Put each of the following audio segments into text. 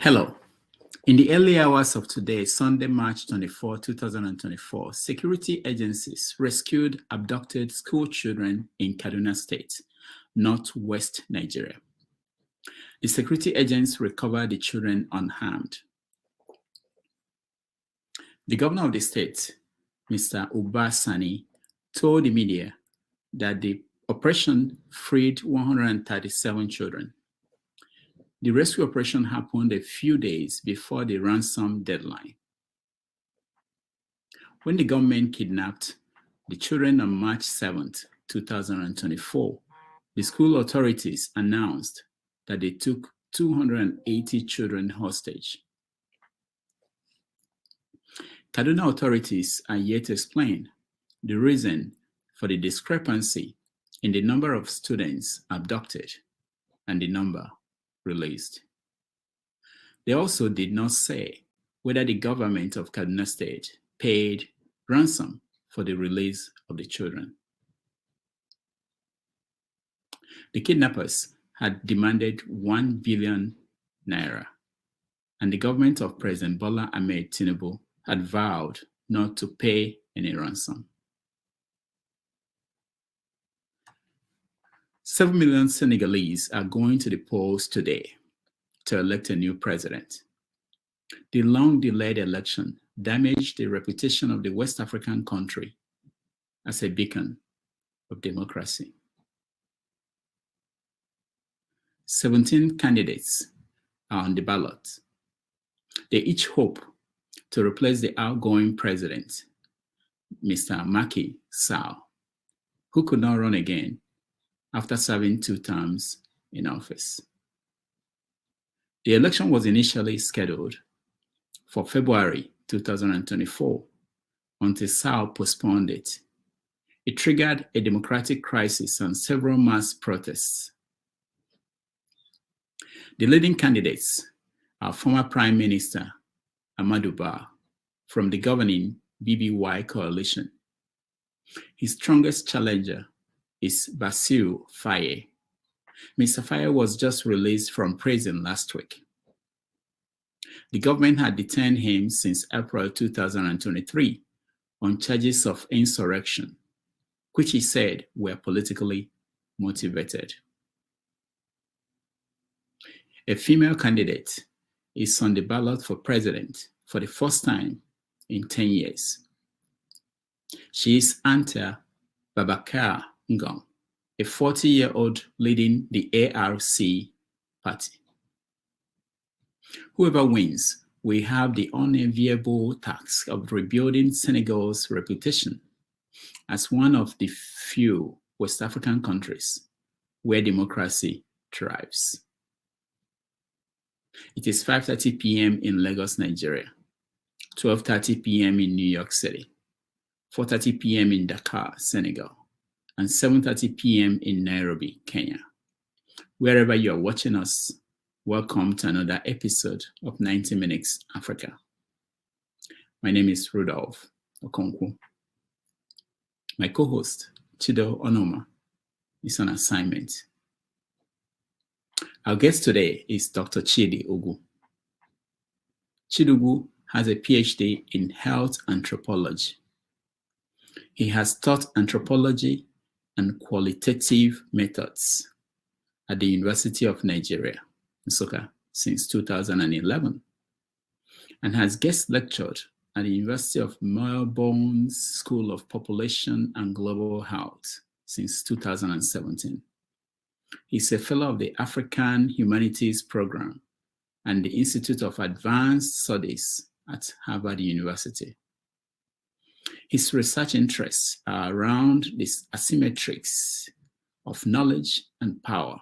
Hello. In the early hours of today, Sunday, March 24, 2024, security agencies rescued abducted school children in Kaduna State, northwest Nigeria. The security agents recovered the children unharmed. The governor of the state, Mr. Uba Sani, told the media that the operation freed 137 children. The rescue operation happened a few days before the ransom deadline. When the government kidnapped the children on March 7, 2024, the school authorities announced that they took 280 children hostage. Kaduna authorities are yet to explain the reason for the discrepancy in the number of students abducted and the number released. They also did not say whether the government of Kaduna State paid ransom for the release of the children. The kidnappers had demanded 1 billion naira, and the government of President Bola Ahmed Tinubu had vowed not to pay any ransom. 7 million Senegalese are going to the polls today to elect a new president. The long-delayed election damaged the reputation of the West African country as a beacon of democracy. 17 candidates are on the ballot. They each hope to replace the outgoing president, Mr. Macky Sall, who could not run again after serving 2 terms in office. The election was initially scheduled for February 2024 until Sall postponed it. It triggered a democratic crisis and several mass protests. The leading candidates are former Prime Minister Amadou Ba from the governing BBY coalition. His strongest challenger is Bassirou Faye. Mr. Faye was just released from prison last week. The government had detained him since April 2023 on charges of insurrection, which he said were politically motivated. A female candidate is on the ballot for president for the first time in 10 years. She is Anta Babacar Ngom, a 40-year-old leading the ARC party. Whoever wins will have the unenviable task of rebuilding Senegal's reputation as one of the few West African countries where democracy thrives. It is 5:30 p.m. in Lagos, Nigeria, 12:30 p.m. in New York City, 4:30 p.m. in Dakar, Senegal, and 7:30 p.m. in Nairobi, Kenya. Wherever you are watching us, welcome to another episode of 90 Minutes Africa. My name is Rudolph Okonkwo. My co-host, Chido Onoma, is on assignment. Our guest today is Dr. Chidi Ugwu. Chidi Ugwu has a PhD in health anthropology. He has taught anthropology and qualitative methods at the University of Nigeria, Nsukka, since 2011, and has guest lectured at the University of Melbourne's School of Population and Global Health since 2017. He's a fellow of the African Humanities Program and the Institute of Advanced Studies at Harvard University. His research interests are around the asymmetries of knowledge and power.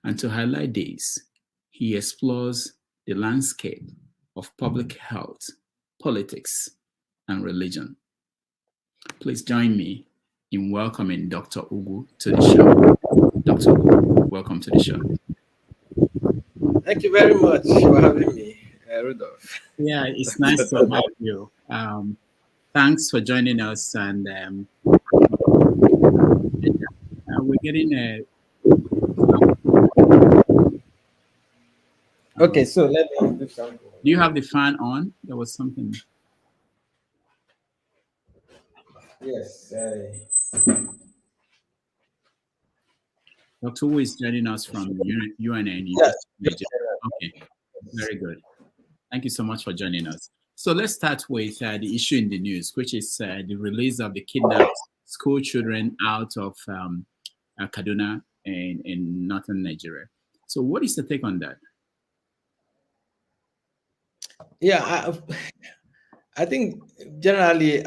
And to highlight these, he explores the landscape of public health, politics, and religion. Please join me in welcoming Dr. Ugwu to the show. Dr. Ugwu, welcome to the show. Thank you very much for having me, Rudolph. Yeah, it's nice to have you. Thanks for joining us, and we're getting a Okay, so let me do something. Do you have the fan on? There was something. Yes. Dr. Wu is joining us from UNN, Yes. University of Nigeria. Okay, very good. Thank you so much for joining us. So let's start with the issue in the news, which is the release of the kidnapped school children out of Kaduna in northern Nigeria. So what is the take on that? Yeah, I think generally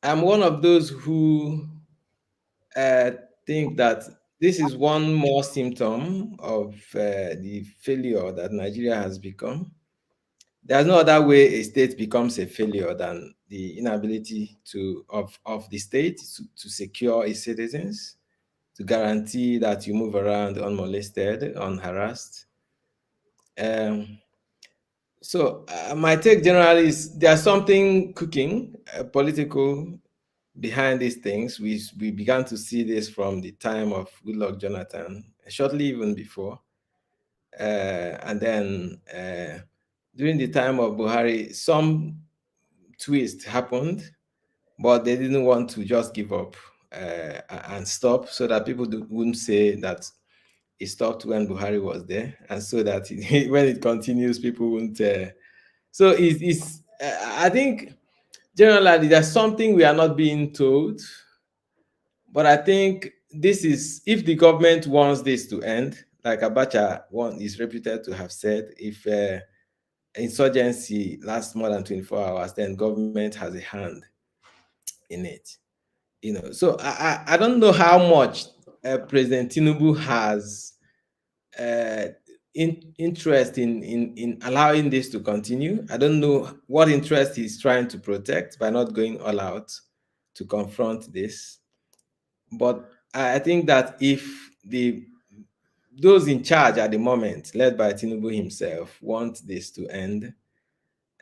I'm one of those who uh, think that this is one more symptom of the failure that Nigeria has become. There's no other way a state becomes a failure than the inability of the state to secure its citizens, to guarantee that you move around unmolested, unharassed. Um, so my take generally is there's something cooking, political behind these things. We began to see this from the time of Goodluck Jonathan, shortly even before, and then during the time of Buhari, some twist happened, but they didn't want to just give up and stop, so that people wouldn't say that it stopped when Buhari was there, and so that when it continues, people won't. So I think generally there's something we are not being told, but I think this is if the government wants this to end, like Abacha one is reputed to have said, if insurgency lasts more than 24 hours, then government has a hand in it. So I don't know how much President Tinubu has uh, interest in allowing this to continue. I don't know what interest he's trying to protect by not going all out to confront this. But I think that if those in charge at the moment, led by Tinubu himself, want this to end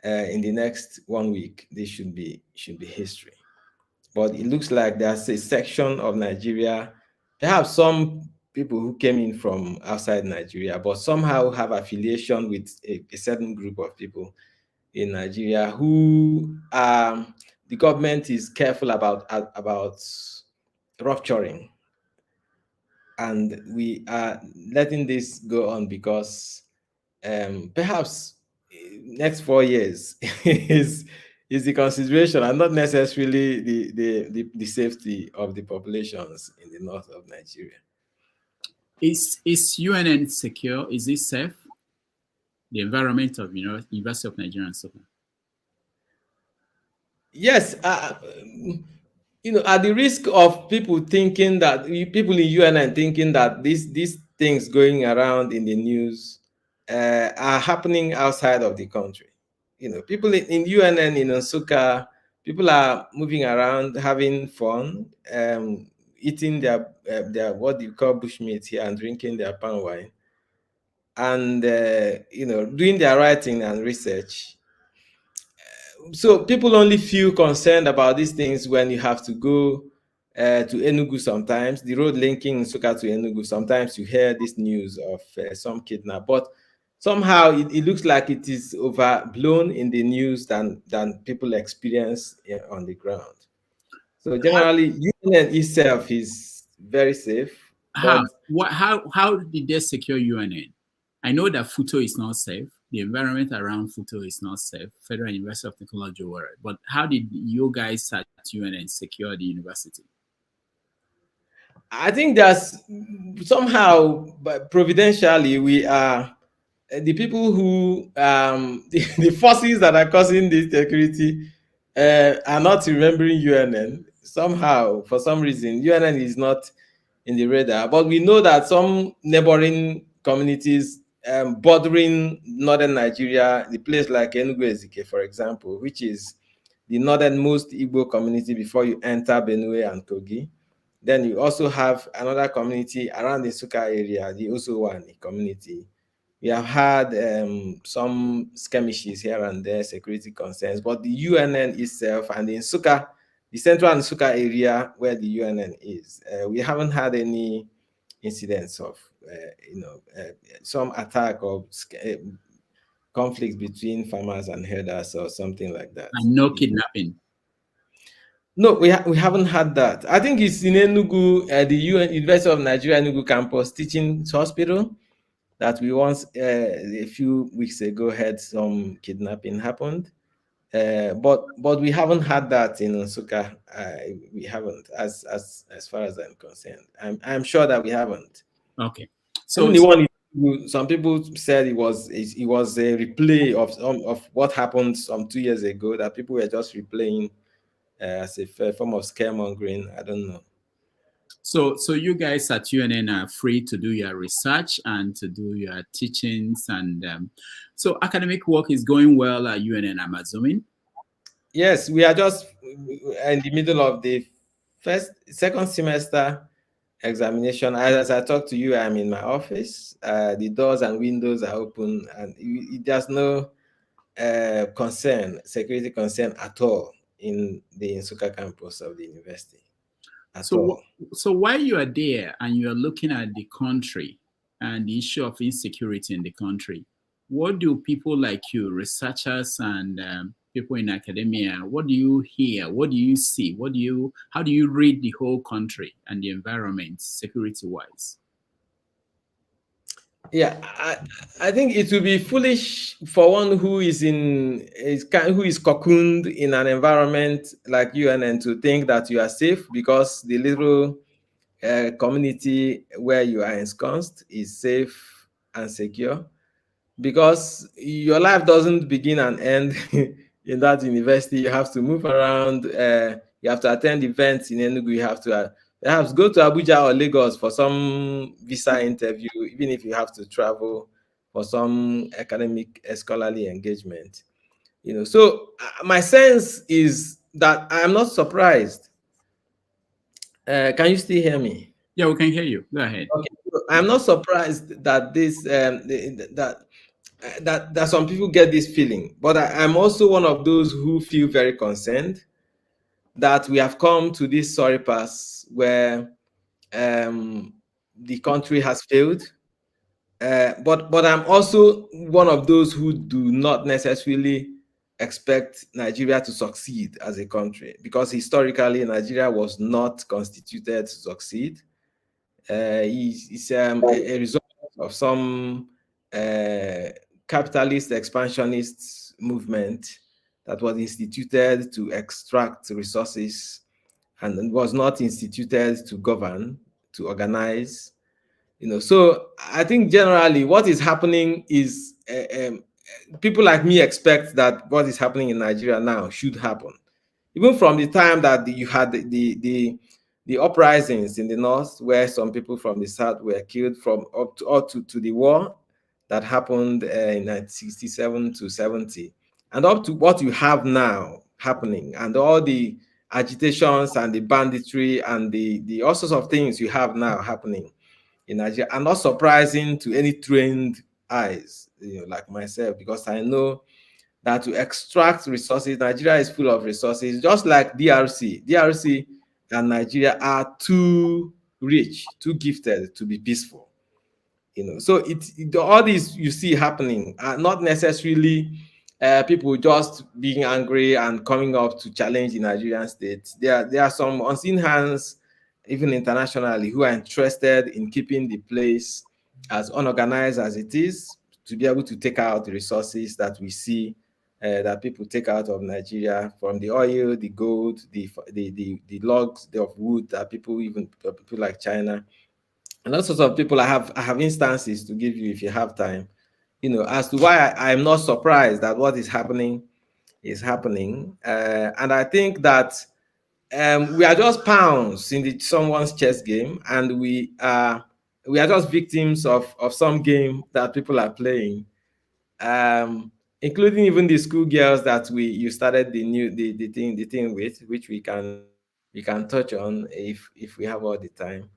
in the next 1 week, this should be history. But it looks like there's a section of Nigeria, perhaps some people who came in from outside Nigeria, but somehow have affiliation with a certain group of people in Nigeria who the government is careful about rupturing, and we are letting this go on because perhaps next 4 years is the consideration and not necessarily the safety of the populations in the north of Nigeria. Is UNN secure? Is it safe? The environment of University of Nigeria and Nsukka. Yes, at the risk of people thinking that people in UNN thinking that these things going around in the news are happening outside of the country. People in UNN in Nsukka, people are moving around, having fun, eating their what you call bushmeat here and drinking their palm wine, and doing their writing and research. So people only feel concerned about these things when you have to go to Enugu sometimes, the road linking Nsukka to Enugu. Sometimes you hear this news of some kidnap, but somehow it looks like it is overblown in the news than people experience on the ground. So generally, UNN itself is very safe, How but how did they secure UNN? I know that Futo is not safe. The environment around Futo is not safe. Federal University of Technology, whatever. But how did you guys at UNN secure the university? I think that's somehow, but providentially, we are the people who the forces that are causing this security are not remembering UNN somehow. For some reason, UNN is not in the radar, but we know that some neighboring communities bordering northern Nigeria, the place like Enugu Ezike, for example, which is the northernmost Igbo community before you enter Benue and Kogi. Then you also have another community around the Nsukka area, the Osowani community. We have had some skirmishes here and there, security concerns, but the UNN itself and the Nsukka, the central Nsukka area where the UNN is, we haven't had any incidents of some attack or conflict between farmers and herders or something like that. And no kidnapping. No, we haven't had that. I think it's in Enugu, the University of Nigeria Enugu campus teaching hospital, that we once a few weeks ago had some kidnapping happened. But we haven't had that in Nsukka. We haven't, as far as I'm concerned. I'm sure that we haven't. Okay. Even So, the one, some people said it was a replay of what happened some 2 years ago, that people were just replaying as a form of scaremongering. I don't know. so you guys at UNN are free to do your research and to do your teachings, and so academic work is going well at UNN, I'm assuming. Yes, we are just in the middle of the second semester examination. As I talk to you, I'm in my office. The doors and windows are open, and there's no security concern at all in the Nsukka campus of the university at all. So while you are there and you are looking at the country and the issue of insecurity in the country, what do people like you, researchers and people in academia, what do you hear? What do you see? How do you read the whole country and the environment security-wise? Yeah, I think it would be foolish for one who is cocooned in an environment like UNN to think that you are safe because the little community where you are ensconced is safe and secure, because your life doesn't begin and end in that university. You have to move around. You have to attend events in Enugu. You have to perhaps go to Abuja or Lagos for some visa interview, even if you have to travel for some academic scholarly engagement. So my sense is that I am not surprised. Can you still hear me? Yeah, we can hear you. Go ahead. Okay, so I'm not surprised that that some people get this feeling, but I'm also one of those who feel very concerned that we have come to this sorry pass where the country has failed. But I'm also one of those who do not necessarily expect Nigeria to succeed as a country, because historically Nigeria was not constituted to succeed. It's a result of some capitalist expansionist movement that was instituted to extract resources and was not instituted to govern, to organize. So I think generally what is happening is people like me expect that what is happening in Nigeria now should happen. Even from the time that you had the uprisings in the north, where some people from the south were killed, from up to the war that happened in 1967 to 70, and up to what you have now happening, and all the agitations and the banditry and the all sorts of things you have now happening in Nigeria are not surprising to any trained eyes, like myself, because I know that to extract resources, Nigeria is full of resources, just like DRC. DRC and Nigeria are too rich, too gifted to be peaceful. So all these you see happening are not necessarily people just being angry and coming up to challenge the Nigerian state. There are some unseen hands, even internationally, who are interested in keeping the place as unorganized as it is, to be able to take out the resources that we see that people take out of Nigeria, from the oil, the gold, the logs of wood that people like China and all sorts of people. I have instances to give you if you have time, as to why I'm not surprised that what is happening is happening. And I think that we are just pawns in someone's chess game, and we are just victims of some game that people are playing, including even the schoolgirls that you started the thing with, which we can touch on if we have all the time.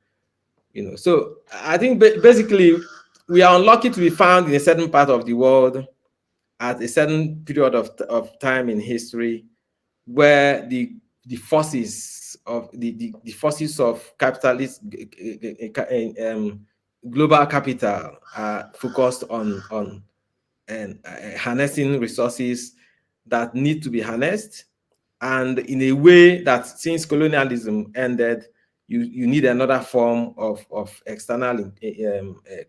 So I think basically we are unlucky to be found in a certain part of the world at a certain period of time in history, where the forces of the forces of capitalist global capital are focused on and harnessing resources that need to be harnessed, and in a way that since colonialism ended, you need another form of external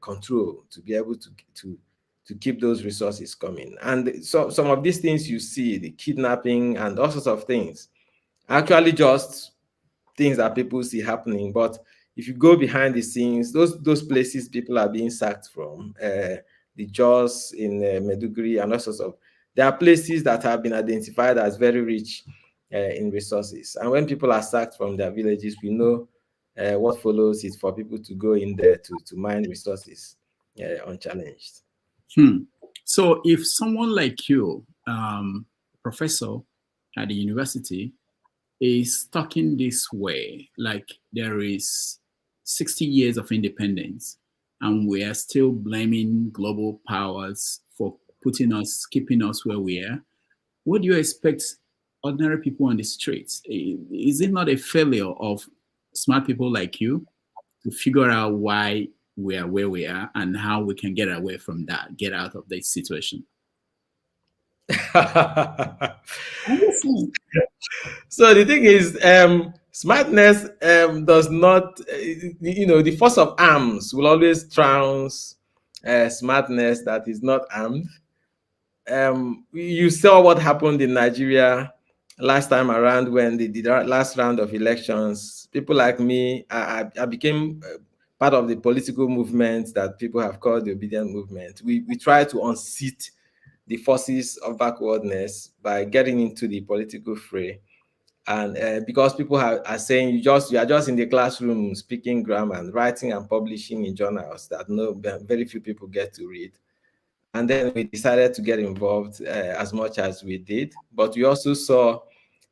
control to be able to keep those resources coming. And so some of these things you see, the kidnapping and all sorts of things, actually just things that people see happening. But if you go behind the scenes, those places people are being sacked from, the Jaws in Meduguri and all sorts of, there are places that have been identified as very rich in resources. And when people are sacked from their villages, we know what follows is for people to go in there to mine resources unchallenged. Hmm. So if someone like you, professor at the university, is talking this way, like there is 60 years of independence, and we are still blaming global powers for keeping us where we are. What do you expect ordinary people on the streets? Is it not a failure of smart people like you to figure out why we are where we are and how we can get away from that, get out of this situation? So the thing is, smartness does not, the force of arms will always trounce smartness that is not armed. You saw what happened in Nigeria last time around when they did the last round of elections. People like me, I became part of the political movement that people have called the obedient movement. We try to unseat the forces of backwardness by getting into the political fray. And because people are saying you are just in the classroom speaking grammar and writing and publishing in journals that very few people get to read. And then we decided to get involved as much as we did, but we also saw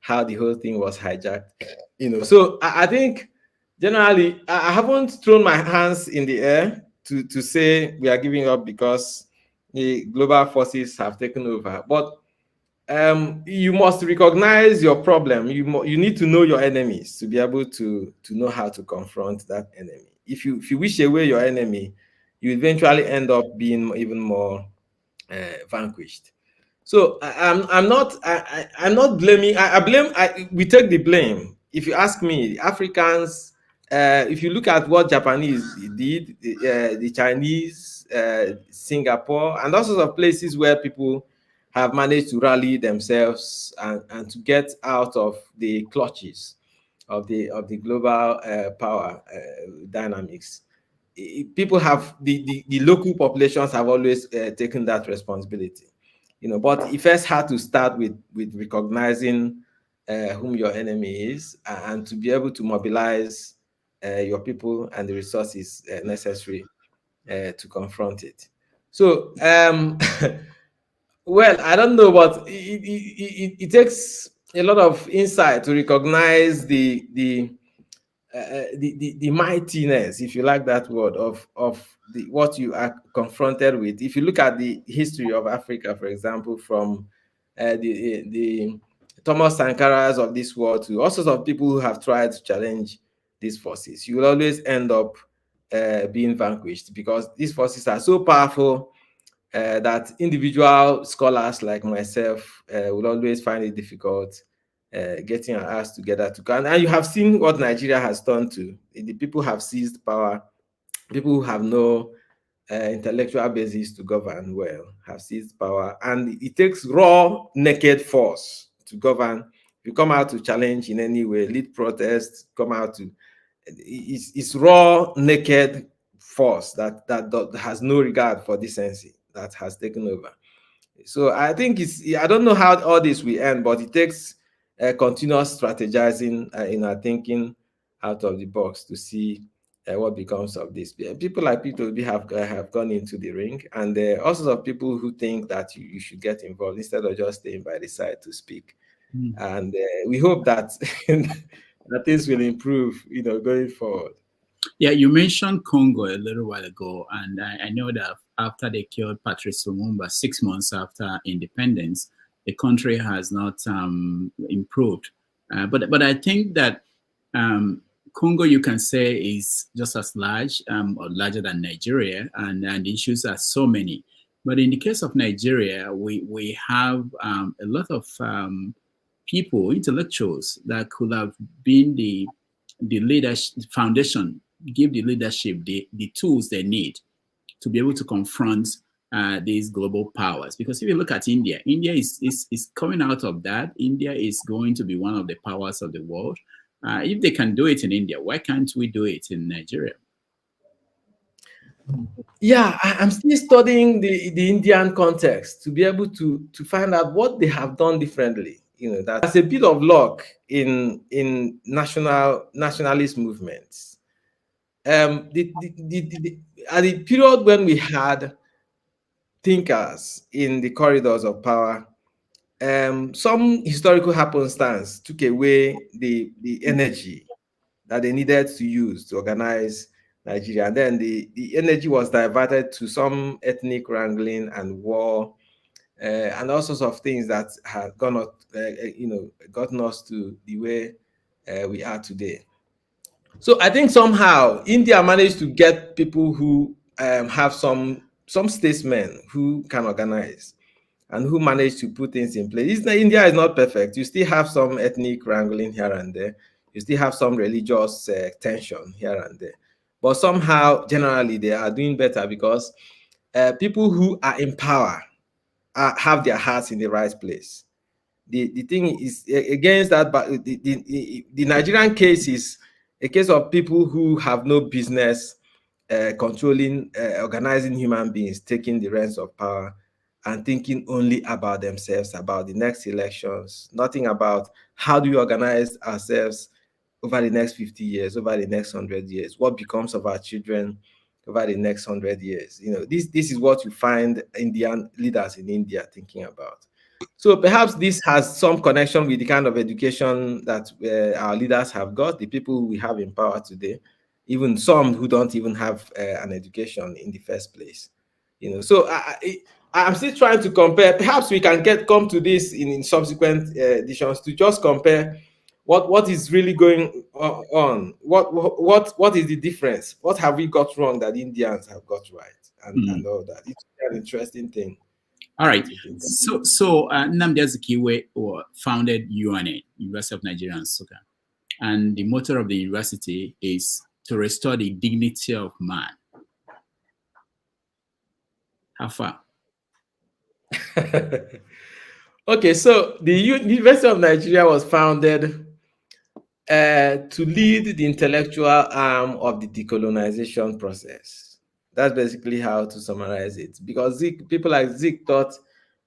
how the whole thing was hijacked. So I think generally I haven't thrown my hands in the air to say we are giving up because the global forces have taken over. But you must recognize your problem. You need to know your enemies to be able to know how to confront that enemy. If you wish away your enemy, you eventually end up being even more vanquished. So I'm not blaming. I blame. We take the blame. If you ask me, the Africans. If you look at what Japanese did, the Chinese, Singapore, and all sorts of places where people have managed to rally themselves and to get out of the clutches of the global power dynamics. People have the local populations have always taken that responsibility, but it first had to start with recognizing whom your enemy is, and to be able to mobilize your people and the resources necessary to confront it. So well, I don't know, but it takes a lot of insight to recognize the mightiness, if you like that word, of what you are confronted with. If you look at the history of Africa, for example, from the Thomas Sankaras of this world to all sorts of people who have tried to challenge these forces, you will always end up being vanquished, because these forces are so powerful that individual scholars like myself will always find it difficult getting our ass together to go. And you have seen what Nigeria has done to. The people have seized power. People who have no intellectual basis to govern well have seized power. And it takes raw, naked force to govern. If you come out to challenge in any way, lead protests, come out to, it's raw, naked force that has no regard for decency that has taken over. So I think I don't know how all this will end, but it takes continuous strategizing in our thinking out of the box to see what becomes of this. People like Peter Obi have gone into the ring, and there are also of people who think that you should get involved instead of just staying by the side to speak. And we hope that that things will improve, going forward. Yeah, you mentioned Congo a little while ago, and I know that after they killed Patrice Lumumba, 6 months after independence, the country has not improved. But I think that Congo, you can say, is just as large or larger than Nigeria, and the issues are so many. But in the case of Nigeria, we have a lot of people, intellectuals, that could have been the leadership foundation, give the leadership the tools they need to be able to confront these global powers. Because if you look at India, India is coming out of that. India is going to be one of the powers of the world. If they can do it in India, why can't we do it in Nigeria? Yeah, I'm still studying the Indian context to be able to find out what they have done differently. That's a bit of luck in nationalist movements. At the period when we had thinkers in the corridors of power, some historical happenstance took away the energy that they needed to use to organize Nigeria. And then the energy was diverted to some ethnic wrangling and war, and all sorts of things that had gotten us to the way we are today. So I think somehow India managed to get people who have some statesmen who can organize and who managed to put things in place. India is not perfect. You still have some ethnic wrangling here and there. You still have some religious tension here and there. But somehow, generally, they are doing better because people who are in power have their hearts in the right place. The thing is against that, but the Nigerian case is a case of people who have no business controlling, organizing human beings, taking the reins of power, and thinking only about themselves, about the next elections, nothing about how do we organize ourselves over the next 50 years, over the next 100 years, what becomes of our children over the next 100 years. This is what you find Indian leaders in India thinking about. So perhaps this has some connection with the kind of education that our leaders have got, the people we have in power today, even some who don't even have an education in the first place. So I'm still trying to compare. Perhaps we can come to this in subsequent editions to just compare what is really going on. What is the difference? What have we got wrong that Indians have got right, and all that? It's an interesting thing. All right. To think So Nnamdi Azikiwe founded UNA, University of Nigeria, Nsukka. And the motto of the university is to restore the dignity of man. How far? Okay, so the University of Nigeria was founded to lead the intellectual arm of the decolonization process. That's basically how to summarize it. Because people like Zik thought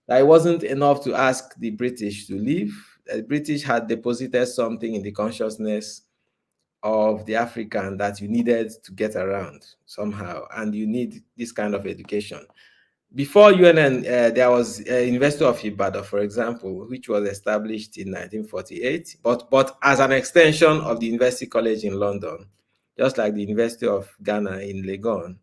that it wasn't enough to ask the British to leave. The British had deposited something in the consciousness of the African that you needed to get around somehow, and you need this kind of education. Before UNN, there was a University of Ibadan, for example, which was established in 1948, but as an extension of the University College in London, just like the University of Ghana in Legon.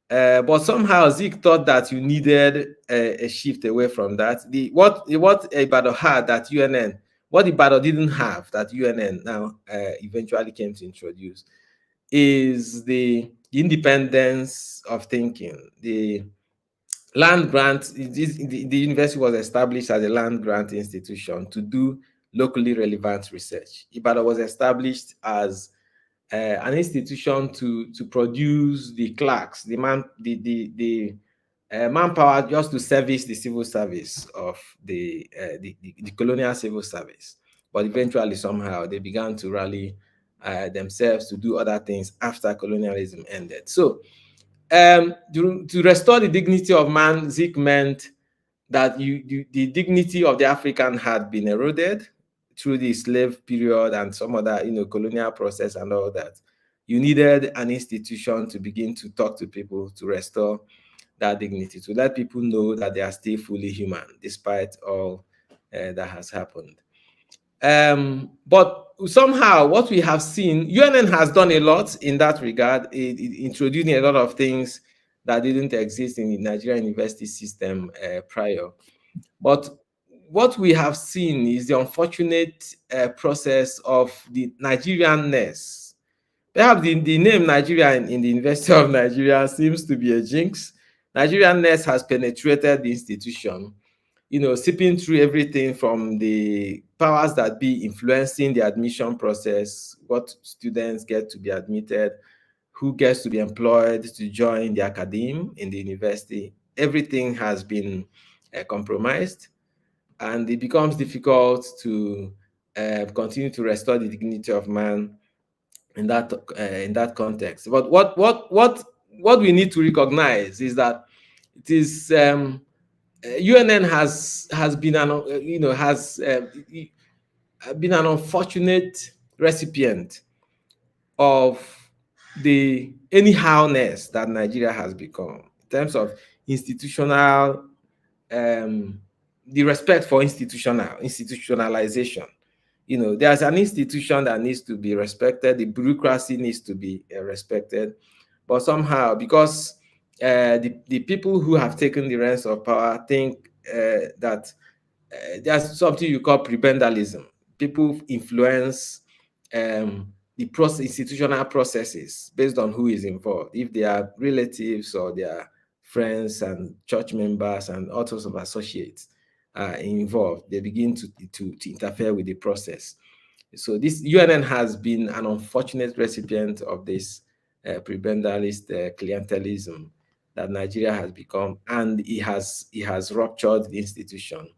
But somehow Zik thought that you needed a shift away from that. What Ibadan had that UNN, what Ibadan didn't have that UNN now eventually came to introduce, is the independence of thinking. The land grant, the university was established as a land grant institution to do locally relevant research. Ibadan was established as an institution to produce the clerks, the manpower just to service the civil service of the colonial civil service. But eventually, somehow, they began to rally themselves to do other things after colonialism ended. So, to restore the dignity of man, Zik meant that the dignity of the African had been eroded through the slave period and some other, colonial process and all that. You needed an institution to begin to talk to people to restore that dignity, to let people know that they are still fully human despite all that has happened. But somehow, what we have seen, UNN has done a lot in that regard, introducing a lot of things that didn't exist in the Nigerian university system prior. But what we have seen is the unfortunate process of the Nigerianness. Perhaps the name Nigeria in the University of Nigeria seems to be a jinx. Nigerianness has penetrated the institution, seeping through everything from the powers that be influencing the admission process, what students get to be admitted, who gets to be employed to join the academe in the university. Everything has been compromised, and it becomes difficult to continue to restore the dignity of man in that context. But what we need to recognize is that it is UNN has been an has been an unfortunate recipient of the anyhowness that Nigeria has become in terms of institutional the respect for institutionalization. There's an institution that needs to be respected. The bureaucracy needs to be respected, but somehow, because the people who have taken the reins of power think that there's something you call prebendalism. People influence the institutional processes based on who is involved. If they are relatives or they are friends and church members and all sorts of associates are involved, they begin to interfere with the process. So this UNN has been an unfortunate recipient of this prebendalist clientelism that Nigeria has become, and it has ruptured the institution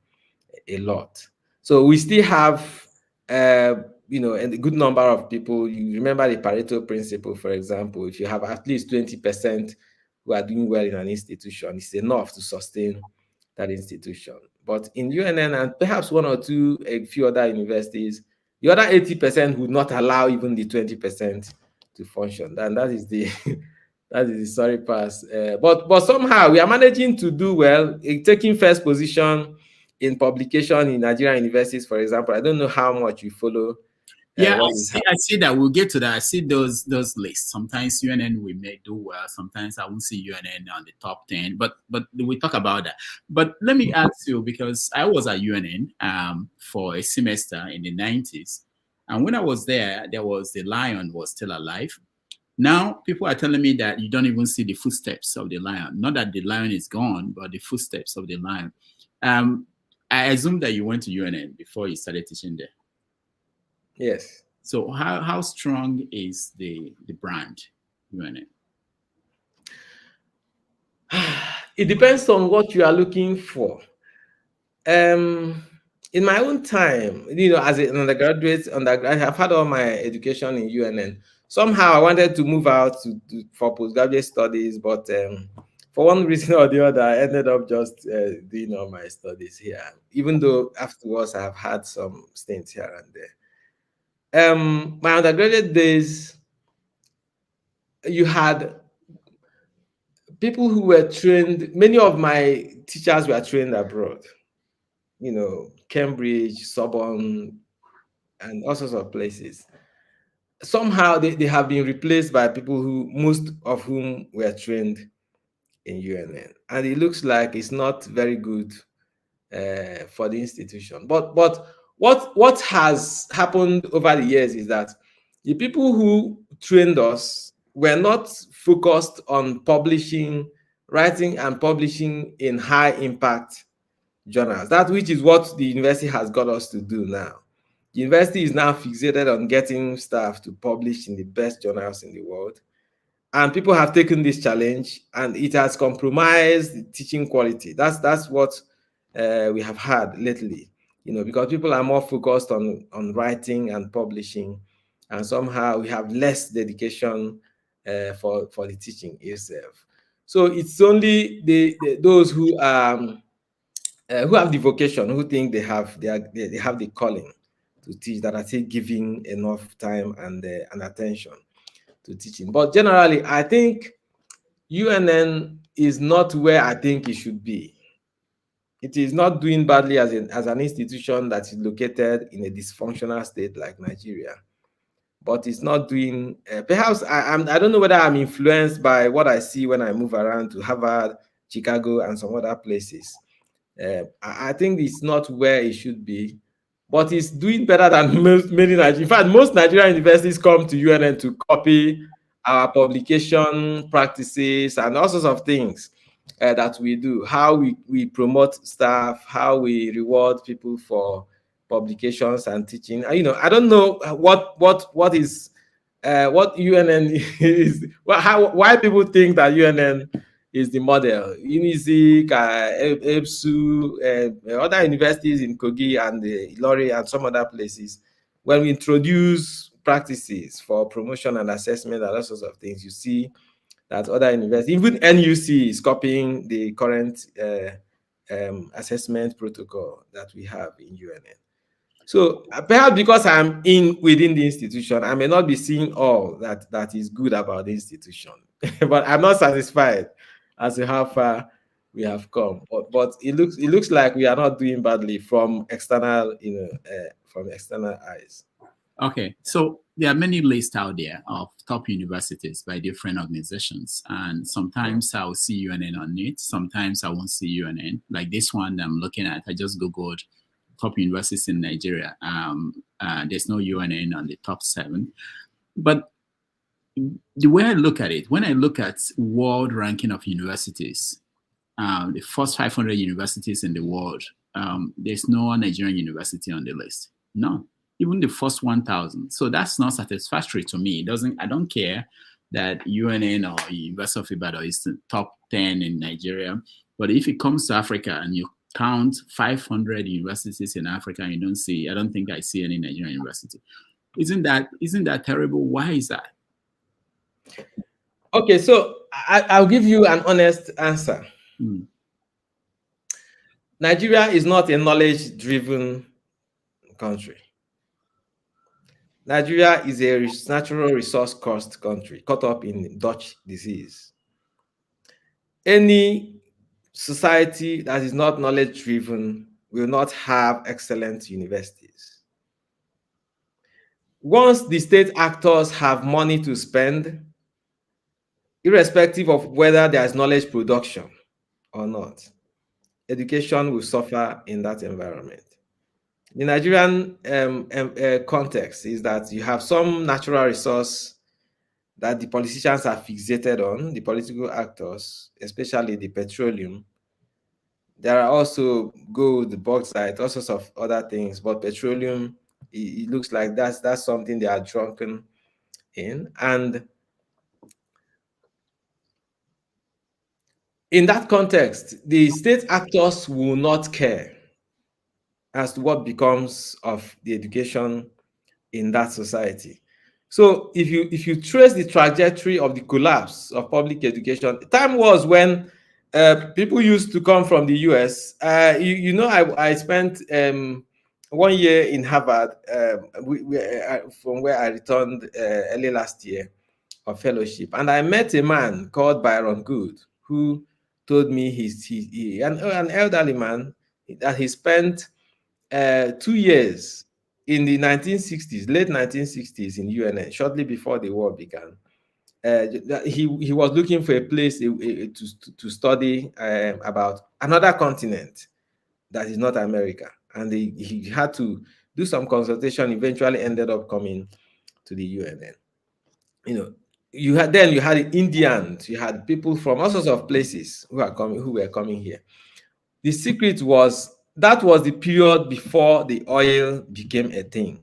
a lot. So we still have, a good number of people. You remember the Pareto principle, for example. If you have at least 20% who are doing well in an institution, it's enough to sustain that institution. But in UNN and perhaps one or two, a few other universities, the other 80% would not allow even the 20% to function. And that is the that is the sorry pass. But somehow we are managing to do well, taking first position in publication in Nigerian universities, for example. I don't know how much you follow Yeah, what is happening. I see that. We'll get to that. I see those lists. Sometimes UNN we may do well. Sometimes I won't see UNN on the top 10. But we talk about that. But let me ask you, because I was at UNN for a semester in the 90s, and when I was there, there was the lion was still alive. Now people are telling me that you don't even see the footsteps of the lion. Not that the lion is gone, but the footsteps of the lion. I assume that you went to UNN before you started teaching there. Yes. So how strong is the brand UNN? It depends on what you are looking for. In my own time, as an undergraduate, I've had all my education in UNN. Somehow I wanted to move out for postgraduate studies, but for one reason or the other, I ended up just doing all my studies here, even though afterwards I have had some stints here and there. My undergraduate days, you had people who were trained. Many of my teachers were trained abroad, Cambridge, Sorbonne, and all sorts of places. Somehow they have been replaced by people who, most of whom were trained in UNN. And it looks like it's not very good for the institution. But what has happened over the years is that the people who trained us were not focused on writing and publishing in high impact journals. That which is what the university has got us to do now. The university is now fixated on getting staff to publish in the best journals in the world. And people have taken this challenge, and it has compromised the teaching quality. That's what we have had lately, because people are more focused on writing and publishing, and somehow we have less dedication for the teaching itself. So it's only those who have the vocation, who think they have the calling to teach, that are still giving enough time and attention to teaching. But generally, I think UNN is not where I think it should be. It is not doing badly as an institution that is located in a dysfunctional state like Nigeria, but it's not doing. Perhaps I don't know whether I'm influenced by what I see when I move around to Harvard, Chicago, and some other places. I think it's not where it should be, but it's doing better than many Nigerian. In fact, most Nigerian universities come to UNN to copy our publication practices and all sorts of things that we do. How we promote staff, how we reward people for publications and teaching. I don't know what is what UNN is. Why people think that UNN is the model. UNIZIK, EBSU, other universities in Kogi and Ilori and some other places, when we introduce practices for promotion and assessment and all sorts of things, you see that other universities, even NUC, is copying the current assessment protocol that we have in UNN. So perhaps because I'm within the institution, I may not be seeing all that is good about the institution, but I'm not satisfied as to how far we have come. But it looks like we are not doing badly from external, from external eyes. Okay, so there are many lists out there of top universities by different organizations, and sometimes I'll see UNN on it, sometimes I won't see UNN. Like this one I'm looking at, I just Googled top universities in Nigeria. There's no UNN on the top 7. But the way I look at it, when I look at world ranking of universities, the first 500 universities in the world, there's no Nigerian university on the list. No, even the first 1,000. So that's not satisfactory to me. I don't care that UNN or University of Ibadan is the top 10 in Nigeria. But if it comes to Africa and you count 500 universities in Africa, and I don't think I see any Nigerian university. Isn't that terrible? Why is that? Okay, so I'll give you an honest answer. Nigeria is not a knowledge-driven country. Nigeria is a natural resource cost country caught up in Dutch disease. Any society that is not knowledge-driven will not have excellent universities. Once the state actors have money to spend, irrespective of whether there is knowledge production or not, education will suffer in that environment. The Nigerian context is that you have some natural resource that the politicians are fixated on, the political actors, especially the petroleum. There are also gold, bauxite, all sorts of other things, but petroleum, it looks like that's something they are drunken in. And in that context, the state actors will not care as to what becomes of the education in that society. So if you trace the trajectory of the collapse of public education, time was when people used to come from the US. I spent 1 year in Harvard from where I returned early last year of fellowship, and I met a man called Byron Good who told me an elderly man, that he spent 2 years in the 1960s, late 1960s in UNN, shortly before the war began. He was looking for a place to study about another continent that is not America. And he had to do some consultation, eventually ended up coming to the UNN. You had Indians, you had people from all sorts of places who were coming here. The secret was that was the period before the oil became a thing.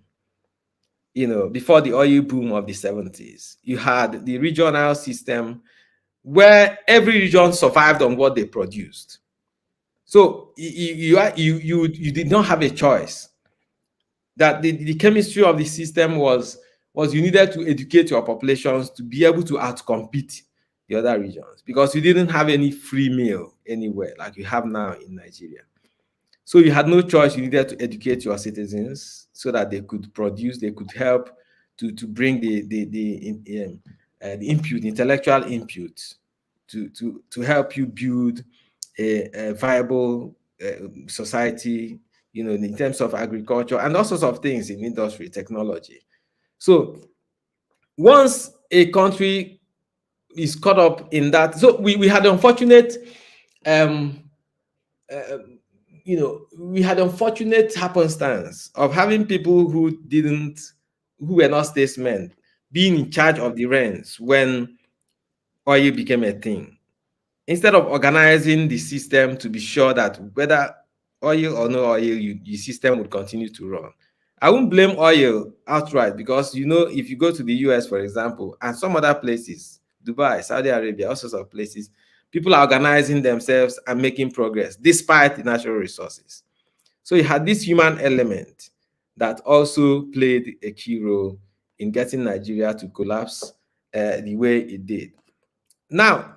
Before the oil boom of the 70s, you had the regional system where every region survived on what they produced. So you did not have a choice. That the chemistry of the system was you needed to educate your populations to be able to outcompete the other regions, because you didn't have any free meal anywhere like you have now in Nigeria. So you had no choice. You needed to educate your citizens so that they could produce, they could help to bring the intellectual input to help you build a viable society, in terms of agriculture and all sorts of things in industry, technology. So once a country is caught up in that, so we had unfortunate we had unfortunate happenstance of having people who were not statesmen being in charge of the rents when oil became a thing, instead of organizing the system to be sure that whether oil or no oil, the system would continue to run. I won't blame oil outright, because if you go to the US, for example, and some other places, Dubai, Saudi Arabia, all sorts of places, people are organizing themselves and making progress despite the natural resources. So you had this human element that also played a key role in getting Nigeria to collapse the way it did. Now,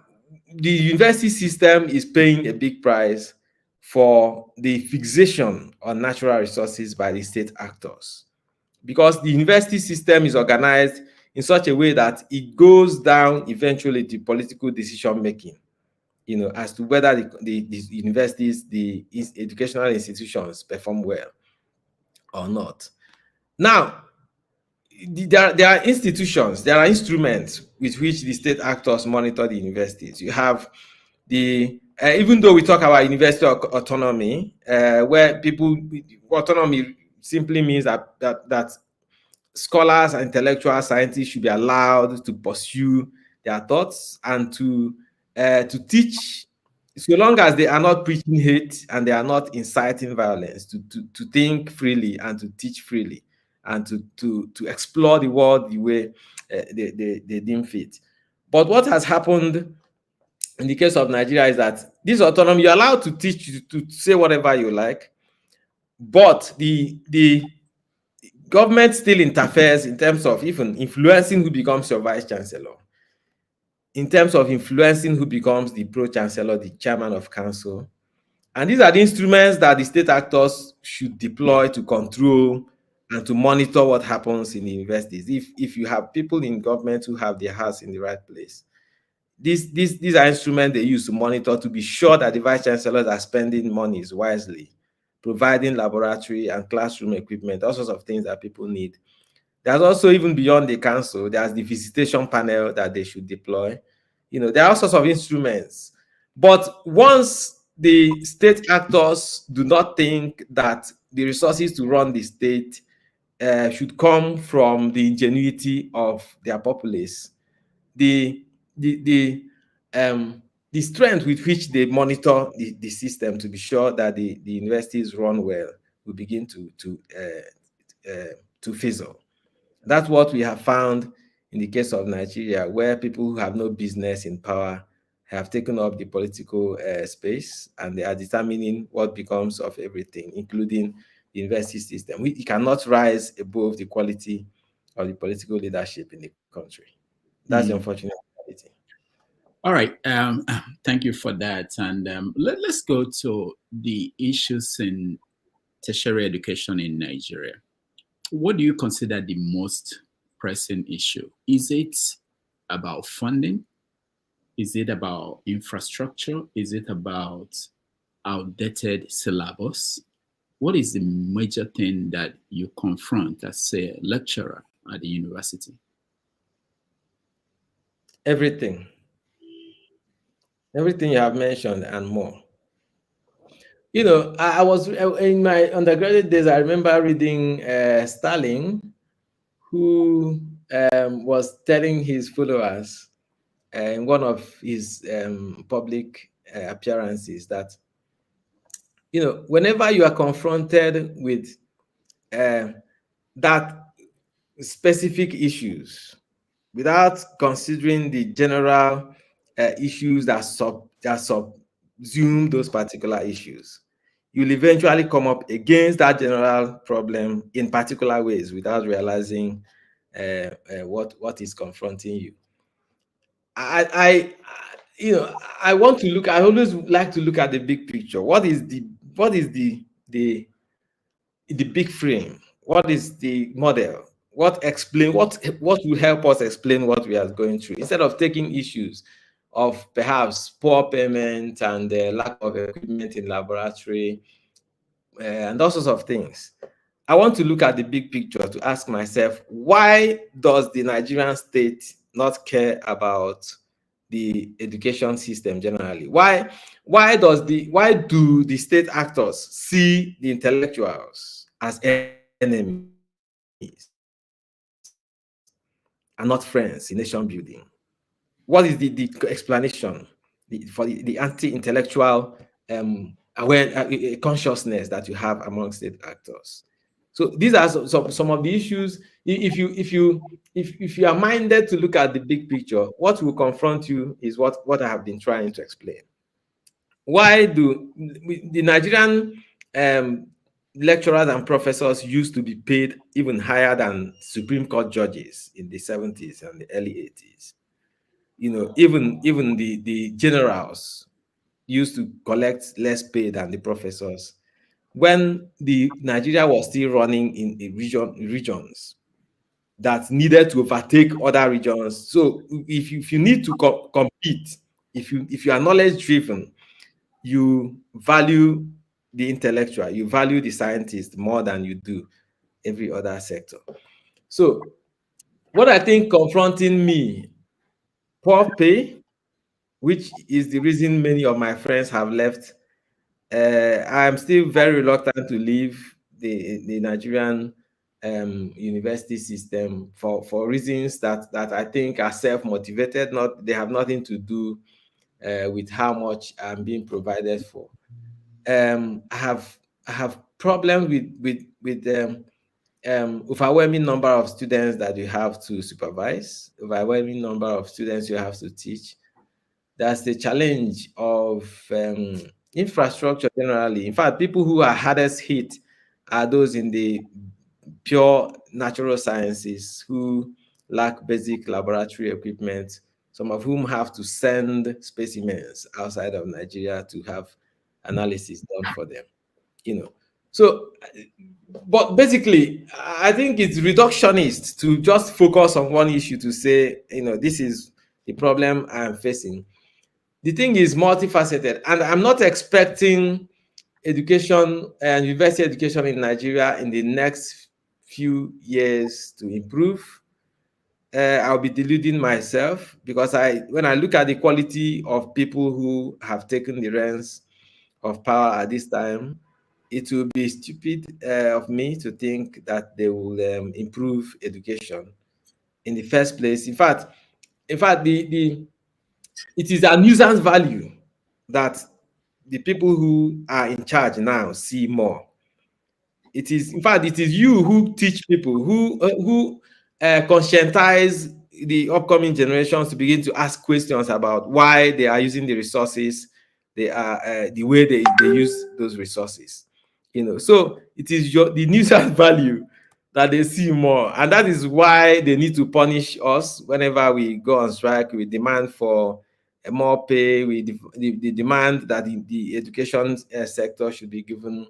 the university system is paying a big price for the fixation on natural resources by the state actors, because the university system is organized in such a way that it goes down eventually to political decision making, as to whether the universities, the educational institutions perform well or not. Now, there are institutions, there are instruments with which the state actors monitor the universities. You have even though we talk about university autonomy, where autonomy simply means that scholars and intellectual scientists should be allowed to pursue their thoughts and to teach, so long as they are not preaching hate and they are not inciting violence, to think freely and to teach freely and to explore the world the way they deem fit. But what has happened in the case of Nigeria is that this autonomy, you're allowed to teach, to say whatever you like, but the government still interferes in terms of even influencing who becomes your vice chancellor, in terms of influencing who becomes the pro chancellor, the chairman of council. And these are the instruments that the state actors should deploy to control and to monitor what happens in the universities. If you have people in government who have their hearts in the right place, these are instruments they use to monitor, to be sure that the vice chancellors are spending monies wisely, providing laboratory and classroom equipment, all sorts of things that people need. There's also, even beyond the council, there's the visitation panel that they should deploy. There are all sorts of instruments. But once the state actors do not think that the resources to run the state should come from the ingenuity of their populace, the the the the strength with which they monitor the system to be sure that the universities run well will begin to fizzle. That's what we have found in the case of Nigeria, where people who have no business in power have taken up the political space, and they are determining what becomes of everything, including the university system. We cannot rise above the quality of the political leadership in the country. That's the unfortunate reality. All right. Thank you for that. And let's go to the issues in tertiary education in Nigeria. What do you consider the most pressing issue? Is it about funding? Is it about infrastructure? Is it about outdated syllabus? What is the major thing that you confront as a lecturer at the university? Everything you have mentioned and more. I was in my undergraduate days. I remember reading Stalin, who was telling his followers in one of his public appearances that whenever you are confronted with that specific issues, without considering the general issues that subsume those particular issues, you'll eventually come up against that general problem in particular ways without realizing what is confronting you. I want to look. I always like to look at the big picture. What is the big frame? What is the model? What will help us explain what we are going through, instead of taking issues of perhaps poor payment and lack of equipment in laboratory and all sorts of things. I want to look at the big picture to ask myself, why does the Nigerian state not care about the education system generally? Why do the state actors see the intellectuals as enemies and not friends in nation building? What is the explanation for the anti-intellectual consciousness that you have among state actors? So these are some of the issues. If you are minded to look at the big picture, what will confront you is what I have been trying to explain. Why do the Nigerian um, lecturers and professors used to be paid even higher than Supreme Court judges in the 70s and the early 80s? You know, even the generals used to collect less pay than the professors when the Nigeria was still running in a regions that needed to overtake other regions. So if you need to compete, if you are knowledge driven, you value the intellectual, you value the scientist more than you do every other sector. So what I think confronting me, poor pay, which is the reason many of my friends have left. I'm still very reluctant to leave the Nigerian university system for reasons that I think are self-motivated. Not They have nothing to do with how much I'm being provided for. I have problems with overwhelming number of students that you have to supervise, overwhelming number of students you have to teach. That's the challenge of infrastructure generally. In fact, people who are hardest hit are those in the pure natural sciences who lack basic laboratory equipment, some of whom have to send specimens outside of Nigeria to have analysis done for them. You know, so but basically, I think it's reductionist to just focus on one issue to say, this is the problem I'm facing. The thing is multifaceted, and I'm not expecting education and university education in Nigeria in the next few years to improve. I'll be deluding myself because when I look at the quality of people who have taken the reins of power at this time, it will be stupid of me to think that they will improve education in the first place. In fact, it is a nuisance value that the people who are in charge now see more. In fact, it is you who teach people, who conscientize the upcoming generations to begin to ask questions about why they are using the resources they are, the way they use those resources. So it is the nuisance value that they see more, and that is why they need to punish us whenever we go on strike. We demand for more pay. We demand that the education sector should be given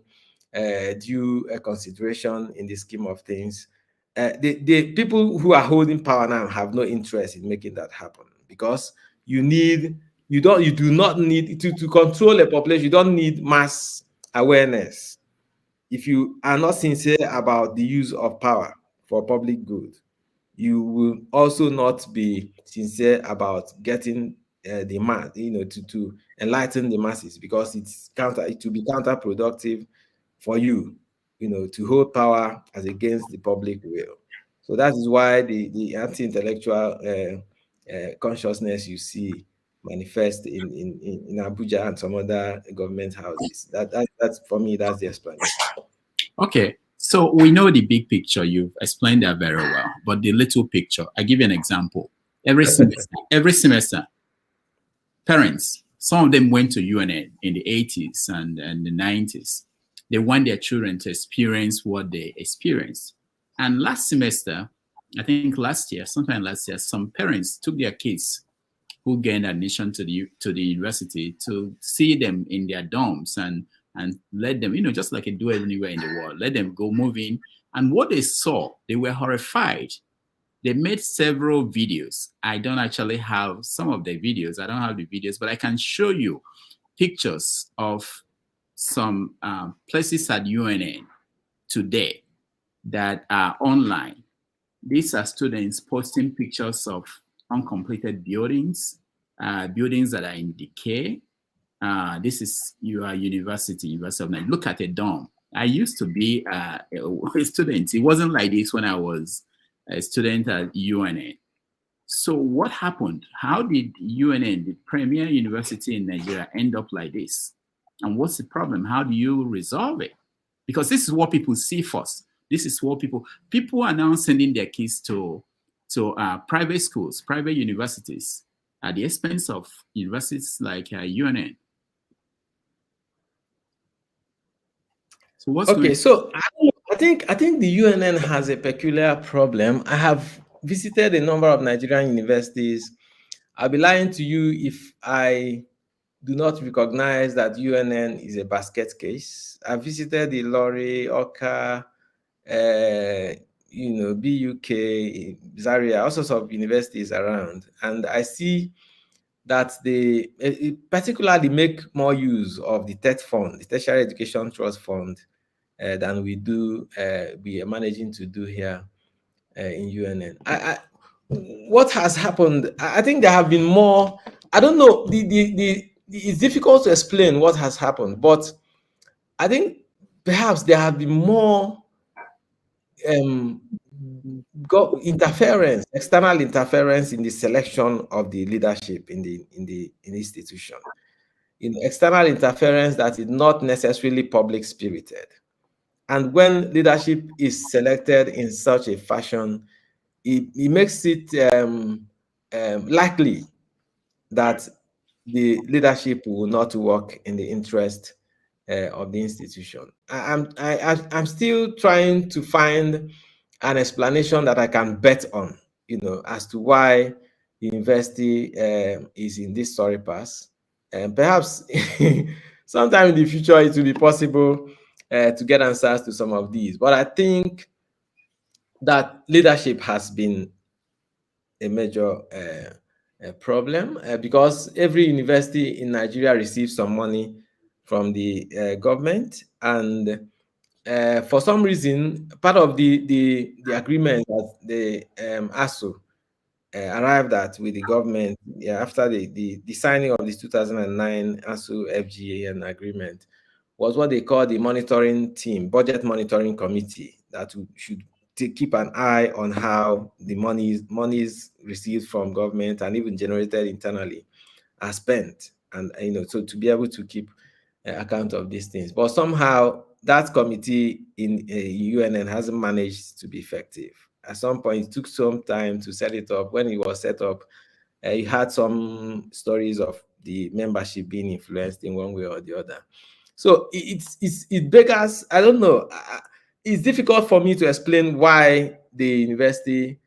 due consideration in the scheme of things. The people who are holding power now have no interest in making that happen, because you do not need to control a population. You don't need mass awareness. If you are not sincere about the use of power for public good, you will also not be sincere about getting the mass, to enlighten the masses, because it will be counterproductive for you, to hold power as against the public will. So that is why the anti-intellectual consciousness you see manifest in Abuja and some other government houses. That's for me. That's the explanation. Okay, so we know the big picture. You've explained that very well, but the little picture. I give you an example. Every semester, parents, some of them went to UNN in the 80s and the 90s. They want their children to experience what they experienced. And last semester, I think last year, sometime last year, some parents took their kids who gained admission to the university to see them in their dorms and let them, just like you do anywhere in the world, let them go moving. And what they saw, they were horrified. They made several videos. I don't actually have some of the videos. I don't have the videos, but I can show you pictures of some places at UNN today that are online. These are students posting pictures of uncompleted buildings, buildings that are in decay. This is your University of Nigeria. Look at a dorm. I used to be a student. It wasn't like this when I was a student at UNN. So what happened? How did UNN, the premier university in Nigeria, end up like this? And what's the problem? How do you resolve it? Because this is what people see first. This is what people are now sending their kids to private schools, private universities, at the expense of universities like UNN. So what's Okay, going? so I think the UNN has a peculiar problem. I have visited a number of Nigerian universities. I'll be lying to you if I do not recognize that UNN is a basket case. I visited the Lorry, Oka, BUK, Zaria, all sorts of universities around, and I see that they particularly make more use of the TET fund, the Tertiary Education Trust Fund, than we are managing to do here in UNN. What has happened? I think there have been more. I don't know. It's difficult to explain what has happened, but I think perhaps there have been more um, external interference in the selection of the leadership in the institution. External interference that is not necessarily public spirited. And when leadership is selected in such a fashion, it makes it likely that the leadership will not work in the interest of the institution. I'm still trying to find an explanation that I can bet on, as to why the university is in this sorry pass. And perhaps sometime in the future it will be possible to get answers to some of these. But I think that leadership has been a major problem because every university in Nigeria receives some money from the government, and for some reason, part of the agreement that the ASU arrived at with the government after the signing of this 2009 ASU FGAN agreement was what they call the monitoring team, budget monitoring committee, that should keep an eye on how the monies received from government and even generated internally are spent, and so to be able to keep account of these things. But somehow that committee in UNN hasn't managed to be effective. At some point, it took some time to set it up. When it was set up, you had some stories of the membership being influenced in one way or the other. So it beggars, I don't know. It's difficult for me to explain why the university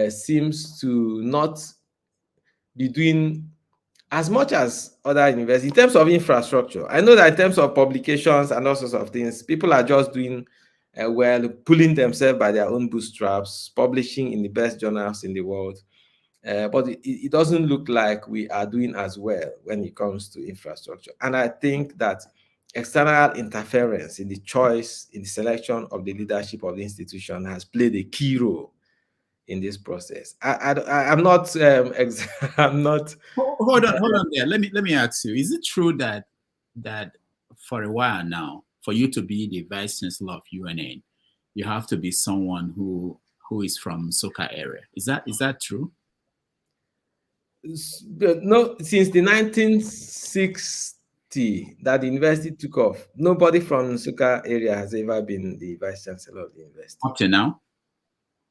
seems to not be doing as much as other universities in terms of infrastructure. I know that in terms of publications and all sorts of things, people are just doing well, pulling themselves by their own bootstraps, publishing in the best journals in the world. But it doesn't look like we are doing as well when it comes to infrastructure. And I think that external interference in the choice, in the selection of the leadership of the institution has played a key role in this process. I'm not I'm not. Hold on there. Let me ask you: is it true that for a while now, for you to be the vice chancellor of UNN, you have to be someone who is from Nsukka area? Is that true? No, since the 1960 that the university took off, nobody from Nsukka area has ever been the vice chancellor of the university. Up to now?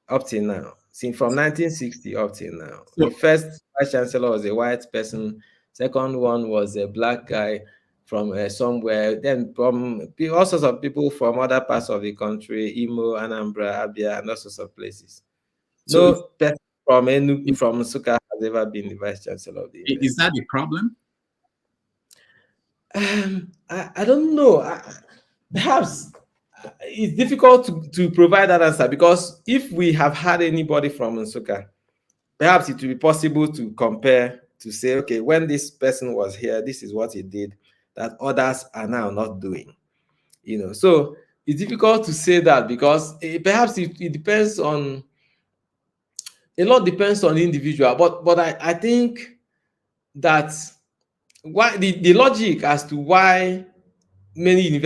Up till now. Since from 1960 up till now. So, the first vice chancellor was a white person. Second one was a black guy from somewhere. Then from all sorts of people from other parts of the country, Imo, Anambra, Abia, and all sorts of places. No person from Nsukka has ever been the vice chancellor of the university. Is that the problem? I don't know. Perhaps it's difficult to provide that answer, because if we have had anybody from Nsukka, perhaps it will be possible to compare, to say, okay, when this person was here, this is what he did that others are now not doing. So it's difficult to say that, because perhaps it depends on, a lot depends on the individual. But I think that why the logic as to why many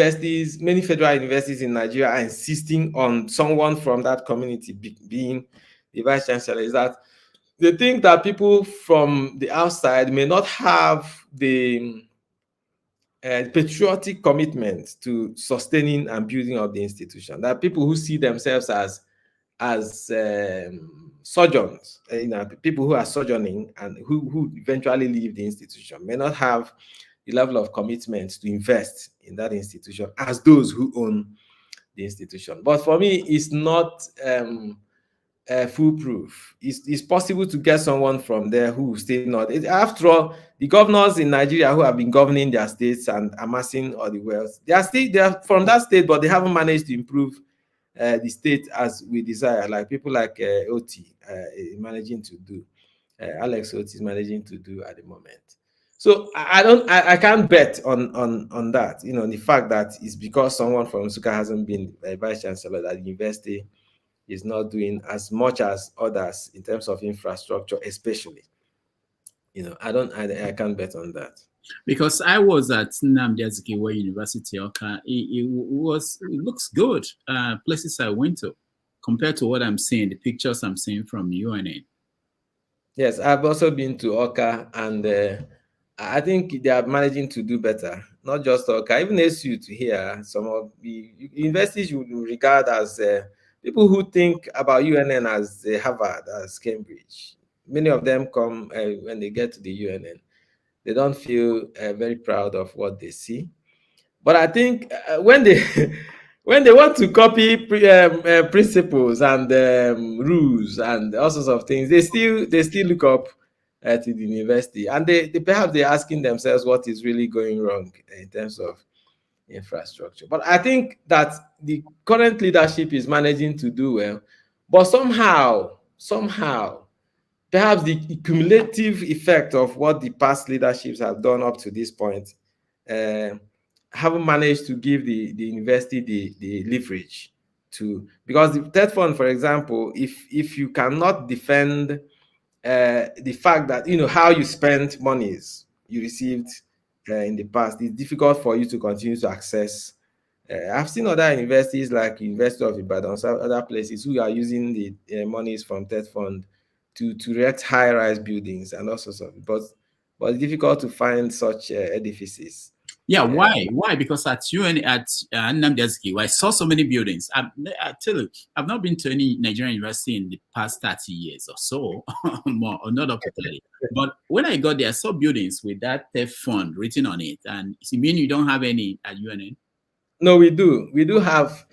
federal universities in Nigeria are insisting on someone from that community being the vice chancellor is that they think that people from the outside may not have the patriotic commitment to sustaining and building up the institution. That people who see themselves as sojourners, people who are sojourning and who eventually leave the institution may not have the level of commitment to invest in that institution as those who own the institution. But for me, it's not foolproof. It's possible to get someone from there who will stay not. After all, the governors in Nigeria who have been governing their states and amassing all the wealth, they are from that state, but they haven't managed to improve the state as we desire. Like people like Oti managing to do, Alex Oti is managing to do at the moment. So I can't bet on that. The fact that it's because someone from Nsukka hasn't been a vice chancellor that the university is not doing as much as others in terms of infrastructure, especially. I can't bet on that. Because I was at Nnamdi Azikiwe University, Oka. It looks good. Places I went to, compared to what I'm seeing, the pictures I'm seeing from UNN. Yes, I've also been to Oka, and I think they are managing to do better. Not just Oka, even SU to here. Some of the universities you would regard as people who think about UNN as Harvard, as Cambridge. Many of them come when they get to the UNN. They don't feel very proud of what they see. But I think when they when they want to copy principles and rules and all sorts of things, they still look up to the university, and they perhaps they're asking themselves what is really going wrong in terms of infrastructure. But I think that the current leadership is managing to do well, but somehow perhaps the cumulative effect of what the past leaderships have done up to this point uh, haven't managed to give the university the leverage to, because the TED fund, for example, if you cannot defend the fact that how you spent monies you received in the past, it's difficult for you to continue to access. I've seen other universities like University of Ibadan, some other places who are using the monies from TED fund to erect high-rise buildings and all sorts of. But it's difficult to find such edifices. Yeah, why? Why? Because at UN at Nnamdi Azikiwe, I saw so many buildings. I tell you, I've not been to any Nigerian university in the past 30 years or so, more or not up to 30. But when I got there, I saw buildings with that fund written on it. And you mean you don't have any at UNN? No, we do. We do have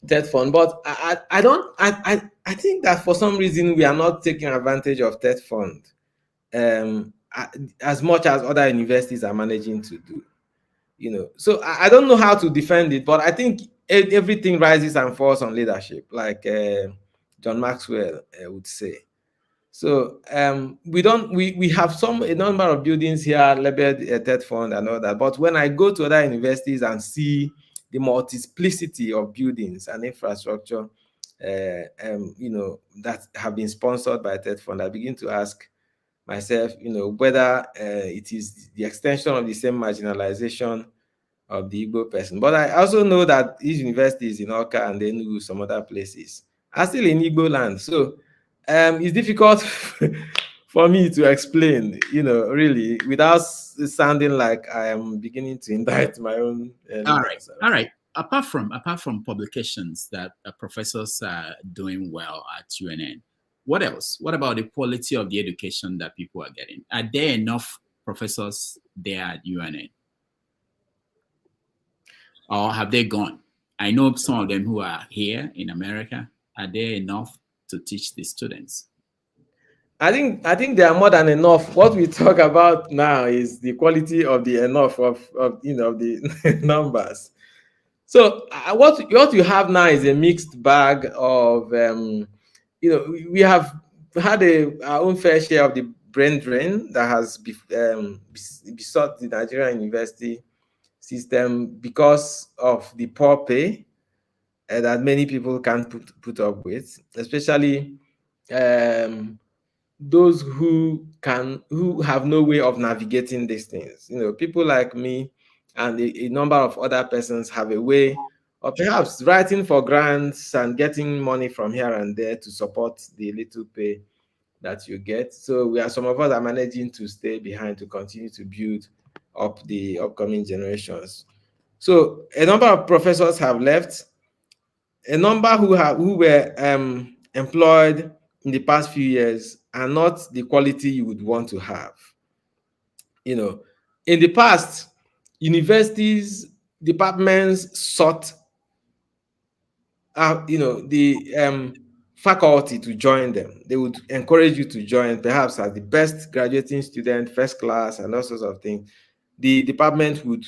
TED fund, but I don't. I think that for some reason we are not taking advantage of TED fund as much as other universities are managing to do. So I don't know how to defend it, but I think everything rises and falls on leadership, like John Maxwell would say. So we have a number of buildings here labeled TED fund and all that, but when I go to other universities and see the multiplicity of buildings and infrastructure that have been sponsored by TED fund, I begin to ask myself, whether it is the extension of the same marginalization of the Igbo person. But I also know that these universities in Oka and then some other places are still in Igbo land. So it's difficult for me to explain, really, without sounding like I am beginning to indict my own leaders. All right. Apart from publications that professors are doing well at UNN, what else? What about the quality of the education that people are getting? Are there enough professors there at UNN? Or have they gone? I know some of them who are here in America. Are there enough to teach the students? I think there are more than enough. What we talk about now is the quality of the enough of the numbers. So what you have now is a mixed bag of we have had our own fair share of the brain drain that has besought the Nigerian university system because of the poor pay that many people can't put up with, especially um, those who have no way of navigating these things. People like me and a number of other persons have a way of perhaps writing for grants and getting money from here and there to support the little pay that you get. So some of us are managing to stay behind to continue to build up the upcoming generations. So a number of professors have left. A number who were employed in the past few years are not the quality you would want to have. In the past, universities, departments sought the faculty to join them. They would encourage you to join, perhaps as the best graduating student, first class, and all sorts of things. The department would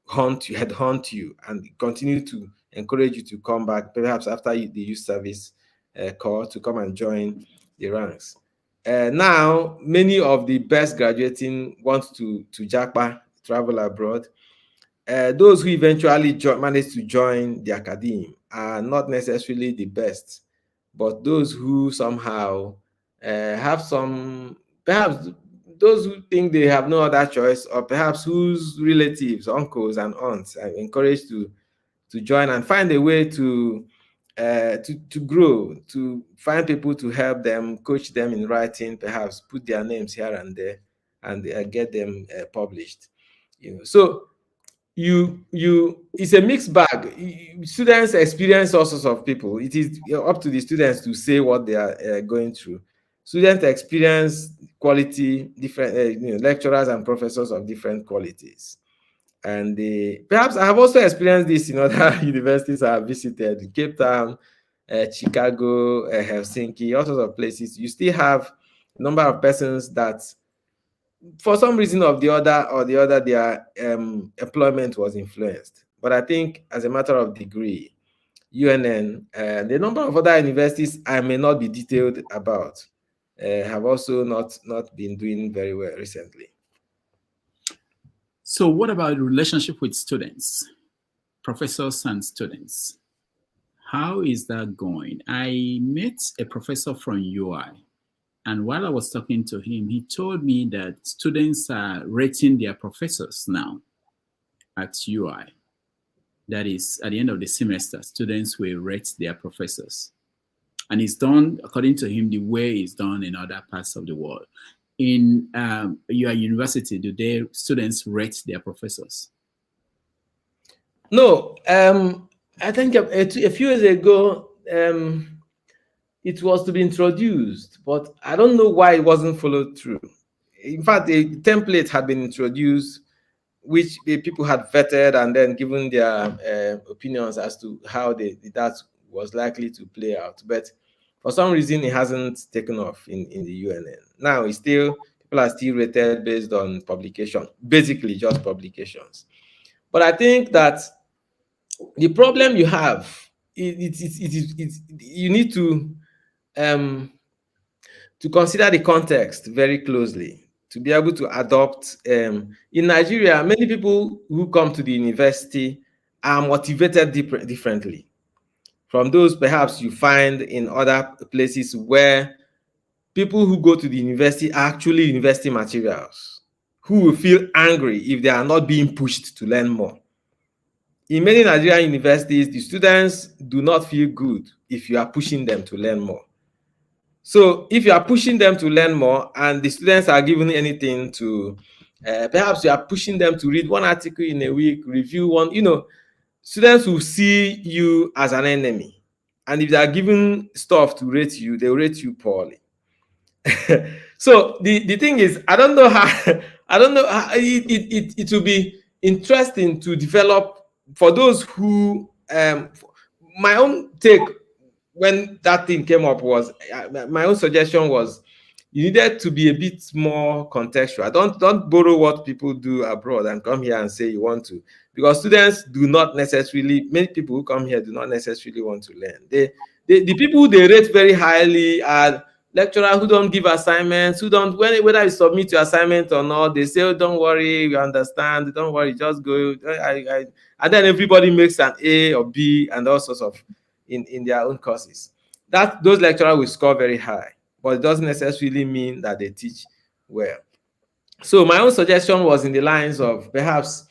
headhunt you, and continue to encourage you to come back, perhaps after the youth service call, to come and join the ranks. Now, many of the best graduating want to japa, travel abroad. Those who eventually manage to join the academe are not necessarily the best, but those who somehow have some, perhaps those who think they have no other choice, or perhaps whose relatives, uncles and aunts are encouraged to join and find a way to grow, to find people to help them, coach them in writing, perhaps put their names here and there, and get them published. So it's a mixed bag. Students experience all sorts of people. It is up to the students to say what they are going through. Students experience quality, different lecturers and professors of different qualities. And perhaps I have also experienced this in other universities I have visited: Cape Town, Chicago, Helsinki, all sorts of places. You still have a number of persons that, for some reason or the other, their employment was influenced. But I think, as a matter of degree, UNN, the number of other universities I may not be detailed about, have also not been doing very well recently. So, what about the relationship with students, professors and students? How is that going? I met a professor from UI, and while I was talking to him, he told me that students are rating their professors now at UI. That is, at the end of the semester, students will rate their professors. And it's done, according to him, the way it's done in other parts of the world. In your university, do students rate their professors? No, I think a few years ago, it was to be introduced, but I don't know why it wasn't followed through. In fact, a template had been introduced, which the people had vetted and then given their opinions as to how that was likely to play out. But for some reason, it hasn't taken off in the UNN. Now, people are still rated based on publication, basically just publications. But I think that the problem you have, you need to consider the context very closely to be able to adopt. In Nigeria, many people who come to the university are motivated differently from those perhaps you find in other places, where people who go to the university are actually university materials, who will feel angry if they are not being pushed to learn more. In many Nigerian universities, the students do not feel good if you are pushing them to learn more. So if you are pushing them to learn more and the students are given anything to, perhaps you are pushing them to read one article in a week, review one, students will see you as an enemy. And if they are given stuff to rate you, they will rate you poorly. So the thing is, I don't know how it will be interesting to develop for those who, my own take when that thing came up was, my own suggestion was, you needed to be a bit more contextual. Don't borrow what people do abroad and come here and say you want to, because students do not necessarily, many people who come here do not necessarily want to learn. The people they rate very highly are lecturers who don't give assignments, who don't, whether you submit your assignment or not, they say, oh, don't worry, we understand, don't worry, just go. And then everybody makes an A or B and all sorts of in their own courses. Those lecturers will score very high. but it doesn't necessarily mean that they teach well. So my own suggestion was in the lines of perhaps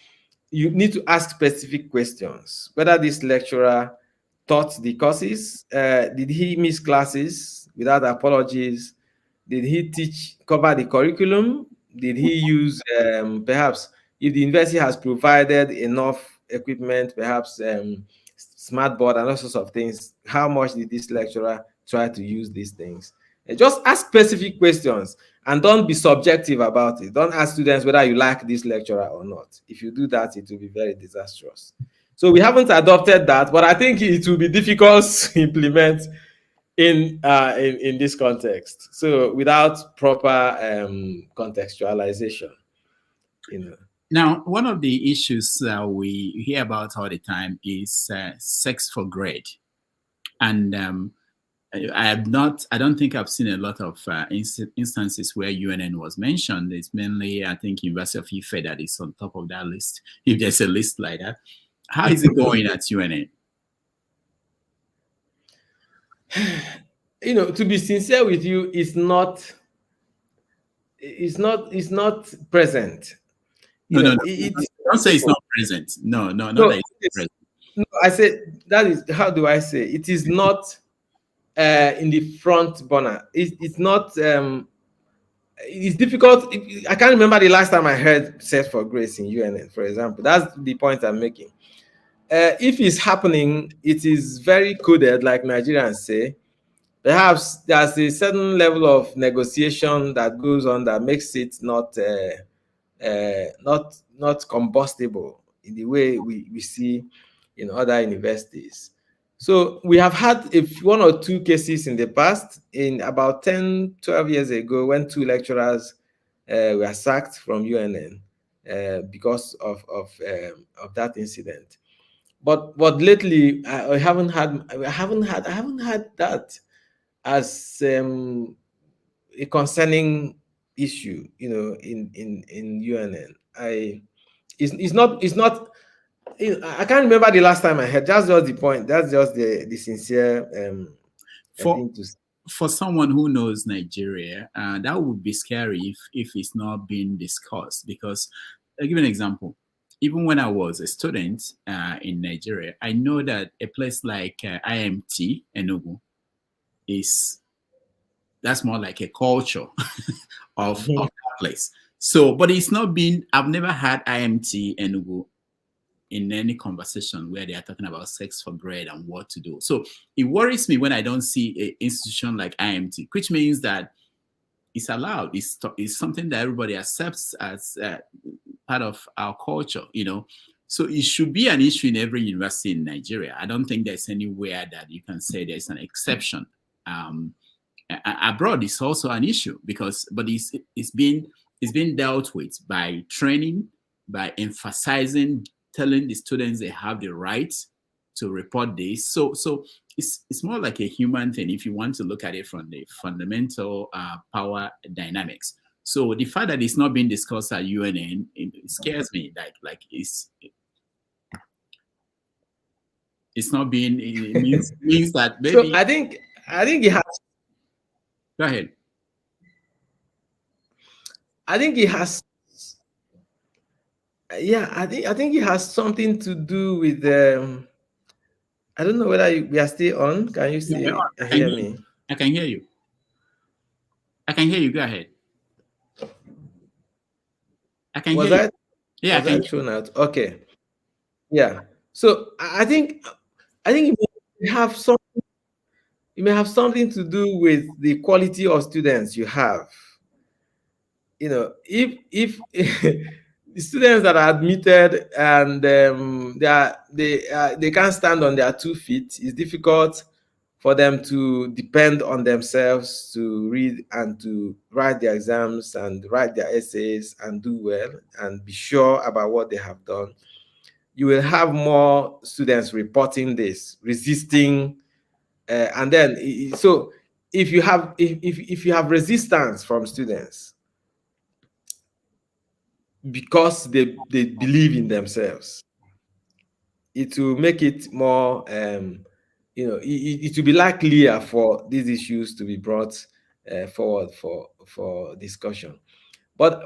you need to ask specific questions. Whether this lecturer taught the courses, did he miss classes without apologies? Did he cover the curriculum? Did he use, perhaps, if the university has provided enough equipment, perhaps smart board and all sorts of things, how much did this lecturer try to use these things? Just ask specific questions and don't be subjective about it. Don't ask students whether you like this lecturer or not. If you do that, it will be very disastrous. So we haven't adopted that, but I think it will be difficult to implement in this context. So without proper contextualization, you know. Now, one of the issues we hear about all the time is sex for grade. And I don't think I've seen a lot of instances where UNN was mentioned. It's mainly, I think, University of Ife that is on top of that list, if there's a list like that. How is it going at UNN? You know, to be sincere with you, it's not present. No, no, no. It Don't say it's not present. No, no, not no, that it's present. no, I said that is, how do I say? It is not in the front burner. It's not. It's difficult. I can't remember the last time I heard "Set for Grace" in UNN, for example. That's the point I'm making. If it's happening, it is very coded, like Nigerians say. Perhaps there's a certain level of negotiation that goes on that makes it not combustible in the way we see in other universities. So we have had one or two cases in the past, in about 10, 12 years ago, when two lecturers were sacked from UNN because of that incident. But lately, I haven't had that as a concerning issue, you know, in UNN. It's not. I can't remember the last time I heard. That's just the point. That's just the sincere For thing to say. for someone who knows Nigeria, that would be scary if it's not being discussed. Because I'll give you an example. Even when I was a student in Nigeria, I know that a place like IMT Enugu is that's more like a culture of Mhm. that place. So, but it's not been. I've never had IMT Enugu in any conversation where they are talking about sex for grade and what to do. So it worries me when I don't see an institution like IMT, which means that it's allowed. It's something that everybody accepts as part of our culture, you know. So it should be an issue in every university in Nigeria. I don't think there's anywhere that you can say there's an exception. Um, Abroad is also an issue because, but it's being dealt with by training, by emphasizing, telling the students they have the right to report this. So it's more like a human thing if you want to look at it from the fundamental power dynamics. So the fact that it's not being discussed at UNN, it scares me. Like it's not being. It means that So maybe. I think it has Go ahead. I think it has yeah, I think it has something to do with I don't know whether we are still on. Can you Yeah, see I can hear hear you. me? I can hear you. I can hear you. Go ahead. I can hear Was you. I Yeah, I can hear you. thrown out? Okay. Yeah. So I think it may have some it may have something to do with the quality of students you have. You know, if the students that are admitted and they can't stand on their 2 feet, it's difficult for them to depend on themselves to read and to write their exams and write their essays and do well and be sure about what they have done. You will have more students reporting this, resisting, and then so if you have resistance from students because they believe in themselves, it will make it more it will be likelier for these issues to be brought forward for discussion. But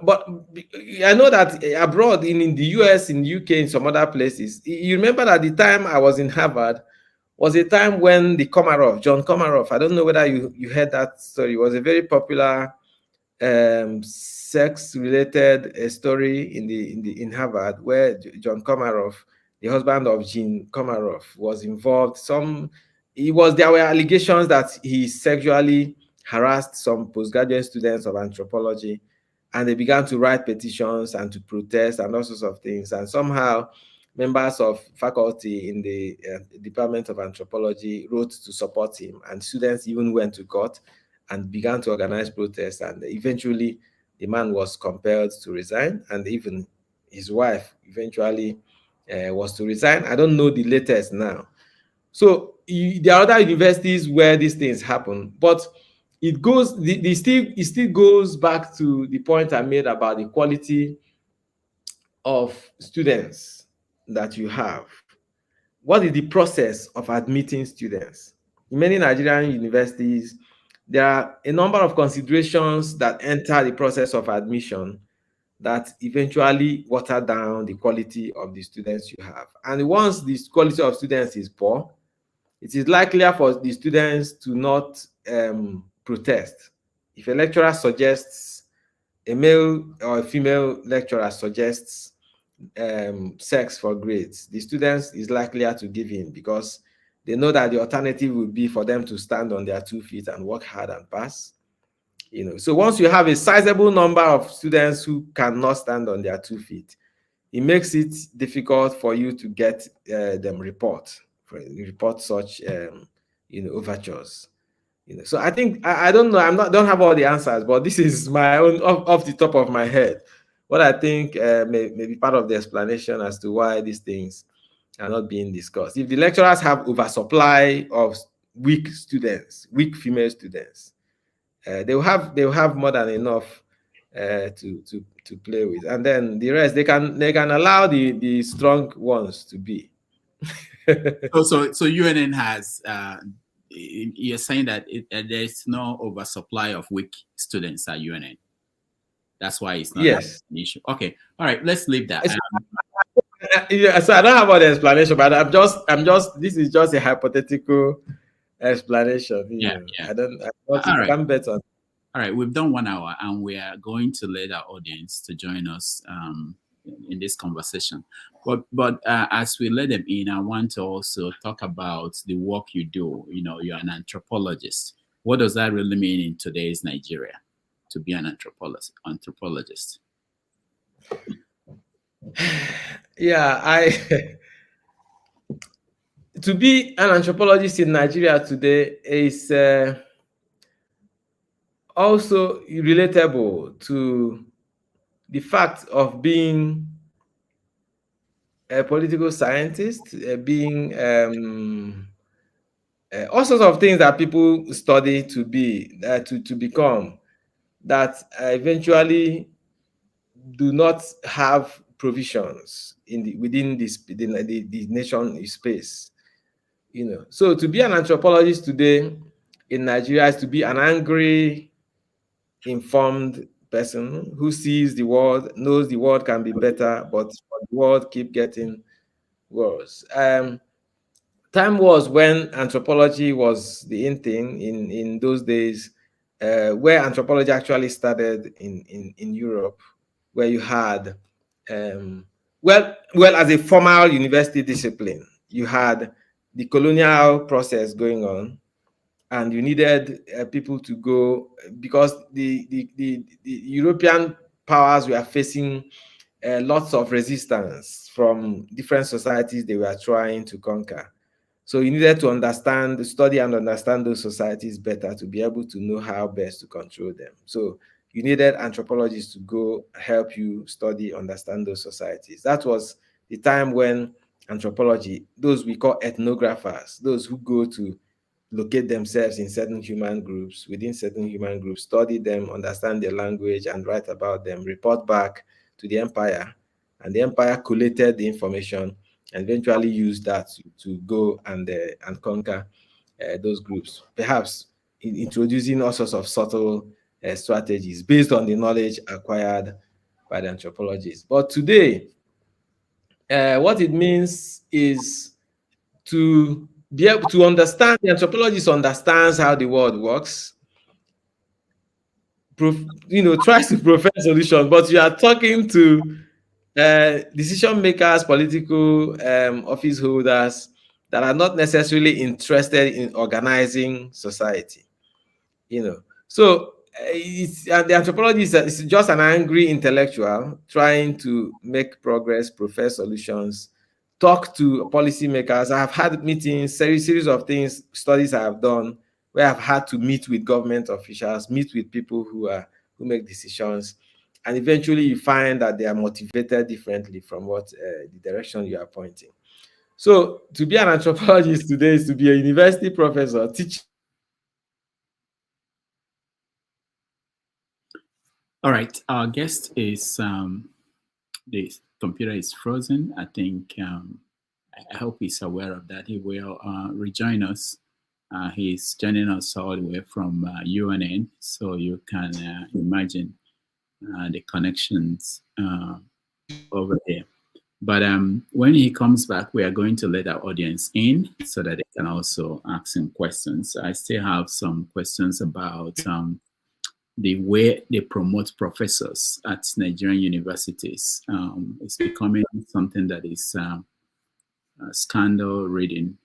I know that abroad in the US, in the UK, in some other places, you remember that the time I was in Harvard was a time when the John Komarov, I don't know whether you heard that story, was a very popular sex-related story in Harvard, where John Komarov, the husband of Jean Komarov, was involved. There were allegations that he sexually harassed some postgraduate students of anthropology, and they began to write petitions and to protest and all sorts of things. And somehow, members of faculty in the Department of Anthropology wrote to support him, and students even went to court and began to organize protests. And eventually, the man was compelled to resign, and even his wife eventually was to resign. I don't know the latest now. So there are other universities where these things happen, but it still goes back to the point I made about the quality of students that you have. What is the process of admitting students? In many Nigerian universities, there are a number of considerations that enter the process of admission that eventually water down the quality of the students you have. And once the quality of students is poor, it is likelier for the students to not protest. If a lecturer suggests, a male or a female lecturer suggests sex for grades, the students is likelier to give in, because they know that the alternative would be for them to stand on their 2 feet and work hard and pass. So once you have a sizable number of students who cannot stand on their 2 feet, it makes it difficult for you to get them report such overtures. So I think I don't know. Don't have all the answers, but this is my own off the top of my head. What I think may be part of the explanation as to why these things are not being discussed. If the lecturers have oversupply of weak female students, they will have more than enough to play with, and then the rest they can allow the strong ones to be. So UNN has. You're saying that there's no oversupply of weak students at UNN. That's why it's not an issue. Okay, all right. Let's leave that. So I don't have all the explanation, but I'm just. This is just a hypothetical explanation. I can't bet on. All right, we've done 1 hour, and we are going to let our audience to join us in this conversation. But as we let them in, I want to also talk about the work you do. You're an anthropologist. What does that really mean in today's Nigeria, to be an anthropologist? Yeah, to be an anthropologist in Nigeria today is also relatable to the fact of being a political scientist, being all sorts of things that people study to become, that eventually do not have provisions within the nation space. So to be an anthropologist today in Nigeria is to be an angry, informed person who sees the world, knows the world can be better, but the world keep getting worse. Time was when anthropology was the in thing in those days, where anthropology actually started in Europe, where you had well as a formal university discipline, you had the colonial process going on, and you needed people to go, because the European powers were facing lots of resistance from different societies they were trying to conquer. So you needed to study and understand those societies better to be able to know how best to control them. So you needed anthropologists to go help you study, understand those societies. That was the time when anthropology, those we call ethnographers, those who go to locate themselves in certain human groups, within certain human groups, study them, understand their language, and write about them, report back to the empire. And the empire collated the information and eventually used that to go and conquer those groups. Perhaps introducing all sorts of subtle strategies based on the knowledge acquired by the anthropologists. But today, what it means is to be able to understand, the anthropologist understands how the world works, tries to provide solutions, but you are talking to decision makers, political office holders that are not necessarily interested in organizing society. So the anthropologist is just an angry intellectual trying to make progress, profess solutions, talk to policymakers. I have had meetings, series of things, studies I have done where I've had to meet with government officials, meet with people who make decisions, and eventually you find that they are motivated differently from what the direction you are pointing. So to be an anthropologist today is to be a university professor, teaching. All right, our guest is, the computer is frozen. I think, I hope he's aware of that. He will rejoin us. He's joining us all the way from UNN, so you can imagine the connections over there. But when he comes back, we are going to let our audience in so that they can also ask him questions. I still have some questions about the way they promote professors at Nigerian universities. It's becoming something that is scandal reading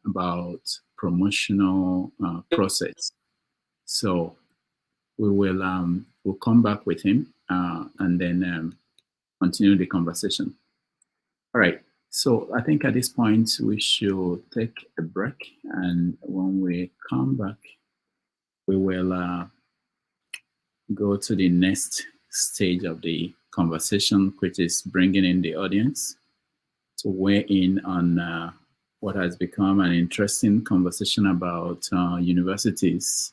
about promotional process. So we will we'll come back with him and then continue the conversation. All right. So I think at this point we should take a break, and when we come back, we will go to the next stage of the conversation, which is bringing in the audience to weigh in on what has become an interesting conversation about universities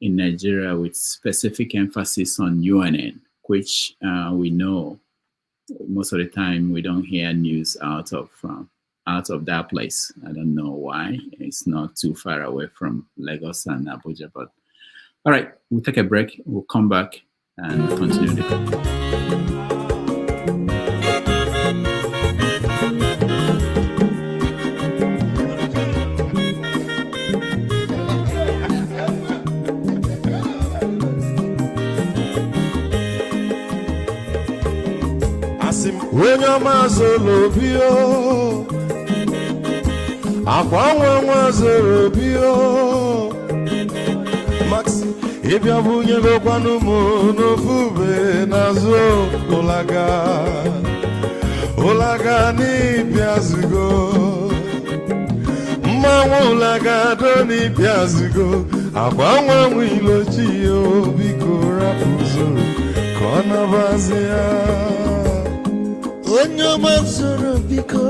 in Nigeria, with specific emphasis on UNN, which we know most of the time we don't hear news out of that place. I don't know why. It's not too far away from Lagos and Abuja. But all right, we'll take a break. We'll come back and continue the conversation. Onye ọma zoro obi o, akwa nwa zoro obi o, Max ịbịa bunyelokwanụ m n'ofu ube n'azụ ụlaga n'ịbịazigo, mmanwụ ụlaga do n'ịbịazigo, akwa nwa ilochi o, biko rapụ zoro ka ọ nabazi ya. Onye ọma zoro biko,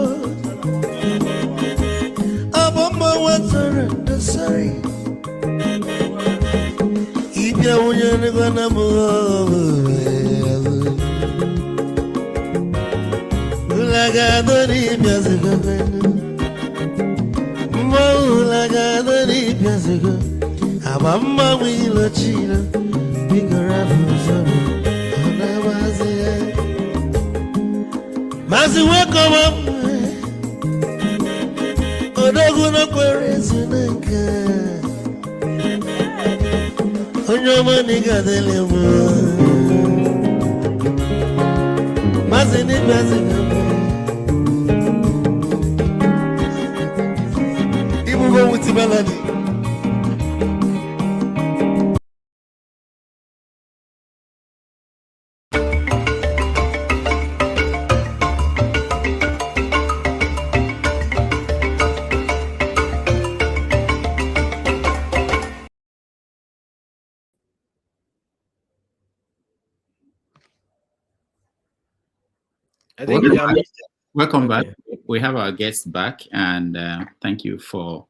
abọmma nwa zoro ndosari, ịbịa wunye n'egwana m ụlaga n'ịbịazigo, mma ụlaga n'ịbịazigo, abọmma nwa ilochilo, biko rapụ zoro ọ na-abazi ya. Mazi welcome up. Odogu no kwere zinenka. Onyo mani gadele mo. Mazi ni mazi gamu. Ibu go wuti baladi. I think welcome back. We have our guests back, and thank you for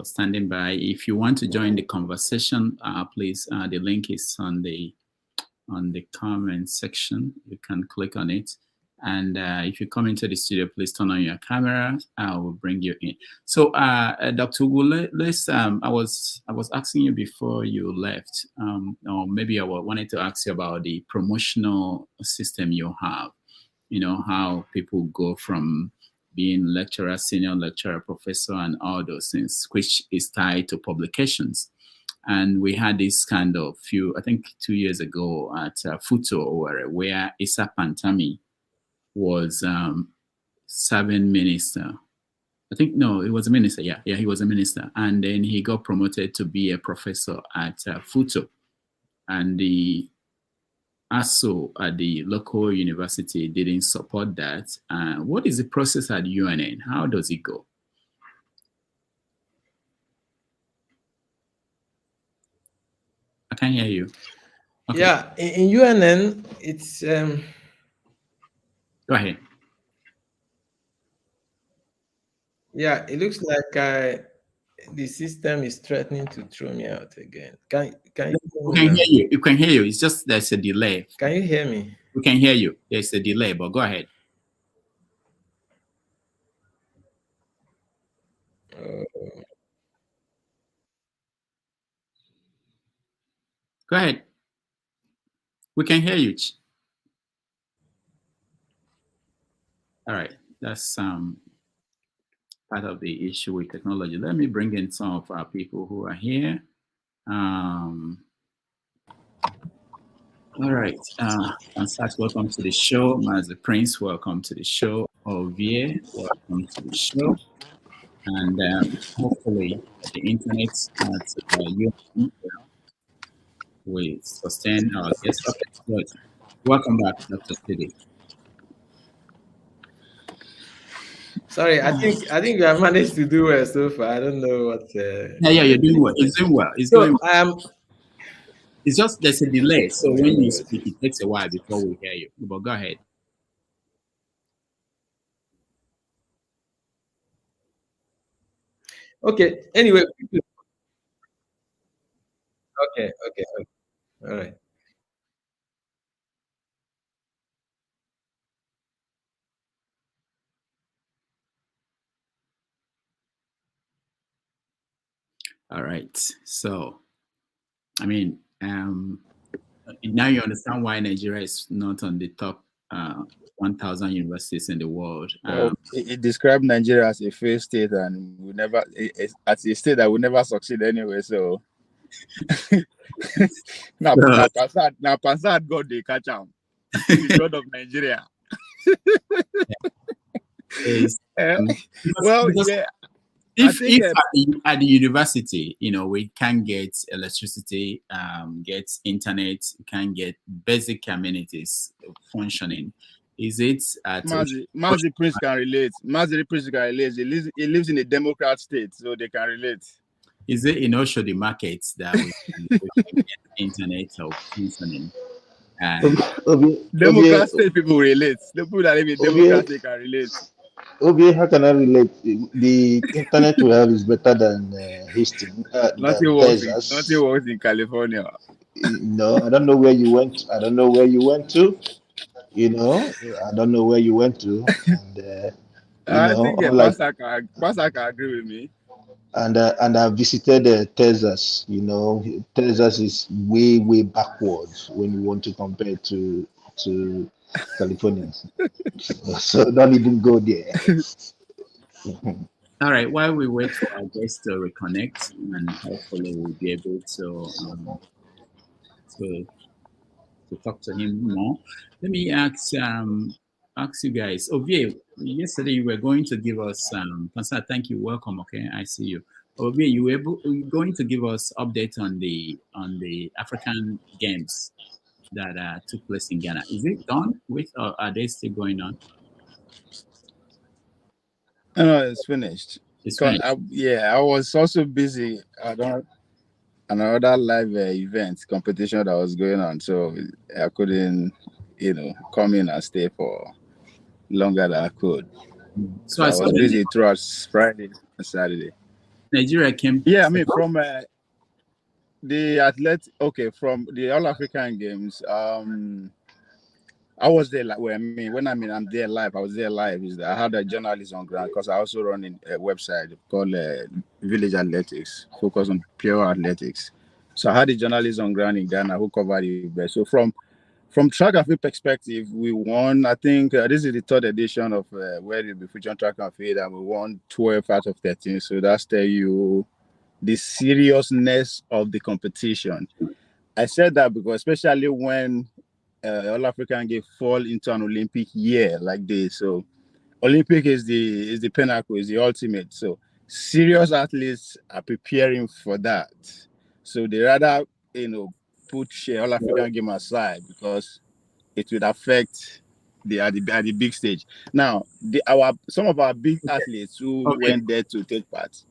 standing by. If you want to join the conversation, please, the link is on the comment section. You can click on it, And if you come into the studio, please turn on your camera. I will bring you in. So, Dr. Ugwu, let's. I was asking you before you left, or maybe I wanted to ask you about the promotional system you have. You know, how people go from being lecturer, senior lecturer, professor, and all those things, which is tied to publications. And we had this kind of I think 2 years ago at Futo, where Issa Pantami was serving minister. I think, no, it was a minister. Yeah, he was a minister. And then he got promoted to be a professor at Futo. And the ASO at the local university didn't support that. What is the process at UNN? How does it go? I can't hear you. Okay. Yeah, in UNN, it's... Go ahead. Yeah, it looks like the system is threatening to throw me out again. Can you hear you? You can hear you. It's just there's a delay. Can you hear me? We can hear you. There's a delay, but go ahead. Go ahead. We can hear you. All right. That's part of the issue with technology. Let me bring in some of our people who are here. All right. Ansat, welcome to the show. Master Prince, welcome to the show. Ovie, welcome to the show. And hopefully the internet will sustain our guest. Okay, welcome back, Dr. Chidi. Sorry, I think you have managed to do well so far. I don't know what. Yeah, you're doing well. It's doing well. It's doing well. It's just there's a delay, so when you speak, it takes a while before we hear you. But go ahead. Okay. Anyway. Okay. All right. All right. So, I mean, now you understand why Nigeria is not on the top 1,000 universities in the world. Well, it described Nigeria as a failed state, and we never, as a state that will never succeed anyway. So now Pansad God they catch him, the God of Nigeria. Well, yeah. If at the university, you know, we can get electricity, get internet, can get basic amenities functioning. Is it at Mazi Prince can relate? Mazi Prince can relate. He lives in a democrat state, so they can relate. Is it in also the markets that we can get internet or functioning? Democrat state people relate. The people that live in democrat state can relate. Obi, how can I relate? The internet we have is better than Houston. Nothing works in California. No, I don't know where you went. I don't know where you went to. You know, I don't know where you went to. And I think Pastor can agree with me. And I visited Texas. You know, Texas is way backwards when you want to compare to California. So don't even go there. All right, while we wait for our guests to reconnect, and hopefully we'll be able to talk to him more. Let me ask you guys. Ovie, yesterday you were going to give us Pansad, thank you, welcome. Okay, I see you. Ovie, you were going to give us update on the African Games that took place in Ghana. Is it done with, or are they still going on? No, it's finished. It's finished. I was also busy at another live event competition that was going on, so I couldn't, come in and stay for longer than I could. So I was busy throughout Friday and Saturday. Nigeria came. Yeah, I mean from the from the All African Games. I was there like where I mean when I mean I'm there live. I was there live. Is that I had a journalist on ground because I also run a website called Village Athletics, focused on pure athletics. So I had a journalist on ground in Ghana who covered the event. So from track and field perspective, we won. I think this is the third edition of where the Fusion Track and Field, and we won 12 out of 13. So that's tell you the seriousness of the competition. I said that because especially when All African Games fall into an Olympic year like this, so Olympic is the pinnacle, is the ultimate. So serious athletes are preparing for that. So they rather put All African Game aside because it would affect at the big stage. Now, some of our big athletes who Okay. went there to take part.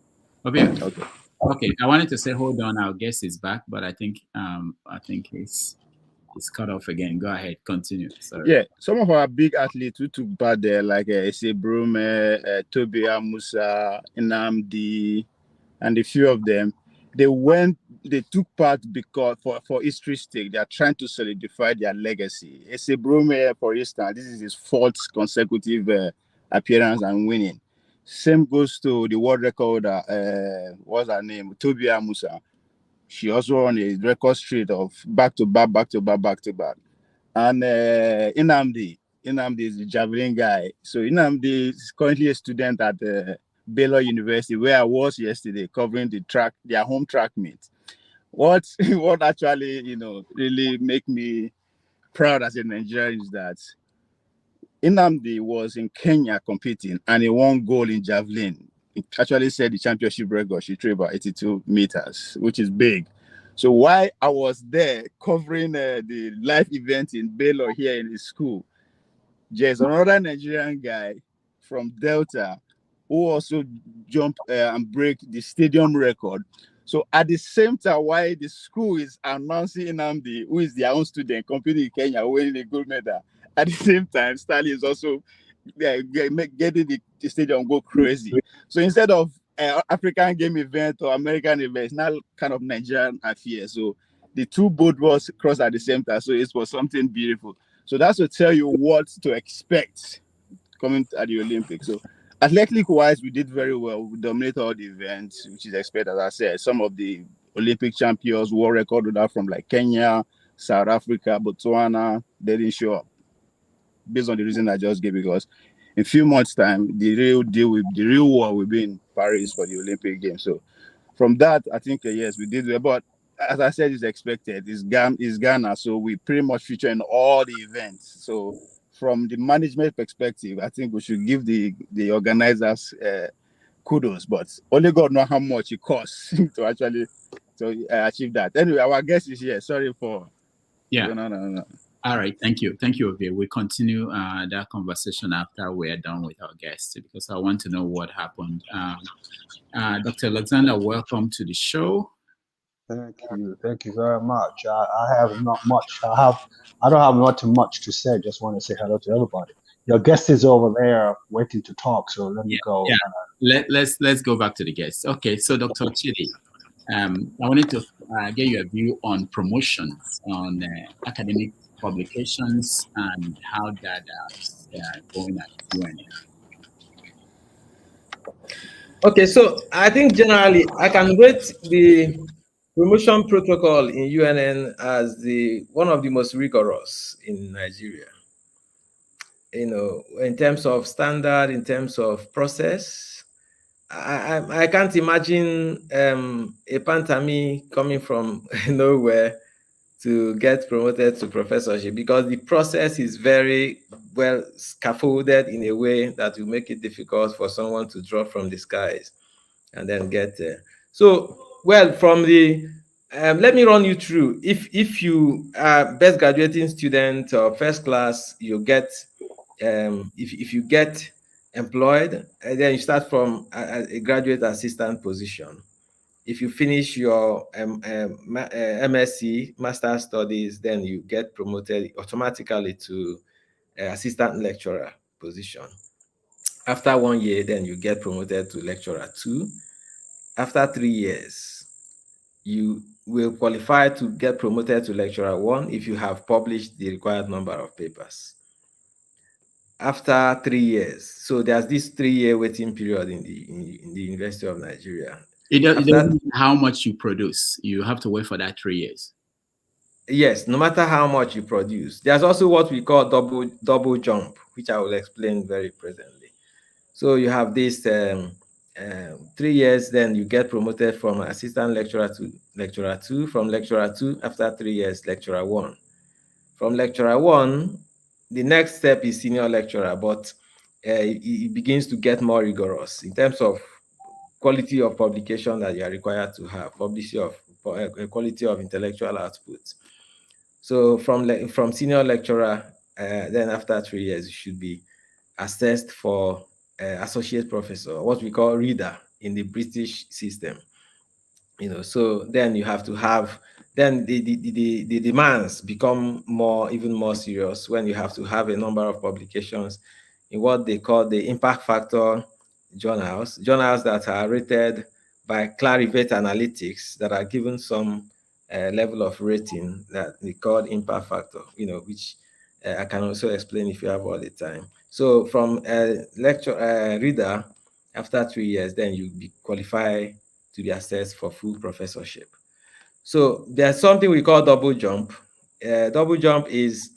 Okay. Okay. Okay. I wanted to say, hold on, our guest is back, but I think it's cut off again. Go ahead, continue. Sorry. Yeah, some of our big athletes who took part there, like Ese Brume, Tobia Musa, Inamdi, and a few of them, they took part because for history's sake, they are trying to solidify their legacy. Ese Brume, for instance, this is his fourth consecutive appearance and winning. Same goes to the world record, what's her name? Tobia Musa. She also on a record streak of back to back. And Inamdi is the javelin guy. So Inamdi is currently a student at Baylor University, where I was yesterday covering their home track meet. What actually really make me proud as a Nigerian is that Inamdi was in Kenya competing and he won gold in javelin. He actually set the championship record. She threw about 82 meters, which is big. So while I was there covering the live event in Baylor here in his school, there's another Nigerian guy from Delta who also jumped and break the stadium record. So at the same time, while the school is announcing Nnamdi, who is their own student, competing in Kenya, winning a gold medal, at the same time, Stanley is also getting the stadium go crazy. So instead of African game event or American event, it's now kind of Nigerian affair. So the two boat was crossed at the same time. So it was something beautiful. So that's to tell you what to expect coming at the Olympics. So athletic wise, we did very well. We dominated all the events, which is expected. As I said, some of the Olympic champions, world record holder from like Kenya, South Africa, Botswana, they didn't show up. Based on the reason I just gave, because in a few months' time, the real war will be in Paris for the Olympic Games. So from that, I think yes, we did well. But as I said, it's expected. It's Ghana, so we pretty much feature in all the events. So from the management perspective, I think we should give the organizers kudos. But only God knows how much it costs to actually achieve that. Anyway, our guest is here. Sorry for no. All right, thank you, Ovie. We'll continue that conversation after we're done with our guests, because I want to know what happened. Dr. Alexander, welcome to the show. Thank you very much. I have not much. I don't have much to say. Just want to say hello to everybody. Your guest is over there waiting to talk, so let me go. Yeah. Let's go back to the guests. Okay, so Dr. Chidi, I wanted to get your view on promotions, on academic publications, and how that is going at UNN. Okay, so I think generally I can rate the promotion protocol in UNN as one of the most rigorous in Nigeria. In terms of standard, in terms of process, I can't imagine a Pantami coming from nowhere to get promoted to professorship, because the process is very well scaffolded in a way that will make it difficult for someone to drop from the skies and then get there. So, well, from the let me run you through. If you are best graduating student or first class, you get if you get employed, then you start from a graduate assistant position. If you finish your MSc, Master's Studies, then you get promoted automatically to assistant lecturer position. After 1 year, then you get promoted to lecturer 2. After 3 years, you will qualify to get promoted to lecturer 1 if you have published the required number of papers. after 3 years. So there's this 3-year waiting period in the University of Nigeria. It After, doesn't mean how much you produce. You have to wait for that 3 years. yes, no matter how much you produce. There's also what we call double jump, which I will explain very presently. So you have this 3 years, then you get promoted from assistant lecturer to lecturer 2, from lecturer 2 after 3 years, lecturer 1. From lecturer 1, the next step is senior lecturer, but it begins to get more rigorous in terms of quality of publication that you are required to have, quality of intellectual output. So from senior lecturer, then after 3 years, you should be assessed for associate professor, what we call reader in the British system. So then you have to have, then the demands become even more serious when you have to have a number of publications in what they call the impact factor journals that are rated by Clarivate Analytics, that are given some level of rating that we call impact factor, which I can also explain if you have all the time. So from lecture reader, after 3 years, then you be qualified to be assessed for full professorship. So there's something we call double jump. Double jump is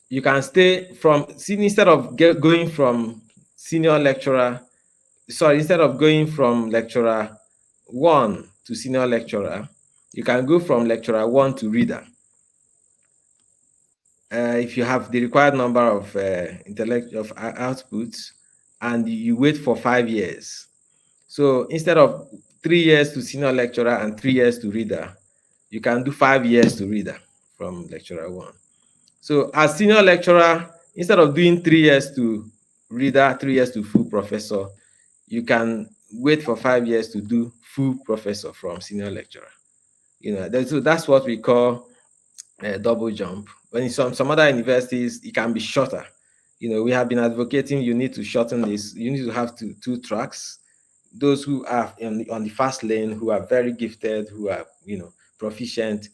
you can stay from, instead of going from senior lecturer, instead of going from lecturer 1 to senior lecturer, you can go from lecturer 1 to reader. If you have the required number of outputs and you wait for 5 years. So instead of 3 years to senior lecturer and 3 years to reader, you can do 5 years to reader from lecturer 1. So as senior lecturer, instead of doing 3 years to reader, 3 years to full professor, you can wait for 5 years to do full professor from senior lecturer. So that's what we call a double jump. When in some other universities, it can be shorter. We have been advocating you need to shorten this. You need to have two tracks. Those who are on the fast lane, who are very gifted, who are proficient,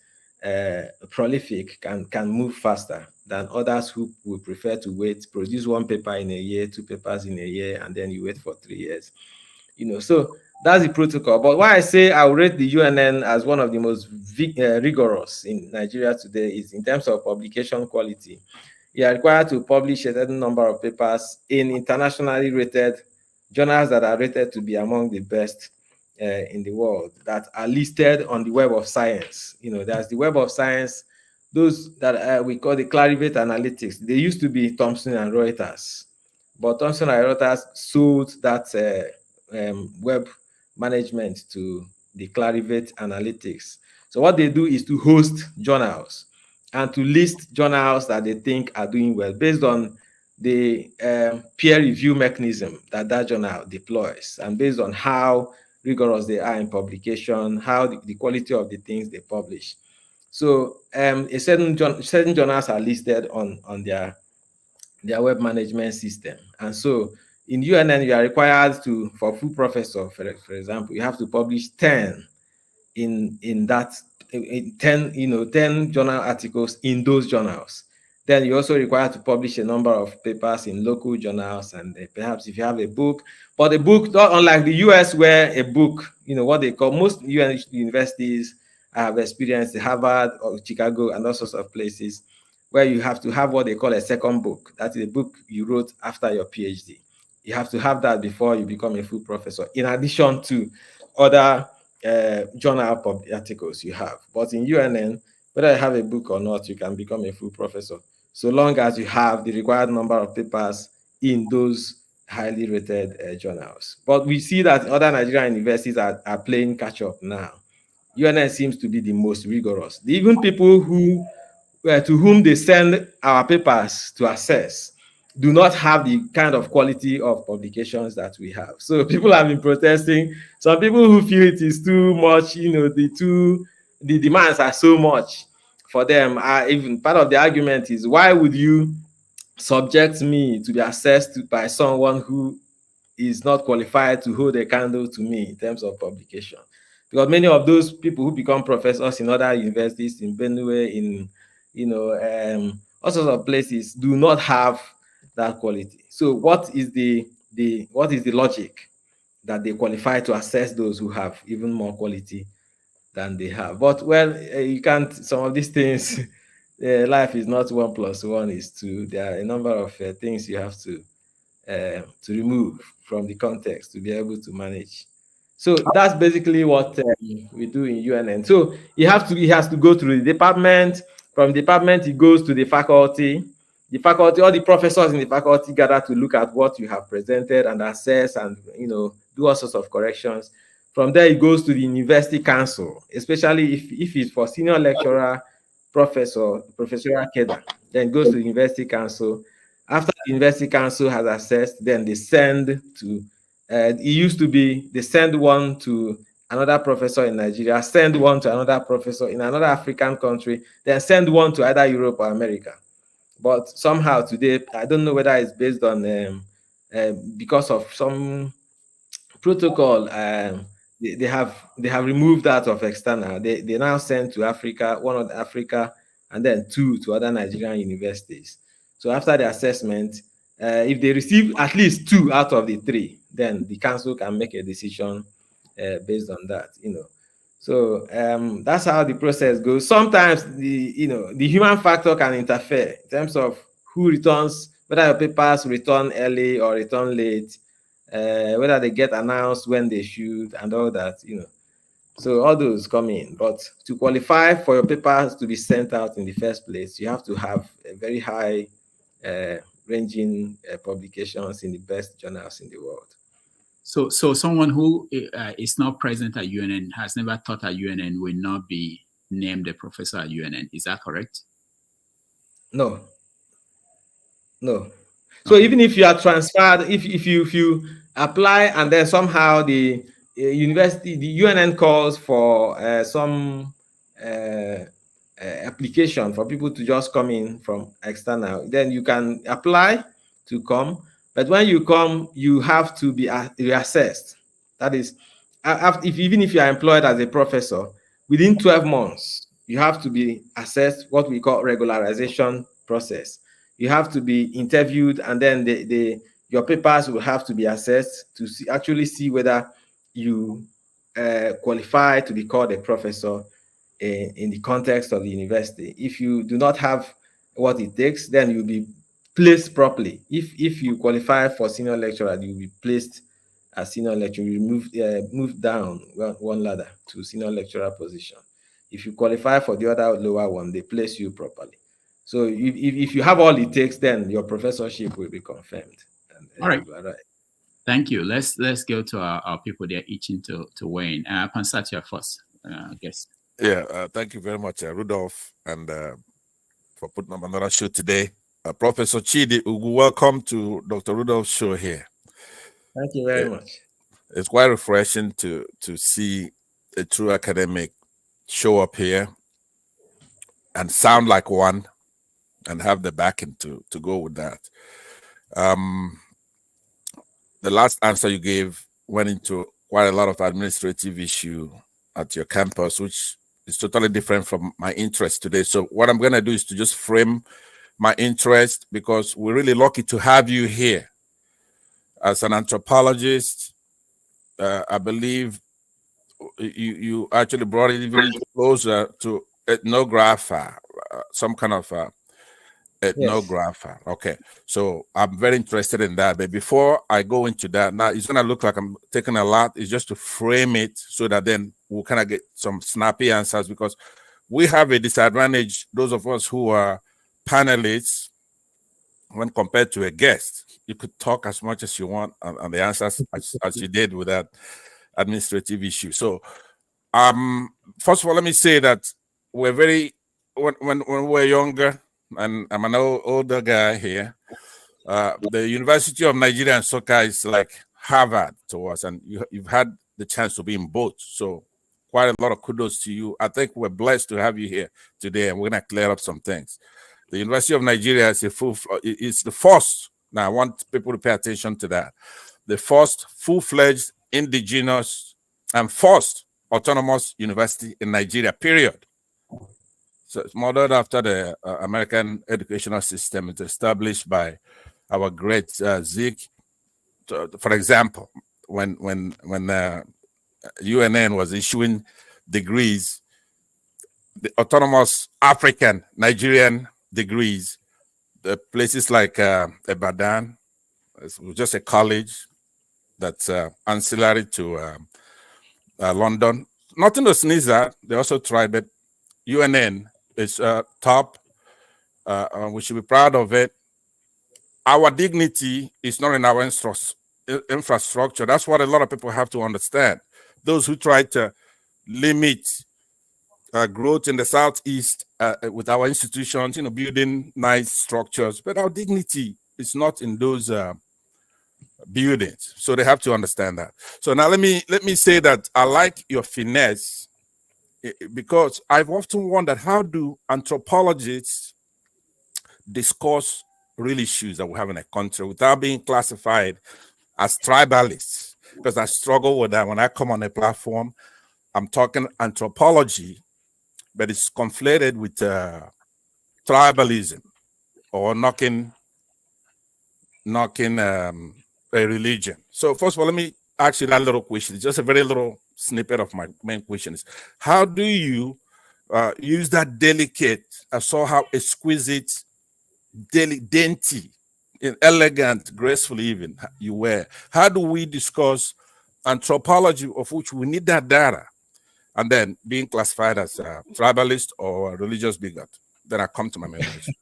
prolific, can move faster than others who would prefer to wait, produce 1 paper in a year, 2 papers in a year, and then you wait for 3 years. So that's the protocol. But why I say I would rate the UNN as one of the most rigorous in Nigeria today is in terms of publication quality. You are required to publish a certain number of papers in internationally rated journals that are rated to be among the best in the world, that are listed on the Web of Science. There's the Web of Science, those that we call the Clarivate Analytics. They used to be Thomson and Reuters, but Thomson and Reuters sold that web management to the Clarivate Analytics. So what they do is to host journals and to list journals that they think are doing well based on the peer review mechanism that journal deploys, and based on how rigorous they are in publication, how the quality of the things they publish. So certain journals are listed on their web management system. And so in UNN, you are required to, for full professor, for example, you have to publish 10 in 10 journal articles in those journals. Then you're also required to publish a number of papers in local journals, and perhaps if you have a book. But a book, not unlike the US, where a book, what they call, most universities I have experienced, Harvard or Chicago and all sorts of places, where you have to have what they call a second book. That is a book you wrote after your PhD. You have to have that before you become a full professor, in addition to other journal articles you have. But in UNN, whether you have a book or not, you can become a full professor, so long as you have the required number of papers in those highly rated journals. But we see that other Nigerian universities are playing catch up now. UNN seems to be the most rigorous. Even people to whom they send our papers to assess do not have the kind of quality of publications that we have. So people have been protesting. Some people who feel it is too much, the demands are so much for them. Even part of the argument is, why would you subject me to be assessed by someone who is not qualified to hold a candle to me in terms of publication? Because many of those people who become professors in other universities, in Benue, in all sorts of places, do not have that quality. So what is the logic that they qualify to assess those who have even more quality than they have? But well, you can't. Some of these things, life is not 1+1 is 2. There are a number of things you have to remove from the context to be able to manage. So that's basically what we do in UNN. So he has to go through the department. From department, he goes to the faculty. The faculty, all the professors in the faculty gather to look at what you have presented and assess and do all sorts of corrections. From there, he goes to the university council, especially if it's for senior lecturer, professorial cadre. Then it goes to the university council. After the university council has assessed, then they send to, it used to be, they send one to another professor in Nigeria, send one to another professor in another African country, then send one to either Europe or America. But somehow today, I don't know whether it's based on, because of some protocol, they have removed that of external. They now send to Africa, one of Africa, and then 2 to other Nigerian universities. So after the assessment, if they receive at least 2 out of the 3, then the council can make a decision based on that. So that's how the process goes. Sometimes the human factor can interfere in terms of who returns, whether your papers return early or return late, whether they get announced when they should, and all that. So all those come in. But to qualify for your papers to be sent out in the first place, you have to have a very high ranging publications in the best journals in the world. So someone who is not present at UNN, has never taught at UNN, will not be named a professor at UNN. Is that correct? No. So okay. Even if you are transferred, if you apply and then somehow the university, the UNN calls for some application for people to just come in from external, then you can apply to come. But when you come, you have to be reassessed. That is, even if you are employed as a professor, within 12 months, you have to be assessed, what we call regularization process. You have to be interviewed, and then your papers will have to be assessed to actually see whether you qualify to be called a professor in the context of the university. If you do not have what it takes, then you'll be placed properly. If you qualify for senior lecturer, you'll be placed as senior lecturer. You move down one ladder to senior lecturer position. If you qualify for the other lower one, they place you properly. So if you have all it takes, then your professorship will be confirmed. All right. Thank you. Let's go to our people. They're itching to weigh in. Pansatya first, I guess. Yeah, thank you very much, Rudolph, and for putting up another show today. Professor Chidi Ugwu, welcome to Dr. Rudolph's show here. Thank you very much. It's quite refreshing to see a true academic show up here and sound like one and have the backing to go with that. The last answer you gave went into quite a lot of administrative issue at your campus, which is totally different from my interest today. So what I'm going to do is to just frame my interest, because we're really lucky to have you here. As an anthropologist, I believe you actually brought it even closer to ethnographer, some kind of ethnographer. Yes. Okay, so I'm very interested in that. But before I go into that, now it's gonna look like I'm taking a lot. It's just to frame it so that then we'll kind of get some snappy answers, because we have a disadvantage, those of us who are panelists, when compared to a guest. You could talk as much as you want on the answers as you did with that administrative issue. So first of all, let me say that we're very, when we're younger, and I'm an older guy here, the University of Nigeria and Nsukka is like Harvard to us, and you've had the chance to be in both. So quite a lot of kudos to you. I think we're blessed to have you here today, and we're going to clear up some things. The University of Nigeria is it's the first, now I want people to pay attention to that, the first full-fledged indigenous and first autonomous university in Nigeria, period. So it's modeled after the American educational system. It's established by our great Zeke. For example, when UNN was issuing degrees, the autonomous African Nigerian degrees, the places like Ibadan, it was just a college that's ancillary to London. Nothing to sneeze at. They also tried, but UNN is top. We should be proud of it. Our dignity is not in our infrastructure. That's what a lot of people have to understand. Those who try to limit growth in the Southeast with our institutions, building nice structures, but our dignity is not in those buildings. So they have to understand that. So now let me say that I like your finesse, because I've often wondered, how do anthropologists discuss real issues that we have in a country without being classified as tribalists? Because I struggle with that when I come on a platform. I'm talking anthropology, but it's conflated with tribalism or knocking a religion. So first of all, let me ask you that little question. It's just a very little snippet of my main question is, how do you use that delicate, I saw how exquisite, dainty, elegant, graceful even you wear. How do we discuss anthropology, of which we need that data, and then being classified as a tribalist or a religious bigot? Then I come to my main question.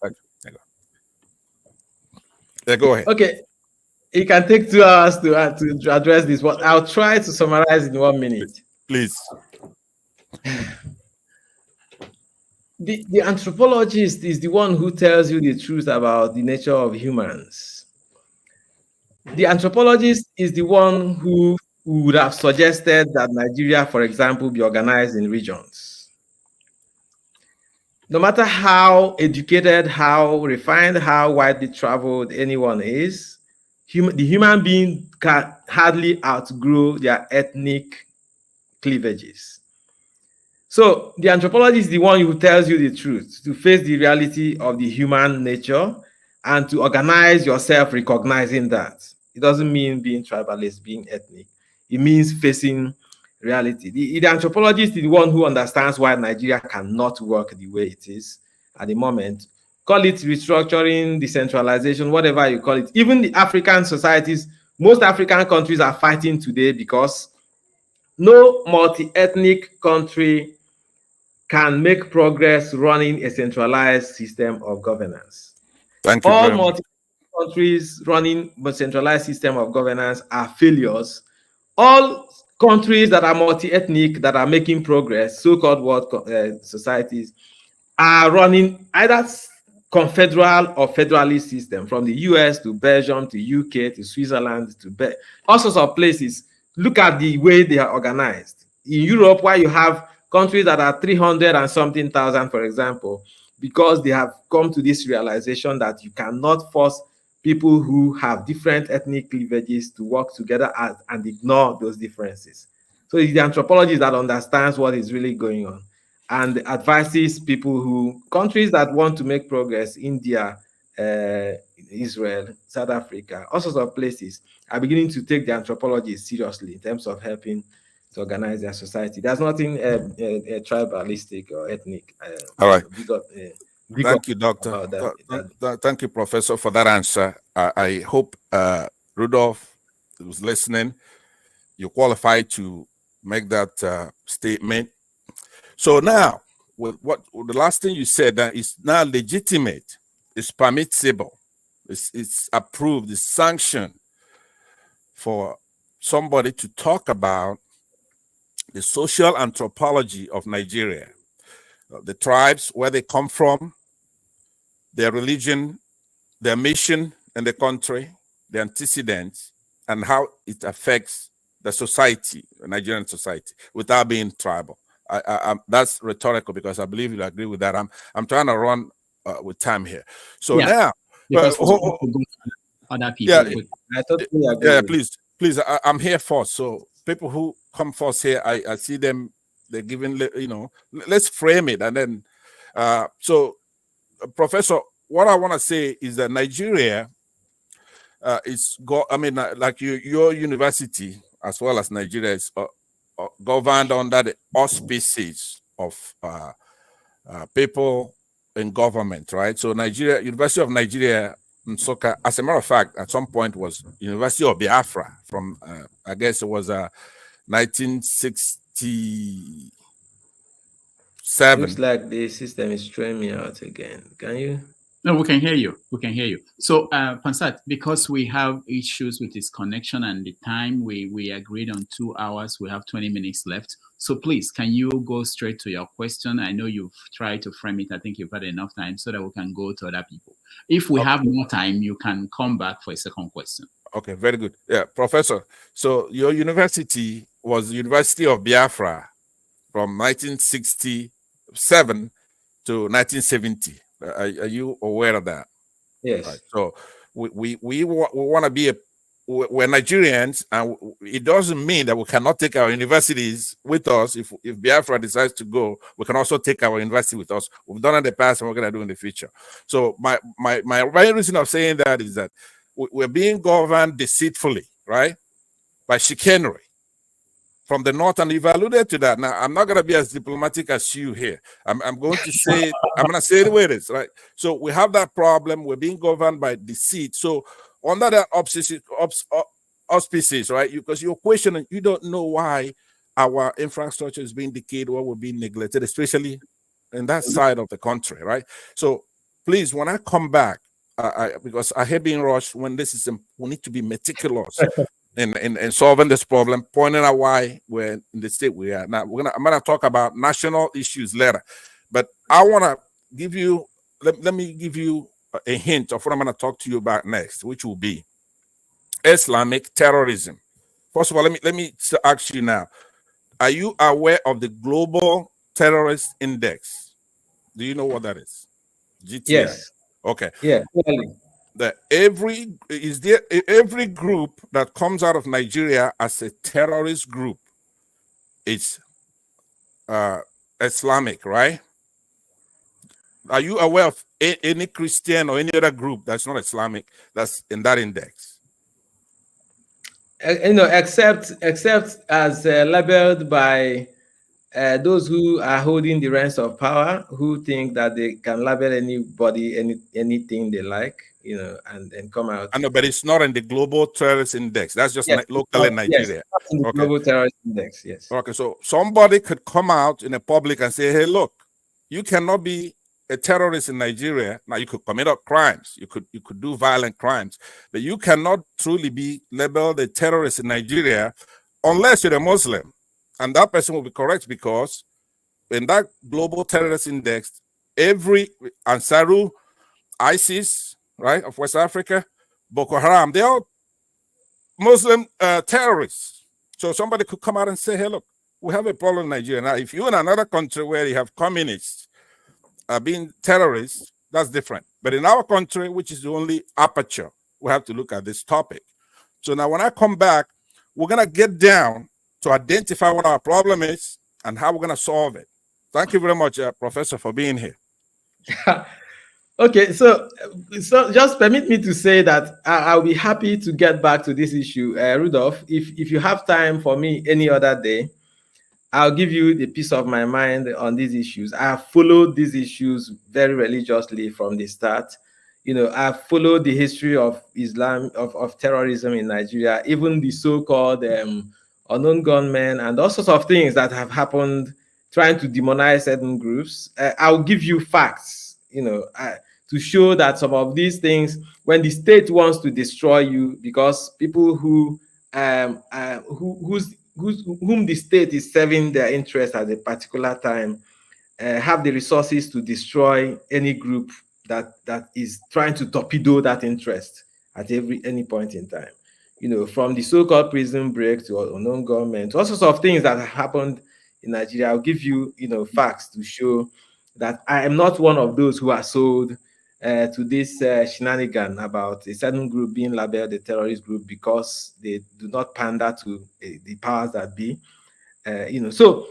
Yeah, go ahead. Okay, it can take 2 hours to address this, but I'll try to summarize in 1 minute. Please. The anthropologist is the one who tells you the truth about the nature of humans. The anthropologist is the one who would have suggested that Nigeria, for example, be organized in regions. No matter how educated, how refined, how widely traveled anyone is, the human being can hardly outgrow their ethnic cleavages. So the anthropologist is the one who tells you the truth, to face the reality of the human nature and to organize yourself recognizing that. It doesn't mean being tribalist, being ethnic. It means facing reality. The anthropologist is the one who understands why Nigeria cannot work the way it is at the moment. Call it restructuring, decentralization, whatever you call it. Even the African societies, most African countries are fighting today because no multi-ethnic country can make progress running a centralized system of governance. Thank you. All multi-countries running a centralized system of governance are failures. All countries that are multi-ethnic, that are making progress, so-called world societies, are running either confederal or federalist system, from the US to Belgium to UK to Switzerland to all sorts of places. Look at the way they are organized. In Europe, where you have countries that are 300 and something thousand, for example, because they have come to this realization that you cannot force people who have different ethnic cleavages to work together and ignore those differences. So it's the anthropologist that understands what is really going on and advises people countries that want to make progress, India, Israel, South Africa, all sorts of places, are beginning to take the anthropology seriously in terms of helping to organize their society. There's nothing tribalistic or ethnic. All right. Thank you, Doctor. Thank you, Professor, for that answer. I hope Rudolph was listening. You qualify to make that statement. So now, with the last thing you said, that is now legitimate, it's permissible, it's approved, it's sanctioned for somebody to talk about the social anthropology of Nigeria, the tribes, where they come from, their religion, their mission in the country, the antecedents, and how it affects the society, the Nigerian society, without being tribal. That's rhetorical because I believe you'll agree with that. I'm trying to run with time here. So now, other people. I totally agree. Please, I'm here first. So people who come first here, I see them. They're giving, let's frame it, and then. So, Professor, what I want to say is that Nigeria like your university as well as Nigeria is governed under the auspices of people in government, right? So Nigeria, University of Nigeria, Nsukka, as a matter of fact, at some point was University of Biafra from, I guess it was 1967. Looks like the system is throwing me out again. Can you? No, we can hear you. We can hear you. So, Pansat, because we have issues with his connection and the time, we agreed on 2 hours. We have 20 minutes left. So please, can you go straight to your question? I know you've tried to frame it. I think you've had enough time so that we can go to other people. If we have more time, you can come back for a second question. Okay, very good. Yeah, Professor. So your university was the University of Biafra from 1967 to 1970. Are you aware of that? Yes. Right. So we want to be we're Nigerians, and it doesn't mean that we cannot take our universities with us. If Biafra decides to go, we can also take our university with us. We've done it in the past, and we're going to do in the future. So my main reason of saying that is that we're being governed deceitfully, right, by chicanery from the north, and you've alluded to that. Now, I'm not going to be as diplomatic as you here. I'm going to say, I'm going to say it the way it is, right? So we have that problem. We're being governed by deceit. So under that auspices, right? Because your question, you don't know why our infrastructure is being decayed or we're being neglected, especially in that side of the country, right? So please, when I come back, because I hate being rushed when this is, we need to be meticulous. In solving this problem, pointing out why we're in the state we are. Now, I'm gonna talk about national issues later, but I want to give you, let me give you a hint of what I'm gonna talk to you about next, which will be Islamic terrorism. First of all, let me ask you now, are you aware of the Global Terrorist Index? Do you know what that is? GTI. Yes. Okay. Yeah. Clearly. That every group that comes out of Nigeria as a terrorist group is Islamic, right? Are you aware of any Christian or any other group that's not Islamic that's in that index? You know, except as labeled by those who are holding the reins of power, who think that they can label anybody anything they like, you know, and come out. I know, but it's not in the Global Terrorist Index. That's just local in Nigeria. Yes, in the Global Terrorist Index, yes. Okay, so somebody could come out in the public and say, hey, look, you cannot be a terrorist in Nigeria. Now, you could commit crimes, you could do violent crimes, but you cannot truly be labeled a terrorist in Nigeria unless you're a Muslim. And that person will be correct, because in that Global Terrorist Index, every Ansaru, ISIS, right, of West Africa, Boko Haram, they're all Muslim terrorists. So somebody could come out and say, hey, look, we have a problem in Nigeria. Now, if you're in another country where you have communists being terrorists, that's different. But in our country, which is the only aperture, we have to look at this topic. So now when I come back, we're going to get down to identify what our problem is and how we're going to solve it. Thank you very much, Professor, for being here. Okay, so just permit me to say that I'll be happy to get back to this issue. Rudolph, if you have time for me any other day, I'll give you the peace of my mind on these issues. I have followed these issues very religiously from the start. You know, I've followed the history of Islam, of terrorism in Nigeria, even the so-called unknown gunmen and all sorts of things that have happened trying to demonize certain groups. I'll give you facts, you know, to show that some of these things, when the state wants to destroy you, because people whom the state is serving their interest at a particular time have the resources to destroy any group that is trying to torpedo that interest at any point in time. You know, from the so-called prison break to unknown government, all sorts of things that have happened in Nigeria. I'll give you, you know, facts to show that I am not one of those who are sold to this shenanigan about a certain group being labeled a terrorist group because they do not pander to the powers that be. You know, so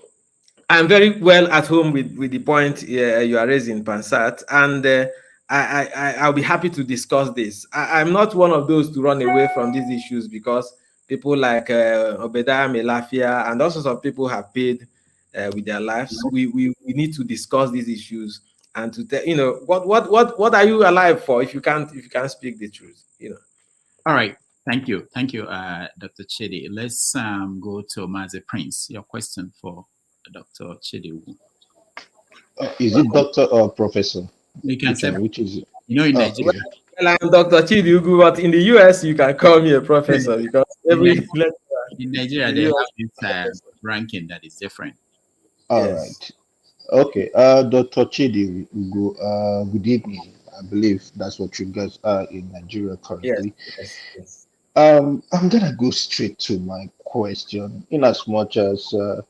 I'm very well at home with the point you are raising, Pansat, and I'll be happy to discuss this. I'm not one of those to run away from these issues, because people like Obadiah Melafia and all sorts of people have paid with their lives. We need to discuss these issues, and to tell, what are you alive for if you can't speak the truth, All right. Thank you. Thank you, Dr. Chidi. Let's go to Mazi Prince. Your question for Dr. Chidi Ugwu. Is it doctor or professor? You can say, Which is it? in Oh, Nigeria. okay. Well, I'm Dr. Chidi Ugwu, but in the US you can call me a professor, because In Nigeria, in they the have US, this ranking that is different. All yes, right. Okay. Dr. Chidi Ugwu, good evening. I believe that's what you guys are in Nigeria yes, currently. yes. I'm gonna go straight to my question. In as much as a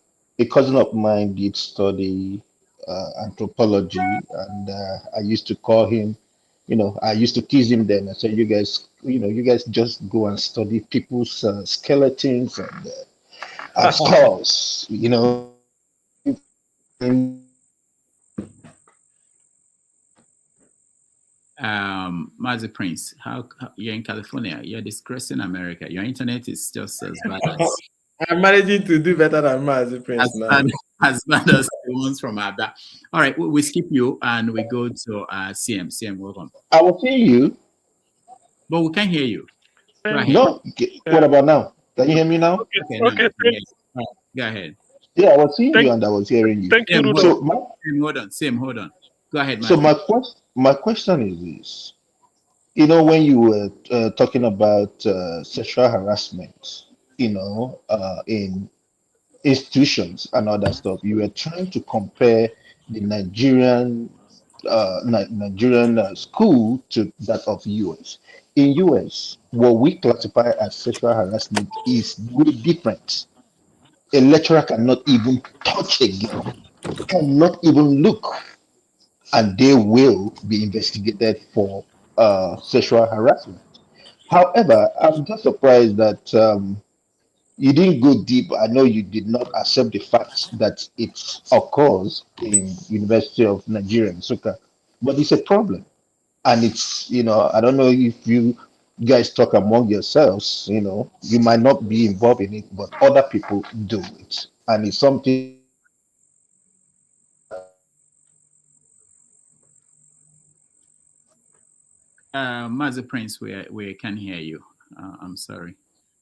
cousin of mine did study anthropology, and I used to call him, I used to tease him then. I said, you guys just go and study people's skeletons and skulls. And Mazi Prince, how you're in California? You're disgracing America. Your internet is just as bad as I'm managing to do better than Mazi Prince as now. bad, as bad as the ones from Abba. All right, we skip you and we go to CM. CM, welcome. I was hearing you. But we can't hear you. Go ahead. No, what about now? Can you hear me now? Okay, now we can hear you. All right, go ahead. Yeah, I was seeing you Thank, and I was hearing you. thank you, CM, hold Rudolph. So on. my CM, hold on. Go ahead, so Mazi. my question is this. When you were talking about sexual harassment, in institutions and other stuff, you were trying to compare the Nigerian school to that of US. In US, what we classify as sexual harassment is way different. A lecturer cannot even touch a girl, cannot even look, and they will be investigated for sexual harassment. However, I'm just surprised that you didn't go deep. I know you did not accept the fact that it occurs in University of Nigeria, Nsukka, but it's a problem, and it's I don't know if you guys talk among yourselves. You might not be involved in it, but other people do it, and it's something. Mazi Prince, we can hear you. I'm sorry.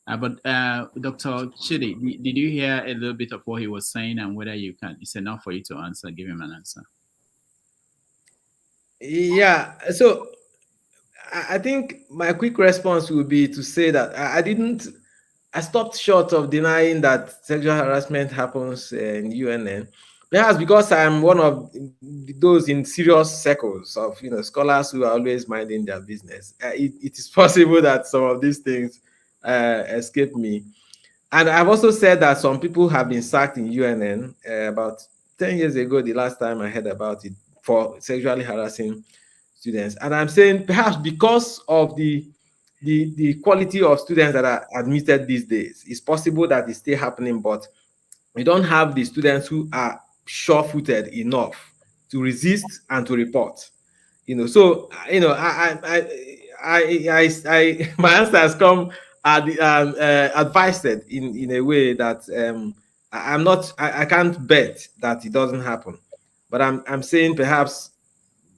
But Dr. Chidi, did you hear a little bit of what he was saying and whether it's enough for you to answer, give him an answer? Yeah, so I think my quick response would be to say that I stopped short of denying that sexual harassment happens in UNN. Perhaps because I'm one of those in serious circles of scholars who are always minding their business. It is possible that some of these things escape me. And I've also said that some people have been sacked in UNN about 10 years ago, the last time I heard about it, for sexually harassing students. And I'm saying perhaps because of the quality of students that are admitted these days, it's possible that it's still happening, but we don't have the students who are sure-footed enough to resist and to report. So my answer has come advised in a way that I can't bet that it doesn't happen, but I'm saying perhaps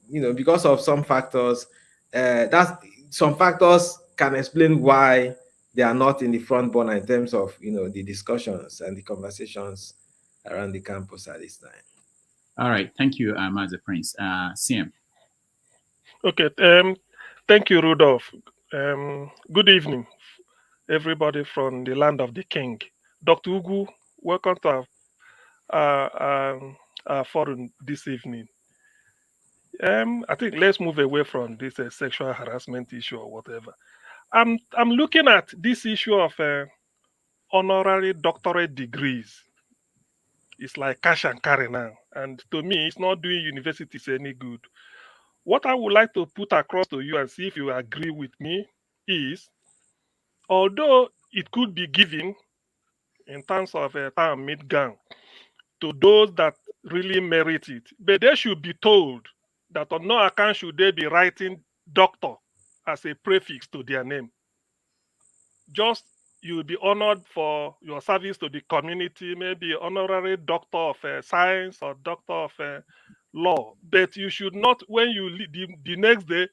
because of some factors, that some factors can explain why they are not in the front burner in terms of the discussions and the conversations around the campus at this time. All right, thank you, Mazi Prince. CM. Okay, thank you, Rudolph. Good evening, everybody from the land of the king. Dr. Ugu, welcome to our forum this evening. I think let's move away from this sexual harassment issue or whatever. I'm looking at this issue of honorary doctorate degrees. It's like cash and carry now, and to me, it's not doing universities any good. What I would like to put across to you and see if you agree with me is, although it could be given in terms of a time mid-gang to those that really merit it, but they should be told that on no account should they be writing doctor as a prefix to their name. Just you will be honored for your service to the community, maybe honorary doctor of science or doctor of law. But you should not, when you the next day,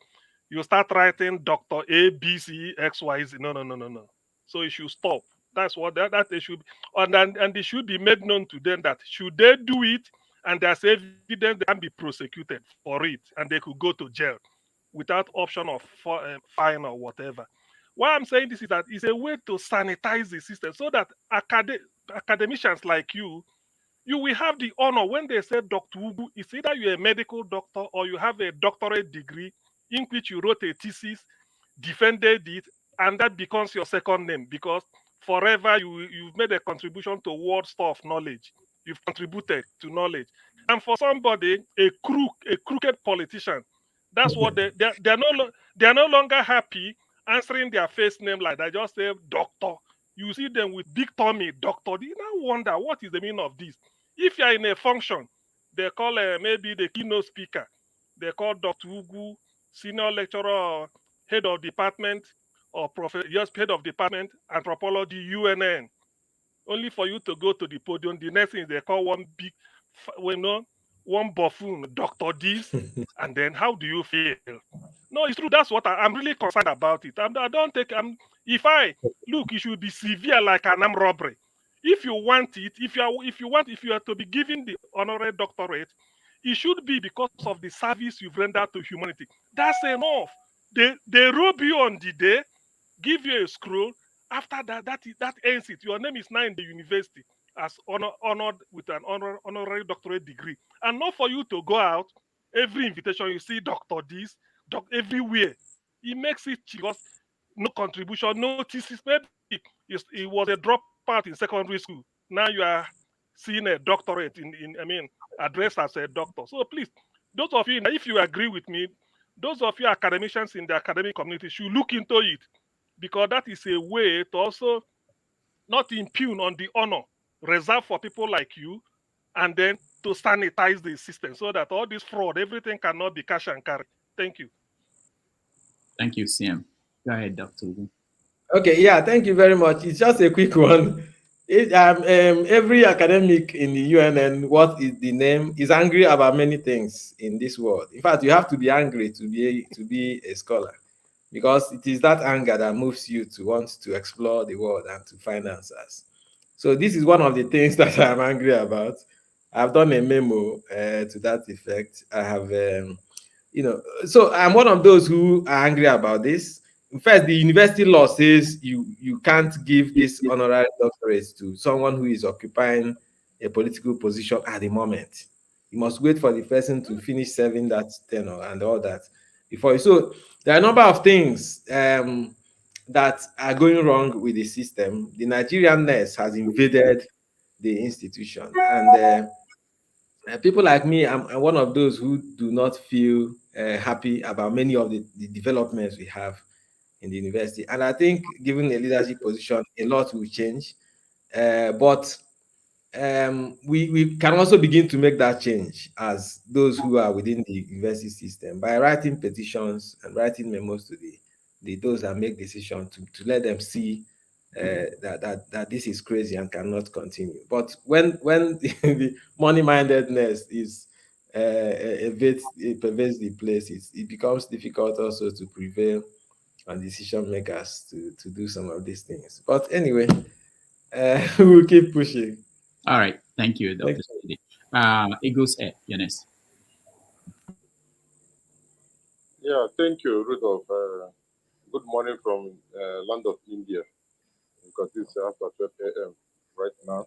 you start writing Doctor A, B, C, X, Y, Z. No, no, no, no, no. So it should stop. That's what that they should, and it should be made known to them that should they do it and there's evidence, they can be prosecuted for it and they could go to jail without option of fine or whatever. Why I'm saying this is that it's a way to sanitize the system so that academicians like you will have the honor when they say Dr. Ugwu. It's either you're a medical doctor or you have a doctorate degree in which you wrote a thesis, defended it, and that becomes your second name because forever you've made a contribution to world store of knowledge. You've contributed to knowledge. And for somebody, a crooked politician, that's what they're no longer happy answering their first name like that. Just say doctor. You see them with big tummy, doctor. Do you now wonder what is the meaning of this? If you are in a function, they call maybe the keynote speaker. They call Dr. Ugwu, senior lecturer, or head of department, or professor, just head of department, anthropology, UNN. Only for you to go to the podium. The next thing they call one big, one buffoon, Dr. This, and then how do you feel? No, it's true. That's what I'm really concerned about it. I don't take. If I look, it should be severe like an armed robbery. If you want it, if you are to be given the honorary doctorate, it should be because of the service you've rendered to humanity. That's enough. They rob you on the day, give you a scroll. After that ends it. Your name is now in the university as honored with an honorary doctorate degree, and not for you to go out every invitation you see doctor this, everywhere. It makes it because no contribution, no thesis. Maybe it was a dropout in secondary school. Now you are seeing a doctorate addressed as a doctor. So please, those of you, if you agree with me, those of you academicians in the academic community should look into it because that is a way to also not impugn on the honor reserved for people like you and then to sanitize the system so that all this fraud, everything cannot be cash and carry. Thank you. Thank you, CM. Go ahead, Dr. Ugwu. Okay, yeah, thank you very much. It's just a quick one. Every academic in the UNN, what is the name, is angry about many things in this world. In fact, you have to be angry to be a scholar, because it is that anger that moves you to want to explore the world and to find answers. So this is one of the things that I'm angry about. I've done a memo to that effect. I have, so I'm one of those who are angry about this. In fact, the university law says you can't give this honorary doctorate to someone who is occupying a political position at the moment. You must wait for the person to finish serving that tenure and all that before you. So there are a number of things that are going wrong with the system. The Nigerian nurse has invaded the institution, and people like me, I'm one of those who do not feel happy about many of the developments we have in the university. And I think given a leadership position, a lot will change. But we can also begin to make that change as those who are within the university system by writing petitions and writing memos to those that make decisions to let them see that this is crazy and cannot continue. But when the money-mindedness is it pervades the place, it becomes difficult also to prevail on decision makers to do some of these things. But anyway, we'll keep pushing. All right. Thank you, Dr. Chidi. Eagles Air, Eunice. Yeah, thank you, Rudolph. Good morning from land of India, because it's after 12 a.m. right now.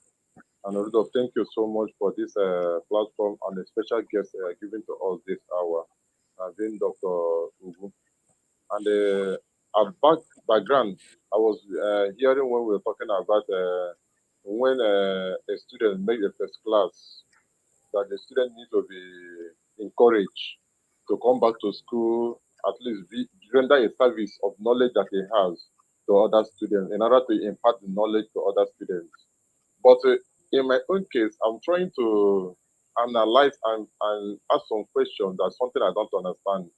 And Rudolph, thank you so much for this platform and a special guest given to us this hour, being Dr. Ugwu. And our background, I was hearing when we were talking about when a student makes a first class, that the student needs to be encouraged to come back to school, at least render a service of knowledge that he has to other students in order to impart the knowledge to other students. But in my own case, I'm trying to analyze and ask some questions. That's something I don't understand.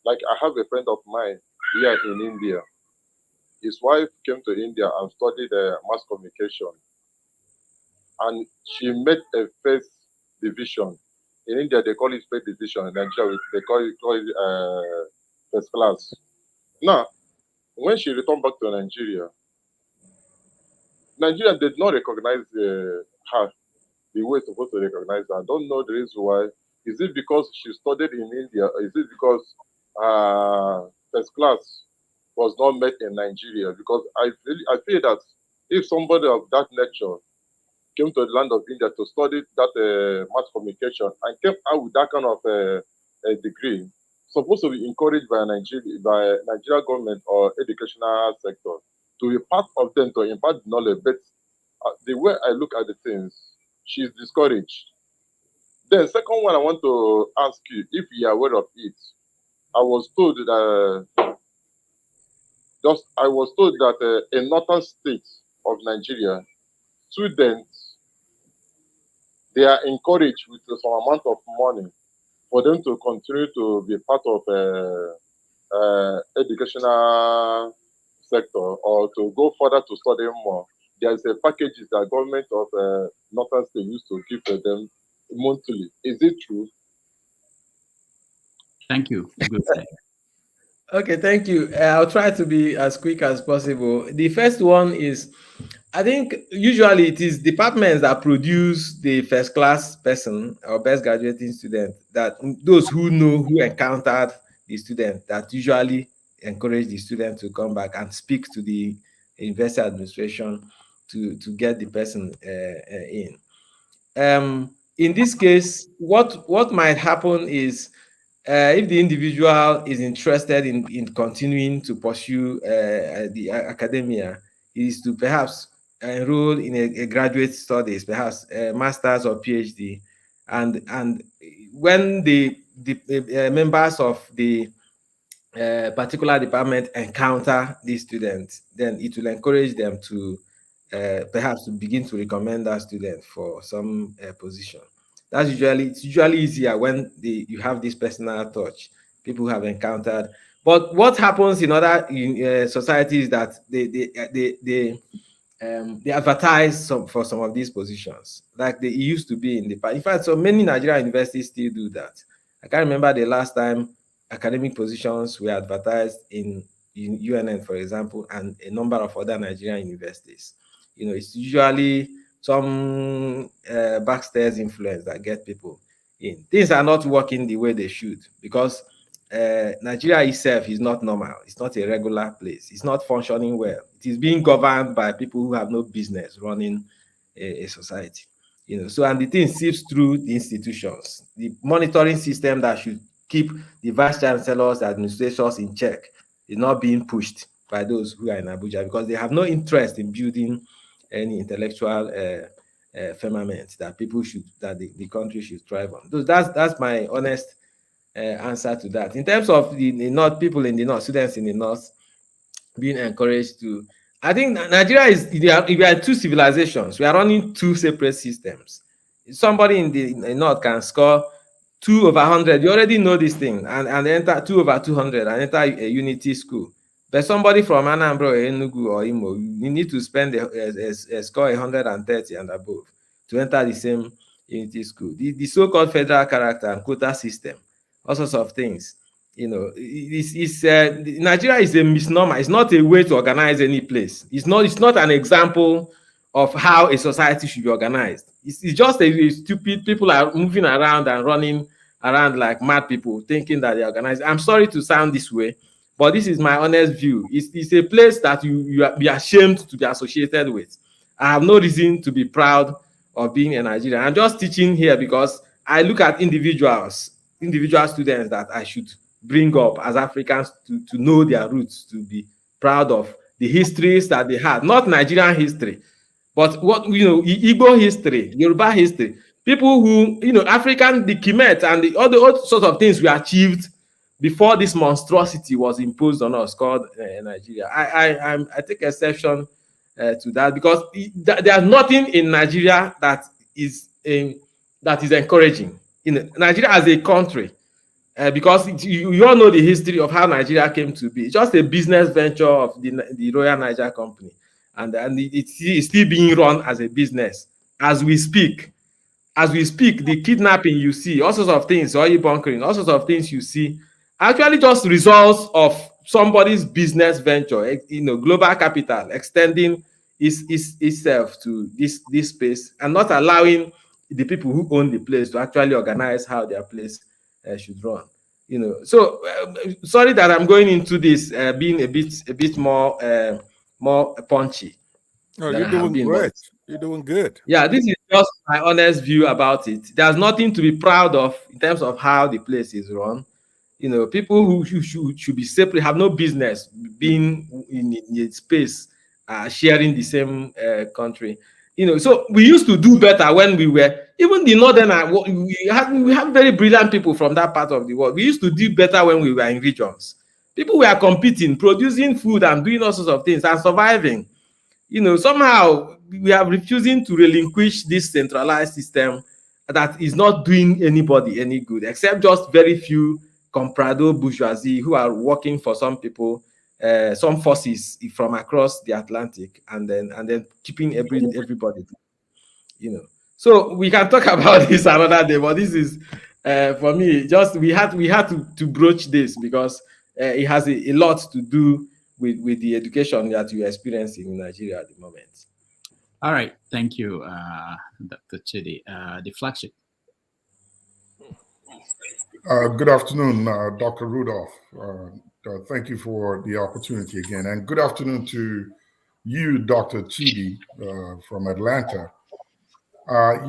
Like I have a friend of mine here in India. His wife came to India and studied mass communication, and she made a first division. In India, they call it first division. In Nigeria, they call it first class. Now, when she returned back to Nigeria, Nigeria did not recognize her the way it's supposed to recognize her. I don't know the reason why. Is it because she studied in India? Or is it because first class was not met in Nigeria? Because I feel that if somebody of that nature came to the land of India to study that mass communication and came out with that kind of a degree, supposed to be encouraged by Nigeria government or educational sector to be part of them to impart knowledge. But the way I look at the things, she's discouraged. Then second one I want to ask you, if you are aware of it, I was told that in northern states of Nigeria, students, they are encouraged with some amount of money for them to continue to be part of educational sector or to go further to study more. There's a packages that government of northern state used to give to them monthly. Is it true? Thank you. Good. Okay, thank you. I'll try to be as quick as possible. The first one is, I think usually it is departments that produce the first class person or best graduating student, that those who know, who encountered the student, that usually encourage the student to come back and speak to the university administration to get the person in. In this case, what might happen is, if the individual is interested in continuing to pursue the academia, is to perhaps enroll in a graduate studies, perhaps a master's or PhD, and when the members of the particular department encounter these students, then it will encourage them to perhaps to begin to recommend that student for some position. It's usually easier when you have this personal touch, people have encountered. But what happens in other societies is that they advertise for some of these positions, like they used to be in the past. In fact, so many Nigerian universities still do that. I can't remember the last time academic positions were advertised in UNN, for example, and a number of other Nigerian universities. It's usually some backstairs influence that get people in. Things are not working the way they should, because Nigeria itself is not normal. It's not a regular place. It's not functioning well. It is being governed by people who have no business running a society. So, and the thing seeps through the institutions. The monitoring system that should keep the vice chancellors, administrators in check is not being pushed by those who are in Abuja, because they have no interest in building any intellectual firmament that the country should thrive on. So that's my honest answer to that. In terms of the North, people in the North, students in the North being encouraged to, I think Nigeria we are two civilizations. We are running two separate systems. Somebody in the North can score 2/100. You already know this thing, and enter 2/200 and enter a unity school. But somebody from Anambra or Enugu or Imo, you need to spend a score 130 and above to enter the same unity school. The so-called federal character and quota system, all sorts of things. Nigeria is a misnomer. It's not a way to organize any place. It's not an example of how a society should be organized. It's just a stupid people are moving around and running around like mad people, thinking that they're organized. I'm sorry to sound this way, but this is my honest view. It's a place that you be ashamed to be associated with. I have no reason to be proud of being a Nigerian. I'm just teaching here because I look at individual students that I should bring up as Africans to know their roots, to be proud of the histories that they had, not Nigerian history, but Igbo history, Yoruba history, people who, African, the Kemet and the other sorts of things we achieved before this monstrosity was imposed on us called Nigeria. I take exception to that, because there's nothing in Nigeria that is that is encouraging. Nigeria as a country, because you all know the history of how Nigeria came to be. It's just a business venture of the Royal Niger Company, and it's still being run as a business as we speak. As we speak, the kidnapping you see, all sorts of things, oil bunkering, all sorts of things you see, actually just results of somebody's business venture, global capital extending itself to this space and not allowing the people who own the place to actually organize how their place should run. So sorry that I'm going into this being a bit more punchy No, than you're I have doing been, but great. You're doing good. yeah, this is just my honest view about it. There's nothing to be proud of in terms of how the place is run. People who should be separate have no business being in a space sharing the same country. So we used to do better when we were, even the northern, we have very brilliant people from that part of the world. We used to do better when we were in regions. People were competing, producing food and doing all sorts of things and surviving. Somehow we are refusing to relinquish this centralized system that is not doing anybody any good, except just very few comprado bourgeoisie who are working for some people, some forces from across the Atlantic, and then keeping everybody. So we can talk about this another day, but this is for me, just we had to broach this because it has a lot to do with the education that you are experiencing in Nigeria at the moment. All right. Thank you, Dr. Chidi. The flagship. Good afternoon, Dr. Rudolph. Thank you for the opportunity again. And good afternoon to you, Dr. Chidi, from Atlanta. Thank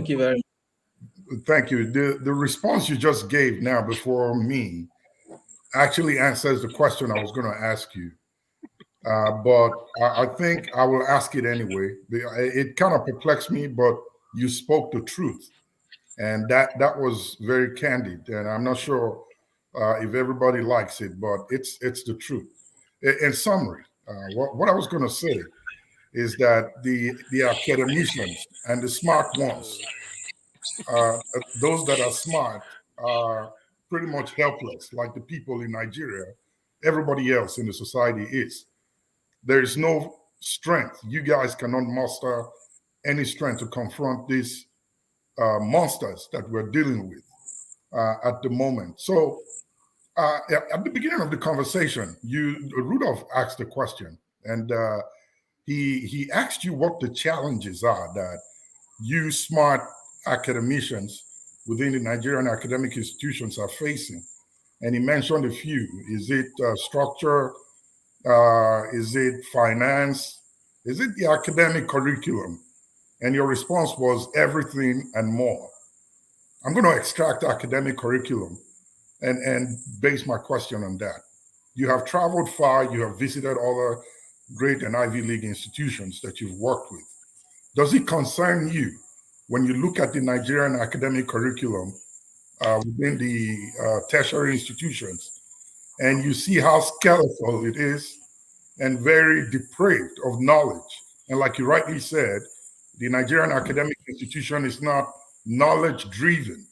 you very much. Thank you. The response you just gave now before me actually answers the question I was going to ask you. But I think I will ask it anyway. It kind of perplexed me, but you spoke the truth. And that was very candid. And I'm not sure if everybody likes it, but it's the truth. In summary, what I was going to say is that the academicians and the smart ones, those that are smart, are pretty much helpless, like the people in Nigeria. Everybody else in the society is. There is no strength. You guys cannot muster any strength to confront these monsters that we're dealing with at the moment. So at the beginning of the conversation, Rudolph asked a question, and he asked you what the challenges are that you smart academicians within the Nigerian academic institutions are facing. And he mentioned a few. Is it structure? Is it finance? Is it the academic curriculum? And your response was everything and more. I'm going to extract academic curriculum and base my question on that. You have traveled far, you have visited other great and Ivy League institutions that you've worked with. Does it concern you when you look at the Nigerian academic curriculum within the tertiary institutions and you see how skeletal it is and very depraved of knowledge? And like you rightly said, the Nigerian academic institution is not knowledge driven.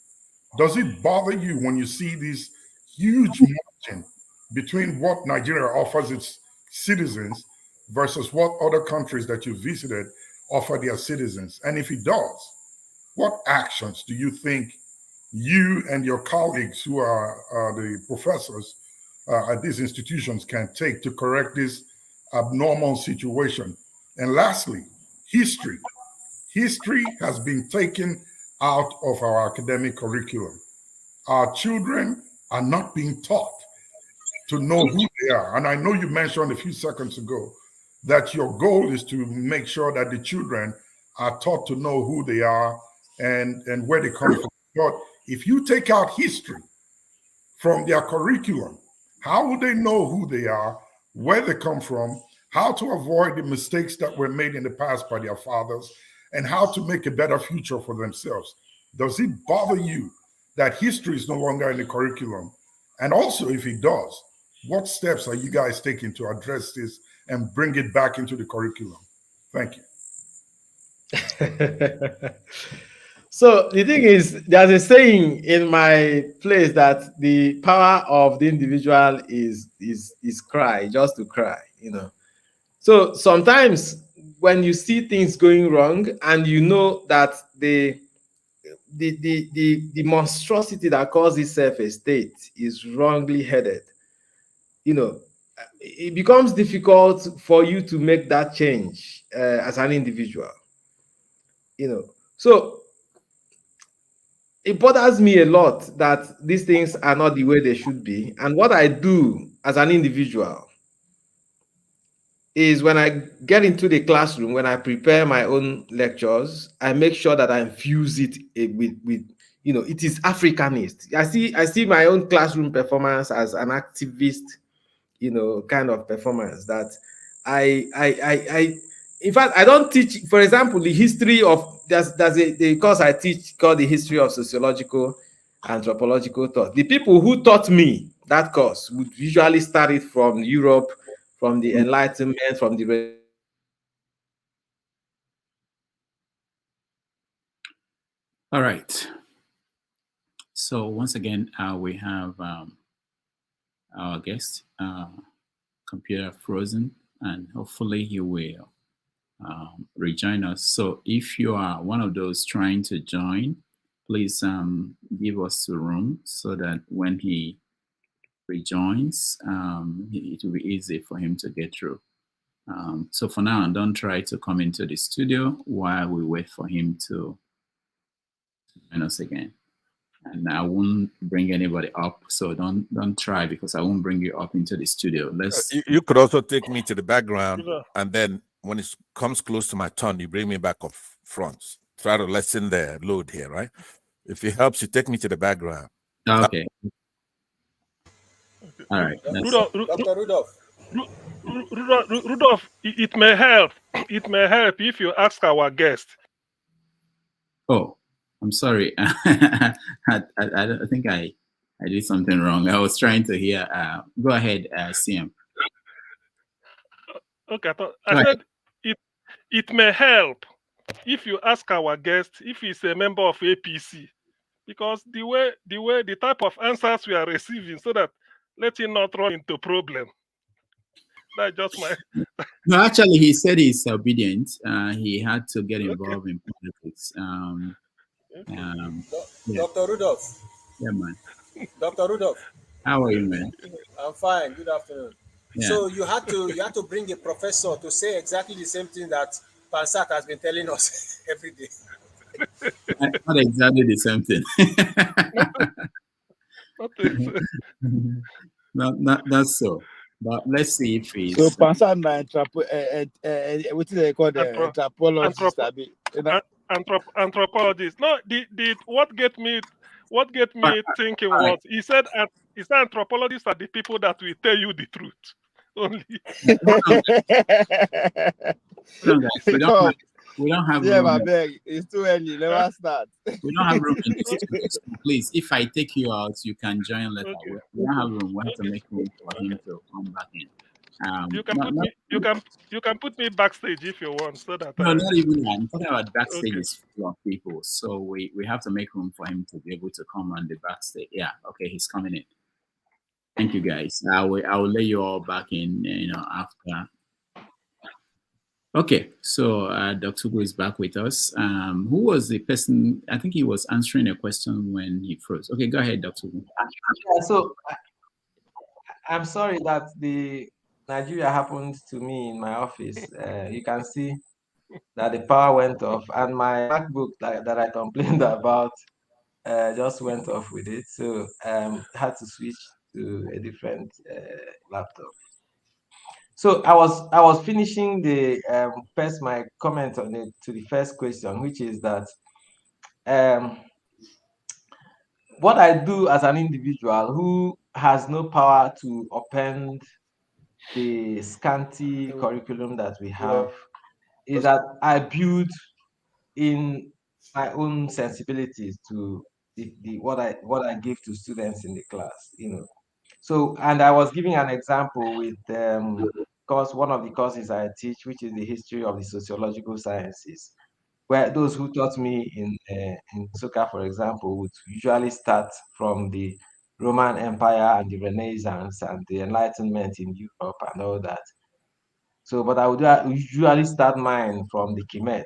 Does it bother you when you see this huge margin between what Nigeria offers its citizens versus what other countries that you visited offer their citizens? And if it does, what actions do you think you and your colleagues who are the professors at these institutions can take to correct this abnormal situation? And lastly, history. History has been taken out of our academic curriculum. Our children are not being taught to know who they are. And I know you mentioned a few seconds ago that your goal is to make sure that the children are taught to know who they are and where they come from. But if you take out history from their curriculum, how will they know who they are, where they come from, how to avoid the mistakes that were made in the past by their fathers, and how to make a better future for themselves? Does it bother you that history is no longer in the curriculum? And also, if it does, what steps are you guys taking to address this and bring it back into the curriculum? Thank you. So the thing is, there's a saying in my place that the power of the individual is cry, just to cry, you know. So sometimes when you see things going wrong and you know that the monstrosity that causes self-estate is wrongly headed, you know, it becomes difficult for you to make that change as an individual, you know. So it bothers me a lot that these things are not the way they should be. And what I do as an individual is when I get into the classroom, when I prepare my own lectures, I make sure that I infuse it with you know, it is Africanist. I see my own classroom performance as an activist, you know, kind of performance that I in fact I don't teach, for example, the history of there's a the course I teach called the history of sociological anthropological thought. The people who taught me that course would usually start it from Europe, from the Enlightenment, from the All right. So once again, we have our guest, computer frozen, and hopefully he will rejoin us. So if you are one of those trying to join, please give us the room so that when he rejoins, it will be easy for him to get through. So for now, don't try to come into the studio while we wait for him to join us again. And I won't bring anybody up, so don't try, because I won't bring you up into the studio. You could also take me to the background, Yeah. and then when it comes close to my turn, you bring me back up front. Try to lessen the load here, right? If it helps, you take me to the background. Okay. All right. Dr. Rudolph. Rudolph, it may help. It may help if you ask our guest. Oh, I'm sorry. I think I did something wrong. I was trying to hear. Go ahead, CM. Okay, I said it may help if you ask our guest if he's a member of APC, because the type of answers we are receiving, so that let him not run into problem. That's just my. No, actually, he said he's obedient. He had to get involved in politics. Yeah. Dr. Rudolph. Yeah, man. Dr. Rudolph. How are you, man? I'm fine. Good afternoon. Yeah. So you had to bring a professor to say exactly the same thing that Pansat has been telling us every day. Not exactly the same thing. not that's so. But let's see if he's. So, Pansat what do they call the anthropologist? Anthropologist. No, the what get me thinking was he said anthropologists are the people that will tell you the truth only. We don't have yeah, room. my beg. It's too early. Let us start. We don't have room in this studio. So please, if I take you out, you can join later. Okay. We don't have room. We have to make room for him to come back in. You can put me backstage if you want, so that no, not even that. I'm talking about backstage is full of people, so we have to make room for him to be able to come on the backstage. Yeah, okay, he's coming in. Thank you, guys. I will let you all back in, after. Okay, so Dr. Ugwu is back with us. Who was the person? I think he was answering a question when he froze. Okay, go ahead, Dr. Ugwu. Yeah, so I'm sorry that the Nigeria happened to me in my office. You can see that the power went off, and my MacBook that I complained about just went off with it. So had to switch to a different laptop. So I was finishing the first my comment on it to the first question, which is that what I do as an individual who has no power to upend the scanty curriculum that we have is that I build in my own sensibilities to the what I give to students in the class, So, and I was giving an example with course one of the courses I teach, which is the history of the sociological sciences. where those who taught me in Nsukka, for example, would usually start from the Roman Empire and the Renaissance and the Enlightenment in Europe and all that. So, but I would usually start mine from the Kemet,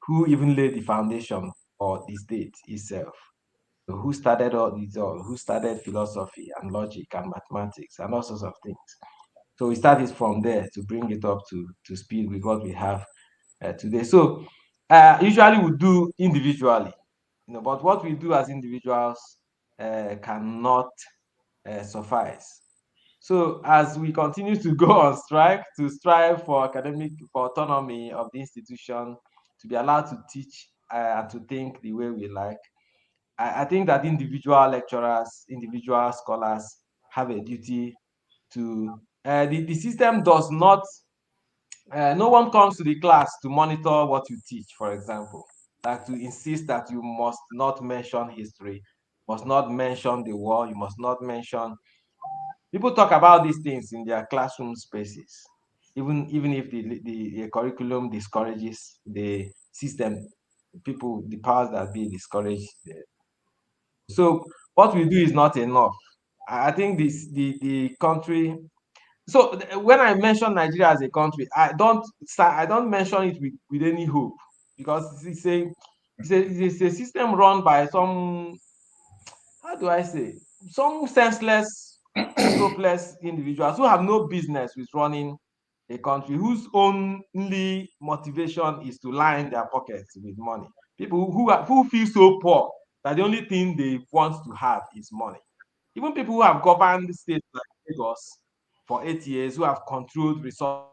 who even laid the foundation for the state itself. So who started all these all, who started philosophy and logic and mathematics and all sorts of things. So we started from there to bring it up to speed with what we have today. So usually we do individually, but what we do as individuals cannot suffice. So as we continue to go on strike to strive for autonomy of the institution, to be allowed to teach and to think the way we like, I think that individual lecturers, individual scholars have a duty to. The system does not. No one comes to the class to monitor what you teach, for example, like to insist that you must not mention history, must not mention the war, you must not mention. People talk about these things in their classroom spaces, even if the curriculum discourages the system, people, the powers that be discourage. So what we do is not enough. I think the country. So when I mention Nigeria as a country, I don't mention it with any hope, because it's a system run by some, how do I say, some senseless, hopeless individuals who have no business with running a country, whose only motivation is to line their pockets with money. People who feel so poor that the only thing they want to have is money. Even people who have governed states like Lagos for 8 years, who have controlled resources.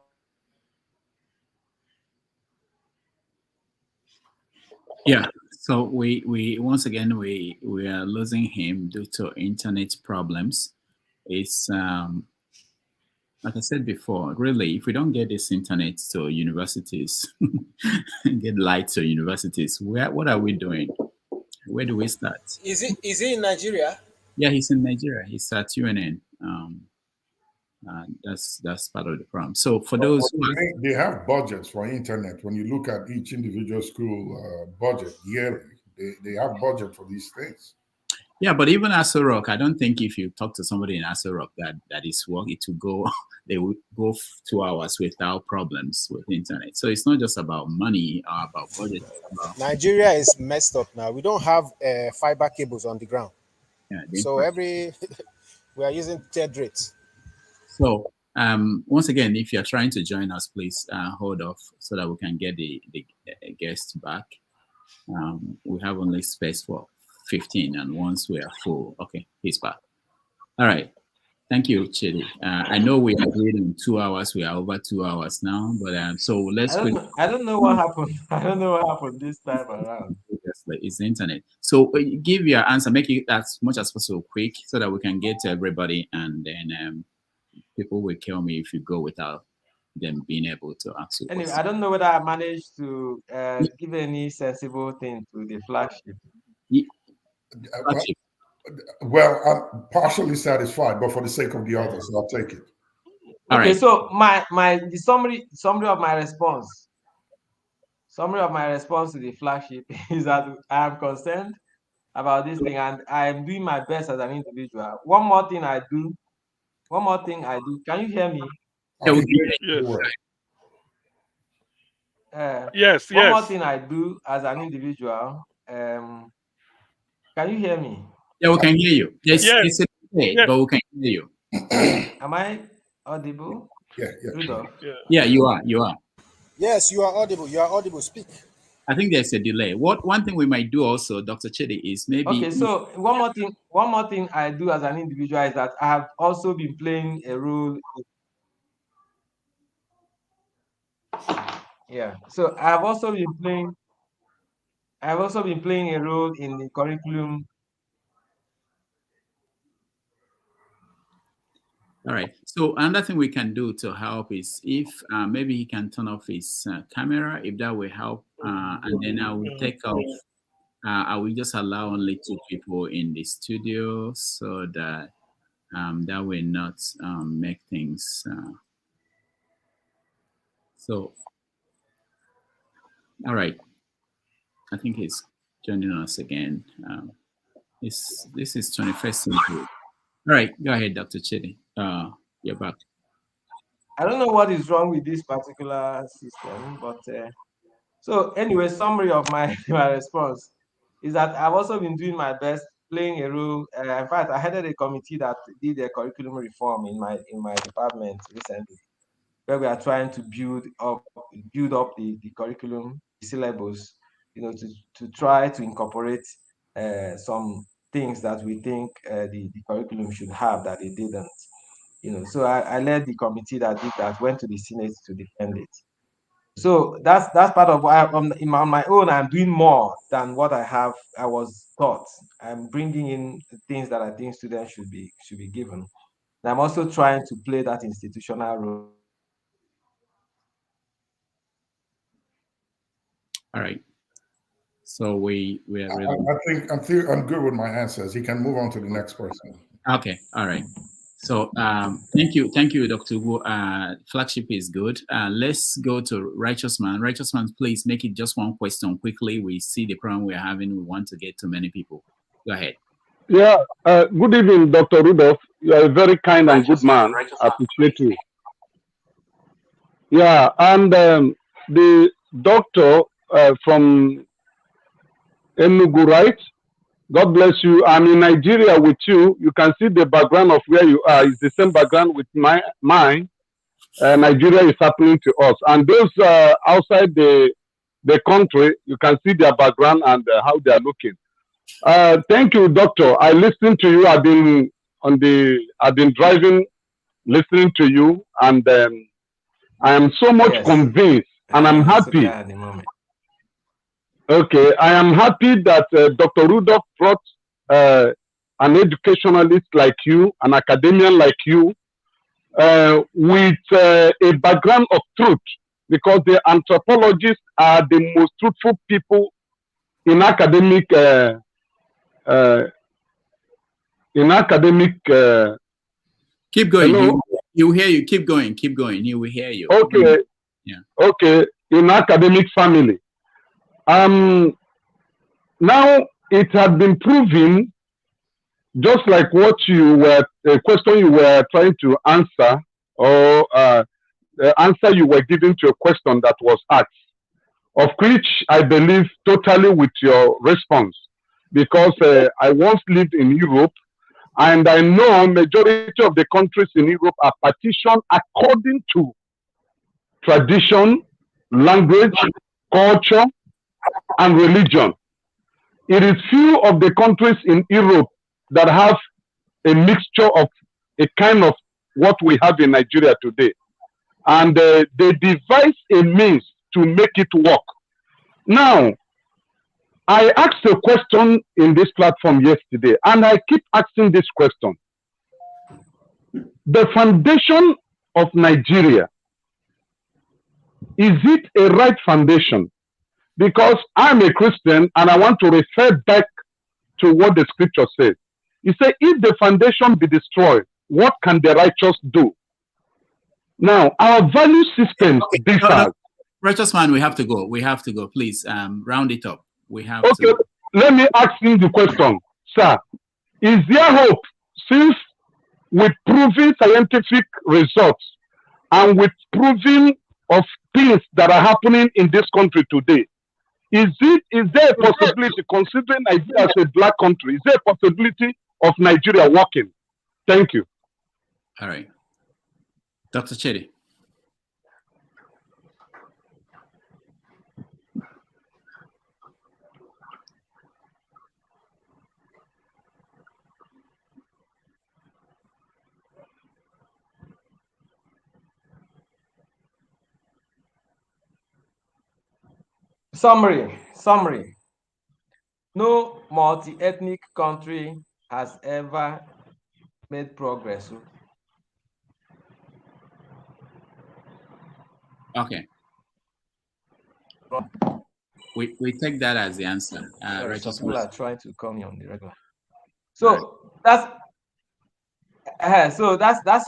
Yeah. So we once again we are losing him due to internet problems. It's like I said before, really, if we don't get this internet to universities, get light to universities, what are we doing? Where do we start? Is he in Nigeria? Yeah, he's in Nigeria. He's at UNN. That's part of the problem. So for those who are, They have budgets for internet. When you look at each individual school budget yearly, they have budget for these things. yeah, but even Aso Rock, I don't think if you talk to somebody in Aso Rock that is working to go, they would go 2 hours without problems with internet. So it's not just about money or about budget. It's about, Nigeria is messed up now. We don't have fiber cables on the ground. yeah, So we are using third rate. So once again, if you're trying to join us, please hold off so that we can get the guest back. We have only space for 15, and once we are full, okay, he's back. All right. Thank you, Chidi. I know we agreed on 2 hours. We are over 2 hours now, but so let's I don't know what happened. I don't know what happened this time around. It's the internet. So give your answer, make it as much as possible quick so that we can get to everybody, and then people will kill me if you go without them being able to answer. Anyway, I don't know whether I managed to give any sensible thing to the flagship. Well, I'm partially satisfied, but for the sake of the others, I'll take it. Okay, so the summary of my response. Summary of my response to the flagship is that I am concerned about this thing, and I am doing my best as an individual. One more thing I do. Can you hear me? Yes. One more thing I do as an individual. Can you hear me? Yeah, we can hear you. Yes. It's a delay, Yes. but we can hear you. Am I audible? Yeah. Rudolph? Yeah, you are. Yes, you are audible. You are audible. Speak. I think there's a delay. One thing we might do also, Dr. Chidi, is maybe. Okay, so one more thing I do as an individual is that I have also been playing a role. Yeah. So I have also been playing a role in the curriculum. All right. So another thing we can do to help is if maybe he can turn off his camera, if that will help, and then I will take off. I will just allow only 2 people in the studio so that that will not make things. So, all right. I think he's joining us again. This is 21st century. All right, go ahead, Dr. Chidi. You're back. I don't know what is wrong with this particular system, but so anyway, summary of my my response is that I've also been doing my best, playing a role. In fact, I headed a committee that did a curriculum reform in my department recently, where we are trying to build up the curriculum, the syllabus, to try to incorporate some things that we think the curriculum should have that it didn't. So I led the committee that did that, went to the Senate to defend it. So that's part of why on my own, I'm doing more than what I was taught. I'm bringing in things that I think students should be given. And I'm also trying to play that institutional role. All right. So we are really. I think I'm good with my answers. He can move on to the next person. Okay. All right. So thank you, Dr. Ugwu. Flagship is good. Let's go to Righteous Man. Righteous Man, please make it just one question quickly. We see the problem we're having. We want to get to many people. Go ahead. Yeah. Good evening, Dr. Rudolph. You are a very kind and good man. I appreciate you. Yeah, and the doctor from Enugu, right? God bless you. I'm in Nigeria with you. You can see the background of where you are. It's the same background with mine. Nigeria is happening to us. And those outside the country, you can see their background and how they are looking. Thank you, doctor. I listened to you. I've been driving, listening to you, and I am so much convinced, and I'm happy. Okay, I am happy that Dr. Rudolph brought an educationalist like you, an academician like you, with a background of truth, because the anthropologists are the most truthful people in academic. Keep going. He will hear you. Keep going. Keep going. He will hear you. Okay. Yeah. Okay. In academic family. Now it had been proven, just like what the question you were trying to answer, or the answer you were giving to a question that was asked, of which I believe totally with your response, because I once lived in Europe, and I know majority of the countries in Europe are partitioned according to tradition, language, culture, and religion. It is few of the countries in Europe that have a mixture of a kind of what we have in Nigeria today. And they devise a means to make it work. Now, I asked a question in this platform yesterday, and I keep asking this question. The foundation of Nigeria, is it a right foundation? Because I'm a Christian and I want to refer back to what the scripture says. It says, if the foundation be destroyed, what can the righteous do? Now, our value system differs. Righteous man, we have to go. We have to go. Please round it up. We have to. Let me ask you the question, sir. Is there hope, since with proving scientific results and with proving of things that are happening in this country today? Is there a possibility, considering Nigeria as a black country, is there a possibility of Nigeria working? Thank you. All right. Dr. Chidi. Summary. No multi-ethnic country has ever made progress. Okay. We take that as the answer. People are trying to call me on the regular. So that's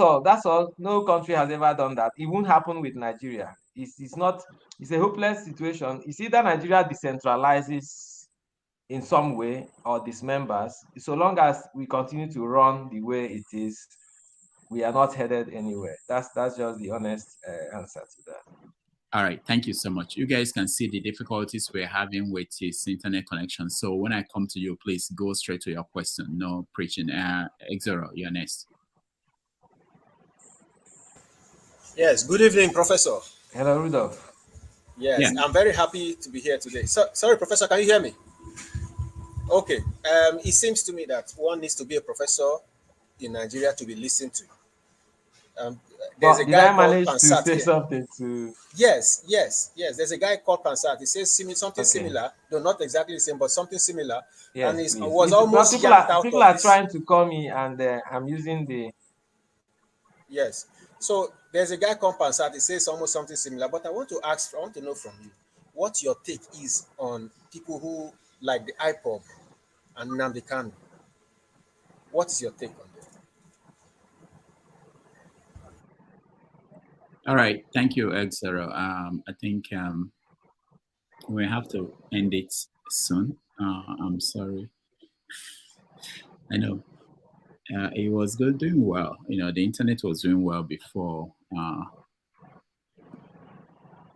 all. No country has ever done that. It won't happen with Nigeria. It's not. It's a hopeless situation. It's either Nigeria decentralizes in some way or dismembers. So long as we continue to run the way it is, we are not headed anywhere. That's just the honest answer to that. All right, thank you so much. You guys can see the difficulties we're having with his internet connection. So when I come to you, please go straight to your question. No preaching. Xero, you're next. Yes, good evening, Professor. Hello, Rudolph. Yes, Yeah. I'm very happy to be here today. So, sorry, Professor, can you hear me? Okay. It seems to me that one needs to be a professor in Nigeria to be listened to. There's a But did guy I called manage to Pansat say here. something to? Yes. There's a guy called Pansat. He says something Okay. similar, though not exactly the same, but something similar. Yes, And it please. was almost People yanked out are of this. trying to call me, and I'm using the. Yes. So there's a guy called Pansat. He says almost something similar. But I want to know from you what your take is on people who like the IPOB and Nnamdi Kanu. What is your take on them? All right, thank you, Xero. I think we have to end it soon. I'm sorry. I know it was good, doing well. The internet was doing well before.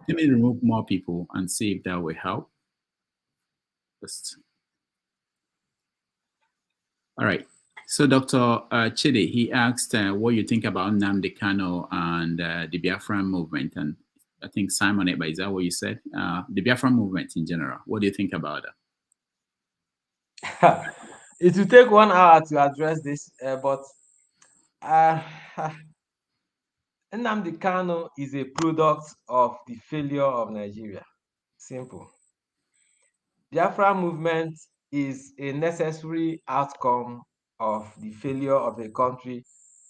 Let me remove more people and see if that will help. Just. All right. So Dr. Chidi, he asked what you think about Nnamdi Kanu and the Biafran movement. And I think Simon Ekpa, is that what you said? The Biafran movement in general. What do you think about that? It will take 1 hour to address this, but Nnamdi Kanu is a product of the failure of Nigeria. Simple. Biafra movement is a necessary outcome of the failure of a country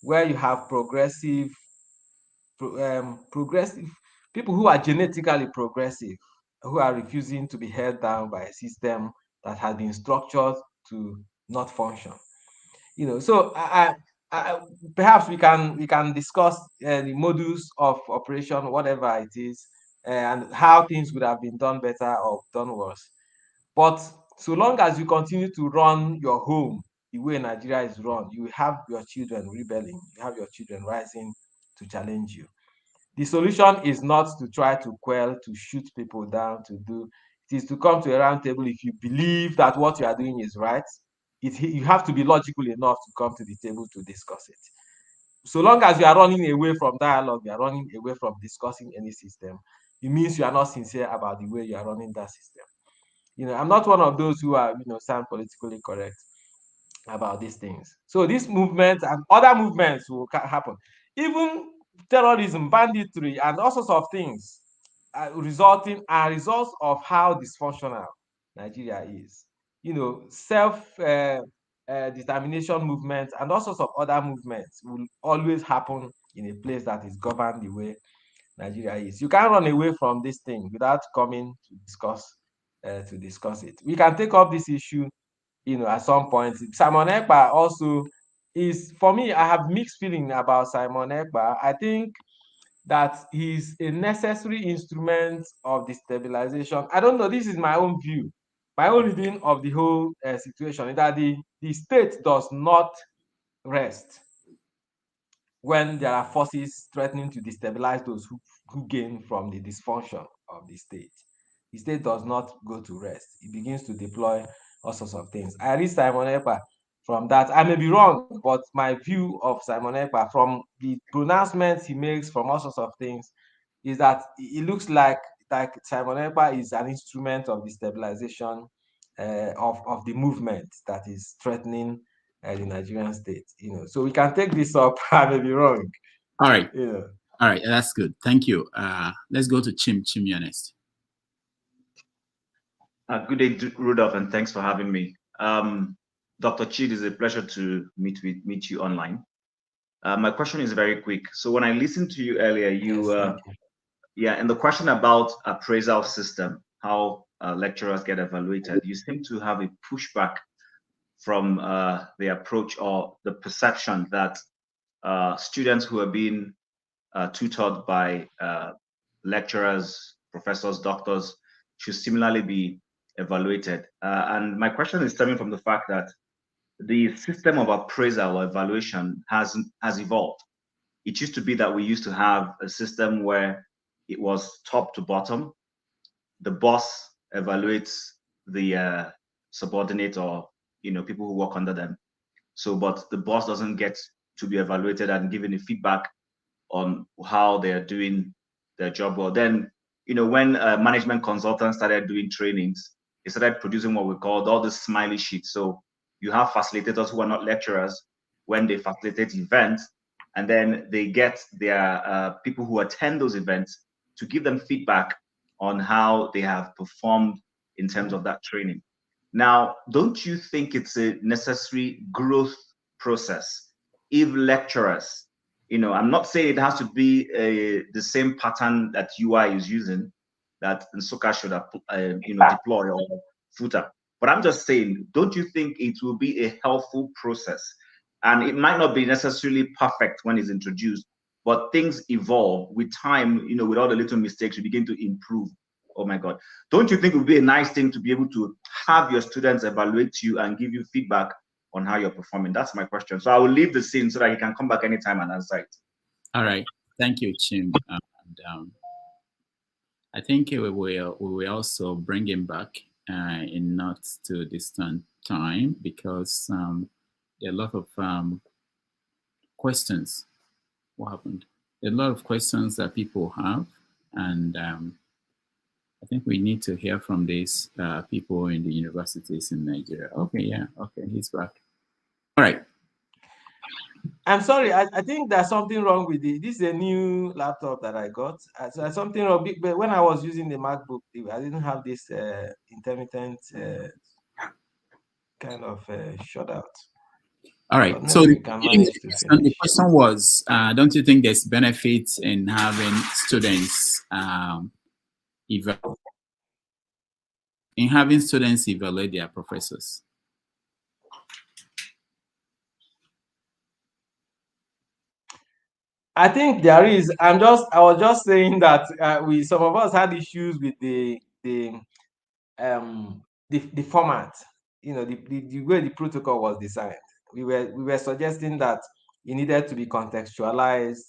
where you have progressive people who are genetically progressive, who are refusing to be held down by a system that has been structured to not function. So perhaps we can discuss the modus of operation, whatever it is, and how things would have been done better or done worse. But so long as you continue to run your home the way Nigeria is run, you have your children rebelling, you have your children rising to challenge you. The solution is not to try to quell, to shoot people down, it is to come to a round table if you believe that what you are doing is right. You have to be logical enough to come to the table to discuss it. So long as you are running away from dialogue, you are running away from discussing any system, it means you are not sincere about the way you are running that system. I'm not one of those who are, sound politically correct about these things. So this movement and other movements will happen. Even terrorism, banditry, and all sorts of things results of how dysfunctional Nigeria is. Self-determination movements and all sorts of other movements will always happen in a place that is governed the way Nigeria is. You can't run away from this thing without coming to discuss it. We can take up this issue, at some point. Simon Ekpa also is, for me, I have mixed feeling about Simon Ekpa. I think that he's a necessary instrument of destabilization. I don't know, this is my own view. My own reading of the whole situation is that the state does not rest when there are forces threatening to destabilize those who gain from the dysfunction of the state. The state does not go to rest. It begins to deploy all sorts of things. I read Simon Ekpa from that. I may be wrong, but my view of Simon Ekpa from the pronouncements he makes, from all sorts of things, is that it looks like Simon Ekpa is an instrument of destabilization of the movement that is threatening the Nigerian state. So we can take this up. I may be wrong. All right. All right, that's good. Thank you. Let's go to Chim. Chim, you're next. Good day, Rudolph, and thanks for having me. Dr. Chidi, it's a pleasure to meet you online. My question is very quick. So when I listened to you earlier, and the question about appraisal system, how lecturers get evaluated, you seem to have a pushback from the approach or the perception that students who are being tutored by lecturers, professors, doctors should similarly be evaluated. And my question is stemming from the fact that the system of appraisal or evaluation has evolved. It used to be that we used to have a system where it was top to bottom. The boss evaluates the subordinate or people who work under them. So, but the boss doesn't get to be evaluated and given a feedback on how they are doing their job well. Then, when management consultants started doing trainings, they started producing what we called all the smiley sheets. So you have facilitators who are not lecturers when they facilitate events, and then they get their people who attend those events to give them feedback on how they have performed in terms of that training. Now, don't you think it's a necessary growth process if lecturers, I'm not saying it has to be the same pattern that UI is using, that Nsukka should deploy or footer. But I'm just saying, don't you think it will be a helpful process? And it might not be necessarily perfect when it's introduced, but things evolve with time, with all the little mistakes, we begin to improve. Oh my God. Don't you think it would be a nice thing to be able to have your students evaluate you and give you feedback on how you're performing? That's my question. So I will leave the scene so that you can come back anytime and answer it. All right. Thank you, Chim. I think we will also bring him back in not too distant time, because there are a lot of questions. What happened? There are a lot of questions that people have, and I think we need to hear from these people in the universities in Nigeria. Okay, yeah, okay, he's back. All right. I'm sorry, I think there's something wrong with it. This is a new laptop that I got. So there's something wrong, but when I was using the MacBook, I didn't have this intermittent kind of shutout. All right. So the question was, don't you think there's benefits in having students evaluate their professors? I think there is. I was just saying that some of us had issues with the format, the way the protocol was designed. We were suggesting that it needed to be contextualized,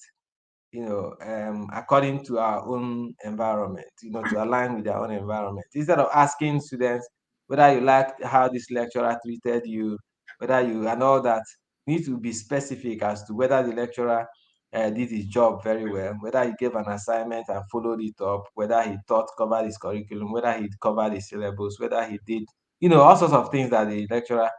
according to our own environment, to align with their own environment. Instead of asking students whether you liked how this lecturer treated you, and all that, need to be specific as to whether the lecturer did his job very well, whether he gave an assignment and followed it up, whether he covered his curriculum, whether he covered his syllabus, whether he did, all sorts of things that the lecturer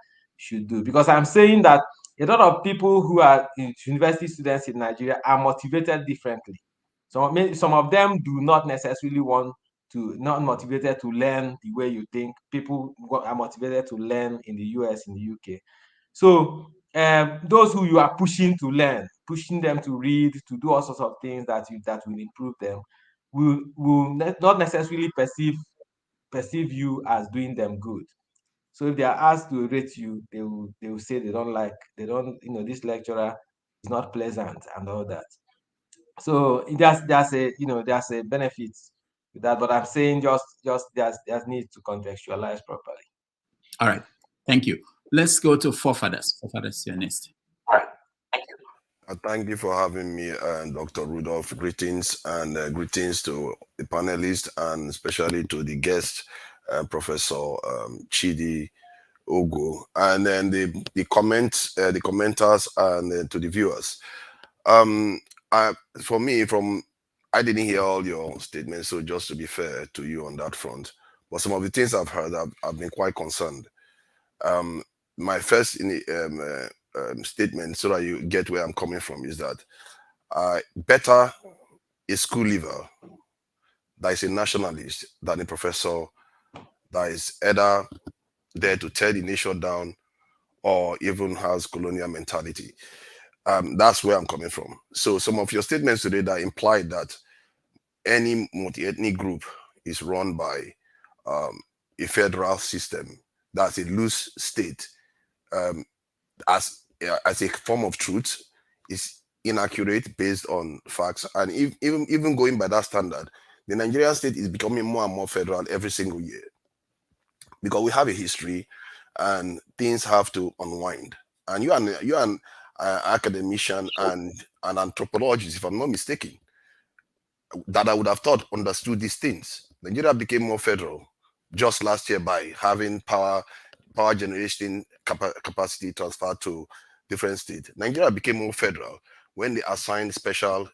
should do. Because I'm saying that a lot of people who are university students in Nigeria are motivated differently. Some of them do not necessarily not motivated to learn the way you think. People are motivated to learn in the US, in the UK. So those who you are pushing to learn, pushing them to read, to do all sorts of things that will improve them, will not necessarily perceive you as doing them good. So if they are asked to rate you, they will say this lecturer is not pleasant and all that. So there's a benefit to that, but I'm saying just there's need to contextualize properly. All right, thank you. Let's go to Forefathers. Forefathers, you're next. All right, thank you. Thank you for having me, Dr. Rudolph. Greetings, and greetings to the panelists, and especially to the guest, Professor Chidi Ugwu, and then the commenters, and to the viewers. For me, I didn't hear all your statements, so just to be fair to you on that front, but some of the things I've heard, I've been quite concerned. My first statement, so that you get where I'm coming from, is that better a school leaver that is a nationalist than a professor that is either there to tear the nation down or even has colonial mentality. That's where I'm coming from. So some of your statements today that implied that any multi-ethnic group is run by a federal system, that's a loose state, as a form of truth, is inaccurate based on facts. And even going by that standard, The Nigerian state is becoming more and more federal every single year because we have a history and things have to unwind. And you're an academician and an anthropologist, if I'm not mistaken, that I would have thought understood these things. Nigeria became more federal just last year by having power generation capacity transferred to different states. Nigeria became more federal when they assigned special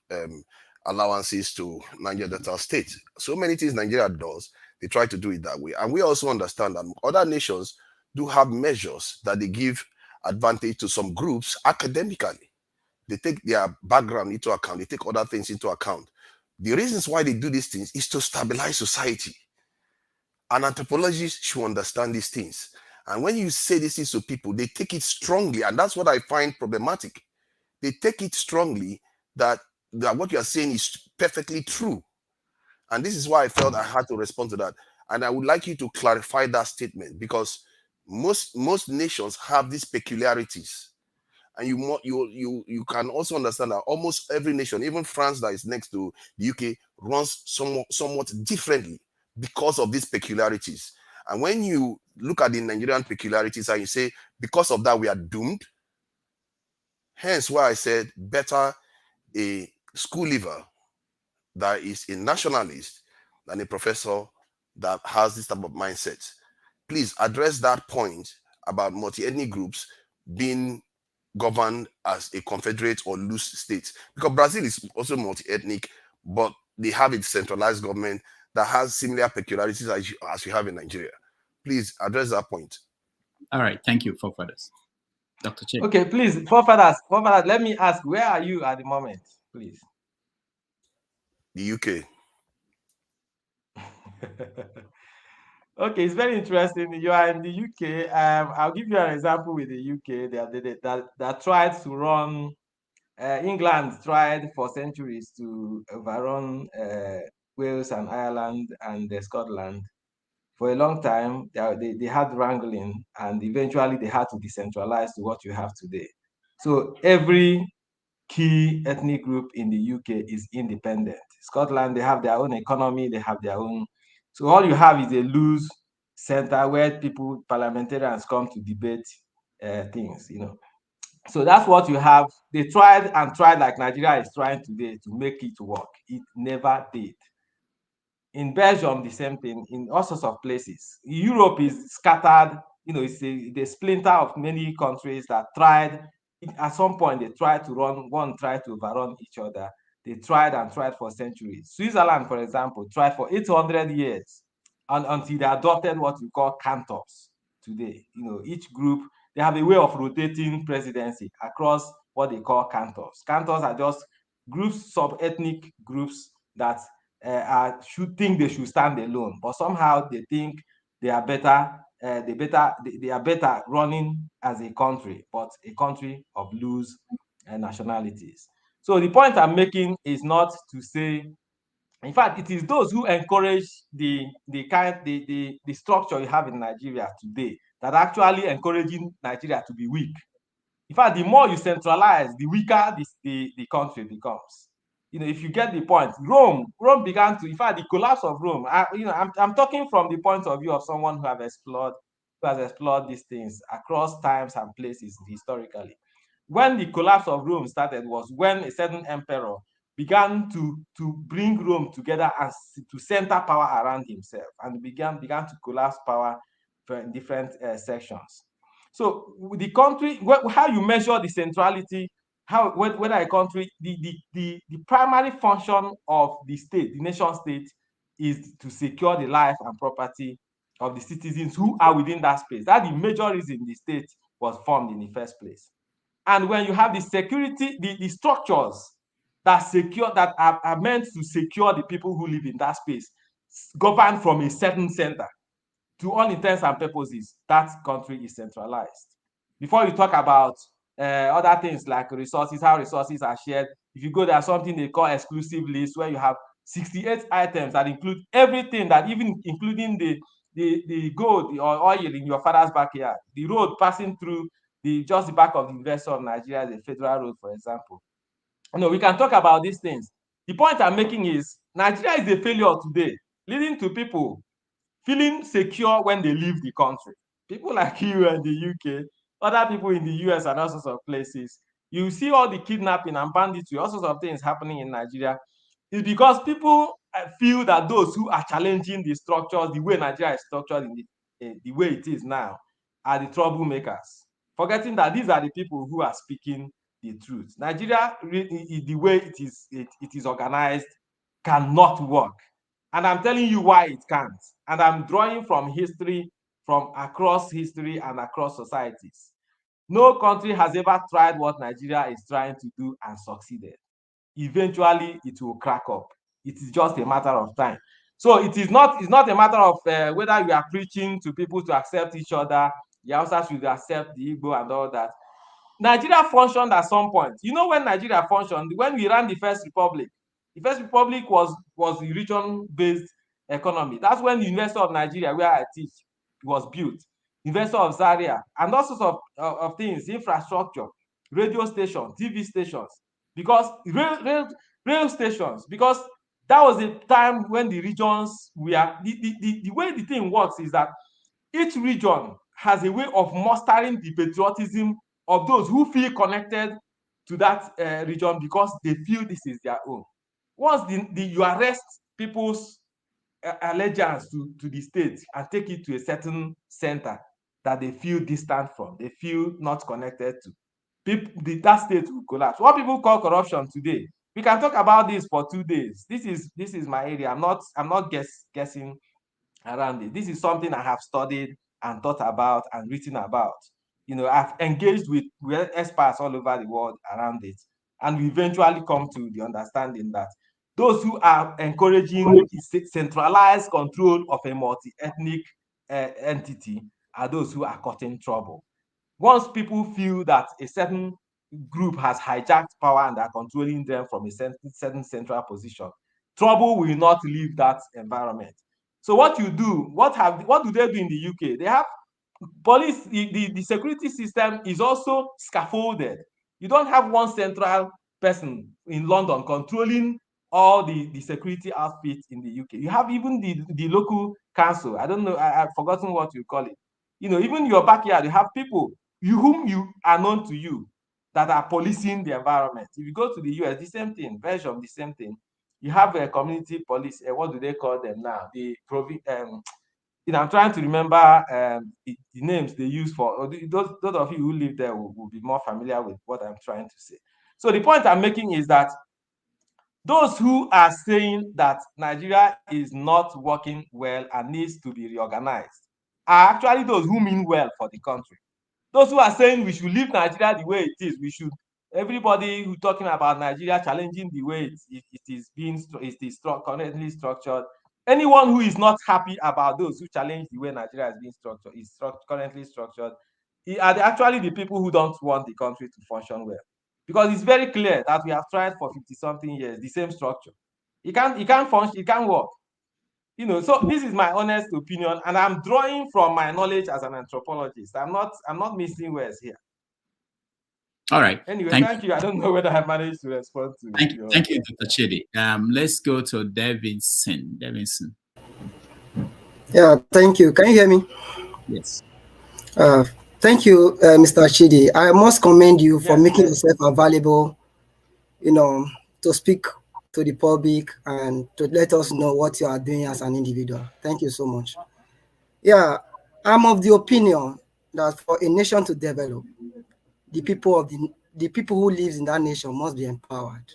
allowances to Niger Delta states. So many things Nigeria does, they try to do it that way. And we also understand that other nations do have measures that they give advantage to some groups academically. They take their background into account, they take other things into account. The reasons why they do these things is to stabilize society. And anthropologists should understand these things. And when you say these things to people, they take it strongly. And that's what I find problematic. They take it strongly that what you are saying is perfectly true. And this is why I felt I had to respond to that. And I would like you to clarify that statement because most nations have these peculiarities. And you can also understand that almost every nation, even France that is next to the UK, runs somewhat differently because of these peculiarities. And when you look at the Nigerian peculiarities and you say, because of that, we are doomed, hence why I said better a school leaver that is a nationalist than a professor that has this type of mindset. Please address that point about multi-ethnic groups being governed as a confederate or loose state. Because Brazil is also multi-ethnic, but they have a centralized government that has similar peculiarities as we have in Nigeria. Please address that point. All right, thank you, forefathers. Dr. Chidi. Okay, please, forefathers, let me ask, where are you at the moment, please? The UK. Okay, it's very interesting. You are in the UK. I'll give you an example with the UK that tried to run. England tried for centuries to overrun Wales and Ireland and Scotland. For a long time, they had wrangling, and eventually they had to decentralize to what you have today. So every key ethnic group in the UK is independent. Scotland, they have their own economy, they have their own. So all you have is a loose center where parliamentarians come to debate things, So that's what you have. They tried and tried like Nigeria is trying today to make it work. It never did. In Belgium, the same thing, in all sorts of places. Europe is scattered, it's a splinter of many countries that tried. At some point, they tried to tried to overrun each other. They tried and tried for centuries. Switzerland, for example, tried for 800 years until they adopted what we call cantons today. Each group, they have a way of rotating presidency across what they call cantons. Cantons are just groups, sub-ethnic groups that think they should stand alone, but somehow they think they are better. They are better running as a country, but a country of loose nationalities. So the point I'm making is not to say, in fact, it is those who encourage the structure you have in Nigeria today that are actually encouraging Nigeria to be weak. In fact, the more you centralize, the weaker the country becomes. If you get the point, Rome began to, in fact, the collapse of Rome, I'm talking from the point of view of someone who has explored these things across times and places historically. When the collapse of Rome started was when a certain emperor began to bring Rome together and to center power around himself, and began to collapse power in different sections. So the country, how you measure the centrality, whether a country, the primary function of the state, the nation state, is to secure the life and property of the citizens who are within that space. That's the major reason the state was formed in the first place. And when you have the security, the structures that are meant to secure the people who live in that space, governed from a certain center, to all intents and purposes, that country is centralized. Before you talk about other things like resources, how resources are shared, if you go, there's something they call exclusive list, where you have 68 items that include everything, that even including the gold or oil in your father's backyard, the road passing through just the back of the University of Nigeria is a federal road, for example. We can talk about these things. The point I'm making is Nigeria is a failure today, leading to people feeling secure when they leave the country. People like you in the UK, other people in the US and all sorts of places, you see all the kidnapping and banditry, all sorts of things happening in Nigeria. It's because people feel that those who are challenging the structures, the way Nigeria is structured in the way it is now, are the troublemakers, forgetting that these are the people who are speaking the truth. Nigeria, the way it is organized, cannot work. And I'm telling you why it can't. And I'm drawing from history, from across history and across societies. No country has ever tried what Nigeria is trying to do and succeeded. Eventually, it will crack up. It is just a matter of time. So it's not a matter of whether you are preaching to people to accept each other, the Hausas should accept the Igbo and all that. Nigeria functioned at some point. You know when Nigeria functioned? When we ran the First Republic. The First Republic was the region-based economy. That's when the University of Nigeria, where I teach, was built. University of Zaria, and all sorts of things, infrastructure, radio stations, TV stations, because rail stations, because that was a time when the regions were, the way the thing works is that each region has a way of mustering the patriotism of those who feel connected to that region because they feel this is their own. Once you arrest people's allegiance to the state and take it to a certain center that they feel distant from, they feel not connected to, that state will collapse. What people call corruption today, we can talk about this for 2 days. This is my area. I'm not guessing around it. This is something I have studied and thought about and written about. You know, I've engaged with experts all over the world around it, and we eventually come to the understanding that those who are encouraging centralized control of a multi-ethnic entity are those who are causing trouble. Once people feel that a certain group has hijacked power and are controlling them from a certain central position, trouble will not leave that environment. So what you do, what do they do in the UK? They have police, the security system is also scaffolded. You don't have one central person in London controlling all the security outfits in the UK. You have even the local council. I don't know, I've forgotten what you call it. You know, even your backyard, you have people whom you are known to you that are policing the environment. If you go to the US, the same thing. Belgium, the same thing. You have a community police. What do they call them now? I'm trying to remember the names they use for those of you who live there will be more familiar with what I'm trying to say. So the point I'm making is that those who are saying that Nigeria is not working well and needs to be reorganized are actually those who mean well for the country. Those who are saying we should leave Nigeria the way it is, everybody who talking about Nigeria challenging the way it is currently structured. Anyone who is not happy about those who challenge the way Nigeria is being structured, currently structured, are actually the people who don't want the country to function well. Because it's very clear that we have tried for 50-something years the same structure. It can't function, it can't work. You know, so this is my honest opinion, and I'm drawing from my knowledge as an anthropologist. I'm not missing words here. All right. Anyway, thank you. I don't know whether I managed to respond to Thank you, Dr. Chidi. Let's go to Davidson. Yeah, thank you. Can you hear me? Yes. Thank you, Mr. Chidi. I must commend you for making yourself available, to speak to the public and to let us know what you are doing as an individual. Thank you so much. Yeah, I'm of the opinion that for a nation to develop, the people who live in that nation must be empowered.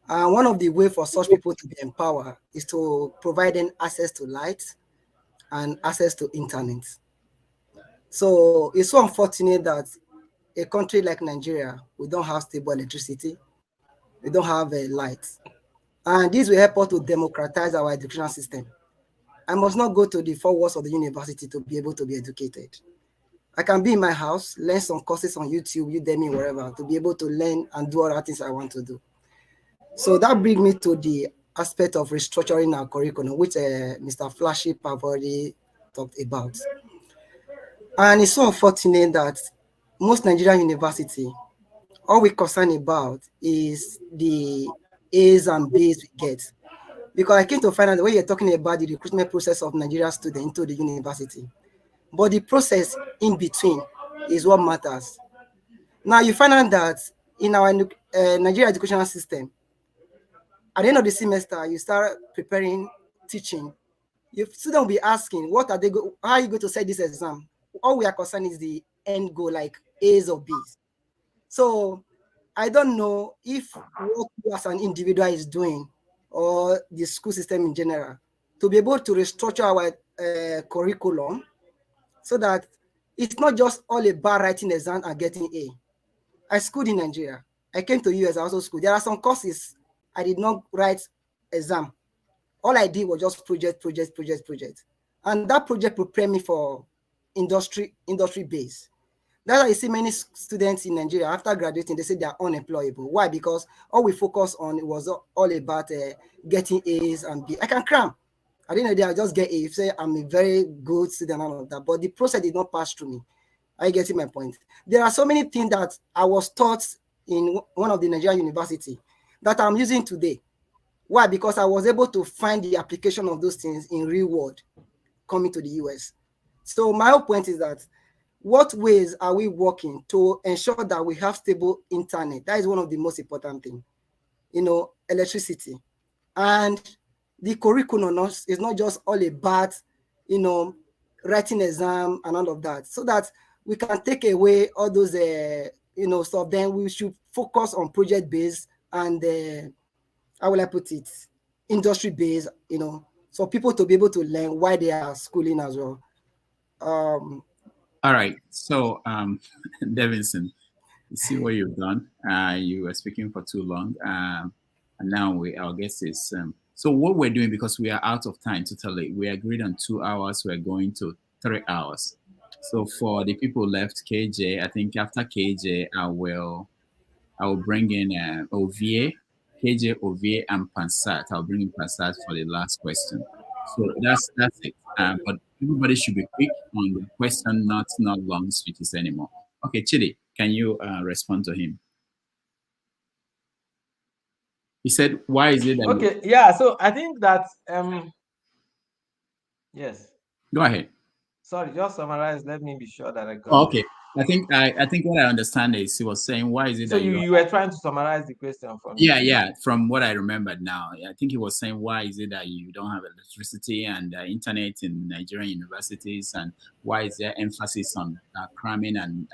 And one of the ways for such people to be empowered is to provide them access to light and access to internet. So it's so unfortunate that a country like Nigeria, we don't have stable electricity, we don't have light. And this will help us to democratize our education system. I must not go to the 4 walls of the university to be able to be educated. I can be in my house, learn some courses on YouTube, Udemy, wherever, to be able to learn and do other things I want to do. So that brings me to the aspect of restructuring our curriculum, which Mr. Flagship have already talked about. And it's so unfortunate that most Nigerian universities, all we're concerned about is the A's and B's we get. Because I came to find out the way you're talking about the recruitment process of Nigerian students into the university. But the process in between is what matters. Now you find out that in our Nigerian educational system, at the end of the semester, you start preparing teaching. Your student will be asking, what are they how are you going to set this exam? All we are concerned is the end goal, like A's or B's. So I don't know if what you as an individual is doing or the school system in general to be able to restructure our curriculum so that it's not just all about writing exam and getting A. I schooled in Nigeria. I came to US, I also schooled. There are some courses I did not write exam. All I did was just project. And that project prepared me for industry base. That's why you see many students in Nigeria, after graduating, they say they are unemployable. Why? Because all we focus on was all about getting A's and B. I can cram. I didn't know I'll just get A. Say I'm a very good student and all of that. But the process did not pass through me. Are you getting my point? There are so many things that I was taught in one of the Nigerian university that I'm using today. Why? Because I was able to find the application of those things in real world coming to the US. So my whole point is that what ways are we working to ensure that we have stable internet? That is one of the most important things. Electricity. And the curriculum is not just all about, writing exam and all of that. So that we can take away all those, stuff. Then we should focus on project-based and, how will I put it, industry-based, so people to be able to learn why they are schooling as well. All right. So, Davidson, you see what you've done. You were speaking for too long. And now our guest is. So what we're doing, because we are out of time totally, we agreed on 2 hours. We're going to 3 hours. So for the people left, KJ, I think after KJ, I will bring in OVA, KJ, OVA, and Pansat. I'll bring in Pansat for the last question. So that's it. But everybody should be quick on the question, not long speeches anymore. Okay, Chidi, can you respond to him? He said, "Why is it that?" Okay, yeah. So I think that yes. Go ahead. Sorry, just summarize. Let me be sure that I got. Oh, okay. I think what I understand is he was saying, why is it so that you were trying to summarize the question for me? Yeah. From what I remembered now, I think he was saying, why is it that you don't have electricity and internet in Nigerian universities, and why is there emphasis on cramming and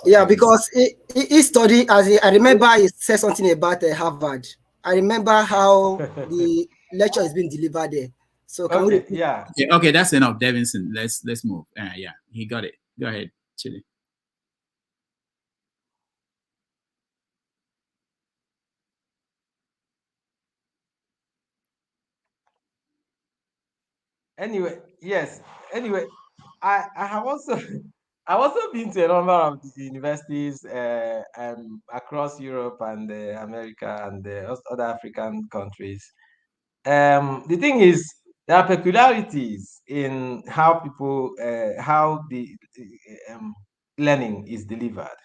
yeah, because he studied I remember he said something about Harvard. I remember how the lecture is being delivered there. So can okay, we? Yeah. Okay, that's enough, Davidson. Let's move. Yeah, he got it. Go ahead, Chidi. Anyway, yes. Anyway, I have also I've also been to a number of the universities across Europe and America and other African countries. The thing is, there are peculiarities in how how the learning is delivered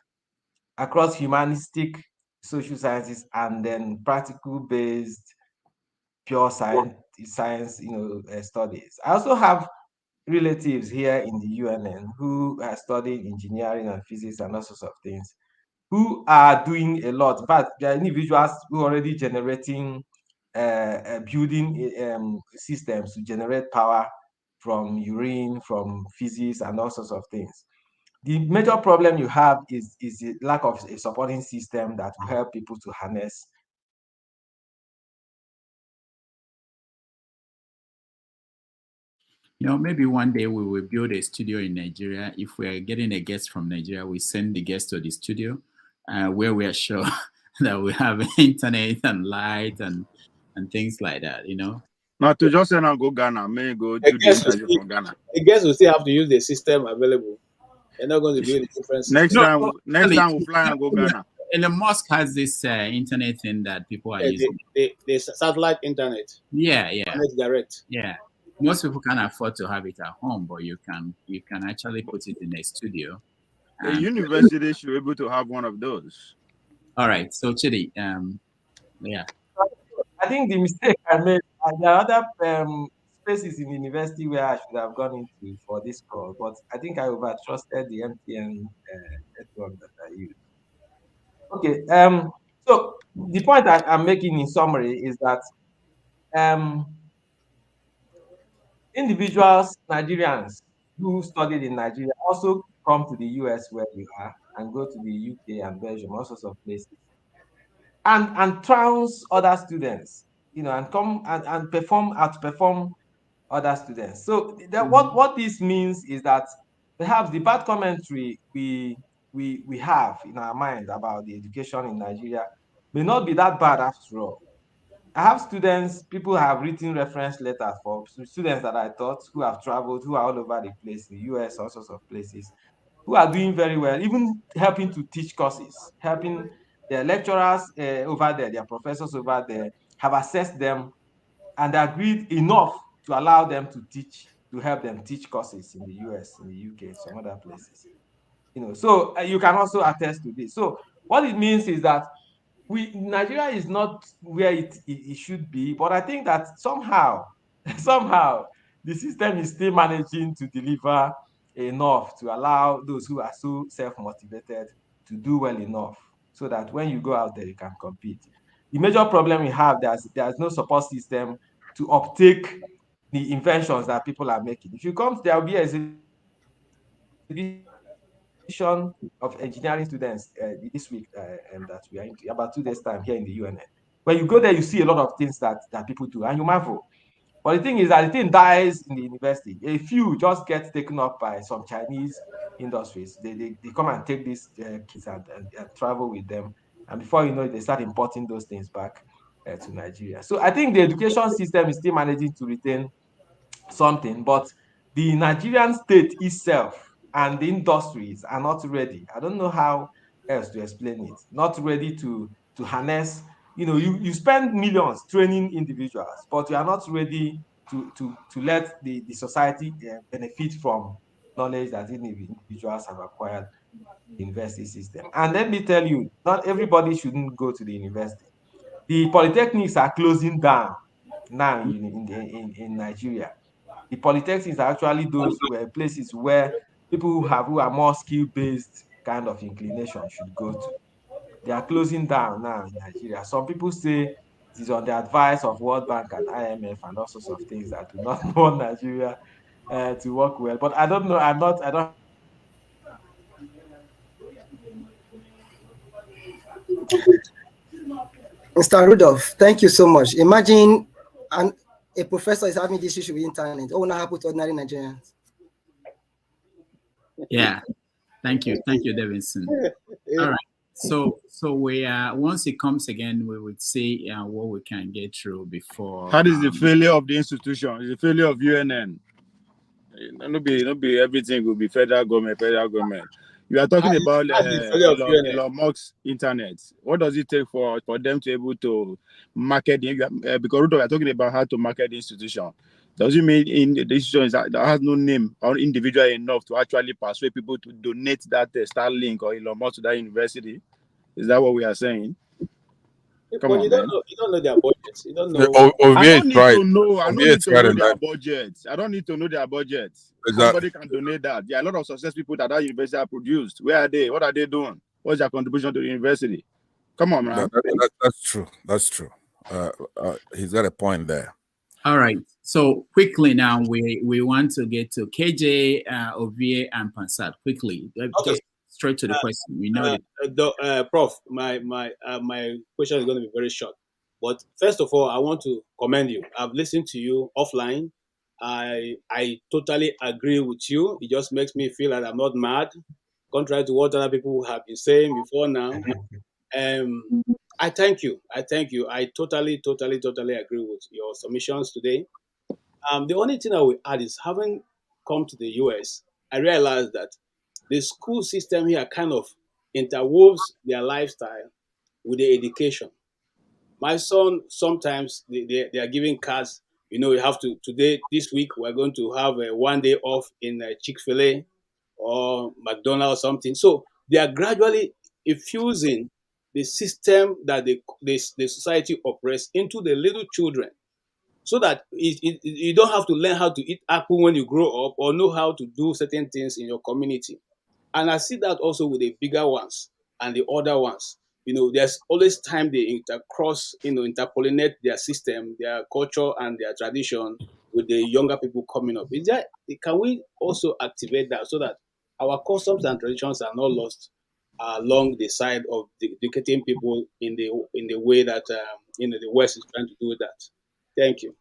across humanistic, social sciences, and then practical based pure science studies. I also have relatives here in the UNN who are studying engineering and physics and all sorts of things, who are doing a lot. But there are individuals who are already generating, building systems to generate power from urine, from physics, and all sorts of things. The major problem you have is the lack of a supporting system that will help people to harness. Maybe one day we will build a studio in Nigeria. If we are getting a guest from Nigeria, we send the guest to the studio where we are sure that we have internet and light and things like that, Not to just send and go Ghana, may go do the interview from Ghana. The guests will still have to use the system available. They're not going to build a different system. Next time we'll fly and go Ghana. And the mosque has this internet thing that people are using. The satellite internet. Yeah. Internet direct. Yeah. Most people can't afford to have it at home, but you can actually put it in a studio. A university should be able to have one of those. All right. So Chidi, Yeah. I think the mistake I made, there are other spaces in the university where I should have gone into for this call, but I think I over trusted the MTN network that I use. Okay. So the point I'm making in summary is that um, individuals, Nigerians who studied in Nigeria also come to the US where you are and go to the UK and Belgium, all sorts of places, and trounce other students, and come and outperform other students. So what this means is that perhaps the bad commentary we have in our mind about the education in Nigeria may not be that bad after all. I have students, people have written reference letters for students that I taught who have traveled, who are all over the place, the US, all sorts of places, who are doing very well, even helping to teach courses, helping their lecturers over there, their professors over there, have assessed them and agreed enough to allow them to teach, to help them teach courses in the US, in the UK, some other places. So you can also attest to this. So what it means is that Nigeria is not where it should be, but I think that somehow somehow the system is still managing to deliver enough to allow those who are so self-motivated to do well enough so that when you go out there you can compete. The major problem we have, there's no support system to uptake the inventions that people are making. If you come, there will be of engineering students this week that we are into about 2 days time here in the UNN. When you go there, you see a lot of things that people do, and you marvel. But the thing is that the thing dies in the university. A few just get taken up by some Chinese industries. They come and take these kids and travel with them, and before you know it, they start importing those things back to Nigeria. So I think the education system is still managing to retain something, but the Nigerian state itself and the industries are not ready. I don't know how else to explain it. Not ready to harness. You spend millions training individuals, but you are not ready to let the society benefit from knowledge that individuals have acquired in the university system. And let me tell you, not everybody shouldn't go to the university. The polytechnics are closing down now in Nigeria. The polytechnics are actually those places where people who are more skill-based kind of inclination should go to. They are closing down now in Nigeria. Some people say it is on the advice of World Bank and IMF and all sorts of things that do not want Nigeria to work well. But I don't know. I don't. Mr. Rudolph, thank you so much. Imagine a professor is having this issue with internet. What will not happen to ordinary Nigerians? Yeah. Thank you, Davidson. All right. So we once it comes again, we would see what we can get through before. How is the failure of the institution? It's the failure of UNN. Not be everything will be federal government. You are talking about Elon Musk's internet. What does it take for them to be able to market? Because we are talking about how to market the institution. Does it mean in the institution that has no name or individual enough to actually persuade people to donate that Starlink or Elon Musk to that university? Is that what we are saying? Come on, you don't know their budgets. You don't know. I don't need to know. I don't need to know their budgets. I don't need to know their budgets. Somebody can donate that. There are a lot of success people that university have produced. Where are they? What are they doing? What's their contribution to the university? Come on, man. That's true. That's true. He's got a point there. All right. So quickly now, we want to get to KJ, Ovie, and Pansat. Quickly, just straight to the question. We know Prof, my question is going to be very short. But first of all, I want to commend you. I've listened to you offline. I totally agree with you. It just makes me feel that I'm not mad, contrary to what other people have been saying before now. I thank you. I totally agree with your submissions today. The only thing I will add is, having come to the US, I realized that the school system here kind of interwoves their lifestyle with the education. My son, sometimes they are giving cards. You have to, this week, we're going to have a 1 day off in Chick-fil-A or McDonald's or something. So they are gradually infusing the system that the society operates into the little children, so that you don't have to learn how to eat apple when you grow up or know how to do certain things in your community. And I see that also with the bigger ones and the other ones. There's always time they intercross, interpollinate their system, their culture, and their tradition with the younger people coming up. Can we also activate that so that our customs and traditions are not lost along the side of educating people in the way that the West is trying to do that? Thank you.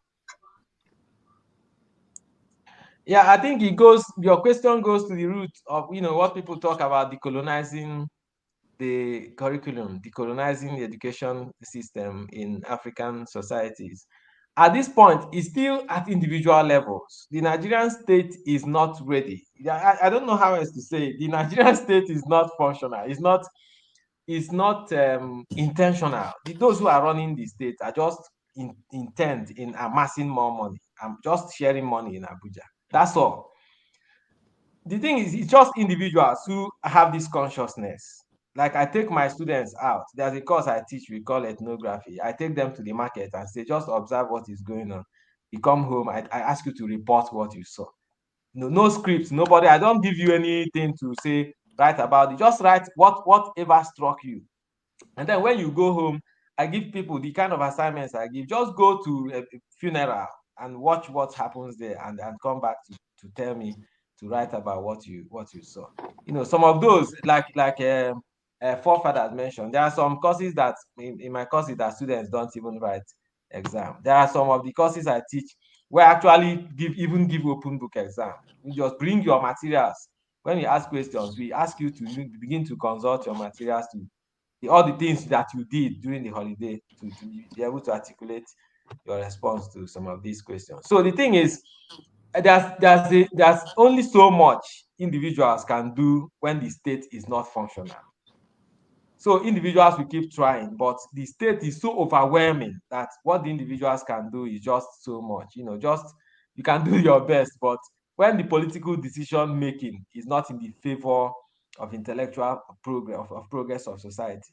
Yeah, I think your question goes to the root of, what people talk about decolonizing the curriculum, decolonizing the education system in African societies. At this point, it's still at individual levels. The Nigerian state is not ready. I don't know how else to say it. The Nigerian state is not functional. It's not intentional. Those who are running the state are just intent in amassing more money. I'm just sharing money in Abuja. That's all. The thing is, it's just individuals who have this consciousness. Like, I take my students out. There's a course I teach, we call ethnography. I take them to the market and say, just observe what is going on. You come home, I ask you to report what you saw. No scripts, nobody. I don't give you anything to say, write about it. Just write whatever struck you. And then when you go home, I give people the kind of assignments I give. Just go to a funeral and watch what happens there, and come back to tell me, to write about what you saw. Some of those, like forefathers mentioned, there are some courses that in my courses that students don't even write exam. There are some of the courses I teach where I actually give open book exam. You just bring your materials. When you ask questions, we ask you to begin to consult your materials, to all the things that you did during the holiday, to be able to articulate your response to some of these questions. So the thing is, there's only so much individuals can do when the state is not functional. So individuals will keep trying, but the state is so overwhelming that what the individuals can do is just so much. You can do your best, but when the political decision making is not in the favor of intellectual progress of society,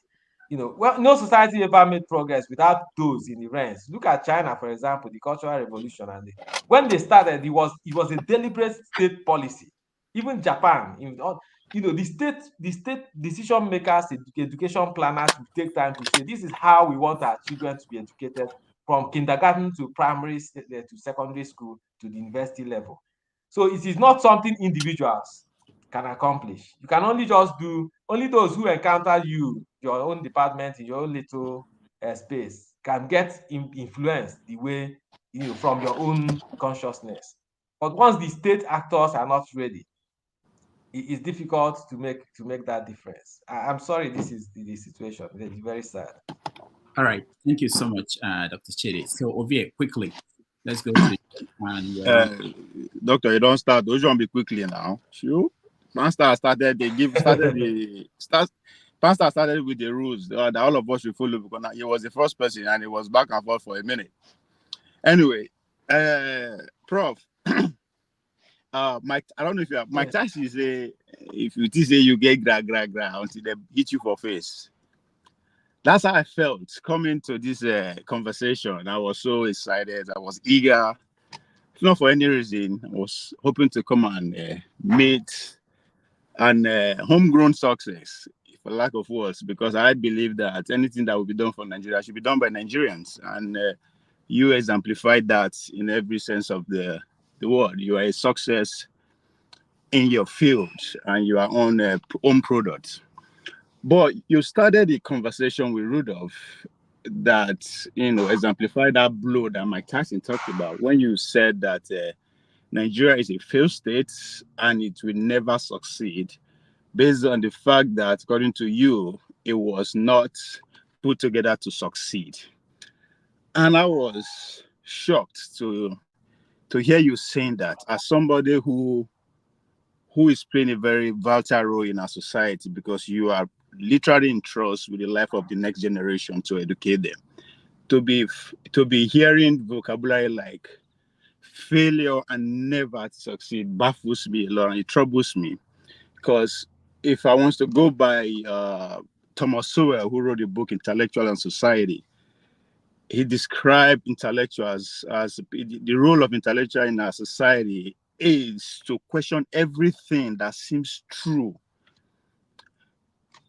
no society ever made progress without those in the ranks. Look at China, for example, the Cultural Revolution, and when they started, it was a deliberate state policy. Even Japan, the state decision makers, education planners will take time to say, this is how we want our children to be educated from kindergarten to primary to secondary school to the university level. So it is not something individuals can accomplish. You can only those who encounter your own department in your own little space can get influenced the way, from your own consciousness. But once the state actors are not ready, it's difficult to make that difference. I'm sorry, this is the situation. It's very sad. All right. Thank you so much, Dr. Chidi. So, Ovie, quickly, let's go to Doctor, you don't start. Those won't be quickly now. Sure. Pastor started with the rules that all of us should follow, because he was the first person and it was back and forth for a minute. Anyway, Prof. Mike, I don't know if you have. Mike Tyson is if you say you get gra until they hit you for face. That's how I felt coming to this conversation. I was so excited. I was eager. If not for any reason, I was hoping to come and meet an homegrown success, for lack of words, because I believe that anything that will be done for Nigeria should be done by Nigerians. And you exemplified that in every sense of the word. You are a success in your field and you are on own product. But you started the conversation with Rudolph that, exemplified that blow that Mike Tyson talked about when you said that Nigeria is a failed state and it will never succeed, based on the fact that, according to you, it was not put together to succeed. And I was shocked to hear you saying that as somebody who is playing a very vital role in our society, because you are literally in trust with the life of the next generation to educate them. To be hearing vocabulary like failure and never to succeed baffles me a lot, and it troubles me, because if I want to go by Thomas Sowell, who wrote the book Intellectual and Society, he described intellectuals as the role of intellectual in our society is to question everything that seems true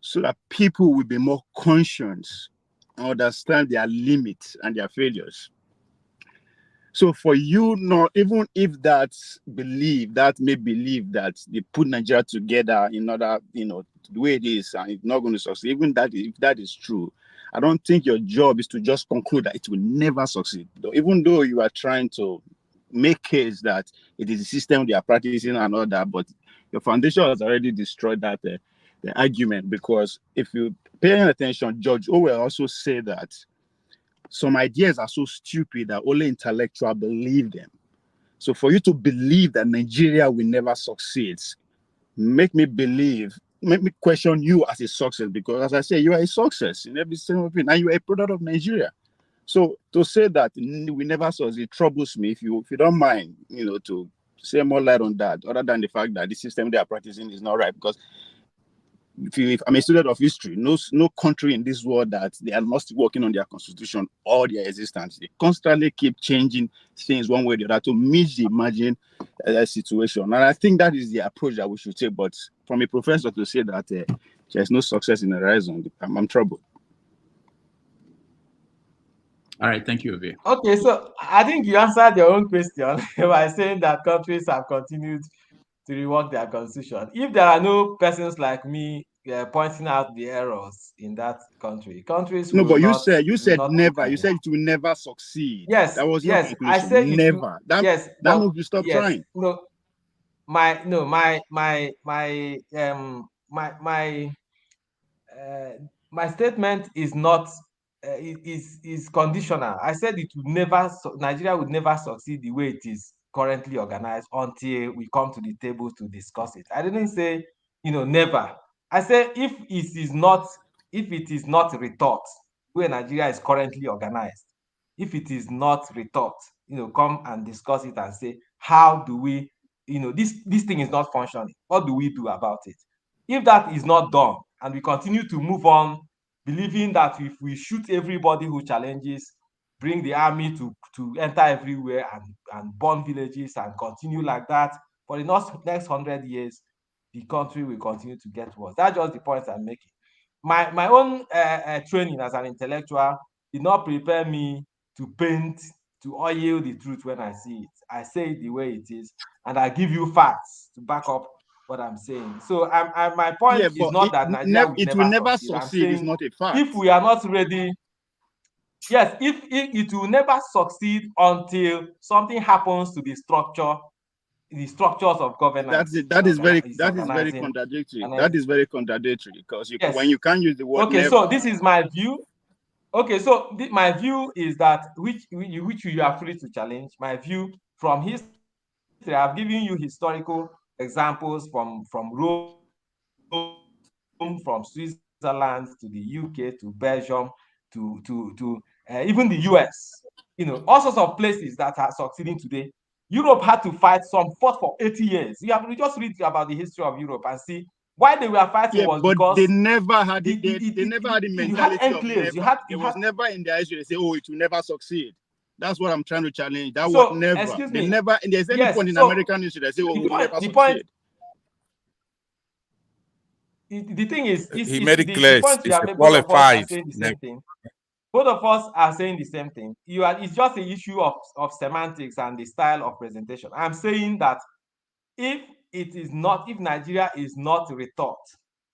so that people will be more conscious and understand their limits and their failures. So for you, not even if that may believe that they put Nigeria together in order, the way it is, and it's not going to succeed, even that, if that is true, I don't think your job is to just conclude that it will never succeed. Even though you are trying to make case that it is a system they are practicing and all that, but your foundation has already destroyed that the argument, because if you pay attention, George Orwell also said that some ideas are so stupid that only intellectuals believe them. So for you to believe that Nigeria will never succeed, make me question you as a success, because as I say, you are a success in every single opinion, and you are a product of Nigeria. So to say that we never succeed troubles me. If you don't mind, to say more light on that, other than the fact that the system they are practicing is not right, because if I'm a student of history, no country in this world that they are not working on their constitution or their existence. They constantly keep changing things one way or the other to meet the imagined situation. And I think that is the approach that we should take. But from a professor to say that there's no success in the horizon, I'm troubled. All right, thank you, Ovie. Okay, so I think you answered your own question by saying that countries have continued to rework their constitution. If there are no persons like me pointing out the errors in that countries No, will but not you said never. You ahead. said it will never succeed. Yes, That was your yes, I conclusion. said Never. That means you stop trying. No, my my statement is not is conditional. I said it would never Nigeria would never succeed the way it is currently organized until we come to the table to discuss it. I didn't say never. I said if it is not rethought where Nigeria is currently organized, if it is not rethought, come and discuss it and say how do we, this thing is not functioning. What do we do about it? If that is not done and we continue to move on, believing that if we shoot everybody who challenges, bring the army to enter everywhere and burn villages and continue like that for the next 100 years, the country will continue to get worse. That's just the point I'm making. My own training as an intellectual did not prepare me to paint, to oil the truth when I see it. I say it the way it is, and I give you facts to back up what I'm saying. So my point is not that Nigeria will never succeed. I'm saying is not a fact. if we are not ready, yes, if it will never succeed until something happens to the structures of governance. That is very contradictory. That is very contradictory, because when you can't use the word never. So this is my view. Okay, so my view is that which you are free to challenge. My view from history, I've given you historical examples from Rome, from Switzerland to the UK to Belgium to even the US. All sorts of places that are succeeding today. Europe had to fought for 80 years. You just read about the history of Europe and see why they were fighting was because they never had they never had the mentality of never. It was never in their history. They say, "Oh, it will never succeed." That's what I'm trying to challenge. That word never. Excuse they me. Never. There's any point in American history they say, "Oh, it will never succeed." The thing is, he made it clear. It's a qualified. Saying the same thing. Both of us are saying the same thing. It's just an issue of semantics and the style of presentation. I'm saying that if Nigeria is not rethought,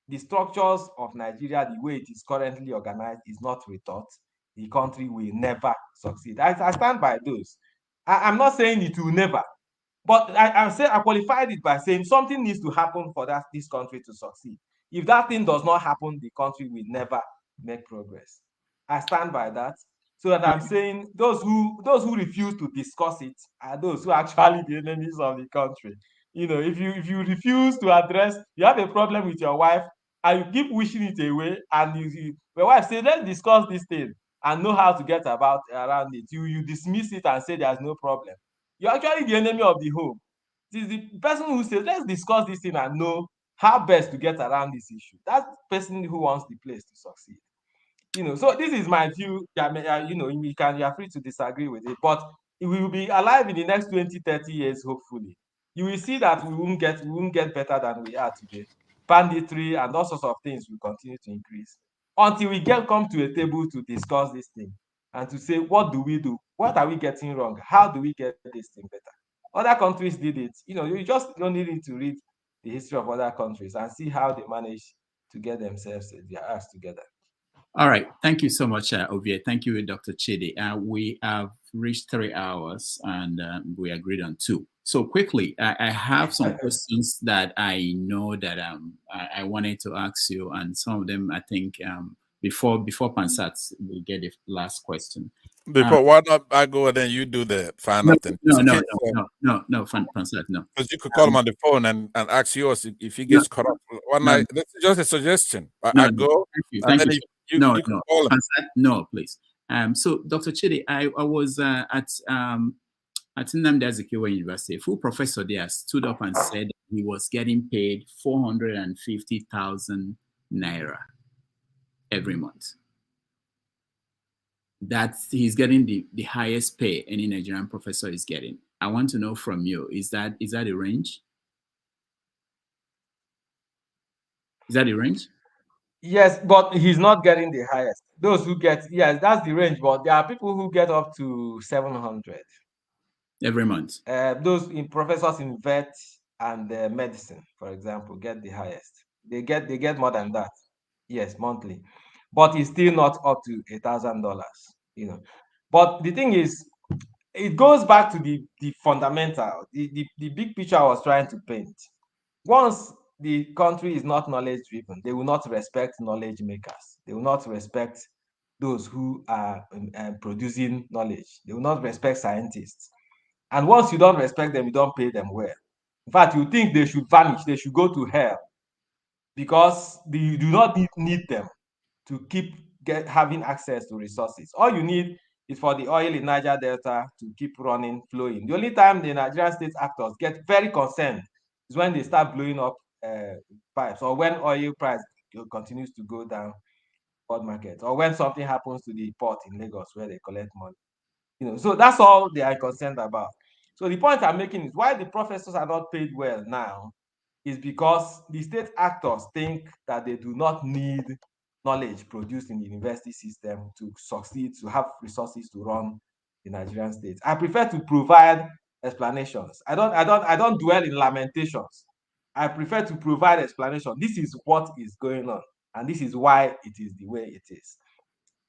the structures of Nigeria, the way it is currently organized, is not rethought, the country will never succeed. I stand by those. I'm not saying it will never, but I qualified it by saying something needs to happen for this country to succeed. If that thing does not happen, the country will never make progress. I stand by that. So that I'm saying those who refuse to discuss it are those who are actually the enemies of the country. If you refuse to address, you have a problem with your wife and you keep wishing it away, and your wife say, let's discuss this thing and know how to get around it. You dismiss it and say there's no problem. You're actually the enemy of the home. It is the person who says, let's discuss this thing and know how best to get around this issue. That's the person who wants the place to succeed. So this is my view. You are free to disagree with it, but we will be alive in the next 20, 30 years, hopefully. You will see that we won't get better than we are today. Banditry and all sorts of things will continue to increase until we come to a table to discuss this thing and to say, what do we do? What are we getting wrong? How do we get this thing better? Other countries did it. You just only need to read the history of other countries and see how they manage to get themselves, their acts together. All right. Thank you so much, Ovie. Thank you, Dr. Chidi. We have reached 3 hours and we agreed on 2. So quickly, I have some questions that I know that I wanted to ask you, and some of them I think before Pansat we get the last question. Before, why not I go and then you do the final thing? No, Pansat, no. Because you could call him on the phone and ask yours if he gets caught up. This is just a suggestion. I go, and then you can call him. No, please. So, Dr. Chidi, I was at Nnamdi Azikiwe University. A full professor there stood up and said he was getting paid 450,000 naira every month. That he's getting the highest pay any Nigerian professor is getting. I want to know from you, is that a range? Is that the range? Yes, but he's not getting the highest. Those who get, yes, that's the range, but there are people who get up to 700 every month. Those professors in vet and medicine, for example, get the highest. They get more than that. Yes, monthly, but it's still not up to $1,000. But the thing is, it goes back to the fundamental, the big picture I was trying to paint. Once the country is not knowledge driven, they will not respect knowledge makers. They will not respect those who are producing knowledge. They will not respect scientists. And once you don't respect them, you don't pay them well. In fact, you think they should vanish, they should go to hell, because you do not need them to keep having access to resources. All you need is for the oil in Niger Delta to keep running, flowing. The only time the Nigerian state actors get very concerned is when they start blowing up pipes, or when oil price continues to go down world market, or when something happens to the port in Lagos where they collect money. So that's all they are concerned about. So the point I'm making is why the professors are not paid well now is because the state actors think that they do not need knowledge produced in the university system to succeed, to have resources to run the Nigerian state. I prefer to provide explanations. I don't dwell in lamentations. I prefer to provide explanation. This is what is going on, and this is why it is the way it is.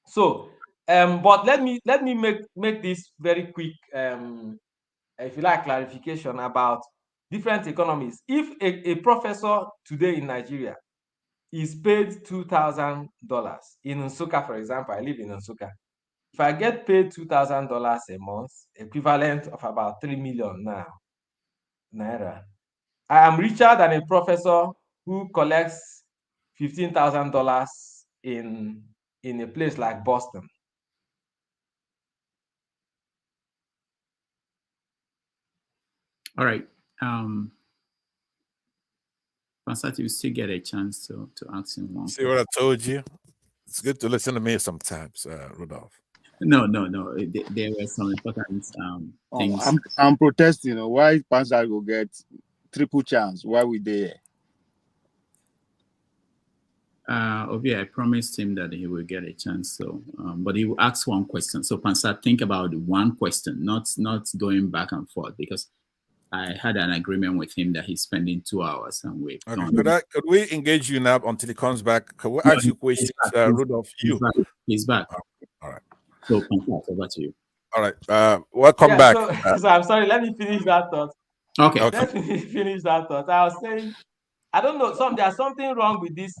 So, but let me make this very quick, if you like, clarification about different economies. If a professor today in Nigeria is paid $2,000 in Nsukka, for example, I live in Nsukka. If I get paid $2,000 a month, equivalent of about 3 million naira, I am richer than a professor who collects $15,000 in a place like Boston. All right. Pansat, you still get a chance to ask him one. See what I told you? It's good to listen to me sometimes, Rudolph. No. There were some important things. I'm protesting. Why Pansat will get triple chance? Why we there? Ovie, I promised him that he will get a chance. So, but he will ask one question. So, Pansat, think about one question, not going back and forth, because I had an agreement with him that he's spending 2 hours, and we've done. Could we engage you now until he comes back? Could we ask you questions, Rudolph? He's back. All right. So, Pansat, over to you. All right. Welcome back. So I'm sorry. Let me finish that thought. Okay. Let me finish that thought. I was saying, I don't know. There's something wrong with this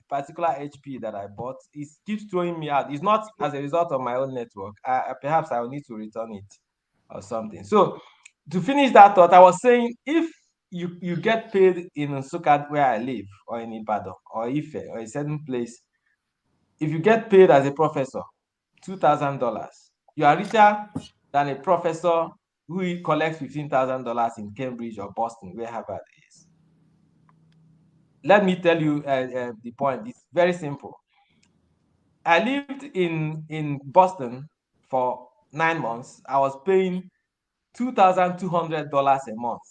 particular HP that I bought. It keeps throwing me out. It's not as a result of my own network. Perhaps I will need to return it or something. So, to finish that thought, I was saying, if you get paid in Nsukka, where I live, or in Ibadan, or Ife, or a certain place, if you get paid as a professor $2,000, you are richer than a professor who collects $15,000 in Cambridge or Boston, where Harvard is. let me tell you the point. It's very simple. I lived in Boston for 9 months. I was paying $2,200 a month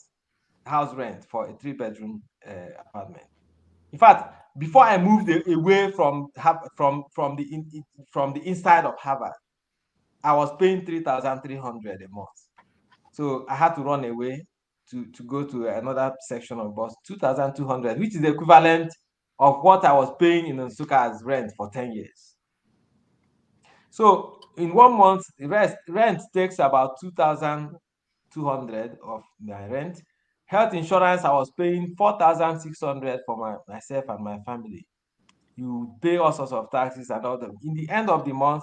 house rent for a 3-bedroom apartment. In fact, before I moved away from the inside of Harvard, I was paying $3,300 a month. So I had to run away to go to another section of Boston, 2,200, which is the equivalent of what I was paying in Nsukka as rent for 10 years. So in 1 month, rent takes about 2,200 of my rent. Health insurance, I was paying 4,600 for myself and my family. You pay all sorts of taxes and all that. In the end of the month,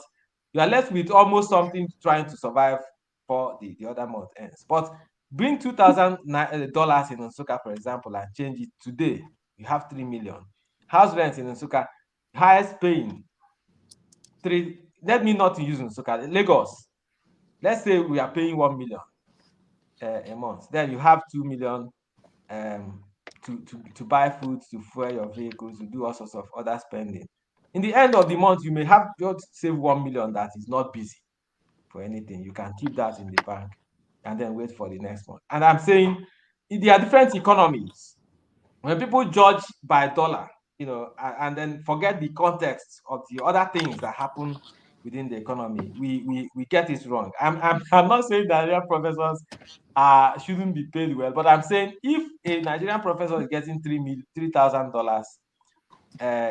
you are left with almost something trying to survive for the other month ends. But bring $2,000 in Nsukka, for example, and change it today, you have 3 million. House rent in Nsukka, highest paying, let me not use Nsukka, Lagos. Let's say we are paying 1 million a month. Then you have 2 million to buy food, to fuel your vehicles, to do all sorts of other spending. In the end of the month, you may have just save 1 million that is not busy for anything. You can keep that in the bank and then wait for the next month. And I'm saying there are different economies. When people judge by dollar, and then forget the context of the other things that happen within the economy, we get it wrong. I'm not saying that Nigerian professors shouldn't be paid well, but I'm saying if a Nigerian professor is getting $3,000,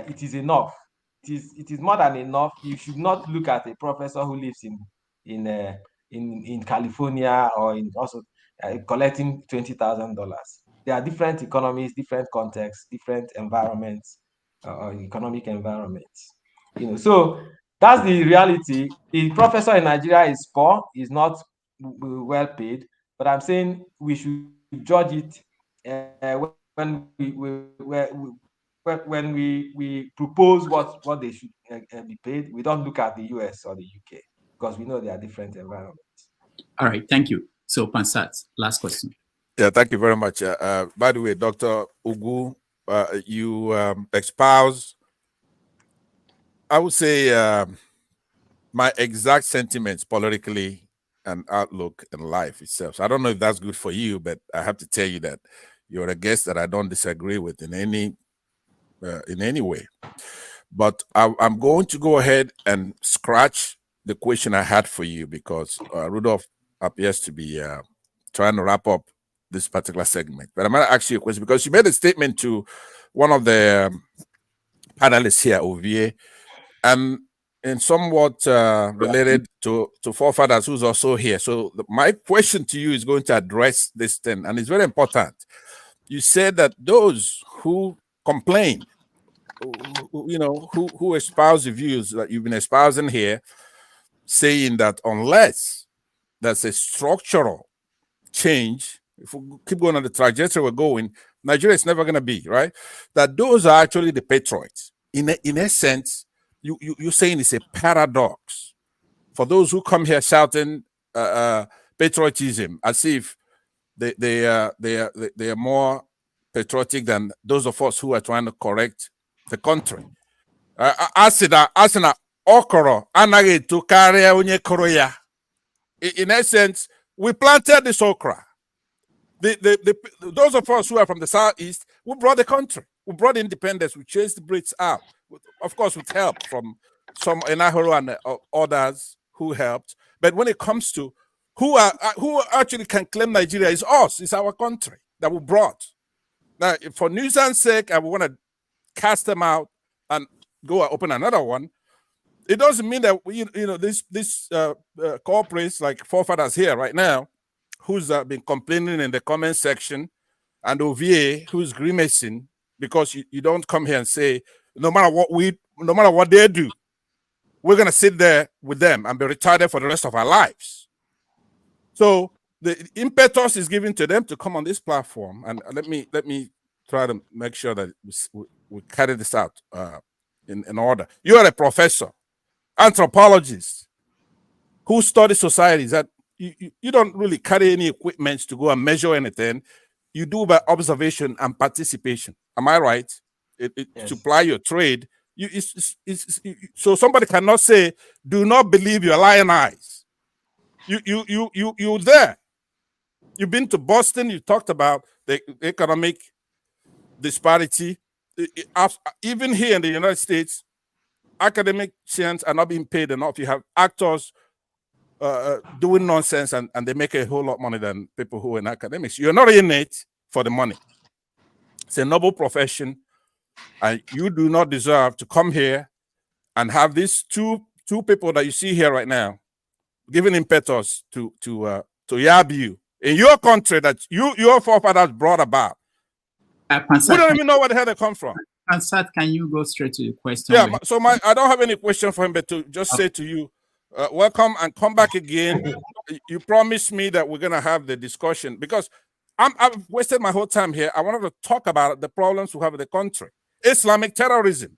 it is enough. It is more than enough. You should not look at a professor who lives in California or in also collecting $20,000. There are different economies, different contexts, different environments, or economic environments. So that's the reality. The professor in Nigeria is poor, is not well paid, but I'm saying we should judge it when we propose what they should be paid. We don't look at the US or the UK because we know they are different environments. All right, thank you. So Pansat, last question. Yeah, thank you very much. By the way, Dr. Ugwu, you espouse, I would say, my exact sentiments politically and outlook in life itself. So I don't know if that's good for you, but I have to tell you that you're a guest that I don't disagree with in any way. But I'm going to go ahead and scratch the question I had for you because Rudolph appears to be trying to wrap up this particular segment. But I'm going to ask you a question because you made a statement to one of the panelists here, Ovie, and somewhat related to forefathers who's also here. So my question to you is going to address this thing, and it's very important. You said that those who complain, who espouse the views that you've been espousing here, saying that unless there's a structural change, if we keep going on the trajectory we're going, Nigeria is never going to be, right? That those are actually the patriots. In a sense, you're saying it's a paradox for those who come here shouting patriotism as if they are more patriotic than those of us who are trying to correct the country. Asina okoro anaghị eto karịa onye kụrụ ya. In essence, we planted this okra. Those of us who are from the southeast, we brought the country, we brought independence, we chased the Brits out, of course, with help from some Enahoro and others who helped. But when it comes to who actually can claim Nigeria, is us, it's our country that we brought. Now, for nuisance sake, I want to cast them out and go open another one. It doesn't mean that this corporates like forefathers here right now, who's been complaining in the comment section, and Ovie, who's grimacing because you don't come here and say, no matter what they do, we're gonna sit there with them and be retarded for the rest of our lives. So the impetus is given to them to come on this platform, and let me try to make sure that we carry this out in order. You are a professor, anthropologist, who study societies that you don't really carry any equipment to go and measure anything. You do by observation and participation. Am I right? to ply your trade. So somebody cannot say, "Do not believe your lion eyes." You're there. You've been to Boston. You talked about the economic disparity. Even here in the United States, academicians are not being paid enough. You have actors doing nonsense, and they make a whole lot of money than people who are in academics. You're not in it for the money. It's a noble profession, and you do not deserve to come here and have these two people that you see here right now giving impetus to yab you in your country that your forefathers brought about. We don't even know where the hell they come from. Pansat, can you go straight to the question? Yeah, so I don't have any question for him, but to just say to you, welcome and come back again. You promised me that we're gonna have the discussion because I've wasted my whole time here. I wanted to talk about the problems we have in the country. Islamic terrorism.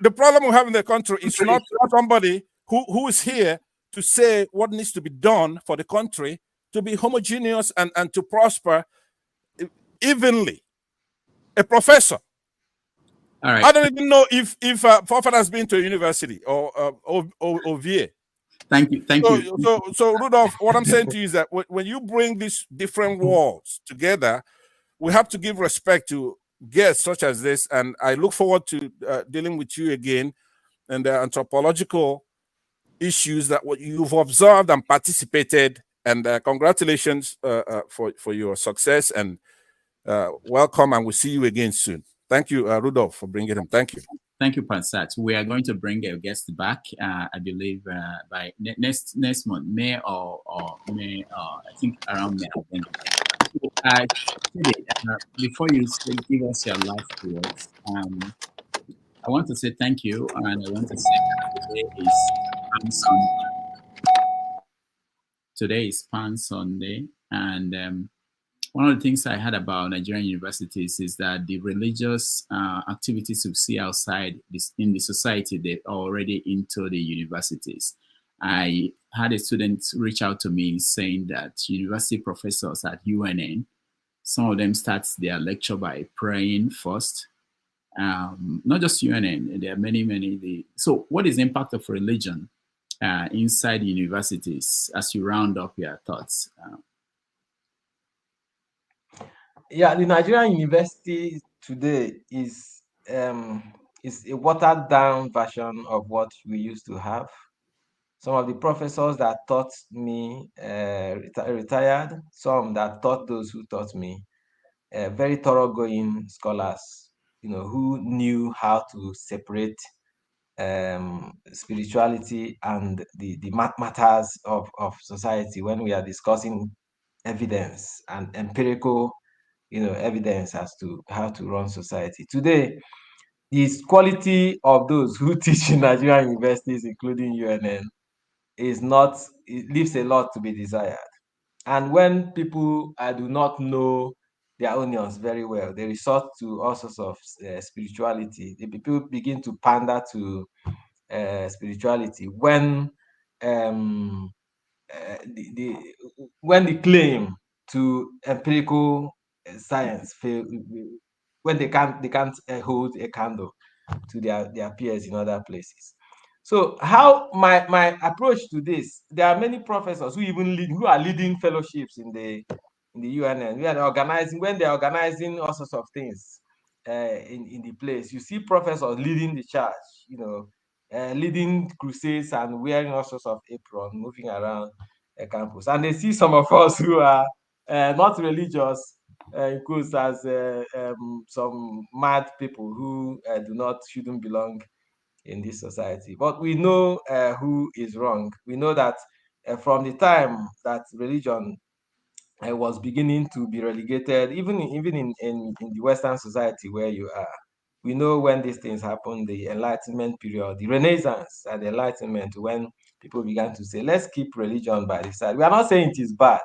The problem we have in the country is not somebody who is here to say what needs to be done for the country to be homogeneous and to prosper evenly. A professor. All right. I don't even know if Fofana has been to a university or VA. Thank you. So Rudolph, what I'm saying to you is that when you bring these different worlds together, we have to give respect to guests such as this. And I look forward to dealing with you again and the anthropological issues that what you've observed and participated. And congratulations for your success and welcome. And we'll see you again soon. Thank you, Rudolph, for bringing him. Thank you. Thank you, Pansat. We are going to bring a guest back, I believe, by next month, May or May, I think around May. I think. Before you give us your last words, I want to say thank you, and I want to say that today is Palm Sunday, and one of the things I heard about Nigerian universities is that the religious activities you see outside in the society, they're already into the universities. I had a student reach out to me saying that university professors at UNN, some of them start their lecture by praying first. Not just UNN, there are many. So what is the impact of religion inside universities as you round up your thoughts? Yeah, the Nigerian university today is a watered down version of what we used to have. Some of the professors that taught me retired, some that taught those who taught me, very thoroughgoing scholars, who knew how to separate spirituality and the matters of society when we are discussing evidence and empirical evidence as to how to run society. Today, the quality of those who teach in Nigerian universities, including UNN, it leaves a lot to be desired. And when people do not know their onions very well, they resort to all sorts of spirituality. The people begin to pander to spirituality when when the claim to empirical science fail, when they can't hold a candle to their peers in other places. So how my approach to this, there are many professors who are leading fellowships in the UNN. When they're organizing all sorts of things in the place, you see professors leading the charge, leading crusades and wearing all sorts of apron, moving around a campus. And they see some of us who are not religious, includes as some mad people who shouldn't belong in this society. But we know who is wrong. We know that from the time that religion was beginning to be relegated, even in the Western society where you are, we know when these things happened, the Enlightenment period, the Renaissance and the Enlightenment, when people began to say, let's keep religion by the side. We are not saying it is bad,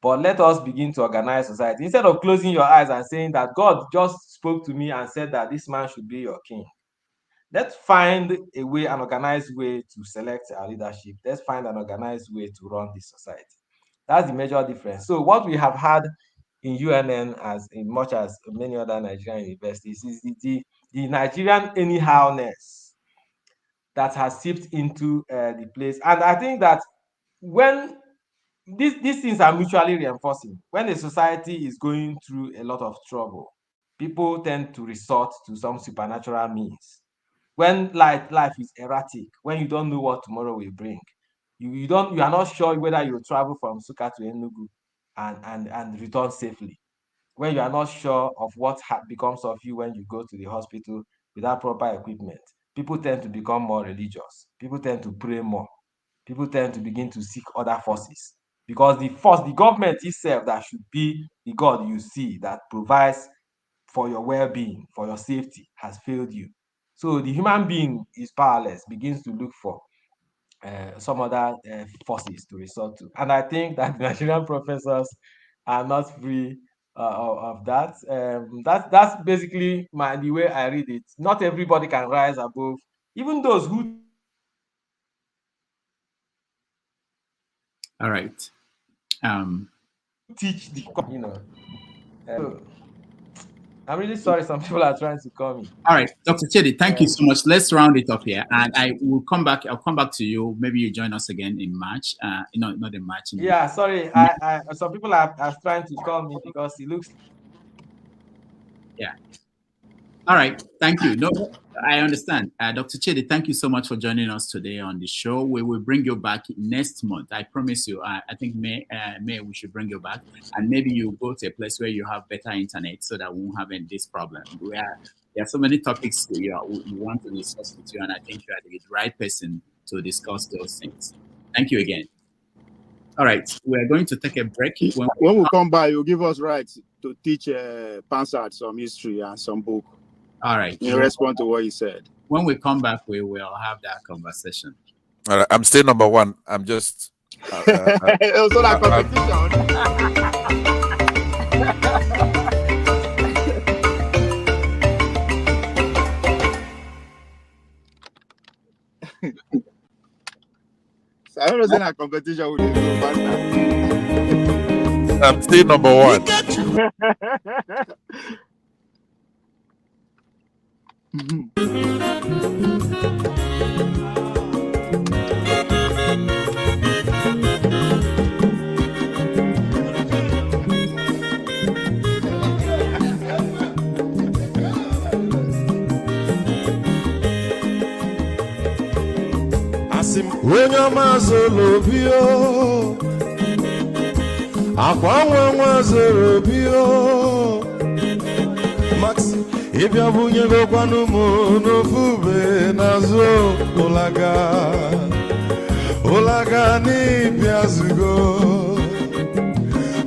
but let us begin to organize society. Instead of closing your eyes and saying that God just spoke to me and said that this man should be your king, let's find a way, an organized way to select our leadership. Let's find an organized way to run this society. That's the major difference. So what we have had in UNN as much as many other Nigerian universities is the Nigerian anyhowness that has seeped into the place. And I think that when these things are mutually reinforcing, when a society is going through a lot of trouble, people tend to resort to some supernatural means. When life is erratic, when you don't know what tomorrow will bring, you are not sure whether you travel from Nsukka to Enugu and return safely. When you are not sure of what becomes of you when you go to the hospital without proper equipment, people tend to become more religious. People tend to pray more. People tend to begin to seek other forces, because the government itself that should be the God you see that provides for your well-being, for your safety, has failed you. So the human being is powerless, begins to look for some other forces to resort to. And I think that Nigerian professors are not free of that. That's basically the way I read it. Not everybody can rise above, even those who. All right. Teach the, I'm really sorry some people are trying to call me. All right, Dr. Chidi, thank you so much. Let's round it up here, and I'll come back to you. Maybe you join us again in March. Not in March. Yeah, sorry. Some people are trying to call me because it looks. Yeah. All right. Thank you. No, I understand. Dr. Chidi, thank you so much for joining us today on the show. We will bring you back next month. I promise you. I think May we should bring you back, and maybe you go to a place where you have better internet so that we won't have this problem. There are so many topics we want to discuss with you, and I think you are the right person to discuss those things. Thank you again. All right, we're going to take a break. When we come by, you'll give us rights to teach Pansard some history and some book. All right. In response to what he said. When we come back, we will have that conversation. All right, I'm still number one. I'm just. So that competition. I don't know that competition with you. I'm still number one. Onye ọma zoro obi o, akwa nwa zoro obi o, Max ịbịa bunye gokwanụ m n'ofu ube n'azụ ụlaga n'ịbịa zigo,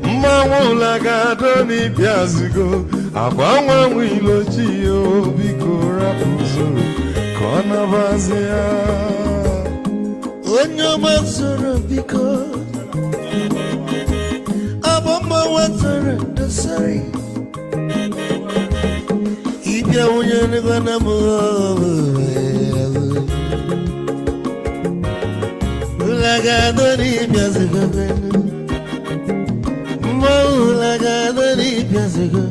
mmanwụ ụlaga do n'ịbịa zigo, akwa nwa ilochi o, biko rapụ zoro ka ọ nabazi ya. Onye ọma zoro biko, abọmma watara ndasari, ịbịa onye nịgwana m ụlagado n'ịbịa zigo, mma ụlagado n'ịbịa zigo,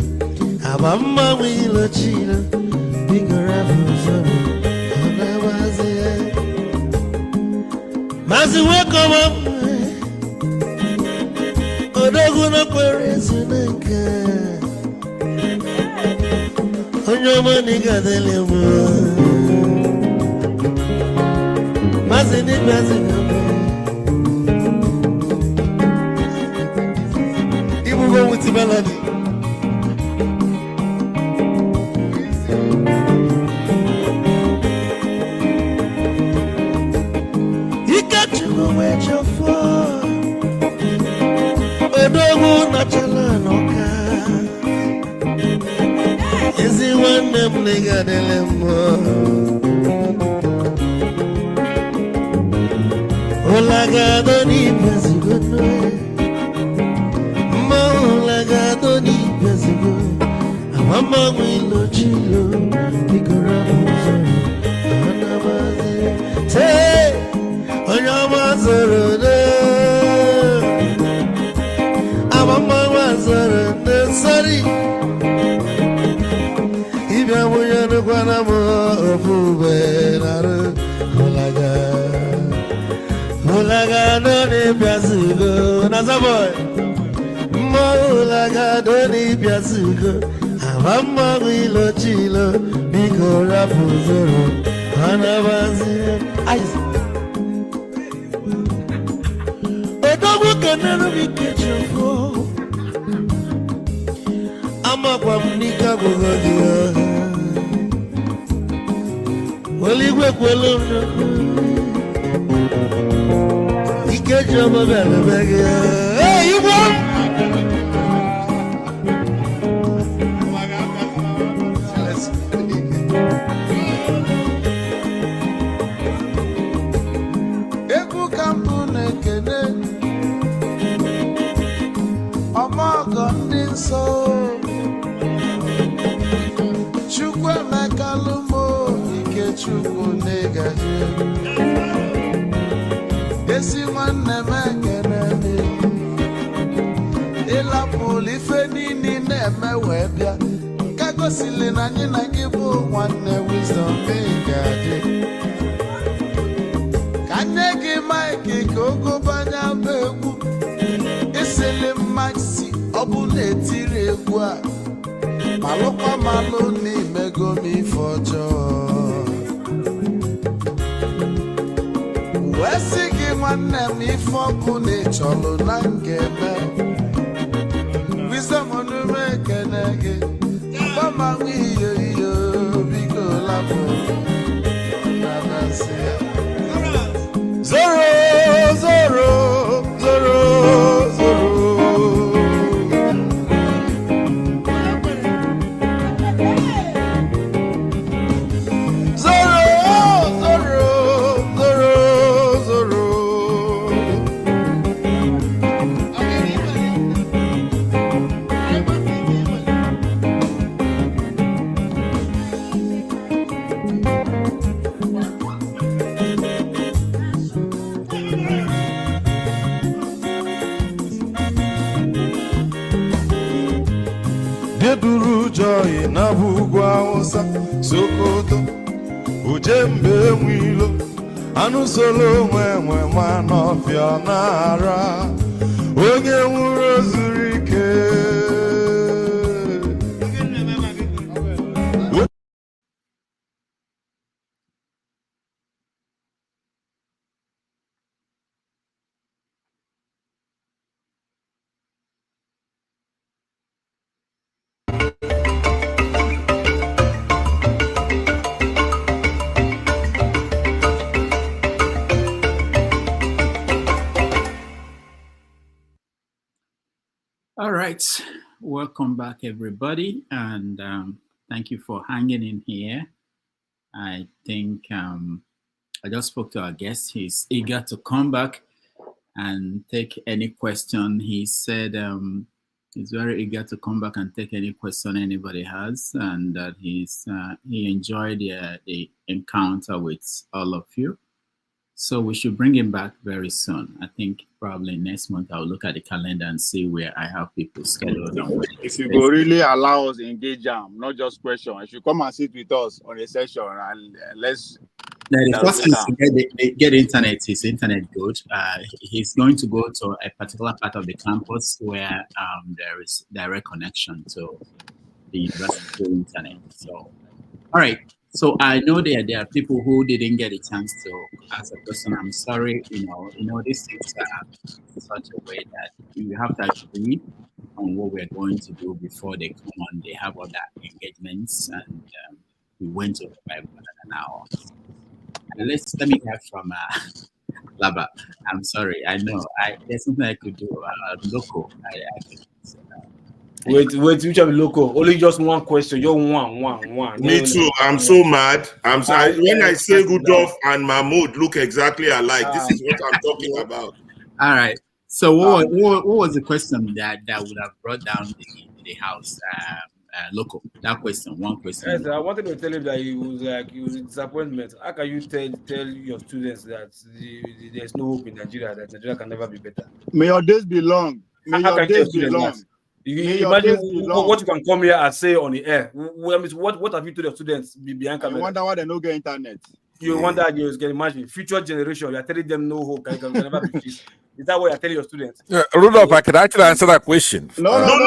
abọmma ilochino, biko rapụ zoro ọ nabazi ya. Mazi wekoma odogu no kwere sinaka, onyo mani gadele mo, mazi ni mazi ngame, ibu go with melody. Odogu na chala noka, ezi wane mniga dele mo, olagado ni bezigo no, ma olagado ni bezigo, amama mwilo chilo, nikora muzo, anabaze, say, onyama zoro no. Mama was a Doni Piazugo, Nazaboy. Moulaga Doni Piazugo, Avama Wilo Chilo, Biko Rapuzoro, Hanabazi. Odogo Canano Bikechofo, Amakwamnika Bugodia. Oligwe Kwelona, Ikechoma Bella. Hey, you want? Ebu Kampune Kene, Amago Ninso, Chukwe Mekalumo, Ikechukwu Negaje, Esi Nwanne Mekene, Ila Polife Nini Neme Webia, Kago Silina Nina Gibu Nwanne Wisdom Megaje. Kanegi Mike Koko Banya Bebu, Isile Maxi, Obune Tiregua, Malopa Maloni Megomi Fojo. Wesigi Nwanne Mi Fokune Cholo Nangebe, Wisdom Onume Kenege, Bama Wiyo Bigo Lapo, Namasia. Zoro, Zoro, Zoro, Zoro. Zoro, Zoro, Zoro, Zoro. Deduru joy na bugwa osa Sokoto Ujembe mwilo Anu solo mwe manofia nara Onye nwuro zurike. All right, welcome back, everybody, and thank you for hanging in here. I think I just spoke to our guest. He's eager to come back and take any question. He said he's very eager to come back and take any question anybody has, and that he enjoyed the encounter with all of you. So we should bring him back very soon. I think probably next month I'll look at the calendar and see where I have people scheduled. If you go really allow us engage them, not just question. If you come and sit with us on a session and let's. The first is to get internet. His internet good. He's going to go to a particular part of the campus where there is direct connection to the university internet. So, all right. So I know there are people who didn't get a chance to ask a question. I'm sorry. You know these things are in such a way that you have to agree on what we're going to do before they come on. They have other engagements, and we went over by more than an hour. And let me hear from Laba. I'm sorry. I know there's something I could do. Local. I could. Wait, which are local? Only just one question. You're one. Me too. I'm so mad. I'm sorry. When I say Rudolph and Mahmoud look exactly alike, this is what I'm talking about. All right. So what was the question that would have brought down the house? Local. That question. One question. Yes, I wanted to tell him that he was a disappointment. How can you tell your students that there's no hope in Nigeria, that Nigeria can never be better? May your days be long. May your days be long. You imagine what you can come here and say on the air. What have you told your students behind camera? I wonder why they don't get internet. You wonder, you can imagine future generation. You are telling them no hope can never be fixed. Is that what you're telling your students? Rudolph, I can actually answer that question. No. It's not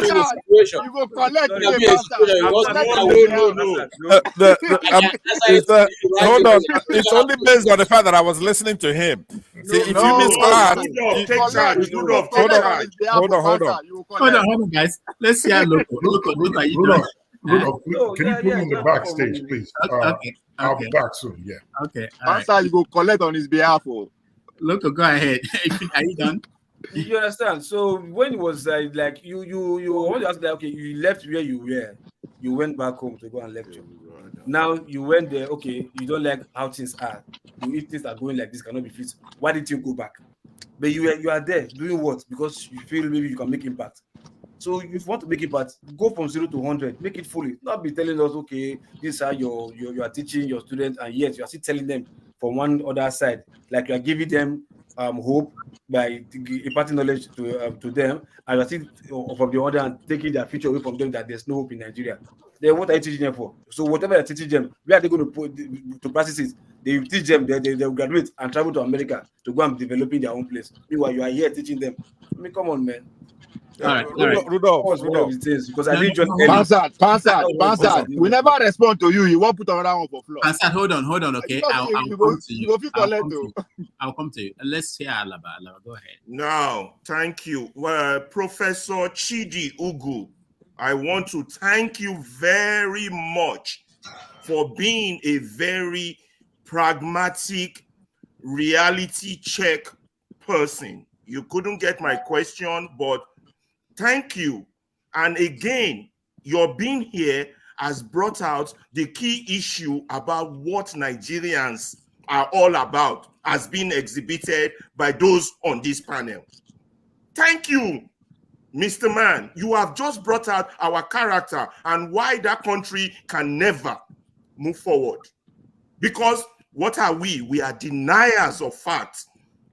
your You go collect hold on. It's only based on the fact that I was listening to him. See, if you miss class, hold on, guys. Let's hear Loco. Loco, what are you doing? Rudolph, can you put me in the backstage, please? Okay. I'll be back soon. Yeah. Okay. Answer, you go collect on his behalf. Loco, go ahead. Are you done? You understand? So when it was like you want to ask that, okay, you left where you were, you went back home to go and lecture. Now you went there, okay, you don't like how things are. If things are going like this, cannot be fixed. Why did you go back? But you are there doing what? Because you feel maybe you can make impact. So if you want to make impact, go from 0 to 100, make it fully. Not be telling us, okay, this is how you are teaching your students, and yet you are still telling them from one other side, like you are giving them hope by imparting knowledge to them, and you are still from the other hand taking their future away from them, that there's no hope in Nigeria. Then what are you teaching them for? So whatever you're teaching them, where are they going to put to practice it? They teach them, they will graduate and travel to America to go and develop in their own place. Meanwhile, you are here teaching them. I mean, come on, man. All right. Rudolph. Because I didn't just Pansat. We never respond to you. You won't put another one for floor. Pansat, hold on. Okay, I'll come to you. I'll come to you. Let's hear Alaba. Alaba, go ahead. Now, thank you, Professor Chidi Ugwu. I want to thank you very much for being a very pragmatic, reality check person. You couldn't get my question, but thank you. And again, your being here has brought out the key issue about what Nigerians are all about, as being exhibited by those on this panel. Thank you, Mr. Man. You have just brought out our character and why that country can never move forward. Because what are we? We are deniers of facts.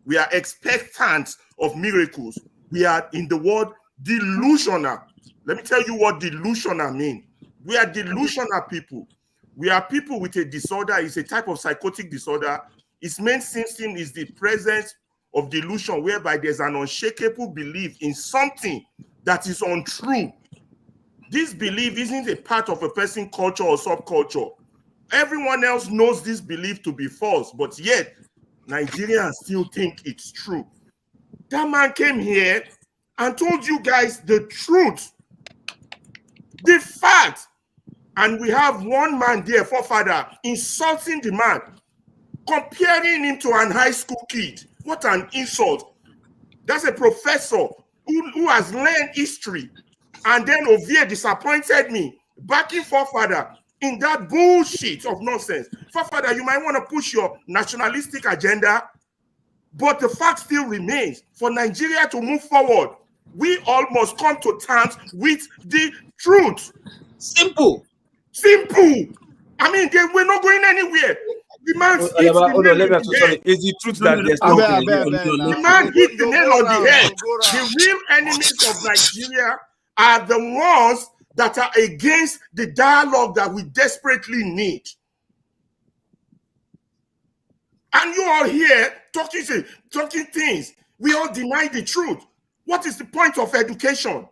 We are expectants of miracles. We are, in the word, delusional. Let me tell you what delusional means. We are delusional people. We are people with a disorder. It's a type of psychotic disorder. Its main symptom is the presence of delusion, whereby there's an unshakable belief in something that is untrue. This belief isn't a part of a person's culture or subculture. Everyone else knows this belief to be false, but yet Nigerians still think it's true. That man came here and told you guys the truth, the fact, and we have one man there, forefather, insulting the man, comparing him to an high school kid. What an insult. That's a professor who has learned history, and then Ovie disappointed me, backing forefather in that bullshit of nonsense. Forefather, you might want to push your nationalistic agenda, but the fact still remains, for Nigeria to move forward, we all must come to terms with the truth. Simple. I mean, we're not going anywhere. The man hit Is the truth that there's no the man hit the nail on the head. The real enemies of Nigeria are the ones that are against the dialogue that we desperately need. And you all here talking things. We all deny the truth. What is the point of education?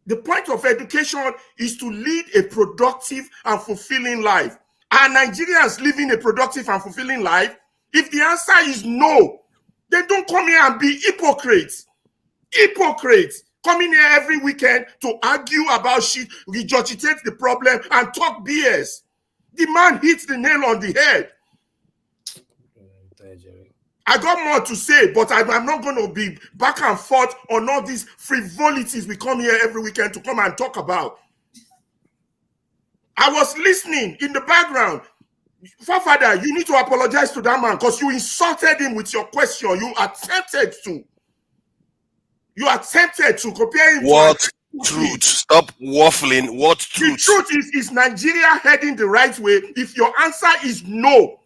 The point of education is to lead a productive and fulfilling life. Are Nigerians living a productive and fulfilling life? If the answer is no, then don't come here and be hypocrites. Coming here every weekend to argue about shit, regurgitate the problem, and talk BS. The man hits the nail on the head. I got more to say, but I'm not going to be back and forth on all these frivolities we come here every weekend to come and talk about. I was listening in the background. Forefather, you need to apologize to that man because you insulted him with your question. You attempted to compare him. What truth? Stop waffling. What truth? The truth is Nigeria heading the right way? If your answer is no,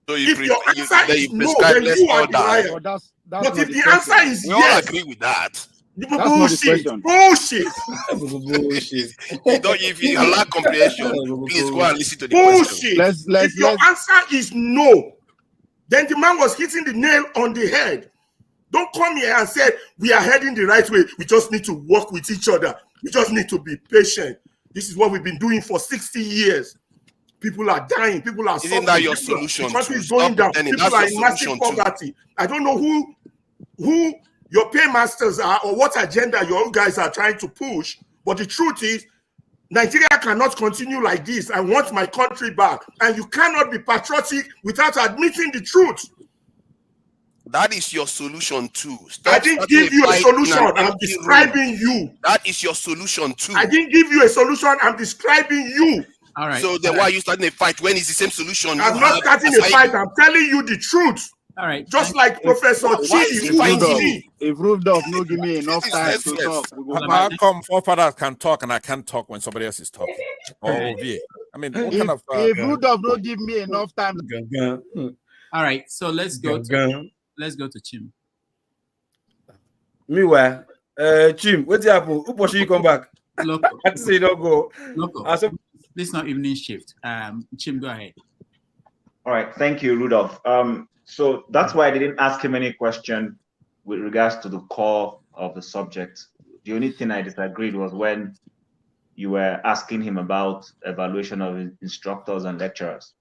So if your answer is no, prescribe then less you are the order. liar. But that's But not if the the question. answer is We all yes, agree with that. That's not the bullshit, question. bullshit, Bullshit. If you lack comprehension, please go and listen to the question. bullshit. If your answer is no, then the man was hitting the nail on the head. Don't come here and say we are heading the right way. We just need to work with each other. We just need to be patient. This is what we've been doing for 60 years. People are dying. People are suffering. Isn't that your solution? The country To is going stop down. pretending People that's are your in massive solution too. poverty. I don't know who your paymasters are or what agenda you guys are trying to push. But the truth is, Nigeria cannot continue like this. I want my country back. And you cannot be patriotic without admitting the truth. That is your solution too. I didn't give you a solution. I'm describing you. That is your solution too. I didn't give you a solution. I'm describing you. All right. So then why are you starting a fight when it's the same solution? I'm not starting a fight. I'm telling you the truth. All right. Just like Professor Chidi Ugwu. If Rudolph no give me enough time to talk, we go How come forefathers can talk and I can't talk when somebody else is talking? Or OVA? I mean, what kind of... if Rudolph no give me enough time... All right, so let's go to Chim. Meanwhile, Chim, what's happened? Who should you come back? Look, I say you don't go. This is not evening shift. Chim, go ahead. All right, thank you, Rudolph. So that's why I didn't ask him any question with regards to the core of the subject. The only thing I disagreed was when you were asking him about evaluation of instructors and lecturers.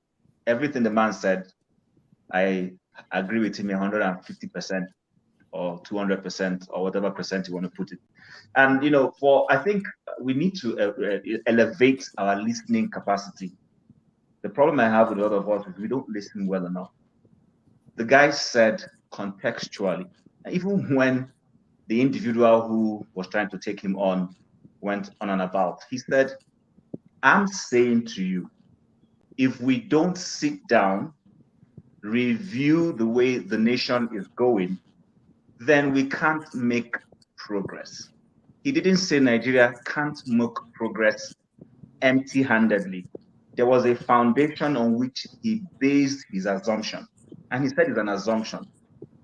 Everything the man said, I agree with him 150% or 200% or whatever percent you want to put it. And, you know, I think we need to elevate our listening capacity. The problem I have with a lot of us is we don't listen well enough. The guy said contextually, even when the individual who was trying to take him on went on and about, he said, I'm saying to you, if we don't sit down, review the way the nation is going, then we can't make progress. He didn't say Nigeria can't make progress empty-handedly. There was a foundation on which he based his assumption. And he said it's an assumption.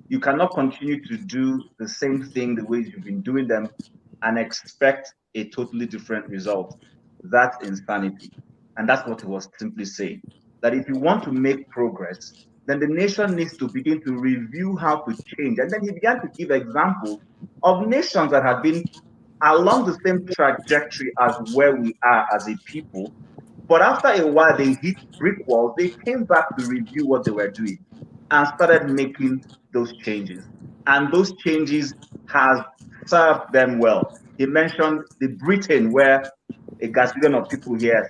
You cannot continue to do the same thing the way you've been doing them and expect a totally different result. That's insanity. And that's what he was simply saying. That if you want to make progress, then the nation needs to begin to review how to change. And then he began to give examples of nations that have been along the same trajectory as where we are as a people. But after a while, they hit brick walls. They came back to review what they were doing and started making those changes. And those changes have served them well. He mentioned the Britain, where a gazillion of people here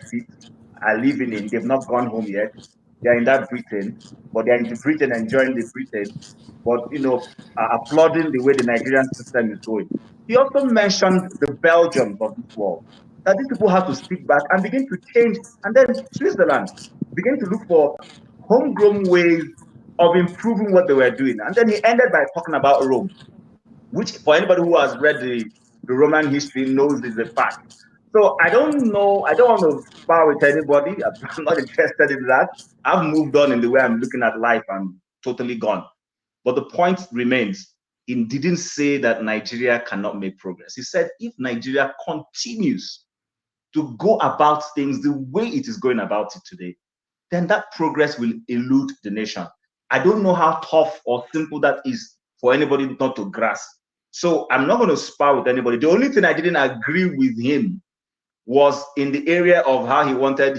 are living in. They've not gone home yet. They're in that Britain, but they're in the Britain, enjoying the Britain, but, you know, applauding the way the Nigerian system is going. He also mentioned the Belgium of this world, that these people have to sit back and begin to change. And then Switzerland begin to look for homegrown ways of improving what they were doing. And then he ended by talking about Rome, which for anybody who has read the Roman history knows is a fact. So I don't know, I don't want to spar with anybody. I'm not interested in that. I've moved on in the way I'm looking at life. I'm totally gone. But the point remains, he didn't say that Nigeria cannot make progress. He said if Nigeria continues to go about things the way it is going about it today, then that progress will elude the nation. I don't know how tough or simple that is for anybody not to grasp. So I'm not going to spar with anybody. The only thing I didn't agree with him was in the area of how he wanted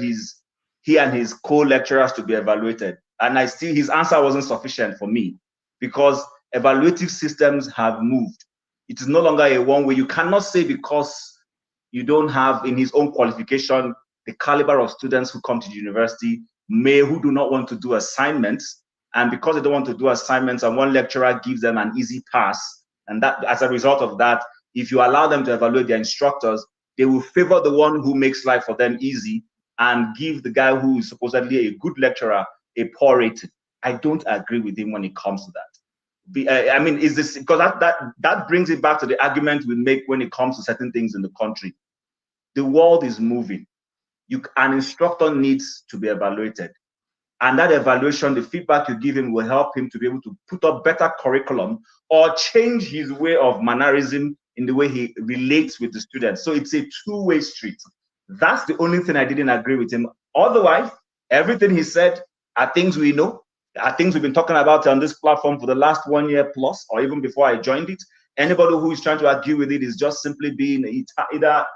he and his co-lecturers to be evaluated. And I still, his answer wasn't sufficient for me because evaluative systems have moved. It is no longer a one-way. You cannot say because you don't have in his own qualification the caliber of students who come to the university, who do not want to do assignments, and because they don't want to do assignments and one lecturer gives them an easy pass, and that as a result of that, if you allow them to evaluate their instructors, they will favor the one who makes life for them easy and give the guy who is supposedly a good lecturer a poor rating. I don't agree with him when it comes to that. I mean, is this because that brings it back to the argument we make when it comes to certain things in the country. The world is moving. An instructor needs to be evaluated. And that evaluation, the feedback you give him will help him to be able to put up better curriculum or change his way of mannerism in the way he relates with the students. So it's a two-way street. That's the only thing I didn't agree with him. Otherwise, everything he said are things we know, are things we've been talking about on this platform for the last 1 year plus, or even before I joined it. Anybody who is trying to argue with it is just simply being either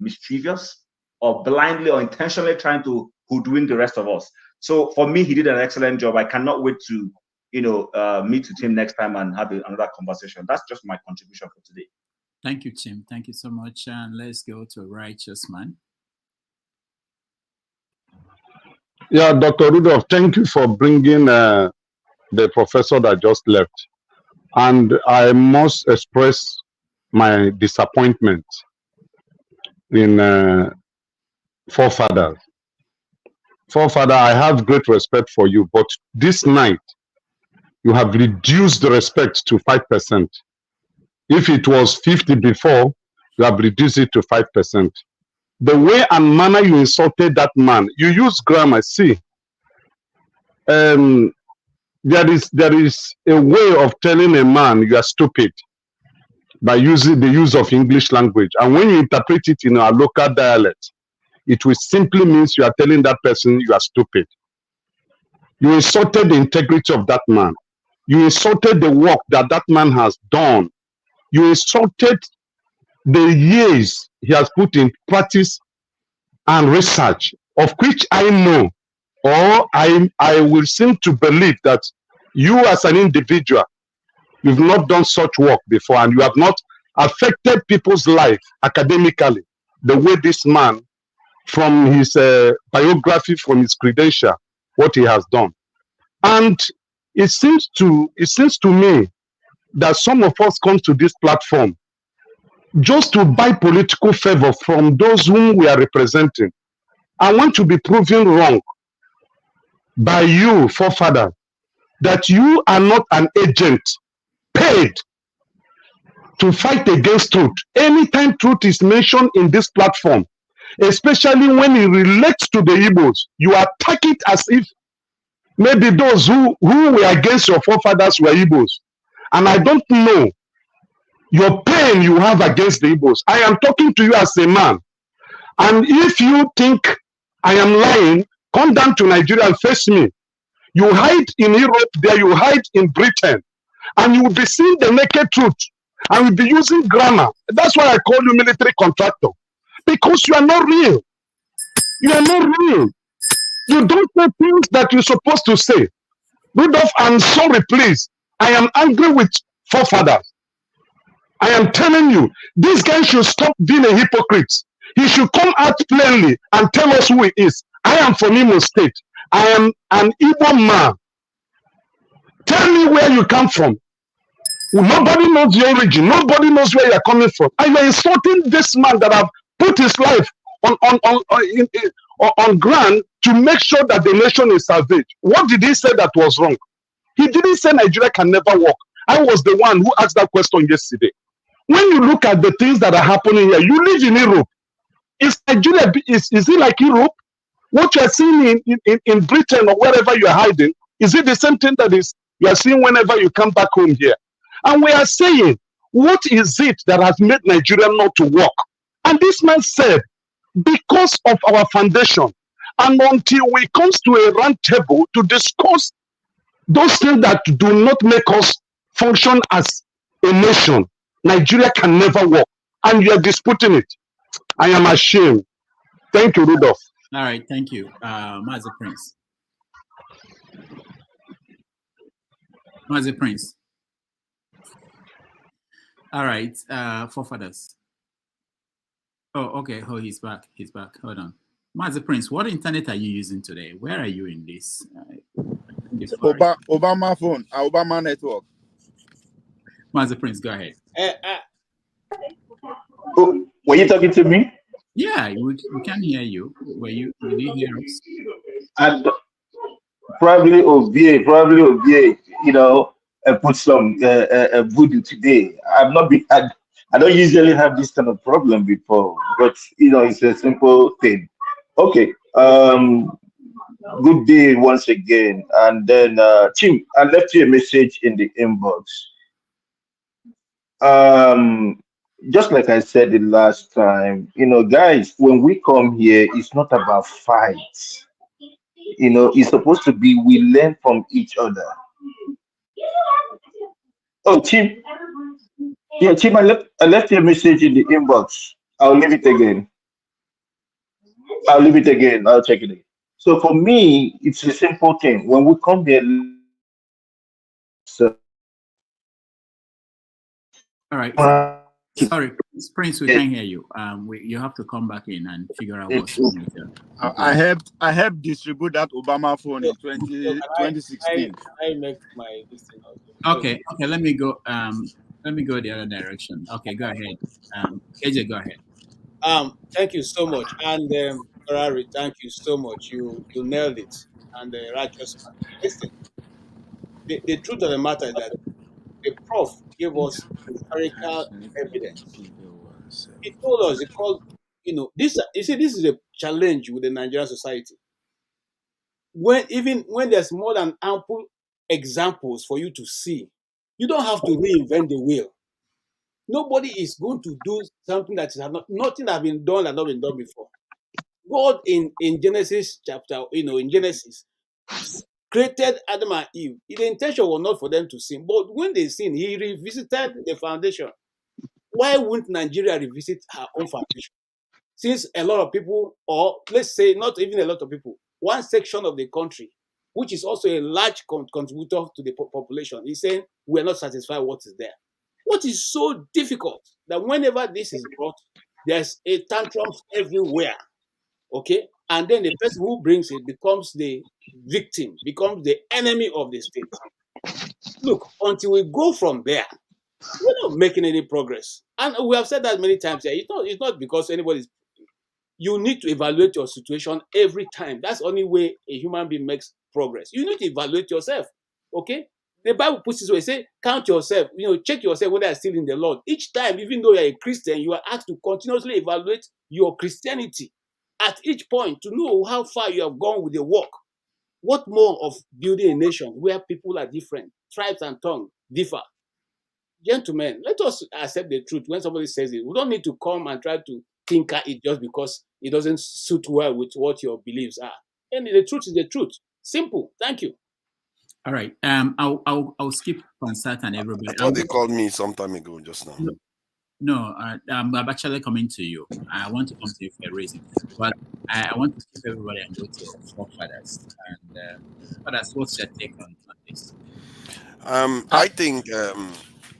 mischievous or blindly or intentionally trying to hoodwink the rest of us. So for me, he did an excellent job. I cannot wait to, meet with him next time and have another conversation. That's just my contribution for today. Thank you, Tim. Thank you so much. And let's go to Righteous Man. Yeah, Dr. Rudolph, thank you for bringing the professor that just left. And I must express my disappointment in forefathers. Forefather, I have great respect for you, but this night you have reduced the respect to 5%. If it was 50 before, you have reduced it to 5%. The way and manner you insulted that man, you use grammar. See, there is a way of telling a man you are stupid by using the use of English language. And when you interpret it in our local dialect, it will simply means you are telling that person you are stupid. You insulted the integrity of that man. You insulted the work that that man has done. You insulted the years he has put in practice and research, of which I know, or I will seem to believe that you as an individual, you've not done such work before, and you have not affected people's life academically the way this man, from his biography, from his credential, what he has done. And it seems to me that some of us come to this platform just to buy political favor from those whom we are representing. I want to be proven wrong by you, forefather, that you are not an agent paid to fight against truth. Anytime truth is mentioned in this platform, especially when it relates to the Igbos, you attack it as if maybe those who were against your forefathers were Igbos. And I don't know your pain you have against the Igbos. I am talking to you as a man. And if you think I am lying, come down to Nigeria and face me. You hide in Europe, there you hide in Britain, and you will be seeing the naked truth. I will be using grammar. That's why I call you military contractor. Because you are not real. You are not real. You don't say things that you're supposed to say. Rudolph, I'm sorry, please. I am angry with forefathers. I am telling you, this guy should stop being a hypocrite. He should come out plainly and tell us who he is. I am from Imo State. I am an Igbo man. Tell me where you come from. Nobody knows your origin. Nobody knows where you're coming from. And you're insulting this man that have put his life on ground to make sure that the nation is salvaged. What did he say that was wrong? He didn't say Nigeria can never work. I was the one who asked that question yesterday. When you look at the things that are happening here, you live in Europe. Is Nigeria, is it like Europe? What you are seeing in Britain or wherever you are hiding, is it the same thing that is you are seeing whenever you come back home here? And we are saying, what is it that has made Nigeria not to work? And this man said, because of our foundation, and until we come to a round table to discuss those things that do not make us function as a nation, Nigeria can never work. And you are disputing it. I am ashamed. Thank you, Rudolph. All right, thank you. Mazi Prince. Mazi Prince. All right, forefathers. Oh, okay. Oh, he's back. He's back. Hold on. Mazi Prince, what internet are you using today? Where are you in this? Obama phone, Obama network. Mazi Prince, go ahead. Oh, were you talking to me? Yeah, we can hear you. Did you hear us? And probably OVA, you know, put some voodoo today. I don't usually have this kind of problem before, but you know, it's a simple thing. Okay. Good day once again. And then, Tim, I left you a message in the inbox. Just like I said the last time, guys, when we come here, it's not about fights. It's supposed to be we learn from each other. Oh, Tim, yeah, Tim, I left you a message in the inbox. I'll leave it again. I'll leave it again. I'll check it again. So for me, it's a simple thing. When we come here, so All right. Sorry, Prince, we can't hear you. You have to come back in and figure out what's wrong with you. I helped distribute that Obama phone in 2016. I make my listen. Okay, let me go the other direction. Okay, go ahead. AJ, go ahead. Thank you so much. And Ferrari, thank you so much. You nailed it. And the righteous man. Listen, the truth of the matter is that the prof gave us historical evidence. He told us, this, you see, this is a challenge with the Nigerian society. Even when there's more than ample examples for you to see, you don't have to reinvent the wheel. Nobody is going to do something that nothing has been done and not been done before. God in Genesis chapter, in Genesis, created Adam and Eve. The intention was not for them to sin, but when they sinned, he revisited the foundation. Why wouldn't Nigeria revisit her own foundation? Since a lot of people, or let's say not even a lot of people, one section of the country, which is also a large contributor to the population, is saying we're not satisfied with what is there. What is so difficult that whenever this is brought, there's a tantrums everywhere, okay? And then the person who brings it becomes the victim, becomes the enemy of the state. Look, until we go from there, we're not making any progress. And we have said that many times here. It's not because anybody's. You need to evaluate your situation every time. That's the only way a human being makes progress. You need to evaluate yourself. Okay? The Bible puts it this way, say, count yourself, check yourself whether you're still in the Lord. Each time, even though you're a Christian, you are asked to continuously evaluate your Christianity at each point to know how far you have gone with the work. What more of building a nation where people are different, tribes and tongues differ? Gentlemen, let us accept the truth when somebody says it. We don't need to come and try to tinker it just because it doesn't suit well with what your beliefs are. And the truth is the truth. Simple. Thank you. All right. I'll skip Pansat and everybody. I thought they called me some time ago just now. No, I'm actually coming to you. I want to come to you for a reason, but I want to skip everybody and go to forefathers. And fathers, what's your take on this? I think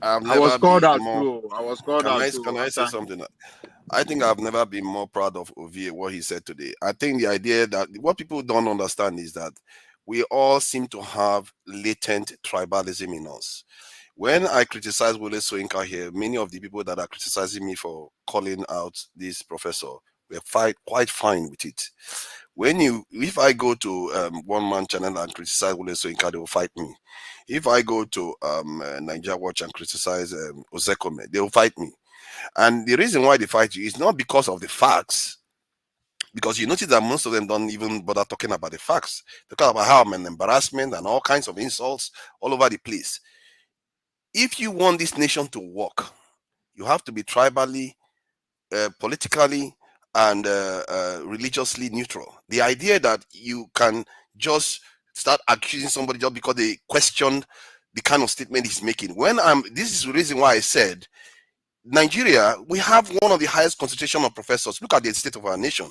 I've never I was called been out more. too. I was called out too. Can I say something? I think I've never been more proud of Ovie, what he said today. I think the idea that what people don't understand is that we all seem to have latent tribalism in us. When I criticize Wole Soyinka here, many of the people that are criticizing me for calling out this professor were quite fine with it. If I go to One Man Channel and criticize Wole Soyinka, they will fight me. If I go to Nigeria Watch and criticize Ozekome, they will fight me. And the reason why they fight you is not because of the facts, because you notice that most of them don't even bother talking about the facts. They talk about how I'm an embarrassment and all kinds of insults all over the place. If you want this nation to work, you have to be tribally, politically, and religiously neutral. The idea that you can just start accusing somebody just because they questioned the kind of statement he's making. This is the reason why I said, Nigeria, we have one of the highest concentration of professors. Look at the state of our nation.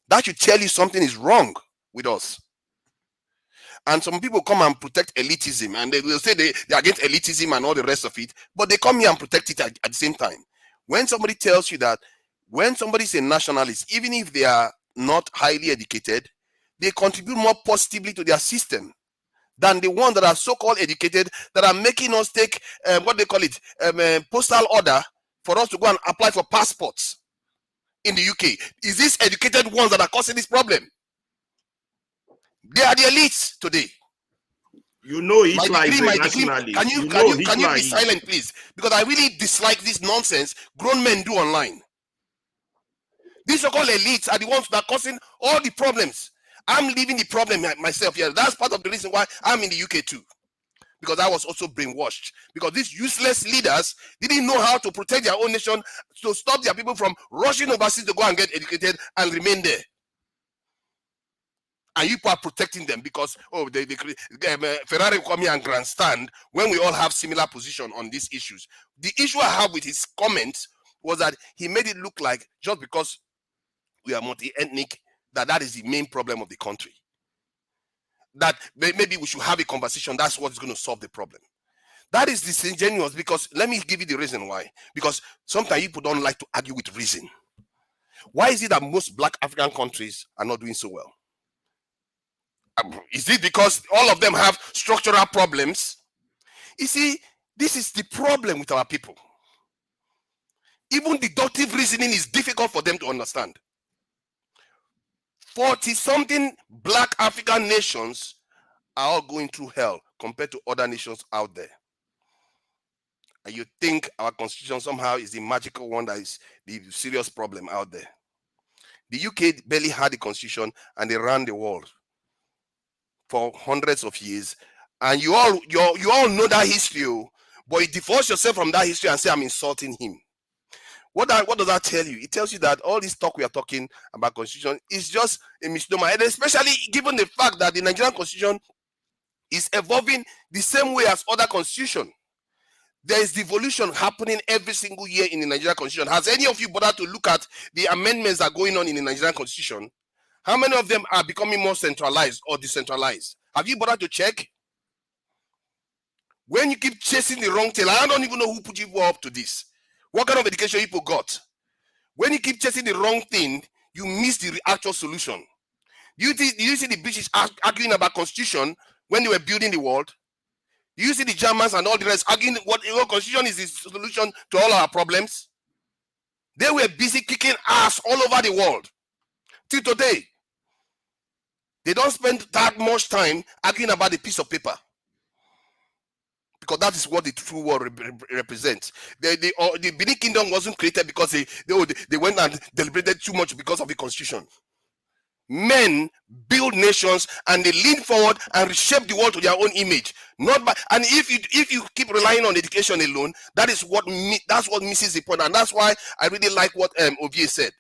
That should tell you something is wrong with us. And some people come and protect elitism, and they will say they're against elitism and all the rest of it, but they come here and protect it at the same time. When somebody tells you that, when somebody is a nationalist, even if they are not highly educated, they contribute more positively to their system than the ones that are so-called educated, that are making us take, postal order for us to go and apply for passports in the UK. Is these educated ones that are causing this problem? They are the elites today. You know Hitler is a nationalist. Can you be silent, please? Because I really dislike this nonsense grown men do online. These so-called elites are the ones that are causing all the problems. I'm living the problem myself here. That's part of the reason why I'm in the UK too. Because I was also brainwashed. Because these useless leaders didn't know how to protect their own nation, to stop their people from rushing overseas to go and get educated and remain there. And you are protecting them because, oh, Ferrari come here and grandstand when we all have similar position on these issues. The issue I have with his comments was that he made it look like just because we are multi-ethnic, that is the main problem of the country. That maybe we should have a conversation. That's what's going to solve the problem. That is disingenuous, because let me give you the reason why. Because sometimes people don't like to argue with reason. Why is it that most black African countries are not doing so well? Is it because all of them have structural problems? You see, this is the problem with our people. Even deductive reasoning is difficult for them to understand. 40-something black African nations are all going through hell compared to other nations out there. And you think our constitution somehow is the magical one that is the serious problem out there. The UK barely had a constitution and they ran the world for hundreds of years. And you all know that history, but you divorce yourself from that history and say, I'm insulting him. What does that tell you? It tells you that all this talk we are talking about constitution is just a misnomer, and especially given the fact that the Nigerian constitution is evolving the same way as other constitutions. There is devolution happening every single year in the Nigerian constitution. Has any of you bothered to look at the amendments that are going on in the Nigerian constitution? How many of them are becoming more centralized or decentralized? Have you bothered to check? When you keep chasing the wrong tail, I don't even know who put you up to this. What kind of education people got? When you keep chasing the wrong thing, you miss the actual solution. Do you see the British arguing about constitution when they were building the world? Do you see the Germans and all the rest arguing what constitution is the solution to all our problems? They were busy kicking ass all over the world. Till today, they don't spend that much time arguing about a piece of paper. Because that is what the true world represents. The Benin Kingdom wasn't created because they went and deliberated too much because of the constitution. Men build nations and they lean forward and reshape the world to their own image. And if you keep relying on education alone, that's what misses the point. And that's why I really like what Ovie said.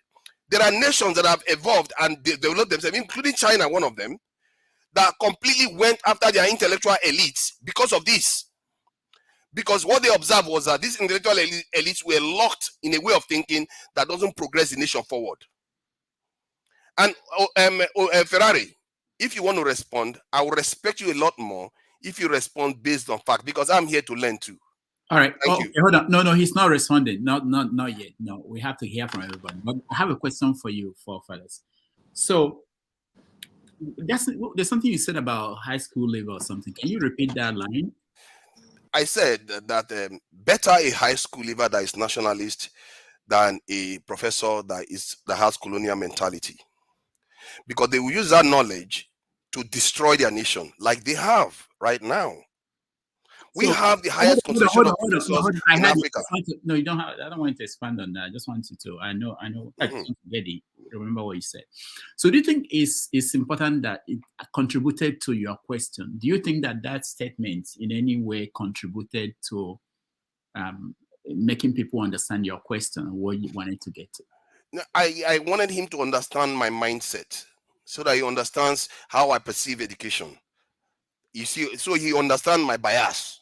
There are nations that have evolved and developed themselves, including China, one of them, that completely went after their intellectual elites because of this. Because what they observed was that these intellectual elites were locked in a way of thinking that doesn't progress the nation forward. And Ferrari, if you want to respond, I will respect you a lot more if you respond based on fact, because I'm here to learn too. All right. Thank you. Okay, hold on. No, he's not responding. Not yet. No, we have to hear from everybody. But I have a question for you, fellas. So there's something you said about high school level or something. Can you repeat that line? I said that better a high school leaver that is nationalist than a professor that has colonial mentality, because they will use that knowledge to destroy their nation, like they have right now. We have the highest concentration of professors in Africa. No, you don't have. I don't want to expand on that. I just wanted to. I know. I just want to get it. Remember what you said. So, do you think it's important that it contributed to your question? Do you think that statement in any way contributed to making people understand your question, what you wanted to get to? No, I wanted him to understand my mindset so that he understands how I perceive education. You see, so he understands my bias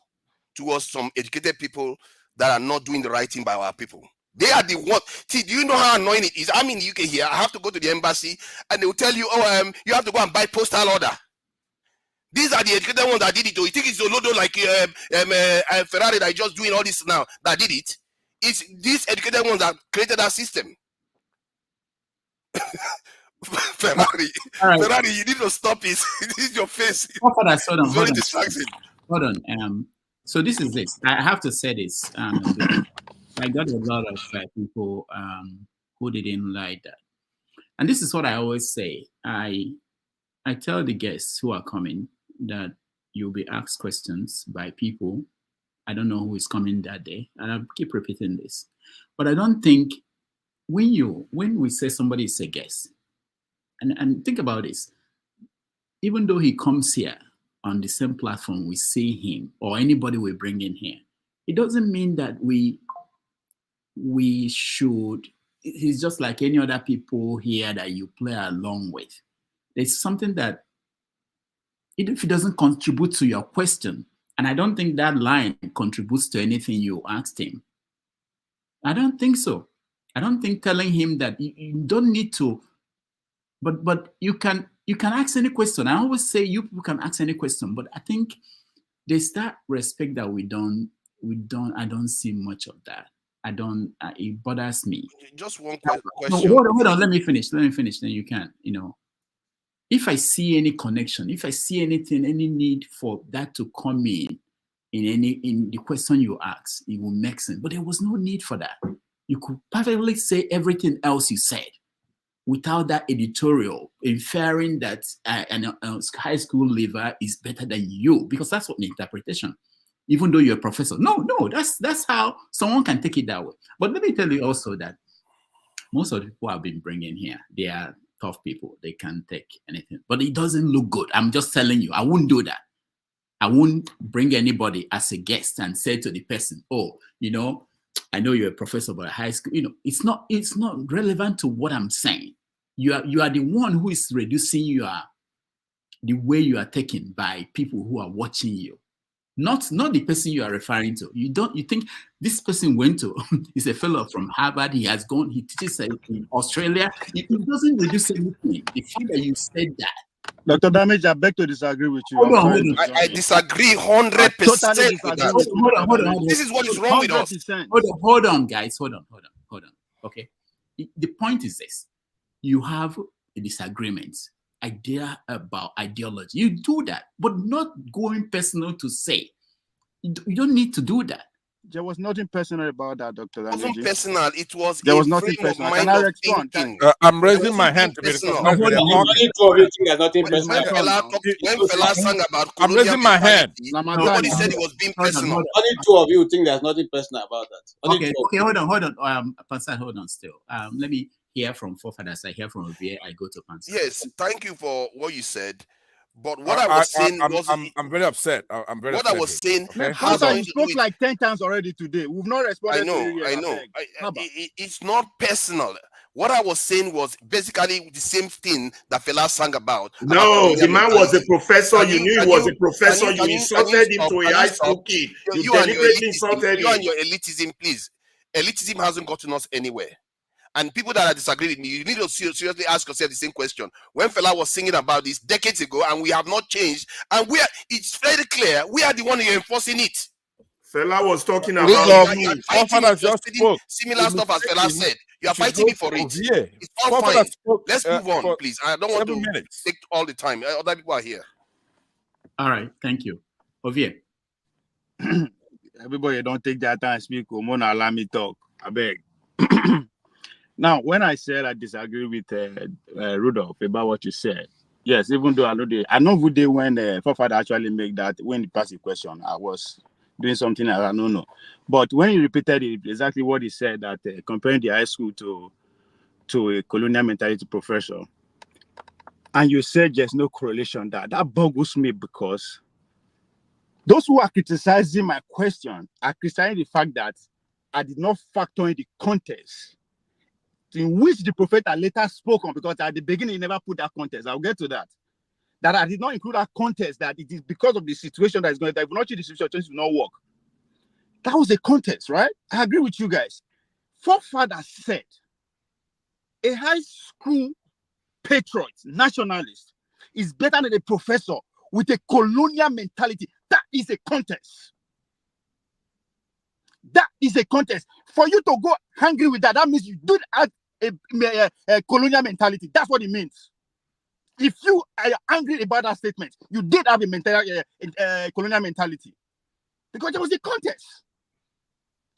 towards some educated people that are not doing the right thing by our people. They are the one. See, do you know how annoying it is? I'm in the UK here. I have to go to the embassy and they will tell you, you have to go and buy postal order. These are the educated ones that did it. You think it's Olodo like Ferrari that is just doing all this now that did it? It's these educated ones that created that system. Ferrari, right. Ferrari, you need to stop it. This is your face. It's very distracting. Hold on. So this is this. I have to say this. I got a lot of people who didn't like that. And this is what I always say. I tell the guests who are coming that you'll be asked questions by people. I don't know who is coming that day. And I keep repeating this. But I don't think when we say somebody is a guest, and think about this, even though he comes here on the same platform, we see him, or anybody we bring in here, it doesn't mean that we should, he's just like any other people here that you play along with. There's something that, if it doesn't contribute to your question, and I don't think that line contributes to anything you asked him, I don't think so. I don't think telling him that you don't need to, but you can ask any question. I always say you people can ask any question, but I think there's that respect that I don't see much of that. It bothers me. Just one No, question. hold on, let me finish, then you can, if I see any connection, if I see anything, any need for that to come in the question you asked, it will make sense. But there was no need for that. You could perfectly say everything else you said without that editorial inferring that a high school leaver is better than you, because that's what the interpretation. Even though you're a professor, no, that's how someone can take it that way. But let me tell you also that most of the people I've been bringing here, they are tough people. They can't take anything, but it doesn't look good. I'm just telling you, I wouldn't do that. I wouldn't bring anybody as a guest and say to the person, oh, I know you're a professor, but at high school, it's not relevant to what I'm saying. You are the one who is reducing the way you are taken by people who are watching you. Not the person you are referring to. You think this person went to, he's a fellow from Harvard, he teaches in Australia. It doesn't reduce anything. The fact that you said that. Dr. Damage, I beg to disagree with you. Hold on. I disagree 100% totally with that. Hold on. This is what is wrong with us. Hold on, guys. Hold on. Okay. The point is this. You have a disagreement, idea about ideology. You do that, but not going personal to say. You don't need to do that. There was nothing personal about that, Dr. Damage. It wasn't personal. It was there was a nothing frame personal. of mind Can I of respond? thinking. I'm raising my hand to be recognized. When Fela sang about I'm raising my hand. Nobody said it was being personal. Only two of you think there's nothing personal about that. Okay, hold on. Pansa, hold on still. Let me hear from forefathers. I hear from Ovie. I go to Pansa. Yes, thank you for what you said. But what I was saying wasn't. I'm very upset. I'm very what upset. I was saying. Okay? Pansa, you spoke like 10 times already today. We've not responded to you yet. I know. It's not personal. What I was saying was basically the same thing that Fela sang about. No, the man was a professor. You knew he was a professor. You insulted him to a high school kid. You deliberately insulted him. You and your elitism, please. Elitism hasn't gotten us anywhere. And people that are disagreeing with me, you need to seriously ask yourself the same question. When Fela was singing about this decades ago, and we have not changed, and it's very clear, we are the one who are enforcing it. Fela was talking about you. Similar stuff as Fela said. You are fighting me for it. It's all fine. Let's move on, please. I don't want to take all the time. Other people are here. All right, thank you. Ovie. Everybody don't take that time to speak. Mona, allow me talk. I beg. Now, when I said I disagree with Rudolph about what you said, yes, even though I know who they when forefather actually make that, when he passed the question, I was doing something I don't know. But when he repeated it, exactly what he said, that comparing the high school to a colonial mentality professor, and you said there's no correlation, that boggles me, because those who are criticizing my question are criticizing the fact that I did not factor in the context in which the prophet later spoke on, because at the beginning he never put that context. I'll get to that. That I did not include that context, that it is because of the situation that is going to, if not the situation, things will not work. That was the context, right? I agree with you guys. Forefathers said a high school patriot, nationalist, is better than a professor with a colonial mentality. That is a context. That is a contest. For you to go hungry with that means you do have a colonial mentality. That's what it means. If you are angry about that statement, you did have a colonial mentality. Because there was a contest.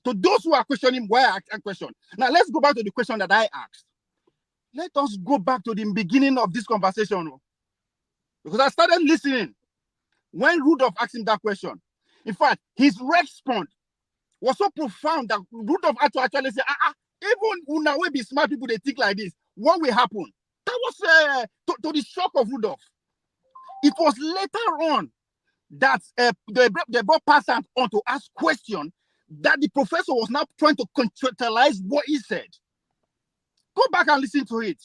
To those who are questioning why I asked a question. Now let's go back to the question that I asked. Let us go back to the beginning of this conversation. Because I started listening when Rudolph asked him that question. In fact, his response was so profound that Rudolph had to actually say, even when we be smart people, they think like this. What will happen? That was to the shock of Rudolph. It was later on that they brought Passant on to ask questions that the professor was now trying to contextualize what he said. Go back and listen to it.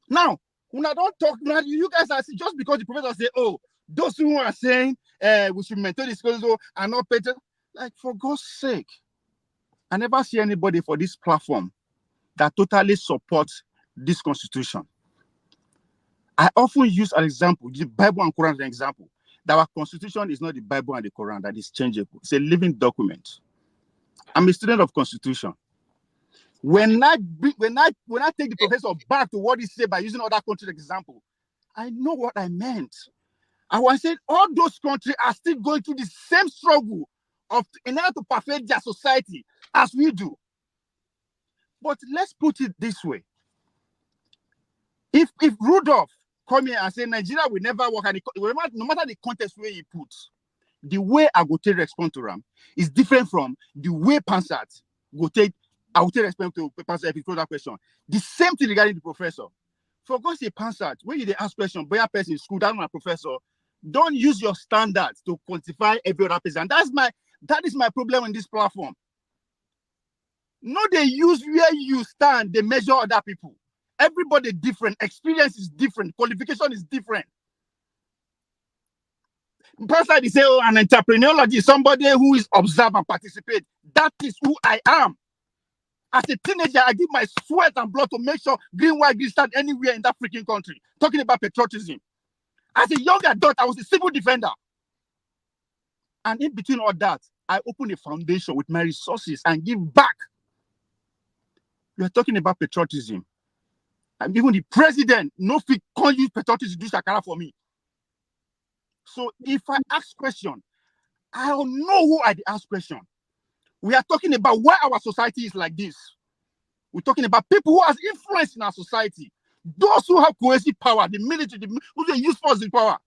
Now, when I don't talk, now you guys are just because the professor say, oh, those who are saying we should maintain this schedule are not better. Like, for God's sake, I never see anybody for this platform that totally supports this constitution. I often use an example, the Bible and Quran as an example, that our constitution is not the Bible and the Quran, that is changeable. It's a living document. I'm a student of constitution. When I take the professor back to what he said by using other countries example, I know what I meant. I was saying all those countries are still going through the same struggle in order to perfect their society as we do. But let's put it this way. If Rudolph come here and say Nigeria will never work, and no matter the context where he puts, the way I go take respond to him is different from the way Pansat go take. I will take respect to Pansat if he throw that question. The same thing regarding the professor. For God's sake, Pansat, when you ask question by a person in school, that's my professor. Don't use your standards to quantify every other person. That is my problem in this platform. No, they use where you stand, they measure other people. Everybody different, experience is different, qualification is different. Person they say, oh, an entrepreneurologist is somebody who is observe and participate. That is who I am. As a teenager, I give my sweat and blood to make sure green, white, green stand anywhere in that freaking country. Talking about patriotism. As a young adult, I was a civil defender. And in between all that, I opened a foundation with my resources and give back. We are talking about patriotism. And even the president, no fit can't use patriotism to do shakara for me. So if I ask question, I don't know who I ask question. We are talking about why our society is like this. We're talking about people who have influence in our society. Those who have coercive power, the military, who they use force in power.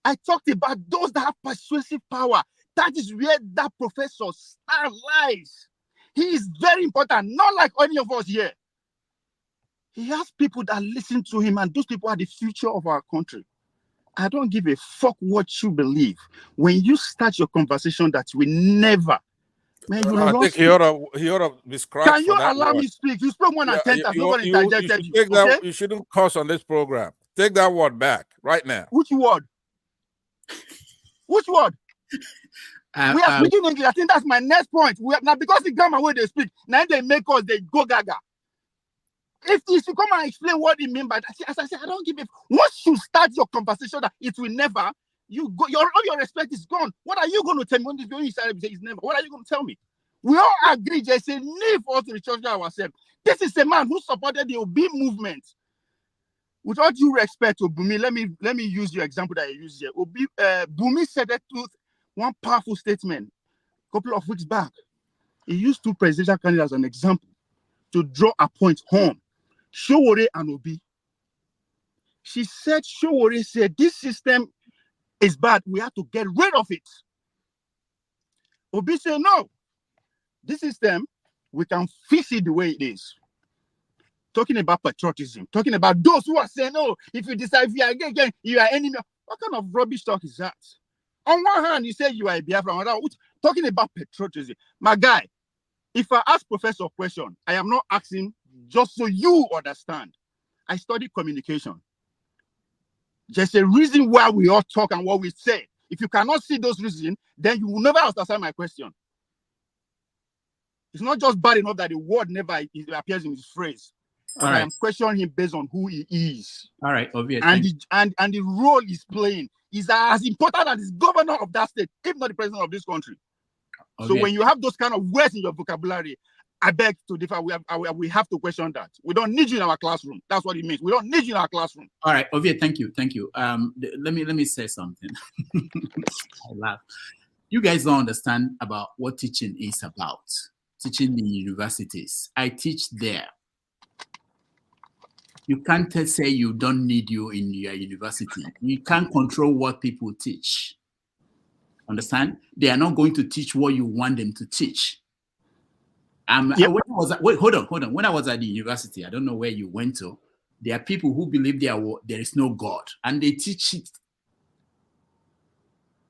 I talked about those that have persuasive power. That is where that professor star lies. He is very important, not like any of us here. He has people that listen to him, and those people are the future of our country. I don't give a fuck what you believe. When you start your conversation that we never, man, you I think he ought to be scratched. Can you allow me speak? You spoke more than 10 times. Nobody interjected you. Okay? You shouldn't curse on this program. Take that word back right now. Which word? Which word? We are speaking English. I think that's my next point. Now, because the grammar where they speak, now they make us, they go gaga. If you come and explain what it means by that, as I said, I don't give a. Once you start your conversation that it will never, all your respect is gone. What are you going to tell me when you start to say it's never? What are you going to tell me? We all agree there's a need for us to recharge ourselves. This is a man who supported the Obi movement. With all due respect to Bumi, let me use your example that I used here. Bumi said that one powerful statement a couple of weeks back. He used two presidential candidates as an example to draw a point home. Sowore and Obi. She said, Sowore said, this system is bad. We have to get rid of it. Obi said, no. This system, we can fix it the way it is. Talking about patriotism, talking about those who are saying, oh, if you decide if you are again, you are enemy. What kind of rubbish talk is that? On one hand, you say you are a Biafra. On the other, talking about patriotism. My guy, if I ask professor a question, I am not asking just so you understand. I study communication. There's a reason why we all talk and what we say. If you cannot see those reasons, then you will never understand my question. It's not just bad enough that the word never appears in his phrase. All right. I am questioning him based on who he is. All right, obvious. And the role he's playing is as important as the governor of that state, if not the president of this country. So when you have those kind of words in your vocabulary, I beg to differ. We have to question that. We don't need you in our classroom. That's what it means. We don't need you in our classroom. All right, Ovie, thank you. Let me say something. I laugh. You guys don't understand about what teaching is about. Teaching in universities. I teach there. You can't say you don't need you in your university. You can't control what people teach. Understand? They are not going to teach what you want them to teach. Hold on. When I was at the university, I don't know where you went to, There are people who believe there is no God, and they teach it.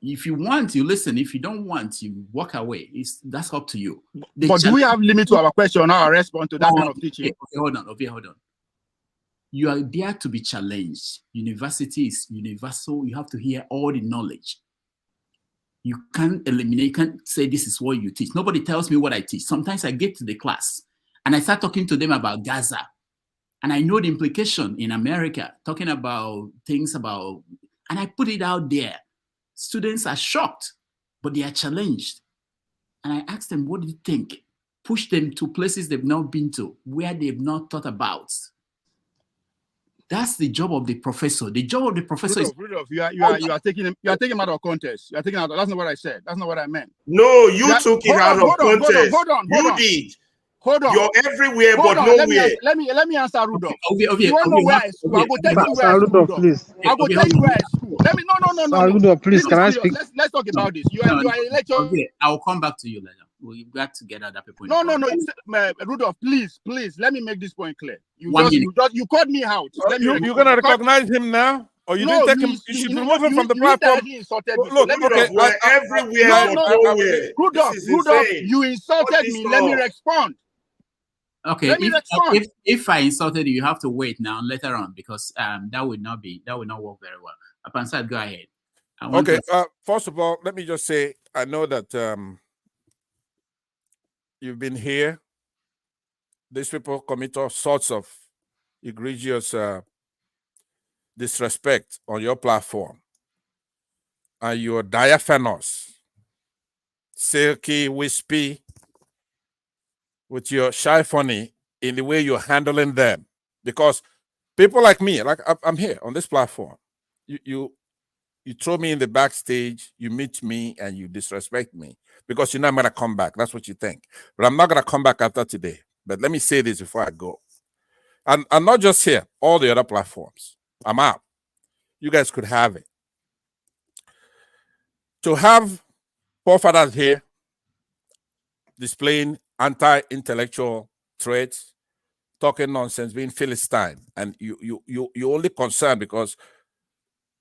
If you want, you listen. If you don't want, you walk away. That's up to you. But do we have limit to our question or our response to that kind of teaching? Okay, hold on. You are there to be challenged. University is universal. You have to hear all the knowledge. You can't eliminate, you can't say this is what you teach. Nobody tells me what I teach. Sometimes I get to the class and I start talking to them about Gaza. And I know the implication in America, talking about things about, and I put it out there. Students are shocked, but they are challenged. And I ask them, what do you think? Push them to places they've not been to, where they've not thought about. That's the job of the professor. The job of the professor Rudolph, you are taking him out of context. You are taking out. That's not what I said. That's not what I meant. No, you took it out of context. Hold on. You did. Hold on. You're everywhere, but nowhere. Let me answer Rudolph. Okay, you want to know where I school? I will take you where I school. Rudolph, please. I will tell you where I school. Let me no. Rudolph, please, can I speak? Let's talk about this. You are a lecturer. Okay, I will come back to you later. We got to get other people. No. Rudolph, please. Let me make this point clear. You called me out. You're gonna recognize him now, or you didn't take him? You should remove him from the platform. Look, we're everywhere, but nowhere. Rudolph, you insulted me. Let me respond. Okay, if I insulted you, you have to wait now later on, because that would not work very well. Apansat, go ahead. Okay. First of all, let me just say, I know that you've been here. These people commit all sorts of egregious disrespect on your platform, and you're diaphanous, silky, wispy, with your shy funny in the way you're handling them. Because people like me, like I'm here on this platform, you throw me in the backstage, you meet me, and you disrespect me because you know I'm gonna come back. That's what you think. But I'm not gonna come back after today. But let me say this before I go. And I'm not just here, all the other platforms. I'm out. You guys could have it. To have forefathers here displaying anti-intellectual traits, talking nonsense, being Philistine, and you're only concerned because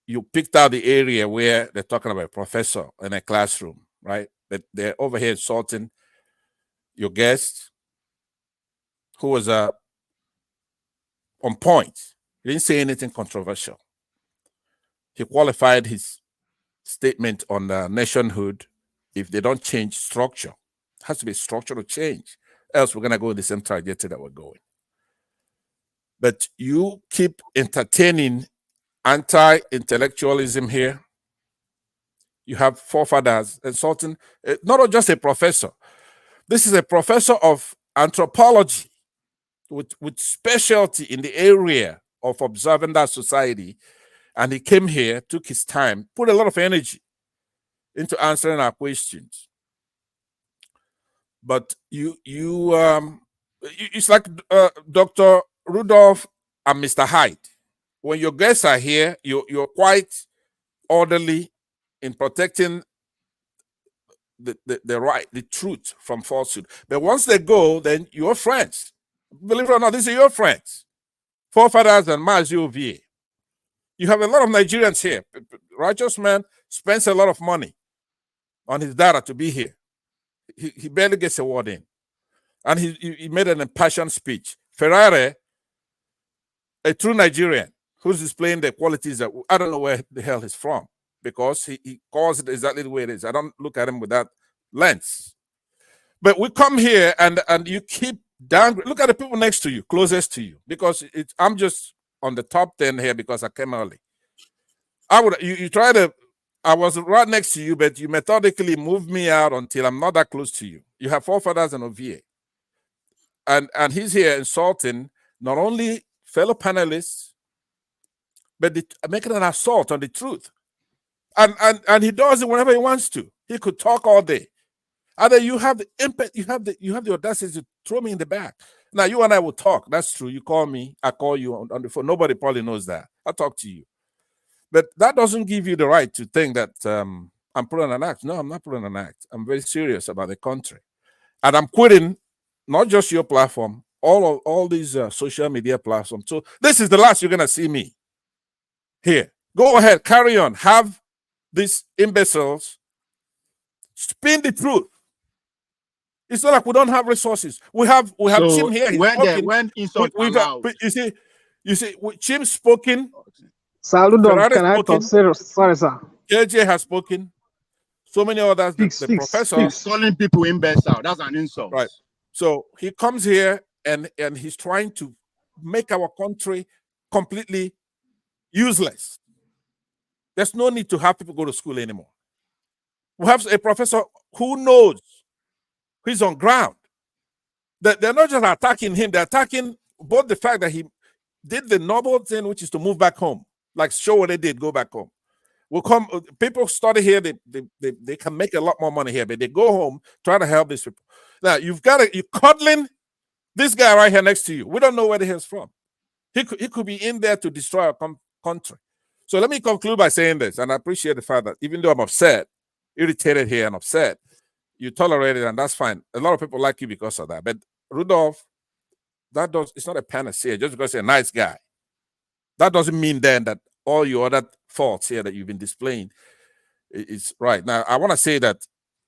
you picked out the area where they're talking about a professor in a classroom, right? But they're over here insulting your guest, who was on point. He didn't say anything controversial. He qualified his statement on nationhood. If they don't change structure, it has to be structural change. Else we're going to go in the same trajectory that we're going. But you keep entertaining anti-intellectualism here. You have forefathers insulting, not just a professor. This is a professor of anthropology with specialty in the area of observing that society. And he came here, took his time, put a lot of energy into answering our questions. But it's like Dr. Rudolph and Mr. Hyde. When your guests are here, you're quite orderly in protecting the right, the truth from falsehood. But once they go, then you're friends. Believe it or not, these are your friends. Forefathers and Mazi Ovie. You have a lot of Nigerians here. Righteous man spends a lot of money on his data to be here. He barely gets a word in. And he made an impassioned speech. Ferrari, a true Nigerian, who's displaying the qualities that I don't know where the hell he's from, because he calls it exactly the way it is. I don't look at him with that lens. But we come here and you keep down. Look at the people next to you, closest to you, because I'm just on the top 10 here because I came early. You try to. I was right next to you, but you methodically moved me out until I'm not that close to you. You have forefathers and OVA. And he's here insulting not only fellow panelists, but making an assault on the truth. And he does it whenever he wants to. He could talk all day. Either you have the impact, you have the audacity to throw me in the back. Now you and I will talk. That's true. You call me, I call you on the phone. Nobody probably knows that. I'll talk to you. But that doesn't give you the right to think that I'm putting an act. No, I'm not putting an act. I'm very serious about the country. And I'm quitting not just your platform, all these social media platforms. So this is the last you're gonna see me here. Go ahead, carry on. Have these imbeciles spin the truth. It's not like we don't have resources. We have So Chim here. He's when spoken. insult allowed, you see, Chim spoken. Saludov, Ferrari can I spoken. talk? Sorry, sir. JJ has spoken. So many others. The professor calling people imbecile, that's an insult. Right. So he comes here and he's trying to make our country completely useless. There's no need to have people go to school anymore. We have a professor who knows, he's on ground. They're not just attacking him, they're attacking both the fact that he did the noble thing, which is to move back home, like show what they did, go back home. People study here, they can make a lot more money here, but they go home, try to help these people. Now, you're cuddling this guy right here next to you. We don't know where the hell's from. He could be in there to destroy our country. So let me conclude by saying this, and I appreciate the fact that even though I'm upset, irritated here and upset, you tolerate it, and that's fine. A lot of people like you because of that. But Rudolph, it's not a panacea. Just because you're a nice guy, that doesn't mean then that all your other faults here that you've been displaying is right. Now, I want to say that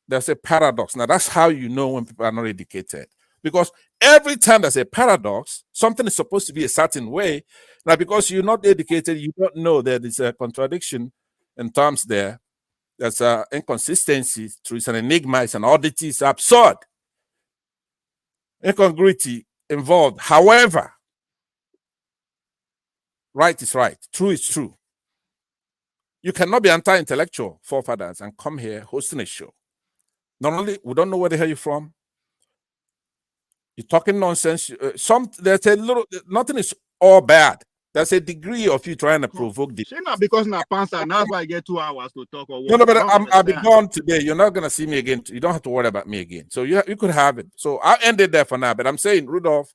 there's a paradox. Now, that's how you know when people are not educated. Because every time there's a paradox, something is supposed to be a certain way. Now, because you're not educated, you don't know that there's a contradiction in terms there. There's an inconsistency. It's an enigma. It's an oddity. It's absurd. Incongruity involved. However, right is right. True is true. You cannot be anti-intellectual, forefathers, and come here hosting a show. Not only we don't know where the hell you're from. You're talking nonsense. There's a little. Nothing is all bad. There's a degree of you trying to provoke the. Not because na pansa, now that's why I get 2 hours to talk or what. No, but I'll be gone today. You're not gonna see me again. You don't have to worry about me again. So you could have it. So I'll end it there for now. But I'm saying, Rudolph,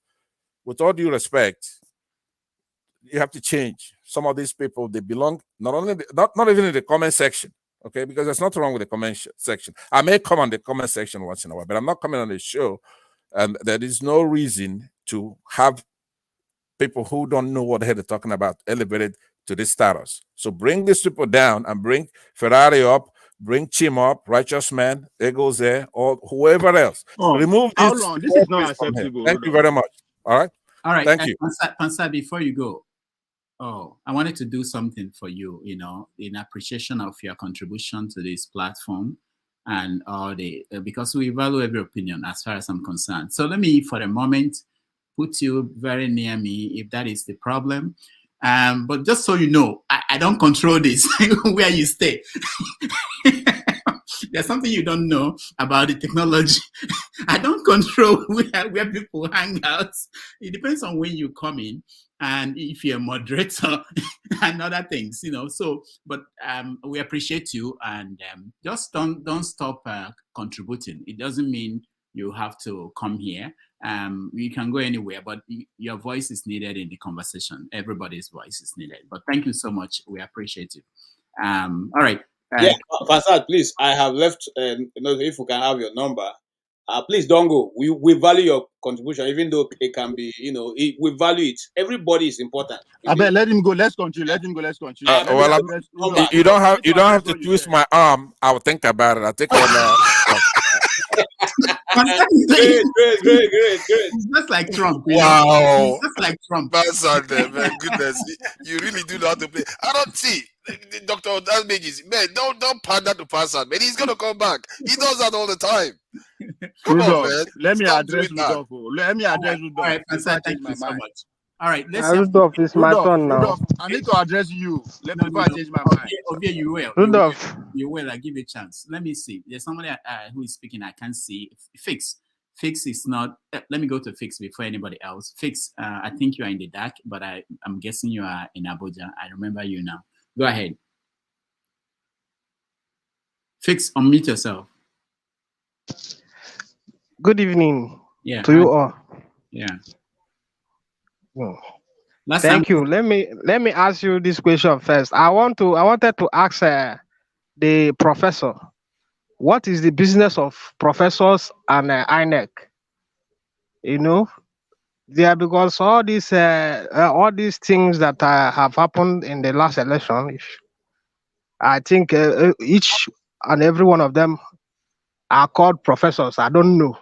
with all due respect, you have to change. Some of these people, they belong not even in the comment section. Okay, because there's nothing wrong with the comment section. I may come on the comment section once in a while, but I'm not coming on the show. And there is no reason to have people who don't know what the hell they're talking about elevated to this status. So bring these people down and bring Ferrari up, bring Chim up, Righteous Man, there goes there, or whoever else. Remove how this. long? This is not acceptable. Thank you very much. All right. All right. Thank you. Pansa, before you go, I wanted to do something for you, in appreciation of your contribution to this platform and all because we value every opinion as far as I'm concerned. So let me, for a moment, put you very near me if that is the problem. But just so you know, I don't control this where you stay. There's something you don't know about the technology. I don't control where people hang out. It depends on when you come in and if you're a moderator and other things, So, but we appreciate you, and just don't stop contributing. It doesn't mean you have to come here. You can go anywhere, but your voice is needed in the conversation. Everybody's voice is needed. But thank you so much. We appreciate you. All right. Yeah, Fasad, please. I have left. If we can have your number, please don't go. We value your contribution, even though it can be, we value it. Everybody is important. I bet let him go. Let's continue. Let him go. Let's continue. You don't have to twist my arm. I'll think about it. I'll take all that. Great. It's just like Trump. Wow. It's just like Trump. That's out there, man. Goodness. You really do know how to play. I don't see. Dr. Dalmages, man, don't pander to pass out, man. He's gonna come back. He does that all the time. Come on, man. Let me Stop address doing that. Rudolph. Let me address Rudolph. All right, Pastor, thank you so much. All right, let's Rudolph, it's my turn now. Rudolph, I need to address you. Let me change my mind. Okay, you will. Rudolph. You will. I give you a chance. Let me see. There's somebody who is speaking. I can't see. Fix is not. Let me go to Fix before anybody else. Fix. I think you are in the dark, but I'm guessing you are in Abuja. I remember you now. Go ahead. Fix, unmute yourself. Good evening to you all. Yeah. Thank you. Let me ask you this question first. I wanted to ask the professor, what is the business of professors and INEC? Yeah, because all these things that have happened in the last election, I think each and every one of them are called professors. I don't know.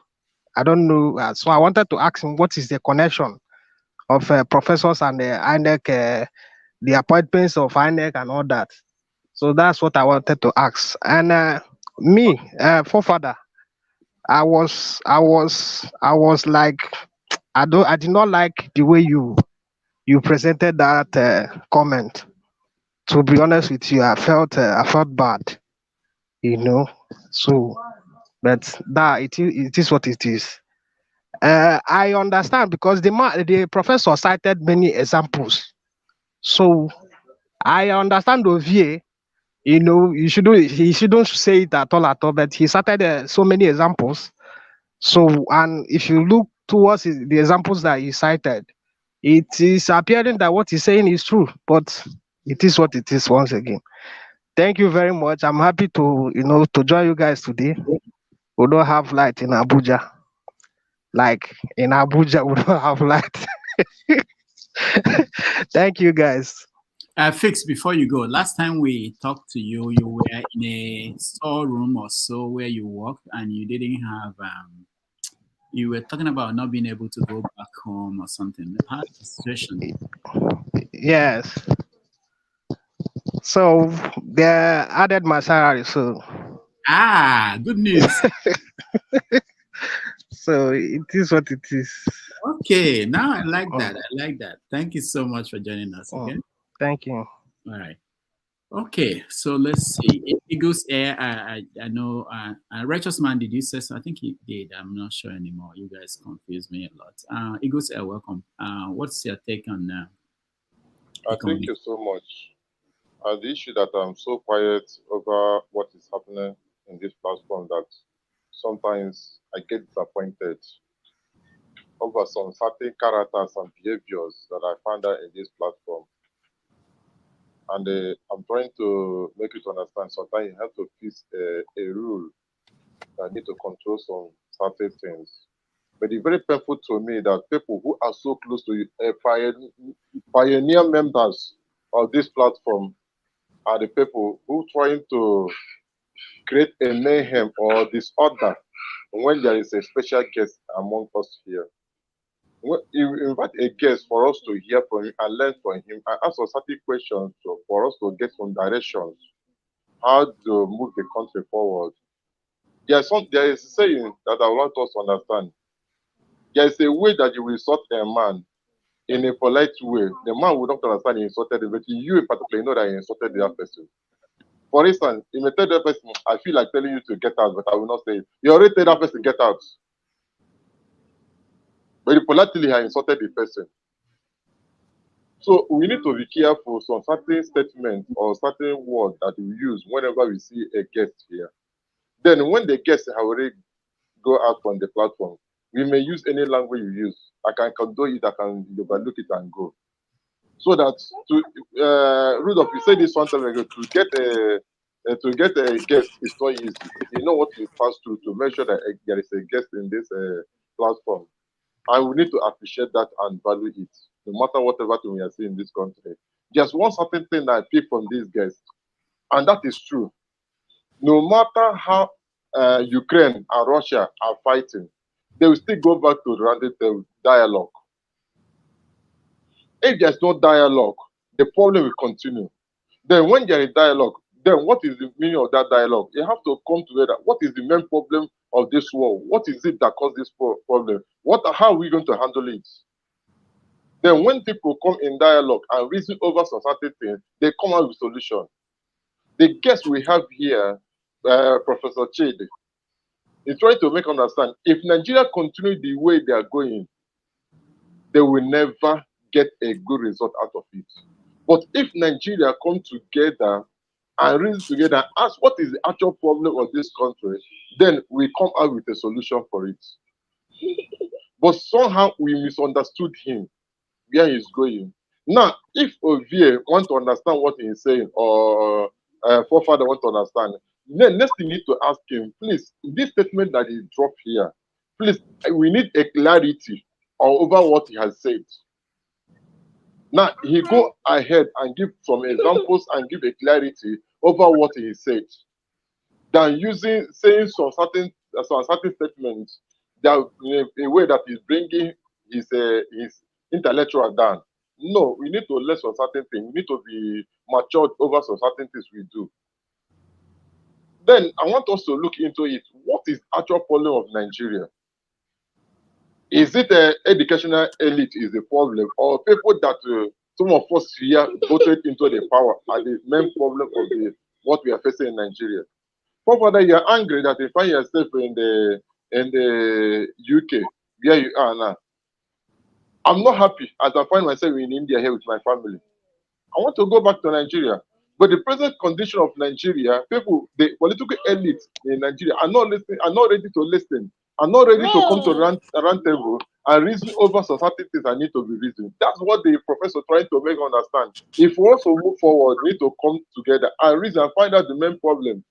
So I wanted to ask him what is the connection of professors and the INEC, the appointments of INEC and all that. So that's what I wanted to ask. And me, forefather, I was like, I did not like the way you presented that comment. To be honest with you, I felt bad, you know. So, but that it is what it is. I understand because the professor cited many examples. So I understand Ovie. You know, he shouldn't say it at all. But he cited so many examples. So, and if you look towards the examples that he cited, it is appearing that what he's saying is true. But it is what it is once again. Thank you very much. I'm happy to join you guys today. We don't have light in Abuja. Like in Abuja, we don't have light. Thank you guys. Fix, before you go, last time we talked to you, you were in a storeroom or so where you worked and you didn't have, you were talking about not being able to go back home or something. How's the situation? Yes. So they added my salary. So good news. So it is what it is. Okay, now I like that. I like that. Thank you so much for joining us. Okay. Thank you. All right. Okay, so let's see. Eagles Air, I know. Righteous Man, did you say so? I think he did. I'm not sure anymore. You guys confuse me a lot. Eagles Air, welcome. What's your take on thank you so much. The issue that I'm so quiet over what is happening in this platform that sometimes I get disappointed over some certain characters and behaviors that I find out in this platform. And I'm trying to make you to understand sometimes you have to fix a rule that need to control some certain things. But it's very painful to me that people who are so close to you, pioneer members of this platform, are the people who trying to create a mayhem or disorder when there is a special guest among us here. When you invite a guest for us to hear from him and learn from him and ask us certain questions for us to get some directions, how to move the country forward. There is a saying that I want us to understand. There is a way that you will insult a man in a polite way. The man will not understand he insulted him, but you in particular know that he insulted the other person. For instance, you may tell the person, I feel like telling you to get out, but I will not say it. You already tell that person, get out. But you politely have insulted the person. So we need to be careful on certain statements or certain words that we use whenever we see a guest here. Then when the guests have already go out from the platform, we may use any language you use. I can condone it, I can overlook it and go. So that Rudolph, you said this one time ago, to get a guest is not easy. You know what you pass through to make sure that there is a guest in this platform. And we need to appreciate that and value it, no matter whatever thing we are seeing in this country. Just one certain thing that I pick from these guests, and that is true. No matter how Ukraine and Russia are fighting, they will still go back to the round dialogue. If there's no dialogue, the problem will continue. Then when there is dialogue, then what is the meaning of that dialogue? You have to come together. What is the main problem of this war? What is it that caused this problem? How are we going to handle it? Then when people come in dialogue and reason over some certain things, they come out with solution. The guest we have here, Professor Chidi, is trying to make understand if Nigeria continue the way they are going, they will never get a good result out of it. But if Nigeria come together and reason together and ask what is the actual problem of this country, then we come out with a solution for it. But somehow we misunderstood him, where he's going. Now, if Ovie want to understand what he's saying, or forefather want to understand, then next thing you need to ask him, please, this statement that he dropped here, please, we need a clarity. or over what he has said. Now he go ahead and give some examples and give a clarity over what he said, than saying some certain statements that in a way that is bringing his intellectual down. No, we need to learn some certain things. We need to be matured over some certain things we do. Then I want us to look into it. What is actual problem of Nigeria? Is it an educational elite is the problem, or people that some of us here voted into the power are the main problem of what we are facing in Nigeria? Father, you are angry that you find yourself in the UK where you are now. I'm not happy as I find myself in India here with my family. I want to go back to Nigeria. But the present condition of Nigeria, people, the political elite in Nigeria are not listening, are not ready to listen, are not ready to come to a round table and reason over society things that need to be reasoned. That's what the professor trying to make understand. If we want to move forward, we need to come together and reason and find out the main problem.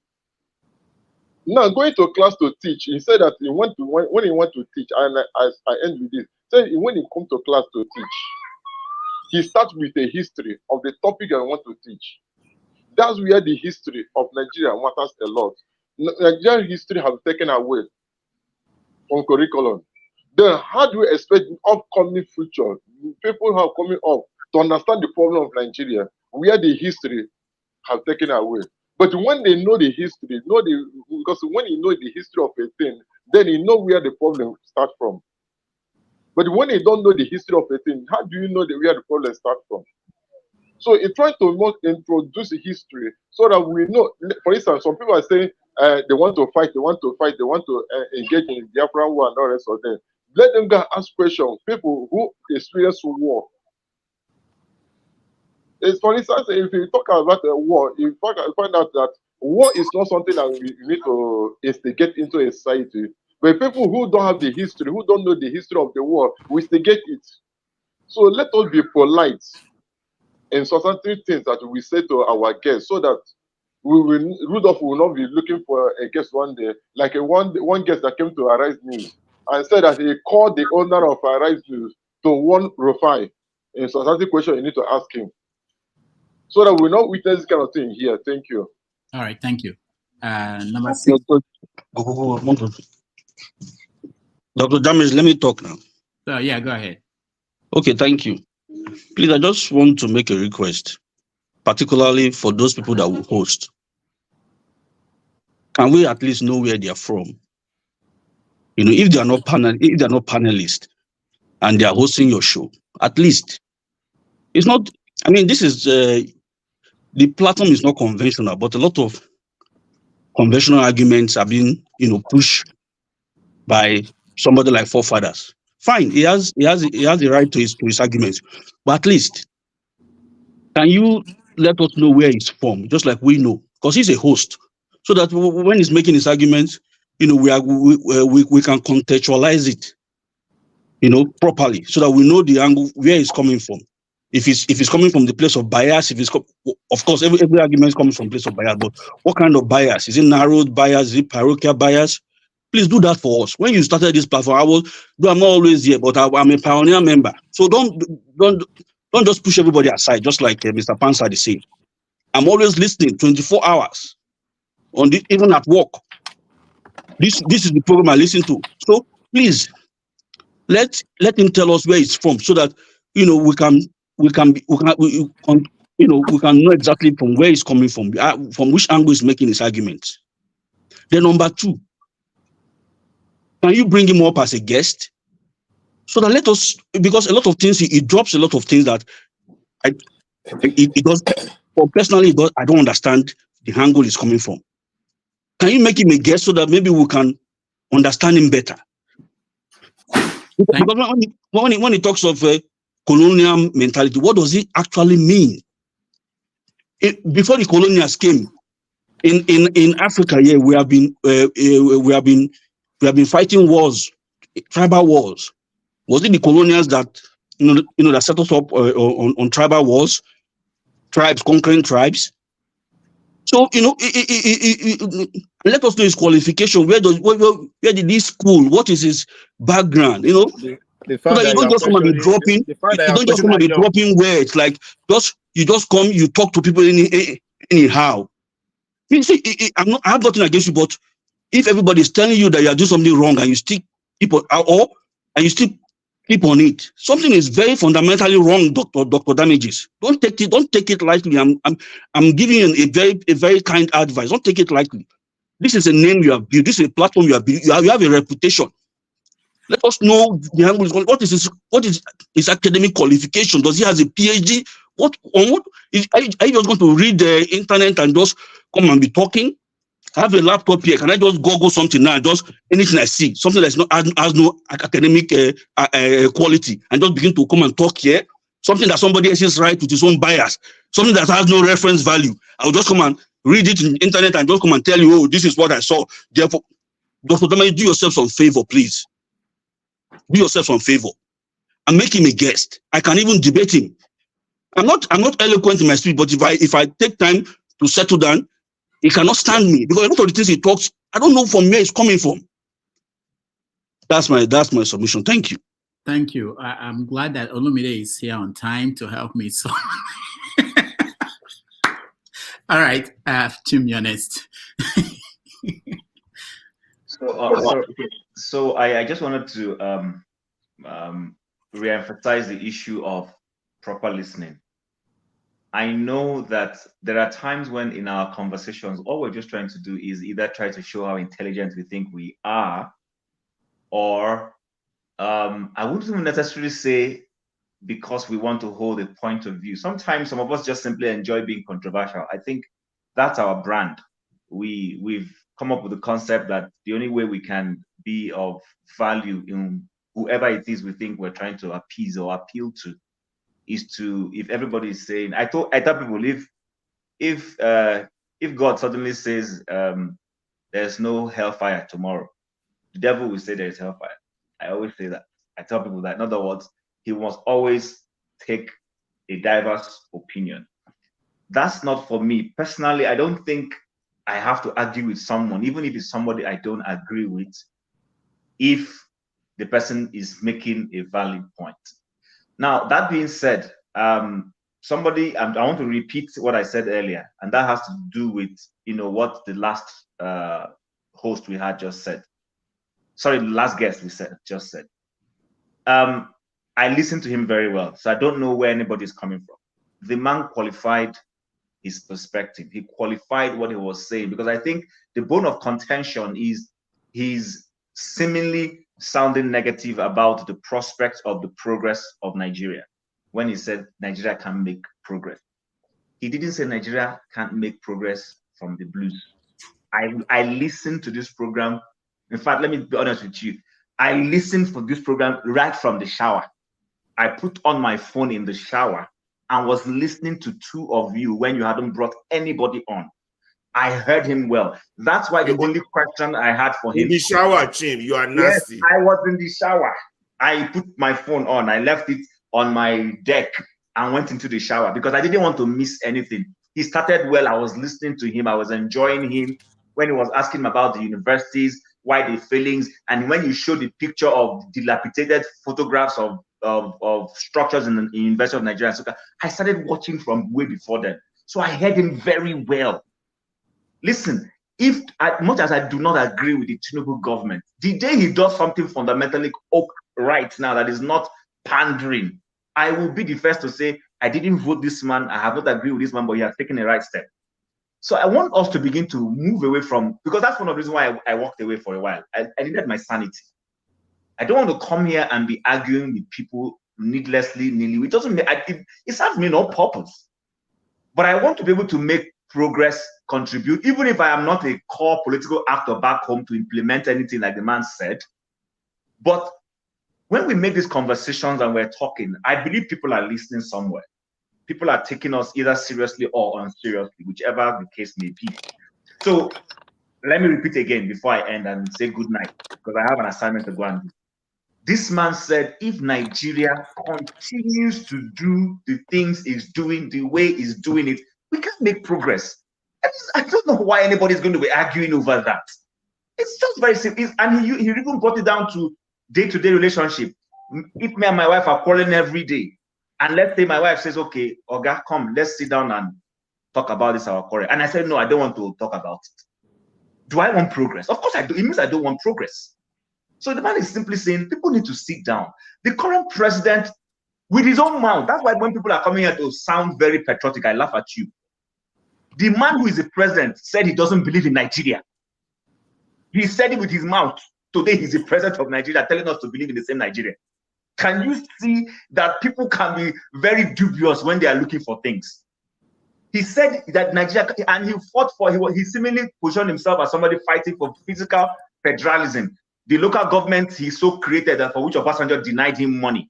Now, going to class to teach, he said that when he went to teach, and I end with this, say when he come to class to teach, he starts with a history of the topic I want to teach. That's where the history of Nigeria matters a lot. Nigerian history has taken away from curriculum. Then how do we expect in upcoming future people who are coming up to understand the problem of Nigeria, where the history have taken away? But when they know the history, because when you know the history of a thing, then you know where the problem starts from. But when you don't know the history of a thing, how do you know where the problem starts from? So it tries to introduce history so that we know. For instance, some people are saying they want to fight, they want to engage in the Biafran war and all the rest of them. Let them go ask questions. People who experience war. For instance, if you talk about a war, you find out that war is not something that we need to instigate into a society. But people who don't have the history, who don't know the history of the war, we instigate it. So let us be polite in certain things that we say to our guests, so that Rudolph will not be looking for a guest one day, like one guest that came to Arise News and said that he called the owner of Arise News to warn Rufai in certain question you need to ask him, so that we not witness this kind of thing here. Thank you. All right, thank you. Number 6. Dr. James, let me talk now. Yeah, go ahead. Okay, thank you. Please, I just want to make a request, particularly for those people that will host. Can we at least know where they are from? You know, if they are not panelists and they are hosting your show, at least it's not. I mean, this is the platform is not conventional, but a lot of conventional arguments are being, pushed by somebody like forefathers. Fine, he has the right to his arguments, but at least can you let us know where he's from, just like we know, because he's a host, so that when he's making his arguments, we can contextualize it, properly, so that we know the angle where he's coming from. If it's coming from the place of bias, of course, every argument is coming from place of bias, but what kind of bias? Is it narrowed bias? Is it parochial bias? Please do that for us. When you started this platform, I'm not always here, but I'm a pioneer member. So don't just push everybody aside, just like Mr. Pansad is saying. I'm always listening 24 hours, even at work. This is the program I listen to. So please, let him tell us where he's from, so that we can know exactly from where he's coming from which angle he's making his arguments. Then number 2, can you bring him up as a guest? So that because a lot of things, he drops a lot of things that it does. Well, personally, I don't understand the angle he's coming from. Can you make him a guest so that maybe we can understand him better? Because when he talks of colonial mentality, what does it actually mean? Before the colonials came in Africa, yeah, we have been fighting wars, tribal wars. Was it the colonials that that set us up on tribal wars, tribes conquering tribes? So let us know his qualification. Where did he school? What is his background? The So fact that you that you don't are just come and be questioning, dropping, the fact you that you you are don't just come questioning and be Ayo, dropping words. Like you just come, you talk to people anyhow. You see, I have nothing against you, but if everybody is telling you that you are doing something wrong and you still keep on, and you still keep on it, something is very fundamentally wrong, Dr. Damages. Don't take it lightly. I'm giving you a very kind advice. Don't take it lightly. This is a name you have built. This is a platform you have built. You have a reputation. Let us know what is his academic qualification. Does he have a PhD? Are you just going to read the internet and just come and be talking? I have a laptop here. Can I just Google something now? Just anything I see, something that's not has no academic quality, and just begin to come and talk here. Something that somebody else is right with his own bias, something that has no reference value. I'll just come and read it in the internet and just come and tell you, oh, this is what I saw. Therefore, Dr. Damaji, do yourself some favor, please. Do yourself some favor and make him a guest. I can even debate him. I'm not eloquent in my speech, but if I take time to settle down, he cannot stand me because a lot of the things he talks, I don't know from where it's coming from. That's my submission. Thank you. Thank you. I'm glad that Olumide is here on time to help me. So, all right, to be honest. So I just wanted to reemphasize the issue of proper listening. I know that there are times when in our conversations, all we're just trying to do is either try to show how intelligent we think we are, or I wouldn't even necessarily say because we want to hold a point of view. Sometimes some of us just simply enjoy being controversial. I think that's our brand. We've come up with the concept that the only way we can be of value in whoever it is we think we're trying to appease or appeal to is to, if everybody is saying, I tell people, if God suddenly says there's no hellfire tomorrow, the devil will say there is hellfire. I always say that. I tell people that, in other words, he must always take a diverse opinion. That's not for me. Personally, I don't think I have to argue with someone, even if it's somebody I don't agree with, if the person is making a valid point. Now, that being said, I want to repeat what I said earlier, and that has to do with, what the last host we had just said. Sorry, the last guest just said. I listened to him very well, so I don't know where anybody is coming from. The man qualified his perspective. He qualified what he was saying, because I think the bone of contention is he's seemingly sounding negative about the prospects of the progress of Nigeria when he said Nigeria can't make progress. He didn't say Nigeria can't make progress from the blues. I listened to this program. In fact, let me be honest with you. I listened for this program right from the shower. I put on my phone in the shower and was listening to two of you when you hadn't brought anybody on. I heard him well. That's why the only question I had for him. In the shower, Chim, you are nasty. Yes, I was in the shower. I put my phone on. I left it on my deck and went into the shower because I didn't want to miss anything. He started well. I was listening to him. I was enjoying him when he was asking about the universities, why the failings, and when you showed the picture of dilapidated photographs of structures in the University of Nigeria, Nsukka, I started watching from way before then. So I heard him very well. Listen, if as much as I do not agree with the Tinubu government, the day he does something fundamentally right now that is not pandering, I will be the first to say, I didn't vote this man, I have not agreed with this man, but he has taken the right step. So I want us to begin to move away from, because that's one of the reasons why I walked away for a while. I needed my sanity. I don't want to come here and be arguing with people needlessly, it doesn't, it serves me no purpose. But I want to be able to make progress, contribute, even if I am not a core political actor back home to implement anything like the man said. But when we make these conversations and we're talking, I believe people are listening somewhere. People are taking us either seriously or unseriously, whichever the case may be. So let me repeat again before I end and say good night, because I have an assignment to go and do. This man said, if Nigeria continues to do the things it's doing, the way it's doing it, we can't make progress. I don't know why anybody's going to be arguing over that. It's just very simple. And he even brought it down to day-to-day relationship. If me and my wife are quarreling every day, and let's say my wife says, okay, Oga, come, let's sit down and talk about this, our quarrel. And I said, no, I don't want to talk about it. Do I want progress? Of course I do. It means I don't want progress. So the man is simply saying people need to sit down. The current president, with his own mouth, that's why when people are coming here to sound very patriotic, I laugh at you. The man who is the president said he doesn't believe in Nigeria. He said it with his mouth. Today he's the president of Nigeria telling us to believe in the same Nigeria. Can you see that people can be very dubious when they are looking for things? He said that Nigeria, and he fought for, he seemingly positioned himself as somebody fighting for physical federalism. The local government he so created that for which Obasanjo denied him money.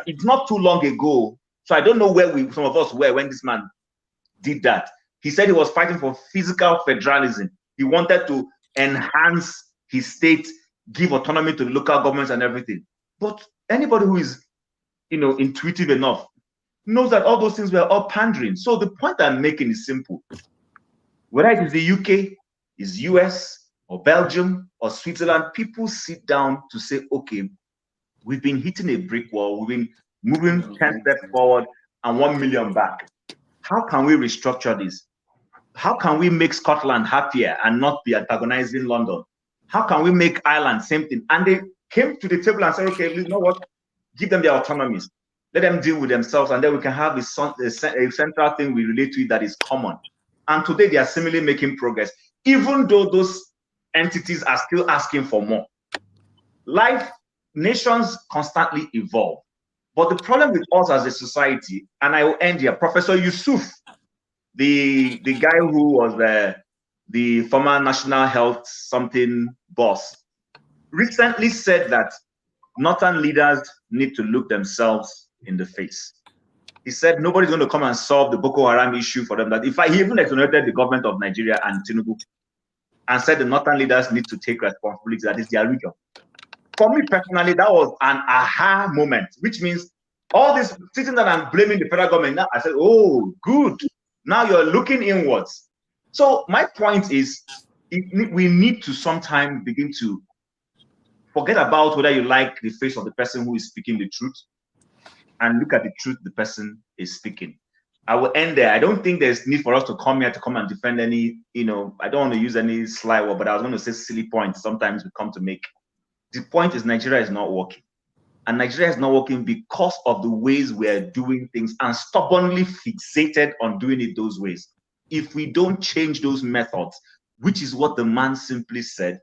It's not too long ago, so I don't know where some of us were when this man did that. He said he was fighting for physical federalism. He wanted to enhance his state, give autonomy to the local governments and everything. But anybody who is, intuitive enough knows that all those things were all pandering. So the point I'm making is simple. Whether it is the UK, is US, or Belgium, or Switzerland, people sit down to say, okay, we've been hitting a brick wall, we've been moving 10 steps forward and 1 million back. How can we restructure this? How can we make Scotland happier and not be antagonizing London? How can we make Ireland same thing? And they came to the table and said, okay, you know what? Give them their autonomies. Let them deal with themselves, and then we can have a central thing we relate to it that is common. And today they are similarly making progress, even though those entities are still asking for more. Nations constantly evolve. But the problem with us as a society, and I will end here, Professor Yusuf, the guy who was the former national health something boss, recently said that Northern leaders need to look themselves in the face. He said nobody's going to come and solve the Boko Haram issue for them. That in fact, he even exonerated the government of Nigeria and Tinubu and said the Northern leaders need to take responsibility. That is their region. For me personally, that was an aha moment, which means all this sitting there and blaming the federal government. Now I said, oh, good. Now you're looking inwards. So my point is, we need to sometime begin to forget about whether you like the face of the person who is speaking the truth and look at the truth the person is speaking. I will end there. I don't think there's need for us to come here to come and defend any, I don't want to use any sly word, but I was going to say silly points sometimes we come to make. The point is Nigeria is not working. And Nigeria is not working because of the ways we are doing things and stubbornly fixated on doing it those ways. If we don't change those methods, which is what the man simply said,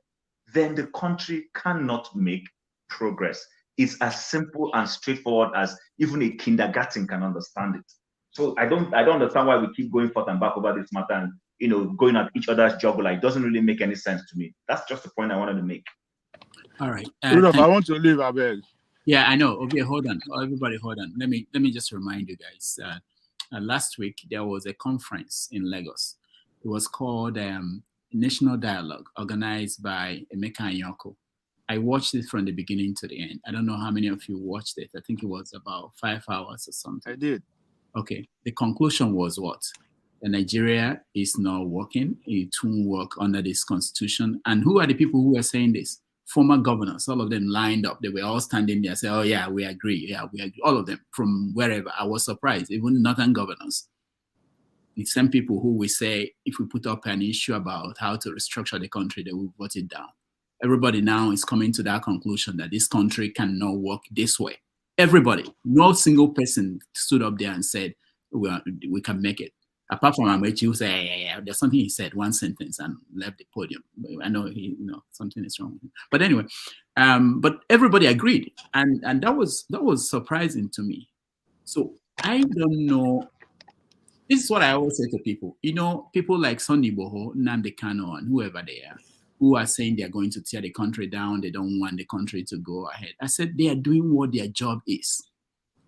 then the country cannot make progress. It's as simple and straightforward as even a kindergarten can understand it. So I don't understand why we keep going forth and back over this matter and going at each other's jugular. It doesn't really make any sense to me. That's just the point I wanted to make. All right. Rudolph, I want to leave, I beg. Yeah, I know. Okay, hold on. Everybody hold on. Let me just remind you guys. Last week there was a conference in Lagos. It was called National Dialogue, organized by Emeka Anyoko. I watched it from the beginning to the end. I don't know how many of you watched it. I think it was about 5 hours or something. I did. Okay. The conclusion was what? That Nigeria is not working. It won't work under this constitution. And who are the people who are saying this? Former governors, all of them lined up. They were all standing there saying, oh yeah, we agree. Yeah, we agree. All of them from wherever. I was surprised. Even northern governors. The same people who will say, if we put up an issue about how to restructure the country, they will vote it down. Everybody now is coming to that conclusion that this country cannot work this way. Everybody, no single person stood up there and said, we can make it. Apart from Amechi, who said, yeah, there's something he said, one sentence, and left the podium. I know something is wrong with him. But anyway, but everybody agreed. And that was surprising to me. So I don't know. This is what I always say to people. People like Sonny Boho, Nnamdi Kanu, and whoever they are, who are saying they're going to tear the country down, they don't want the country to go ahead. I said they are doing what their job is.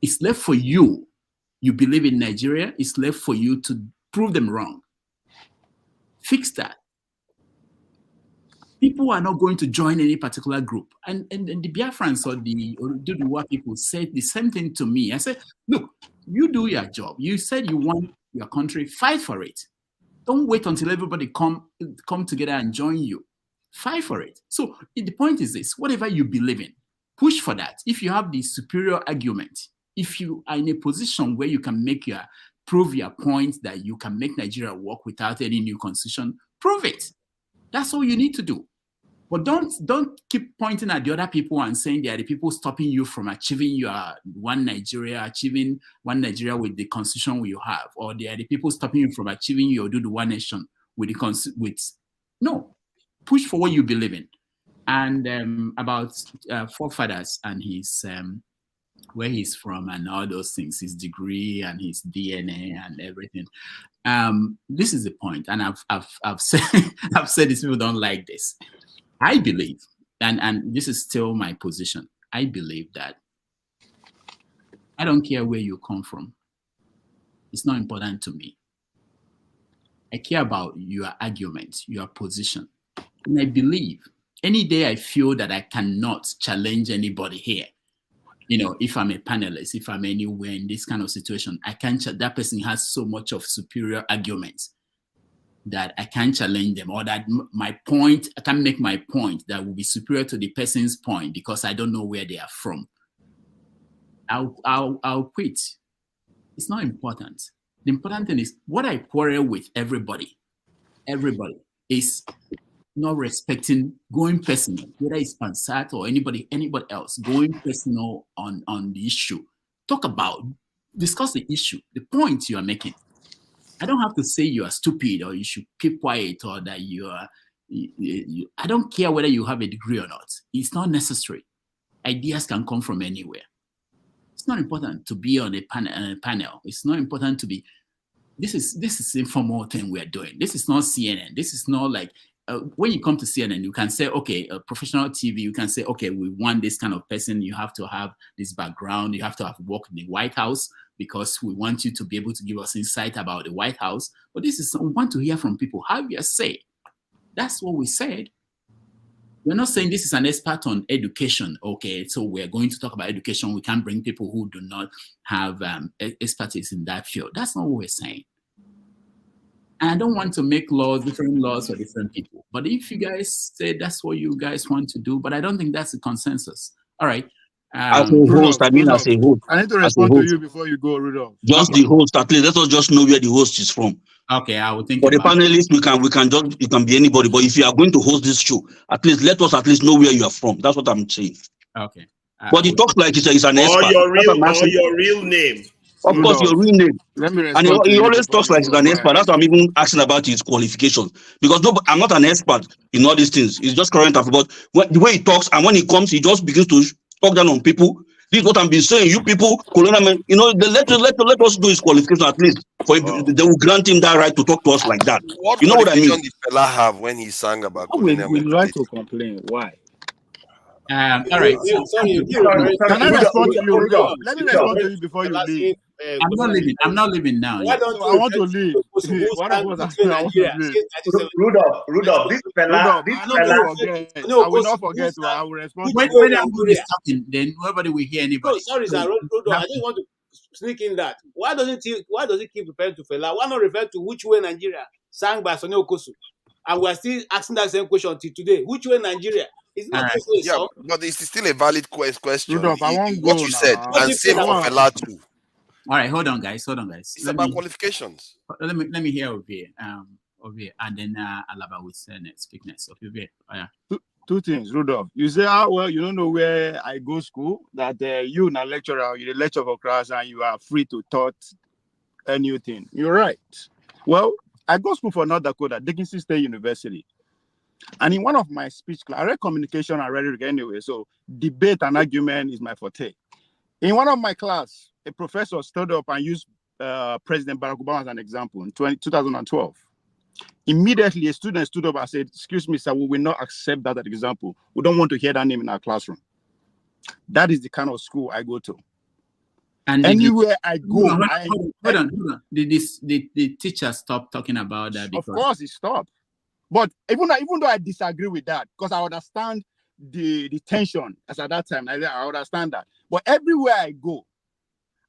It's left for you. You believe in Nigeria, it's left for you to prove them wrong. Fix that. People are not going to join any particular group. And the Biafrans or the Oduduwa people said the same thing to me. I said, look, you do your job. You said you want your country, fight for it. Don't wait until everybody come together and join you. Fight for it. So the point is this, whatever you believe in, push for that. If you have the superior argument, if you are in a position where you can prove your point that you can make Nigeria work without any new constitution, prove it. That's all you need to do. But don't keep pointing at the other people and saying they are the people stopping you from achieving your achieving one Nigeria with the constitution you have, or they are the people stopping you from achieving your do the one nation with no. Push for what you believe in. And about forefathers and his where he's from and all those things, his degree and his DNA and everything. This is the point, and I've said I've said this. People don't like this. I believe, and this is still my position. I believe that I don't care where you come from. It's not important to me. I care about your argument, your position, and I believe any day I feel that I cannot challenge anybody here. If I'm a panelist, if I'm anywhere in this kind of situation, I can't. That person has so much of superior arguments that I can't challenge them, or that I can't make my point that will be superior to the person's point because I don't know where they are from. I'll quit. It's not important. The important thing is what I quarrel with everybody is not respecting, going personal, whether it's Pansat or anybody else, going personal on the issue. Discuss the issue, the point you are making. I don't have to say you are stupid or you should keep quiet or that I don't care whether you have a degree or not. It's not necessary. Ideas can come from anywhere. It's not important to be on a panel. It's not important to be. This is informal thing we are doing. This is not CNN. This is not like when you come to CNN, you can say, okay, a professional TV. You can say, okay, we want this kind of person. You have to have this background. You have to have worked in the White House because we want you to be able to give us insight about the White House. But we want to hear from people. Have your say. That's what we said. We're not saying this is an expert on education. Okay, so we're going to talk about education. We can't bring people who do not have expertise in that field. That's not what we're saying. And I don't want to make different laws for different people. But if you guys say that's what you guys want to do, but I don't think that's the consensus. All right. As a host, I mean, as a host. I need to respond to you before you go, Rudolph. Just the host, at least let us just know where the host is from. Okay, I will think for the about panelists, it can be anybody. But if you are going to host this show, at least let us know where you are from. That's what I'm saying. Okay. But he talks like it's an expert. Or your real name. Of course, your real name. And he always talks like he's an expert. That's why I'm even asking about his qualifications. Because I'm not an expert in all these things. It's just current affairs. But the way he talks and when he comes, he just begins to talk down on people. This is what I'm been saying. You people, colonial men, let us do his qualification at least. They will grant him that right to talk to us like that. What I mean? did fella have when he sang about colonial men? We like to complain. Why? All right. Can I respond to you, Rudolph? Let me respond to you before you leave. I'm not leaving now. Why don't I want to leave. One of us asking, I want to leave. Rudolph, this fella. I will not forget. I will respond. When I'm talking, then nobody will hear anybody. No, sorry, sir. Rudolph, I just want to sneak in that. Why does he keep referring to fella? Why not refer to Which Way Nigeria, sang by Sonny Okosu? And we are still asking that same question till today. Which way Nigeria? It's not this way, sir. But it's still a valid question. Rudolph, I won't what go you now. said, and same for fella too. All right, hold on, guys. It's about qualifications. Let me hear Ovie, and then Alaba will say speak next. Ovie, Two things, Rudolph. You say, well, you don't know where I go school. That you, a lecturer, you're the lecturer for class, and you are free to taught anything. You're right. Well, I go school for North Dakota, Dickinson State University. And in one of my speech class, I read communication and rhetoric anyway, so debate and argument is my forte. In one of my class, a professor stood up and used President Barack Obama as an example in 2012. Immediately, a student stood up and said, "Excuse me, sir, we will not accept that example. We don't want to hear that name in our classroom." That is the kind of school I go to. And anywhere I go, hold on. Did the teacher stop talking about that? Of course, he stopped. But even though I disagree with that, because I understand the tension as at that time, I understand that. But everywhere I go,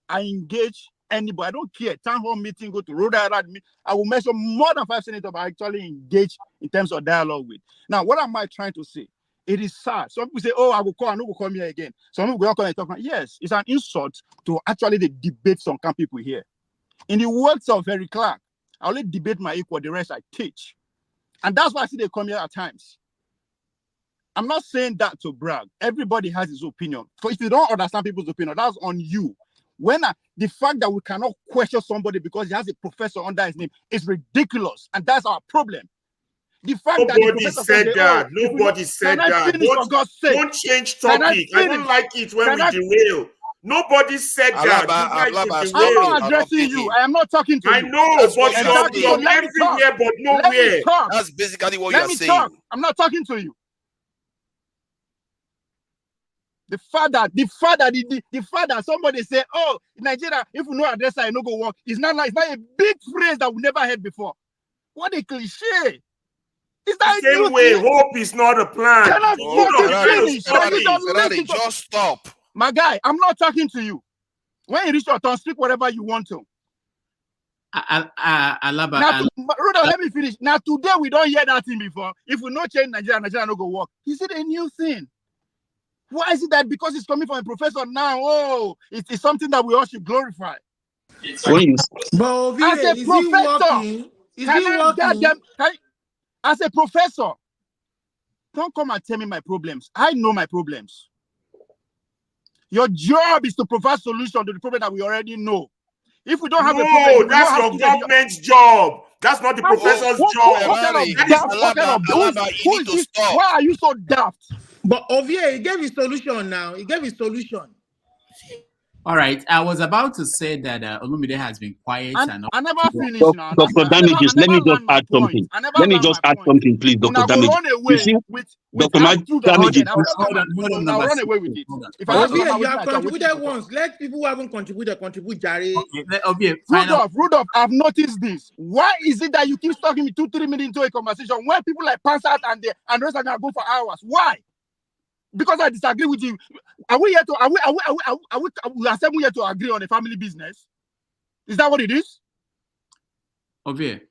I engage anybody. I don't care. Town hall meeting, go to Rhode Island. I will mention more than 5 senators I actually engage in terms of dialogue with. Now, what am I trying to say? It is sad. Some people say, oh, I will call, and I will come here again. Some people will come and talk. Yes, it's an insult to actually debate some camp people here. In the words of Harry Clark, I only debate my equal, the rest I teach. And that's why I see they come here at times. I'm not saying that to brag. Everybody has his opinion. So if you don't understand people's opinion, that's on you. The fact that we cannot question somebody because he has a professor under his name is ridiculous. And that's our problem. The fact Nobody said that. Nobody said that. Don't change topic. I don't like it when we derail. Nobody said that. I'm not addressing you. I am not talking to you. I know, but you're everywhere but nowhere. That's basically what you are saying. Talk. I'm not talking to you. The father, somebody say, oh, in Nigeria, if we know address, I no go work. It's not a big phrase that we never heard before. What a cliche. Is that the same way hope is not a plan? Just stop. My guy, I'm not talking to you. When you reach your turn, speak whatever you want to. Alaba, Rudolph, let me finish. Now, today, we don't hear that thing before. If we not change Nigeria no go work. Is it a new thing? Why is it that because it's coming from a professor now, oh, it's something that we all should glorify? But as a professor, as a professor, don't come and tell me my problems. I know my problems. Your job is to provide solution to the problem that we already know. If we don't have a problem, that's your government's job. That's not the professor's job. Why are you so daft? But Ovie, he gave his solution now. He gave his solution. All right. I was about to say that Olumide has been quiet. I never finished now. Dr. Damages, let me just add something. Let me just add something, please, Dr. Damages. You see, Dr. Damages. I'll run away with it. Ovie, you have contributed once. Let people who haven't contributed contribute, Jare. Rudolph, I've noticed this. Why is it that you keep talking me 2-3 minutes into a conversation when people like pass out and the rest are gonna go for hours? Why? Because I disagree with you. Are we assembled here to agree on a family business? Is that what it is? Okay.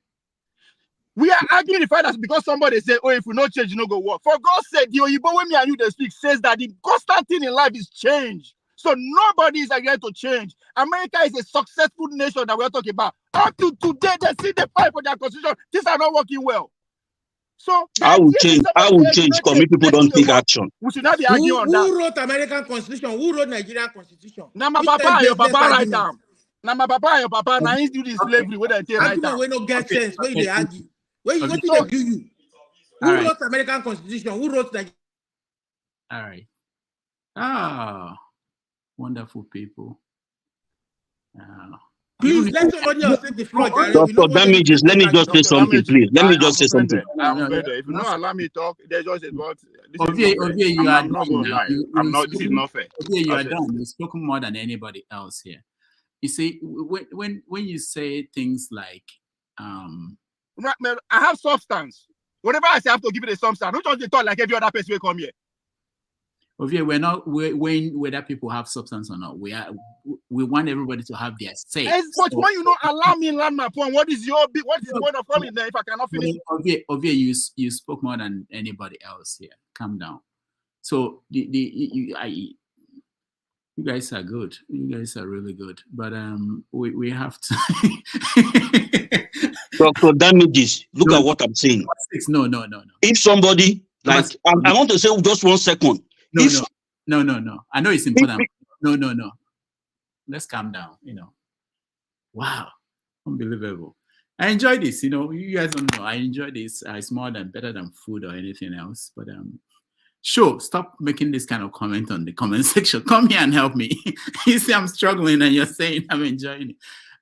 We are arguing the fact that because somebody say, oh, if we not change, you no go work. For God's sake, the Oyibo when me and you they speak says that the constant thing in life is change. So nobody is agreeing to change. America is a successful nation that we're talking about. Up to today, they see the fight for their constitution. Things are not working well. So I will change because people don't take action. We should not be arguing on that. Who wrote American Constitution? Who wrote Nigerian Constitution? Now my papa and your papa write down. Now my papa and your papa now he do this slavery where they take right down. We no get sense. Where they argue? Where you go to the you? Who wrote American Constitution? Who wrote Nigeria? All right. Ah, wonderful people. Please let somebody else take the floor. Dr. Damages, let me just say something, please. Let me just say something. If you don't allow me to talk, there's just about you are done. I'm not. This is not fair. Okay, you are done. You've spoken more than anybody else here. You see, when you say things like, I have substance. Whatever I say, I have to give it a substance. Don't just talk like every other person will come here. Okay, we're not whether people have substance or not. We want everybody to have their say. But when you don't allow me land my point, what is the point of coming there if I cannot finish? Okay, you spoke more than anybody else here. Calm down. So you guys are good. You guys are really good. But we have to. Dr. Damages, look at what I'm saying. No. If somebody I want to say just 1 second. No. I know it's important. No. Let's calm down. Wow, unbelievable. I enjoy this. You guys don't know. I enjoy this. It's better than food or anything else. But sure, stop making this kind of comment on the comment section. Come here and help me. You see, I'm struggling, and you're saying I'm enjoying it.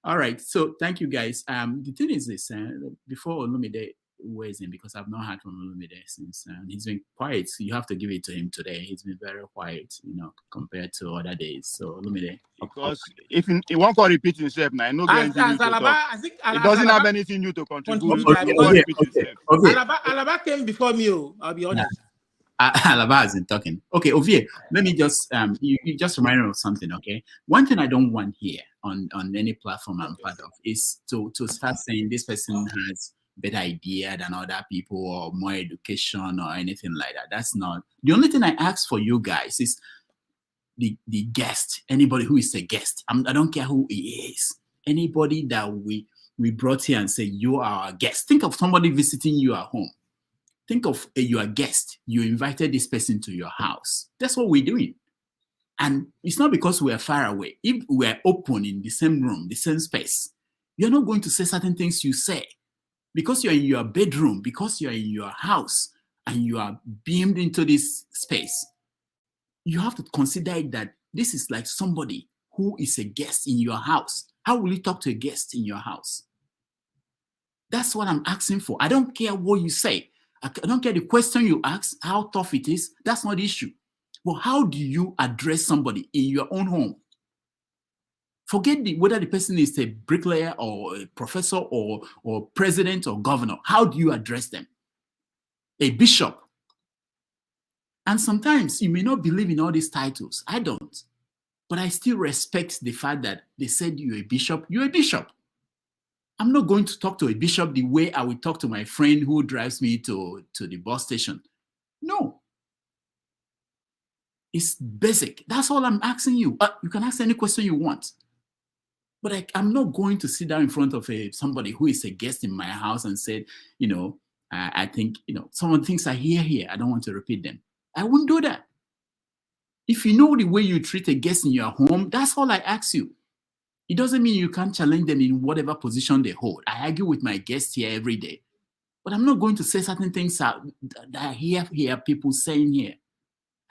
All right. So thank you, guys. The thing is this: before Olumide weighs in, because I've not heard from Olumide since he's been quiet. So you have to give it to him today. He's been very quiet, compared to other days. So Olumide, because if he won't call repeat himself now, no guarantee it doesn't have anything new to contribute. Alaba came before me. I'll be honest. Alaba hasn't talking. Okay, Ovie, let me just you just remind me of something. Okay, one thing I don't want here on any platform I'm part of is to start saying this person has better idea than other people or more education or anything like that. That's not the only thing I ask for you guys is the guest, anybody who is a guest. I don't care who he is. Anybody that we brought here and say you are our guest. Think of somebody visiting you at home. Think of you are a guest. You invited this person to your house. That's what we're doing. And it's not because we're far away. If we're open in the same room, the same space, you're not going to say certain things you say. Because you're in your bedroom, because you're in your house, and you are beamed into this space, you have to consider it that this is like somebody who is a guest in your house. How will you talk to a guest in your house? That's what I'm asking for. I don't care what you say. I don't care the question you ask, how tough it is. That's not the issue. But how do you address somebody in your own home? Forget whether the person is a bricklayer or a professor or president or governor. How do you address them? A bishop. And sometimes you may not believe in all these titles. I don't. But I still respect the fact that they said you're a bishop. You're a bishop. I'm not going to talk to a bishop the way I would talk to my friend who drives me to the bus station. No. It's basic. That's all I'm asking you. You can ask any question you want. But I'm not going to sit down in front of somebody who is a guest in my house and said, I think, some of the things I hear here, I don't want to repeat them. I wouldn't do that. If you know the way you treat a guest in your home, that's all I ask you. It doesn't mean you can't challenge them in whatever position they hold. I argue with my guests here every day. But I'm not going to say certain things that I hear people saying here.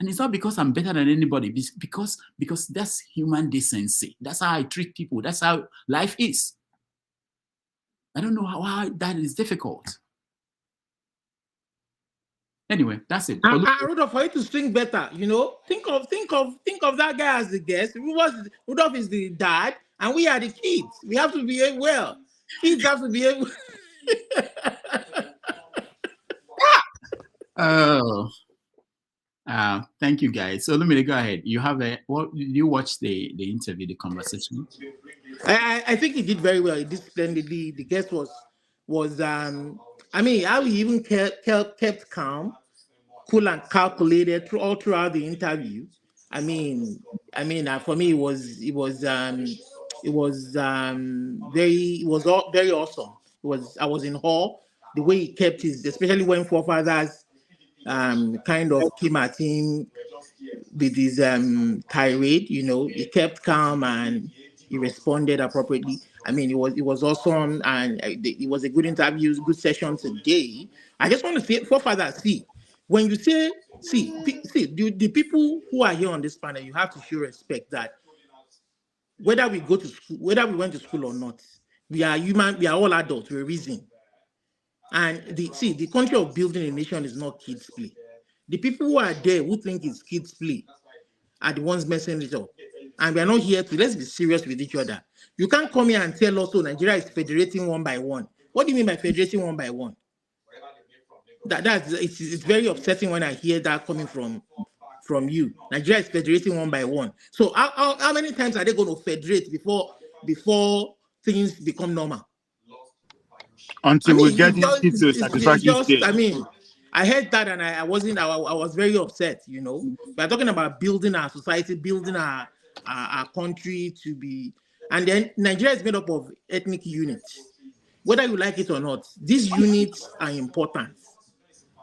And it's not because I'm better than anybody, because that's human decency. That's how I treat people. That's how life is. I don't know how that is difficult. Anyway, that's it. Rudolph, for you to sing better, think of that guy as the guest. Rudolph is the dad, and we are the kids. We have to behave well. Kids have to behave. Oh. Thank you, guys. So let me go ahead. You have did you watch the interview, the conversation? I think he did very well. He did splendidly. The guest was how he even kept calm, cool and calculated throughout the interview. For me, it was very awesome. I was in awe the way he kept especially when forefathers kind of came at him with his tirade. He kept calm and he responded appropriately. It was awesome, and it was a good interview, good session today. I just want to say, forefathers, when you say, the people who are here on this panel, you have to show respect that whether we go to school, whether we went to school or not, we are human, we are all adults, we're reason. And the country of building a nation is not kids' play. The people who are there who think it's kids' play are the ones messing it up. And we are not here let's be serious with each other. You can't come here and tell us, Nigeria is federating one by one. What do you mean by federating one by one? It's very upsetting when I hear that coming from you. Nigeria is federating one by one. So how many times are they going to federate before things become normal? Until we get into satisfaction stage. I heard that and I was very upset. We're talking about building our society, building our country to be, and then Nigeria is made up of ethnic units. Whether you like it or not, these units are important.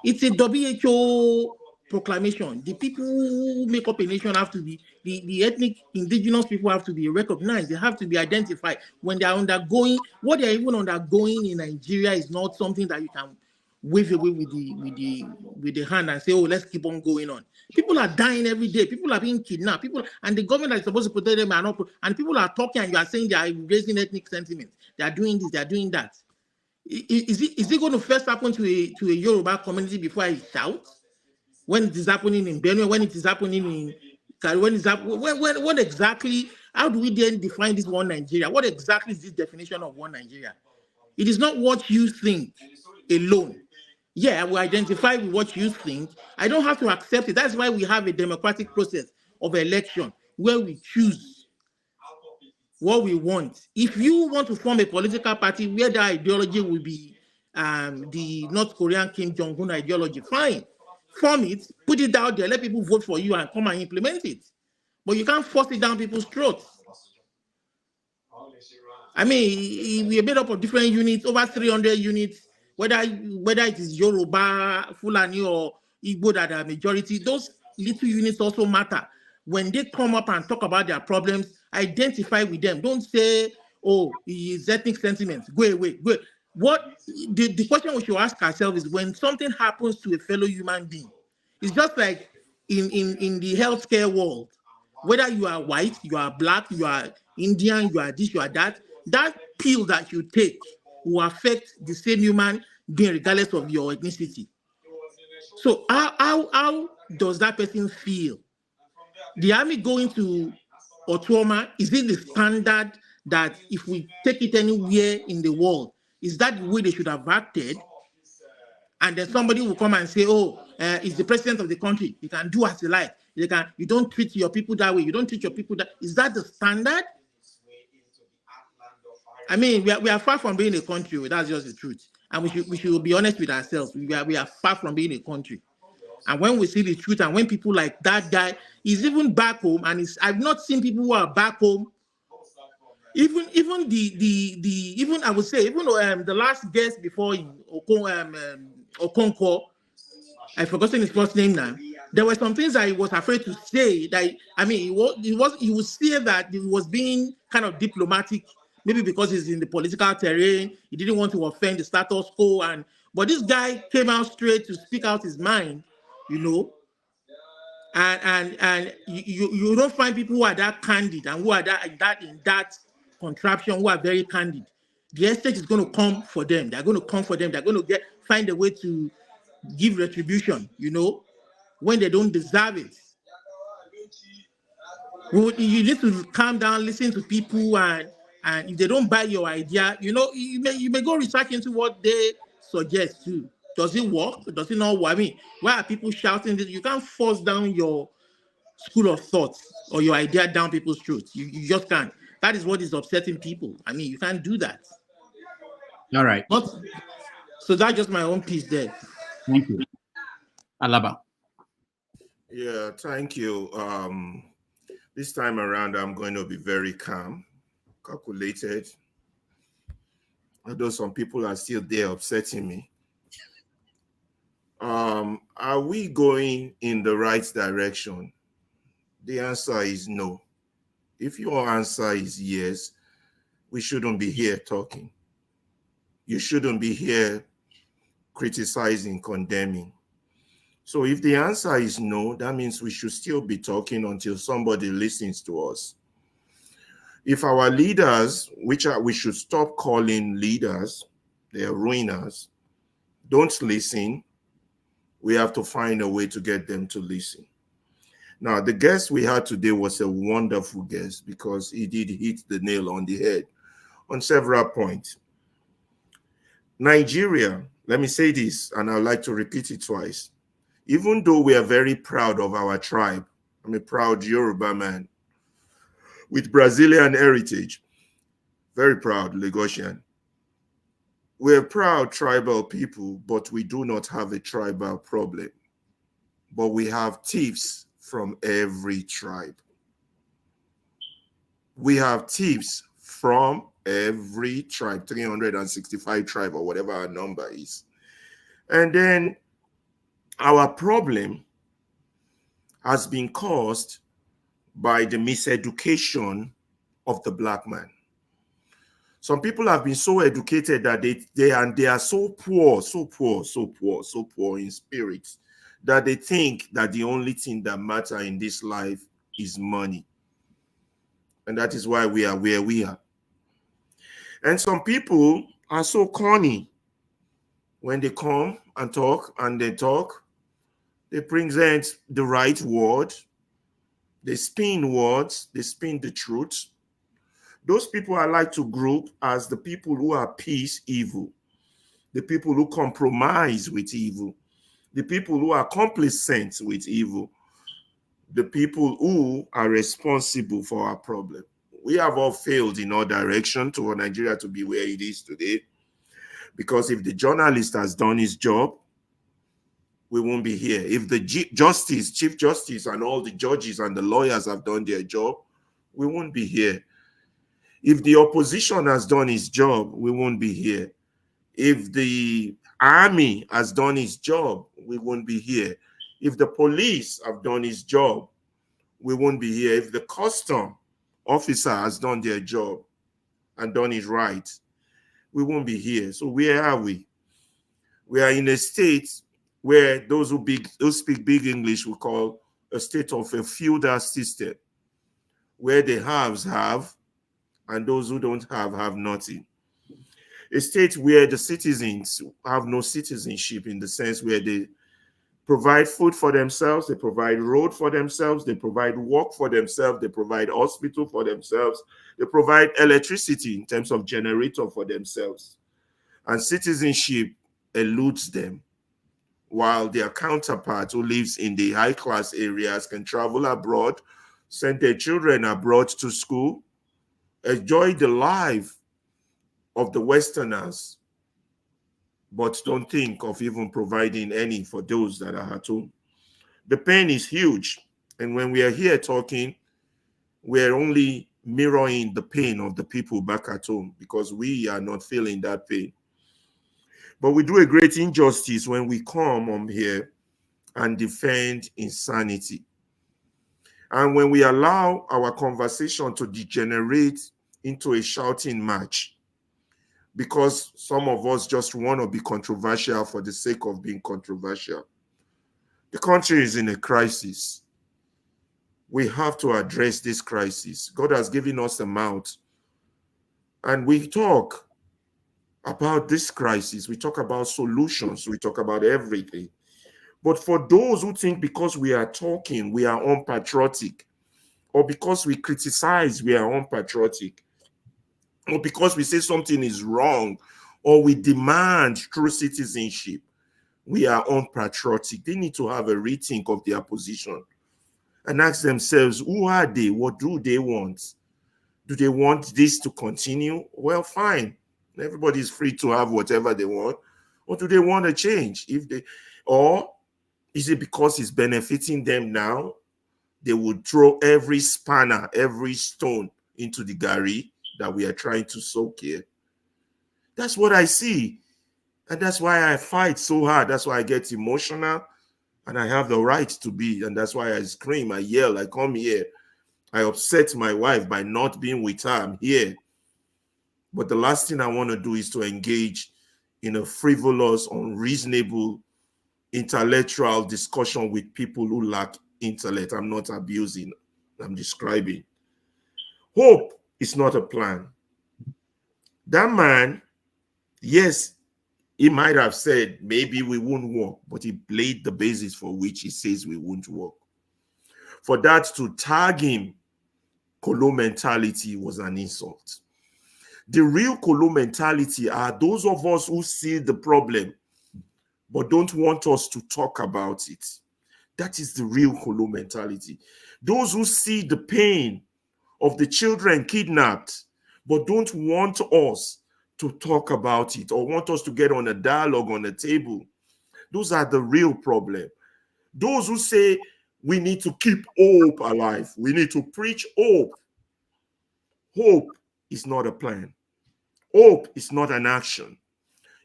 It's a WHO proclamation. The people who make up a nation have to be, the ethnic indigenous people have to be recognized. They have to be identified. When they are undergoing, what they are even undergoing in Nigeria is not something that you can wave away with the hand and say, oh, let's keep on going on. People are dying every day. People are being kidnapped. And the government that is supposed to protect them are not. And people are talking, and you are saying they are raising ethnic sentiment. They are doing this. They are doing that. Is it going to first happen to a Yoruba community before it shouts? When it is happening in Benue, when it is happening in what exactly? How do we then define this one Nigeria? What exactly is this definition of one Nigeria? It is not what you think alone. Yeah, I will identify with what you think. I don't have to accept it. That's why we have a democratic process of election where we choose what we want. If you want to form a political party where the ideology will be the North Korean Kim Jong-un ideology. Fine, form it, put it out there, let people vote for you and come and implement it. But you can't force it down people's throats. I mean, we are made up of different units, over 300 units, whether it is Yoruba, Fulani, or Igbo that are majority. Those little units also matter. When they come up and talk about their problems, identify with them. Don't say, oh, it's ethnic sentiments. Go away. Go. What the question we should ask ourselves is, when something happens to a fellow human being, it's just like in the healthcare world. Whether you are white, you are black, you are Indian, you are this, you are that, that pill that you take will affect the same human being regardless of your ethnicity. So how does that person feel? The army going to Otuoma, is it the standard that if we take it anywhere in the world, is that the way they should have acted? And then somebody will come and say, oh, it's the president of the country. He can do as he like. You don't treat your people that way. You don't treat your people that. Is that the standard? I mean, we are far from being a country. That's just the truth. And we should be honest with ourselves. We are far from being a country. And when we see the truth, and when people like that guy is even back home, and I've not seen people who are back home. Even I would say even the last guest before in Okonkwo, I've forgotten his first name now. There were some things that he was afraid to say. That he would say that he was being kind of diplomatic, maybe because he's in the political terrain. He didn't want to offend the status quo, but this guy came out straight to speak out his mind, you know. And you don't find people who are that candid and who are in that contraption, who are very candid. The estate is going to come for them. They're going to come for them. They're going to find a way to give retribution, you know, when they don't deserve it. You need to calm down, listen to people, and if they don't buy your idea, you know, you may go research into what they suggest too. Does it work? Does it not work? I mean, why are people shouting this? You can't force down your school of thought or your idea down people's throats. You just can't. That is what is upsetting people. I mean, you can't do that. All right. So that's just my own piece there. Thank you. Alaba. Yeah, thank you. This time around, I'm going to be very calm, calculated. Although some people are still there upsetting me. Are we going in the right direction? The answer is no. If your answer is yes, we shouldn't be here talking. You shouldn't be here criticizing, condemning. So if the answer is no, that means we should still be talking until somebody listens to us. If our leaders, we should stop calling leaders, they are ruiners, don't listen, we have to find a way to get them to listen. Now, the guest we had today was a wonderful guest because he did hit the nail on the head on several points. Nigeria, let me say this, and I'd like to repeat it twice. Even though we are very proud of our tribe, I'm a proud Yoruba man with Brazilian heritage, very proud Lagosian. We're proud tribal people, but we do not have a tribal problem. But we have thieves from every tribe. We have thieves from every tribe, 365 tribe or whatever our number is. And then our problem has been caused by the miseducation of the Black man. Some people have been so educated that they are so poor in spirit that they think that the only thing that matters in this life is money. And that is why we are where we are. And some people are so corny. When they come and talk, they present the right word, they spin words, they spin the truth. Those people I like to group as the people who are peace evil, the people who compromise with evil, the people who are complicit with evil, the people who are responsible for our problem. We have all failed in all directions for Nigeria to be where it is today. Because if the journalist has done his job, we won't be here. If the Chief Justice and all the judges and the lawyers have done their job, we won't be here. If the opposition has done its job, we won't be here. If the army has done its job, we won't be here. If the police have done its job, we won't be here. If the custom officer has done their job and done it right, we won't be here. So where are we? We are in a state where those who speak big English will call a state of a feudal system, where the haves have and those who don't have nothing. A state where the citizens have no citizenship, in the sense where they provide food for themselves, they provide road for themselves, they provide work for themselves, they provide hospital for themselves, they provide electricity in terms of generator for themselves. And citizenship eludes them, while their counterpart who lives in the high-class areas can travel abroad, send their children abroad to school, enjoy the life of the Westerners, but don't think of even providing any for those that are at home. The pain is huge. And when we are here talking, we're only mirroring the pain of the people back at home, because we are not feeling that pain. But we do a great injustice when we come on here and defend insanity. And when we allow our conversation to degenerate into a shouting match, because some of us just want to be controversial for the sake of being controversial. The country is in a crisis. We have to address this crisis. God has given us a mouth, and we talk about this crisis. We talk about solutions. We talk about everything. But for those who think because we are talking, we are unpatriotic, or because we criticize, we are unpatriotic, or because we say something is wrong, or we demand true citizenship, we are unpatriotic. They need to have a rethink of their position and ask themselves, who are they? What do they want? Do they want this to continue? Well, fine. Everybody is free to have whatever they want. Or do they want a change? Or is it because it's benefiting them now? They would throw every spanner, every stone into the gari that we are trying to soak here. That's what I see. And that's why I fight so hard. That's why I get emotional. And I have the right to be. And that's why I scream, I yell, I come here. I upset my wife by not being with her. I'm here. But the last thing I want to do is to engage in a frivolous, unreasonable, intellectual discussion with people who lack intellect. I'm not abusing, I'm describing. Hope is not a plan. That man, yes, he might have said maybe we won't work, but he laid the basis for which he says we won't work. For that to tag him Kolo mentality was an insult. The real Kolo mentality are those of us who see the problem but don't want us to talk about it. That is the real Kolo mentality. Those who see the pain of the children kidnapped but don't want us to talk about it or want us to get on a dialogue on the table. Those are the real problem. Those who say we need to keep hope alive, we need to preach hope. Hope is not a plan. Hope is not an action.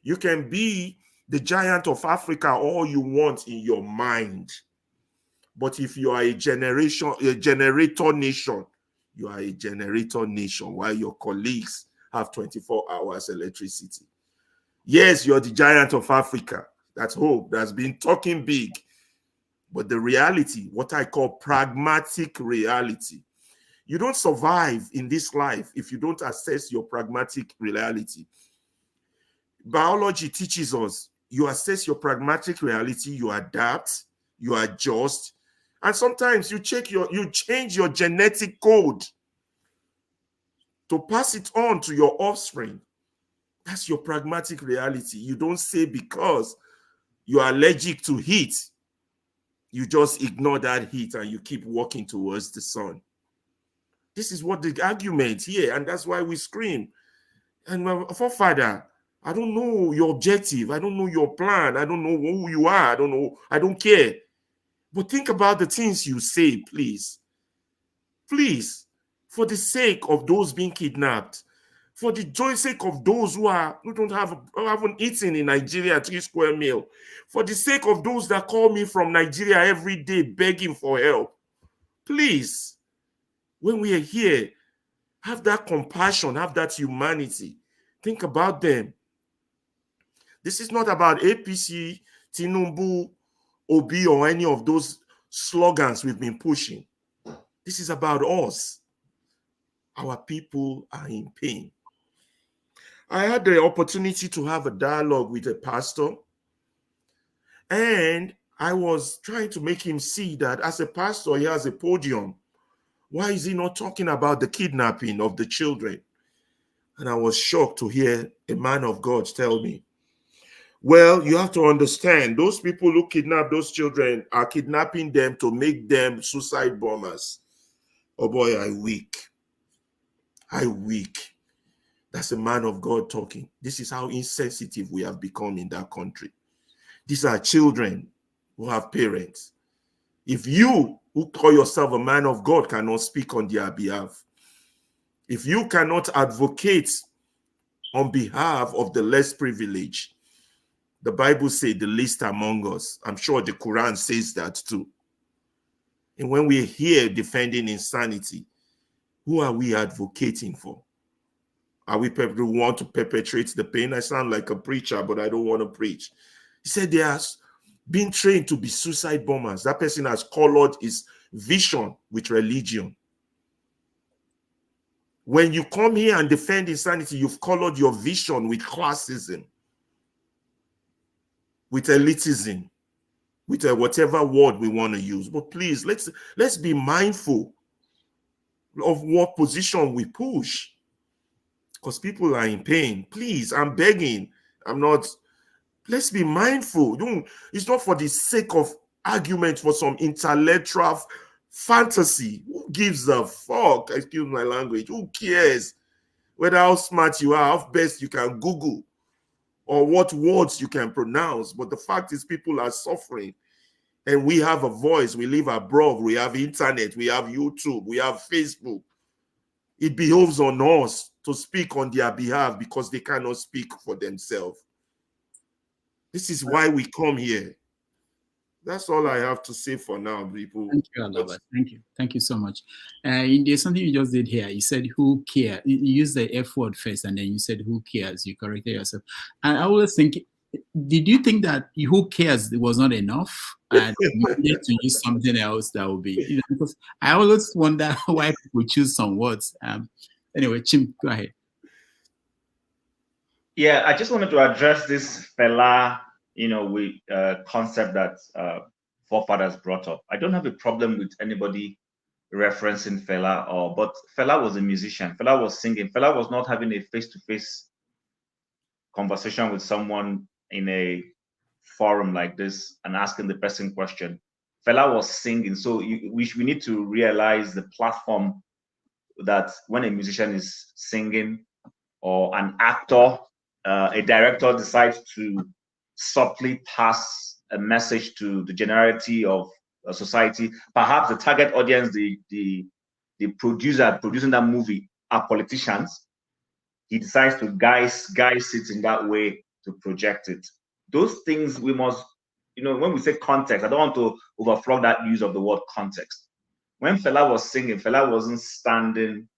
You can be the giant of Africa all you want in your mind. But if you are a generator nation, you are a generator nation while your colleagues have 24 hours electricity. Yes, you're the giant of Africa. That's hope. That's been talking big. But the reality, what I call pragmatic reality, you don't survive in this life if you don't assess your pragmatic reality. Biology teaches us you assess your pragmatic reality, you adapt, you adjust, and sometimes you change your genetic code to pass it on to your offspring. That's your pragmatic reality. You don't say because you are allergic to heat, you just ignore that heat and you keep walking towards the sun. This is what the argument here, and that's why we scream. And my forefather I don't know your objective. I don't know your plan. I don't know who you are. I don't know. I don't care. But think about the things you say, please. Please, for the sake of those being kidnapped, for the joy sake of those who haven't eaten in Nigeria 3 square meal, for the sake of those that call me from Nigeria every day begging for help, please, when we are here, have that compassion, have that humanity. Think about them. This is not about APC, Tinubu, Obi, or any of those slogans we've been pushing. This is about us. Our people are in pain. I had the opportunity to have a dialogue with a pastor, and I was trying to make him see that as a pastor, he has a podium. Why is he not talking about the kidnapping of the children? And I was shocked to hear a man of God tell me, well, you have to understand, those people who kidnap those children are kidnapping them to make them suicide bombers. Oh boy, I weak. I weak. That's a man of God talking. This is how insensitive we have become in that country. These are children who have parents. If you, who call yourself a man of God, cannot speak on their behalf, if you cannot advocate on behalf of the less privileged, the Bible says the least among us. I'm sure the Quran says that too. And when we're here defending insanity, who are we advocating for? Are we people who want to perpetrate the pain? I sound like a preacher, but I don't want to preach. He said they are being trained to be suicide bombers. That person has colored his vision with religion. When you come here and defend insanity, you've colored your vision with classism, with elitism, with whatever word we want to use. But please, let's be mindful of what position we push, because people are in pain. Please, I'm begging. Let's be mindful. It's not for the sake of argument, for some intellectual fantasy. Who gives a fuck? Excuse my language. Who cares whether how smart you are, how best you can Google, or what words you can pronounce? But the fact is, people are suffering. And we have a voice. We live abroad. We have internet. We have YouTube. We have Facebook. It behoves on us to speak on their behalf because they cannot speak for themselves. This is why we come here. That's all I have to say for now, people. Thank you, Alaba. Thank you. Thank you so much. There's something you just did here. You said, who cares? You used the F word first, and then you said, who cares? You corrected yourself. And I always think, did you think that who cares was not enough? And you needed to use something else that would be, because I always wonder why people choose some words. Anyway, Chim, go ahead. Yeah, I just wanted to address this fella, concept that forefathers brought up. I don't have a problem with anybody referencing fella, but fella was a musician. Fella was singing. Fella was not having a face-to-face conversation with someone in a forum like this and asking the person question. Fella was singing. So we need to realize the platform that when a musician is singing, or an actor, a director decides to subtly pass a message to the generality of society, perhaps the target audience, the producer producing that movie are politicians. He decides to guise it in that way to project it. Those things we must, when we say context, I don't want to overflow that use of the word context. When Fela was singing, Fela wasn't standing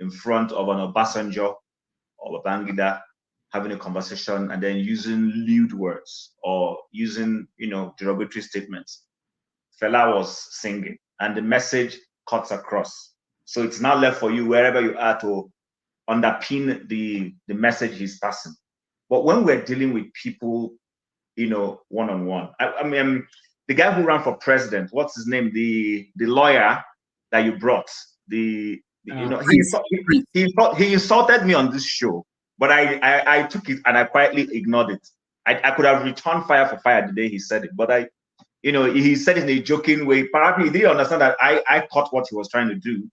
in front of an Obasanjo or Babangida having a conversation and then using lewd words or using, derogatory statements. Fela was singing and the message cuts across. So it's now left for you, wherever you are, to underpin the message he's passing. But when we're dealing with people, one-on-one, I mean, the guy who ran for president, what's his name? The lawyer that you brought, he insulted me on this show, but I took it and I quietly ignored it. I could have returned fire for fire the day he said it, but he said it in a joking way. Apparently, he didn't understand that I caught what he was trying to do.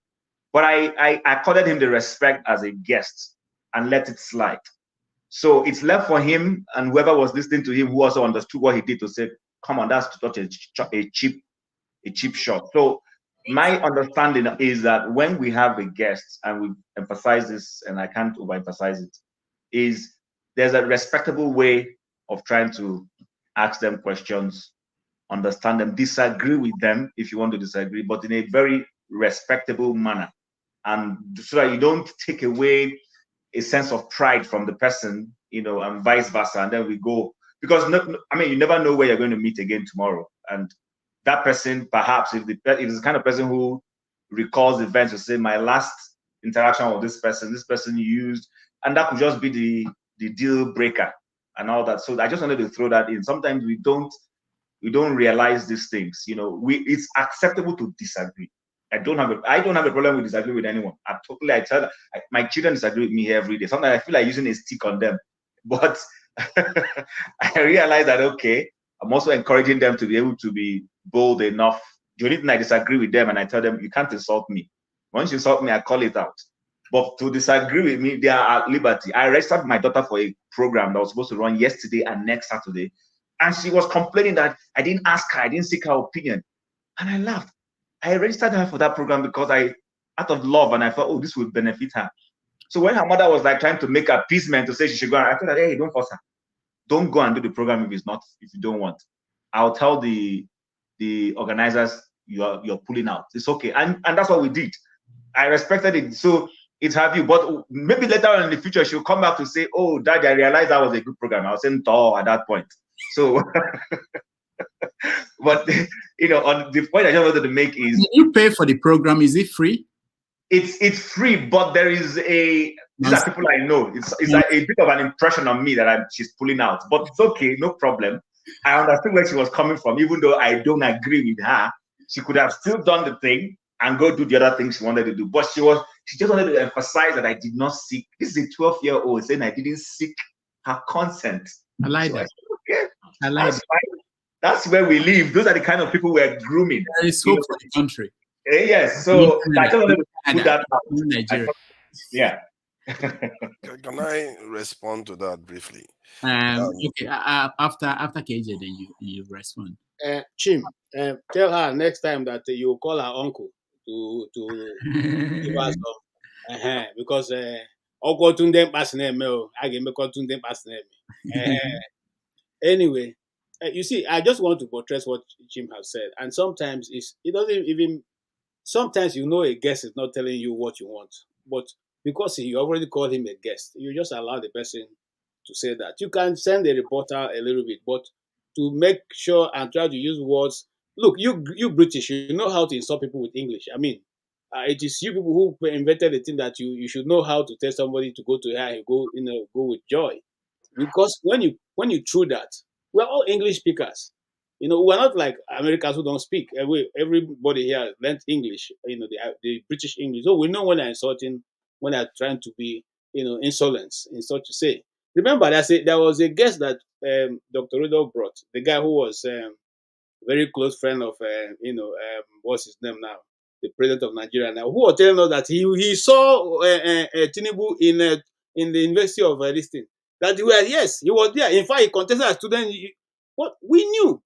But I accorded him the respect as a guest and let it slide. So it's left for him and whoever was listening to him who also understood what he did to say, come on, that's such a cheap shot. So my understanding is that when we have a guest, and we emphasize this, and I can't overemphasize it, is there's a respectable way of trying to ask them questions, understand them, disagree with them if you want to disagree, but in a very respectable manner. And so that you don't take away a sense of pride from the person, and vice versa. And then we go, because you never know where you're going to meet again tomorrow. And that person, perhaps, if it's the kind of person who recalls events, to say, my last interaction with this person used, and that could just be the deal breaker and all that. So I just wanted to throw that in. Sometimes we don't realize these things. It's acceptable to disagree. I don't have a problem with disagreeing with anyone. I tell my children disagree with me every day. Sometimes I feel like using a stick on them, but I realize that, okay, I'm also encouraging them to be able to be bold enough. The only thing I disagree with them, and I tell them, you can't insult me. Once you insult me, I call it out. But to disagree with me, they are at liberty. I registered my daughter for a program that was supposed to run yesterday and next Saturday, and she was complaining that I didn't ask her, I didn't seek her opinion, and I laughed. I registered her for that program because out of love, and I thought, oh, this would benefit her. So when her mother was like trying to make appeasement to say she should go, I told her, hey, don't force her. Don't go and do the program if you don't want. I'll tell the organizers you're pulling out. It's okay. And that's what we did. I respected it. So it's her view. But maybe later on in the future, she'll come back to say, oh, Daddy, I realized that was a good program. I was saying "Toh" at that point. So but on the point I just wanted to make is, you pay for the program, is it free? It's free, but there is these are people I know. It's like a bit of an impression on me that she's pulling out, but it's okay, no problem. I understood where she was coming from, even though I don't agree with her. She could have still done the thing and go do the other things she wanted to do, but she just wanted to emphasize that I did not seek. This is a 12-year-old saying I didn't seek her consent. I like so that. Okay, I like that's where we live. Those are the kind of people we're grooming. There is hope for the country. Yes, so I just wanted to put that out. Nigeria. Yeah. Can I respond to that briefly? Okay. After KJ, then you respond. Chim, tell her next time that you call her uncle to give us some, because Uncle Tunde Pasineme, I can make Tunde Pasineme. Anyway, you see, I just want to buttress what Jim has said, and sometimes it doesn't even. Sometimes a guest is not telling you what you want, but because you already called him a guest, you just allow the person to say that. You can send a reporter a little bit, but to make sure and try to use words. Look, you British, you know how to insult people with English. I mean, it is you people who invented the thing that you should know how to tell somebody to go to here and go with joy, because when you threw that, we're all English speakers. We're not like Americans who don't speak. Everybody here learned English, the British English. So we know when they're insulting, when they're trying to be, insolent, in such to say. Remember, there was a guest that Dr. Rudolph brought, the guy who was very close friend of, what's his name now? The president of Nigeria now, who was telling us that he saw Tinubu in the University of this thing. That he was there. In fact, he contested as a student. What we knew,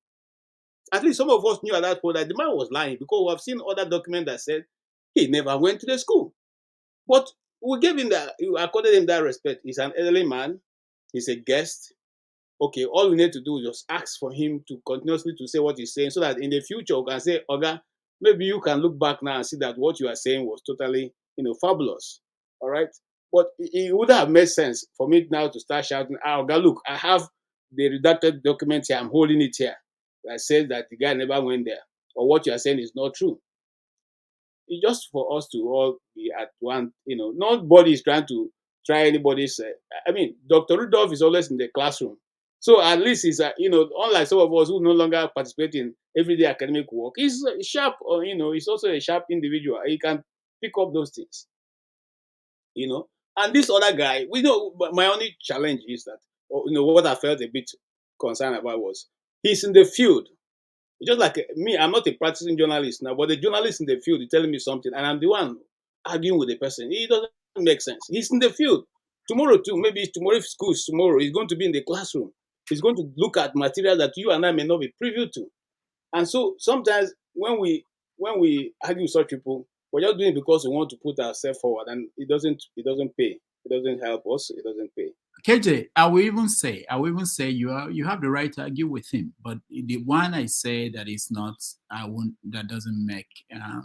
at least some of us knew at that point, that the man was lying, because we have seen other documents that said he never went to the school. But we accorded him that respect. He's an elderly man. He's a guest. Okay, all we need to do is just ask for him to continuously to say what he's saying, so that in the future we can say, Oga, maybe you can look back now and see that what you are saying was totally, fabulous. All right. But it would have made sense for me now to start shouting, Oga, look, I have the redacted document here. I'm holding it here. That says that the guy never went there, or what you are saying is not true. It's just for us to all be at one, nobody is trying to try anybody's. Dr. Rudolph is always in the classroom. So at least he's, unlike some of us who no longer participate in everyday academic work, he's sharp, or, he's also a sharp individual. He can pick up those things, And this other guy, but my only challenge is that, what I felt a bit concerned about was, he's in the field. Just like me, I'm not a practicing journalist now, but the journalist in the field is telling me something, and I'm the one arguing with the person. It doesn't make sense. He's in the field. tomorrow too, maybe tomorrow if school is tomorrow, he's going to be in the classroom. He's going to look at material that you and I may not be privy to. And so sometimes when we argue with such people, we're just doing it because we want to put ourselves forward, and it doesn't pay. It doesn't help us. It doesn't pay. KJ, I will even say you have the right to argue with him, but the one I say that is not, that doesn't make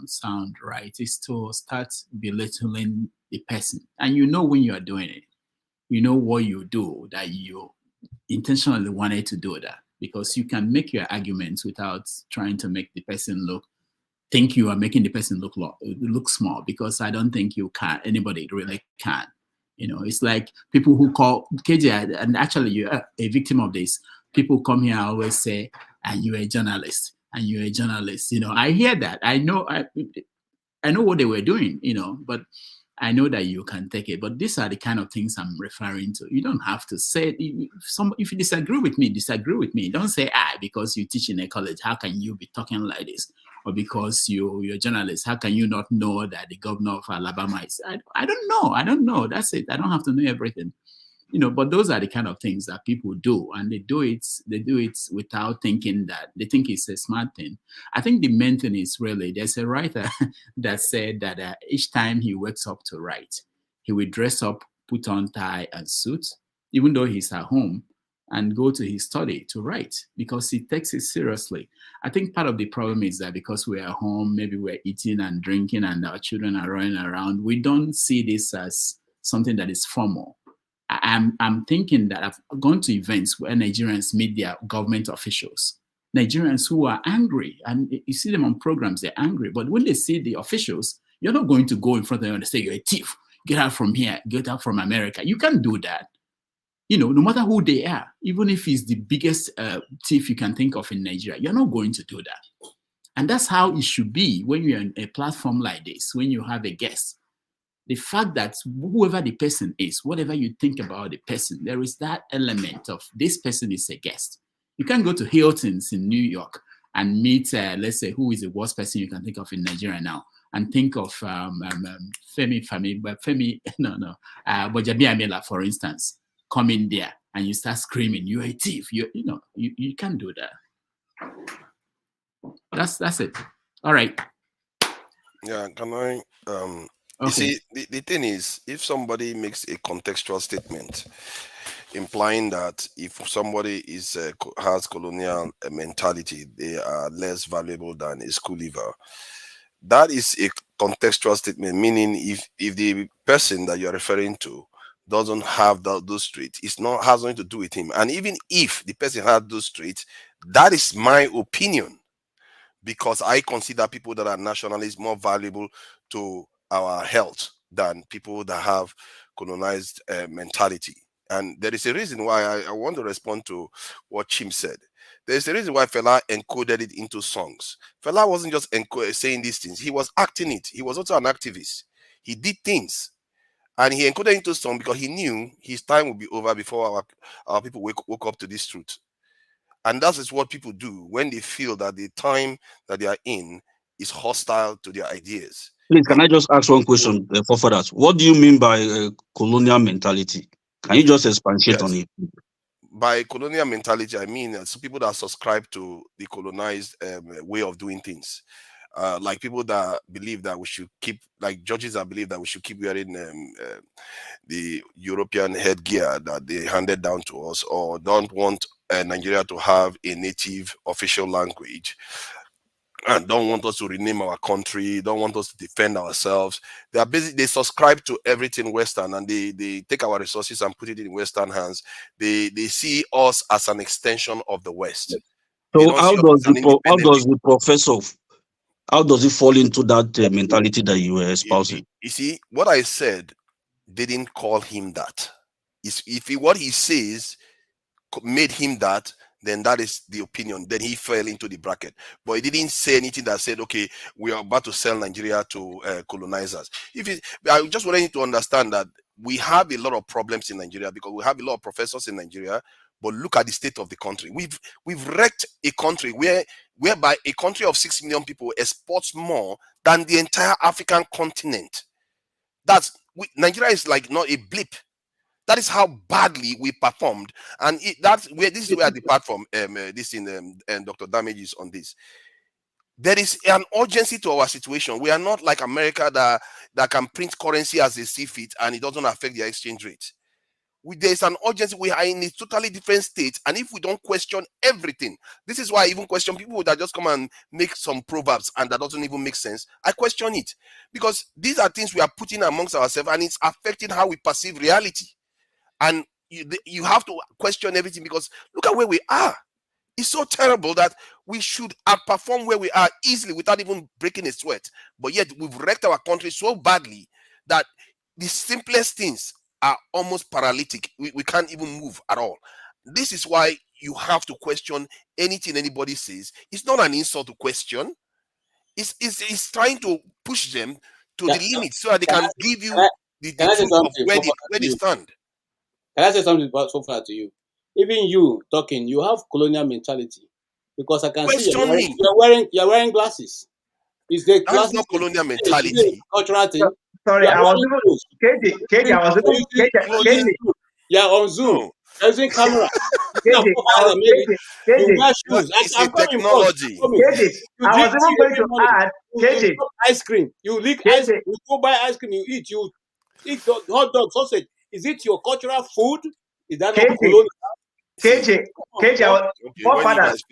sound right is to start belittling the person. And you know when you are doing it, you know what you do, that you intentionally wanted to do that, because you can make your arguments without trying to make the person think you are making the person look small, because I don't think you can. Anybody really can. You know, it's like people who call KJ, and actually you're a victim of this. People come here always say, "And you're a journalist, and you're a journalist." You know, I hear that. I know what they were doing. You know, but I know that you can take it. But these are the kind of things I'm referring to. You don't have to say if you disagree with me, disagree with me. Don't say because you teach in a college, how can you be talking like this? Or because you're a journalist, how can you not know that the governor of Alabama is? I don't know. That's it. I don't have to know everything. You know, but those are the kind of things that people do, and they do it without thinking that they think it's a smart thing. I think the main thing is really, there's a writer that said that each time he wakes up to write, he will dress up, put on tie and suit, even though he's at home, and go to his study to write, because he takes it seriously. I think part of the problem is that because we're at home, maybe we're eating and drinking and our children are running around, we don't see this as something that is formal. I'm thinking that I've gone to events where Nigerians meet their government officials, Nigerians who are angry, and you see them on programs, they're angry. But when they see the officials, you're not going to go in front of them and say, "You're a thief, get out from here, get out from America." You can't do that. You know, no matter who they are, even if he's the biggest thief you can think of in Nigeria, you're not going to do that. And that's how it should be when you're on a platform like this, when you have a guest. The fact that whoever the person is, whatever you think about the person, there is that element of this person is a guest. You can't go to Hilton's in New York and meet, let's say, who is the worst person you can think of in Nigeria now, and think of Bojabi Amela, for instance, come in there and you start screaming, "You're a thief!" You can't do that. That's it. All right. Yeah, can I? You Okay. see, the thing is, if somebody makes a contextual statement implying that if somebody has colonial mentality, they are less valuable than a school leaver, that is a contextual statement, meaning if the person that you're referring to doesn't have those traits, has nothing to do with him. And even if the person has those traits, that is my opinion, because I consider people that are nationalists more valuable to our health than people that have colonized mentality. And there is a reason why I want to respond to what Chim said. There's a reason why Fela encoded it into songs. Fela wasn't just saying these things, he was acting it. He was also an activist. He did things. And he encoded into song because he knew his time would be over before our people woke up to this truth. And that is what people do when they feel that the time that they are in is hostile to their ideas. Please, can I just ask one question for that? What do you mean by colonial mentality? Can you just expatiate on it? By colonial mentality, I mean some people that subscribe to the colonized way of doing things. Like people that believe that we should keep, like judges that believe that we should keep wearing the European headgear that they handed down to us, or don't want Nigeria to have a native official language, and don't want us to rename our country, don't want us to defend ourselves. They are they subscribe to everything Western, and they take our resources and put it in Western hands. They see us as an extension of the West. So how does the professor, how does it fall into that mentality that you were espousing? You see, what I said didn't call him that. What he says made him that, then that is the opinion. Then he fell into the bracket. But he didn't say anything that said, okay, we are about to sell Nigeria to colonizers. I just want you to understand that we have a lot of problems in Nigeria because we have a lot of professors in Nigeria. But look at the state of the country. We've wrecked a country whereby a country of 6 million people exports more than the entire African continent. Nigeria is like not a blip. That is how badly we performed, and that's where this is where I depart from this in Dr. Damages on this. There is an urgency to our situation. We are not like America that can print currency as they see fit and it doesn't affect their exchange rate. There's an urgency. We are in a totally different state, and if we don't question everything, this is why I even question people that just come and make some proverbs and that doesn't even make sense. I question it because these are things we are putting amongst ourselves, and it's affecting how we perceive reality. And you have to question everything because look at where we are. It's so terrible that we should outperform where we are easily without even breaking a sweat. But yet we've wrecked our country so badly that the simplest things are almost paralytic. We can't even move at all. This is why you have to question anything anybody says. It's not an insult to question. It's trying to push them to the limit so that they can give you the truth of where they stand. Can I say something so far to you? Even you talking, you have colonial mentality because I can see you're wearing glasses. Is the That's not colonial mentality. Cultural thing. Sorry, I was KJ, I was KJ. Yeah, on Zoom. Using camera. KJ, you wear shoes. It's a technology. KJ, I was even going to add, KJ. Ice cream. You lick ice cream. You go buy ice cream. You eat. You eat hot dog, sausage. Is it your cultural food? Is that not colonial? KJ, forefathers,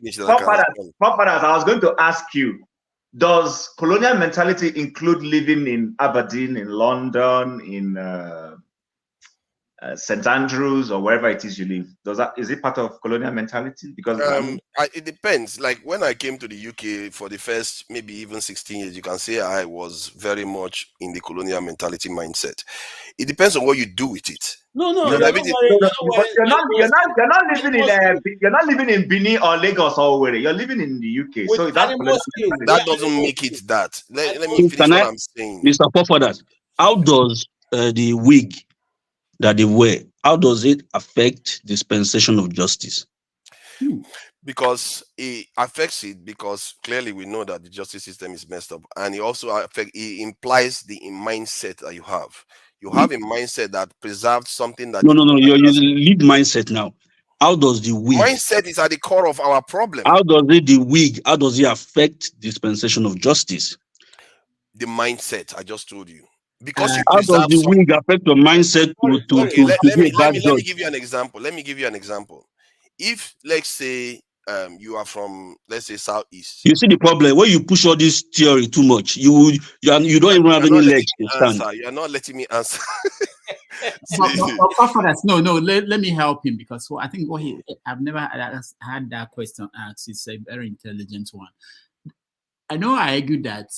I was going to ask you, does colonial mentality include living in Aberdeen, in London, in St. Andrews, or wherever it is you live? Is it part of colonial mentality? Because it depends. Like when I came to the UK for the first maybe even 16 years, you can say I was very much in the colonial mentality mindset. It depends on what you do with it. No, you're not living in Benin or Lagos or where you're living in the UK. With so that's that doesn't make it that. Let me finish what I'm saying. Mr. Forefathers, how does the wig that they wear, how does it affect dispensation of justice? Because it affects it, because clearly we know that the justice system is messed up, and it also it implies the mindset that you have. You have a mindset that preserves something that no, you leave mindset now. How does the wig mindset is at the core of our problem? How does it affect dispensation of justice? The mindset I just told you. Because you how does the wig affect your mindset let me give you an example. Let me give you an example. If, let's say, you are from, let's say, Southeast. You see the problem when you push all this theory too much. You don't even have any legs to stand. You are not letting me answer. No, let me help him, because I think I've never had that question asked. It's a very intelligent one. I know I argue that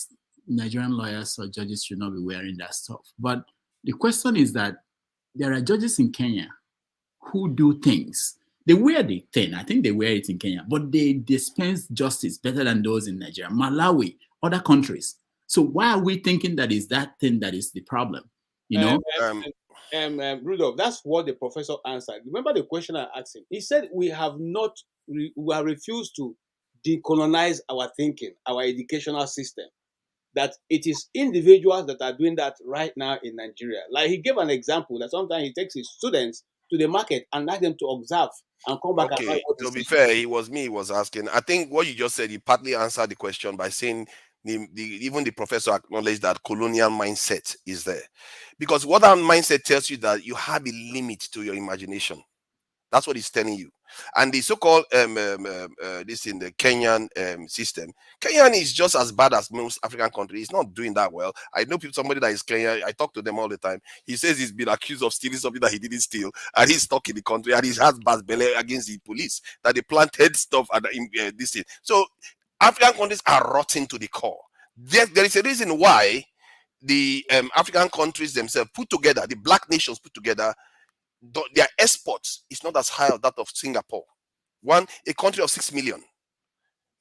Nigerian lawyers or judges should not be wearing that stuff, but the question is that there are judges in Kenya who do things. They wear the thing. I think they wear it in Kenya, but they dispense justice better than those in Nigeria, Malawi, other countries. So why are we thinking that is that thing that is the problem? You know, Rudolph, that's what the professor answered. Remember the question I asked him? He said we have refused to decolonize our thinking, our educational system. That it is individuals that are doing that right now in Nigeria. Like he gave an example that sometimes he takes his students to the market and ask them to observe and come back. Okay, to be fair, he was asking. I think what you just said, he partly answered the question by saying even the professor acknowledged that colonial mindset is there. Because what that mindset tells you that you have a limit to your imagination. That's what he's telling you. And the so-called this in the Kenyan system, Kenyan is just as bad as most African countries. It's not doing that well. I know somebody that is Kenyan. I talk to them all the time. He says he's been accused of stealing something that he didn't steal, and he's stuck in the country, and he has bad belly against the police that they planted stuff and this thing. So African countries are rotten to the core. There is a reason why the African countries themselves put together, the black nations put together, their exports is not as high as that of Singapore. A country of 6 million.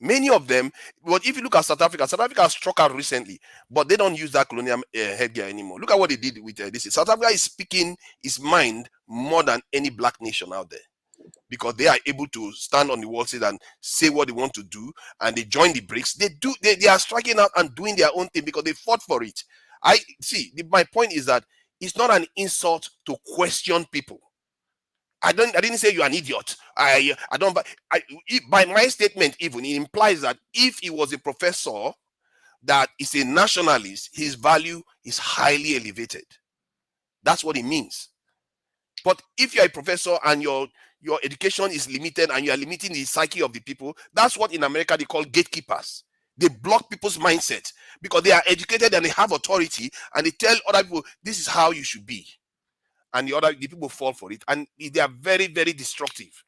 Many of them, but if you look at South Africa has struck out recently, but they don't use that colonial headgear anymore. Look at what they did with this. South Africa is speaking its mind more than any black nation out there, because they are able to stand on the world stage and say what they want to do, and they join the BRICS. They are striking out and doing their own thing because they fought for it. My point is that It's not an insult to question people. I didn't say you're an idiot. I don't. By my statement, even it implies that if he was a professor that is a nationalist, his value is highly elevated. That's what it means. But if you're a professor and your education is limited and you are limiting the psyche of the people, that's what in America they call gatekeepers. They block people's mindset because they are educated and they have authority, and they tell other people this is how you should be, and the people fall for it, and they are very, very destructive.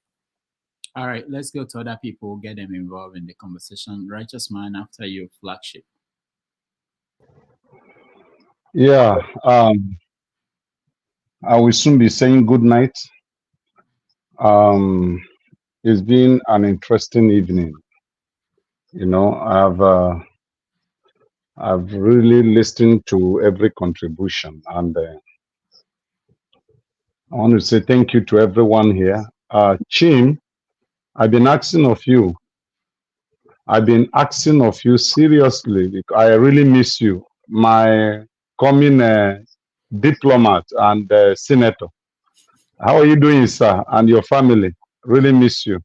All right, let's go to other people, get them involved in the conversation. Righteous Man, after you, Flagship. Yeah, I will soon be saying good night. It's been an interesting evening. You know, I've really listened to every contribution, and I want to say thank you to everyone here. Chim, I've been asking of you seriously, because I really miss you, my coming diplomat and senator. How are you doing, sir, and your family? Really miss you.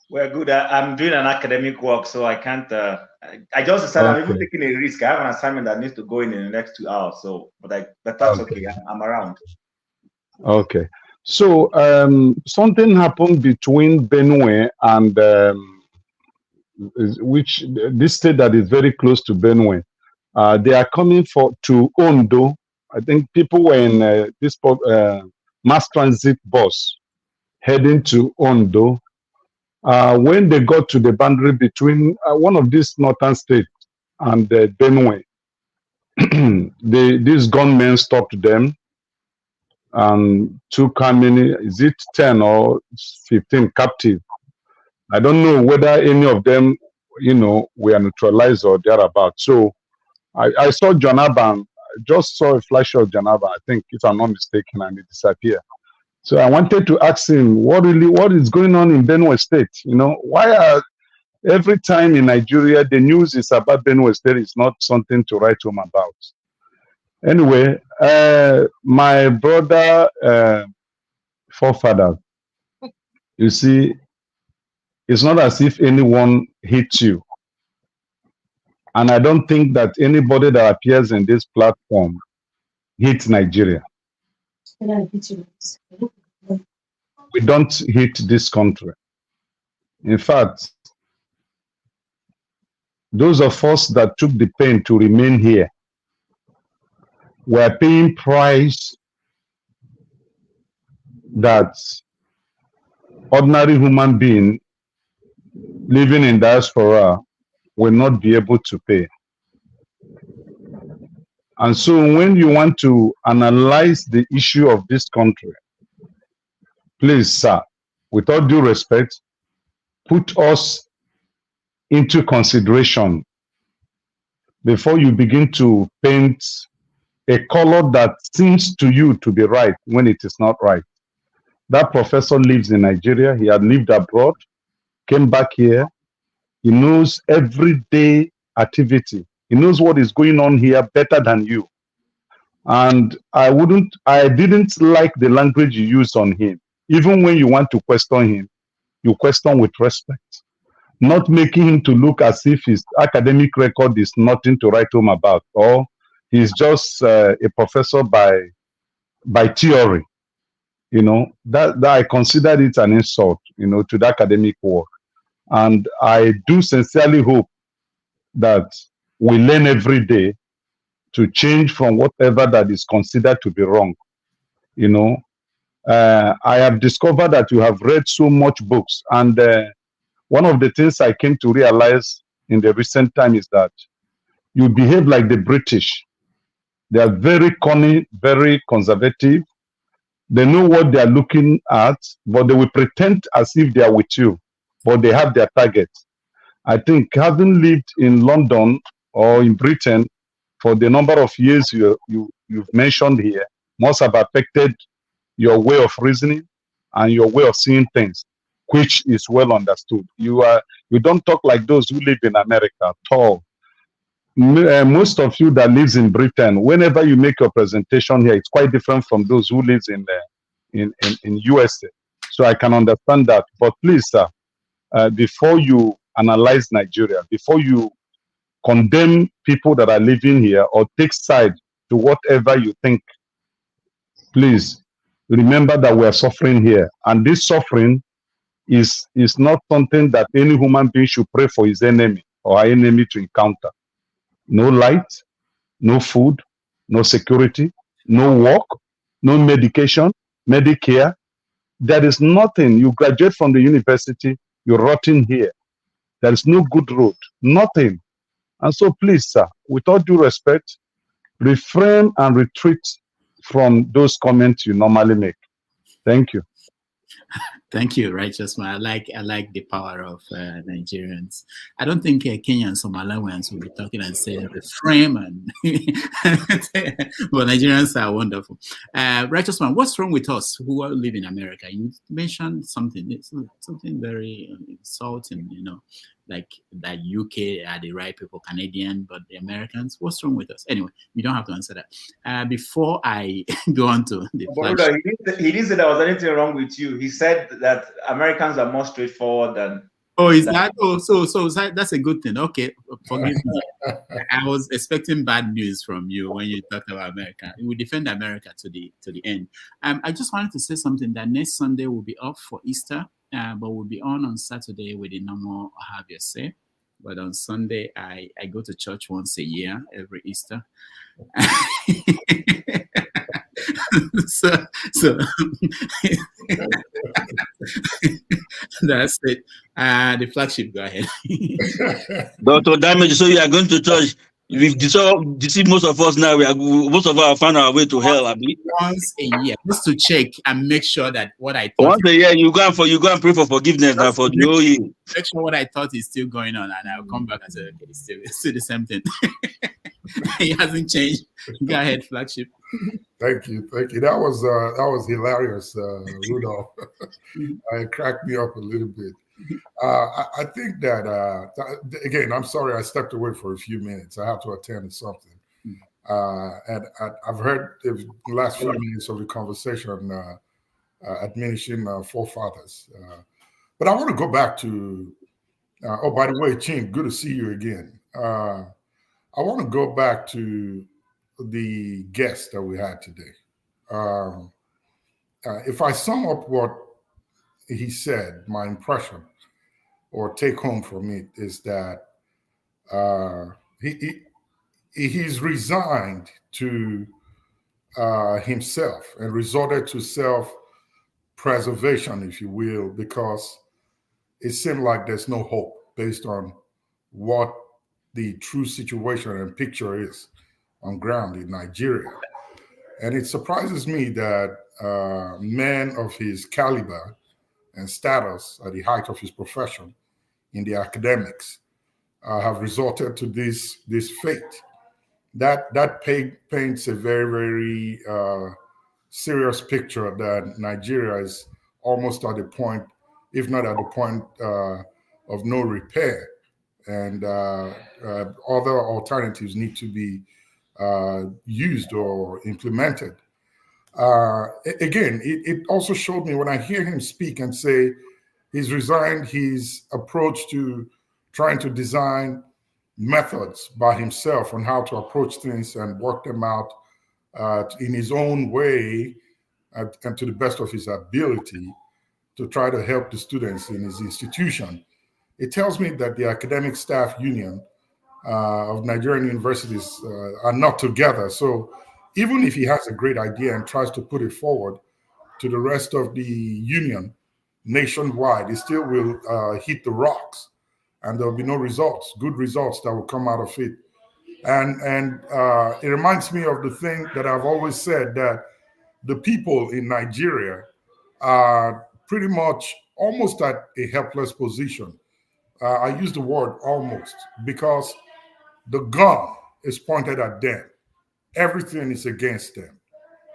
Well, good. I'm doing an academic work, so I can't. I just decided I'm even taking a risk. I have an assignment that needs to go in the next 2 hours. So, but that's okay. I'm around. Okay. So something happened between Benue and this state that is very close to Benue. They are coming to Ondo. I think people were in this mass transit bus heading to Ondo. When they got to the boundary between one of these northern states and Benue, these gunmen stopped them and took how many, is it 10 or 15 captive? I don't know whether any of them, you know, were neutralized or thereabout. So I saw Jonathan, I just saw a flash of Jonathan, I think, if I'm not mistaken, and it disappeared. So I wanted to ask him, what is going on in Benue State? You know, why are every time in Nigeria the news is about Benue State is not something to write home about? Anyway, my brother, forefather, you see, it's not as if anyone hits you. And I don't think that anybody that appears in this platform hits Nigeria. We don't hit this country. In fact, those of us that took the pain to remain here were paying price that ordinary human being living in diaspora will not be able to pay. And so when you want to analyze the issue of this country, please, sir, with all due respect, put us into consideration before you begin to paint a color that seems to you to be right when it is not right. That professor lives in Nigeria. He had lived abroad, came back here. He knows everyday activity. He knows what is going on here better than you. And I didn't like the language you used on him. Even when you want to question him, you question with respect, not making him to look as if his academic record is nothing to write home about, or he's just a professor by theory. You know, that I consider it an insult, you know, to the academic work. And I do sincerely hope that we learn every day to change from whatever that is considered to be wrong. You know, I have discovered that you have read so much books, and one of the things I came to realize in the recent time is that you behave like the British. They are very cunning, very conservative. They know what they are looking at, but they will pretend as if they are with you, but they have their target. I think having lived in London or in Britain for the number of years you've mentioned here must have affected your way of reasoning and your way of seeing things, which is well understood. You don't talk like those who live in America at all. most of you that lives in Britain, whenever you make your presentation here, it's quite different from those who lives in USA. So I can understand that. But please, sir, before you analyze Nigeria, before you condemn people that are living here or take side to whatever you think, please remember that we are suffering here. And this suffering is not something that any human being should pray for his enemy or our enemy to encounter. No light, no food, no security, no work, no medication, Medicare. There is nothing. You graduate from the university, you're rotting here. There is no good road, nothing. And so please, sir, with all due respect, refrain and retreat from those comments you normally make. Thank you. Thank you, Righteous Man. I like the power of Nigerians. I don't think Kenyans or Malawians will be talking and saying refrain, and but Nigerians are wonderful. Righteous Man, what's wrong with us who live in America? You mentioned something. It's something very insulting, you know, like that UK are the right people, Canadian, but the Americans. What's wrong with us? Anyway, you don't have to answer that. Before I go on to the But he didn't say there was anything wrong with you. He said that Americans are more straightforward than. Oh, is that? Oh, so that's a good thing. Okay, forgive me. I was expecting bad news from you when you talked about America. We defend America to the end. I just wanted to say something that next Sunday will be off for Easter, but we'll be on Saturday with the normal Have Your Say. But on Sunday, I go to church once a year, every Easter. so that's it. The flagship, go ahead. Dr. Damage, so you are going to church. We've deceived most of us now. Most of us have found our way to hell, I believe. Once a year, just to check and make sure that what I thought. Once a year, you go and pray for forgiveness now for the whole year. Make sure what I thought is still going on, and I'll come back and say, okay, it's still the same thing. It hasn't changed. Go ahead, flagship. Thank you. That was hilarious, Rudolph. It cracked me up a little bit. I think that again, I'm sorry I stepped away for a few minutes. I have to attend to something, and I've heard the last few minutes of the conversation admonishing forefathers. But I want to go back to. Oh, by the way, Chin, good to see you again. I want to go back to the guest that we had today. If I sum up what he said, my impression or take home from it is that he's resigned to himself and resorted to self-preservation, if you will, because it seemed like there's no hope based on what the true situation and picture is on ground in Nigeria. And it surprises me that men of his caliber and status at the height of his profession in the academics have resorted to this fate. That paints a very, very serious picture that Nigeria is almost at the point, if not at the point of no repair. And other alternatives need to be used or implemented. Again, it also showed me when I hear him speak and say he's resigned his approach to trying to design methods by himself on how to approach things and work them out in his own way and to the best of his ability to try to help the students in his institution. It tells me that the academic staff union of Nigerian universities are not together. So even if he has a great idea and tries to put it forward to the rest of the union nationwide, it still will hit the rocks and there'll be no results, good results that will come out of it. And it reminds me of the thing that I've always said, that the people in Nigeria are pretty much almost at a helpless position. I use the word almost because the gun is pointed at them. Everything is against them.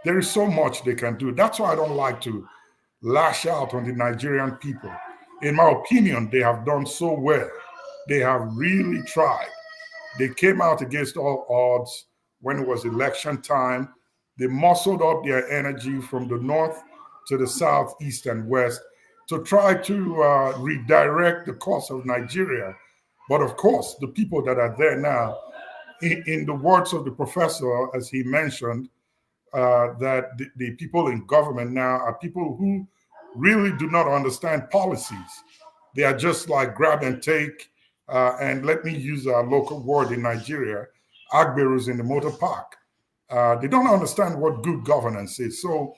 There is so much they can do. That's why I don't like to lash out on the Nigerian people. In my opinion, they have done so well. They have really tried. They came out against all odds when it was election time. They muscled up their energy from the north to the south, east, and west to try to redirect the course of Nigeria. But of course, the people that are there now, in the words of the professor, as he mentioned, that the people in government now are people who really do not understand policies. They are just like grab and take, and let me use a local word in Nigeria, agberus in the motor park. They don't understand what good governance is. So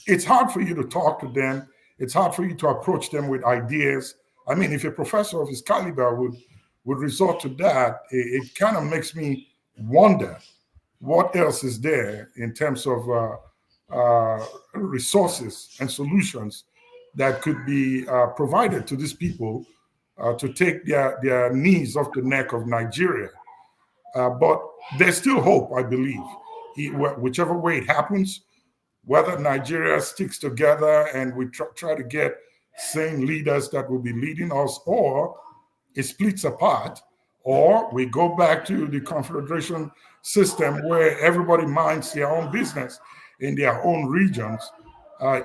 it's hard for you to talk to them. It's hard for you to approach them with ideas. I mean, if a professor of his caliber would resort to that, it kind of makes me wonder what else is there in terms of resources and solutions that could be provided to these people to take their knees off the neck of Nigeria. But there's still hope, I believe. Whichever way it happens, whether Nigeria sticks together and we try to get sane leaders that will be leading us, or it splits apart, or we go back to the confederation system where everybody minds their own business in their own regions.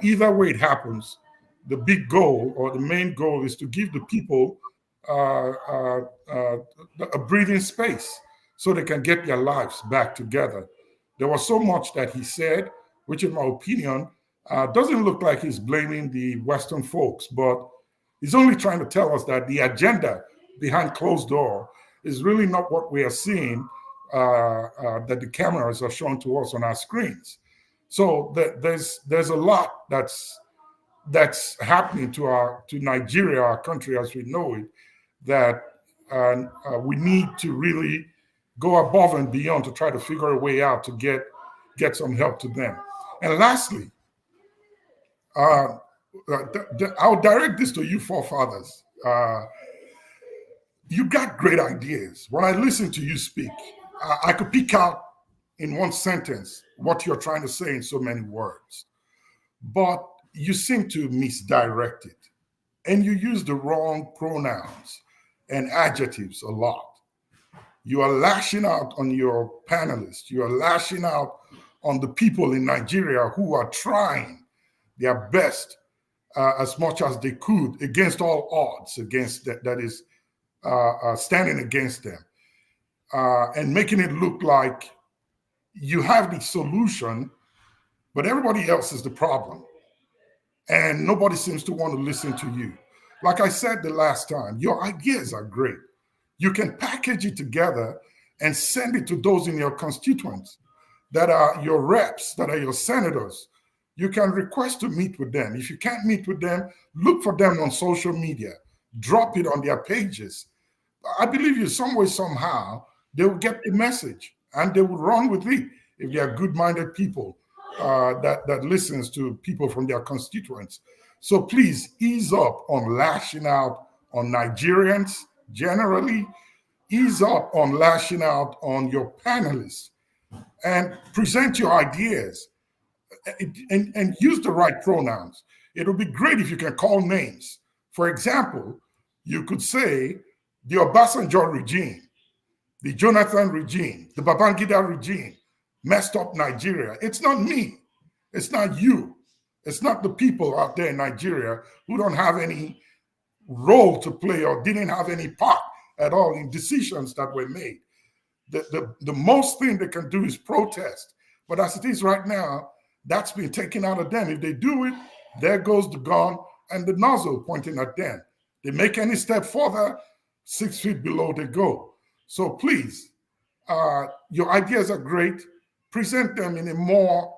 Either way it happens, the big goal or the main goal is to give the people a breathing space so they can get their lives back together. There was so much that he said, which in my opinion, doesn't look like he's blaming the Western folks, but he's only trying to tell us that the agenda behind closed door is really not what we are seeing that the cameras are showing to us on our screens. So there's a lot that's happening to Nigeria, our country as we know it, that we need to really go above and beyond to try to figure a way out to get some help to them. And lastly, I'll direct this to you forefathers. You got great ideas. When I listen to you speak, I could pick out in one sentence what you're trying to say in so many words. But you seem to misdirect it. And you use the wrong pronouns and adjectives a lot. You are lashing out on your panelists. You are lashing out on the people in Nigeria who are trying their best as much as they could against all odds, against that is standing against them, and making it look like you have the solution, but everybody else is the problem. And nobody seems to want to listen to you. Like I said the last time, your ideas are great. You can package it together and send it to those in your constituents that are your reps, that are your senators. You can request to meet with them. If you can't meet with them, look for them on social media. Drop it on their pages. I believe you some way, somehow, they will get the message and they will run with it if they are good-minded people that listens to people from their constituents. So please ease up on lashing out on Nigerians generally, ease up on lashing out on your panelists, and present your ideas and use the right pronouns. It would be great if you can call names. For example, you could say the Obasanjo regime, the Jonathan regime, the Babangida regime messed up Nigeria. It's not me. It's not you. It's not the people out there in Nigeria who don't have any role to play or didn't have any part at all in decisions that were made. The most thing they can do is protest. But as it is right now, that's been taken out of them. If they do it, there goes the gun and the nozzle pointing at them. They make any step further, 6 feet below they go. So please, your ideas are great. Present them in a more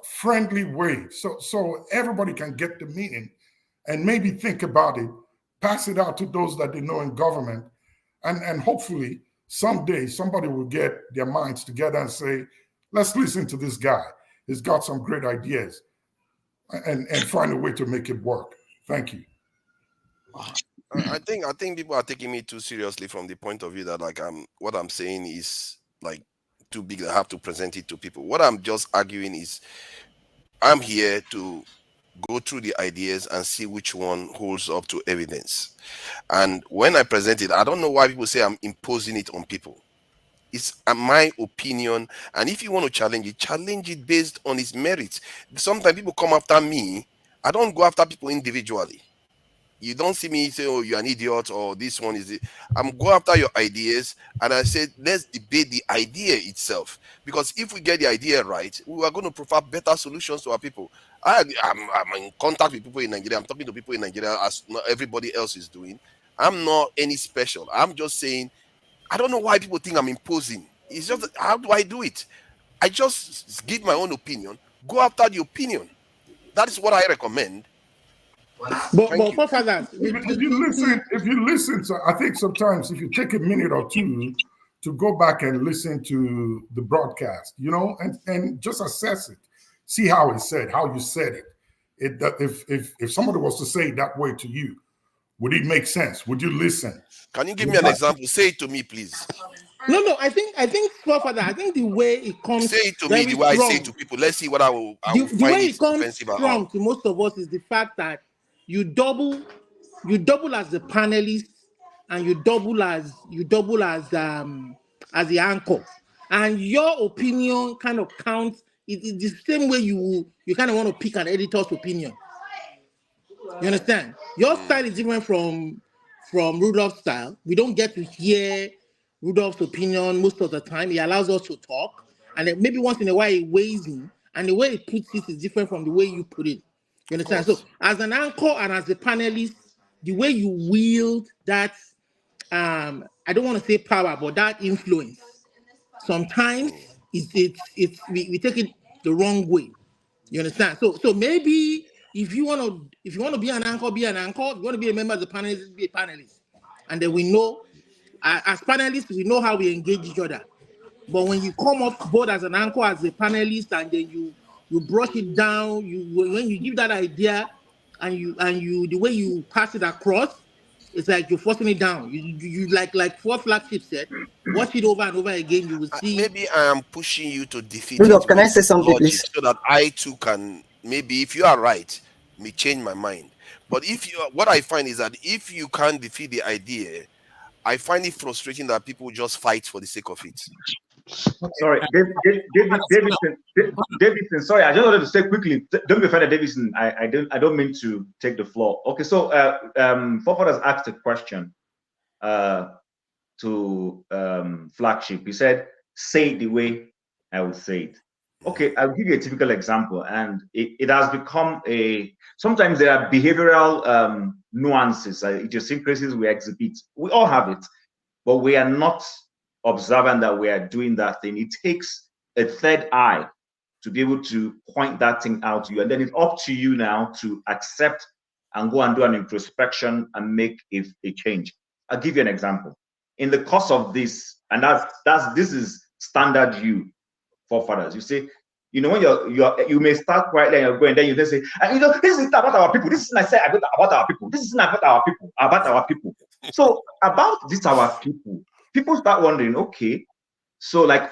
friendly way so everybody can get the meaning and maybe think about it, pass it out to those that they know in government, and hopefully someday somebody will get their minds together and say, let's listen to this guy. He's got some great ideas, and find a way to make it work. Thank you. I think people are taking me too seriously from the point of view that what I'm saying is like too big. I have to present it to people. What I'm just arguing is I'm here to go through the ideas and see which one holds up to evidence. And when I present it, I don't know why people say I'm imposing it on people. It's my opinion, and if you want to challenge it based on its merits. Sometimes people come after me. I don't go after people individually. You don't see me say, oh, you're an idiot, or this one is it. I'm go after your ideas, and I said, let's debate the idea itself. Because if we get the idea right, we are going to provide better solutions to our people. I'm in contact with people in Nigeria. I'm talking to people in Nigeria as not everybody else is doing. I'm not any special. I'm just saying, I don't know why people think I'm imposing. It's just, how do I do it? I just give my own opinion. Go after the opinion. That is what I recommend. But forefathers, if you listen, so I think sometimes if you take a minute or two to go back and listen to the broadcast, and just assess it, see how it's said, how you said it. If somebody was to say it that way to you, would it make sense? Would you listen? Can you give me an example? Say it to me, please. No. I think forefather. I think the way it comes. Say it to me the way I say it to people. Let's see what I will The find way it it comes offensive at all. strong to most of us is the fact that you double as the panelist, and you double as the anchor, and your opinion kind of counts. It's the same way you kind of want to pick an editor's opinion. You understand? Your style is different from Rudolph's style. We don't get to hear Rudolph's opinion most of the time. He allows us to talk, and then maybe once in a while he weighs in, and the way he puts it is different from the way you put it. You understand? So as an anchor and as a panelist, the way you wield that, I don't want to say power, but that influence, sometimes we take it the wrong way. You understand? So maybe if you want to be an anchor, be an anchor. If you want to be a member of the panelists, be a panelist. And then we know, as panelists, we know how we engage each other. But when you come off board as an anchor, as a panelist, and then you brush it down, when you give that idea, and you the way you pass it across, it's like you're forcing it down. You like Four Flagship said, watch it over and over again. You will see. Maybe I am pushing you to defeat Rudolph, it can I with say something, logic, please? so that I too can, maybe if you are right, may change my mind. But what I find is that if you can't defeat the idea, I find it frustrating that people just fight for the sake of it. Sorry, Davidson. Sorry, I just wanted to say quickly. Don't be offended, Davidson. I don't mean to take the floor. Okay, so Forefathers asked a question to Flagship. He said, "Say it the way I would say it." Okay, I'll give you a typical example, and it has become sometimes there are behavioral nuances, idiosyncrasies we exhibit. We all have it, but we are not observant that we are doing that thing. It takes a third eye to be able to point that thing out to you, and then it's up to you now to accept and go and do an introspection and make a change. I'll give you an example. In the course of this, and this is standard you Forefathers. You say, when you may start quietly and you're going, then you just say, this is about our people. This is I say about our people. This is not about our people. About our people. So about this our people start wondering, okay, so like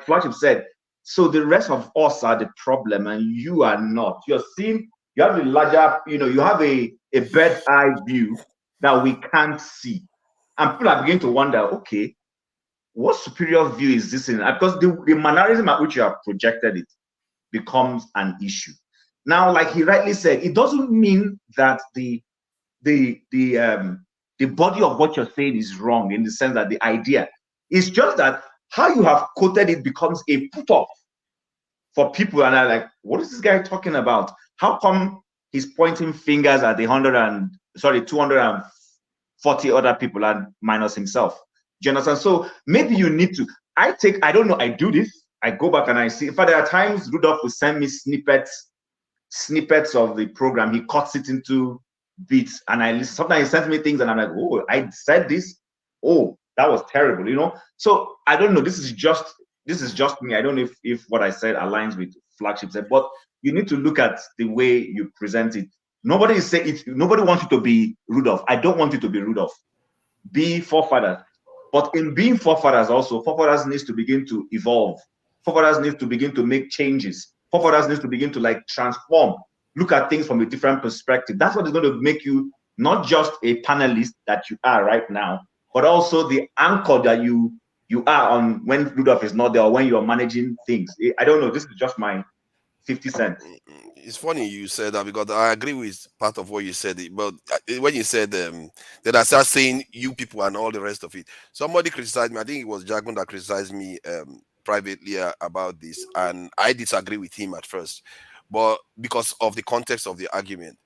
Flagship said, so the rest of us are the problem and you are not. You're seeing, you have a larger, you have a bird's eye view that we can't see. And people are beginning to wonder, okay, what superior view is this in? Because the mannerism at which you have projected it becomes an issue. Now, like he rightly said, it doesn't mean that the body of what you're saying is wrong in the sense that the idea. It's just that how you have quoted it becomes a put-off for people, and are like, what is this guy talking about? How come he's pointing fingers at the 240 other people and minus himself? Do you understand? So maybe you need to, I don't know, I do this, I go back and I see, in fact, there are times Rudolph will send me snippets of the program. He cuts it into bits and I listen. Sometimes he sends me things and I'm like, oh, I said this. Oh, that was terrible, So I don't know. This is just me. I don't know if what I said aligns with Flagship said, but you need to look at the way you present it. Nobody is saying it. Nobody wants you to be Rudolph. I don't want you to be Rudolph. Be Forefathers. But in being Forefathers also, Forefathers needs to begin to evolve. Forefathers needs to begin to make changes. Forefathers needs to begin to transform. look at things from a different perspective. That's what is going to make you not just a panelist that you are right now, but also the anchor that you are on when Rudolph is not there or when you're managing things. I don't know. This is just my 50 cents. It's funny you said that because I agree with part of what you said. But when you said that I start saying you people and all the rest of it, somebody criticized me. I think it was Jagun that criticized me privately about this, and I disagree with him at first, but because of the context of the argument.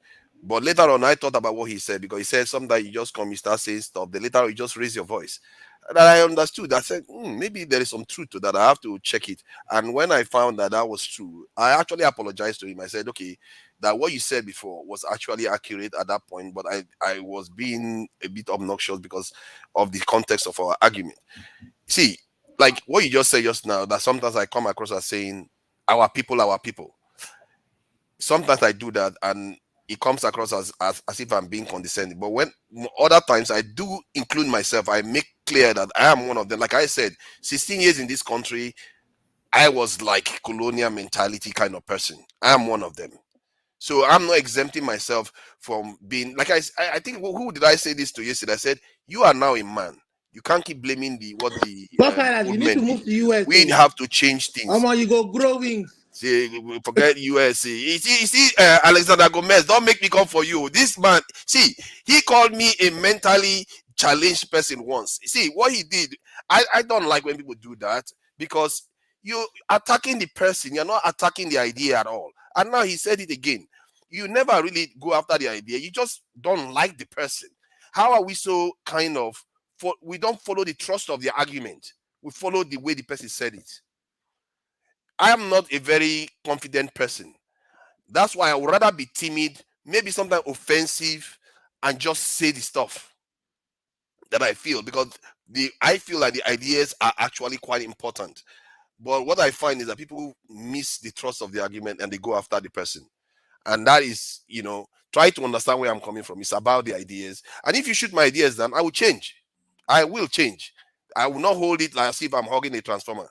But later on, I thought about what he said, because he said sometimes you just come, you start saying stuff, then later on you just raise your voice. And I understood. I said, maybe there is some truth to that. I have to check it. And when I found that that was true, I actually apologized to him. I said, okay, that what you said before was actually accurate at that point, but I was being a bit obnoxious because of the context of our argument. See, like what you just said just now, that sometimes I come across as saying, our people, our people. Sometimes I do that, and it comes across as if I'm being condescending. But when other times I do include myself, I make clear that I am one of them. Like I said, 16 years in this country, I was like colonial mentality kind of person. I am one of them. So I'm not exempting myself from being, like I think, who did I say this to yesterday? I said, you are now a man. You can't keep blaming what the you need to move to US. We have to change things. You go growing. See, forget USA. You see, Alexander Gomez, don't make me come for you. This man, see, he called me a mentally challenged person once. See, what he did, I don't like when people do that, because you're attacking the person, you're not attacking the idea at all. And now he said it again. You never really go after the idea, you just don't like the person. How are we so kind of, we don't follow the thrust of the argument, we follow the way the person said it. I am not a very confident person. That's why I would rather be timid, maybe sometimes offensive, and just say the stuff that I feel, because I feel like the ideas are actually quite important. But what I find is that people miss the thrust of the argument and they go after the person. And that is, try to understand where I'm coming from. It's about the ideas. And if you shoot my ideas down, I will change. I will change. I will not hold it like as if I'm hugging a transformer.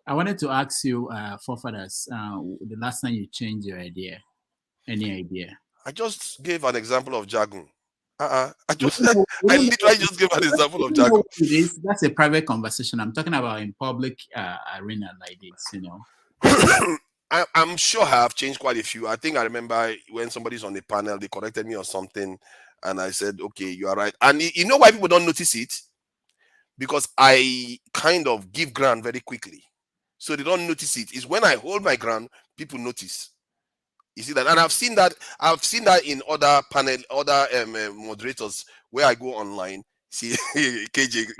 I wanted to ask you, forefathers, the last time you changed your idea, any idea? I just gave an example of Jagun. I literally just gave an example of Jagun. That's a private conversation. I'm talking about in public arena like this, I'm sure I have changed quite a few. I think I remember when somebody's on the panel, they corrected me or something, and I said, okay, you are right. And you know why people don't notice it? Because I kind of give ground very quickly. So they don't notice it. It's when I hold my ground, people notice. You see that? And I've seen that in other moderators where I go online. See, KJ,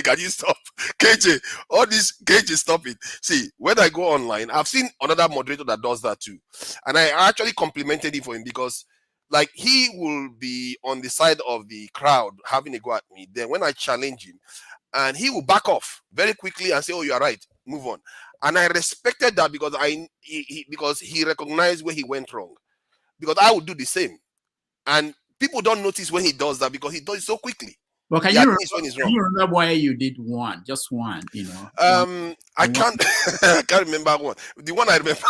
can you stop? KJ, all this, KJ, stop it. See, when I go online, I've seen another moderator that does that too. And I actually complimented him for him, because like he will be on the side of the crowd having a go at me. Then when I challenge him, and he will back off very quickly and say, oh, you are right, move on. And I respected that, because because he recognized where he went wrong. Because I would do the same. And people don't notice when he does that, because he does it so quickly. Well, can you remember why you did one? Just one, I can't I can't remember one. The one I remember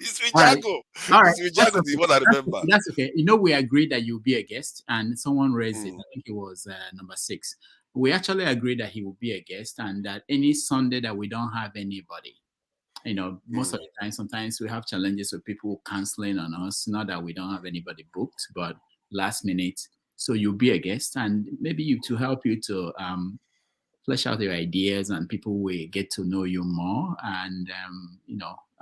is with Jago. All right. It's with Jago, the one I remember. That's okay. We agreed that you'll be a guest, and someone raised it. I think it was number 6. We actually agreed that he will be a guest, and that any Sunday that we don't have anybody, most of the time, sometimes we have challenges with people canceling on us. Not that we don't have anybody booked, but last minute. So you'll be a guest, and maybe to help you to flesh out your ideas, and people will get to know you more, and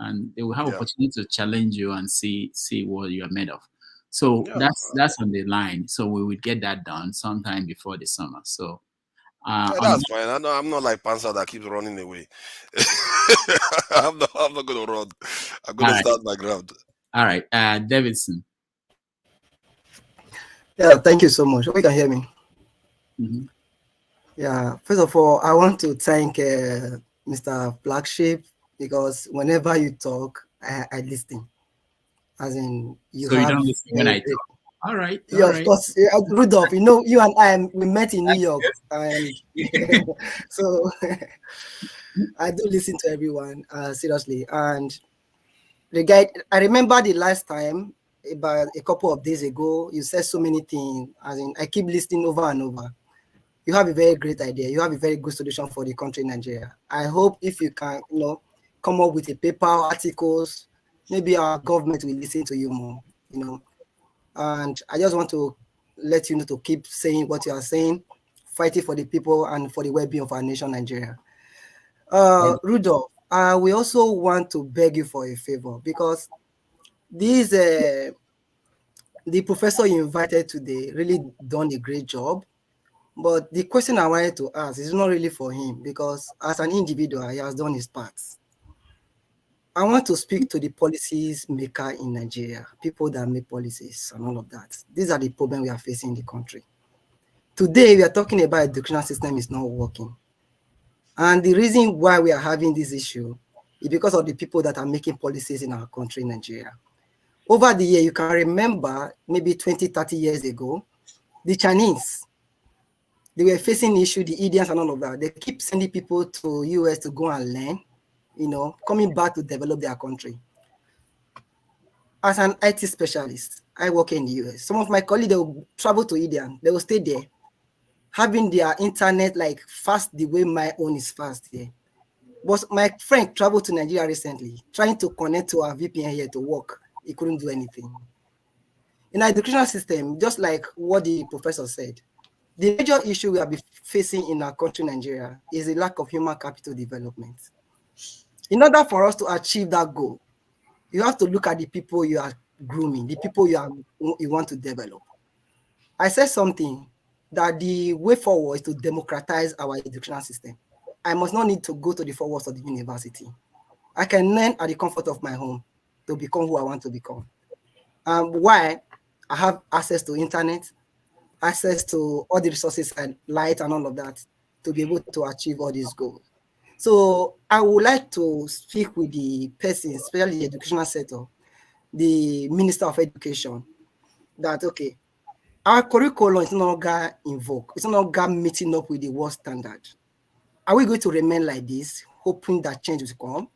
and they will have opportunity to challenge you and see what you are made of. So that's on the line. So we would get that done sometime before the summer. So. That's fine. I'm not like Panzer that keeps running away. I'm not going to run. I'm going to stand my ground. All right, Davidson. Yeah, thank you so much. Hope you can hear me. Mm-hmm. Yeah, first of all, I want to thank Mr. Black Sheep, because whenever you talk, I listen. As in, you don't listen when I talk. All right. Yeah, of course. Rudolph, you and I, we met in New York. And so I do listen to everyone, seriously. And I remember the last time, about a couple of days ago, you said so many things. As in, I keep listening over and over. You have a very great idea. You have a very good solution for the country, Nigeria. I hope if you can, come up with a paper, articles, maybe our government will listen to you more, And I just want to let you know to keep saying what you are saying, fighting for the people and for the well-being of our nation, Nigeria. Rudolph, we also want to beg you for a favor, because the professor you invited today really done a great job. But the question I wanted to ask is not really for him, because as an individual, he has done his part. I want to speak to the policies maker in Nigeria, people that make policies and all of that. These are the problems we are facing in the country. Today, we are talking about educational system is not working. And the reason why we are having this issue is because of the people that are making policies in our country, Nigeria. Over the year, you can remember maybe 20, 30 years ago, the Chinese, they were facing issue, the Indians and all of that. They keep sending people to US to go and learn, coming back to develop their country. As an IT specialist, I work in the US. Some of my colleagues, they will travel to India, they will stay there, having their internet like fast the way my own is fast here. But my friend traveled to Nigeria recently, trying to connect to our VPN here to work. He couldn't do anything. In our educational system, just like what the professor said, the major issue we are facing in our country, Nigeria, is the lack of human capital development. In order for us to achieve that goal, you have to look at the people you are grooming, the people you want to develop. I said something that the way forward is to democratize our educational system. I must not need to go to the four walls of the university. I can learn at the comfort of my home to become who I want to become. Why? I have access to internet, access to all the resources and light and all of that to be able to achieve all these goals. So I would like to speak with the person, especially the educational sector, the Minister of Education, that, okay, our curriculum is no longer invoked. It's no longer meeting up with the world standard. Are we going to remain like this, hoping that change will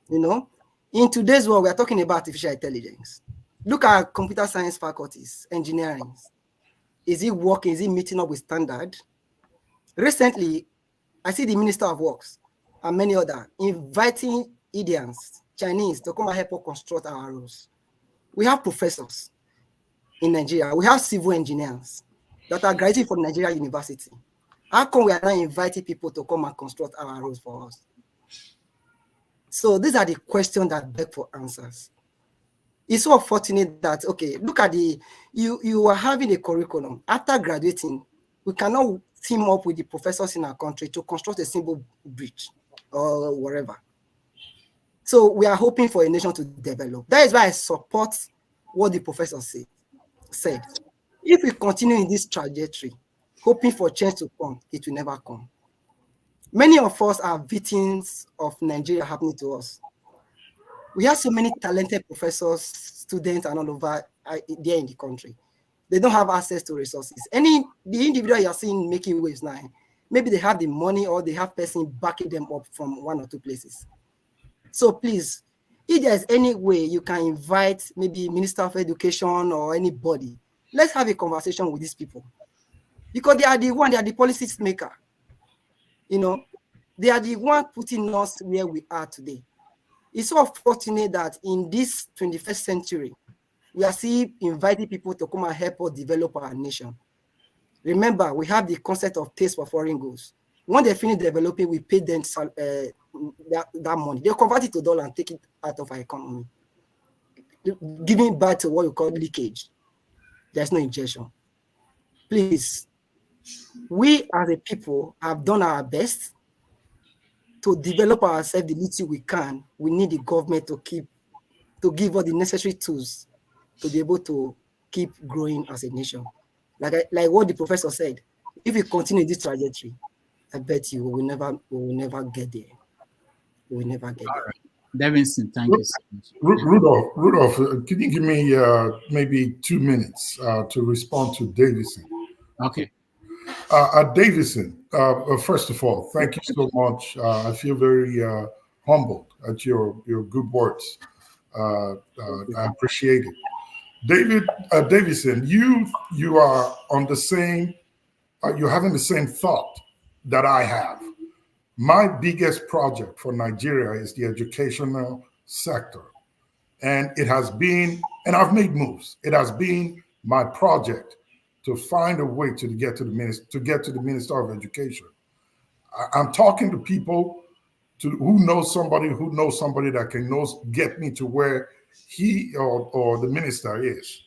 come? In today's world, we are talking about artificial intelligence. Look at computer science faculties, engineering. Is it working? Is it meeting up with standard? Recently, I see the Minister of Works and many others inviting Indians, Chinese to come and help us construct our roads. We have professors in Nigeria. We have civil engineers that are graduating from Nigeria University. How come we are not inviting people to come and construct our roads for us? So these are the questions that beg for answers. It's so unfortunate that, okay, look at you are having a curriculum. After graduating, we cannot team up with the professors in our country to construct a simple bridge or whatever. So we are hoping for a nation to develop. That is why I support what the professor said. If we continue in this trajectory, hoping for change to come, it will never come. Many of us are victims of Nigeria happening to us. We have so many talented professors, students, and all over there in the country. They don't have access to resources. The individual you are seeing making waves now, maybe they have the money or they have person backing them up from one or two places. So please, if there's any way you can invite maybe Minister of Education or anybody, let's have a conversation with these people. Because they are the policies maker. They are the one putting us where we are today. It's so fortunate that in this 21st century, we are still inviting people to come and help us develop our nation. Remember, we have the concept of taste for foreign goods. When they finish developing, we pay them that money. They convert it to dollar and take it out of our economy, giving back to what we call leakage. There's no injection. Please, we as a people have done our best to develop ourselves the little we can. We need the government to give us the necessary tools to be able to keep growing as a nation. Like what the professor said, if we continue this trajectory, I bet you we will never get there. We will never get there. Right. Davidson, thank you so much. Rudolph, can you give me maybe 2 minutes to respond to Davidson? Okay. Davidson, first of all, thank you so much. I feel very humbled at your good words. I appreciate it. Davidson, you are on the same, you're having the same thought that I have. My biggest project for Nigeria is the educational sector. And it has been, and I've made moves. It has been my project to find a way to get to the Minister of Education. I'm talking to people who know somebody that can get me to where he or the minister is.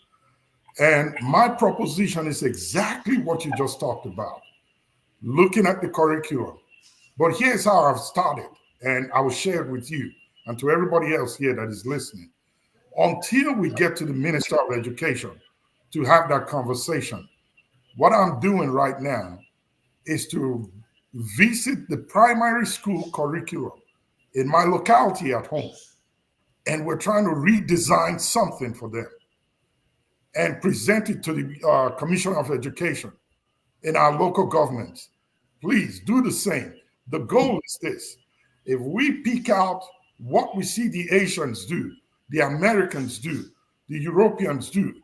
And my proposition is exactly what you just talked about, looking at the curriculum. But here's how I've started, and I will share it with you and to everybody else here that is listening. Until we get to the Minister of Education to have that conversation, what I'm doing right now is to visit the primary school curriculum in my locality at home. And we're trying to redesign something for them and present it to the Commissioner of Education in our local governments. Please do the same. The goal is this. If we pick out what we see the Asians do, the Americans do, the Europeans do,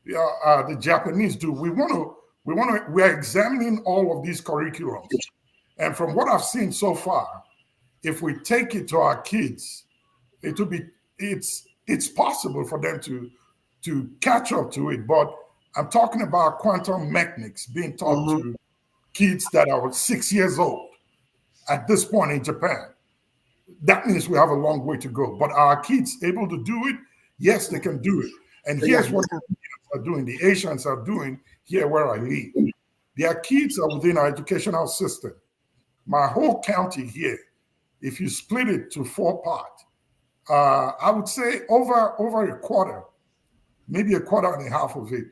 the Japanese do, we're examining all of these curriculums. And from what I've seen so far, if we take it to our kids, it's possible for them to catch up to it. But I'm talking about quantum mechanics being taught to kids that are 6 years old at this point in Japan. That means we have a long way to go. But are kids able to do it? Yes, they can do it. And here's what the Indians are doing, the Asians are doing here where I live. Their kids are within our educational system. My whole county here, if you split it to 4 parts, I would say over a quarter, maybe a quarter and a half of it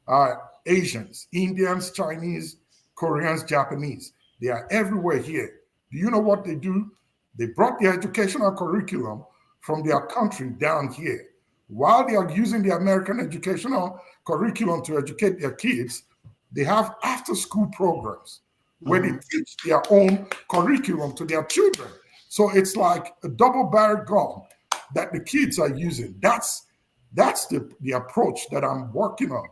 are Asians, Indians, Chinese, Koreans, Japanese. They are everywhere here. Do you know what they do? They brought their educational curriculum from their country down here. While they are using the American educational curriculum to educate their kids, they have after-school programs where they teach their own curriculum to their children. So it's like a double-barrel gun that the kids are using. That's the approach that I'm working on,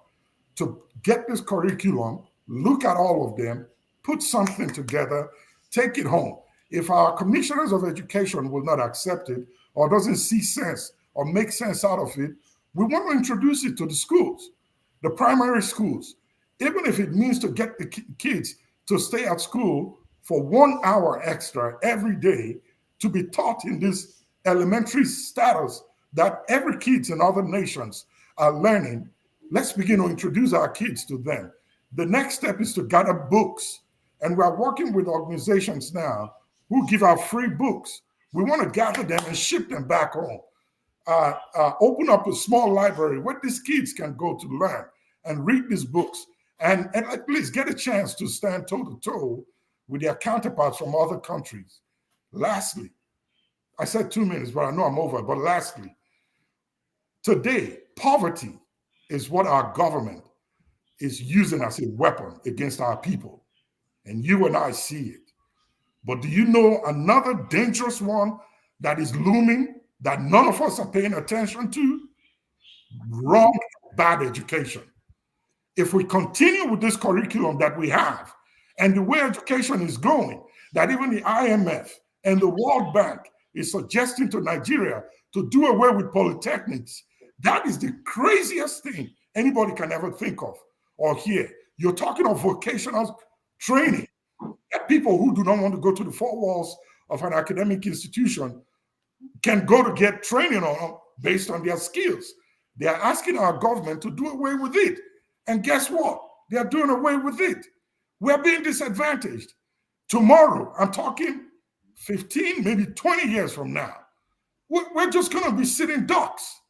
to get this curriculum, look at all of them, put something together, take it home. If our commissioners of education will not accept it or doesn't see sense or make sense out of it, we want to introduce it to the schools, the primary schools, even if it means to get the kids to stay at school for 1 hour extra every day to be taught in this elementary status that every kids in other nations are learning. Let's begin to introduce our kids to them. The next step is to gather books. And we are working with organizations now who give out free books. We want to gather them and ship them back home. Open up a small library where these kids can go to learn and read these books and at least get a chance to stand toe-to-toe with their counterparts from other countries. Lastly, I said 2 minutes, but I know I'm over. But lastly, today, poverty is what our government is using as a weapon against our people. And you and I see it. But do you know another dangerous one that is looming that none of us are paying attention to? Wrong, bad education. If we continue with this curriculum that we have and the way education is going, that even the IMF and the World Bank is suggesting to Nigeria to do away with polytechnics, that is the craziest thing anybody can ever think of or hear. You're talking of vocational training that people who do not want to go to the 4 walls of an academic institution can go to get training on based on their skills. They are asking our government to do away with it. And guess what? They are doing away with it. We're being disadvantaged. Tomorrow, I'm talking 15, maybe 20 years from now, we're just going to be sitting ducks.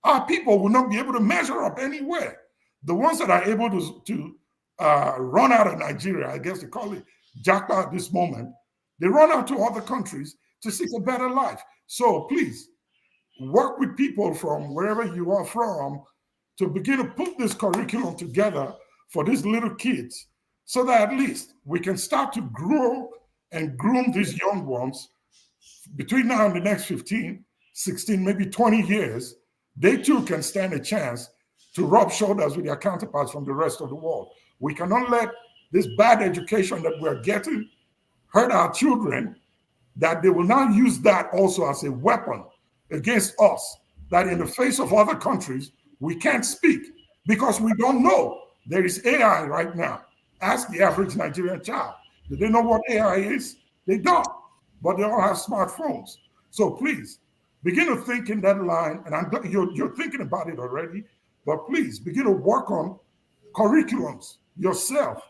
Our people will not be able to measure up anywhere. The ones that are able to run out of Nigeria, I guess they call it jackpot at this moment, they run out to other countries to seek a better life. So please, work with people from wherever you are from to begin to put this curriculum together for these little kids so that at least we can start to grow and groom these young ones between now and the next 15, 16, maybe 20 years, they too can stand a chance to rub shoulders with their counterparts from the rest of the world. We cannot let this bad education that we're getting hurt our children, that they will now use that also as a weapon against us, that in the face of other countries, we can't speak because we don't know. There is AI right now. Ask the average Nigerian child. Do they know what AI is? They don't, but they all have smartphones. So please, begin to think in that line, and you're thinking about it already, but please begin to work on curriculums yourself.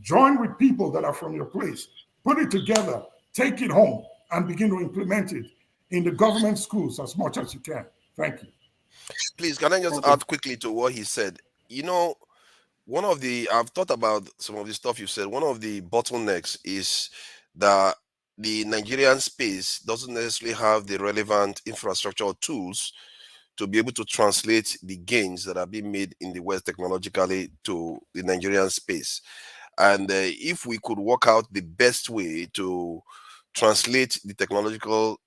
Join with people that are from your place. Put it together, take it home, and begin to implement it in the government schools as much as you can. Thank you. Please, can I just add quickly to what he said? You know, I've thought about some of the stuff you said. One of the bottlenecks is that the Nigerian space doesn't necessarily have the relevant infrastructure or tools to be able to translate the gains that are being made in the West technologically to the Nigerian space. And if we could work out the best way to translate the technological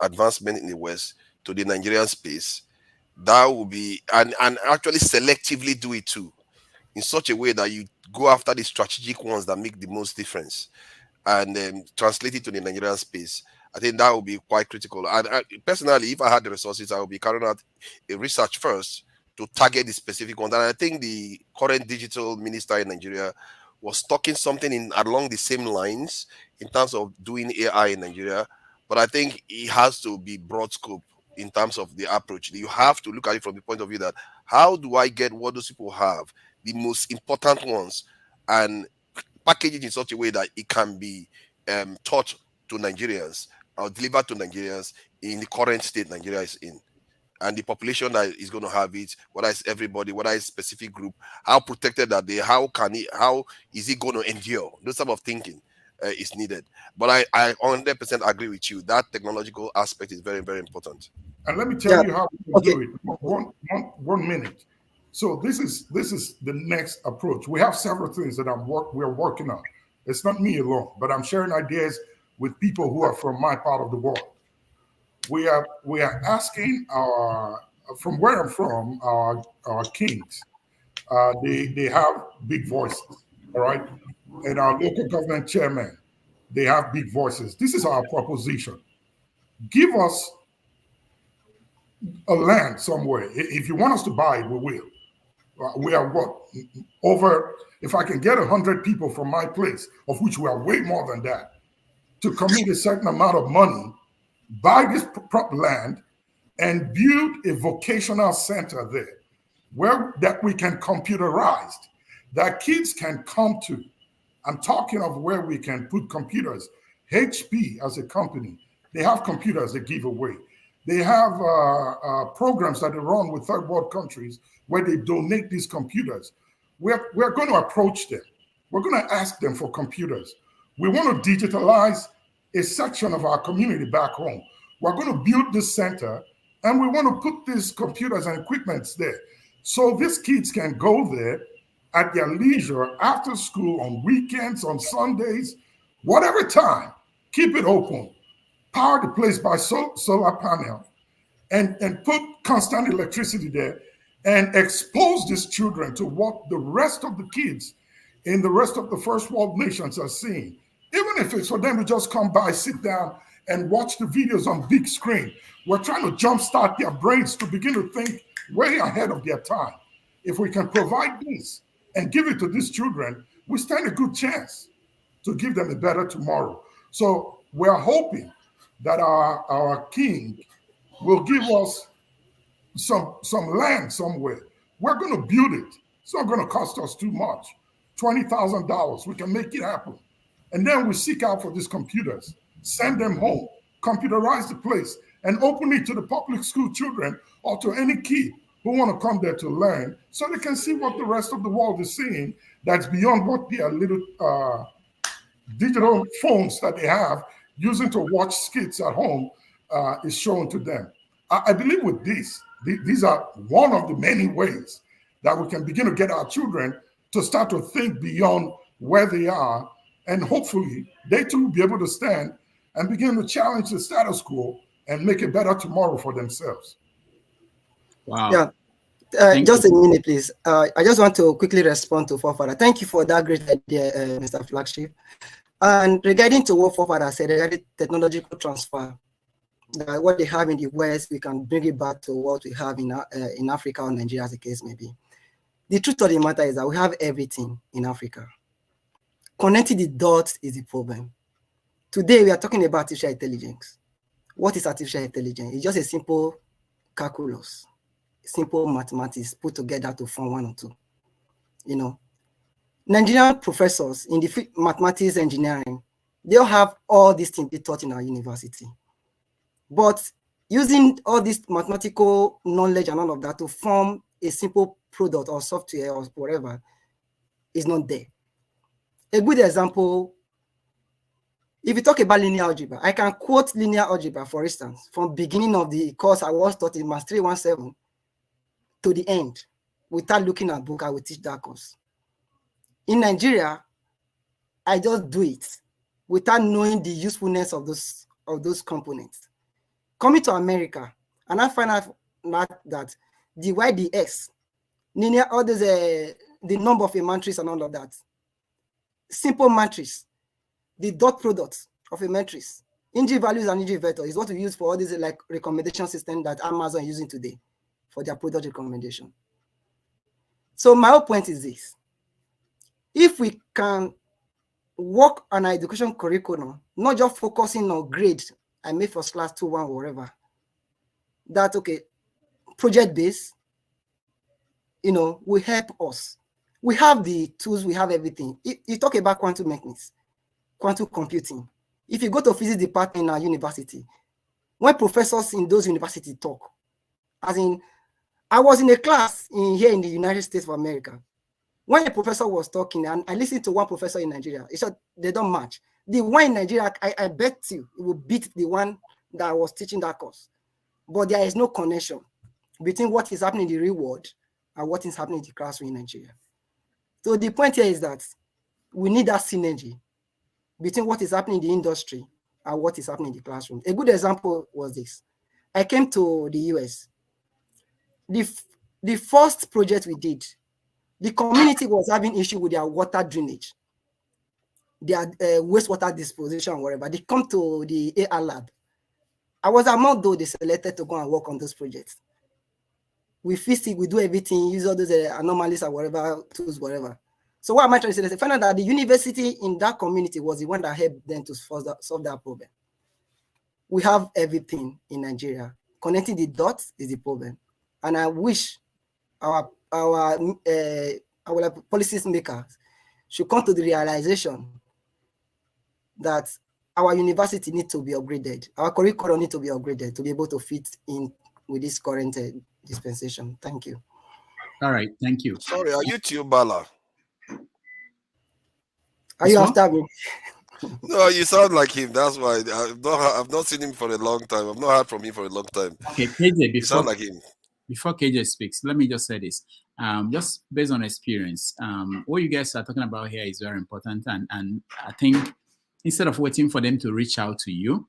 advancement in the West to the Nigerian space, that would be, and actually selectively do it too, in such a way that you go after the strategic ones that make the most difference and translate it to the Nigerian space. I think that would be quite critical. And personally, if I had the resources, I would be carrying out a research first to target the specific ones. And I think the current digital minister in Nigeria was talking something along the same lines in terms of doing AI in Nigeria. But I think it has to be broad scope in terms of the approach. You have to look at it from the point of view that how do I get what those people have, the most important ones, and package it in such a way that it can be taught to Nigerians or delivered to Nigerians in the current state Nigeria is in. And the population that is going to have it, whether it's everybody, whether it's specific group, how protected are they, how is it going to endure? Those type of thinking is needed. But I 100% agree with you. That technological aspect is very, very important. And let me tell you how we do it. One minute. So this is the next approach. We have several things that we're working on. It's not me alone, but I'm sharing ideas with people who are from my part of the world. We are asking from where I'm from, our kings. They have big voices, all right? And our local government chairman, they have big voices. This is our proposition. Give us a land somewhere. If you want us to buy it, we will. We are if I can get 100 people from my place, of which we are way more than that, to commit a certain amount of money, buy this land, and build a vocational center there that we can computerize, that kids can come to. I'm talking of where we can put computers. HP as a company, they have computers they give away. They have programs that they run with third world countries where they donate these computers. We're going to approach them. We're going to ask them for computers. We want to digitalize a section of our community back home. We're going to build this center, and we want to put these computers and equipments there. So these kids can go there at their leisure, after school, on weekends, on Sundays, whatever time, keep it open. Power the place by solar panel and put constant electricity there and expose these children to what the rest of the kids in the rest of the first world nations are seeing. Even if it's for them to just come by, sit down and watch the videos on big screen. We're trying to jumpstart their brains to begin to think way ahead of their time. If we can provide this and give it to these children, we stand a good chance to give them a better tomorrow. So we're hoping that our king will give us some land somewhere. We're going to build it. It's not going to cost us too much. $20,000. We can make it happen. And then we seek out for these computers, send them home, computerize the place, and open it to the public school children or to any kid who want to come there to learn so they can see what the rest of the world is seeing that's beyond what their little digital phones that they have using to watch skits at home is shown to them. I believe with these are one of the many ways that we can begin to get our children to start to think beyond where they are, and hopefully they too will be able to stand and begin to challenge the status quo and make it better tomorrow for themselves. Wow. Yeah. Just a minute, please. I just want to quickly respond to Forefather. Thank you for that great idea, Mr. Flagship. And regarding to what Forefather said, regarding technological transfer, what they have in the West, we can bring it back to what we have in Africa or Nigeria, as the case may be. The truth of the matter is that we have everything in Africa. Connecting the dots is the problem. Today, we are talking about artificial intelligence. What is artificial intelligence? It's just a simple calculus, simple mathematics put together to form one or two. You know, Nigerian professors in the mathematics engineering, they all have all these things they taught in our university. But using all this mathematical knowledge and all of that to form a simple product or software or whatever is not there. A good example, if you talk about linear algebra, I can quote linear algebra, for instance, from beginning of the course I was taught in Mass 317 to the end. Without looking at book, I will teach that course. In Nigeria, I just do it without knowing the usefulness of those components. Coming to America, and I find out that the Y, the X, linear, all those, the number of a matrix and all of that. Simple matrix, the dot product of a matrix, ng values and ng vector is what we use for all these like recommendation system that Amazon is using today for their product recommendation. So my whole point is this: if we can work on our education curriculum, not just focusing on grade, I made first class 2-1 or whatever, that okay, project based, you know, will help us. We have the tools, we have everything. You talk about quantum mechanics, quantum computing. If you go to physics department in our university, when professors in those universities talk, as in, I was in a class here in the United States of America. When a professor was talking, and I listened to one professor in Nigeria, he said they don't match. The one in Nigeria, I bet you it will beat the one that was teaching that course. But there is no connection between what is happening in the real world and what is happening in the classroom in Nigeria. So the point here is that we need that synergy between what is happening in the industry and what is happening in the classroom. A good example was this. I came to the US. The first project we did, the community was having issue with their water drainage, their wastewater disposition, whatever. They come to the AR lab. I was among those they selected to go and work on those projects. We fix it, we do everything, use all those anomalies or whatever, tools, whatever. So what am I trying to say? I found out that the university in that community was the one that helped them to solve that problem. We have everything in Nigeria. Connecting the dots is the problem. And I wish our policy makers should come to the realization that our university needs to be upgraded. Our curriculum needs to be upgraded to be able to fit in with this current dispensation. Thank you. All right, thank you. Sorry, are you Tiobala? Are you after me? No, you sound like him. That's why I've not seen him for a long time. I've not heard from him for a long time. Okay, KJ, you sound like him. Before KJ speaks, let me just say this. Just based on experience, what you guys are talking about here is very important. And I think instead of waiting for them to reach out to you,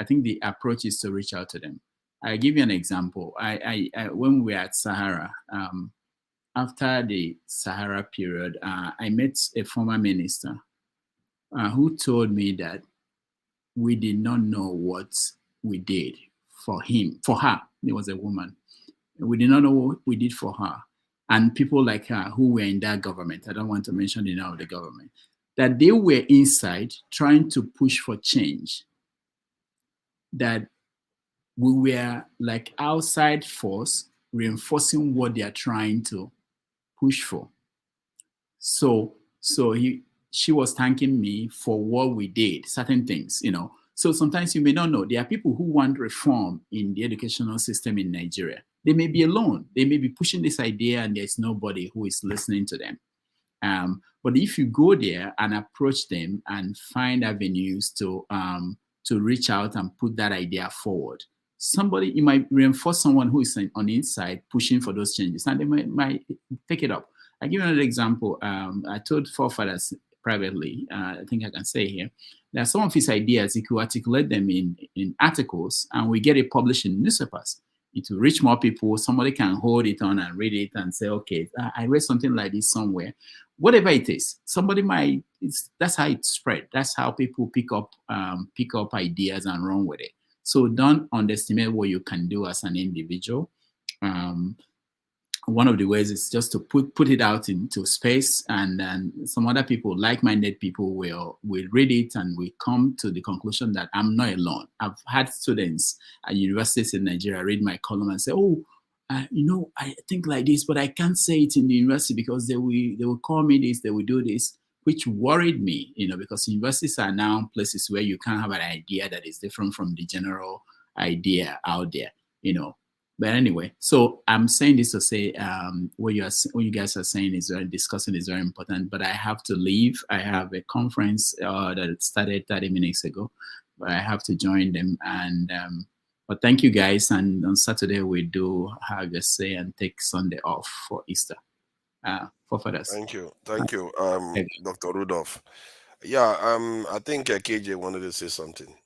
I think the approach is to reach out to them. I'll give you an example. I when we were at Sahara, after the Sahara period, I met a former minister who told me that we did not know what we did for her. It was a woman. We did not know what we did for her. And people like her who were in that government, I don't want to mention the name of the government, that they were inside trying to push for change, that we were like outside force reinforcing what they are trying to push for. So she was thanking me for what we did, certain things, you know. So sometimes you may not know, there are people who want reform in the educational system in Nigeria. They may be alone. They may be pushing this idea and there's nobody who is listening to them. But if you go there and approach them and find avenues to reach out and put that idea forward, you might reinforce someone who is on the inside pushing for those changes, and they might take it up. I'll give you another example. I told forefathers privately. I think I can say here that some of his ideas, he could articulate them in articles, and we get it published in newspapers. It will reach more people. Somebody can hold it on and read it and say, okay, I read something like this somewhere. Whatever it is, somebody might, that's how it spread. That's how people pick up ideas and run with it. So don't underestimate what you can do as an individual. One of the ways is just to put it out into space, and then some other people, like-minded people, will read it and we come to the conclusion that I'm not alone. I've had students at universities in Nigeria read my column and say, oh, I think like this, but I can't say it in the university because they will call me this, they will do this, which worried me, because universities are now places where you can't have an idea that is different from the general idea out there, But anyway, so I'm saying this to say what you guys are saying discussing is very important. But I have to leave. I have a conference that started 30 minutes ago, but I have to join them. And but thank you guys. And on Saturday we do have a say and take Sunday off for Easter. For fathers. Thank you, Dr. Rudolph. Yeah, I think KJ wanted to say something.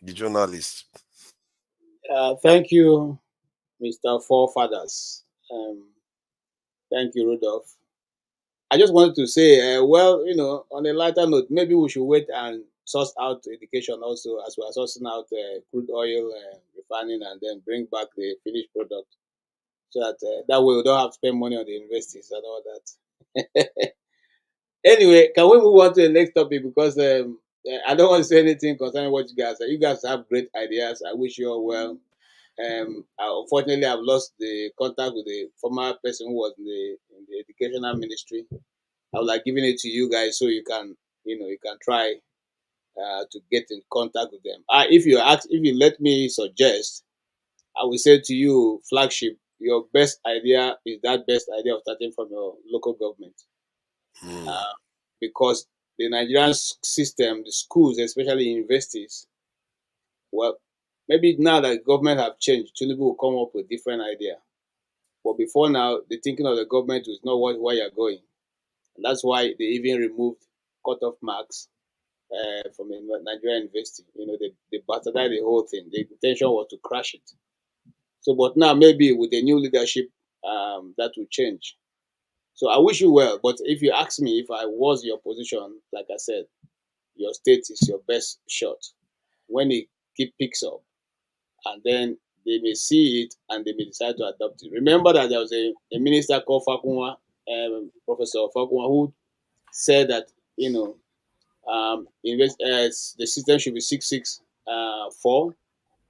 The journalist. Thank you, Mr. Forefathers. Thank you, Rudolph. I just wanted to say, on a lighter note, maybe we should wait and source out education also, as we are sourcing out crude oil refining, and then bring back the finished product, so that way we don't have to spend money on the universities and all that. Anyway, can we move on to the next topic, because I don't want to say anything concerning what you guys say. You guys have great ideas. I wish you all well. Unfortunately, I've lost the contact with the former person who was in the educational ministry. I would like giving it to you guys so you can try to get in contact with them. If you let me suggest, I will say to you, Flagship, your best idea is that best idea of starting from your local government. Because the Nigerian system, the schools, especially universities, well, maybe now that government have changed, Tinubu will come up with different idea. But before now, the thinking of the government was not where you're going. And that's why they even removed cutoff marks from a Nigerian university. They bastardized the whole thing. The intention was to crash it. So, but now maybe with the new leadership, that will change. So I wish you well. But if you ask me if I was your position, like I said, your state is your best shot. When it picks up, and then they may see it and they may decide to adopt it. Remember that there was a minister called Fakunwa, Professor Fakunwa, who said that the system should be 664,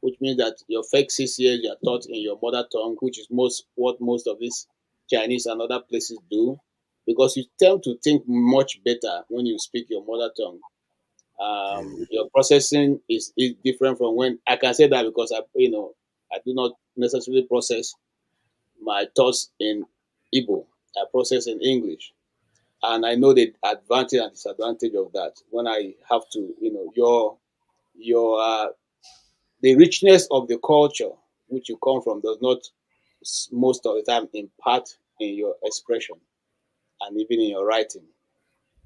which means that your first 6 years you are taught in your mother tongue, which is what most of these Chinese and other places do, because you tend to think much better when you speak your mother tongue. Your processing is different from when I can say that because I do not necessarily process my thoughts in Igbo. I process in English, and I know the advantage and disadvantage of that. When I have to, the richness of the culture which you come from does not most of the time impart in your expression and even in your writing.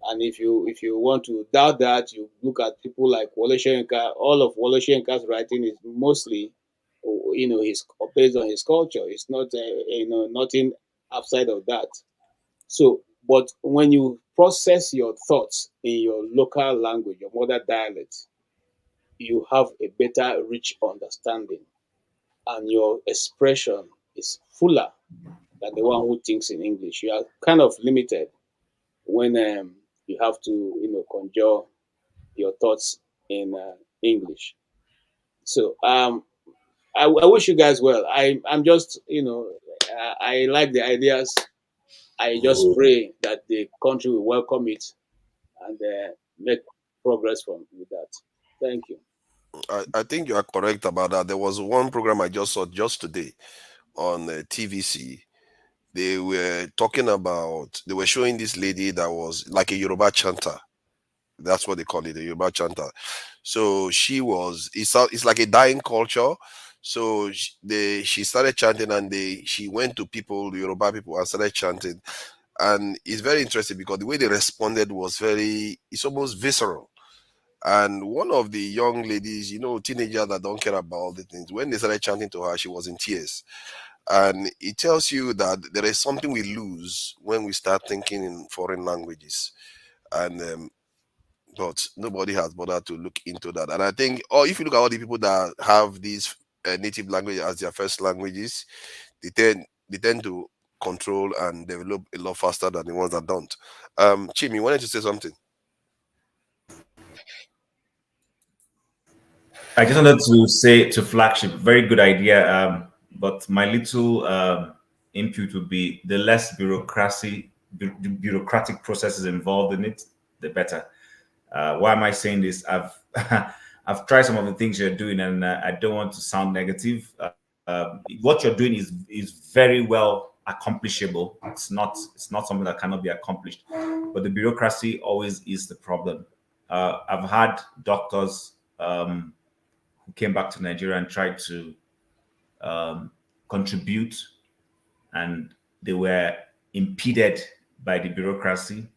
And if you want to doubt that, you look at people like Wole Soyinka. All of Wole Soyinka's writing is mostly, his based on his culture. It's not, nothing outside of that. So, but when you process your thoughts in your local language, your mother dialect, you have a better, rich understanding, and your expression is fuller than the one who thinks in English. You are kind of limited when you have to, conjure your thoughts in English. So I wish you guys well. I'm just, I like the ideas. I just pray that the country will welcome it and make progress with that. Thank you. I think you are correct about that. There was one program I just saw just today on TVC. They were they were showing this lady that was like a Yoruba chanter. That's what they call it, a Yoruba chanter. So it's like a dying culture. So she started chanting, and she went to people, the Yoruba people, and started chanting. And it's very interesting because the way they responded was it's almost visceral. And one of the young ladies, teenagers that don't care about all the things, when they started chanting to her, she was in tears. And it tells you that there is something we lose when we start thinking in foreign languages. And but nobody has bothered to look into that. And I think, if you look at all the people that have these native language as their first languages, they tend to control and develop a lot faster than the ones that don't. Chim, you wanted to say something? I just wanted to say to Flagship, very good idea. But my little input would be the less bureaucratic processes involved in it, the better. Why am I saying this? I've tried some of the things you're doing, and I don't want to sound negative. What you're doing is very well accomplishable. It's not something that cannot be accomplished, but the bureaucracy always is the problem. I've had doctors who came back to Nigeria and tried to contribute, and they were impeded by the bureaucracy.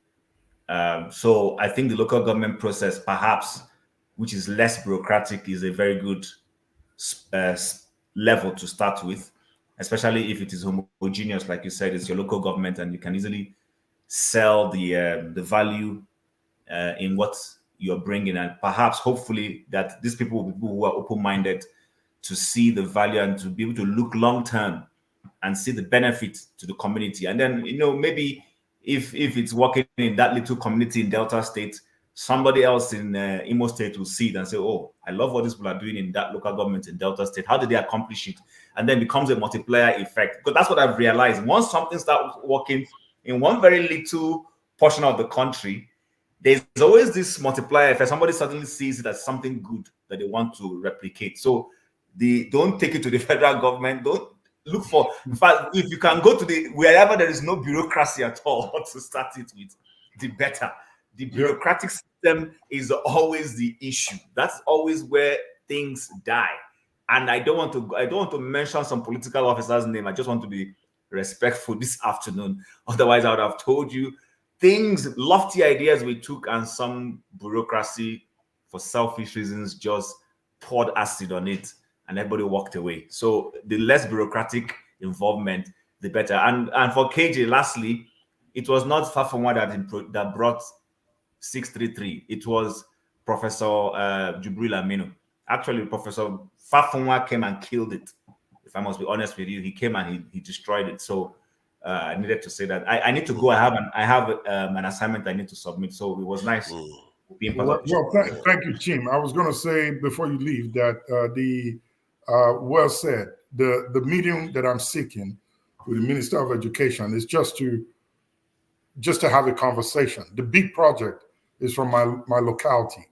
So I think the local government process, perhaps, which is less bureaucratic, is a very good level to start with, especially if it is homogeneous, like you said, it's your local government, and you can easily sell the value in what you're bringing, and perhaps, hopefully, that these people will be people who are open-minded to see the value and to be able to look long-term and see the benefit to the community. And then, maybe if it's working in that little community in Delta State, somebody else in Imo State will see it and say, oh, I love what these people are doing in that local government in Delta State. How did they accomplish it? And then becomes a multiplier effect. Because that's what I've realized. Once something starts working in one very little portion of the country, there's always this multiplier effect. Somebody suddenly sees it as something good that they want to replicate. So don't take it to the federal government. Don't look for, in fact, if you can go to wherever there is no bureaucracy at all to start it with, the better. The bureaucratic system is always the issue. That's always where things die. And I don't want to mention some political officer's name. I just want to be respectful this afternoon. Otherwise, I would have told you lofty ideas we took, and some bureaucracy for selfish reasons just poured acid on it, and everybody walked away. So the less bureaucratic involvement, the better. And for KJ, lastly, it was not Fafunwa that brought 633. It was Professor Jubril Aminu. Actually, Professor Fafunwa came and killed it. If I must be honest with you, he came and he destroyed it. So I needed to say that. I need to go. I have an assignment I need to submit. So it was nice being part of Well, thank you, Jim. I was going to say before you leave that well said. The meeting that I'm seeking with the Minister of Education is just to have a conversation. The big project is from my locality.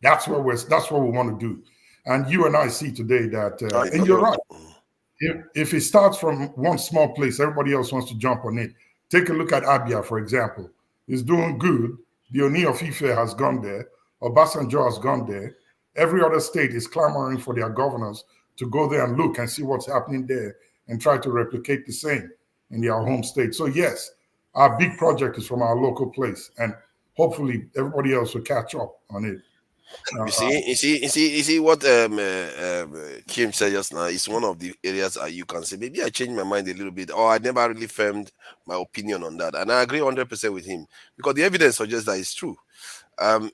That's what we want to do. And you and I see today that, and you're right. If it starts from one small place, everybody else wants to jump on it. Take a look at Abia, for example. It's doing good. The Oni of Ife has gone there. Obasanjo has gone there. Every other state is clamoring for their governors to go there and look and see what's happening there and try to replicate the same in their home state. So yes, our big project is from our local place, and hopefully everybody else will catch up on it. You see what Kim said just now is one of the areas you can say, maybe I changed my mind a little bit, or I never really firmed my opinion on that. And I agree 100% with him, because the evidence suggests that it's true.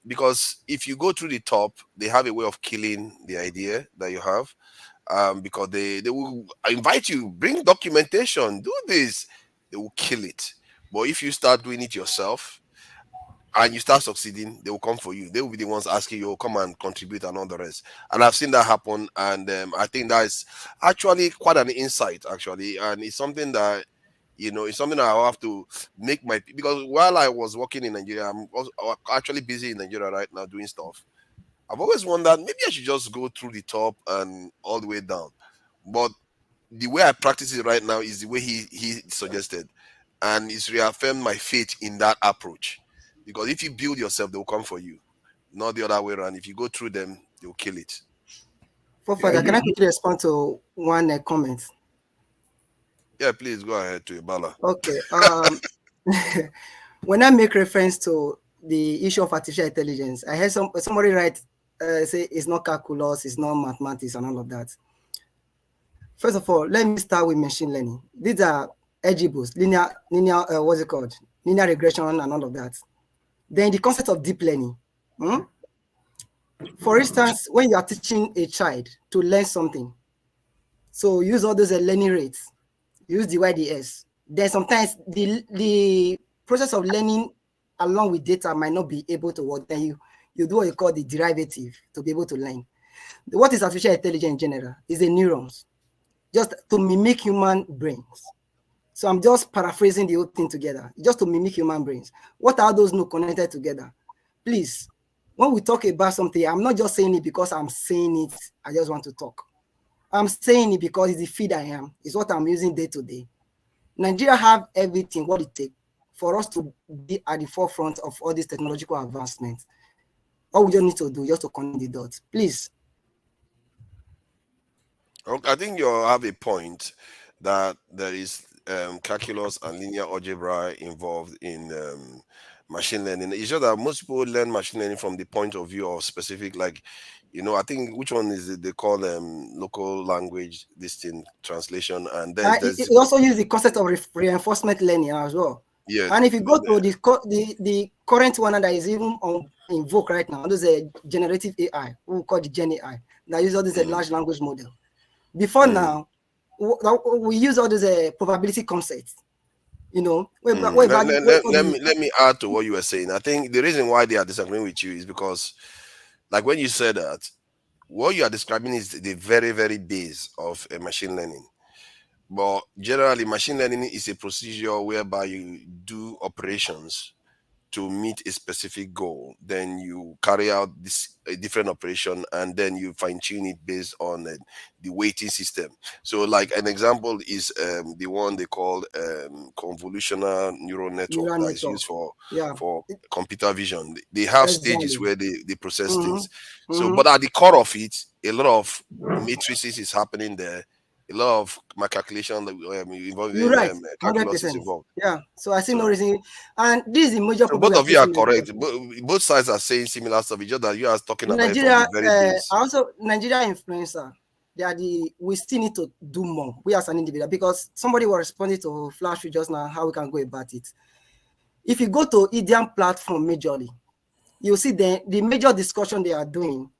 Because if you go through the top, they have a way of killing the idea that you have. Because they will invite you, bring documentation, do this, they will kill it. But if you start doing it yourself, and you start succeeding, they will come for you. They will be the ones asking you, come and contribute and all the rest. And I've seen that happen. And I think that is actually quite an insight, actually. And it's something that, it's something that I have to make because while I was working in Nigeria, I'm also actually busy in Nigeria right now doing stuff. I've always wondered, maybe I should just go through the top and all the way down. But the way I practice it right now is the way he suggested. And it's reaffirmed my faith in that approach. Because if you build yourself, they will come for you. Not the other way around. If you go through them, they will kill it. Can I quickly respond to one comment? Yeah, please go ahead to Ibala. Okay. when I make reference to the issue of artificial intelligence, I heard somebody write, say it's not calculus, it's not mathematics and all of that. First of all, let me start with machine learning. These are algebras, linear, what's it called? Linear regression and all of that. Then the concept of deep learning. For instance, when you are teaching a child to learn something, so use all those learning rates, use the YDS. Then sometimes the process of learning along with data might not be able to work. Then you do what you call the derivative to be able to learn. What is artificial intelligence in general? Is the neurons, just to mimic human brains. So I'm just paraphrasing the whole thing together, just to mimic human brains. What are those nodes connected together? Please, when we talk about something, I'm not just saying it because I'm saying it, I just want to talk. I'm saying it because it's the feed I am. It's what I'm using day to day. Nigeria have everything, what it takes for us to be at the forefront of all these technological advancements. All we just need to do just to connect the dots. Please. I think you have a point that there is calculus and linear algebra involved in machine learning. It's just that most people learn machine learning from the point of view of specific, like, I think which one is it they call local language, this thing, translation, and then It also use the concept of reinforcement learning as well. Yeah. And if you go to the current one that is even in vogue right now, there's a generative AI, we call it Gen AI, that use all this large language model. Before now, we use all these probability concepts. Let me add to what you were saying. I think the reason why they are disagreeing with you is because, like when you said that, what you are describing is the very, very base of machine learning. But generally, machine learning is a procedure whereby you do operations to meet a specific goal. Then you carry out a different operation, and then you fine tune it based on the weighting system. So, like an example is the one they call convolutional neural network that is used for computer vision. They have stages where they process things. So, but at the core of it, a lot of matrices is happening there. A lot of my calculation involving right. calculus is involved. Yeah, so I see no reason. And this is the major problem. Both of you are correct. Both sides are saying similar stuff. It's just that you are talking about Nigeria. It from the very base. Also, Nigeria influencer. We still need to do more. We as an individual, because somebody was responding to Flash just now how we can go about it. If you go to Indian platform majorly, you'll see the major discussion they are doing.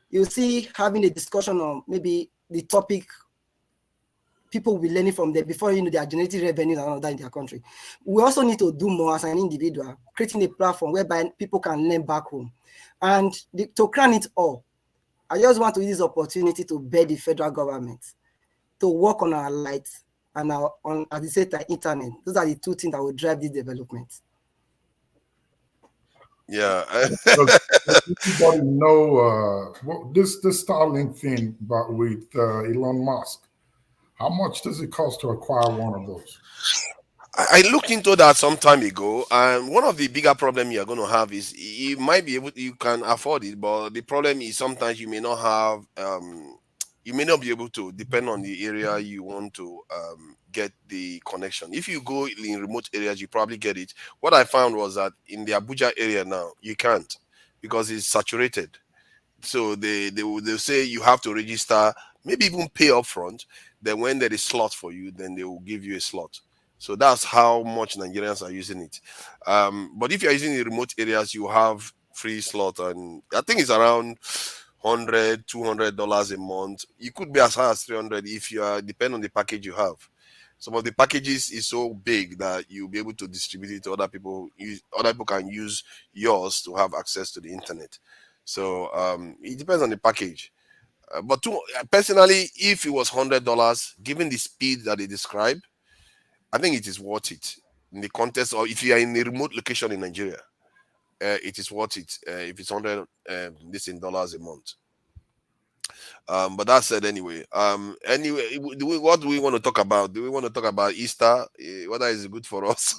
You'll see having a discussion on maybe the topic. People will be learning from them before they are generating revenue and all that in their country. We also need to do more as an individual, creating a platform whereby people can learn back home. And to crown it all, I just want to use this opportunity to beg the federal government to work on our lights and on, as you said, the internet. Those are the two things that will drive this development. Yeah. Does anybody know this Starlink thing with Elon Musk? How much does it cost to acquire one of those? I looked into that some time ago, and one of the bigger problems you're going to have is you might be able to, you can afford it, but the problem is sometimes you may not have, you may not be able to, depend on the area you want to get the connection. If you go in remote areas, you probably get it. What I found was that in the Abuja area now, you can't because it's saturated. So they'll say you have to register, maybe even pay up front. Then when there is slot for you, then they will give you a slot. So that's how much Nigerians are using it. But if you're using the remote areas, you have free slot, and I think it's around $100, $200 a month. You could be as high as 300 if you are, depend on the package you have. Some of the packages is so big that you'll be able to distribute it to other people. Other people can use yours to have access to the internet. So it depends on the package. But personally, if it was $100, given the speed that they describe, I think it is worth it in the context of if you are in a remote location in Nigeria. It is worth it if it's $100 dollars a month. But that said, anyway, what do we want to talk about? Do we want to talk about Easter? Whether it's good for us?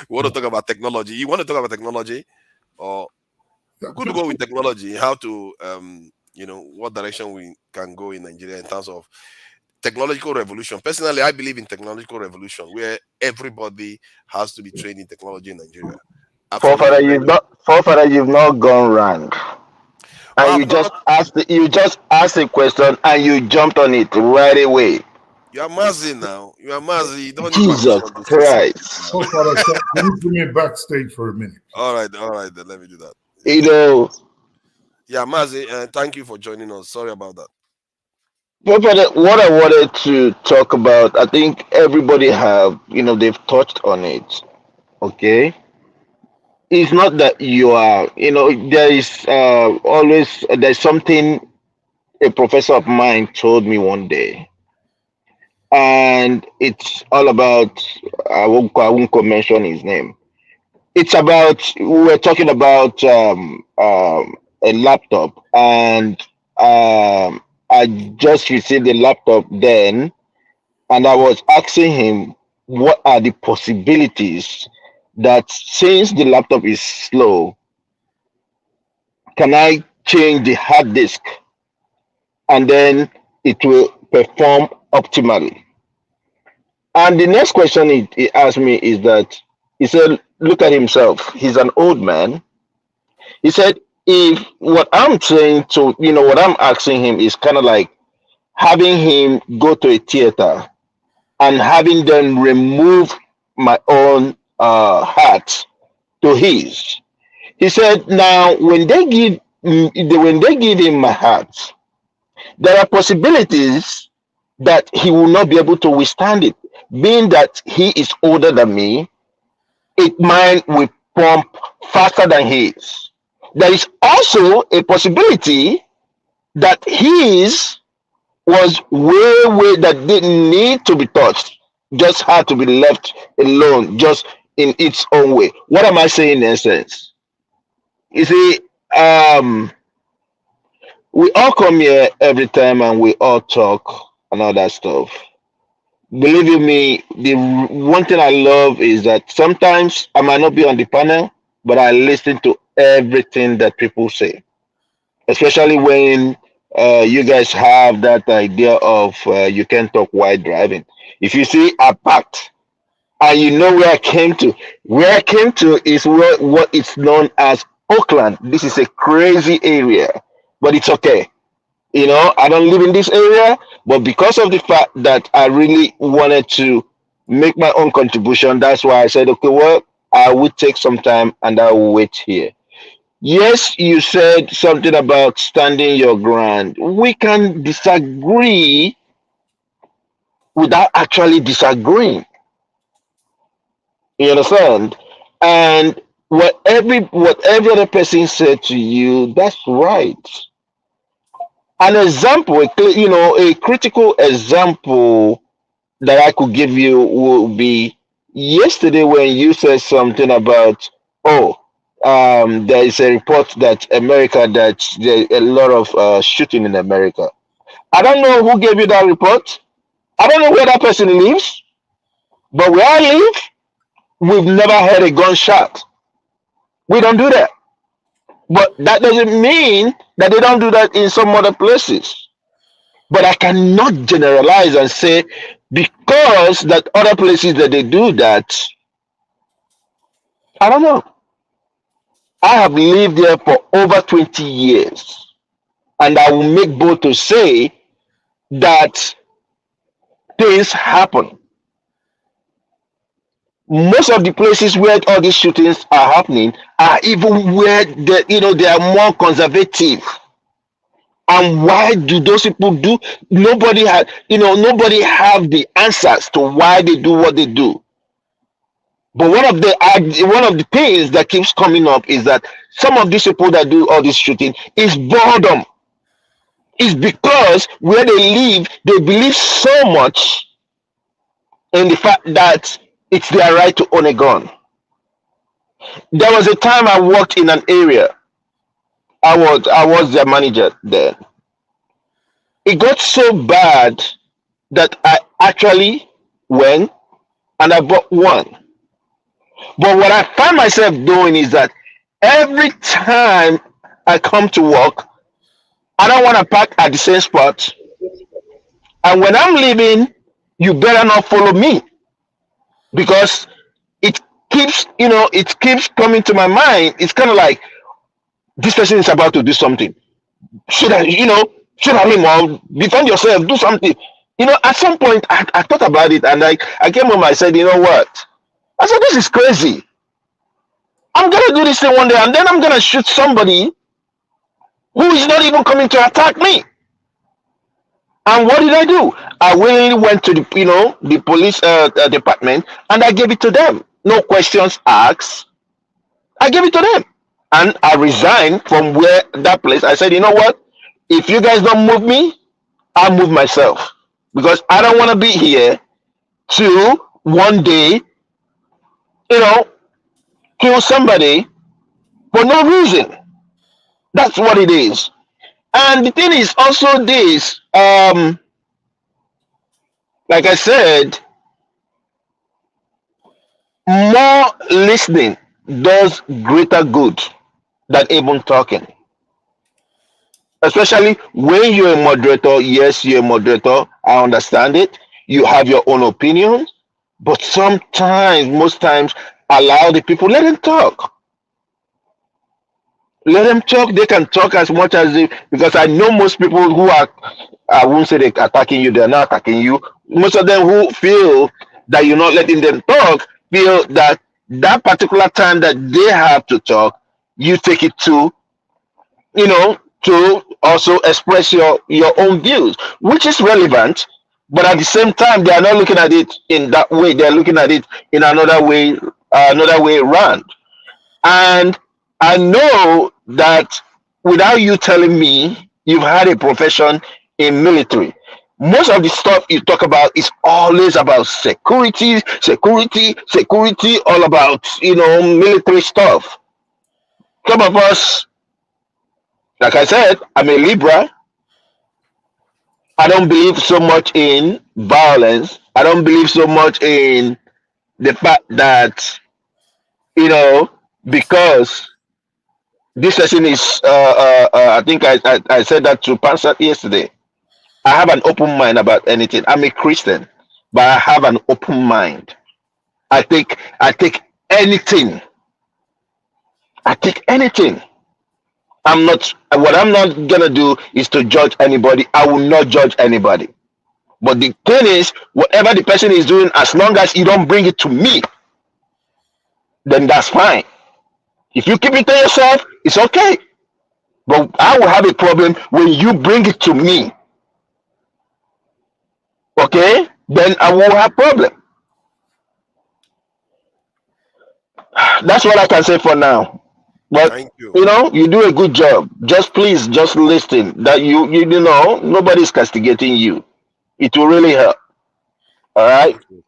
We want to talk about technology. You want to talk about technology, or we could go with technology? How to, what direction we can go in Nigeria in terms of technological revolution. Personally, I believe in technological revolution where everybody has to be trained in technology in Nigeria. Forefather, Absolutely. you've not gone wrong. And Well, you just asked a question and you jumped on it right away. you are Mazi now. You are Mazi. You don't need Jesus permission to say Christ. something. So far, can you put me backstage for a minute? All right, then let me do that. You know, Yeah, Mazi, thank you for joining us. Sorry about that. Forefather, what I wanted to talk about, I think everybody have, they've touched on it. Okay. It's not that you are, there is there's something a professor of mine told me one day, and it's all about, I won't mention his name. It's about, we were talking about a laptop, and I just received a laptop then, and I was asking him what are the possibilities that since the laptop is slow, can I change the hard disk and then it will perform optimally? And the next question he asked me is that he said, look at himself. He's an old man. He said, if what I'm saying to, what I'm asking him is kind of like having him go to a theater and having them remove my own heart to his. He said, now when they give him my heart, there are possibilities that he will not be able to withstand it. Being that he is older than me, mine will pump faster than his. There is also a possibility that his was way that didn't need to be touched, just had to be left alone, just in its own way. What am I saying in essence? You see, we all come here every time and we all talk and all that stuff. Believe you me, the one thing I love is that sometimes I might not be on the panel, but I listen to everything that people say, especially when you guys have that idea of you can talk while driving. If you see I parked and you know where I came to, is what it's known as Oakland. This is a crazy area, but it's okay. I don't live in this area, but because of the fact that I really wanted to make my own contribution, that's why I said, okay, well, I will take some time and I will wait here. Yes, you said something about standing your ground. We can disagree without actually disagreeing. You understand? And what every other person said to you, that's right. An example, a critical example that I could give you would be yesterday when you said something about, there is a report that that there a lot of shooting in America. I don't know who gave you that report. I don't know where that person lives, but where I live, we've never had a gunshot. We don't do that. But that doesn't mean that they don't do that in some other places. But I cannot generalize and say because that other places that they do that, I don't know. I have lived there for over 20 years. And I will make bold to say that things happen. Most of the places where all these shootings are happening are even where they are more conservative. And why do those people do? Nobody have the answers to why they do what they do. But one of the things that keeps coming up is that some of these people that do all this shooting is boredom. It's because where they live, they believe so much in the fact that it's their right to own a gun. There was a time I worked in an area. I was their manager there. It got so bad that I actually went and I bought one. But what I find myself doing is that every time I come to work, I don't want to park at the same spot. And when I'm leaving, you better not follow me, because it keeps, it keeps coming to my mind. It's kind of like this person is about to do something. Should I, should I him or defend yourself, do something? At some point I thought about it, and I came home, I said, you know what? I said, this is crazy. I'm gonna do this thing one day, and then I'm gonna shoot somebody who is not even coming to attack me. And what did I do? I willingly went to the police department, and I gave it to them. No questions asked. I gave it to them, and I resigned from that place. I said, you know what? If you guys don't move me, I'll move myself, because I don't want to be here to one day, kill somebody for no reason. That's what it is. And the thing is also this, like I said, more listening does greater good than even talking. Especially when you're a moderator. Yes, you're a moderator. I understand it. You have your own opinions, but sometimes, most times, allow the people, let them talk. Let them talk. They can talk as much as they, because I know most people who are, I won't say they're attacking you, they're not attacking you. Most of them who feel that you're not letting them talk feel that that particular time that they have to talk, you take it to also express your own views, which is relevant. But at the same time, they are not looking at it in that way. They're looking at it in another way around. And I know that without you telling me, you've had a profession in military. Most of the stuff you talk about is always about security, all about, military stuff. Some of us, like I said, I'm a Libra. I don't believe so much in violence. I don't believe so much in the fact that, because this person is, I think I said that to Pastor yesterday. I have an open mind about anything. I'm a Christian, but I have an open mind. I take anything. I take anything. What I'm not gonna do is to judge anybody. I will not judge anybody. But the thing is, whatever the person is doing, as long as you don't bring it to me, then that's fine. If you keep it to yourself, it's okay. But I will have a problem when you bring it to me. Okay? Then I will have problem. That's what I can say for now. But Thank you. you do a good job. Just please, just listen. That nobody's castigating you. It will really help. All right. Thank you.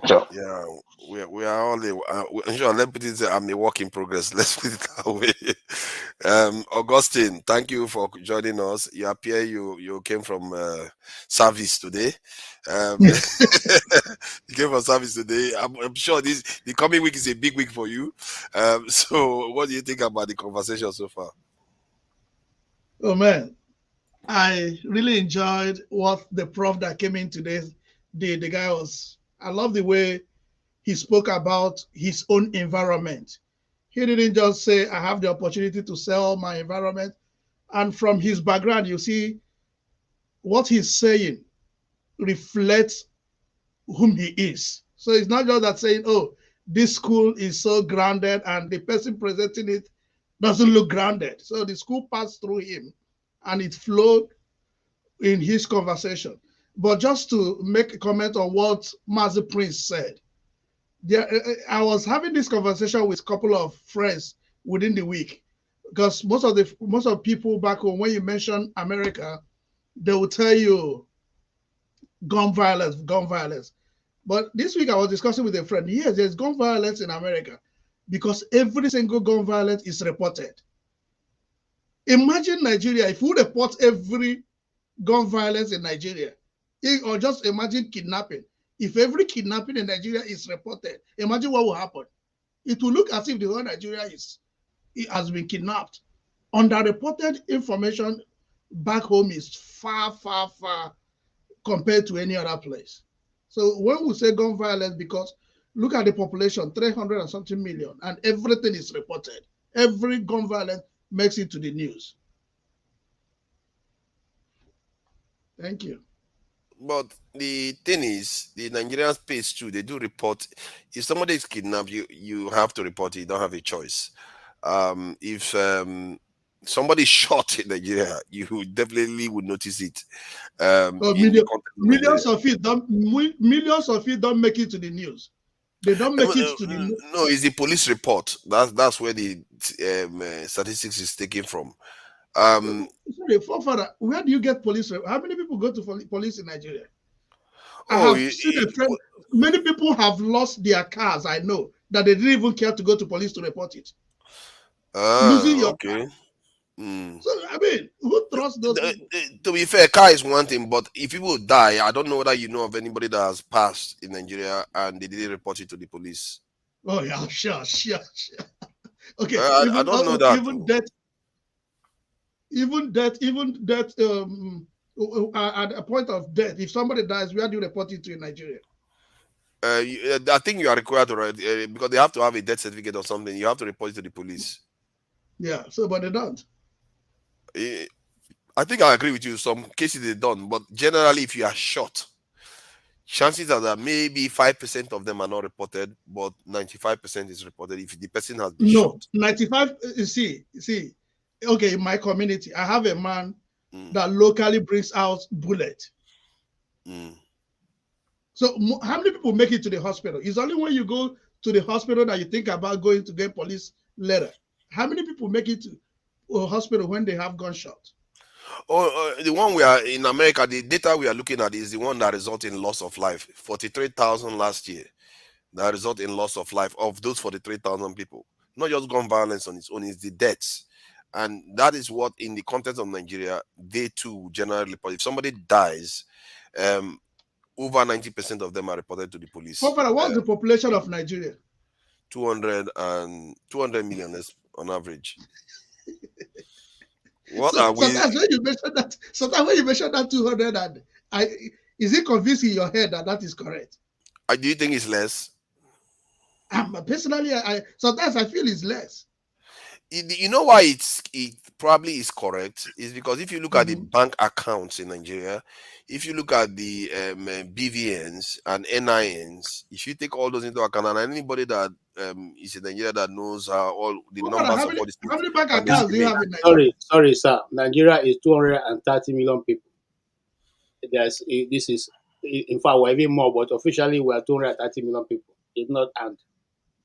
So Yeah, we are all sure. Let's put it. I'm a work in progress. Let's put it that way. Augustine, thank you for joining us. You appear you came from service today. You came from service today. I'm sure the coming week is a big week for you. So what do you think about the conversation so far? Oh man, I really enjoyed what the prof that came in today did. The guy I love the way he spoke about his own environment. He didn't just say, I have the opportunity to sell my environment. And from his background, you see what he's saying reflects whom he is. So it's not just that saying, oh, this school is so grounded and the person presenting it doesn't look grounded. So the school passed through him and it flowed in his conversation. But just to make a comment on what Mazi Prince said, I was having this conversation with a couple of friends within the week, because most of people back home, when you mention America, they will tell you gun violence. But this week I was discussing with a friend. Yes, there's gun violence in America because every single gun violence is reported. Imagine Nigeria, if we report every gun violence in Nigeria, or just imagine kidnapping. If every kidnapping in Nigeria is reported, imagine what will happen. It will look as if the whole Nigeria has been kidnapped. Underreported information back home is far, far, far compared to any other place. So when we say gun violence, because look at the population, 300 and something million, and everything is reported. Every gun violence makes it to the news. Thank you. But the thing is, the Nigerian space too, they do report. If somebody is kidnapped, you have to report it. You don't have a choice. If somebody shot in Nigeria, you definitely would notice it. Millions of it don't make it to the news. They don't make it to the news. No, it's the police report. That's where the statistics is taken from. Sorry, forefather, where do you get police? How many people go to police in Nigeria? I have seen a friend. Many people have lost their cars. I know that they didn't even care to go to police to report it. Losing your car. So I mean, who trusts those people? To be fair, car is one thing, but if people die, I don't know whether you know of anybody that has passed in Nigeria and they didn't report it to the police. Oh yeah, sure. Okay, I don't know that. Even death, at a point of death, if somebody dies, where do you report it to in Nigeria? I think you are required to because they have to have a death certificate or something. You have to report it to the police. Yeah, so but they don't. I think I agree with you. Some cases they don't, but generally, if you are shot, chances are that maybe 5% of them are not reported, but 95% is reported if the person has been shot. 95. See. Okay, in my community, I have a man that locally brings out bullet. So how many people make it to the hospital? It's only when you go to the hospital that you think about going to get police letter. How many people make it to a hospital when they have gunshot? The one we are in America, the data we are looking at is the one that results in loss of life. 43,000 last year that result in loss of life of those 43,000 people. Not just gun violence on its own, it's the deaths. And that is what, in the context of Nigeria, they too generally report. If somebody dies, over 90% of them are reported to the police. What's the population of Nigeria? 200 million on average. Sometimes when you mention that 200, is it convincing in your head that is correct? Do you think it's less? Personally, sometimes I feel it's less. You know why it probably is correct is because if you look at the bank accounts in Nigeria, if you look at the BVNs and NINs, if you take all those into account, and anybody that is in Nigeria that knows all the numbers of all these things. How many bank accounts do you have in Nigeria? Sorry, sir. Nigeria is 230 million people. This is, in fact, we're even more, but officially we are 230 million people. It's not and.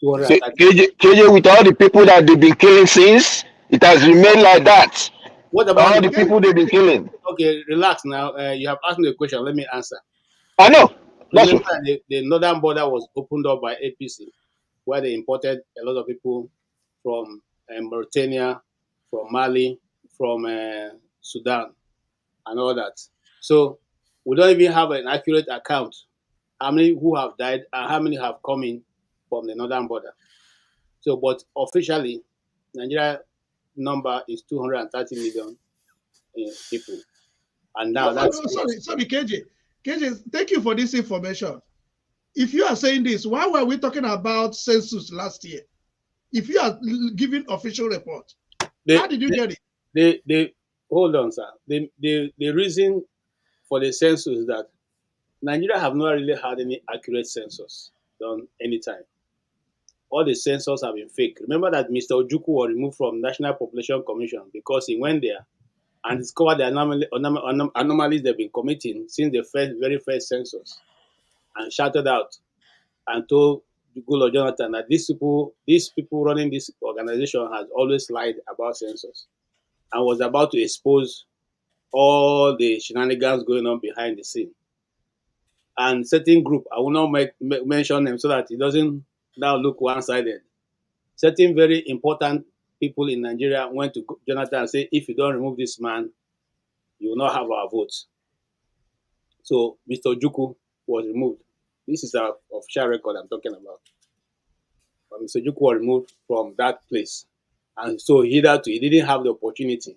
KJ, with all the people that they've been killing since, it has remained like that. What about all the people they've been killing? Okay, relax now. You have asked me a question. Let me answer. I know. Remember, the northern border was opened up by APC, where they imported a lot of people from Mauritania, from Mali, from Sudan, and all that. So we don't even have an accurate account how many who have died and how many have come in from the northern border. So, but officially, Nigeria number is 230 million people. And now sorry, KJ, thank you for this information. If you are saying this, why were we talking about census last year? If you are giving official report, how did you get it? Hold on, sir. The reason for the census is that Nigeria have not really had any accurate census done anytime. All the census have been fake. Remember that Mr. Ojukwu was removed from National Population Commission because he went there and discovered the anomalies they've been committing since the very first census, and shouted out and told Goodluck Jonathan that these people running this organization has always lied about census and was about to expose all the shenanigans going on behind the scene. And certain group, I will not mention them so that it doesn't now look one-sided. Certain very important people in Nigeria went to Jonathan and said, if you don't remove this man, you will not have our votes. So Mr. Ojukwu was removed. This is our official record I'm talking about. But Mr. Ojukwu was removed from that place. And so he didn't have the opportunity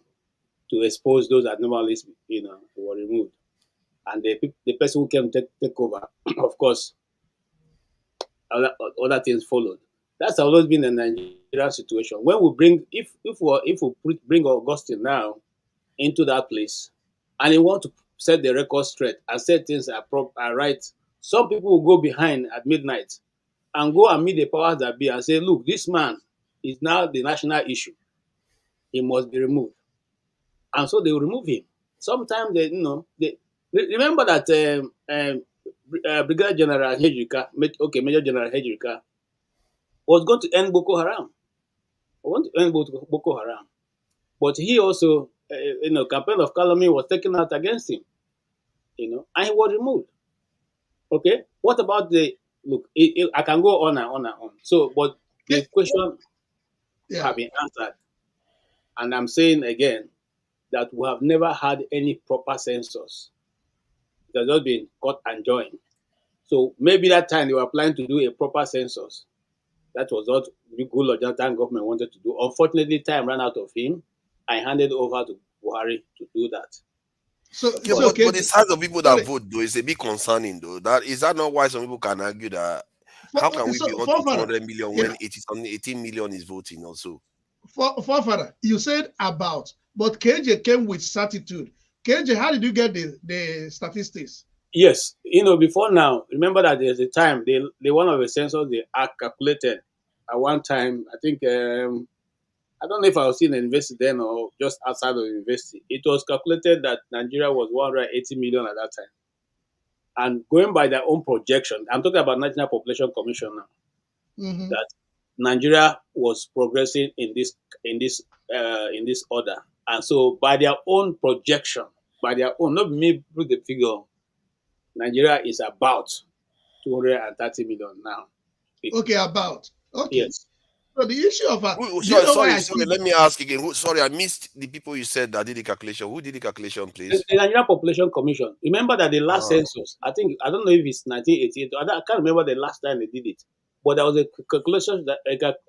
to expose those anomalies, who were removed. and the person who came take over, of course, other things followed. That's always been the Nigerian situation. When we bring, if we bring Augustine now into that place, and he want to set the record straight and say things are right, some people will go behind at midnight and go and meet the powers that be and say, look, this man is now the national issue. He must be removed. And so they will remove him. Sometimes they remember that Brigadier General Hejrika, Major General Hejrika, was going to end Boko Haram. I want to end Boko Haram. But he also, campaign of calumny was taken out against him, and he was removed. Okay? What about I can go on and on and on. So, but the question have been answered. And I'm saying again that we have never had any proper census. It has just been cut and joined. So maybe that time they were planning to do a proper census. That was what the Goodluck Jonathan government wanted to do. Unfortunately, time ran out of him. I handed over to Buhari to do that. But the size of people that vote, though, is a bit concerning, though. Is that not why some people can argue that how can we be on to 200 million when 18 million is voting also? Forefather, you said about, but KJ came with certitude. KJ, how did you get the statistics? Yes, before now, remember that there's a time they one of the census they are calculated at one time. I think I don't know if I was in the university then or just outside of the university. It was calculated that Nigeria was 180 million at that time. And going by their own projection, I'm talking about National Population Commission now, that Nigeria was progressing in this order. And so by their own projection, not me put the figure, Nigeria is about 230 million now. Okay, about. Okay. Yes. So the issue of sorry, let me ask again. Sorry, I missed the people you said that did the calculation. Who did the calculation, please? The Nigerian Population Commission. Remember that the last census, I don't know if it's 1988. I can't remember the last time they did it, but there was a calculation that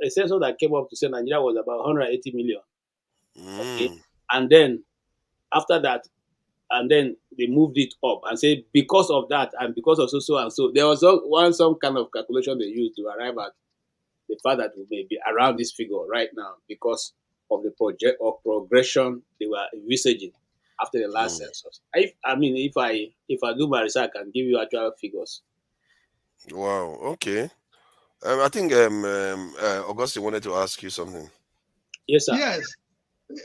a census that came up to say Nigeria was about 180 million. Okay, and then after that, and then they moved it up and said because of that and because of so and so, there was some kind of calculation they used to arrive at the fact that we may be around this figure right now because of the project or progression they were envisaging after the last census. If I do my research, I can give you actual figures. Wow. Okay. I think Augustine wanted to ask you something. Yes, sir. Yes,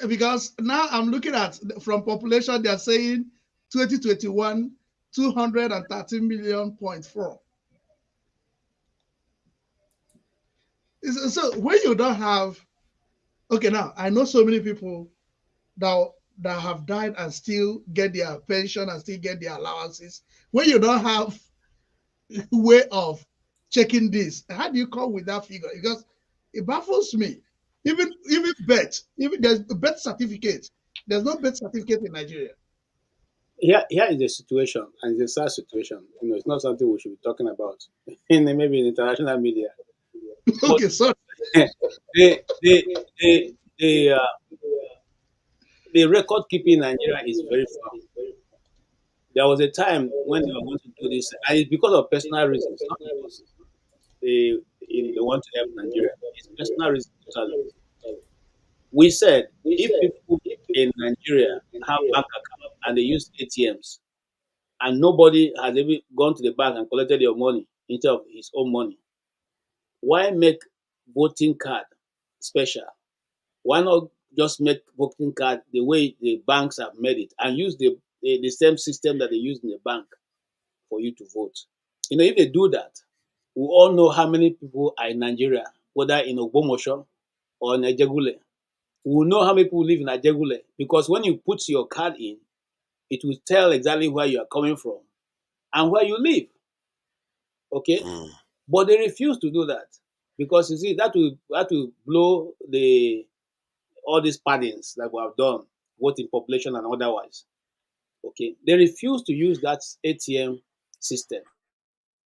because now I'm looking at from population. They are saying 2021 213 million point 4. So when you don't have, okay, now I know so many people that have died and still get their pension and still get their allowances. When you don't have a way of checking this, how do you come with that figure? Because it baffles me. Even birth, even there's a birth certificate. There's no birth certificate in Nigeria. Here is the situation, and it's a sad situation. It's not something we should be talking about maybe in international media. Okay, sorry. The record keeping in Nigeria is very firm. There was a time when they were going to do this, and it's because of personal reasons, not because they want to help Nigeria. It's personal reasons totally. We said if people in Nigeria have bank accounts and they use ATMs, and nobody has ever gone to the bank and collected your money instead of his own money, why make voting card special? Why not just make voting card the way the banks have made it and use the same system that they use in the bank for you to vote? If they do that, we all know how many people are in Nigeria, whether in Ogbomosho or in Ejegule. We will know how many people live in Ejegule because when you put your card in, it will tell exactly where you are coming from and where you live. Okay? But they refuse to do that because you see that will blow all these paddings that we have done, both in population and otherwise. Okay, they refuse to use that ATM system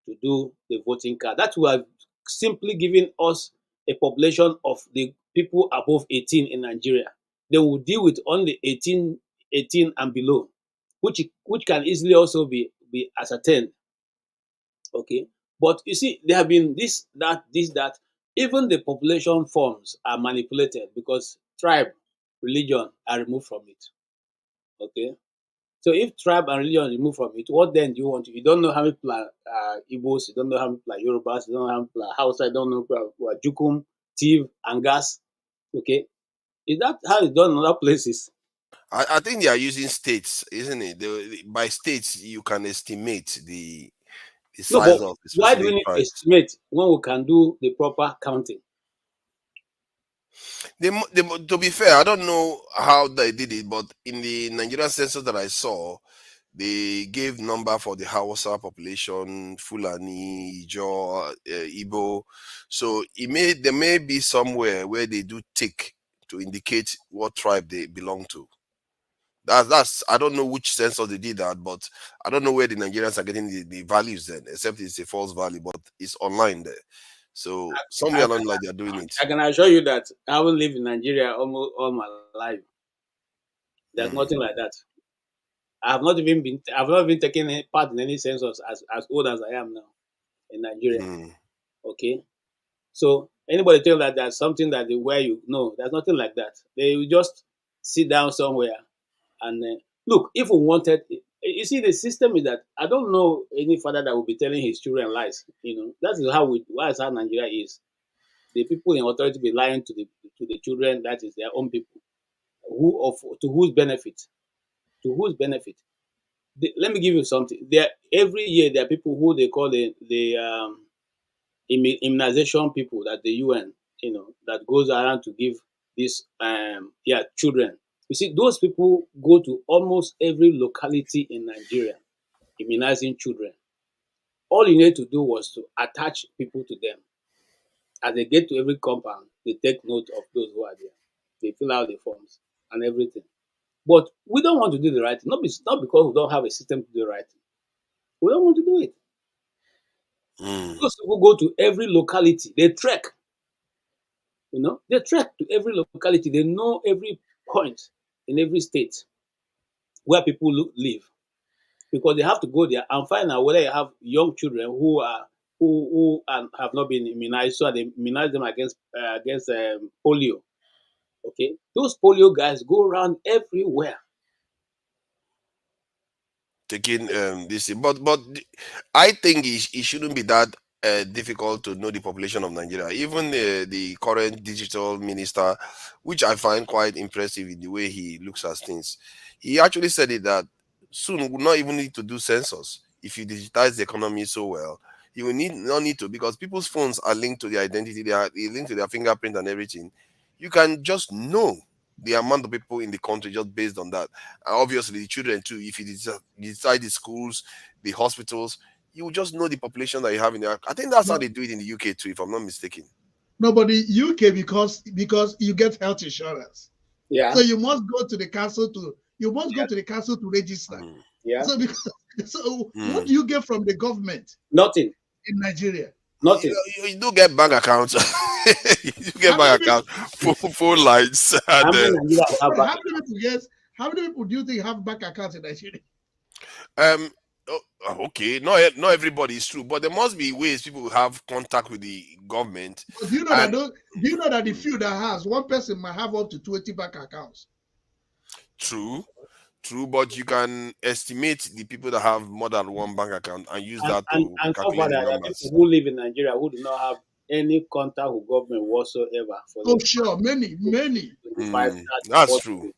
to do the voting card. That will have simply given us a population of the people above 18 in Nigeria. They will deal with only 18 and below. which can easily also be ascertained. Okay, but you see, there have been this, that, this, that. Even the population forms are manipulated because tribe, religion are removed from it. Okay, so if tribe and religion are removed from it, what then do you want? You don't know how many people are Igbos, you don't know how many people are Yorubas, you don't know how many people are Hausa, you don't know who are Jukum, Tiv, Angas. Okay, is that how it's done in other places? I think they are using states, isn't it? By states, you can estimate the No, size but of the why do we specific need to tribe. estimate when we can do the proper counting? To be fair, I don't know how they did it, but in the Nigerian census that I saw, they gave number for the Hausa population, Fulani, Ijo, Igbo. So there may be somewhere where they do tick to indicate what tribe they belong to. That's I don't know which census they did that, but I don't know where the Nigerians are getting the values then, except it's a false value, but it's online there. So somewhere along the line they are doing it. I can assure you that I haven't lived in Nigeria almost all my life. There's nothing like that. I've not even taken part in any census as old as I am now in Nigeria. Okay, so anybody tell that there's something that they wear, there's nothing like that. They will just sit down somewhere and look. If we wanted, you see, the system is that I don't know any father that will be telling his children lies. That is how Nigeria is. The people in authority be lying to the children. That is their own people. To whose benefit? To whose benefit? Let me give you something. Every year there are people who they call the immunization people, that the UN, that goes around to give these children. You see, those people go to almost every locality in Nigeria immunizing children. All you need to do was to attach people to them. As they get to every compound, they take note of those who are there. They fill out the forms and everything. But we don't want to do the right thing. Not because we don't have a system to do the right thing. We don't want to do it. Those people go to every locality. They trek. They trek to every locality. They know every point in every state where people live, because they have to go there and find out whether you have young children who have not been immunized, so they immunize them against polio. Okay, those polio guys go around everywhere. Taking this, but I think it shouldn't be that difficult to know the population of Nigeria. Even the current digital minister, which I find quite impressive in the way he looks at things, he actually said it that soon we will not even need to do census if you digitize the economy so well. You will not need to, because people's phones are linked to their identity, they are linked to their fingerprint and everything. You can just know the amount of people in the country just based on that. And obviously the children too, if you decide the schools, the hospitals, you will just know the population that you have in there. I think that's how they do it in the UK too, if I'm not mistaken. Nobody UK because you get health insurance. Yeah. So you must go to the council to register. Yeah. So what do you get from the government? Nothing. In Nigeria. Nothing. You do get bank accounts. You get bank accounts, phone lines. How many people do you think have bank accounts in Nigeria? Okay, not everybody is true, but there must be ways people have contact with the government. But do you know that the few that has, one person might have up to 20 bank accounts? True, but you can estimate the people that have more than one bank account and use that to calculate the numbers. People who live in Nigeria who do not have any contact with government whatsoever. Sure, many. That's true.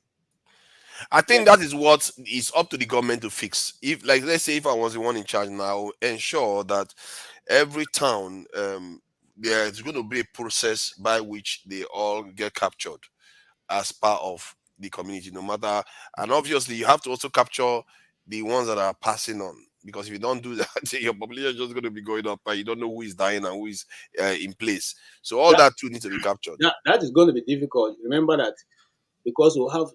I think that is what is up to the government to fix. If, like, let's say if I was the one in charge now, ensure that every town there's going to be a process by which they all get captured as part of the community, no matter. And obviously, you have to also capture the ones that are passing on, because if you don't do that, your population is just going to be going up, and you don't know who is dying and who is in place. So all that too needs to be captured. That is going to be difficult. Remember that, because we have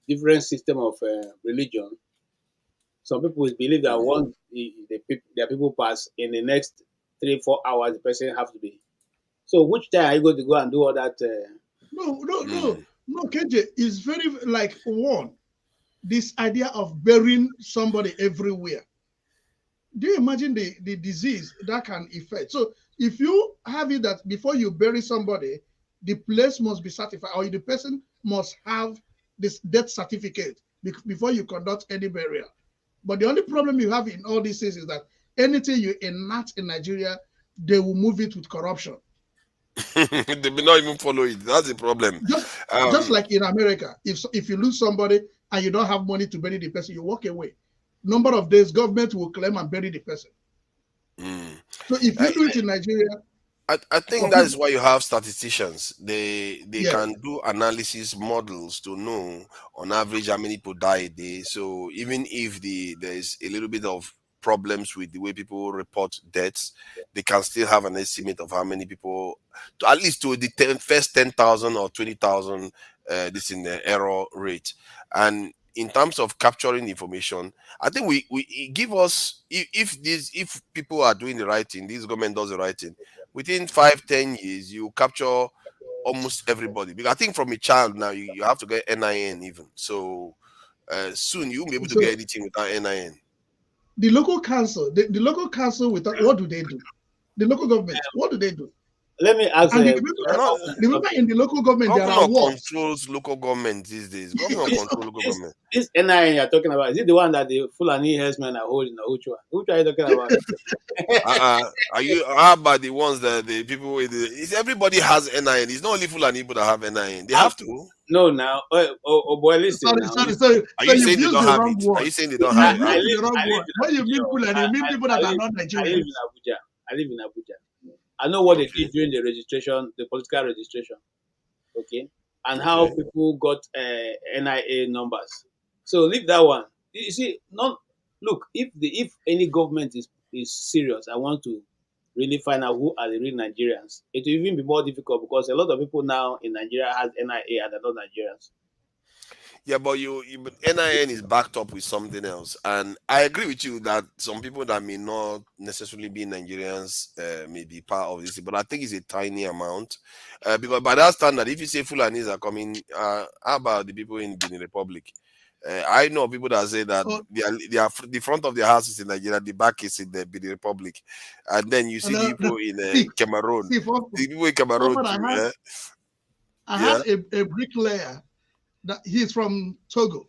different system of religion. Some people believe that once their people pass, in the next 3-4 hours, the person have to be. So which time are you going to go and do all that? No, KJ is very like one. this idea of burying somebody everywhere. Do you imagine the disease that can affect? So if you have it that before you bury somebody, the place must be certified, or the person must have this death certificate before you conduct any burial. But the only problem you have in all these things is that anything you enact in Nigeria, they will move it with corruption. They may not even follow it. That's the problem. Just like in America, if you lose somebody and you don't have money to bury the person, you walk away. Number of days, government will claim and bury the person. So if you do it in Nigeria, I think that is why you have statisticians. They Yes. can do analysis models to know on average how many people die a day. So even if there is a little bit of problems with the way people report deaths, they can still have an estimate of how many people, at least to the first 10,000 or 20,000, this in the error rate. And in terms of capturing information, I think we give us, if people are doing the right thing, this government does the right thing, within 5-10 years you capture almost everybody. Because I think from a child now you have to get NIN even. So soon you won't be able to get anything without NIN. The local council, the local council, what do they do? The local government, what do they do? Let me ask. And remember in the local government, there are Governor wards. controls local government these days. Governor controls local government. This NIN you're talking about, is it the one that the Fulani herdsmen are holding, or which one? Which one are you talking about? How about the ones that the people with everybody has NIN? It's not only Fulani people that have NIN. They have to. No, now. Oh boy, listen. Sorry. Are you saying they don't have it? Are you saying they don't have it? When you mean Fulani, you mean people that are not Nigerians. I live in Abuja. I know what they did during the registration, the political registration. Okay. And how people got NIA numbers. So leave that one. You see, look, if any government is serious, I want to really find out who are the real Nigerians. It will even be more difficult because a lot of people now in Nigeria has NIA and they're not Nigerians. Yeah, but but NIN is backed up with something else, and I agree with you that some people that may not necessarily be Nigerians may be part of this, but I think it's a tiny amount because by that standard, if you say Fulanis are coming, how about the people in Benin Republic? I know people that say that they are the front of their house is in Nigeria, the back is in the Benin Republic, and then you see people in Cameroon. The people in Cameroon too. I had a bricklayer. That he's from Togo.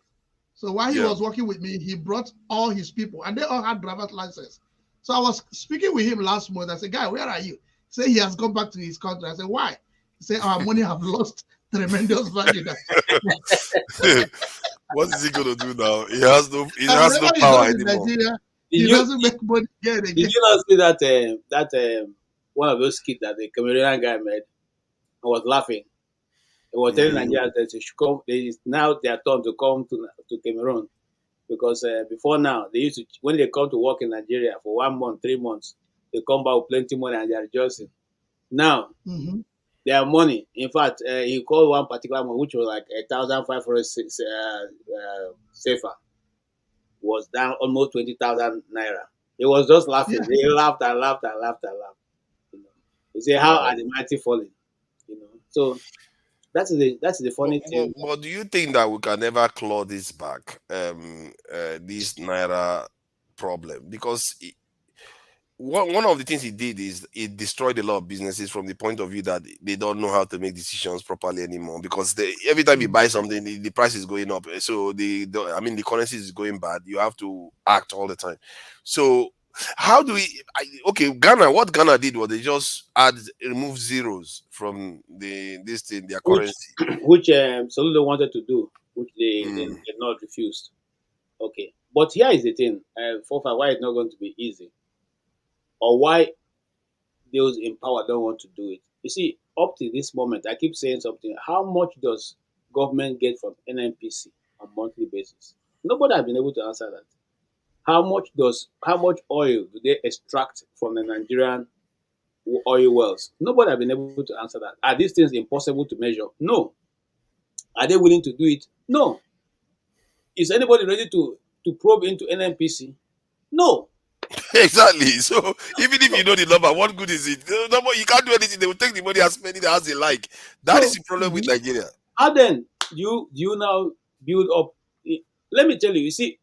So while he was working with me, he brought all his people and they all had driver's license. So I was speaking with him last month. I said, "Guy, where are you?" He said he has gone back to his country. I said, "Why?" He said, "Our money have lost tremendous value." What is he gonna do now? He has no power anymore. He doesn't make money again. Did you not see that one of those skits that the Cameroonian guy made? I was laughing. They were telling Nigerians that they should come. Now their turn to come to Cameroon, because before now they used to, when they come to work in Nigeria for 1 month, 3 months, they come back with plenty money and they are rejoicing. Now their money. In fact, he called one particular one which was like 1,500 safer, was down almost 20,000 naira. He was just laughing. Yeah. They laughed and laughed and laughed and laughed. You know, he said, "How are the mighty falling?" You know, so. That's the funny thing. But do you think that we can never claw this back, this Naira problem? Because one of the things he did is it destroyed a lot of businesses from the point of view that they don't know how to make decisions properly anymore. Because every time you buy something, the price is going up. So the currency is going bad. You have to act all the time. So how do we? Ghana. What Ghana did was they just remove zeros from their currency, which Soludo wanted to do, which they did not refused. Okay, but here is the thing: why it's not going to be easy, or why those in power don't want to do it. You see, up to this moment, I keep saying something. How much does government get from NNPC on a monthly basis? Nobody has been able to answer that. How much oil do they extract from the Nigerian oil wells? Nobody has been able to answer that. Are these things impossible to measure? No. Are they willing to do it? No. Is anybody ready to probe into NNPC? No. Exactly. So even if you know the number, what good is it? You can't do anything. They will take the money as many as they like. That is the problem with Nigeria. How then do you now build up let me tell you, you see,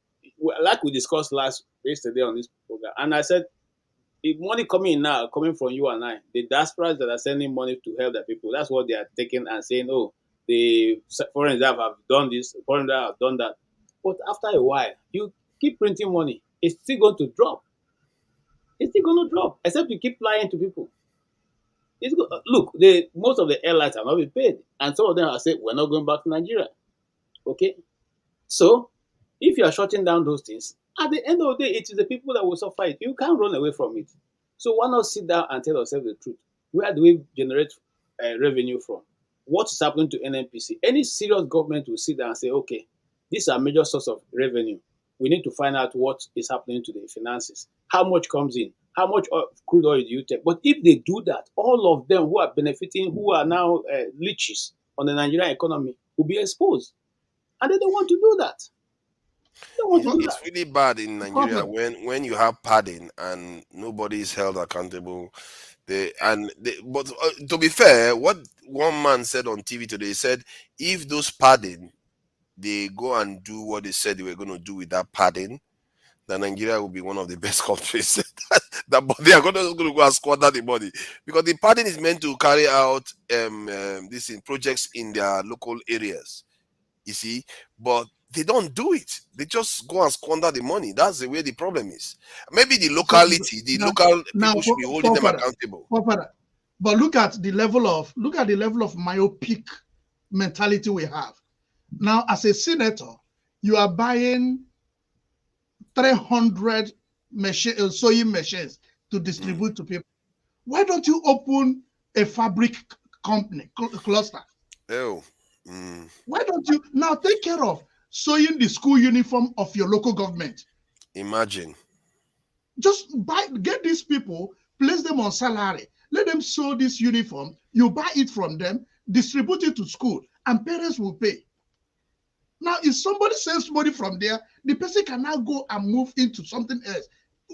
like we discussed yesterday on this program, and I said, if money coming in now, coming from you and I, the diasporas that are sending money to help the people, that's what they are taking and saying, oh, the foreigners have done this, foreigners have done that. But after a while, you keep printing money, it's still going to drop. It's still going to drop, except you keep lying to people. Look, most of the airlines have not been paid, and some of them have said, we're not going back to Nigeria. Okay? So, if you are shutting down those things, at the end of the day, it is the people that will suffer it. You can't run away from it. So why not sit down and tell ourselves the truth? Where do we generate revenue from? What is happening to NNPC? Any serious government will sit down and say, okay, this is a major source of revenue. We need to find out what is happening to the finances. How much comes in? How much crude oil do you take? But if they do that, all of them who are benefiting, who are now leeches on the Nigerian economy, will be exposed. And they don't want to do that. It's really bad in Nigeria when you have padding and nobody is held accountable. But to be fair, what one man said on TV today, he said, if those padding, they go and do what they said they were going to do with that padding, then Nigeria will be one of the best countries. But they are going to go and squander the money, because the padding is meant to carry out these projects in their local areas. You see, but they don't do it. They just go and squander the money. That's the way the problem is. Maybe the locality, local people should be holding them accountable. But look at the level of myopic mentality we have. Now, as a senator, you are buying 300 sewing machines to distribute to people. Why don't you open a fabric company cluster? Why don't you now take care of sewing the school uniform of your local government? Imagine. Just get these people, place them on salary, let them sew this uniform, you buy it from them, distribute it to school, and parents will pay. Now, if somebody saves money from there, the person can now go and move into something else.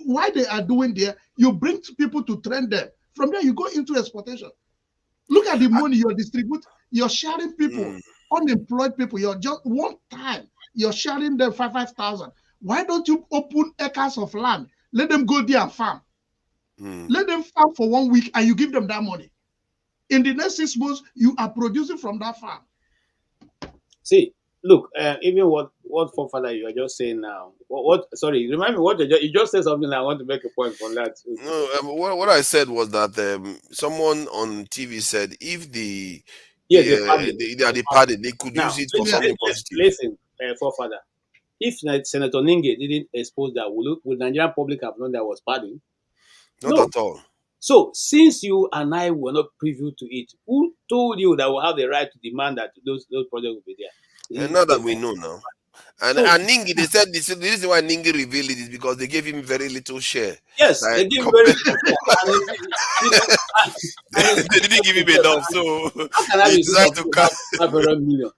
Why they are doing there, you bring people to train them. From there, you go into exportation. Look at the money you're distributing. You're sharing people, unemployed people. You're just one time, you're sharing them 5,000. Why don't you open acres of land? Let them go there and farm. Let them farm for 1 week and you give them that money. In the next 6 months, you are producing from that farm. See, look, even what forefather you are just saying now. Sorry, remind me what you just said something. I want to make a point from that. No, what I said was that someone on TV said if they are padded, they could use it for something positive. Listen, forefather, if Senator Ninge didn't expose that, would Nigerian public have known that was padding? Not at all. So, since you and I were not privy to it, who told you that we have the right to demand that those projects will be there? Not that we know now. And Ningi, they said the reason why Ningi revealed it is because they gave him very little share. Yes, they gave very little share. They didn't give him enough, so he decided to cut. $500 million.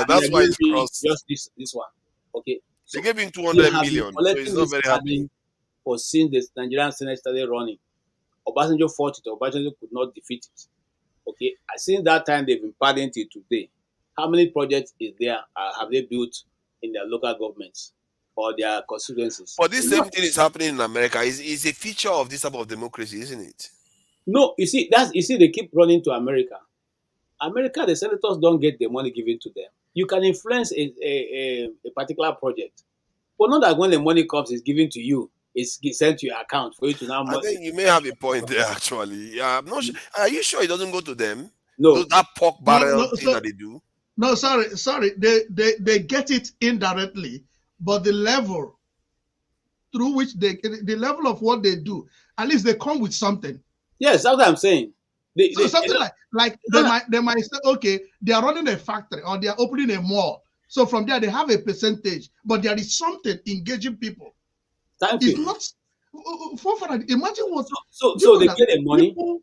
That's why it's crossed. Just this one. Okay. So they gave him 200 million, so he's not very happy. For since the Nigerian Senate started running, Obasanjo fought it, Obasanjo could not defeat it. Okay. Since that time, they've been padding till today. How many projects is there have they built in their local governments or their constituencies? But this same thing is happening in America. It's a feature of this type of democracy, isn't it? No, you see, they keep running to America. America, the senators don't get the money given to them. You can influence a particular project, but not that when the money comes, it's given to you. It's sent to your account for you to now. I think you may have a point there, actually. Yeah, I'm not sure. Are you sure it doesn't go to them? No. That pork barrel thing that they do? No, sorry. They get it indirectly, but the level through which the level of what they do, at least they come with something. Yes, that's what I'm saying. Something like they might say, okay, they are running a factory or they are opening a mall. So from there they have a percentage, but there is something engaging people. It's not imagine what. So they get the money. People,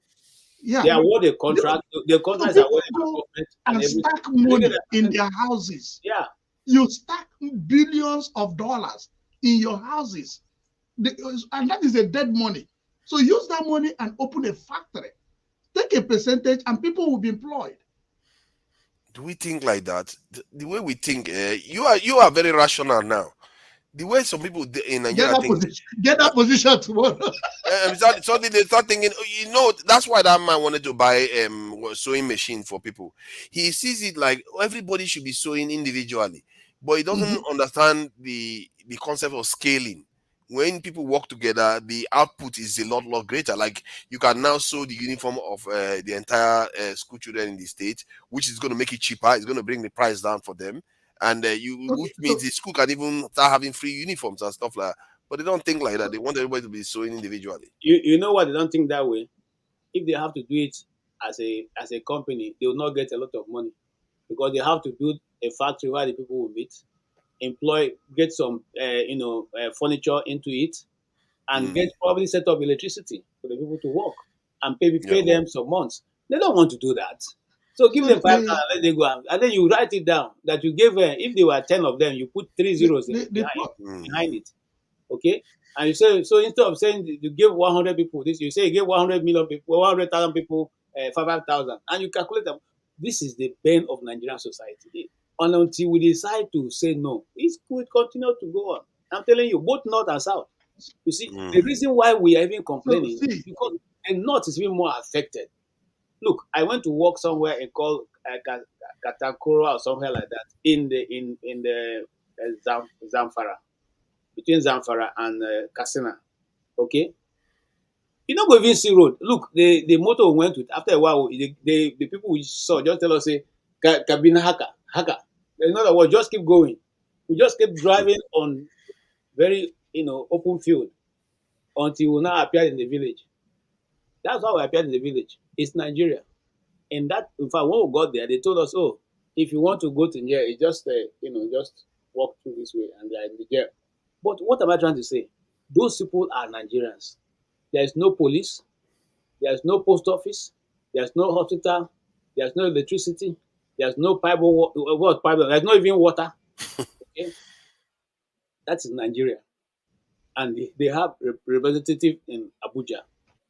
they award a contract. The contract is awarded to government and stack money in their houses. Yeah, you stack billions of dollars in your houses, and that is a dead money. So use that money and open a factory. Take a percentage, and people will be employed. Do we think like that? The way we think, you are very rational now. The way some people in Nigeria think. Get that position tomorrow. Suddenly they start thinking, that's why that man wanted to buy sewing machine for people. He sees it like everybody should be sewing individually, but he doesn't understand the concept of scaling. When people work together, the output is a lot greater. Like you can now sew the uniform of the entire school children in the state, which is going to make it cheaper. It's going to bring the price down for them, and which means the school can even start having free uniforms and stuff like that. But they don't think like that. They want everybody to be sewing individually. You know what? They don't think that way. If they have to do it as a company, they will not get a lot of money because they have to build a factory where the people will meet, get some furniture into it, and get probably set up electricity for the people to work and pay them some months. They don't want to do that. So give them 5,000, let them go, and then you write it down that you gave. If there were 10 of them, you put 3 zeros behind it. Okay, and you say, so instead of saying you give 100 people this, you say you give 100 million people, 100,000 people 5,000, and you calculate them. This is the bane of Nigerian society. And until we decide to say no, it could continue to go on. I'm telling you, both north and south. You see, the reason why we are even complaining is because the north is even more affected. Look, I went to work somewhere called Katakura or somewhere like that in the Zamfara. Between Zamfara and Katsina, okay? You don't go even see road. Look, the motor we went with, after a while, the people we saw just tell us, say, Kabina Haka. In other words, just keep going. We just keep driving on very, open field until we now appeared in the village. That's how we appeared in the village. It's Nigeria. In fact, when we got there, they told us, oh, if you want to go to Nigeria, it's just, just walk through this way and they are in Nigeria. But what am I trying to say? Those people are Nigerians. There is no police. There is no post office. There is no hospital. There is no electricity. There is no pipe. There is not even water. Okay? That's in Nigeria. And they have representative in Abuja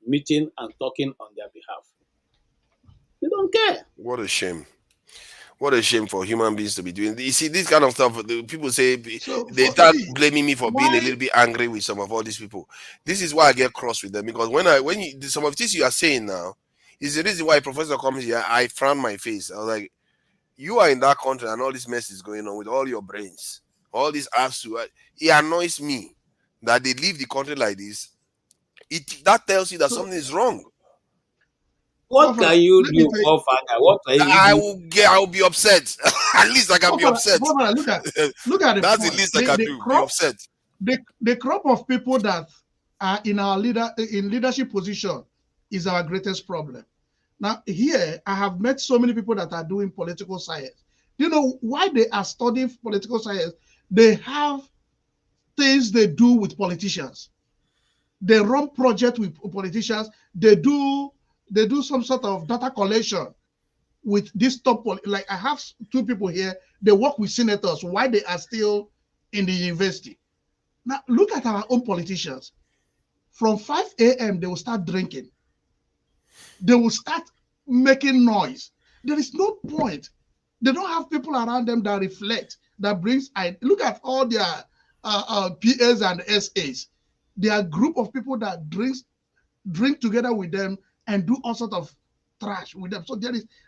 meeting and talking on their behalf. They don't care. What a shame. What a shame for human beings to be doing. You see, this kind of stuff, people say, they start blaming me for being a little bit angry with some of all these people. This is why I get cross with them, because some of this you are saying now is the reason why a professor comes here, I frown my face. I was like, you are in that country and all this mess is going on with all your brains, all these apps. It annoys me that they leave the country like this. That tells you that something is wrong. What can you do, Godfather? What can you do? I will be upset. At least I can be upset. Look at the That's point. the least I can do. Be upset. The crop of people that are in leadership position is our greatest problem. Now here, I have met so many people that are doing political science. Do you know why they are studying political science? They have things they do with politicians. They run projects with politicians. They do some sort of data collection with this top, like I have 2 people here, they work with senators while they are still in the university. Now, look at our own politicians. From 5 a.m., they will start drinking. They will start making noise. There is no point. They don't have people around them that reflect, that brings, look at all their PAs and SAs. They are a group of people that drink together with them and do all sorts of trash with them. So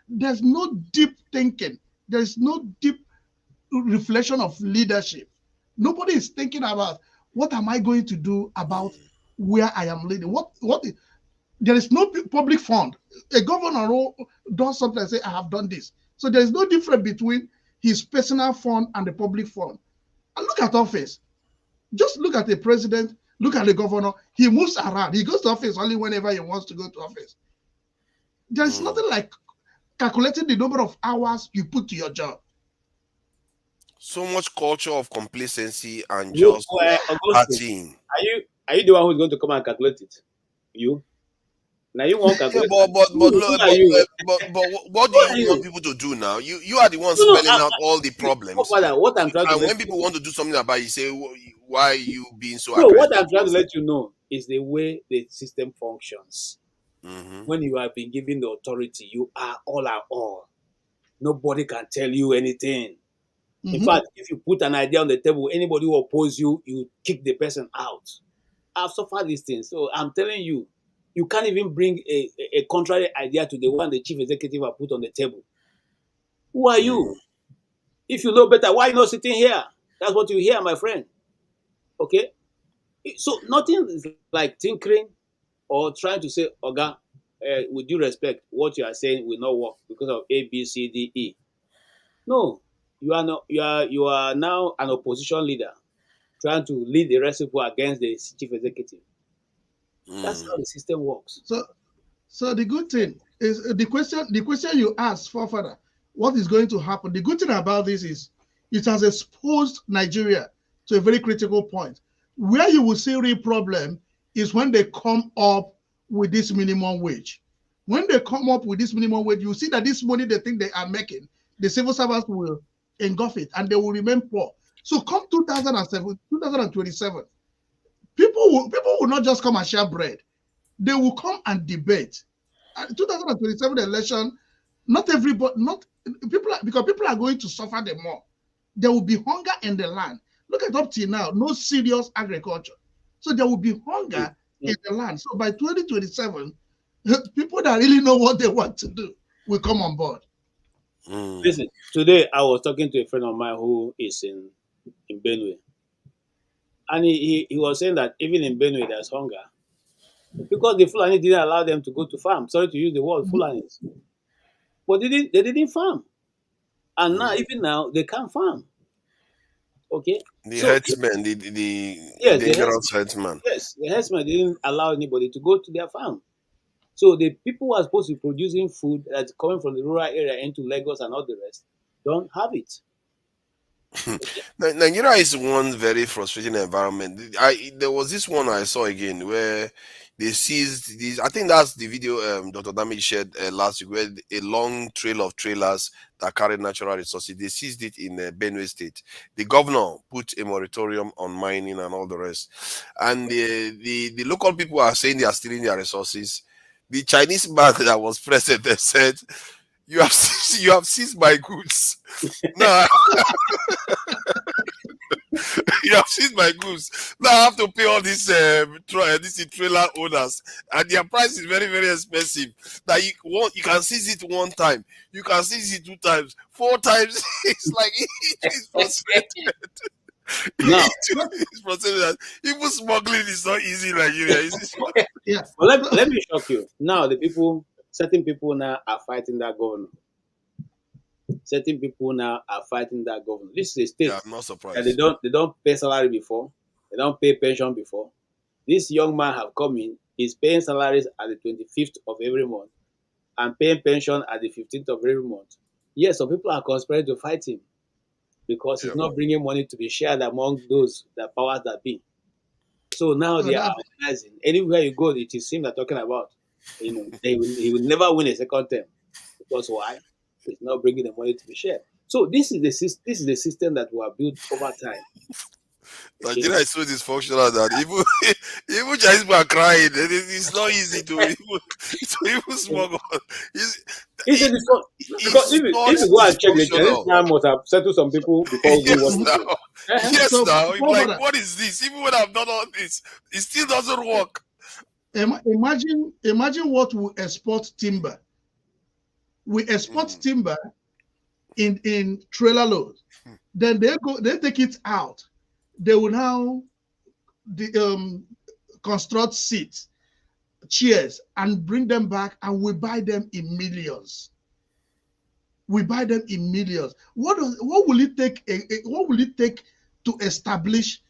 there's no deep thinking. There's no deep reflection of leadership. Nobody is thinking about what am I going to do about where I am leading. There is no public fund. A governor does something and say, I have done this. So there is no difference between his personal fund and the public fund. And look at office. Just look at the president, look at the governor. He moves around. He goes to office only whenever he wants to go to office. There is nothing like calculating the number of hours you put to your job. So much culture of complacency and just partying. Are you the one who's going to come and calculate it? You? Now you won't calculate. But what do you want people to do now? You are the one spelling out all the problems. What I'm trying to when people want to do something about it, you say, why are you being so aggressive? aggressive? What I'm trying to let you know is the way the system functions. When you have been given the authority, you are all. nobody can tell you anything. In Mhm. fact, if you put an idea on the table, anybody who opposes you, you kick the person out. I've suffered these things. So I'm telling you, you can't even bring a contrary idea to the one the chief executive have put on the table. Who are you? If you know better, why are you not sitting here? That's what you hear, my friend. Okay? So nothing is like tinkering or trying to say, Oga, with due respect, what you are saying will not work because of A, B, C, D, E. No, you are now an opposition leader trying to lead the rest of people against the chief executive. That's how the system works. So the good thing is the question you asked, forefather, what is going to happen? The good thing about this is it has exposed Nigeria to a very critical point. Where you will see real problem is when they come up with this minimum wage. When they come up with this minimum wage, you see that this money they think they are making, the civil servants will engulf it and they will remain poor. So come 2027, people will not just come and share bread. They will come and debate. 2027 election, not everybody, not people, because people are going to suffer the more. There will be hunger in the land. Look at up till now, no serious agriculture. So there will be hunger in the land. So by 2027, people that really know what they want to do will come on board. Listen, today I was talking to a friend of mine who is in Benue. And he was saying that even in Benue there's hunger. Because the Fulani didn't allow them to go to farm. Sorry to use the word Fulani. But they didn't farm. And now, even now, they can't farm. Okay? The So, herdsmen, the yes, dangerous herdsmen. Yes, the herdsmen didn't allow anybody to go to their farm. So the people who are supposed to be producing food that's coming from the rural area into Lagos and all the rest don't have it. Nigeria is one very frustrating environment. There was this one I saw again where they seized these. I think that's the video Dr. Dami shared last week, where a long trail of trailers that carried natural resources. They seized it in Benue State. The governor put a moratorium on mining and all the rest, and the local people are saying they are stealing their resources. The Chinese man that was present, they said, "You have seized my goods." No. You have seen my goods. Now I have to pay all these trailer owners, and their price is very, very expensive. That you can seize it one time, you can seize it 2 times, 4 times. It's like it's frustrated. Now, it's frustrated. Even smuggling is not easy in Nigeria. Yeah. Well, let me shock you. Now certain people now are fighting that governor. Certain people now are fighting that governor. This is a state I'm not surprised. that they don't pay salary before, they don't pay pension before. This young man have come in, he's paying salaries at the 25th of every month and paying pension at the 15th of every month. Yes, some people are conspiring to fight him because he's not bringing money to be shared among those that powers that be. So now they are organizing. Anywhere you go, it is him they're talking about. He will never win a second term. Because why? He's not bringing the money to be shared. So this is the system that we have built over time. Okay? Nigeria is so dysfunctional that even Chinese people are crying. It's not easy to even smuggle. Because if you go and check, the Chinese man must have settled some people before we what. Yes, now. Like, what is this? Even when I've done all this, it still doesn't work. Imagine what we export timber. We export timber in trailer loads. Then they take it out. They will now construct seats, chairs, and bring them back, and we buy them in millions. We buy them in millions. What will it take? What will it take to establish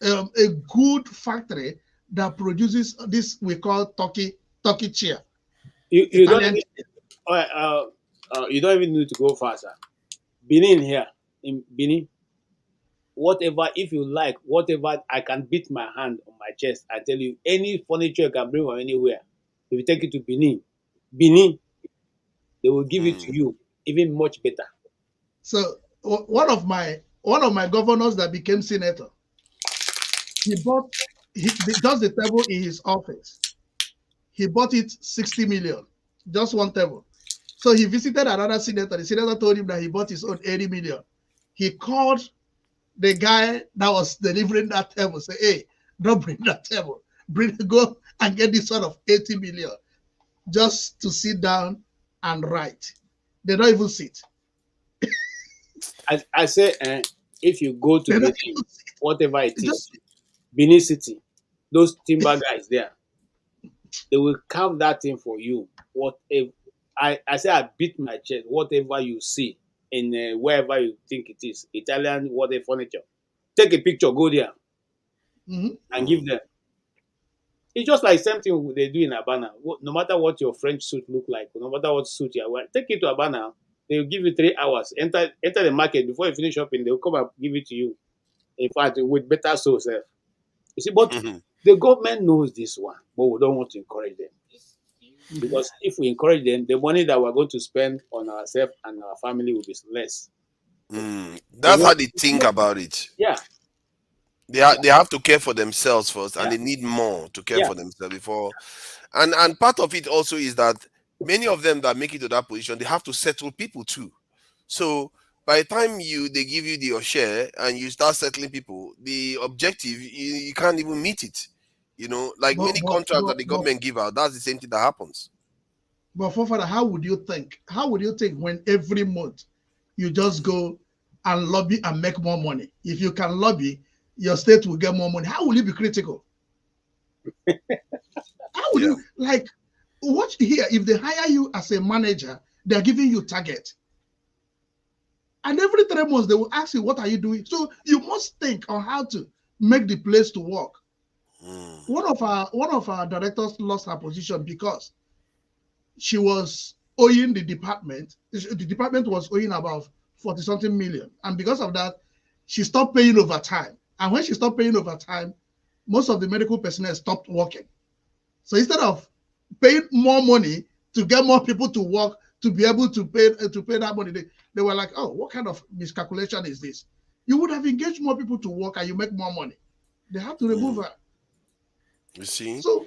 a good factory that produces this we call turkey chair? You don't even need to go faster. Benin here, in Benin, whatever, if you like, whatever, I can beat my hand on my chest. I tell you, any furniture you can bring from anywhere, if you take it to Benin, they will give it to you even much better. So one of my governors that became senator, he does the table in his office. He bought it 60 million, just one table. So he visited another senator. The senator told him that he bought his own 80 million. He called the guy that was delivering that table, say, hey, don't bring that table. Go and get this sort of 80 million just to sit down and write. They don't even sit. I say, if you go to Benin, whatever it is, Benin City, those timber guys there, they will carve that thing for you. Whatever I say, I beat my chest. Whatever you see in wherever you think it is, Italian whatever furniture, take a picture, go there, and give them. It's just like same thing they do in Abana. No matter what your French suit look like, no matter what suit you are wearing, take it to Abana. They will give you 3 hours. Enter the market before you finish shopping. They will come and give it to you. In fact, with better sauce. You see, but the government knows this one, but we don't want to encourage them. Because if we encourage them, the money that we're going to spend on ourselves and our family will be less. That's how they think about it. Yeah. They have to care for themselves first, and they need more to care for themselves before. And part of it also is that many of them that make it to that position, they have to settle people too. So by the time they give you your share and you start settling people, the objective you can't even meet it. You know, like many contracts that the government give out, that's the same thing that happens. But Father, how would you think? How would you think when every month you just go and lobby and make more money? If you can lobby, your state will get more money. How will you be critical? How would you like watch here? If they hire you as a manager, they're giving you target. And every 3 months they will ask you, what are you doing? So you must think on how to make the place to work. One of our directors lost her position because she was owing the department. The department was owing about 40-something million. And because of that, she stopped paying overtime. And when she stopped paying overtime, most of the medical personnel stopped working. So instead of paying more money to get more people to work, to be able to pay that money, they were like, oh, what kind of miscalculation is this? You would have engaged more people to work and you make more money. They have to remove her. You see? So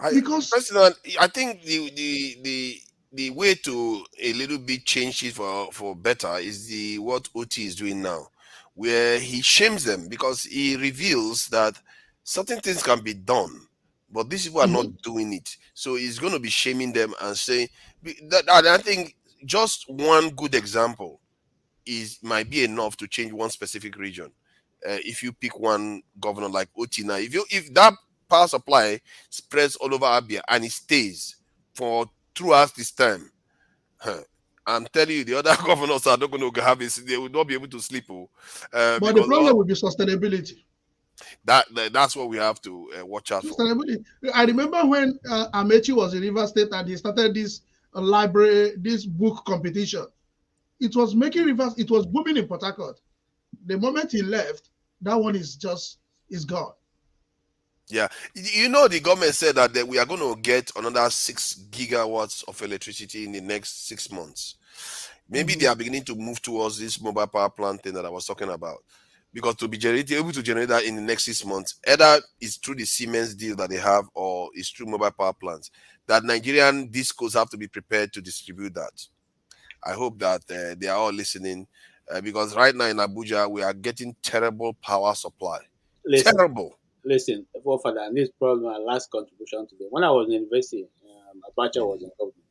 personally, I think the way to a little bit change it for better is what OT is doing now, where he shames them because he reveals that certain things can be done, but these people are not doing it. So he's going to be shaming them and saying that. I think just one good example might be enough to change one specific region. If you pick one governor like OT now, if that power supply spreads all over Abia and it stays for throughout this time, I'm telling you, the other governors are not going to have it. They will not be able to sleep. But the problem will be sustainability. That's what we have to watch out for. I remember when Amechi was in River State and he started this library, this book competition. It was making rivers. It was booming in Port Harcourt. The moment he left, that one is gone. Yeah, you know, the government said that we are going to get another 6 gigawatts of electricity in the next 6 months. Maybe they are beginning to move towards this mobile power plant thing that I was talking about, because to be able to generate that in the next 6 months, either it's through the Siemens deal that they have or it's through mobile power plants. That Nigerian discos have to be prepared to distribute that. I hope that they are all listening, because right now in Abuja we are getting terrible power supply. Terrible. Listen, Father, and this is probably my last contribution today. When I was in university, Abacha was in government,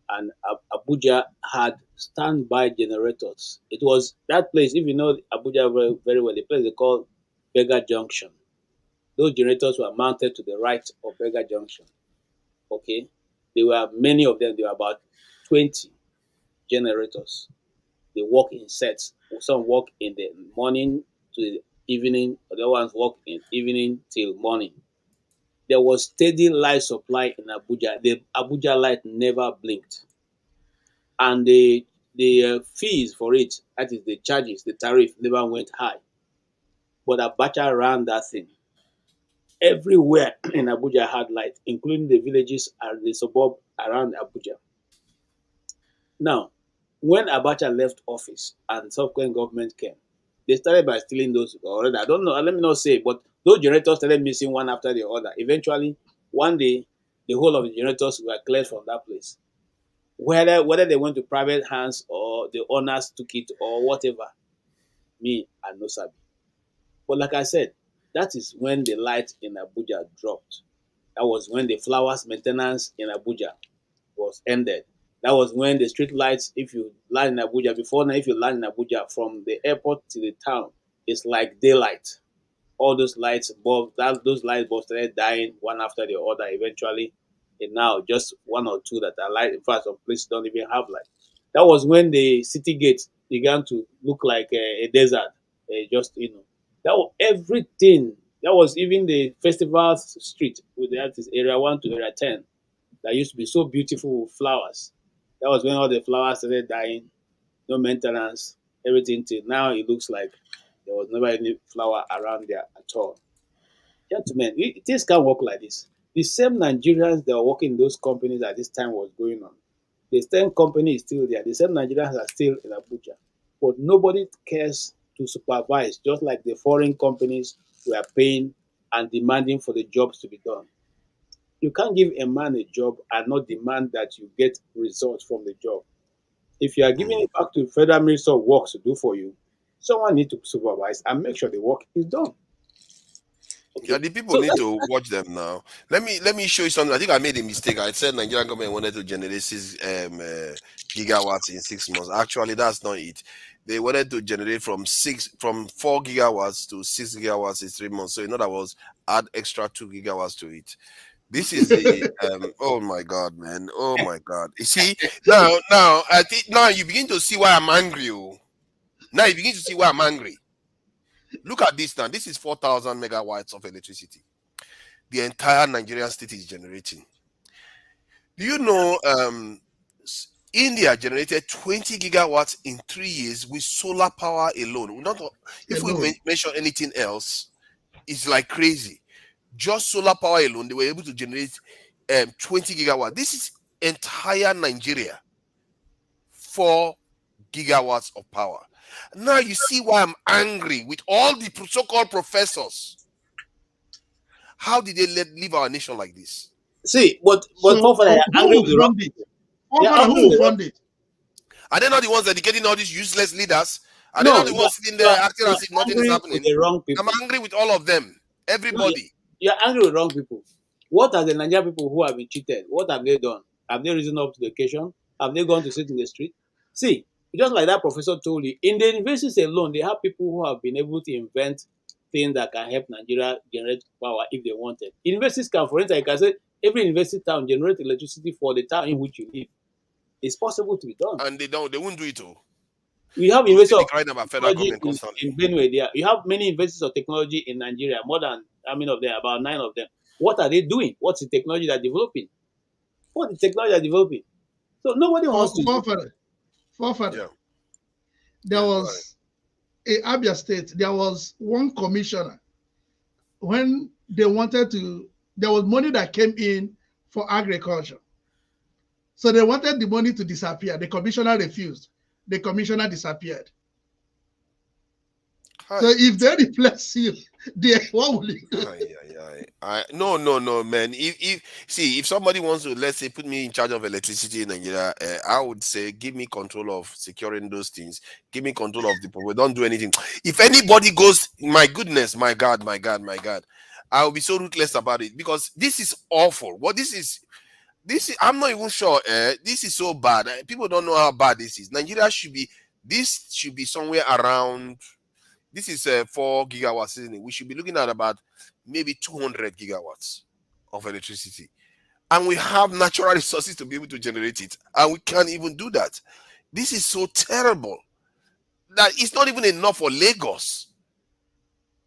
and Abuja had standby generators. It was that place, if you know Abuja very, very well, the place they call Beggar Junction. Those generators were mounted to the right of Beggar Junction. Okay? There were many of them. There were about 20 generators. They work in sets. Some work in the morning to the evening, other ones work in evening till morning. There was steady light supply in Abuja. The Abuja light never blinked. And the fees for it, that is the charges, the tariff, never went high. But Abacha ran that thing. Everywhere in Abuja had light, including the villages and the suburb around Abuja. Now, when Abacha left office and subsequent government came, they started by stealing those already. I don't know, let me not say, but those generators started missing one after the other. Eventually, one day, the whole of the generators were cleared from that place. Whether they went to private hands or the owners took it or whatever, me, I no sabi. But like I said, that is when the light in Abuja dropped. That was when the flowers maintenance in Abuja was ended. That was when the street lights, if you land in Abuja, before now, if you land in Abuja from the airport to the town, it's like daylight. All those lights bulbs, those light bulbs started dying one after the other eventually. And now just one or two that are light. In fact, some places don't even have light. That was when the city gates began to look like a desert. Just, that was everything. That was even the festival street with the artist, area 1 to area 10, that used to be so beautiful with flowers. That was when all the flowers started dying, no maintenance, everything till now it looks like there was never any flower around there at all. Gentlemen, things can't work like this. The same Nigerians that were working in those companies at this time was going on. The same company is still there. The same Nigerians are still in Abuja. But nobody cares to supervise, just like the foreign companies were paying and demanding for the jobs to be done. You can't give a man a job and not demand that you get results from the job. If you are giving it back to Federal Minister of Works to do for you, someone needs to supervise and make sure the work is done. Yeah, the people need to watch them now. Let me show you something. I think I made a mistake. I said Nigerian government wanted to generate 6 gigawatts in 6 months. Actually, that's not it. They wanted to generate from 4 gigawatts to 6 gigawatts in 3 months. So in other words, add extra 2 gigawatts to it. This is the oh my god, man. Oh my god. You see, now I think now you begin to see why I'm angry. Now you begin to see why I'm angry. Look at this now. This is 4,000 megawatts of electricity. The entire Nigerian state is generating. Do you know India generated 20 gigawatts in 3 years with solar power alone? If we mention anything else, it's like crazy. Just solar power alone, they were able to generate 20 gigawatts. This is entire Nigeria. 4 gigawatts of power. Now you see why I'm angry with all the so-called professors. How did they leave our nation like this? See, but so, who will fund it? Who will fund it? Are they not the ones educating all these useless leaders? Are they not the ones sitting there acting as if nothing is happening? The wrong people. I'm angry with all of them. Everybody. You're angry with wrong people. What are the Nigerian people who have been cheated? What have they done? Have they risen up to the occasion? Have they gone to sit in the street? See, just like that professor told you, in the universities alone, they have people who have been able to invent things that can help Nigeria generate power if they wanted. Universities can, for instance, I can say every university town generate electricity for the town in which you live. It's possible to be done. And they won't do it all. We have universities of technology in Benue there. You have many universities of technology in Nigeria, more than how many of them? About 9 of them. What are they doing? What's the technology they're developing? What the technology they're developing? So nobody wants to. Forefather. There was in Abia State, there was one commissioner when they wanted to, there was money that came in for agriculture. So they wanted the money to disappear. The commissioner refused. The commissioner disappeared. Hi. So if they replace you, what will you do? No, man. If somebody wants to, let's say, put me in charge of electricity in Nigeria, I would say, give me control of securing those things. Give me control of the people. Don't do anything. If anybody goes, my goodness, my God, I will be so ruthless about it because this is awful. This is, I'm not even sure. This is so bad. People don't know how bad this is. Nigeria should be somewhere around. This is 4 gigawatts, isn't it? We should be looking at about maybe 200 gigawatts of electricity. And we have natural resources to be able to generate it. And we can't even do that. This is so terrible that it's not even enough for Lagos.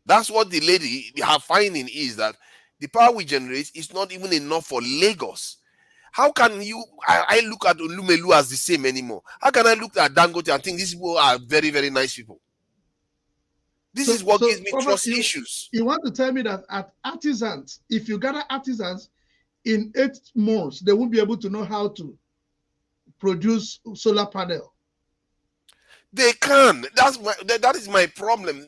That's what the lady, her finding is that the power we generate is not even enough for Lagos. How can I look at Olumelu as the same anymore? How can I look at Dangote and think these people are very, very nice people? This is what gives me trust issues. You want to tell me that at artisans, if you gather artisans in 8 months, they won't be able to know how to produce solar panel? They can. That is my problem.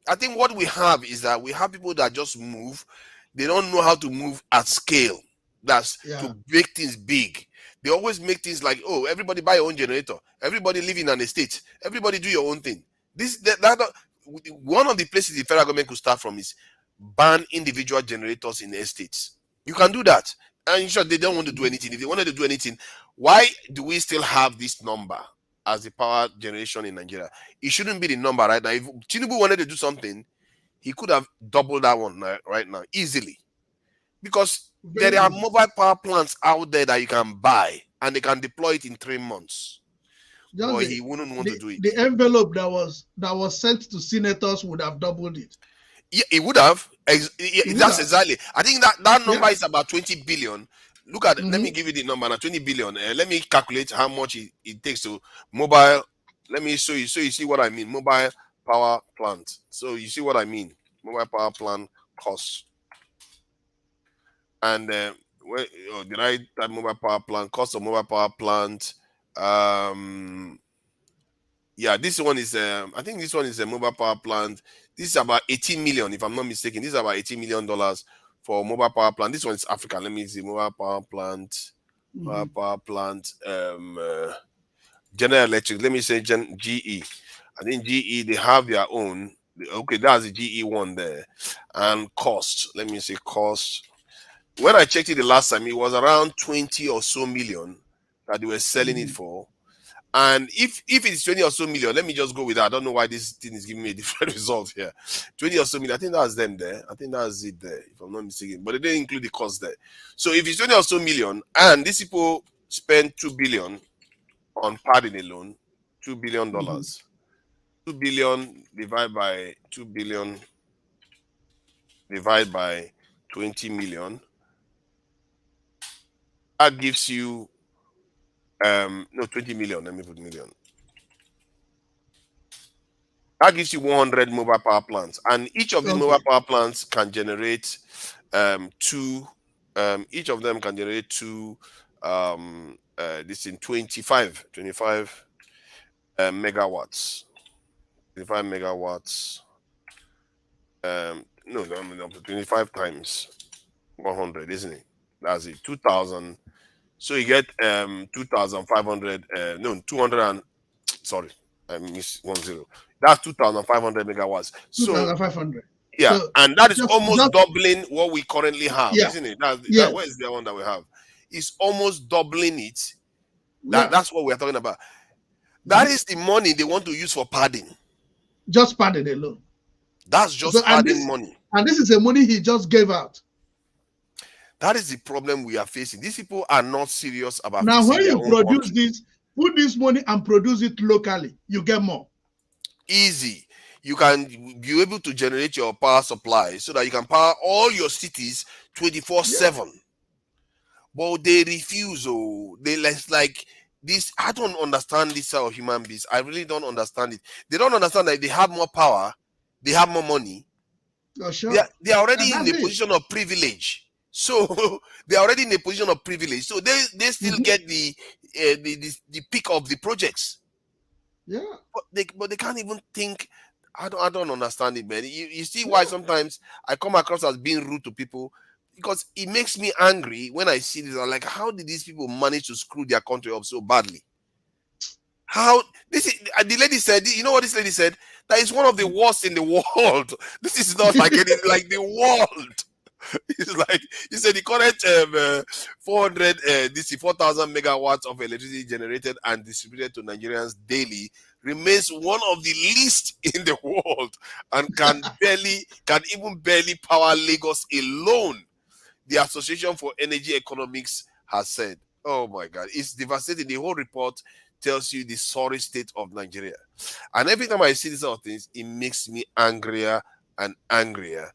I think what we have is that we have people that just move. They don't know how to move at scale. To make things big. They always make things like, oh, everybody buy your own generator, everybody live in an estate, everybody do your own thing. One of the places the federal government could start from is ban individual generators in estates. You can do that. And sure, they don't want to do anything. If they wanted to do anything, why do we still have this number as the power generation in Nigeria? It shouldn't be the number right now. If Tinubu wanted to do something, he could have doubled that one right now easily. Because there are mobile power plants out there that you can buy and they can deploy it in 3 months. But he wouldn't want to do it. The envelope that was sent to senators would have doubled it. Yeah, it would have. That's exactly. I think that number is about 20 billion. Look at it. Let me give you the number now. 20 billion. Let me calculate how much it takes to mobile. Let me show you so you see what I mean. Mobile power plant. So you see what I mean. Mobile power plant costs. And did I type mobile power plant? Cost of mobile power plant. Yeah, this one is I think this one is a mobile power plant. This is about 18 million, if I'm not mistaken. This is about $18 million for mobile power plant. This one is African. Let me see. Mobile power plant. Mobile power plant. General Electric. Let me say GE. I think GE, they have their own. Okay, that's the GE one there. And cost. Let me say cost. When I checked it the last time, it was around 20 or so million that they were selling it for. And if it's 20 or so million, let me just go with that. I don't know why this thing is giving me a different result here. 20 or so million, I think that's them there. I think that's it there, if I'm not mistaken. But they didn't include the cost there. So if it's 20 or so million, and these people spend 2 billion on padding alone, $2 billion. 2 billion divided by 2 billion divided by 20 million. That gives you 20 million. Let me put million. That gives you 100 mobile power plants, and each of these mobile power plants can generate each of them can generate this in 25 megawatts. 25 megawatts. 25 times 100, isn't it? That's it. 2,000. So you get 2,500. 200 and sorry, I missed 10. That's 2,500 megawatts. So 2,500. yeah, So and that is almost doubling what we currently have, Yeah. isn't it? That where is the one that we have? It's almost doubling it. That's what we're talking about. That is the money they want to use for padding. Just padding alone. That's just padding money. And this is the money he just gave out. That is the problem we are facing. These people are not serious about Now, when their you own produce country. this, put this money and produce it locally, you get more. Easy. You can be able to generate your power supply so that you can power all your cities 24/7. But they refuse. They like this. I don't understand this sort of human beings. I really don't understand it. They don't understand that they have more power, they have more money. Oh, sure. They are already in a position of privilege. So they are already in a position of privilege. So they still get the pick of the projects. Yeah. But they can't even think. I don't understand it, man. You see why sometimes I come across as being rude to people, because it makes me angry when I see this. I'm like, how did these people manage to screw their country up so badly? How this is the lady said, you know what this lady said? That is one of the worst in the world. This is not like anything like the world. It's like he said the current 4,000 megawatts of electricity generated and distributed to Nigerians daily remains one of the least in the world and can even barely power Lagos alone. The Association for Energy Economics has said. Oh my God, it's devastating. The whole report tells you the sorry state of Nigeria. And every time I see these sort of things, it makes me angrier and angrier.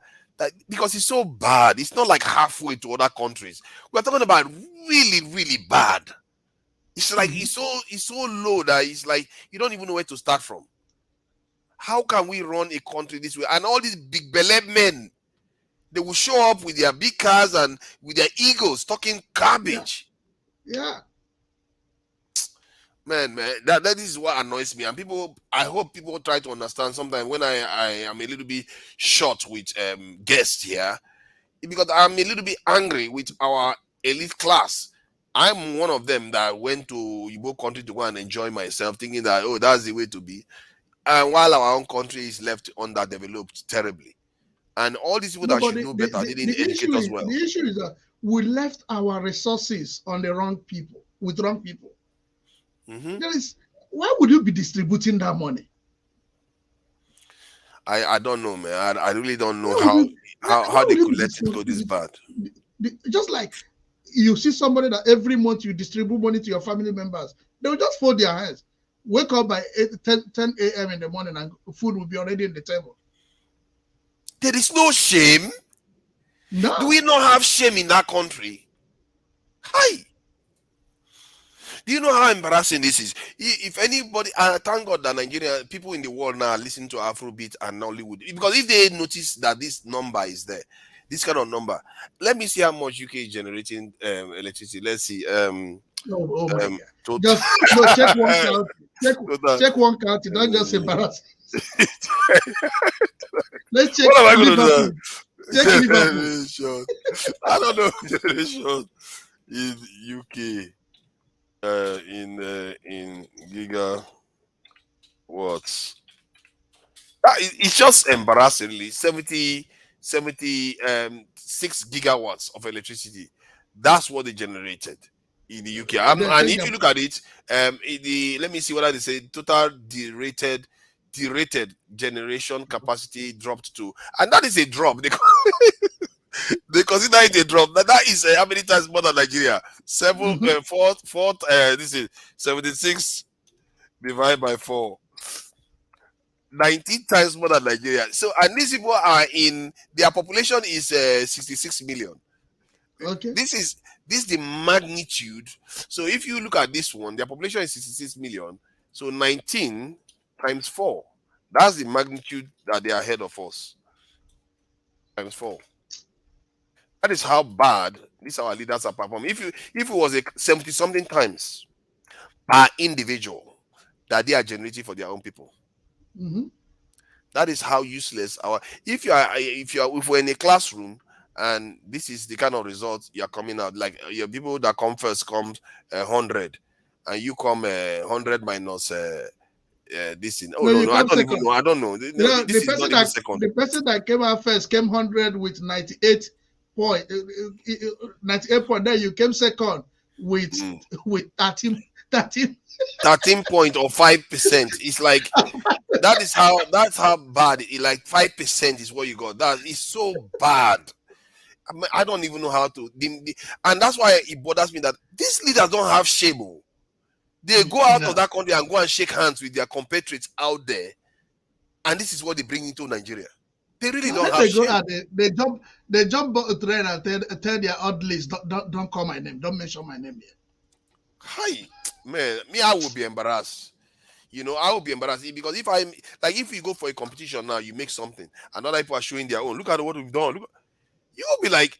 Because it's so bad. It's not like halfway to other countries. We're talking about really, really bad. It's like it's so low that it's like you don't even know where to start from. How can we run a country this way? And all these big belly men, they will show up with their big cars and with their egos talking garbage. Yeah. Man, that is what annoys me. And people, I hope people try to understand sometimes when I am a little bit short with guests here, because I'm a little bit angry with our elite class. I'm one of them that went to Igbo country to go and enjoy myself, thinking that, oh, that's the way to be. And while our own country is left underdeveloped terribly. And all these people that should know better didn't educate us well. The issue is that we left our resources on the wrong people, with wrong people. There is, why would you be distributing that money? I don't know, man. I really don't know how they could let it go this bad. Just like you see somebody that every month you distribute money to your family members, they'll just fold their hands. Wake up by 10 a.m. in the morning and food will be already in the table. There is no shame. No. Do we not have shame in that country? Hi. Do you know how embarrassing this is? If anybody, thank God that Nigeria, people in the world now listen to Afrobeat and Nollywood. Because if they notice that this number is there, this kind of number, let me see how much UK is generating electricity. Let's see. My God. Just check one count. Check one count. Don't just embarrass. Let's check. What am I going to do? Check Generation. I don't know generation in UK in gigawatts. It's just embarrassingly 76 gigawatts of electricity. That's what they generated in the UK. And if you look at it, let me see what they say. Total derated generation capacity dropped to, and that is a drop. They consider it a drop. That is how many times more than Nigeria? This is 76 divided by 4. 19 times more than Nigeria. So, and these people are their population is 66 million. Okay. This is the magnitude. So if you look at this one, their population is 66 million. So 19 times 4. That's the magnitude that they are ahead of us. Times 4. That is how bad these our leaders are performing. If it was a 70-something times per individual that they are generating for their own people. That is how useless our. If we're in a classroom and this is the kind of results you're coming out, like your people that come first comes 100, and you come 100 minus this thing. No, I don't even know. I don't know. This is not even second. The person that came out first came 100 with 98 point. 98 point. Then you came second with 13 point or 5%. It's like that's how bad it, like 5% is what you got. That is so bad. I don't even know how to, and that's why it bothers me that these leaders don't have shame. They go out of that country and go and shake hands with their compatriots out there, and this is what they bring into Nigeria. They really don't have shame. They jump a train and tell their odd list, don't call my name, don't mention my name here. Hi, man, I will be embarrassed. I will be embarrassed because if you go for a competition now, you make something, and other people are showing their own. Look at what we've done. You will be like,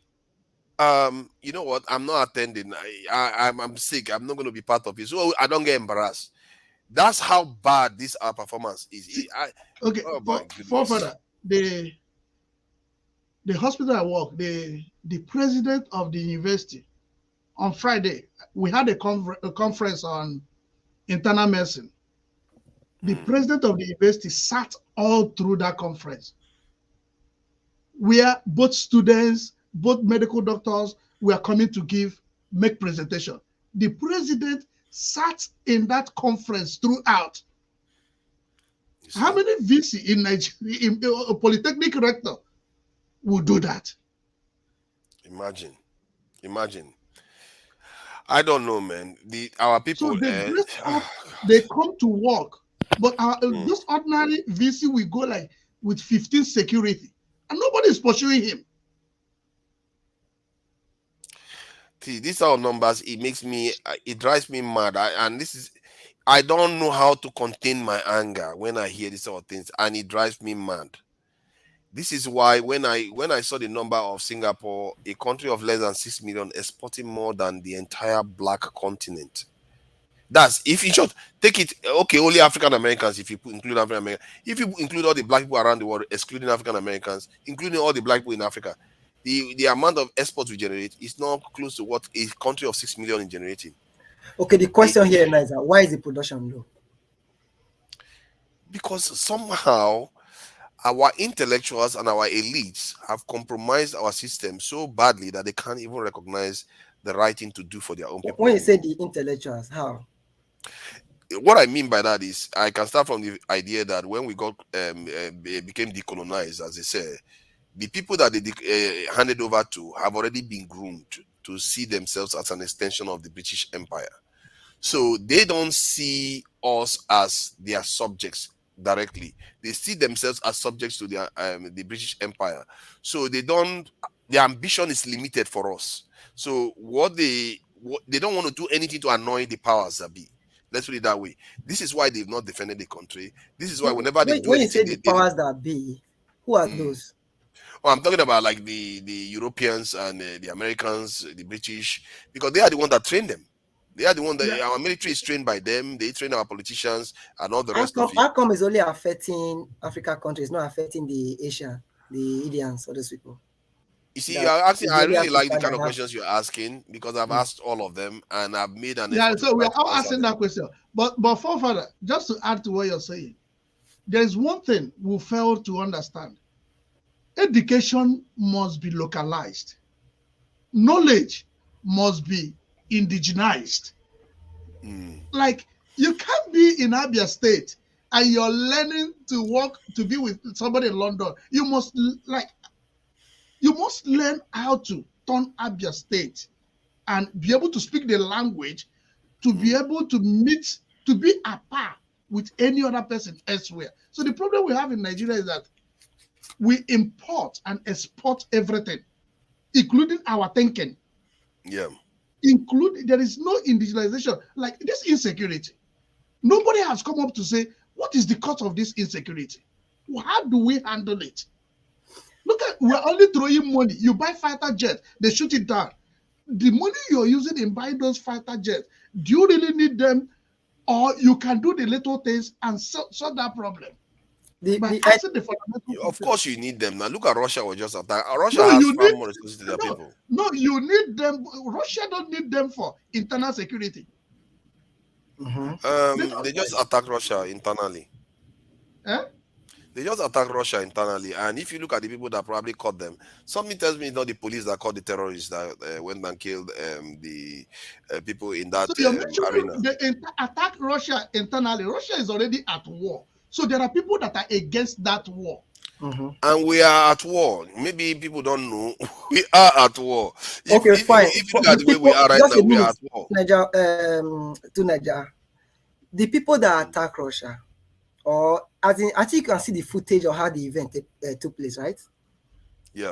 you know what? I'm not attending. I'm sick. I'm not going to be part of it. So I don't get embarrassed. That's how bad this our performance is. For further, the hospital I work, the president of the university, on Friday, we had a conference on internal medicine. The president of the university sat all through that conference, where both students, both medical doctors were coming to make presentation. The president sat in that conference throughout. How many VC in Nigeria, a polytechnic rector, will do that? Imagine. I don't know, man. Our people. So they come to work, but those ordinary VC will go like with 15 security, and nobody is pursuing him. See, these are numbers. It drives me mad. I don't know how to contain my anger when I hear these sort of things, and it drives me mad. This is why when I saw the number of Singapore, a country of less than 6 million, exporting more than the entire black continent. That's, if you should take it, okay, only African Americans, if you include African Americans, if you include all the black people around the world, excluding African Americans, including all the black people in Africa, The amount of exports we generate is not close to what a country of 6 million is generating. Okay, the question here now is why is the production low? Because somehow our intellectuals and our elites have compromised our system so badly that they can't even recognize the right thing to do for their own people. When you say the intellectuals, how? What I mean by that is I can start from the idea that when we got became decolonized, as they say, the people that they handed over to have already been groomed to see themselves as an extension of the British Empire. So they don't see us as their subjects directly. They see themselves as subjects to their the British Empire. So they don't. Their ambition is limited for us. So what they don't want to do anything to annoy the powers that be. Let's put it that way. This is why they've not defended the country. This is why whenever they do when anything, you say the powers that be, who are those? Oh, I'm talking about like the Europeans and the Americans, the British, because they are the ones that train them. They are the one that our military is trained by them. They train our politicians and all the rest of it. How come it's only affecting African countries, not affecting the Asian, the Indians, or those people? You see, you're asking, I really like the kind of questions you're asking because I've asked all of them and I've made an effort. So we are all asking that question. But forefather, just to add to what you're saying, there is one thing we fail to understand. Education must be localized. Knowledge must be indigenized. Like you can't be in Abia State and you're learning to work to be with somebody in London. You must learn how to turn Abia State and be able to speak the language to be able to meet, to be apart with any other person elsewhere. So the problem we have in Nigeria is that we import and export everything, including our thinking. Yeah. There is no indigenization. Like this insecurity. Nobody has come up to say, what is the cause of this insecurity? How do we handle it? Look at, we're only throwing money. You buy fighter jets, they shoot it down. The money you're using in buying those fighter jets, do you really need them? Or you can do the little things and solve that problem? Of course you need them. Now look at Russia was just attacked. Russia has far more responsibility to their people. No, you need them. Russia don't need them for internal security. They just attacked Russia internally. They just attacked Russia internally, and if you look at the people that probably caught them, something tells me it's not the police that caught the terrorists that went and killed the people in that arena. They attack Russia internally. Russia is already at war, so there are people that are against that war. And we are at war. Maybe people don't know we are at war. Fine. If you look at the way we are right now, we are at war. Niger, the people that attack Russia, or I think you can see the footage of how the event took place, right? Yeah.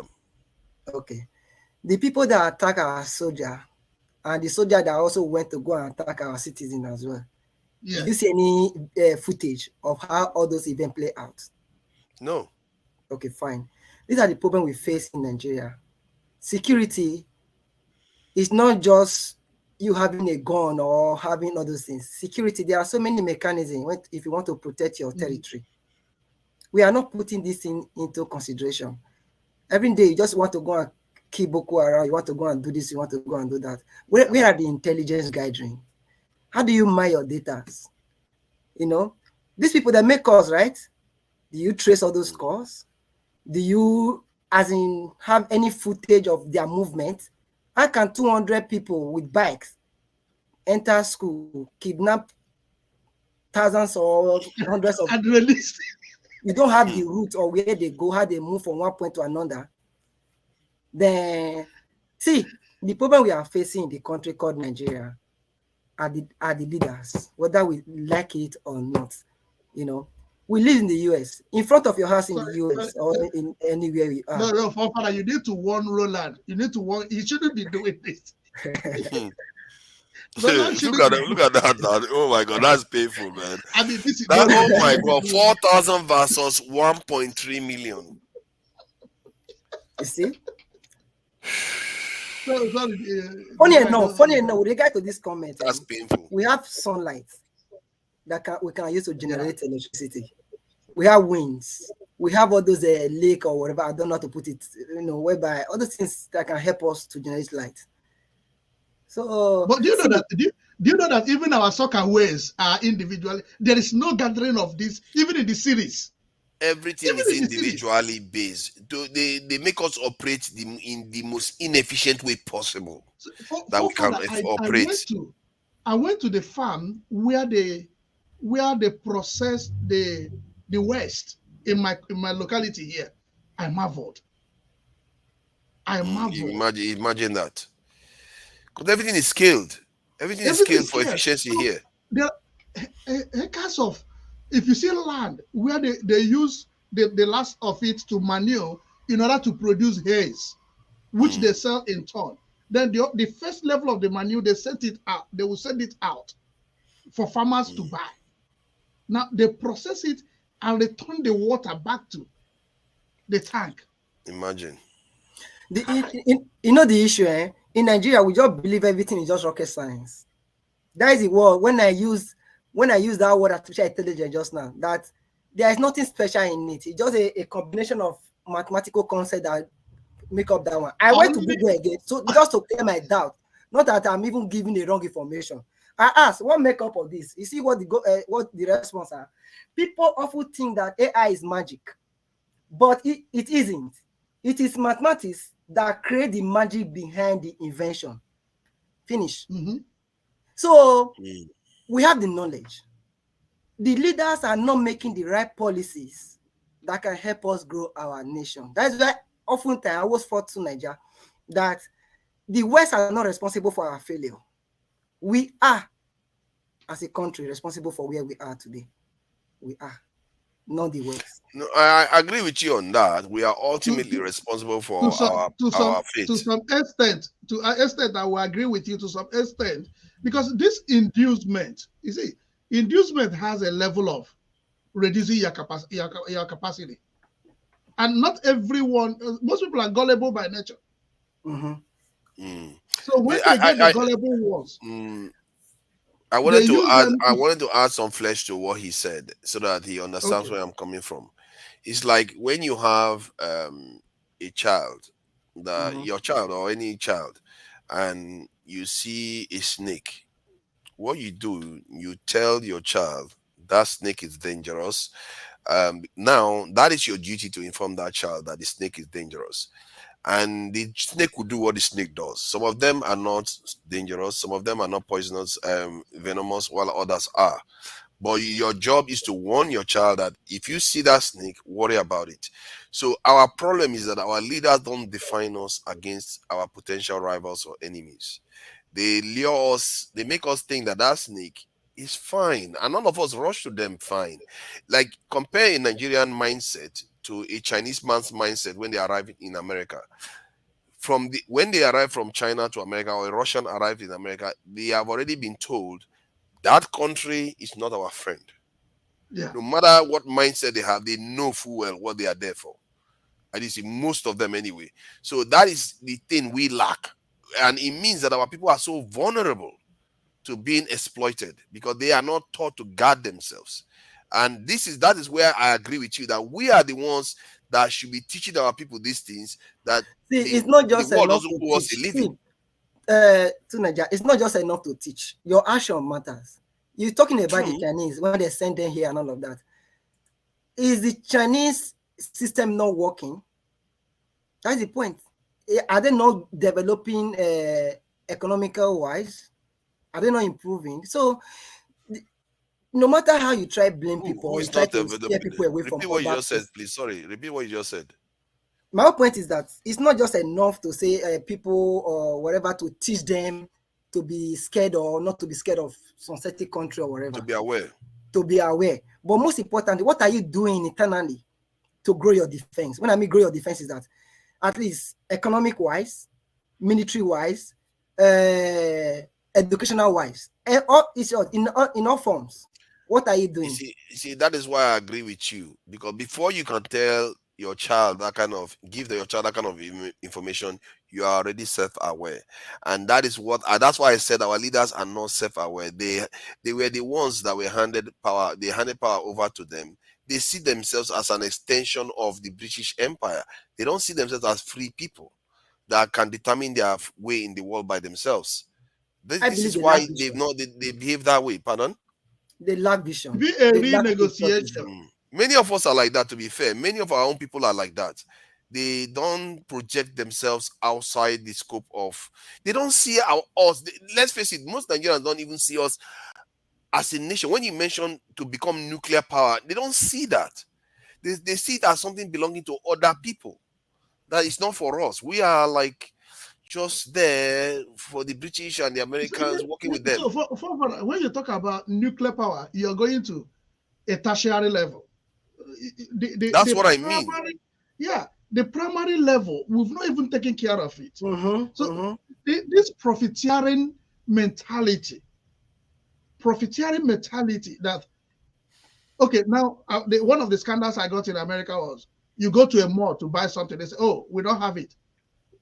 Okay. The people that attack our soldier and the soldier that also went to go and attack our citizen as well. Yeah. Did you see any footage of how all those events play out? No. Okay, fine. These are the problems we face in Nigeria. Security is not just you having a gun or having other things. Security, there are so many mechanisms if you want to protect your territory. We are not putting this into consideration. Every day you just want to go and keep Boko Haram, you want to go and do this, you want to go and do that. Where are the intelligence guidelines? How do you mine your data? You know, these people that make calls, right? Do you trace all those calls? Do you, have any footage of their movement? How can 200 people with bikes enter school, kidnap thousands or hundreds of and release? You don't have the route or where they go, how they move from one point to another. Then, see, the problem we are facing in the country called Nigeria are the leaders, whether we like it or not. You know, we live in the US, in front of your house in the US or in anywhere we are. No, Father, you need to warn Roland. You need to warn. He shouldn't be doing this. Look at that. Oh my God, that's painful, man. I mean, this is oh my God, 4,000 versus 1.3 million. You see? Funny enough, with regard to this comment, that's painful. We have sunlight that we can use to generate electricity. We have winds. We have all those lake or whatever, I don't know how to put it, whereby other things that can help us to generate light. So, but do you know that? Do you know that even our soccer ways are individually? There is no gathering of this, even in the series. Everything is individually based. They make us operate in the most inefficient way possible that we can operate. I went to the farm where they process the waste in my locality here. I marveled. Imagine that. Because everything is scaled. Everything is scaled for efficiency here. There are acres of, if you see land where they use the last of it to manure in order to produce hays, which they sell in ton. Then the first level of the manure, they send it out. They will send it out for farmers to buy. Now they process it and return the water back to the tank. Imagine. You know the issue, eh? In Nigeria, we just believe everything is just rocket science. That is the word. When I use that word artificial intelligence just now, that there is nothing special in it. It's just a combination of mathematical concepts that make up that one. I went to Google again, so just to clear my doubt. Not that I'm even giving the wrong information. I asked, what make up of this? You see what the response are. People often think that AI is magic, but it isn't. It is mathematics that create the magic behind the invention. Finish. So we have the knowledge. The leaders are not making the right policies that can help us grow our nation. That's why oftentimes I always fought to Nigeria that the West are not responsible for our failure. We are, as a country, responsible for where we are today. We are, not the West. No, I agree with you on that. We are ultimately responsible for our fate. To some extent, I will agree with you to some extent, because this inducement, you see, inducement has a level of reducing your capacity. And not everyone, most people are gullible by nature. So when they get the gullible ones, I wanted to add some flesh to what he said so that he understands where I'm coming from. It's like when you have a child, your child or any child, and you see a snake. What you do, you tell your child that snake is dangerous. Now that is your duty to inform that child that the snake is dangerous. And the snake will do what the snake does. Some of them are not dangerous, some of them are not poisonous, venomous, while others are. But your job is to warn your child that if you see that snake, worry about it. So our problem is that our leaders don't define us against our potential rivals or enemies. They lure us, they make us think that that snake is fine, and none of us rush to them fine. Like, compare a Nigerian mindset to a Chinese man's mindset when they arrive in America. When they arrive from China to America, or a Russian arrived in America, they have already been told that country is not our friend. Yeah. No matter what mindset they have, they know full well what they are there for. At least most of them anyway. So that is the thing we lack. And it means that our people are so vulnerable to being exploited because they are not taught to guard themselves. And that is where I agree with you that we are the ones that should be teaching our people these things. That it's not just the world enough doesn't to owe us a teach. living. To Nigeria, it's not just enough to teach. Your action matters. You're talking about the Chinese when they send them here and all of that. Is the Chinese system not working? That's the point. Are they not developing economical wise? Are they not improving? So no matter how you try blame people, you try to scare people away from. Repeat what you just said, please. Sorry, repeat what you just said. My whole point is that it's not just enough to say people or whatever to teach them to be scared or not to be scared of some certain country or whatever. To be aware. To be aware. But most importantly, what are you doing internally to grow your defense? When I mean grow your defense is that at least economic wise, military wise, educational wise, and in all forms. What are you doing? You see, that is why I agree with you. Because before you can tell your child that kind of your child that kind of information, you are already self-aware. And that is what that's why I said our leaders are not self-aware. They were the ones that were handed power. They handed power over to them. They see themselves as an extension of the British Empire. They don't see themselves as free people that can determine their way in the world by themselves. This is why they behave that way. Pardon? They lack vision. Be a renegotiation. Many of us are like that, to be fair. Many of our own people are like that. They don't project themselves outside the scope of. They don't see us. Let's face it, most Nigerians don't even see us as a nation. When you mention to become nuclear power, they don't see that. They see it as something belonging to other people. That is not for us. We are like just there for the British and the Americans, working with them. So when you talk about nuclear power, you're going to a tertiary level. That's what I mean. Yeah, the primary level, we've not even taken care of it. This profiteering mentality that, okay, now one of the scandals I got in America was you go to a mall to buy something, they say, oh, we don't have it.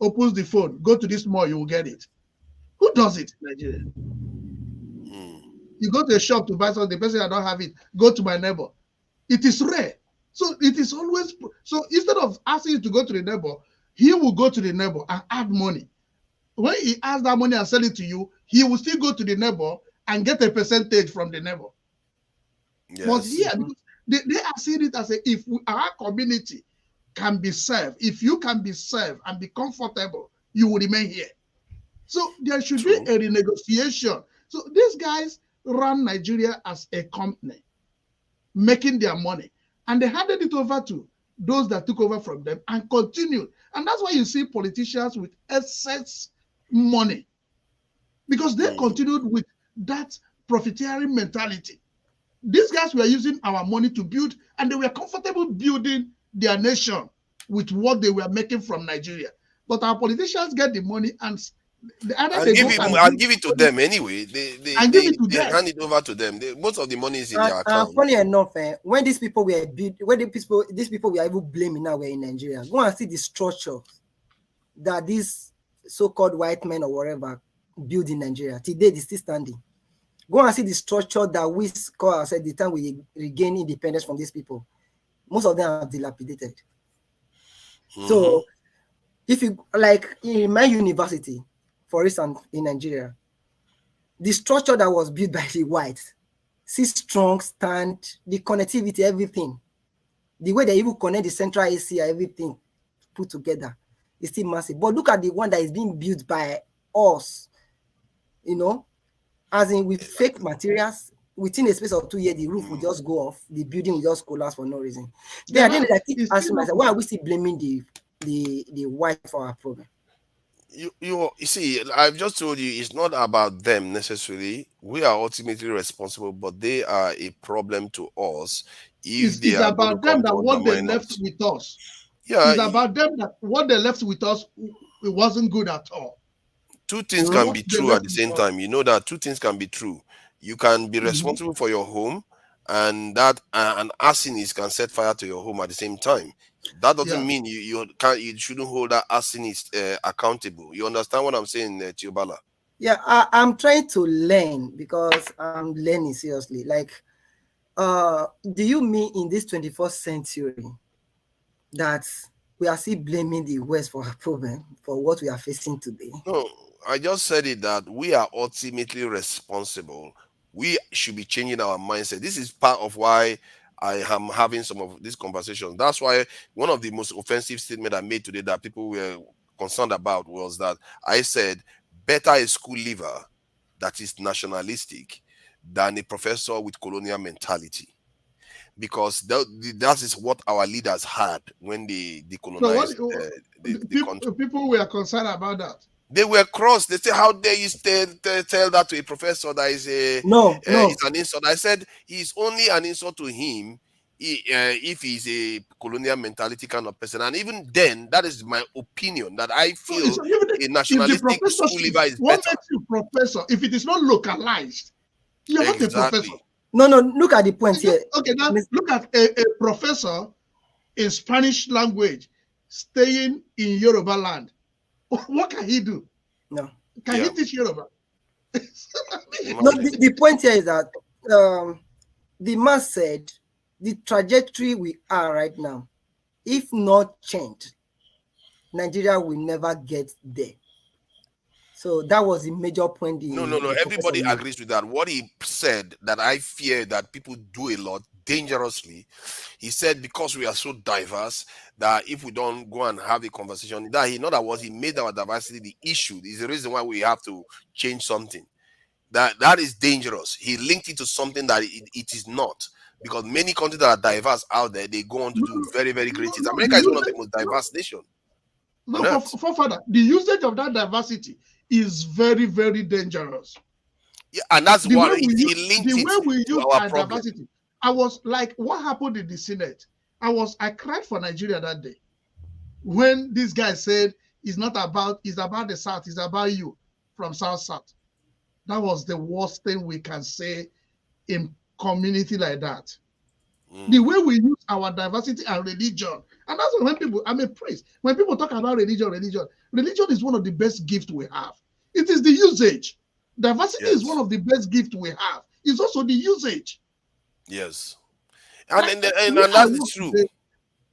Opens the phone, go to this mall, you will get it. Who does it in Nigeria? You go to a shop to buy something, the person, I don't have it, go to my neighbor. It is rare. So it is always, so instead of asking you to go to the neighbor, he will go to the neighbor and add money. When he adds that money and sell it to you, he will still go to the neighbor and get a percentage from the neighbor. Yes. But here, because they are seeing it as if our community can be served. If you can be served and be comfortable, you will remain here. So there should be a renegotiation. So these guys run Nigeria as a company, making their money. And they handed it over to those that took over from them and continued. And that's why you see politicians with excess money, because they continued with that profiteering mentality. These guys were using our money to build, and they were comfortable building their nation with what they were making from Nigeria. But our politicians get the money and I'll give it to them anyway. They hand it over to them. Most of the money is in their account. Funny enough, when these people were these people we are even blaming now were in Nigeria. Go and see the structure that these so-called white men or whatever build in Nigeria. Today, they still standing. Go and see the structure that we call ourselves the time we regain independence from these people. Most of them are dilapidated. So, if you like in my university, for instance, in Nigeria, the structure that was built by the whites, see strong stand, the connectivity, everything, the way they even connect the central AC, everything put together is still massive. But look at the one that is being built by us, you know, as in with fake materials. Within a space of 2 years, the roof will just go off, the building will just collapse for no reason. Then I keep asking myself, why are we still blaming the white for our problem? You see, I've just told you it's not about them necessarily. We are ultimately responsible, but they are a problem to us. If it's about them that what they left with us. Yeah, it's about them that what they left with us, it wasn't good at all. Two things can be true at the same time. You know that two things can be true. You can be responsible for your home, and that an arsonist can set fire to your home at the same time. That doesn't mean you shouldn't hold that arsonist accountable. You understand what I'm saying, Tiobala? Yeah, I'm trying to learn because I'm learning seriously. Like, do you mean in this 21st century that we are still blaming the West for our problem, for what we are facing today? No, I just said it that we are ultimately responsible. We should be changing our mindset. This is part of why I am having some of these conversations. That's why one of the most offensive statements I made today that people were concerned about was that I said, better a school leaver that is nationalistic than a professor with colonial mentality. Because that is what our leaders had when they decolonized the country. People were concerned about that. They were crossed. They say, how dare you tell that to a professor that is it's an insult. I said, it's only an insult to him if he's a colonial mentality kind of person. And even then, that is my opinion, that I feel a nationalistic school leaver is what better. Makes you professor if it is not localized? You're not a professor. No, look at the point here. Okay, now look at a professor in Spanish language staying in Yoruba land, what can he do? No. Can he teach Yoruba? No, the point here is that the man said the trajectory we are right now, if not changed, Nigeria will never get there. So that was the major point. No. Everybody agrees with that. What he said, that I fear that people do a lot dangerously. He said because we are so diverse that if we don't go and have a conversation, that he, in other words, he made our diversity the issue. Is the reason why we have to change something. That is dangerous. He linked it to something that it is not. Because many countries that are diverse out there, they go on to do very, very great things. America is one of the most diverse nations. No, for further, the usage of that diversity is very, very dangerous. Yeah, and that's why he linked the way we it to use our our problem. diversity. I was like, what happened in the Senate? I cried for Nigeria that day when this guy said it's about the South, it's about you from South. That was the worst thing we can say in community like that. The way we use our diversity and religion. And that's when people, I'm a priest. When people talk about religion is one of the best gifts we have. It is the usage. Diversity is one of the best gifts we have. It's also the usage. Yes. And that's true. Today,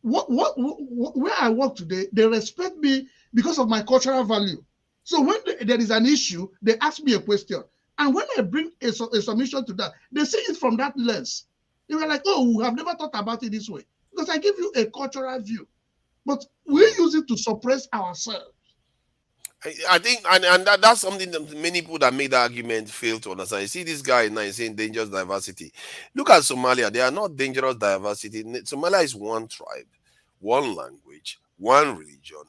where I work today, they respect me because of my cultural value. So when there is an issue, they ask me a question. And when I bring a submission to that, they see it from that lens. They were like, oh, we have never thought about it this way. Because I give you a cultural view. But we use it to suppress ourselves. I think, and that's something that many people that made the argument fail to understand. You see this guy now is saying dangerous diversity. Look at Somalia. They are not dangerous diversity. Somalia is one tribe, one language, one religion,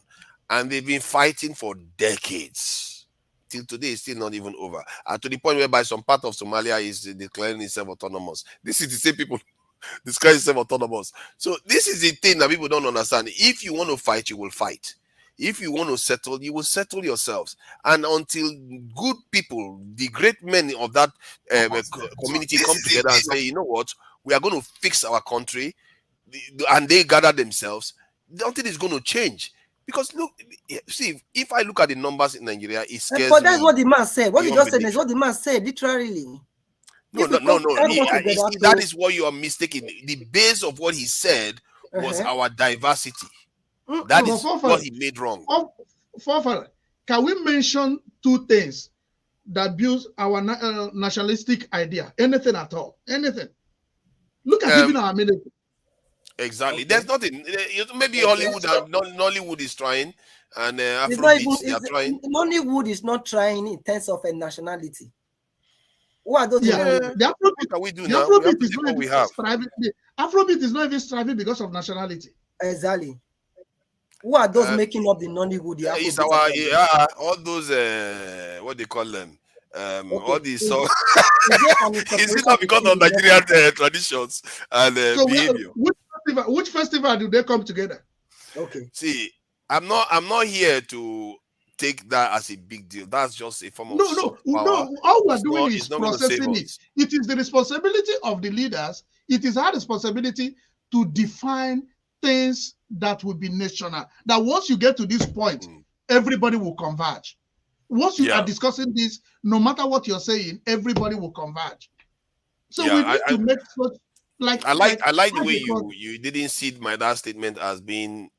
and they've been fighting for decades. Till today, it's still not even over. To the point whereby some part of Somalia is declaring itself autonomous. This is the same people declaring itself autonomous. So this is the thing that people don't understand. If you want to fight, you will fight. If you want to settle, you will settle yourselves. And until good people, the great men of that community come together and say, you know what, we are going to fix our country, and they gather themselves, nothing is going to change. Because look, see, if I look at the numbers in Nigeria, it scares me. But that's what the man said. What you just said is what the man said, literally. No. That is what you are mistaken. The base of what he said was our diversity. That is what he made wrong. Can we mention two things that build our nationalistic idea? Anything at all? Anything? Look at even our military. Exactly. There's nothing. Maybe Hollywood and Nollywood is trying, and Afrobeats they are trying. Nollywood is not trying in terms of a nationality. What are those? The what can we do now? Afrobeat is not even striving because of nationality. Exactly. Who are those making up the Nollywood? It's all those what they call them. All these songs. Is it not because of Nigerian traditions and behavior? Which festival do they come together? Okay. See, I'm not here to take that as a big deal. That's just a form of no. All we're doing is processing it. It is the responsibility of the leaders. It is our responsibility to define things that will be national. That once you get to this point, everybody will converge. Once you are discussing this, no matter what you're saying, everybody will converge. So we need to make such I like the way you didn't see my that statement as being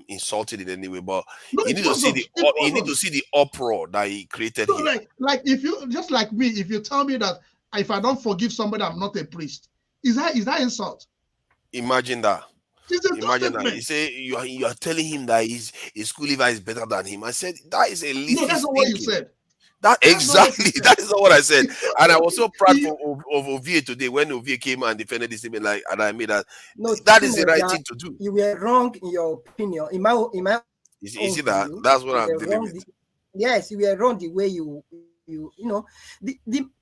insulted in any way, but you need to see the uproar that he created here. Like if you just like me, if you tell me that if I don't forgive somebody, I'm not a priest, is that insult? Imagine that. Imagine that. You say you are telling him that his school leaver is better than him. I said that is a least. No, that's not what you said. That is not what I said. And I was so proud of Ovie today when Ovie came and defended this statement, and I made that. No, that is the right thing to do. You were wrong in your opinion. In my you see that? That's what I'm dealing with. Yes, you were wrong the way you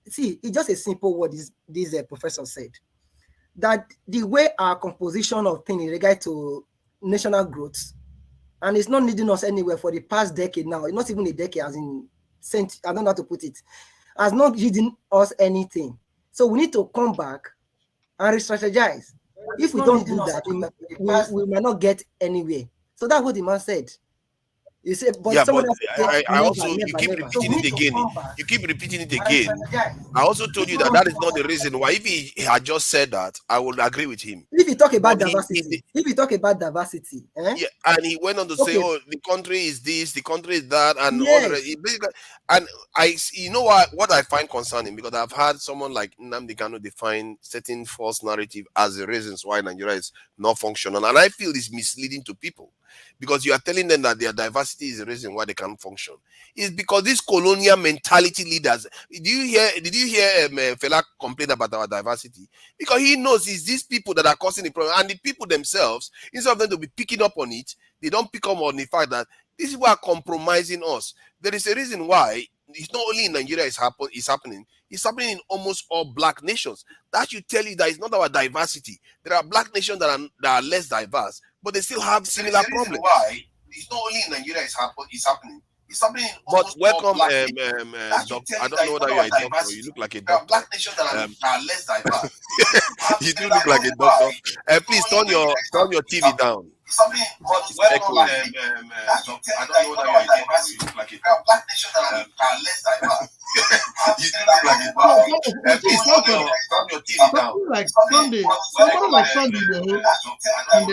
see. It's just a simple word. This professor said that the way our composition of things in regard to national growth, and it's not leading us anywhere for the past decade now. Not even a decade, as in. I don't know how to put it, has not given us anything. So we need to come back and re-strategize. If we don't do that, we might not get anywhere. So that's what the man said. You say, but yeah, someone but else I also you keep repeating it again. You keep repeating it again. I also told you that is not the reason why. If he had just said that, I would agree with him. If you talk about diversity, yeah, and he went on to say, "Oh, the country is this, the country is that," and yes. all the and you know what I find concerning, because I've had someone like Nnamdi Kanu define certain false narrative as the reasons why Nigeria is not functional, and I feel it's misleading to people. Because you are telling them that their diversity is the reason why they can't function. It's because these colonial mentality leaders. Did you hear Fela complain about our diversity? Because he knows it's these people that are causing the problem, and the people themselves, instead of them to be picking up on it, they don't pick up on the fact that these people are compromising us. There is a reason why it's not only in Nigeria it's happening. It's happening in almost all black nations. That should tell you that it's not our diversity. There are black nations that are less diverse, but they still have similar problems. Why it's not only in Nigeria it's happening. It's happening in but welcome, doctor. I don't know whether you're a doctor. You look like a doctor. Black nations that are less diverse. You do look like a doctor. Please turn your TV down. Echo. I don't know whether you're a doctor. You look like a doctor. Black nations that are less diverse. You do look like a doctor. Please turn your TV down. Somebody like Sunday and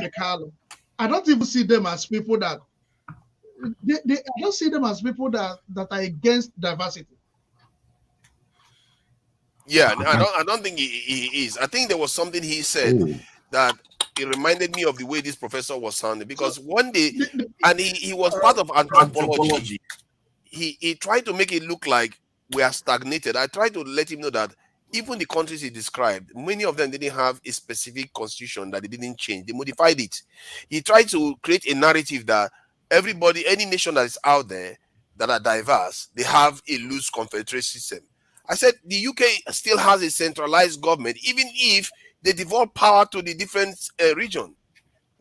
the Carlo. I don't even see them as people that I don't see them as people that are against diversity. Yeah, I don't think he is. I think there was something he said that it reminded me of the way this professor was sounding, because one day, and he was part of anthropology. He tried to make it look like we are stagnated. I tried to let him know that even the countries he described, many of them didn't have a specific constitution that they didn't change. They modified it. He tried to create a narrative that everybody, any nation that is out there that are diverse, they have a loose confederate system. I said the UK still has a centralized government, even if they devolve power to the different region.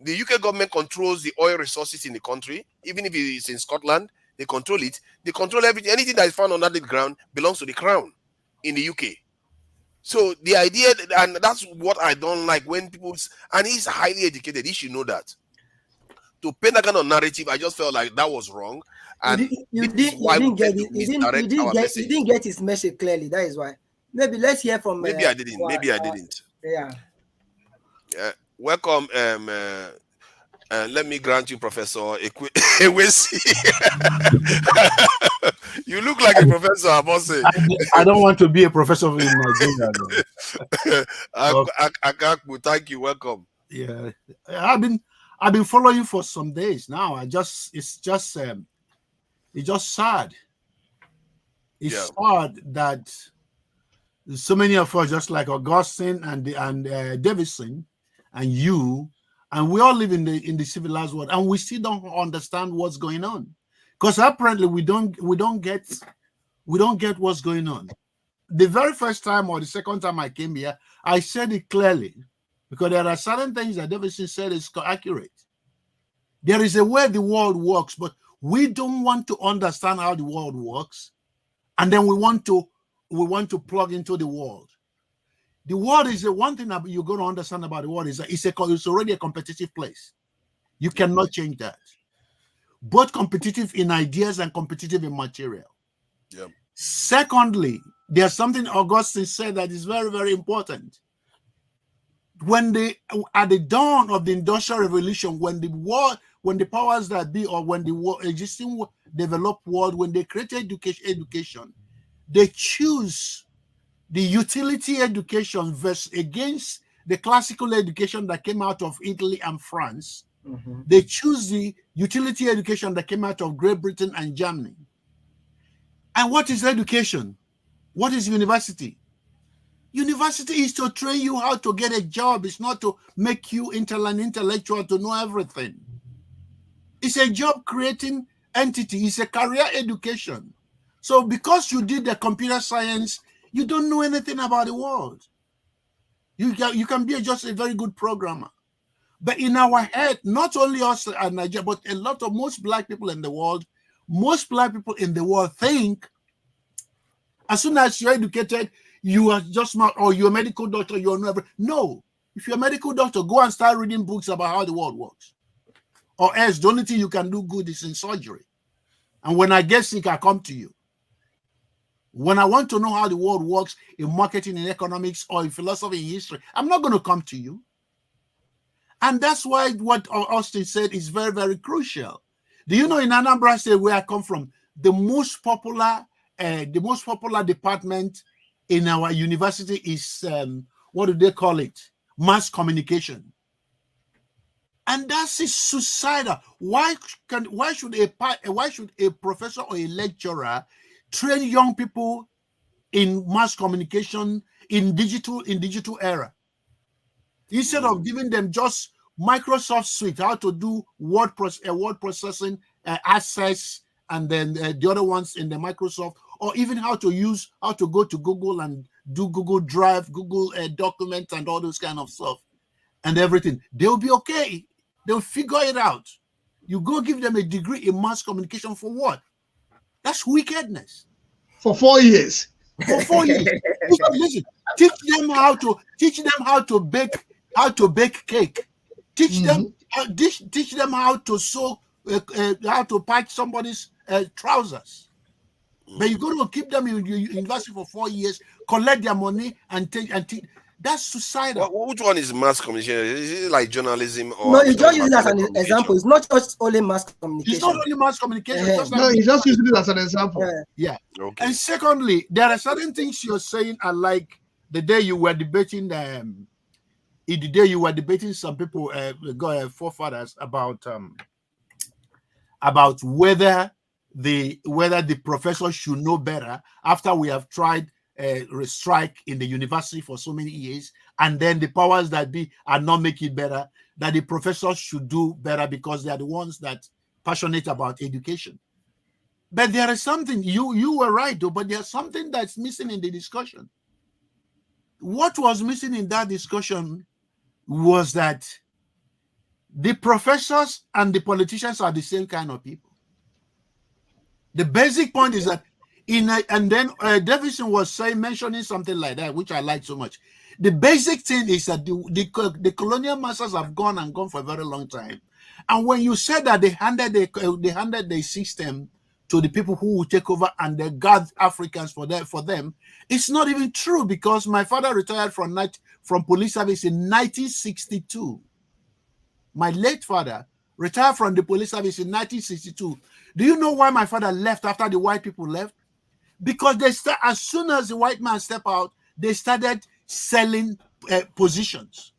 The UK government controls the oil resources in the country, even if it is in Scotland, they control it. They control everything. Anything that is found under the ground belongs to the crown in the UK. So the idea, and that's what I don't like when people, and he's highly educated, he should know that. To paint that kind of narrative, I just felt like that was wrong. And you didn't get his message clearly. That is why. Maybe let's hear from. Maybe I didn't. Maybe I didn't. Yeah. Welcome. Let me grant you, Professor Ewesi. You look like a professor, I must say. I don't want to be a professor in Nigeria. Akakbu, thank you. Welcome. Yeah, I've been following for some days now. It's just sad. It's sad that so many of us, just like Augustine and Davidson and you, and we all live in the civilized world, and we still don't understand what's going on, because apparently we don't get what's going on. The very first time or the second time I came here, I said it clearly, because there are certain things that Davidson said is accurate. There is a way the world works, but we don't want to understand how the world works, and then we want to plug into the world. The world is the one thing that you're going to understand about the world is that it's already a competitive place. You cannot change that. Both competitive in ideas and competitive in material. Yep. Secondly, there's something Augustine said that is very, very important. At the dawn of the Industrial Revolution, when the powers that be, or when the existing developed world, when they created education, they choose the utility education against the classical education that came out of Italy and France. Mm-hmm. They choose the utility education that came out of Great Britain and Germany. And what is education? What is university? University is to train you how to get a job. It's not to make you an intellectual to know everything. It's a job creating entity. It's a career education. So because you did the computer science, you don't know anything about the world. You can be just a very good programmer. But in our head, not only us in Nigeria, but most black people in the world think as soon as you're educated, you are just smart, or you're a medical doctor, you're never. No, If you're a medical doctor, go and start reading books about how the world works. Or else, the only thing you can do good is in surgery. And when I get sick, I come to you. When I want to know how the world works in marketing, in economics, or in philosophy, in history, I'm not going to come to you. And that's why what Austin said is very, very crucial. Do you know in Anambra State, where I come from, the most popular department in our university is what do they call it? Mass communication. And that's suicidal. Why should a professor or a lecturer train young people in mass communication in digital era, instead of giving them just Microsoft Suite, how to do word processing, Access, and then the other ones in the Microsoft, or even how to go to Google and do Google Drive, Google Documents, and all those kind of stuff and everything. They'll be okay. They'll figure it out. You go give them a degree in mass communication for what? That's wickedness. For 4 years. For 4 years. Listen, teach them how to bake cake. Teach them how to sew, how to patch somebody's trousers. But you're going to keep them in university for 4 years, collect their money, and teach. That's suicidal. Which one is mass communication? Is it like journalism or? No, you just use it as an example. It's not just only mass communication. It's not only mass communication. No, you just use it as an example. Yeah. Okay. And secondly, there are certain things you're saying are like the day you were debating some people, forefathers, about whether the professor should know better after we have tried strike in the university for so many years, and then the powers that be are not making it better, that the professors should do better because they are the ones that passionate about education. But there is something, you were right though, but there's something that's missing in the discussion. What was missing in that discussion was that the professors and the politicians are the same kind of people. The basic point is that and then Davidson was mentioning something like that, which I like so much. The basic thing is that the colonial masters have gone for a very long time. And when you said that they handed the system to the people who will take over and they guard Africans for them, it's not even true, because my father retired from police service in 1962. My late father retired from the police service in 1962. Do you know why my father left after the white people left? Because as soon as the white man stepped out, they started selling positions.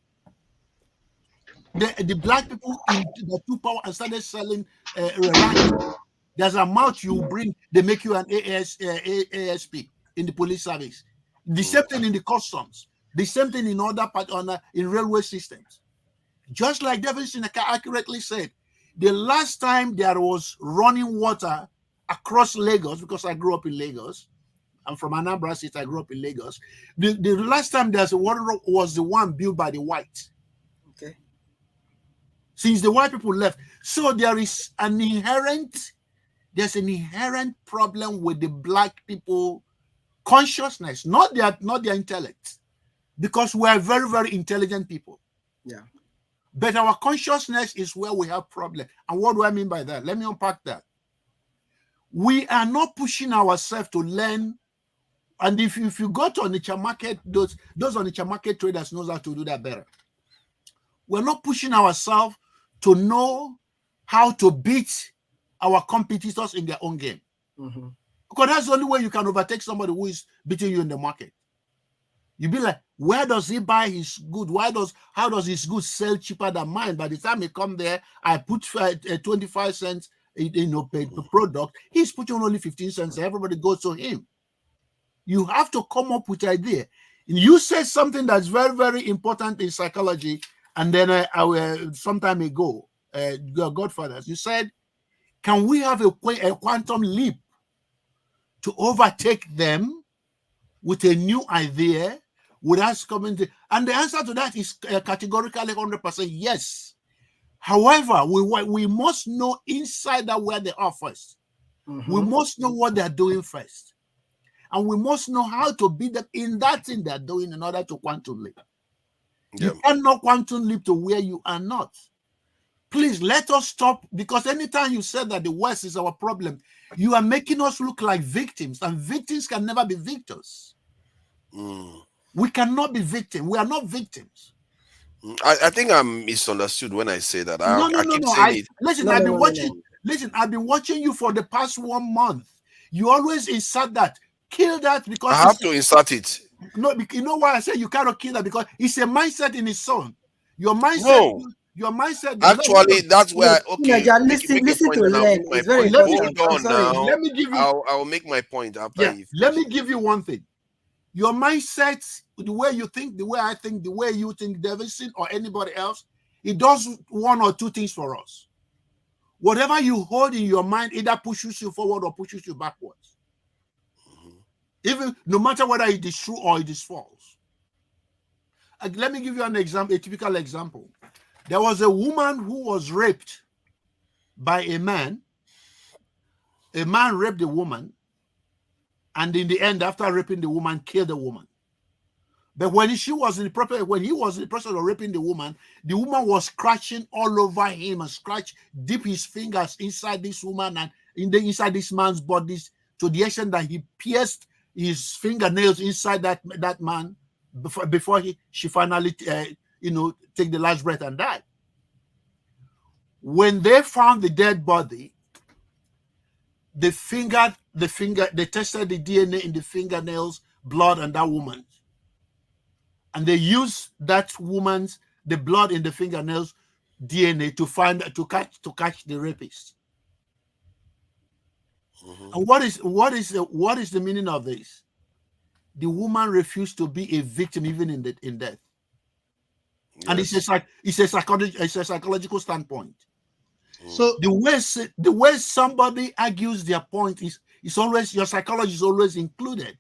The black people in the two power and started selling rank. There's an amount you bring, they make you an ASP in the police service. The same thing in the customs. The same thing in other part in railway systems. Just like Davidson accurately said, the last time there was running water across Lagos, because I grew up in Lagos, I'm from Anambra State, I grew up in Lagos. The last time there's a water was the one built by the whites. Okay. Since the white people left. So there's an inherent problem with the black people consciousness, not their intellect, because we are very, very intelligent people. Yeah. But our consciousness is where we have problem. And what do I mean by that? Let me unpack that. We are not pushing ourselves to learn. And if you go to Onitsha market, those Onitsha market traders knows how to do that better. We're not pushing ourselves to know how to beat our competitors in their own game. Mm-hmm. Because that's the only way you can overtake somebody who is beating you in the market. You'd be like, where does he buy his good? How does his goods sell cheaper than mine? By the time he come there, I put 25 cents per product. He's putting only 15 cents. Everybody goes to him. You have to come up with an idea. You said something that's very, very important in psychology. And then some time ago, Godfathers, you said, can we have a quantum leap to overtake them with a new idea without coming to? And the answer to that is categorically 100% yes. However, we must know inside that where they are first. Mm-hmm. We must know what they're doing first. And we must know how to beat them in that thing they're doing in order to quantum leap. Yeah. You cannot quantum leap to where you are not. Please let us stop, because anytime you say that the West is our problem, you are making us look like victims, and victims can never be victors. We cannot be victims. We are not victims. I think I'm misunderstood when I say that. No. I keep saying it. Listen, I've been watching. Listen, I've been watching you for the past 1 month. You always insert that, kill that, because I have to insert it. No, you know why I say you cannot kill that? Because it's a mindset in its own. Your mindset. No. Your mindset. Actually, that's where okay. Listen to Len. It's very important. Hold on now. Let me give you. I'll make my point after. Yeah. Let me give you one thing. Your mindset, the way you think, the way I think, the way you think, Davidson or anybody else, it does one or two things for us. Whatever you hold in your mind either pushes you forward or pushes you backwards. Even no matter whether it is true or it is false. Let me give you an example, a typical example. There was a woman who was raped by a man. A man raped the woman, and in the end, after raping the woman, killed the woman. But when he was in the process of raping the woman was scratching all over him and dip his fingers inside this woman and inside this man's body to the extent that he pierced his fingernails inside that man before she finally take the last breath and die. When they found the dead body, they tested the DNA in the fingernails, blood, and that woman. And they used the blood in the fingernails DNA to catch the rapist. And what is the meaning of this? The woman refused to be a victim even in death. Yes. And it's a psychological standpoint. So the way somebody argues their point is always, your psychology is always included.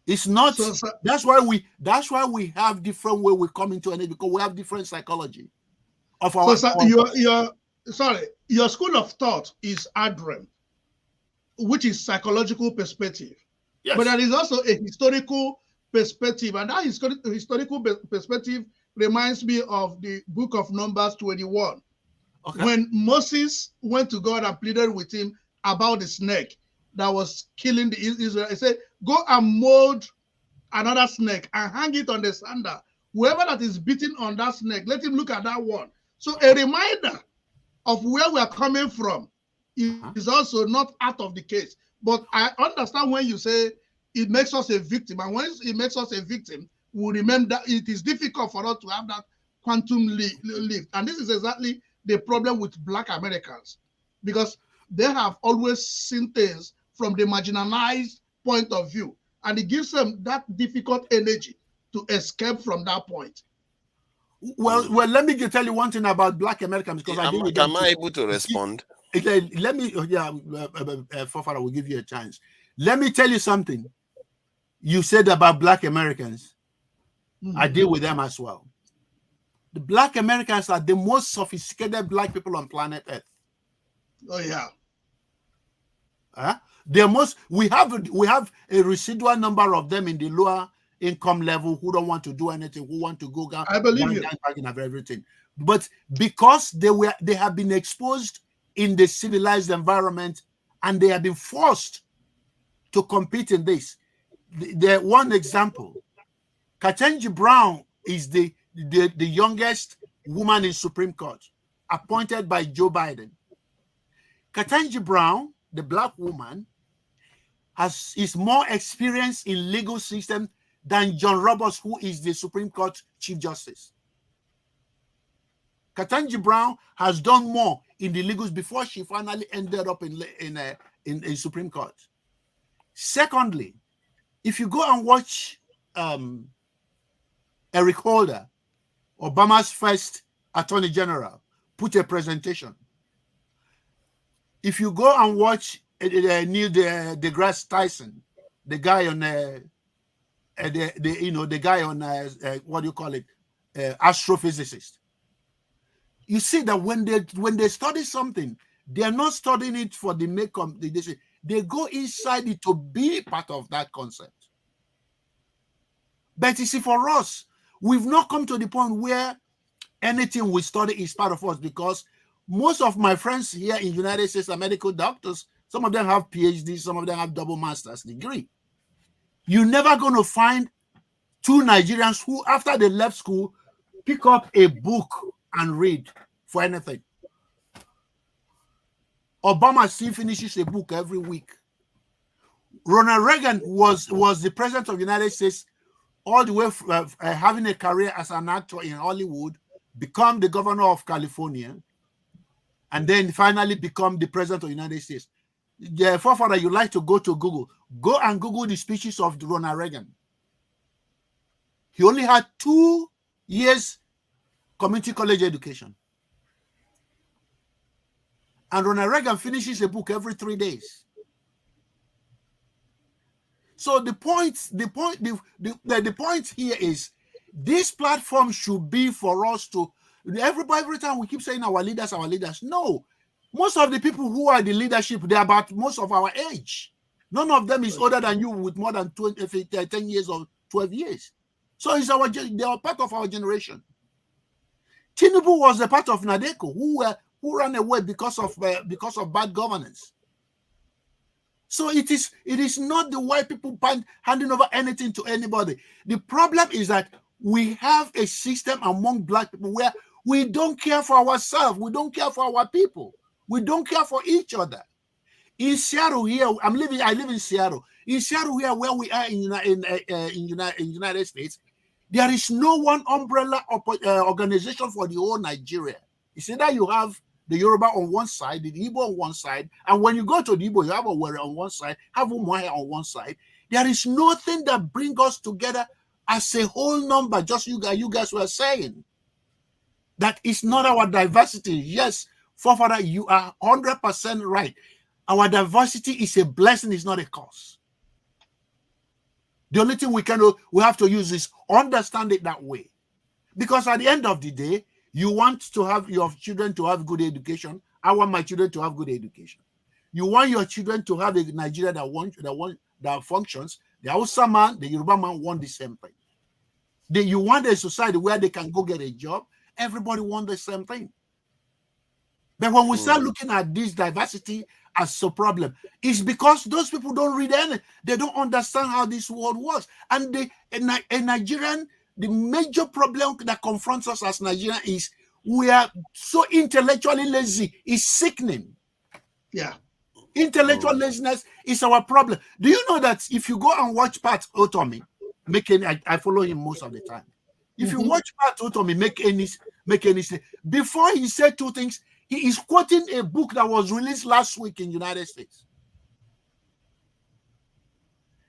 It's not. That's why we have different way we come into it, because we have different psychology of our. Your school of thought is ADREM, which is psychological perspective. Yes. But there is also a historical perspective, and that historical perspective reminds me of the book of Numbers 21. Okay. When Moses went to God and pleaded with him about the snake that was killing the Israel, he said, go and mold another snake and hang it on the sandal. Whoever that is beaten on that snake, let him look at that one. So a reminder of where we are coming from is also not out of the case. But I understand when you say it makes us a victim, and when it makes us a victim, we remember that it is difficult for us to have that quantum leap. And this is exactly the problem with Black Americans, because they have always seen things from the marginalized point of view, and it gives them that difficult energy to escape from that point. Well, let me tell you one thing about Black Americans, because am I able to respond? Let me, Fofara will give you a chance. Let me tell you something. You said about Black Americans. I deal with them as well. The Black Americans are the most sophisticated Black people on planet Earth. Oh yeah. We have a residual number of them in the lower income level who don't want to do anything, who want to go down. I believe you. Of everything. But because they have been exposed in the civilized environment and they have been forced to compete in this. The one example, Ketanji Brown is the youngest woman in Supreme Court, appointed by Joe Biden. Ketanji Brown, the Black woman, is more experienced in legal system than John Roberts, who is the Supreme Court Chief Justice. Ketanji Brown has done more in the legals before she finally ended up in Supreme Court. Secondly, if you go and watch Eric Holder, Obama's first Attorney General, put a presentation. If you go and watch Neil deGrasse Tyson, the guy on what do you call it, astrophysicist, you see that when they study something, they are not studying it for the makeup. They go inside it to be part of that concept. But you see, for us, we've not come to the point where anything we study is part of us, because most of my friends here in the United States are medical doctors. Some of them have PhDs, some of them have double master's degree. You're never going to find two Nigerians who, after they left school, pick up a book and read for anything. Obama still finishes a book every week. Ronald Reagan was the president of the United States all the way from, having a career as an actor in Hollywood, become the governor of California, and then finally become the president of the United States. The forefather, you like to go to Google. Go and Google the speeches of Ronald Reagan. He only had 2 years community college education. And Ronald Reagan finishes a book every 3 days. So the point here is, this platform should be for us to, every time we keep saying our leaders. No, most of the people who are the leadership, they're about most of our age. None of them is older than you with more than 10 years or 12 years. So it's they are part of our generation. Tinubu was a part of Nadeko who ran away because of bad governance. So it is not the white people handing over anything to anybody. The problem is that we have a system among black people where we don't care for ourselves. We don't care for our people. We don't care for each other. In Seattle here, I live in Seattle. In Seattle here, where we are in United States, there is no one umbrella organization for the whole Nigeria. It's either you have the Yoruba on one side, the Igbo on one side, and when you go to the Igbo, you have a Were on one side, have Umuahia on one side. There is nothing that brings us together as a whole number. Just you guys were saying that is not our diversity. Yes, forefather, you are 100% right. Our diversity is a blessing, it's not a curse. The only thing we have to use is understand it that way. Because at the end of the day, you want to have your children to have good education. I want my children to have good education. You want your children to have a Nigeria that functions. The Hausa man, the Yoruba man want the same thing. You want a society where they can go get a job. Everybody wants the same thing. But when we start looking at this diversity as a problem, it's because those people don't read anything. They don't understand how this world works. And a Nigerian, the major problem that confronts us as Nigerians is we are so intellectually lazy. It's sickening. Yeah. Intellectual laziness is our problem. Do you know that if you go and watch Pat Otomi, I follow him most of the time. If you watch Pat Otomi make any before he said 2 things, he is quoting a book that was released last week in the United States.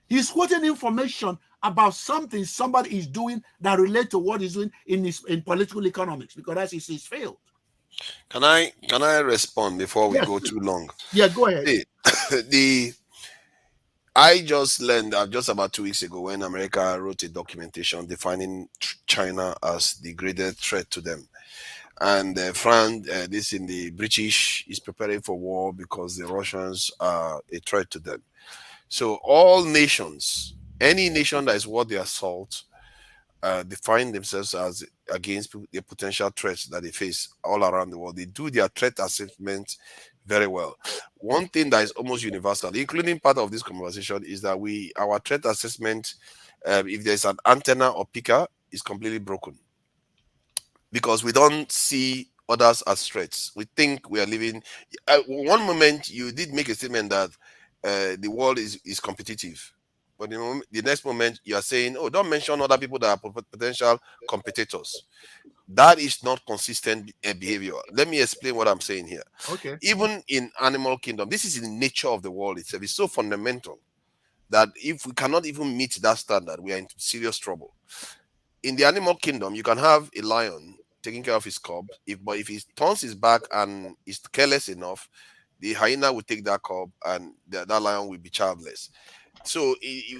He's quoting information about something somebody is doing that relates to what he's doing in political economics, because that's his field. Can I respond before we go too long? Yeah, go ahead. I just learned just about 2 weeks ago when America wrote a documentation defining China as the greatest threat to them. And France, this in the British, is preparing for war because the Russians are a threat to them. So all nations, any nation that is worth their salt, define themselves as against the potential threats that they face all around the world. They do their threat assessment very well. One thing that is almost universal, including part of this conversation, is that our threat assessment, if there's an antenna or picker, is completely broken. Because we don't see others as threats. We think we are living. One moment you did make a statement that the world is competitive, but the next moment you are saying, "Oh, don't mention other people that are potential competitors." That is not consistent behavior. Let me explain what I'm saying here. Okay. Even in animal kingdom, this is in the nature of the world itself. It's so fundamental that if we cannot even meet that standard, we are in serious trouble. In the animal kingdom, you can have a lion taking care of his cub, but if he turns his back and is careless enough, the hyena will take that cub and that lion will be childless. So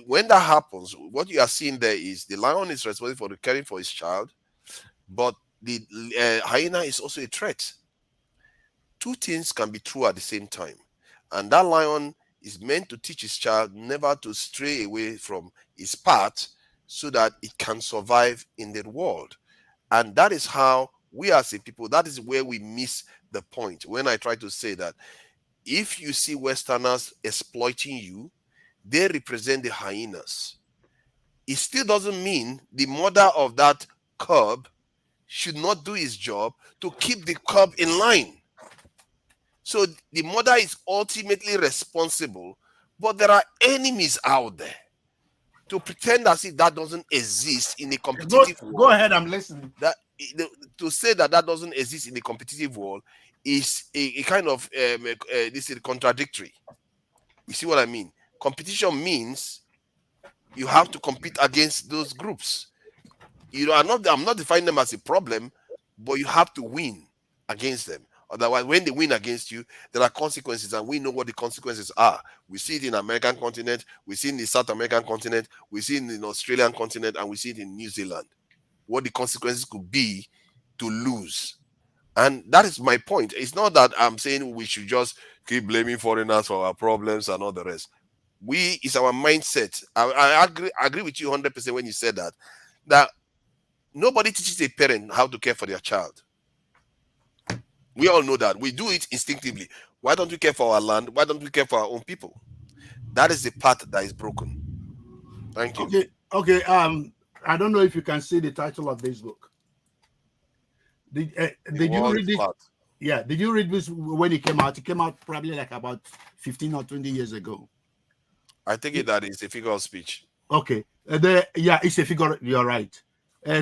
when that happens, what you are seeing there is the lion is responsible for caring for his child, but the hyena is also a threat. 2 things can be true at the same time. And that lion is meant to teach his child never to stray away from his path so that it can survive in the world. And that is how we as a people, that is where we miss the point. When I try to say that if you see Westerners exploiting you, they represent the hyenas. It still doesn't mean the mother of that cub should not do his job to keep the cub in line. So the mother is ultimately responsible, but there are enemies out there. To pretend as if that doesn't exist in a competitive world. Go ahead, I'm listening. That to say that that doesn't exist in a competitive world is a kind of this is contradictory. You see what I mean? Competition means you have to compete against those groups. You know, I'm not defining them as a problem, but you have to win against them. Otherwise, when they win against you, there are consequences, and we know what the consequences are. We see it in the American continent, we see it in the South American continent, we see it in the Australian continent, and we see it in New Zealand. What the consequences could be to lose. And that is my point. It's not that I'm saying we should just keep blaming foreigners for our problems and all the rest. It's our mindset. I agree with you 100% when you said that nobody teaches a parent how to care for their child. We all know that. We do it instinctively. Why don't we care for our land? Why don't we care for our own people? That is the part that is broken. Thank you. Okay. I don't know if you can see the title of this book. Did you read it? Yeah. Did you read this when it came out? It came out probably like about 15 or 20 years ago. I think that is a figure of speech. Okay. It's a figure. You're right.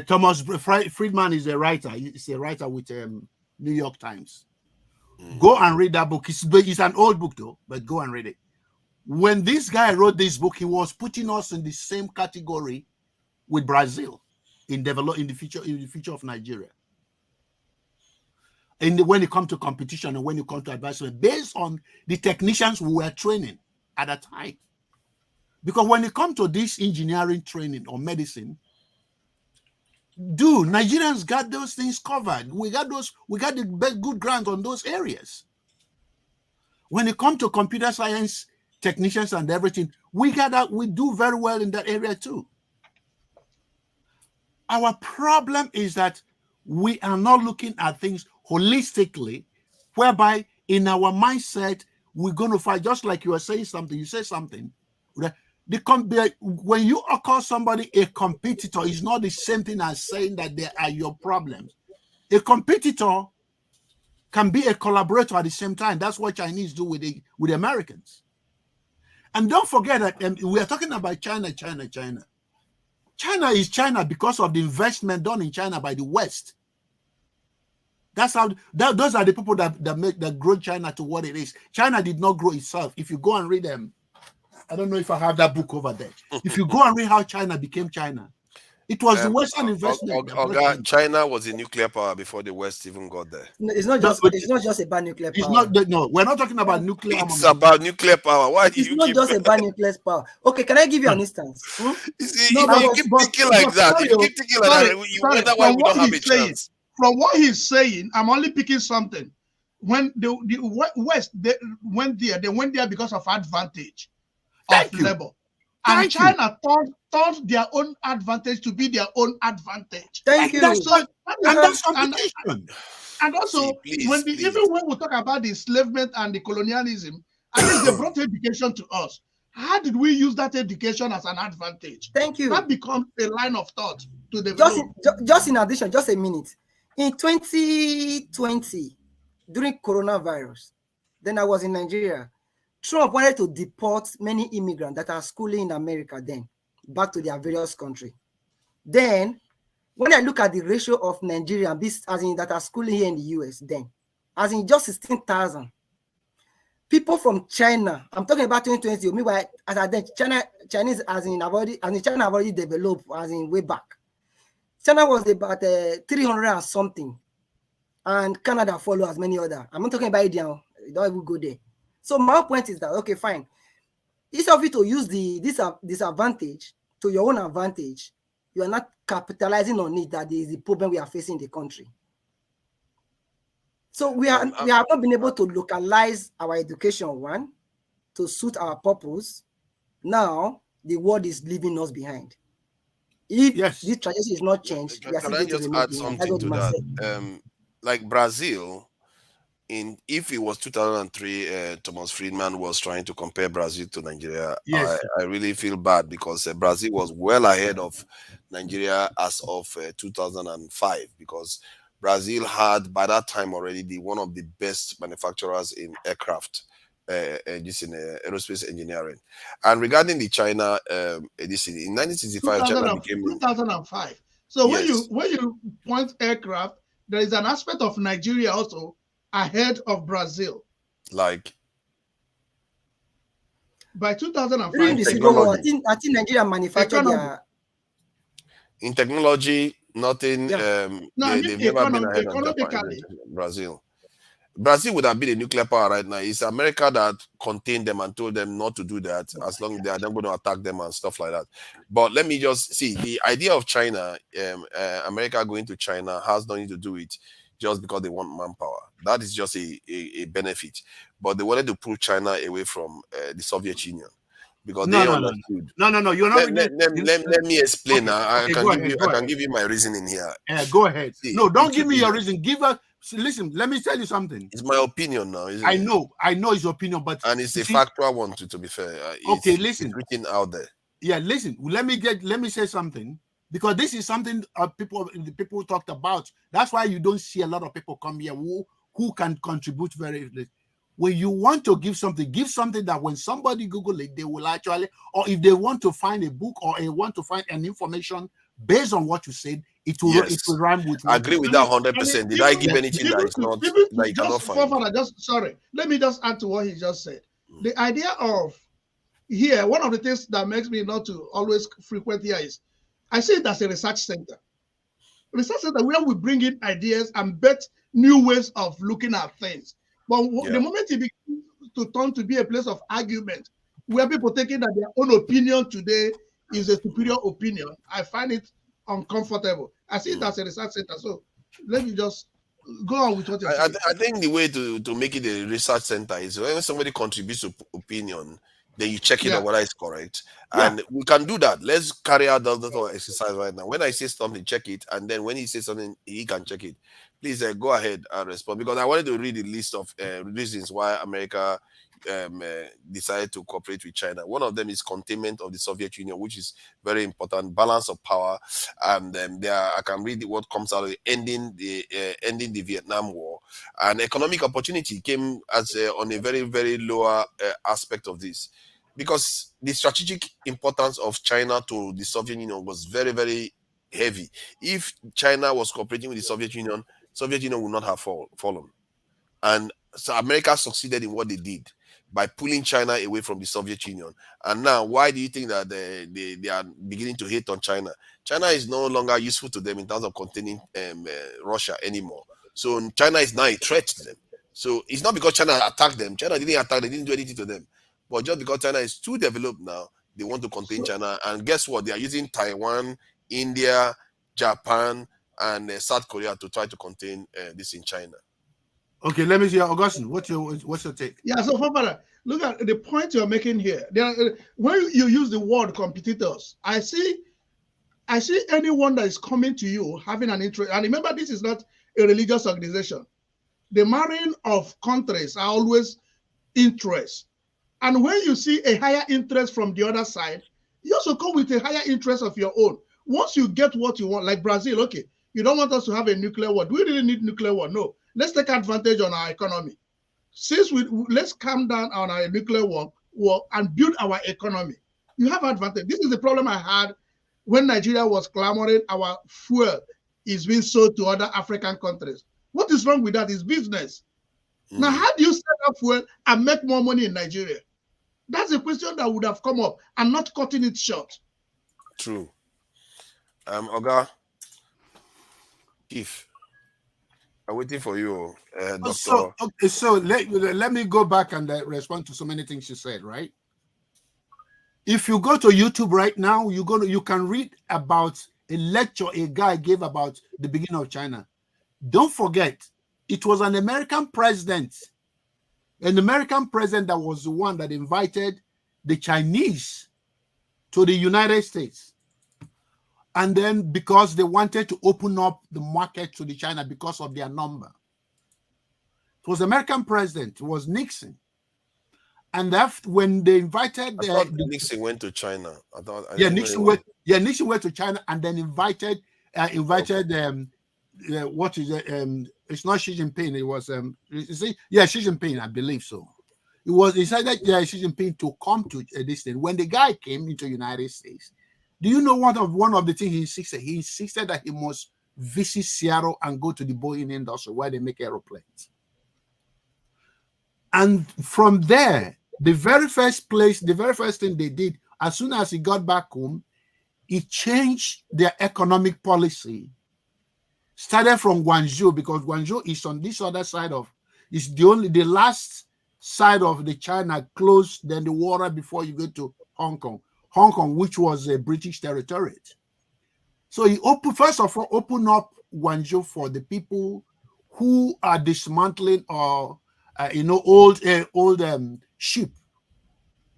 Thomas Friedman is a writer. He's a writer with New York Times. Go and read that book. It's an old book though, but go and read it. When this guy wrote this book, he was putting us in the same category with Brazil in the future of Nigeria. And when it comes to competition and when it comes to advancement, based on the technicians we were training at that time. Because when it comes to this engineering training or medicine, dude, Nigerians got those things covered. We got the best good grants on those areas. When it comes to computer science technicians and everything, we do very well in that area too. Our problem is that we are not looking at things holistically, whereby in our mindset, we're going to fight, just like you are saying something, you say something. When you call somebody a competitor, it's not the same thing as saying that they are your problems. A competitor can be a collaborator at the same time. That's what Chinese do with the Americans. And don't forget that we are talking about China. China is China because of the investment done in China by the West. That's how those are the people that grow China to what it is. China did not grow itself. If you go and read them, I don't know if I have that book over there. If you go and read how China became China, it was the Western investment. China was a nuclear power before the West even got there. No, it's not just about nuclear power. We're not talking about nuclear. It's about nuclear power. Why do you not just about nuclear power. Okay, can I give you an instance? You see, if you keep thinking like that, you wonder why we don't have a chance. From what he's saying, I'm only picking something. When the West they went there because of advantage of labor. And China turned their own advantage to be their own advantage. Thank you. And also, even when we talk about the enslavement and the colonialism, I think they brought education to us. How did we use that education as an advantage? Thank you. That becomes a line of thought to develop. Just in addition, just a minute. In 2020, during coronavirus, then I was in Nigeria. Trump wanted to deport many immigrants that are schooling in America then back to their various countries. Then, when I look at the ratio of Nigerians as in that are schooling here in the US, then as in just 16,000 people from China. I'm talking about 2020. Meanwhile, as I then Chinese China have already developed as in way back. China was about 300 and something, and Canada follow as many other. I'm not talking about India. Don't even go there. So my point is that, okay, fine. Instead of you to use this disadvantage to your own advantage, you are not capitalizing on it. That is the problem we are facing in the country. So we have not been able to localize our education to suit our purpose. Now the world is leaving us behind. If Yes. this trajectory is not changed, we are Can still I going to just remain add behind. That's something what the to man that? said. Like Brazil, if it was 2003, Thomas Friedman was trying to compare Brazil to Nigeria. Yes. I really feel bad because Brazil was well ahead of Nigeria as of 2005, because Brazil had by that time already one of the best manufacturers in aircraft, just in aerospace engineering. And regarding the China, this in 1965, China became 2005. So yes. when you point aircraft, there is an aspect of Nigeria also ahead of Brazil. Like by 2005. During the Civil War, I think Nigeria manufactured their in technology, nothing. No, They've never been ahead of Japan, economically. Brazil. Brazil would have been a nuclear power right now. It's America that contained them and told them not to do that, as long as they are not going to attack them and stuff like that. But let me just see the idea of China, America going to China has nothing to do with just because they want manpower. That is just a benefit. But they wanted to pull China away from the Soviet Union, because they understood. No. You're not. Let me explain. Okay, I can give you my reasoning here. Go ahead. See, no, don't give me your reason. Give us. Listen, let me tell you something. It's my opinion now, isn't I it? know it's your opinion, but and it's a factual one to be fair. Okay, listen. It's written out there. Yeah, listen. Let me say something, because this is something people talked about. That's why you don't see a lot of people come here who can contribute very. When you want to give something that when somebody Google it, they will actually, or if they want to find a book or they want to find an information based on what you said, it will rhyme with. I agree with that 100%. Did I give anything that is not that you cannot find? Sorry, let me just add to what he just said. The idea of here, one of the things that makes me not to always frequent here is I see it as a research center. Research center where we bring in ideas and bet new ways of looking at things. But the moment it begins to turn to be a place of argument, where people thinking that their own opinion today is a superior opinion, I find it uncomfortable. I see it as a research center. So let me just go on with what you're saying. I think the way to make it a research center is when somebody contributes to opinion, then you check it out whether it's correct. And we can do that. Let's carry out that little exercise right now. When I say something, check it. And then when he says something, he can check it. Please go ahead and respond, because I wanted to read the list of reasons why America decided to cooperate with China. One of them is containment of the Soviet Union, which is very important, balance of power, and I can read what comes out of ending the Vietnam War, and economic opportunity came as on a very, very lower aspect of this, because the strategic importance of China to the Soviet Union was very, very heavy. If China was cooperating with the Soviet Union would not have fallen. And so America succeeded in what they did by pulling China away from the Soviet Union. And now, why do you think that they are beginning to hate on China? China is no longer useful to them in terms of containing Russia anymore. So China is now a threat to them. So it's not because China attacked them. China didn't attack, they didn't do anything to them. But just because China is too developed now, they want to contain China. And guess what? They are using Taiwan, India, Japan, and South Korea to try to contain this in China. Okay, let me see, Augustine. What's your take? Yeah, so Fafara, look at the point you're making here. When you use the word competitors, I see anyone that is coming to you having an interest. And remember, this is not a religious organization. The marrying of countries are always interests. And when you see a higher interest from the other side, you also come with a higher interest of your own. Once you get what you want, like Brazil, okay, you don't want us to have a nuclear war. Do we really need nuclear war? No. Let's take advantage on our economy. Since let's calm down on our nuclear war and build our economy. You have advantage. This is the problem I had when Nigeria was clamoring our fuel is being sold to other African countries. What is wrong with that? It's business. Now, how do you sell up fuel and make more money in Nigeria? That's a question that would have come up and not cutting it short. True. Oga, Chief, I'm waiting for you, Doctor. So let me go back and respond to so many things you said, right? If you go to YouTube right now, you can read about a lecture a guy gave about the beginning of China. Don't forget, it was an American president that was the one that invited the Chinese to the United States. And then because they wanted to open up the market to the China because of their number. It was the American president, it was Nixon. And when they invited Nixon went to China. Nixon went to China and then invited what is it? It's not Xi Jinping, it was Xi Jinping, I believe so. He decided Xi Jinping to come to this thing. When the guy came into the United States, do you know one of the things he insisted? He insisted that he must visit Seattle and go to the Boeing industry where they make aeroplanes. And from there, the very first thing they did, as soon as he got back home, he changed their economic policy. Started from Guangzhou, because Guangzhou is on this other side it's the last side of the China closed than the water before you go to Hong Kong. Hong Kong, which was a British territory. So he first of all opened up Guangzhou for the people who are dismantling or old ship.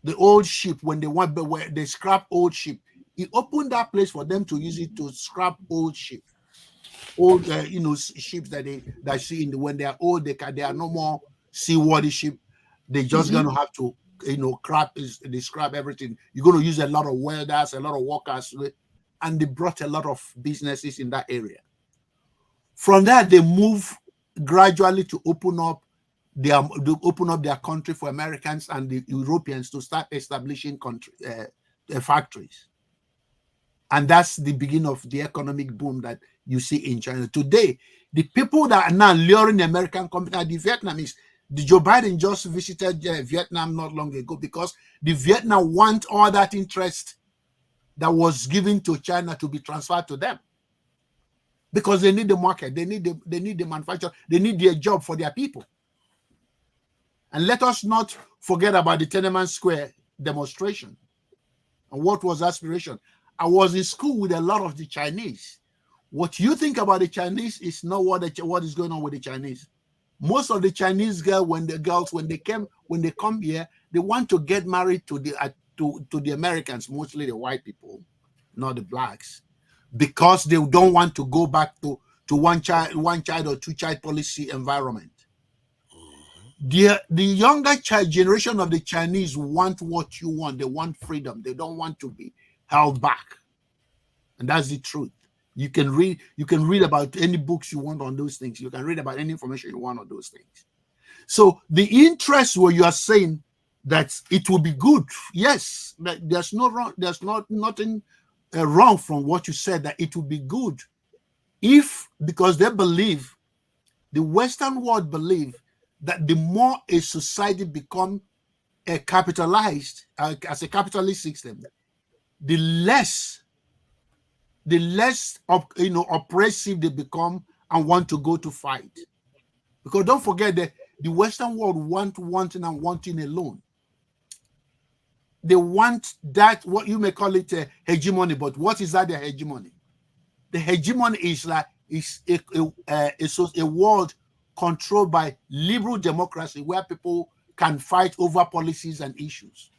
The old ship, when they scrap old ship, he opened that place for them to use it to scrap old ship. Old ships that see when they are old, they are no more seaworthy ship. They're just gonna have to they scrap everything. You're going to use a lot of welders, a lot of workers, and they brought a lot of businesses in that area. From that, they move gradually to open up their country for Americans and the Europeans to start establishing factories. And that's the beginning of the economic boom that you see in China. Today, the people that are now luring the American company are the Vietnamese. Joe Biden just visited Vietnam not long ago because the Vietnam want all that interest that was given to China to be transferred to them, because they need the market, they need the manufacture, they need their job for their people. And let us not forget about the Tiananmen Square demonstration. And what was aspiration? I was in school with a lot of the Chinese. What you think about the Chinese is not what is going on with the Chinese. Most of the Chinese girls, when they come here, they want to get married to the Americans, mostly the white people, not the blacks, because they don't want to go back to one child or two child policy environment. The younger generation of the Chinese want what you want. They want freedom. They don't want to be held back, and that's the truth. You can read about any books you want on those things. You can read about any information you want on those things. So the interest where you are saying that it will be good, yes, there's no wrong. There's nothing wrong from what you said, that it will be good because they believe, the Western world believe, that the more a society become capitalized as a capitalist system, the less oppressive they become and want to go to fight. Because don't forget that the Western world wanting alone. They want that, what you may call it a hegemony, but what is that, the hegemony? The hegemony is a world controlled by liberal democracy where people can fight over policies and issues.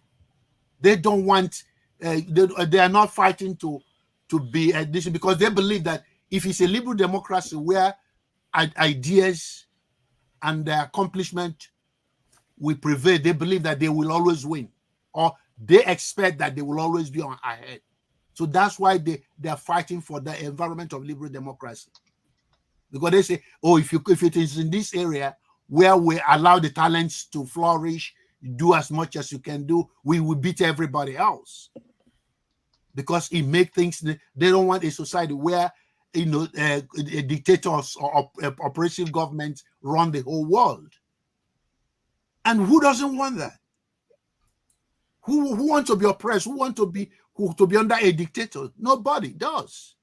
They don't want, they are not fighting to be this, because they believe that if it's a liberal democracy where ideas and their accomplishment will prevail, they believe that they will always win, or they expect that they will always be on ahead. So that's why they are fighting for the environment of liberal democracy, because they say, oh, if it is in this area where we allow the talents to flourish, do as much as you can do, we will beat everybody else. Because it makes things, they don't want a society where dictators or oppressive governments run the whole world. And who doesn't want that? Who wants to be oppressed? Who wants to be under a dictator? Nobody does.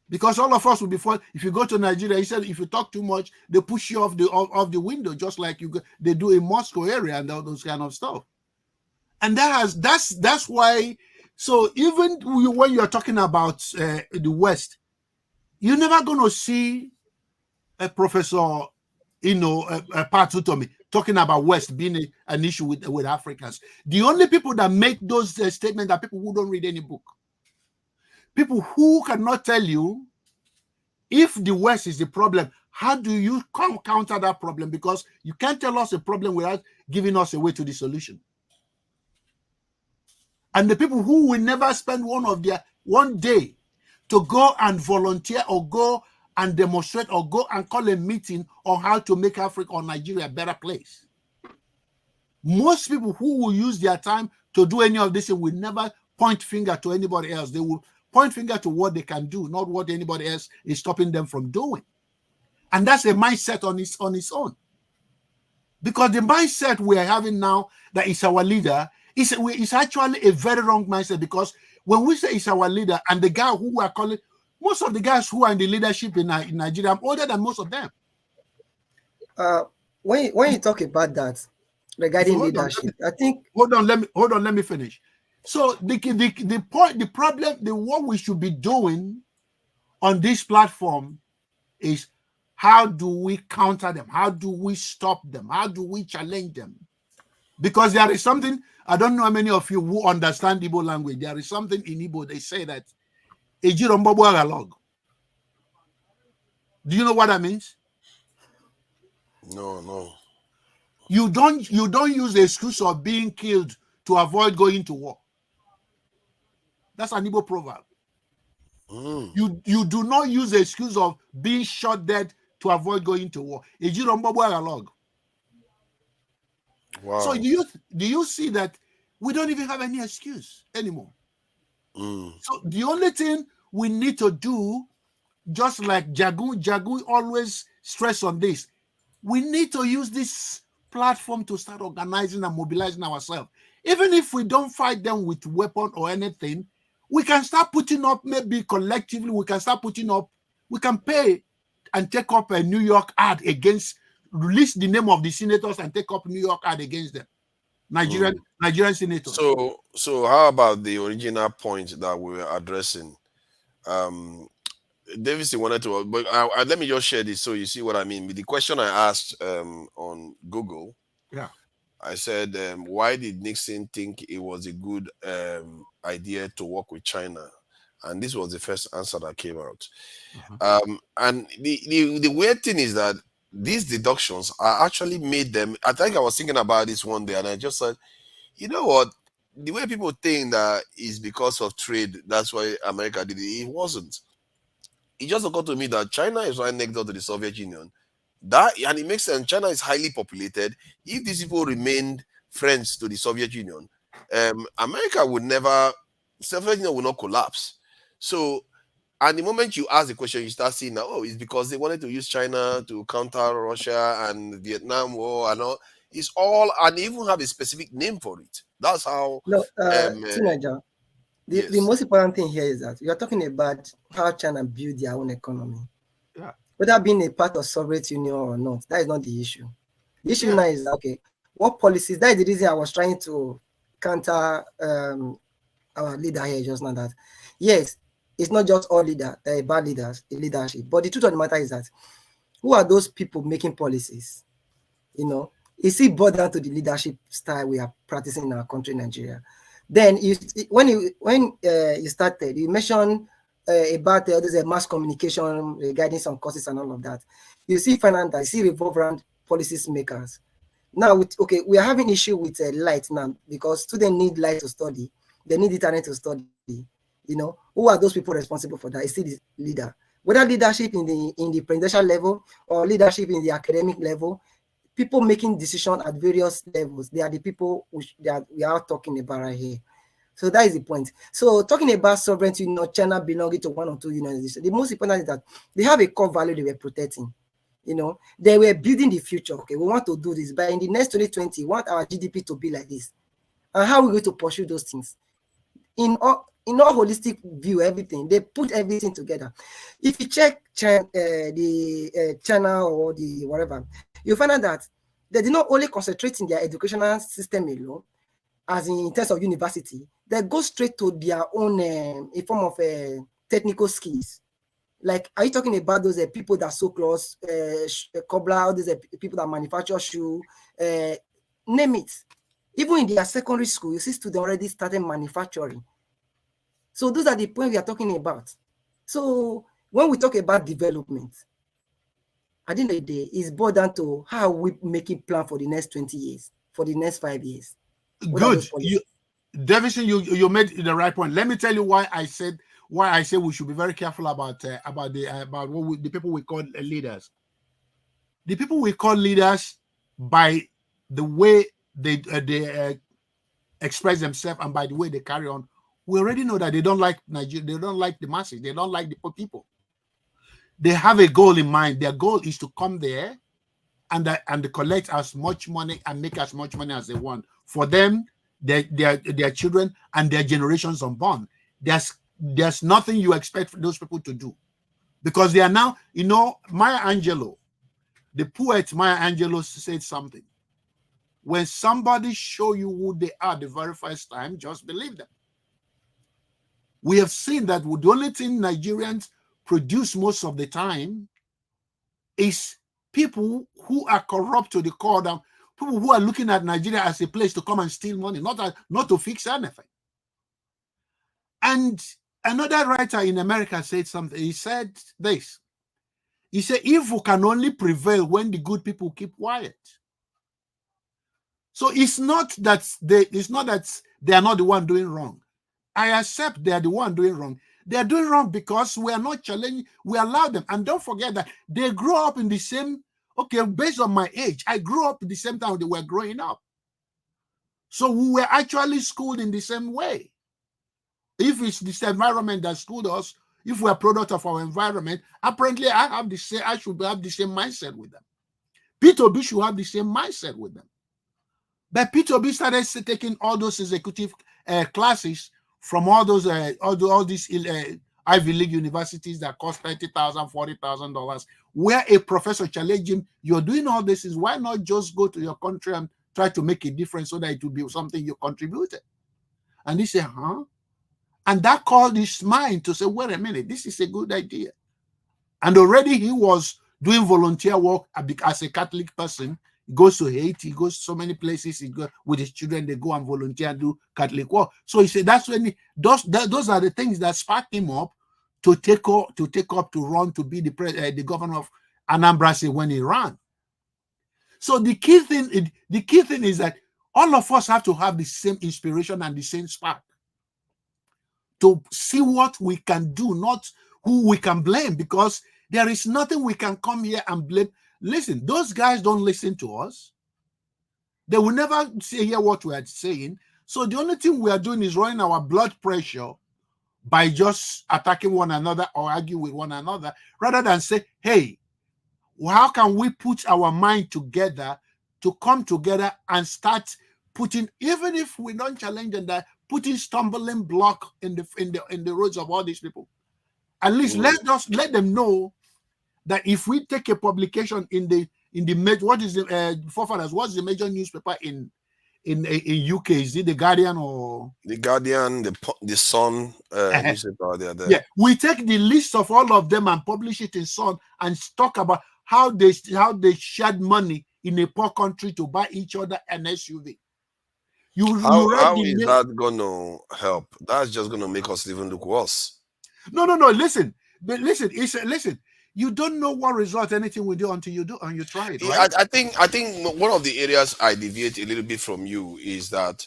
Because all of us will be fought. If you go to Nigeria, he said if you talk too much, they push you off the window, just like they do in Moscow area and all those kind of stuff. And that's why. So even when you're talking about the West, you're never going to see a professor, Pat Utomi talking about West being an issue with Africans. The only people that make those statements are people who don't read any book. people who cannot tell you if the West is the problem, how do you counter that problem? Because you can't tell us a problem without giving us a way to the solution. And the people who will never spend one day to go and volunteer or go and demonstrate or go and call a meeting on how to make Africa or Nigeria a better place. Most people who will use their time to do any of this will never point finger to anybody else. They will point finger to what they can do, not what anybody else is stopping them from doing. And that's a mindset on its own. Because the mindset we are having now that is our leader is actually a very wrong mindset, because when we say it's our leader and the guy who we are calling, most of the guys who are in the leadership in Nigeria, I'm older than most of them. When you talk about that regarding leadership, I think hold on, let me finish. So the problem, what we should be doing on this platform is how do we counter them? How do we stop them? How do we challenge them? Because there is something, I don't know how many of you who understand Igbo language, there is something in Igbo, they say that Ejirombobo. Do you know what that means? No. You don't use the excuse of being killed to avoid going to war. That's an Igbo proverb. You do not use the excuse of being shot dead to avoid going to war. Wow. So do you see that we don't even have any excuse anymore? So the only thing we need to do, just like Jagu always stress on this, we need to use this platform to start organizing and mobilizing ourselves. Even if we don't fight them with weapon or anything, we can start putting up, maybe collectively, we can pay and take up a New York ad against, release the name of the senators and take up New York ad against them. Nigerian senators. So how about the original point that we were addressing? Davidson wanted to, but let me just share this so you see what I mean. The question I asked on Google, I said, why did Nixon think it was a good idea to work with China? And this was the first answer that came out. And the weird thing is that these deductions are actually made them. I think I was thinking about this one day, and I just said, you know what? The way people think that is because of trade, that's why America did it. It wasn't. It just occurred to me that China is right next door to the Soviet Union. And it makes sense. China is highly populated. If these people remained friends to the Soviet Union, America would never, Soviet Union would not collapse. So, and the moment you ask the question, you start seeing that, oh, it's because they wanted to use China to counter Russia and Vietnam War and all. It's all, and they even have a specific name for it. That's how. No, teenager. The most important thing here is that you are talking about how China build their own economy. Whether being a part of Soviet Union or not, that is not the issue. The issue now is, okay, what policies, that is the reason I was trying to counter our leader here just now, that yes, it's not just all bad leaders, the leadership, but the truth of the matter is that who are those people making policies? You know, is it brought down to the leadership style we are practicing in our country, Nigeria? Then when you started, you mentioned about there's a mass communication regarding some courses and all of that. You see finance, you see revolve around policies makers. Now, we are having issue with light now because students need light to study. They need internet to study. You know, who are those people responsible for that? It's still the leader. Whether leadership in the presidential level or leadership in the academic level, people making decisions at various levels, they are the people we are talking about right here. So that is the point. So talking about sovereignty, you know, China belonging to one or two unions, the most important is that they have a core value they were protecting. You know, they were building the future. Okay, we want to do this, but in the next 2020, we want our GDP to be like this. And how are we going to pursue those things? In all holistic view, everything, they put everything together. If you check China or the whatever, you find out that they did not only concentrate in their educational system alone, as in terms of university, they go straight to their own a form of technical skills. Like, are you talking about those people that sew clothes, cobbler, those people that manufacture shoe, name it. Even in their secondary school, you see students already started manufacturing. So those are the points we are talking about. So when we talk about development, at the end of the day, it's boiled down to how we make it plan for the next 20 years, for the next 5 years. Good. Davison, you made the right point. Let me tell you why I say we should be very careful about the people we call leaders. The people we call leaders by the way they express themselves and by the way they carry on, we already know that they don't like Nigeria. They don't like the masses. They don't like the people. They have a goal in mind. Their goal is to come there and collect as much money and make as much money as they want for them, their children, and their generations unborn. There's nothing you expect those people to do, because they are now, Maya Angelou, the poet Maya Angelou, said something. When somebody show you who they are the very first time, just believe them. We have seen that the only thing Nigerians produce most of the time is people who are corrupt to the core, people who are looking at Nigeria as a place to come and steal money, not to fix anything. And another writer in America said something. He said this. He said, evil can only prevail when the good people keep quiet. So it's not that they are not the one doing wrong. I accept they are the one doing wrong. They are doing wrong because we are not challenging. We allow them. And don't forget that they grew up in the same, based on my age, I grew up at the same time they were growing up. So we were actually schooled in the same way. If it's this environment that schooled us, if we're a product of our environment, apparently I should have the same mindset with them. P2B should have the same mindset with them. But P2B started taking all those executive classes from all those all these Ivy League universities that cost $30,000, $40,000, where a professor challenged him, you're doing all this, why not just go to your country and try to make a difference so that it will be something you contributed? And he said, huh? And that called his mind to say, wait a minute, this is a good idea. And already he was doing volunteer work as a Catholic person. He goes to Haiti, he goes to so many places, he goes with his children, they go and volunteer and do Catholic work. So he said that's when those are the things that sparked him up to take up to run to be the governor of Anambra State when he ran. So the key thing is that all of us have to have the same inspiration and the same spark to see what we can do, not who we can blame, because there is nothing we can come here and blame. Listen, those guys don't listen to us. They will never hear what we are saying. So the only thing we are doing is running our blood pressure by just attacking one another or argue with one another, rather than say, hey, how can we put our mind together to come together and start putting, even if we don't challenge them, that putting stumbling block in the roads of all these people. At least let them know that if we take a publication in the what is the forefathers? What's the major newspaper in UK? Is it the Guardian or the Guardian, the Sun newspaper? Yeah, we take the list of all of them and publish it in Sun and talk about how they shared money in a poor country to buy each other an SUV. How is that going to help? That's just going to make us even look worse. No. Listen. You don't know what result anything will do until you do and you try it, right? I think one of the areas I deviate a little bit from you is that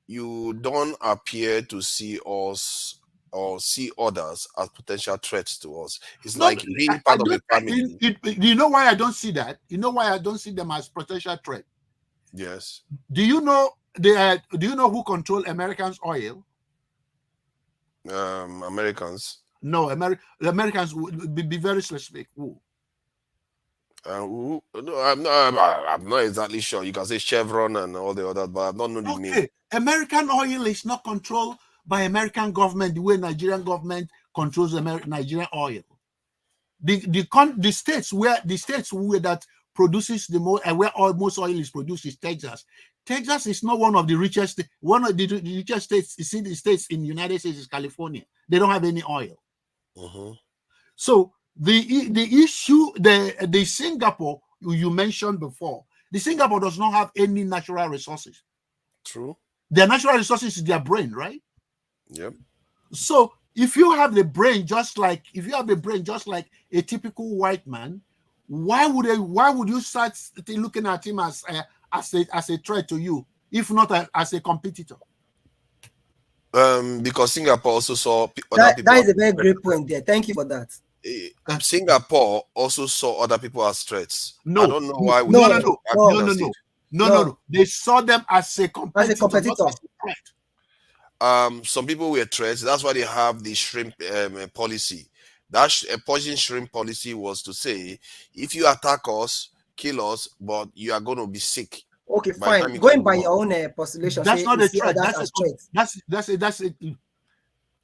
you don't appear to see us or see others as potential threats to us. It's like being part of a family. You know why I don't see that? You know why I don't see them as potential threat? Yes. Do you know who control Americans' oil? Americans. No, the Americans would be very specific. Who? No, I'm not exactly sure. You can say Chevron and all the others, but I've not known the name. American oil is not controlled by American government the way Nigerian government controls Nigerian oil. The states where that produces the most, where most oil is produced is Texas. Texas is not one of the richest. One of the richest states. You see, the states in the United States is California. They don't have any oil. So the issue, the Singapore you mentioned before, the Singapore does not have any natural resources. True. Their natural resources is their brain, right? Yep. So if you have the brain just like a typical white man, why would you start looking at him as a threat to you, if not as a competitor? Because Singapore also saw other people. That is a very great point there. Thank you for that. Singapore also saw other people as threats. No, I don't know why. No. They saw them as a competitor. As a competitor. Not as a threat. Some people were threats. That's why they have the shrimp policy. That Persian shrimp policy was to say, if you attack us, kill us, but you are going to be sick. Okay, fine. Going by your own postulation, that's not a threat. That's a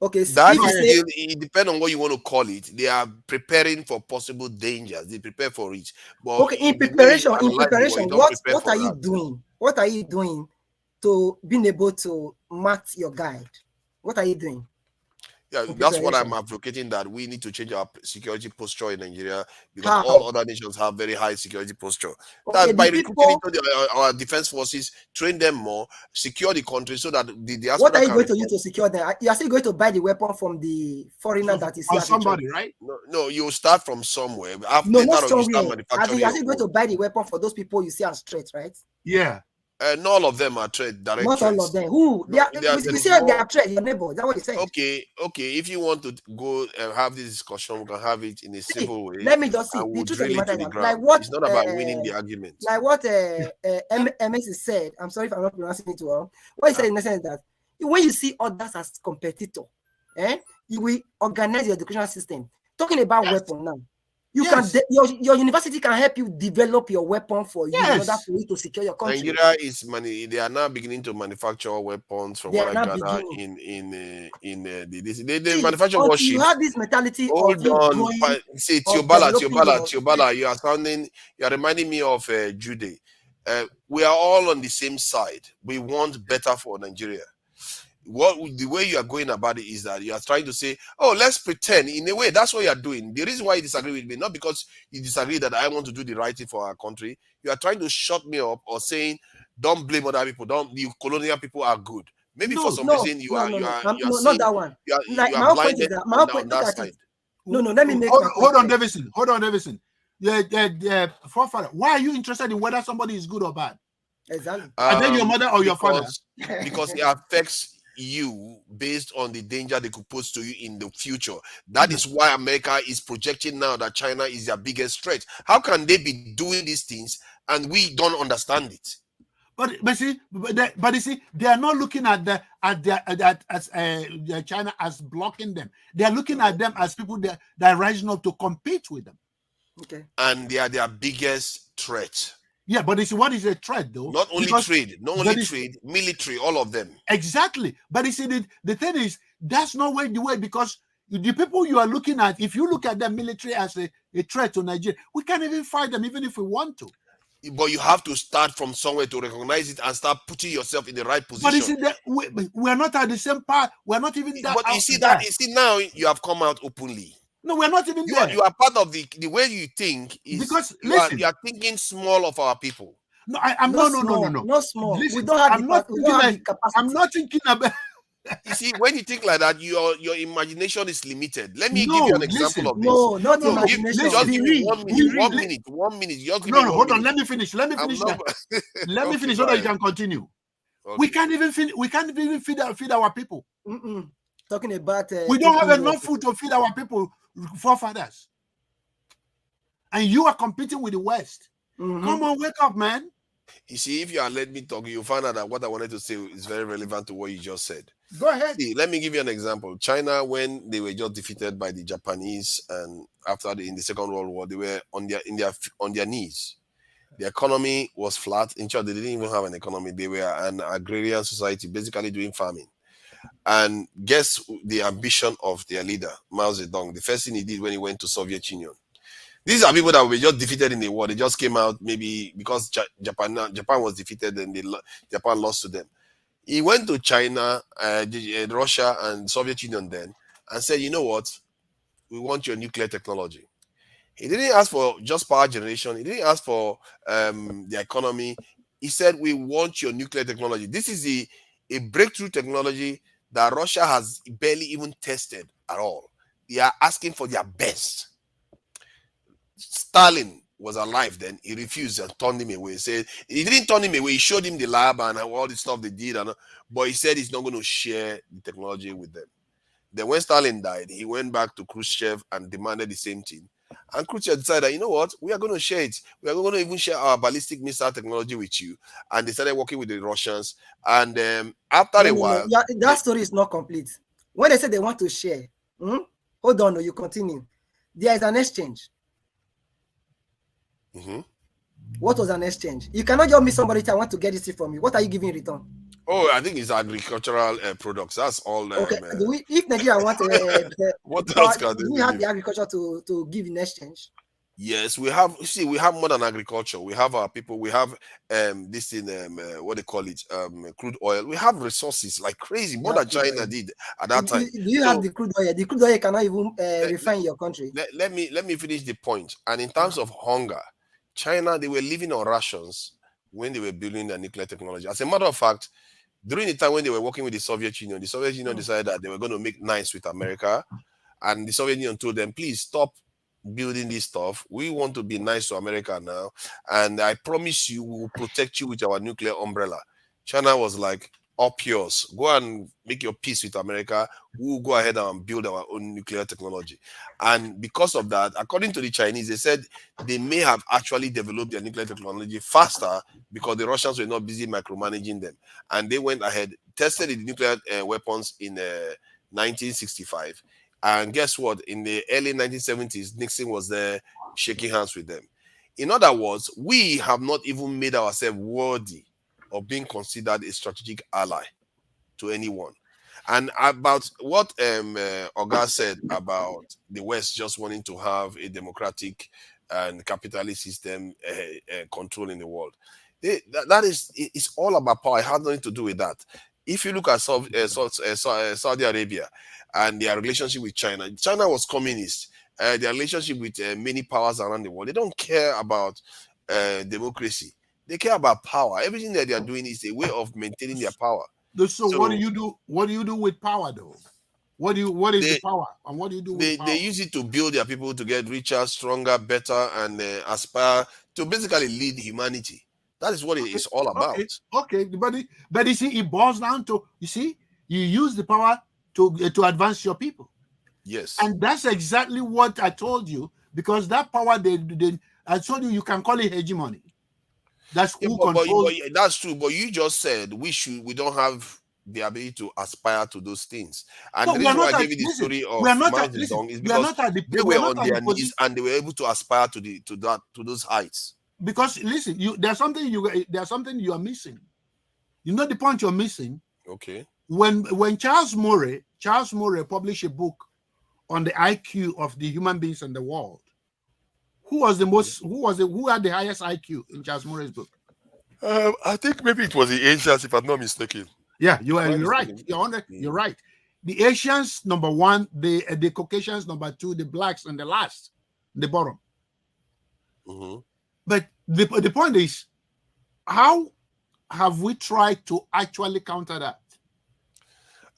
okay. That is it depends on what you want to call it. They are preparing for possible dangers. They prepare for it. But okay, in preparation, what are you doing? What are you doing to being able to mark your guide? What are you doing? Yeah, that's what I'm advocating, that we need to change our security posture in Nigeria, because all other nations have very high security posture. Okay, that by recruiting into our defense forces, train them more, secure the country so that the diaspora. What are you going to use to secure them? You are still going to buy the weapon from the foreigner that is here. Somebody, right? No, you start from somewhere. After no, not somewhere. You are still going to buy the weapon for those people you see as threats, right? Yeah. Not all of them are direct not threats. all of them. Who? No, we say they are threats, your neighbor. Is that what you said? Okay. If you want to go and have this discussion, we can have it in a civil way. Let me just see. The truth of the matter is like what, it's not about winning the argument. Like what MS said. I'm sorry if I'm not pronouncing it well. What he said in the sense that when you see others as competitor, you will organize your educational system. Talking about weapon now. You can your university can help you develop your weapon for you in order for you to secure your country. Nigeria is they are now beginning to manufacture weapons from what I gather they manufacture warships. You have this mentality. Hold on, see Tiobala, you are reminding me of Jude. We are all on the same side. We want better for Nigeria. The way you are going about it is that you are trying to say, oh, let's pretend. In a way, that's what you are doing. The reason why you disagree with me, not because you disagree that I want to do the right thing for our country. You are trying to shut me up or saying, don't blame other people. The colonial people are good. Maybe for some reason you are not that one. You are blinded on that side. No, let me make hold on, Davison. Yeah, forefather. Why are you interested in whether somebody is good or bad? Exactly. And then your mother or your father? Because it affects you based on the danger they could pose to you in the future. That is why America is projecting now that China is their biggest threat. How can they be doing these things and we don't understand it? But you see, they are not looking at China as blocking them. They are looking at them as people that are rising up to compete with them. Okay. And they are their biggest threat. Yeah, but you see, what is a threat, though? Not only trade, military, all of them. Exactly. But you see, the thing is, that's not the way, because the people you are looking at, if you look at them military as a threat to Nigeria, we can't even fight them, even if we want to. But you have to start from somewhere to recognize it and start putting yourself in the right position. But you see, we are not at the same part. We are not even that. But you see now you have come out openly. No, we're not even there. You are part of the way you think is because you are thinking small of our people. No, I'm no. Not small. Listen, we don't have the capacity. I'm not thinking about. You see, when you think like that, your imagination is limited. Let me give you an example of this. No, not imagination. Just give me 1 minute. 1 minute. No, hold on. Let me finish. Let me finish so that you can continue. Okay. We can't even feed our people. Talking about we don't have enough food to feed our people, forefathers. And you are competing with the West. Come on, wake up, man. You see, if you are let me talk, you'll find out that what I wanted to say is very relevant to what you just said. Go ahead. See, let me give you an example. China, when they were just defeated by the Japanese, and in the Second World War, they were on their knees. The economy was flat. In short, they didn't even have an economy. They were an agrarian society, basically doing farming. And guess the ambition of their leader, Mao Zedong. The first thing he did when he went to Soviet Union. These are people that were just defeated in the war. They just came out maybe because Japan was defeated and Japan lost to them. He went to China, Russia, and Soviet Union then and said, you know what? We want your nuclear technology. He didn't ask for just power generation. He didn't ask for the economy. He said, we want your nuclear technology. This is a breakthrough technology that Russia has barely even tested at all. They are asking for their best. Stalin was alive then. He refused and turned him away. He said he didn't turn him away. He showed him the lab and all the stuff they did, but he said he's not going to share the technology with them. Then when Stalin died, he went back to Khrushchev and demanded the same thing. And Khrushchev decided, you know what, we are going to share it. We are going to even share our ballistic missile technology with you. And they started working with the Russians. And after a while... Yeah, that story is not complete. When they say they want to share, hold on, you continue. There is an exchange. What was an exchange? You cannot just meet somebody I want to get this from you. What are you giving in return? Oh, I think it's agricultural products. That's all. Okay. If Nigeria wants what else can do we have the agriculture to give in exchange? Yes, we have. See, we have more than agriculture. We have our people. We have this in what they call it, crude oil. We have resources like crazy, more than China did at that time. Do you have the crude oil? The crude oil cannot even refine your country. Let me finish the point. And in terms of hunger, China, they were living on rations when they were building their nuclear technology. As a matter of fact, during the time when they were working with the Soviet Union decided that they were going to make nice with America, and the Soviet Union told them, please stop building this stuff. We want to be nice to America now, and I promise you we will protect you with our nuclear umbrella. China was like, up yours. Go and make your peace with America. We'll go ahead and build our own nuclear technology. And because of that, according to the Chinese, they said they may have actually developed their nuclear technology faster because the Russians were not busy micromanaging them. And they went ahead, tested the nuclear weapons in 1965. And guess what? In the early 1970s, Nixon was there shaking hands with them. In other words, we have not even made ourselves worthy of being considered a strategic ally to anyone. And about what Oga said about the West just wanting to have a democratic and capitalist system controlling the world, that is, it's all about power. It has nothing to do with that. If you look at Saudi Arabia and their relationship with China, China was communist. Their relationship with many powers around the world, they don't care about democracy. They care about power. Everything that they are doing is a way of maintaining their power. So what do you do? What do you do with power, though? What is the power, and what do you do with power? They use it to build their people to get richer, stronger, better, and aspire to basically lead humanity. That is what it is all about. Okay, but you see, it boils down to, you see, you use the power to advance your people. Yes, and that's exactly what I told you, because that power I told you can call it hegemony. That's who controls. That's true, but you just said we don't have the ability to aspire to those things. And the reason why I gave you the story of Mazindong is because they were on their knees and they were able to aspire to those heights. Because listen, there's something you are missing. You know the point you're missing. Okay. When Charles Murray published a book on the IQ of the human beings in the world, who had the highest IQ in Charles Murray's book? I think maybe it was the Asians, if I'm not mistaken. Yeah, you're right. You're right. The Asians, number one, the Caucasians, number two, the blacks, and the last, the bottom. But the point is, how have we tried to actually counter that?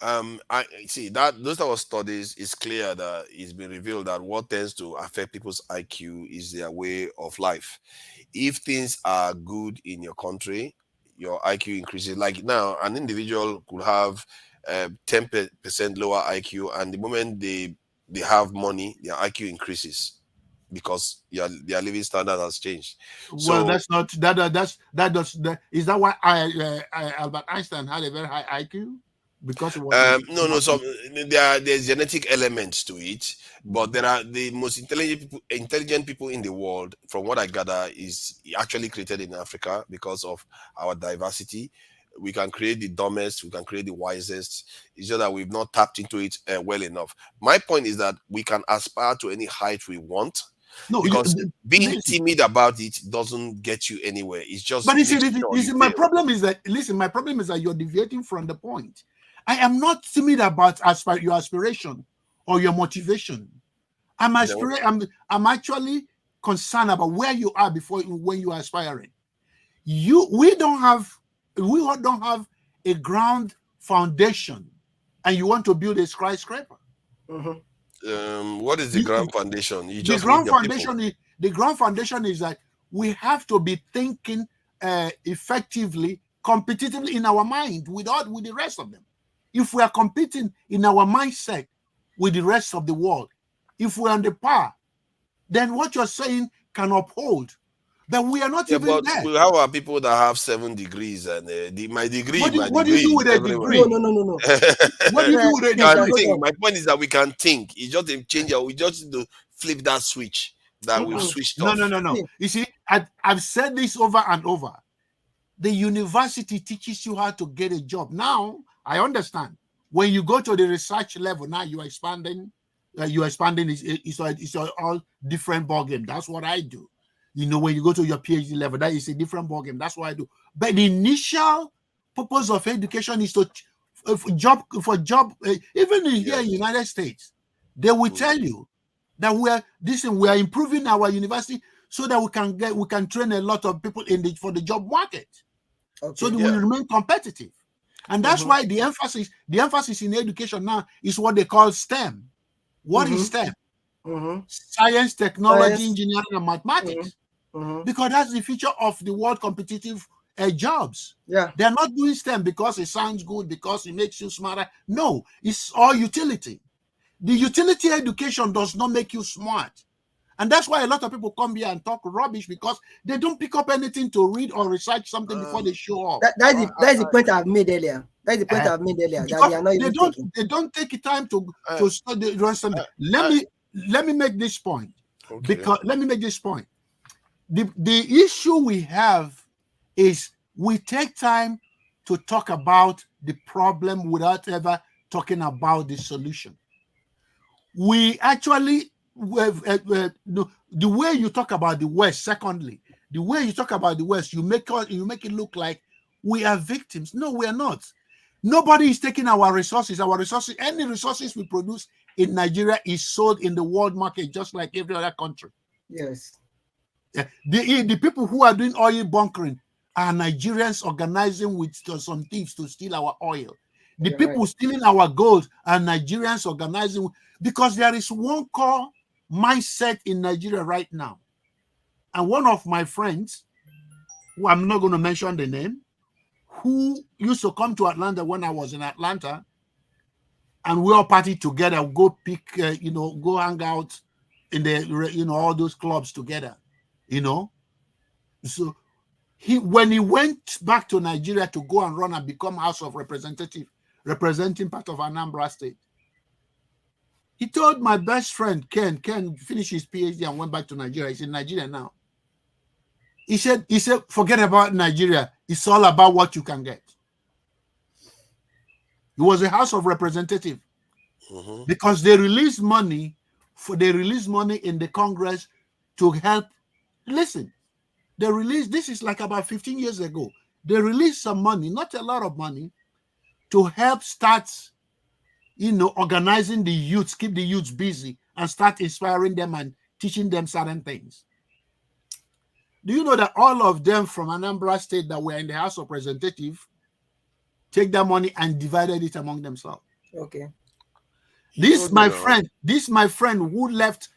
I see that those type of studies, is clear that it's been revealed that what tends to affect people's IQ is their way of life. If things are good in your country, your IQ increases. Like now, an individual could have 10% lower IQ, and the moment they have money, their IQ increases because their living standard has changed. Well, is that why Albert Einstein had a very high IQ? Because it was no. So there's genetic elements to it, but there are the most intelligent people in the world, from what I gather, is actually created in Africa because of our diversity. We can create the dumbest, we can create the wisest. It's just that we've not tapped into it well enough. My point is that we can aspire to any height we want. No, because being timid about it doesn't get you anywhere. It's just. But my problem is that you're deviating from the point. I am not timid about your aspiration or your motivation. I'm actually concerned about where you are when you are aspiring. We don't have a ground foundation and you want to build a skyscraper. What is the ground foundation? You just The ground need your foundation people. is the ground foundation is that we have to be thinking effectively, competitively in our mind with the rest of them. If we are competing in our mindset with the rest of the world, if we're on the par, then what you're saying can uphold. But we are not even But there. we have our people that have 7 degrees, and my degree, What do my you degree do with is a everywhere. degree? No. What do you do with a We can degree? think. My point is that we can think. It's just a change. We just need to flip that switch that we've switched off. No. You see, I've said this over and over. The university teaches you how to get a job. Now, I understand. When you go to the research level, now you're expanding. It's all different ballgame. That's what I do. You know, when you go to your PhD level, that is a different ballgame. That's what I do. But the initial purpose of education is to for job. Even here in the United States, they will tell you that we are improving our university so that we can train a lot of people for the job market, so that we remain competitive. And that's why the emphasis in education now is what they call STEM. What is STEM? Science, technology, engineering, and mathematics. Because that's the future of the world competitive jobs. They're not doing STEM because it sounds good, because it makes you smarter. No, it's all utility. The utility education does not make you smart. And that's why a lot of people come here and talk rubbish, because they don't pick up anything to read or research something before they show up. That's the point I've made earlier. That's the point I've made earlier. That they are not even taking. They don't take the time to study. Let me make this point. Because let me make this point. The issue we have is we take time to talk about the problem without ever talking about the solution. We actually, the way you talk about the West, secondly, the way you talk about the West, you make it look like we are victims. No, we are not. Nobody is taking our resources. Any resources we produce in Nigeria is sold in the world market, just like every other country. Yes. The people who are doing oil bunkering are Nigerians organizing with some thieves to steal our oil. The people stealing our gold are Nigerians organizing, because there is one core mindset in Nigeria right now. And one of my friends, who I'm not going to mention the name, who used to come to Atlanta when I was in Atlanta, and we all party together, go go hang out in the, all those clubs together, So when he went back to Nigeria to go and run and become House of Representative, representing part of Anambra State, he told my best friend, Ken finished his PhD and went back to Nigeria. He's in Nigeria now. He said, forget about Nigeria. It's all about what you can get. He was a House of Representative because they released money in the Congress to help. Listen, this is like about 15 years ago. They released some money, not a lot of money, to help start, organizing the youths, keep the youths busy, and start inspiring them and teaching them certain things. Do you know that all of them from Anambra State that were in the House of Representatives take that money and divided it among themselves? Okay. This my friend who left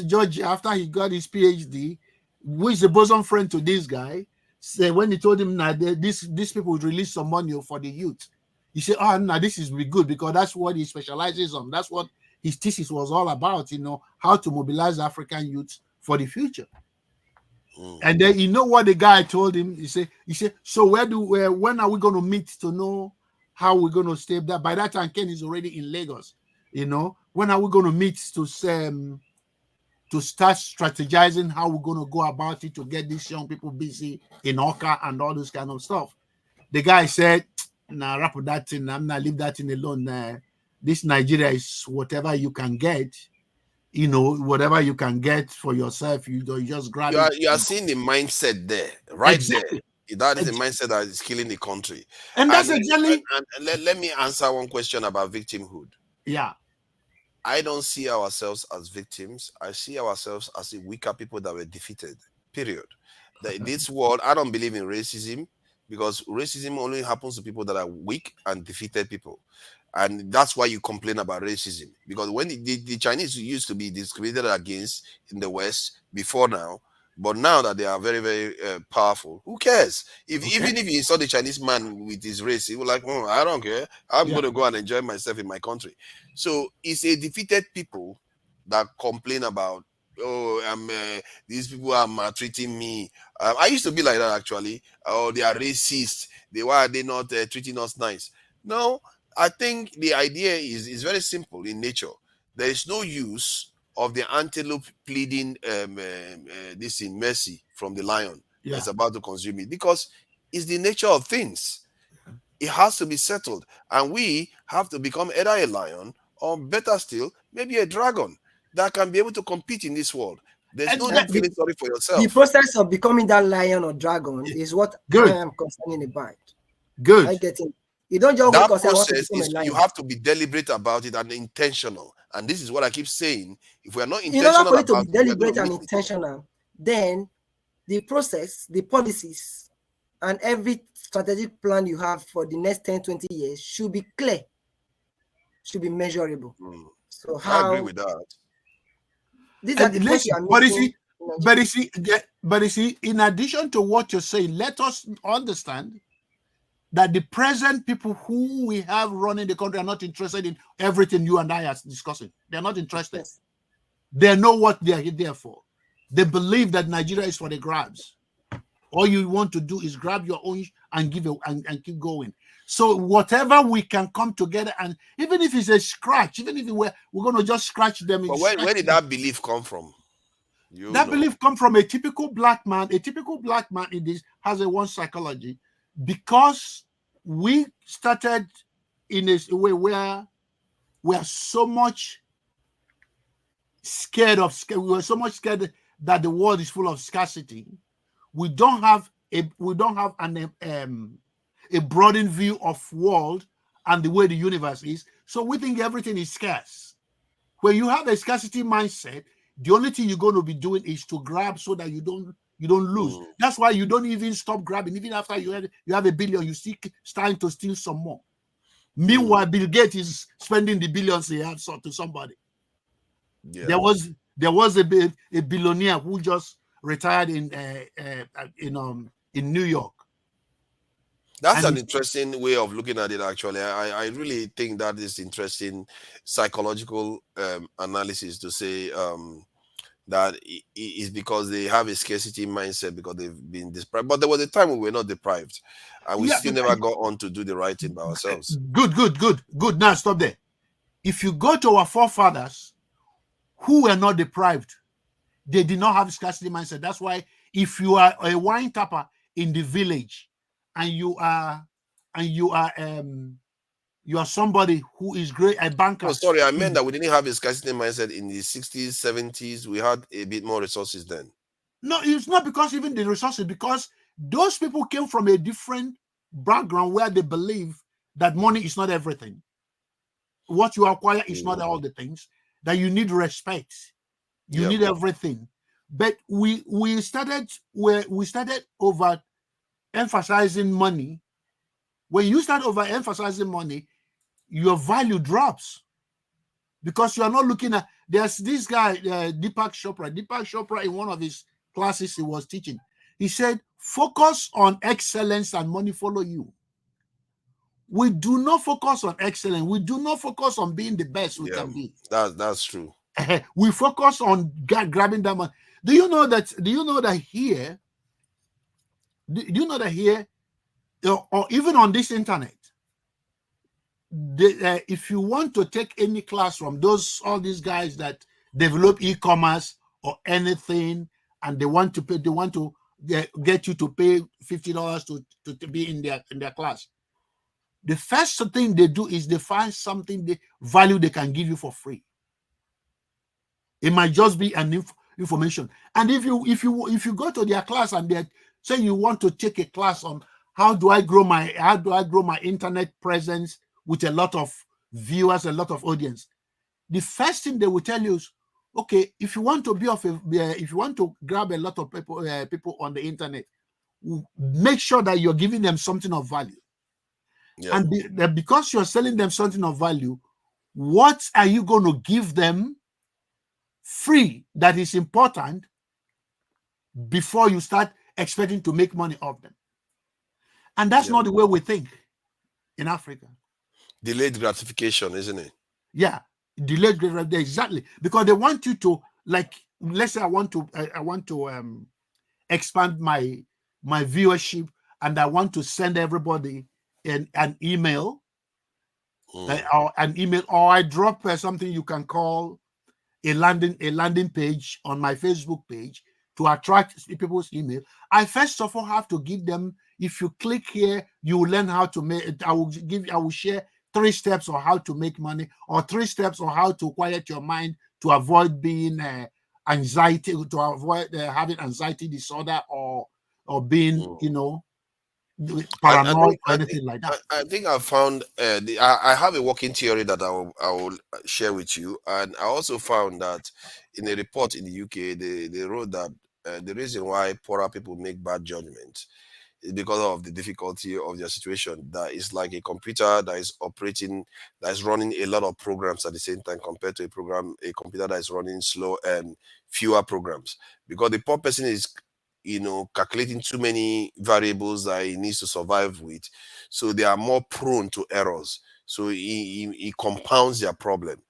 Georgia after he got his PhD, who is a bosom friend to this guy, said when he told him that these people would release some money for the youth, he said, "Oh, no, this is really good, because that's what he specializes on. That's what his thesis was all about, how to mobilize African youths for the future." And then what the guy told him? He said, so when are we going to meet to know how we're going to stay there? By that time, Ken is already in Lagos. When are we going to meet to start strategizing how we're going to go about it to get these young people busy in Oka and all this kind of stuff? The guy said, "Nah, wrap that thing. I'm not leave that thing alone. This Nigeria is whatever you can get." Whatever you can get for yourself, you just grab it. You are seeing the mindset there, right? Exactly. There. That is the mindset that is killing the country. And that's exactly. And let me answer one question about victimhood. Yeah. I don't see ourselves as victims. I see ourselves as a weaker people that were defeated. Period. In this world, I don't believe in racism. because racism only happens to people that are weak and defeated people. And that's why you complain about racism, because when the Chinese used to be discriminated against in the West before now, but now that they are very, very powerful, who cares? Even if you saw the Chinese man with his race, he was like, oh, I don't care. I'm going to go and enjoy myself in my country. So it's a defeated people that complain about, oh, these people are maltreating me. I used to be like that, actually. Oh, they are racist. Why are they not treating us nice? No, I think the idea is very simple in nature. There is no use of the antelope pleading this in mercy from the lion that's about to consume it, because it's the nature of things. It has to be settled, and we have to become either a lion or, better still, maybe a dragon that can be able to compete in this world. There's no need feeling sorry for yourself. The process of becoming that lion or dragon is what I am concerned about. Good. I get it. You don't just That wake up and say, I want to process become a is, lion. you have to be deliberate about it and intentional. And this is what I keep saying. If we are not In intentional order for it to about be it, we are deliberate going and to miss it. intentional, then the process, the policies, and every strategic plan you have for the next 10, 20 years should be clear, should be measurable. So I agree how with that. these are the points you are making. But you see, in addition to what you're saying, let us understand that the present people who we have running the country are not interested in everything you and I are discussing. They're not interested. Yes. They know what they are there for. They believe that Nigeria is for the grabs. All you want to do is grab your own and give it and keep going. So whatever we can come together, and even if it's a scratch, even if we're going to just scratch them. But where did that belief come from? That belief come from a typical black man. A typical black man in this has a one psychology, because we started in a way where we are so much scared of. We were so much scared that the world is full of scarcity. We don't have a broadened view of world and the way the universe is. So we think everything is scarce. When you have a scarcity mindset, the only thing you're going to be doing is to grab so that you don't lose. That's why you don't even stop grabbing. Even after you have $1 billion, you still starting to steal some more. Meanwhile, Bill Gates is spending the billions he has to somebody. There was a billionaire who just retired in New York. That's an interesting way of looking at it, actually. I really think that is interesting psychological analysis to say that it is because they have a scarcity mindset because they've been deprived. But there was a time when we were not deprived, and we still never got on to do the right thing by ourselves. Good. Now stop there. If you go to our forefathers who were not deprived, they did not have scarcity mindset. That's why if you are a wine tapper in the village and you are somebody who is great, a banker. No, sorry, I meant that we didn't have a scarcity mindset in the 60s, 70s. We had a bit more resources then. No, it's not because even the resources, because those people came from a different background where they believe that money is not everything. What you acquire is not all the things, that you need respect. You need everything. But we started over emphasizing money. When you start over emphasizing money, your value drops, because you are not looking at. There's this guy Deepak Chopra in one of his classes he was teaching, he said, focus on excellence and money follow you. We do not focus on excellence. We do not focus on being the best we can be. That's true. We focus on grabbing that money. Do you know that here, or even on this internet, if you want to take any class from all these guys that develop e-commerce or anything, and they want to get you to pay $50 to be in their class, the first thing they do is they find something they value they can give you for free. It might just be an information. And if you go to their class and they say you want to take a class on how do I grow my internet presence with a lot of viewers, a lot of audience, the first thing they will tell you is, okay, if you want to grab a lot of people on the internet, make sure that you're giving them something of value. Yeah. And because you're selling them something of value, what are you going to give them free that is important before you start expecting to make money off them? And that's not the way we think in Africa. Delayed gratification, isn't it? Yeah, delayed gratification, exactly, because they want you to, like, let's say I want to expand my viewership, and I want to send everybody an email, or I drop something you can call a landing page on my Facebook page to attract people's email. I first of all have to give them, if you click here, you will learn how to make. I will share 3 steps on how to make money, or 3 steps on how to quiet your mind to avoid being anxiety, to avoid having anxiety disorder, or being, paranoid or anything like that. I think I found I have a working theory that I will share with you, and I also found that in a report in the UK, they wrote that the reason why poorer people make bad judgments is because of the difficulty of their situation. That is like a computer that is operating, that is running a lot of programs at the same time, compared to a computer that is running slow and fewer programs. Because the poor person is, calculating too many variables that he needs to survive with, so they are more prone to errors. So he compounds their problem,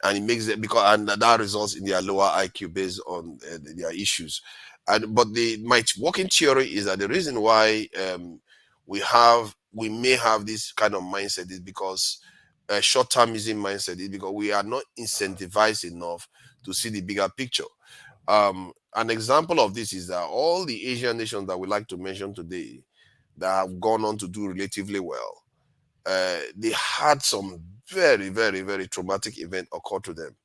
and it makes it, and that results in their lower IQ based on their issues. But my working theory is that the reason why we may have this kind of mindset is because short-termism mindset is because we are not incentivized enough to see the bigger picture. An example of this is that all the Asian nations that we like to mention today that have gone on to do relatively well, they had some very, very, very traumatic event occur to them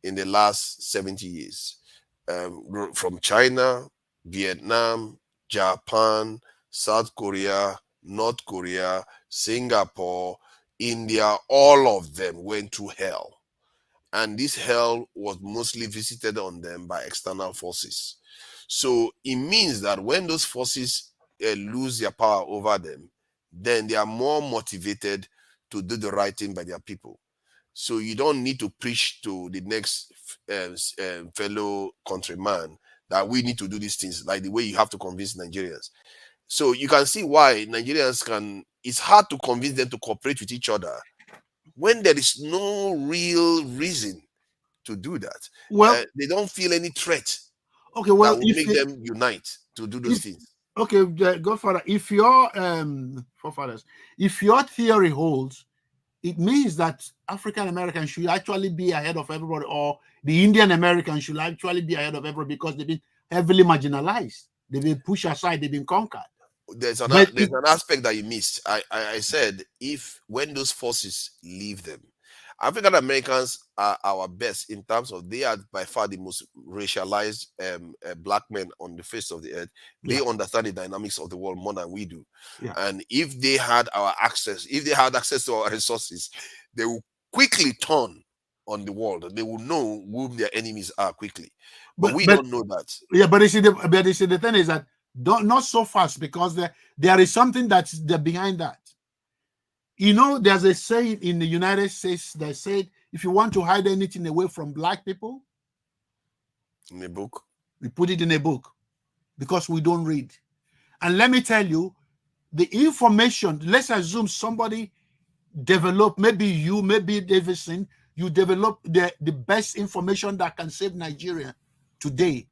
in the last 70 years. From China, Vietnam, Japan, South Korea, North Korea, Singapore, India, all of them went through hell. And this hell was mostly visited on them by external forces. So it means that when those forces lose their power over them, then they are more motivated to do the right thing by their people. So you don't need to preach to the next fellow countryman that we need to do these things, like the way you have to convince Nigerians. So you can see why Nigerians it's hard to convince them to cooperate with each other when there is no real reason to do that. Well, they don't feel any threat okay, well, that will make them unite to do those things. Okay, Godfather, if your forefathers, if your theory holds, it means that African Americans should actually be ahead of everybody, or the Indian Americans should actually be ahead of everybody, because they've been heavily marginalized. They've been pushed aside. They've been conquered. There's an aspect that you missed. I said, when those forces leave them, African Americans are our best in terms of they are by far the most racialized black men on the face of the earth. They understand the dynamics of the world more than we do. And if they had access to our resources, they will quickly turn on the world, and they will know whom their enemies are quickly. But we don't know that. Yeah, but you see, the thing is that not so fast, because there is something that's behind that. There's a saying in the United States that said, if you want to hide anything away from black people, in a book, we put it in a book, because we don't read. And let me tell you, the information, let's assume somebody developed, maybe you, maybe Davidson, you develop the best information that can save Nigeria today.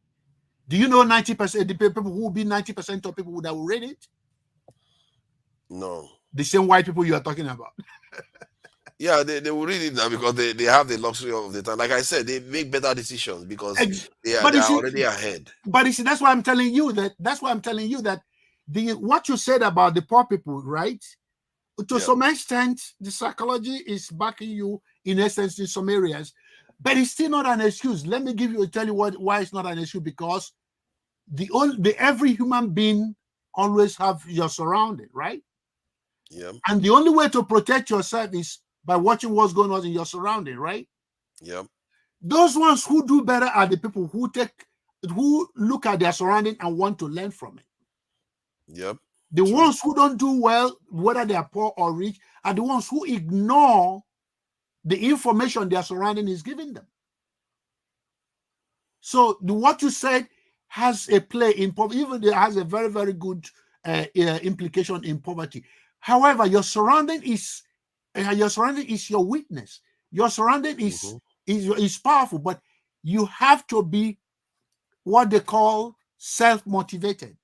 Do you know 90% the people who will be 90% of people that will read it? No. The same white people you are talking about. Yeah, they will read it now because they have the luxury of the time. Like I said, they make better decisions because they are already ahead. But you see, that's why I'm telling you that what you said about the poor people, right? To some extent, the psychology is backing you in essence in some areas, but it's still not an excuse. Let me tell you why it's not an excuse, because every human being always have your surrounding, right? Yeah. And the only way to protect yourself is by watching what's going on in your surrounding, right? Yeah. Those ones who do better are the people who look at their surrounding and want to learn from it. Yep. The ones who don't do well, whether they are poor or rich, are the ones who ignore the information their surrounding is giving them. So what you said has a play in poverty, even it has a very, very good implication in poverty. However, your surrounding is your witness. Your surrounding is powerful, but you have to be what they call self-motivated.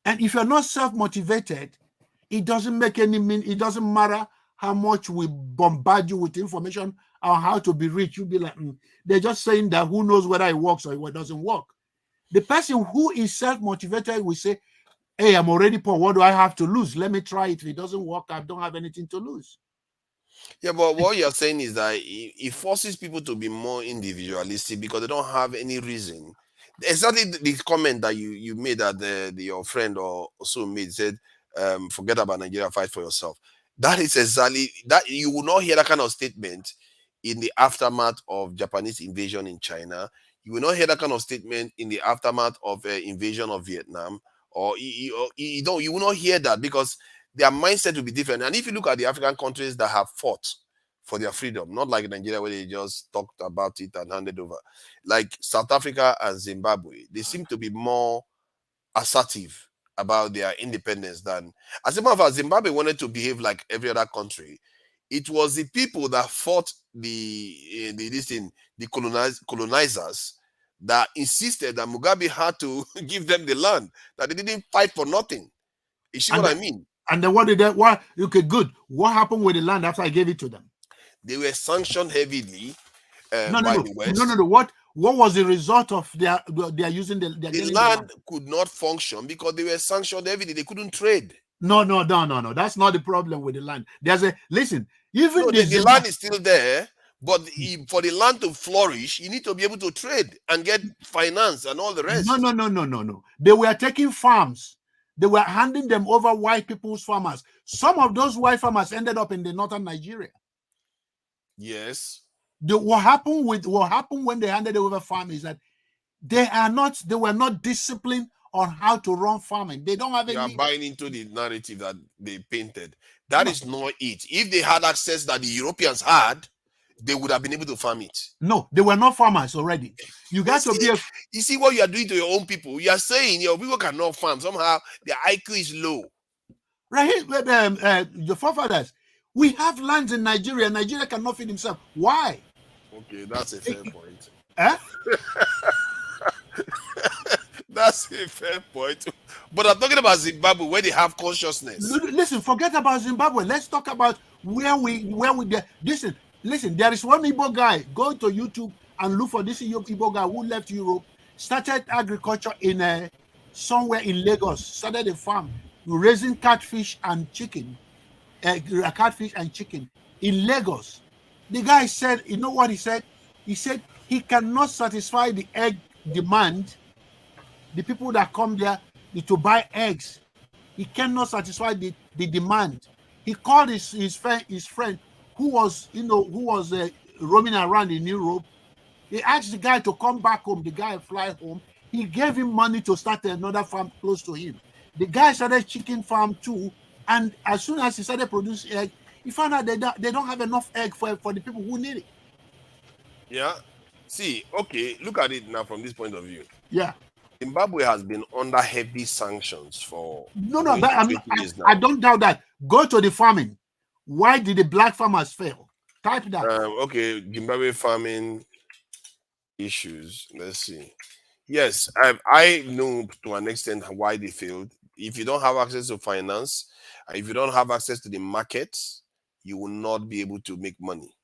And if you're not self-motivated, it doesn't make any mean. It doesn't matter how much we bombard you with information on how to be rich. You'll be like, they're just saying that who knows whether it works or it doesn't work. The person who is self-motivated will say, hey, I'm already poor. What do I have to lose? Let me try it. If it doesn't work, I don't have anything to lose. Yeah, but what you're saying is that it forces people to be more individualistic because they don't have any reason. Exactly the comment that you made that your friend or so made said, forget about Nigeria, fight for yourself. That is exactly that. You will not hear that kind of statement in the aftermath of Japanese invasion in China. You will not hear that kind of statement in the aftermath of invasion of Vietnam, or you will not hear that because their mindset will be different. And if you look at the African countries that have fought for their freedom, not like Nigeria where they just talked about it and handed over, like South Africa and Zimbabwe, they seem to be more assertive about their independence than, as a matter of fact, Zimbabwe wanted to behave like every other country. It was the people that fought the colonizers that insisted that Mugabe had to give them the land, that they didn't fight for nothing. You see what I mean? And then what did that? Why? Okay, good. What happened with the land after I gave it to them? They were sanctioned heavily by the West. No. What was the result of their using the land could not function because they were sanctioned heavily. They couldn't trade. No. That's not the problem with the land. Listen. Even the land is still there, but for the land to flourish, you need to be able to trade and get finance and all the rest. No. They were taking farms. They were handing them over white people's farmers. Some of those white farmers ended up in the northern Nigeria. Yes. What happened when they handed over farm is that they were not disciplined on how to run farming. They don't have any. You are buying into the narrative that they painted. That is not it. If they had access that the Europeans had, they would have been able to farm it. No, they were not farmers already. You got to be. You see what you are doing to your own people. You are saying your people cannot farm. Somehow their IQ is low. Right here, your forefathers. We have lands in Nigeria. Nigeria cannot feed himself. Why? Okay, that's a fair point. That's a fair point. But I'm talking about Zimbabwe, where they have consciousness. Listen, forget about Zimbabwe. Let's talk about where we Listen, there is one Igbo guy. Go to YouTube and look for this Igbo guy who left Europe, started agriculture in somewhere in Lagos, started a farm raising catfish and chicken in Lagos. The guy said, you know what he said? He said he cannot satisfy the egg demand. The people that come there to buy eggs, he cannot satisfy the demand. He called his friend who was roaming around in Europe. He asked the guy to come back home. The guy fly home. He gave him money to start another farm close to him. The guy started chicken farm too. And as soon as he started producing egg, he found out they don't have enough egg for the people who need it. Yeah. See, okay, look at it now from this point of view. Yeah. Zimbabwe has been under heavy sanctions for years now. I don't doubt that. Go to the farming. Why did the black farmers fail? Type that. Okay, Zimbabwe farming issues. Let's see. Yes, I know to an extent why they failed. If you don't have access to finance, if you don't have access to the markets, you will not be able to make money.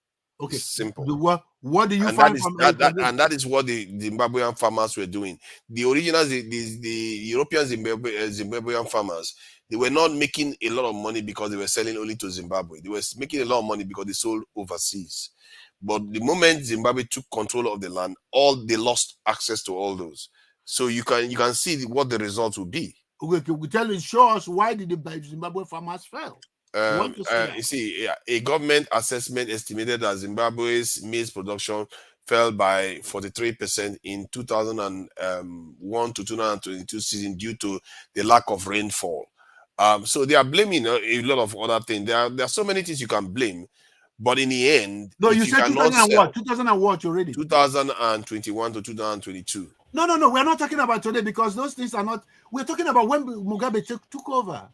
Okay, it's simple. What do you find from and that is what the Zimbabwean farmers were doing. The original, the European Zimbabwean farmers, they were not making a lot of money because they were selling only to Zimbabwe. They were making a lot of money because they sold overseas. But the moment Zimbabwe took control of the land, they lost access to all those. So you can see what the results will be. Okay, show us why did the Zimbabwe farmers fail? You see, a government assessment estimated that Zimbabwe's maize production fell by 43% in 2001 to 2022 season due to the lack of rainfall. So they are blaming a lot of other things. There are so many things you can blame, but in the end, No, if you you said cannot 2000 and sell, what? 2000 and what already? 2021 to 2022. No. We're not talking about today because those things are not. We're talking about when Mugabe took over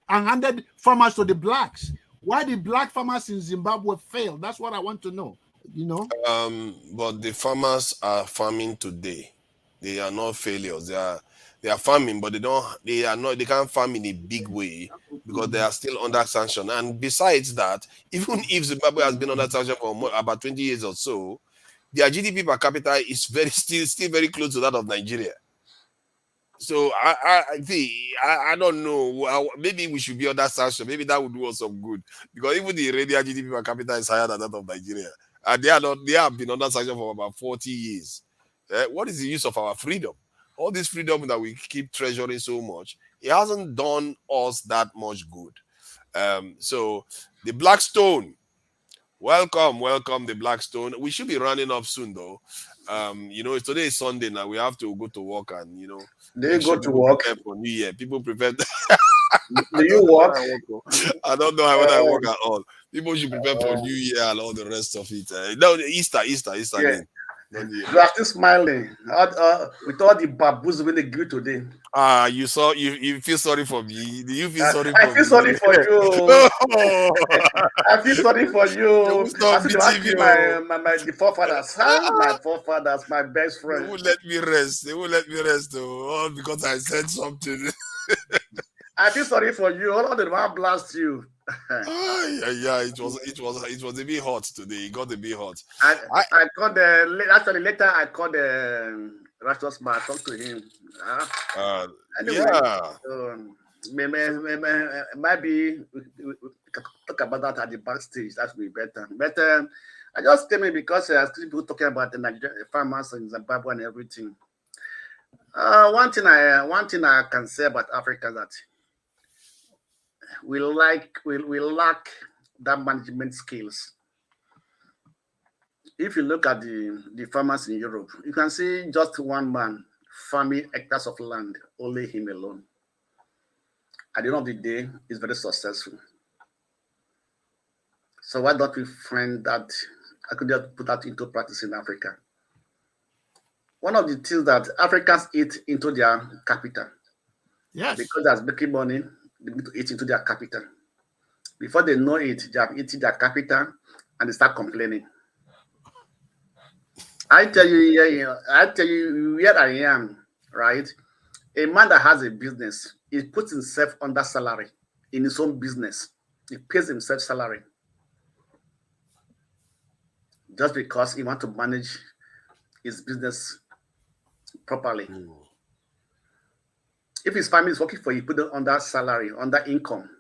and handed farmers to the blacks. Why the black farmers in Zimbabwe failed? That's what I want to know. You know. But the farmers are farming today. They are not failures. They are farming, but they can't farm in a big way because they are still under sanction. And besides that, even if Zimbabwe has been under sanction for about 20 years or so, their GDP per capita is still very close to that of Nigeria. So I think I don't know. Maybe we should be under sanction. Maybe that would do us some good because even the Iranian GDP per capita is higher than that of Nigeria, and they have been under sanction for about 40 years. What is the use of our freedom? All this freedom that we keep treasuring so much, it hasn't done us that much good. So the Blackstone. Welcome, the Blackstone. We should be running up soon, though. Today is Sunday now. We have to go to work and They go to work for New Year. People prepare. Do you work? I don't know whether I work at all. People should prepare for New Year and all the rest of it. No, Easter Yeah. again. You are still smiling with all the baboons when they give today. You feel sorry for me. Do you feel sorry for me? I feel sorry for you. I feel sorry for you. Stop I beating me. The forefathers, my forefathers, my best friend. They won't let me rest. All because I said something. I feel sorry for you. All of them want blast you. Yeah. It was a bit hot today. It got a bit hot. I called later. I called the Righteous Man. I talked to him. Anyway, maybe we can talk about that at the backstage. That would be better. But I just came in because I see people talking about the Nigerian farmers in Zimbabwe and everything. One thing I can say about Africa is that we lack that management skills. If you look at the farmers in Europe, you can see just one man farming hectares of land, only him alone. At the end of the day, he's very successful. So why don't we find that? I could just put that into practice in Africa. One of the things that Africans eat into their capital. Yes. Because that's making money, they need to eat into their capital. Before they know it, they have eaten their capital and they start complaining. I tell you where I am, right? A man that has a business, he puts himself under salary in his own business. He pays himself salary just because he wants to manage his business properly. If his family is working for you, put them under salary, under income.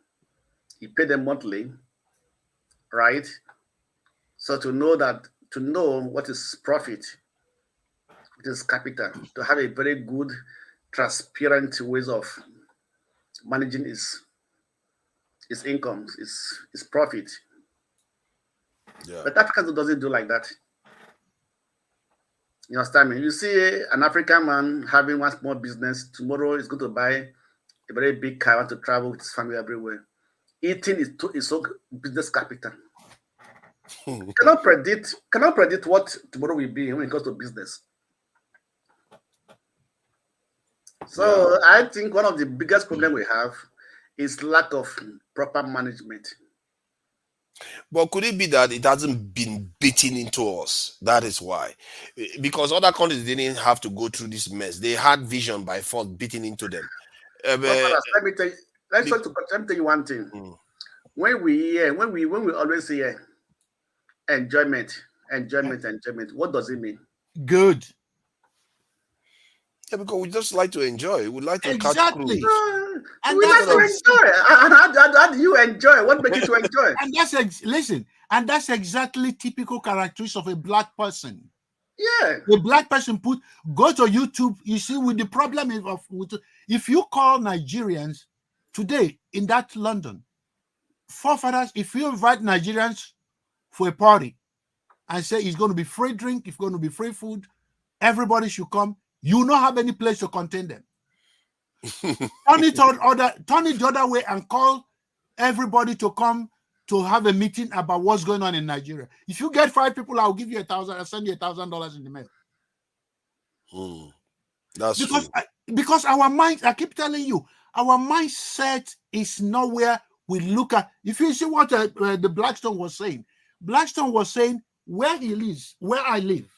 You pay them monthly, right? So to know what is profit, what is capital, to have a very good, transparent ways of managing his income, his profit. Yeah. But Africans doesn't do like that. You understand me? You see an African man having one small business, tomorrow he's going to buy a very big car, want to travel with his family everywhere. Eating is so business capital. cannot predict what tomorrow will be when it comes to business. So I think one of the biggest problems we have is lack of proper management. But could it be that it hasn't been beaten into us? That is why. Because other countries didn't have to go through this mess. They had vision by force beaten into them. Let me tell you one thing. When we always hear enjoyment, what does it mean? Good. Yeah, because we just like to enjoy. We like to catch cruise. And we like to enjoy. How do you enjoy? What makes you to enjoy? And that's exactly typical characteristics of a black person. Yeah. The black person go to YouTube, you see, with the problem if you call Nigerians today in that London, forefathers, if you invite Nigerians for a party, and say it's going to be free drink, it's going to be free food, everybody should come, you not have any place to contain them. Turn it the other way and call everybody to come to have a meeting about what's going on in Nigeria. If you get 5 people, I'll give you $1,000. I'll send you $1,000 in the mail. That's because true. Because our mind, I keep telling you, our mindset is not where we look at. If you see what the Blackstone was saying where he lives, where I live.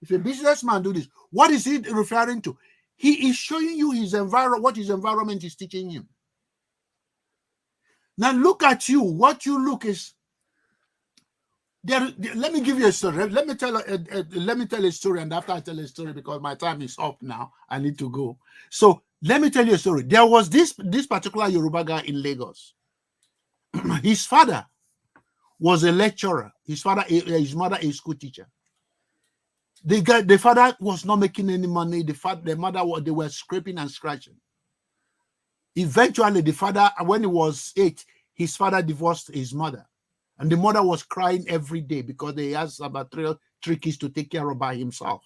If a businessman do this, what is he referring to? He is showing you his environment, what his environment is teaching him. Now look at you. What you look is there. Let me give you a story. Let me tell a story, and after I tell a story, because my time is up now, I need to go. So let me tell you a story. There was this particular Yoruba guy in Lagos. His father was a lecturer. His mother a school teacher. The father was not making any money. The mother, they were scraping and scratching. Eventually, the father, when he was 8, his father divorced his mother. And the mother was crying every day because he has about three kids to take care of by himself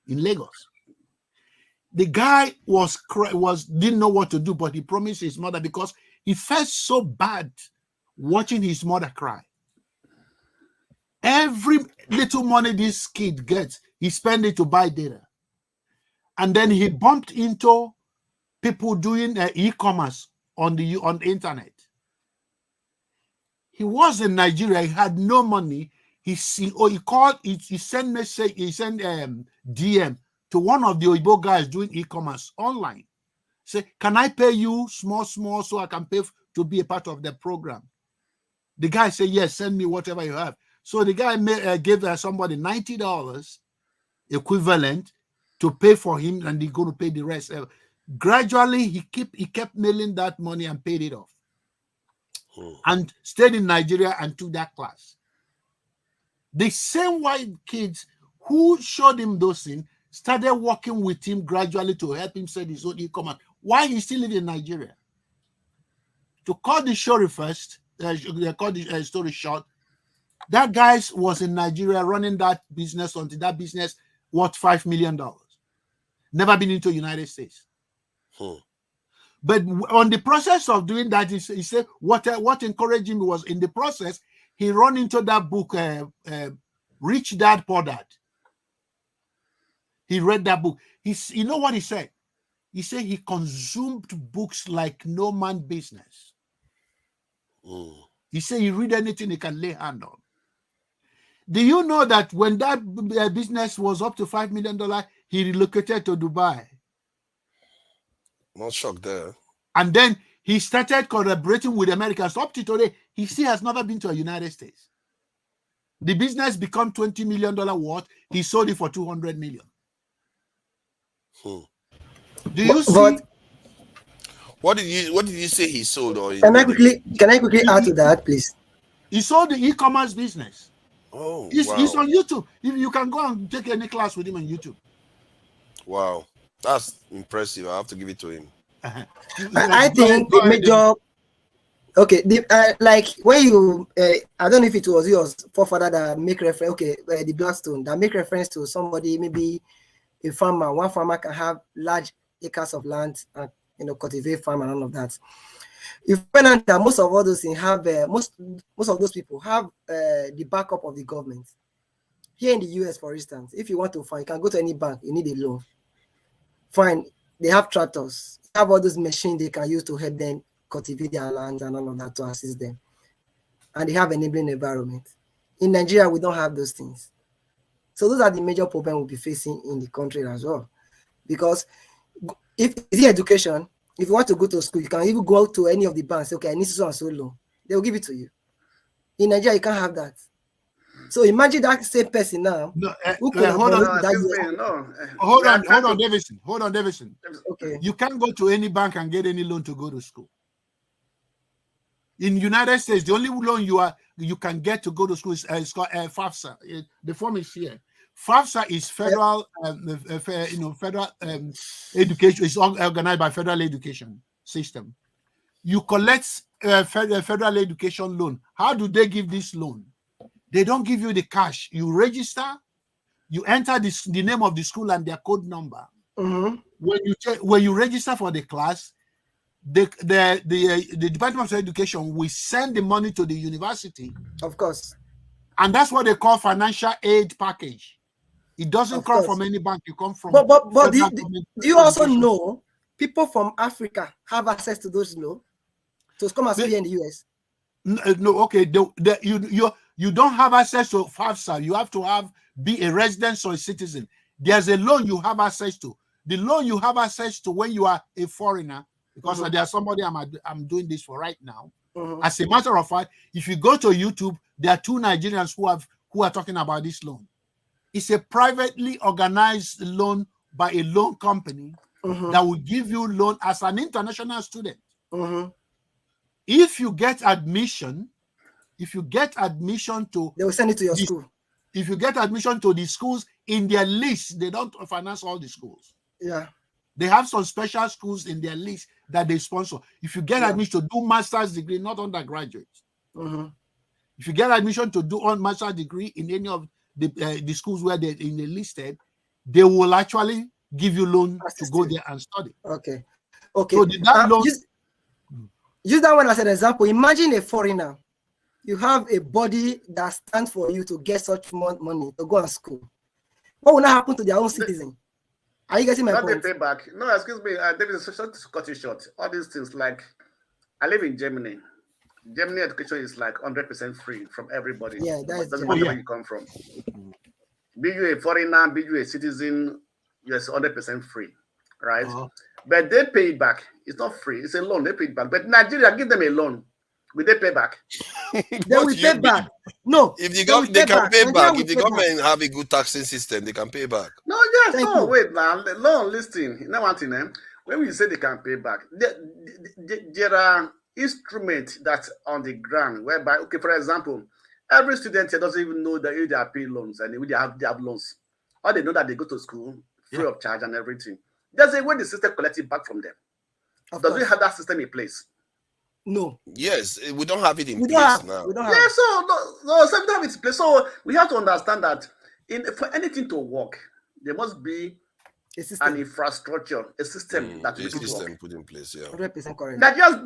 in Lagos. The guy didn't know what to do, but he promised his mother because he felt so bad watching his mother cry. Every little money this kid gets, he spent it to buy data. And then he bumped into people doing e-commerce on the internet. He was in Nigeria. He had no money. He sent message. He sent DM to one of the Oyibo guys doing e-commerce online. Say, can I pay you small so I can pay to be a part of the program? The guy said, yes, send me whatever you have. So the guy gave somebody $90 equivalent to pay for him, and he's going to pay the rest. Gradually, he kept mailing that money and paid it off. And stayed in Nigeria and took that class. The same white kids who showed him those things started working with him gradually to help him set his own e-commerce while he still lived in Nigeria. To cut the story first, story short, that guy was in Nigeria running that business until that business worth $5 million. Never been into the United States. But on the process of doing that, he said what encouraged him was in the process, he ran into that book, Rich Dad, Poor Dad. He read that book. You know what he said? He said he consumed books like no man business. He said he read anything he can lay hand on. Do you know that when that business was up to $5 million, he relocated to Dubai? Not shocked there. And then he started collaborating with Americans. Up to today, he still has never been to the United States. The business became $20 million worth. He sold it for $200 million. Do you see? What did you say he sold? Or can I quickly add to that, please? He sold the e-commerce business. Oh, he's wow. on YouTube. If you can go and take any class with him on YouTube. Wow, that's impressive. I have to give it to him. I think the major. Okay, like when you, I don't know if it was your forefather that make reference. Okay, the Blackstone that make reference to somebody, maybe a farmer. One farmer can have large acres of land and cultivate farm and all of that. You find out that most of all those things have most of those people have the backup of the government. Here in the US, for instance, if you want to farm, you can go to any bank. You need a loan. Fine, they have tractors. They have all those machines they can use to help them cultivate their land and all of that to assist them. And they have enabling environment. In Nigeria, we don't have those things. So those are the major problems we'll be facing in the country as well. Because if it's education, if you want to go to school, you can even go to any of the banks, say, okay, I need so and so loan. They will give it to you. In Nigeria, you can't have that. So imagine that same person now. No, hold on, Davidson. Okay. You can't go to any bank and get any loan to go to school. In the United States, the only loan you can get to go to school is called FAFSA. The form is here. FAFSA is federal, federal education. It's organized by federal education system. You collect federal education loan. How do they give this loan? They don't give you the cash. You register, you enter the name of the school and their code number. When you register for the class, the Department of Education will send the money to the university. Of course. And that's what they call financial aid package. It doesn't come from any bank. You come from. But do you also know people from Africa have access to those loans to come and study in the US? No, okay. You don't have access to FAFSA. You have to be a resident or a citizen. There's a loan you have access to. The loan you have access to when you are a foreigner, because there's somebody I'm doing this for right now. As a matter of fact, if you go to YouTube, there are 2 Nigerians who are talking about this loan. It's a privately organized loan by a loan company that will give you loan as an international student. If you get admission to, they will send it to your school. If you get admission to the schools in their list, they don't finance all the schools. Yeah. They have some special schools in their list that they sponsor. If you get admission to do master's degree, not undergraduate. If you get admission to do on master's degree in any of the schools where they're in the listed, they will actually give you loan to go there and study. Okay. So that loan, use that one as an example. Imagine a foreigner. You have a body that stands for you to get such money to go to school. What will not happen to their own citizen? Are you getting my point? They pay back. No, excuse me. David, just to cut it short. All these things, like, I live in Germany. Germany education is like 100% free from everybody. Yeah, that's doesn't matter where you come from. Be you a foreigner, be you a citizen, you're 100% free, right? But they pay it back. It's not free. It's a loan. They pay it back. But Nigeria, give them a loan. Will they pay back? They will pay back. No. If they can pay back. If the government have a good taxing system, they can pay back. No, yes, no, wait, man. Loan, listen. You know one thing, when we say they can pay back, there are instruments that's on the ground whereby, okay, for example, every student here doesn't even know that they are paying loans and they have loans. Or they know that they go to school free of charge and everything. There's a way the system collects it back from them. Does we have that system in place? No. Yes, we don't have it in place now. We don't have. Yeah, so no, so we don't have it in place. So we have to understand that for anything to work, there must be an infrastructure, a system that will work. Put in place. Yeah, 100% correct. That just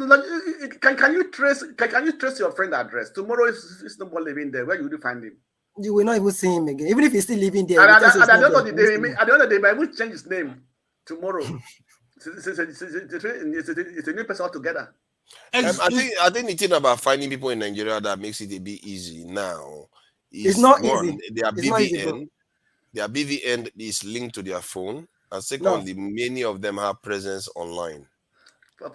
can you trace your friend address tomorrow? If he's no more living there, where would you find him? You will not even see him again, even if he's still living there. And at the end of the day, he might even change his name tomorrow. It's a new person altogether. I think the thing about finding people in Nigeria that makes it a bit easy now is it's not easy. Their BVN is linked to their phone, and secondly, many of them have presence online. Many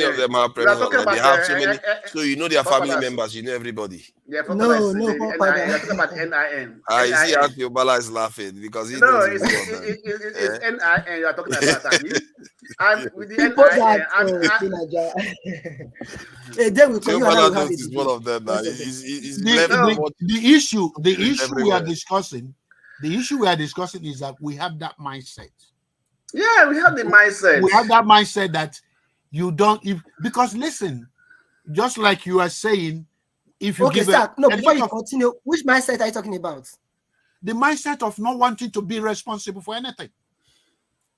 of them have presence online. They have so many, so you know their family members, you know everybody. Yeah, it's about NIN. I see how Yobala is laughing because he knows it's NIN you're talking about. And with the Yobala is one of them now. The issue we are discussing is that we have that mindset. Yeah, we have the mindset. We have that mindset that you don't, because listen, just like you are saying, if you before you continue, which mindset are you talking about? The mindset of not wanting to be responsible for anything.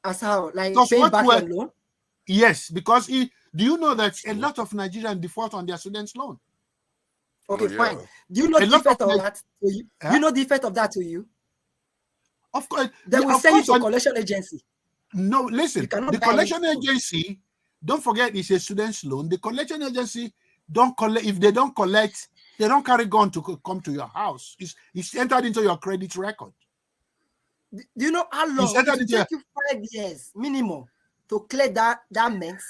As how, like paying back your loan? Yes, because do you know that a lot of Nigerians default on their students' loan? Okay, fine. Do you know the effect of that to you? Do you know the effect of that to you? Of course. They will send you to a collection agency. No, listen, the collection agency, don't forget, it's a student's loan. The collection agency don't collect. If they don't collect, they don't carry gun to come to your house. It's entered into your credit record. Do you know how long it will take you 5 years minimum to clear that mess?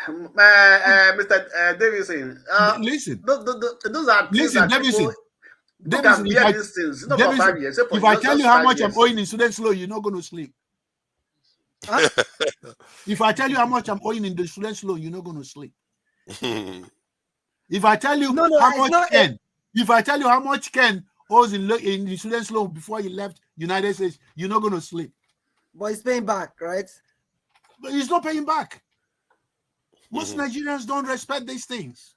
Mr. Davidson, listen. Those are listen, Davidson. If I tell you how much I'm owing in student's loan, you're not going to sleep. Huh? If I tell you how much I'm owing in the student's loan, you're not going to sleep. If I tell you if I tell you how much Ken owes in the student's loan before he left United States, you're not going to sleep. But he's paying back, right? But he's not paying back. Most Nigerians don't respect these things.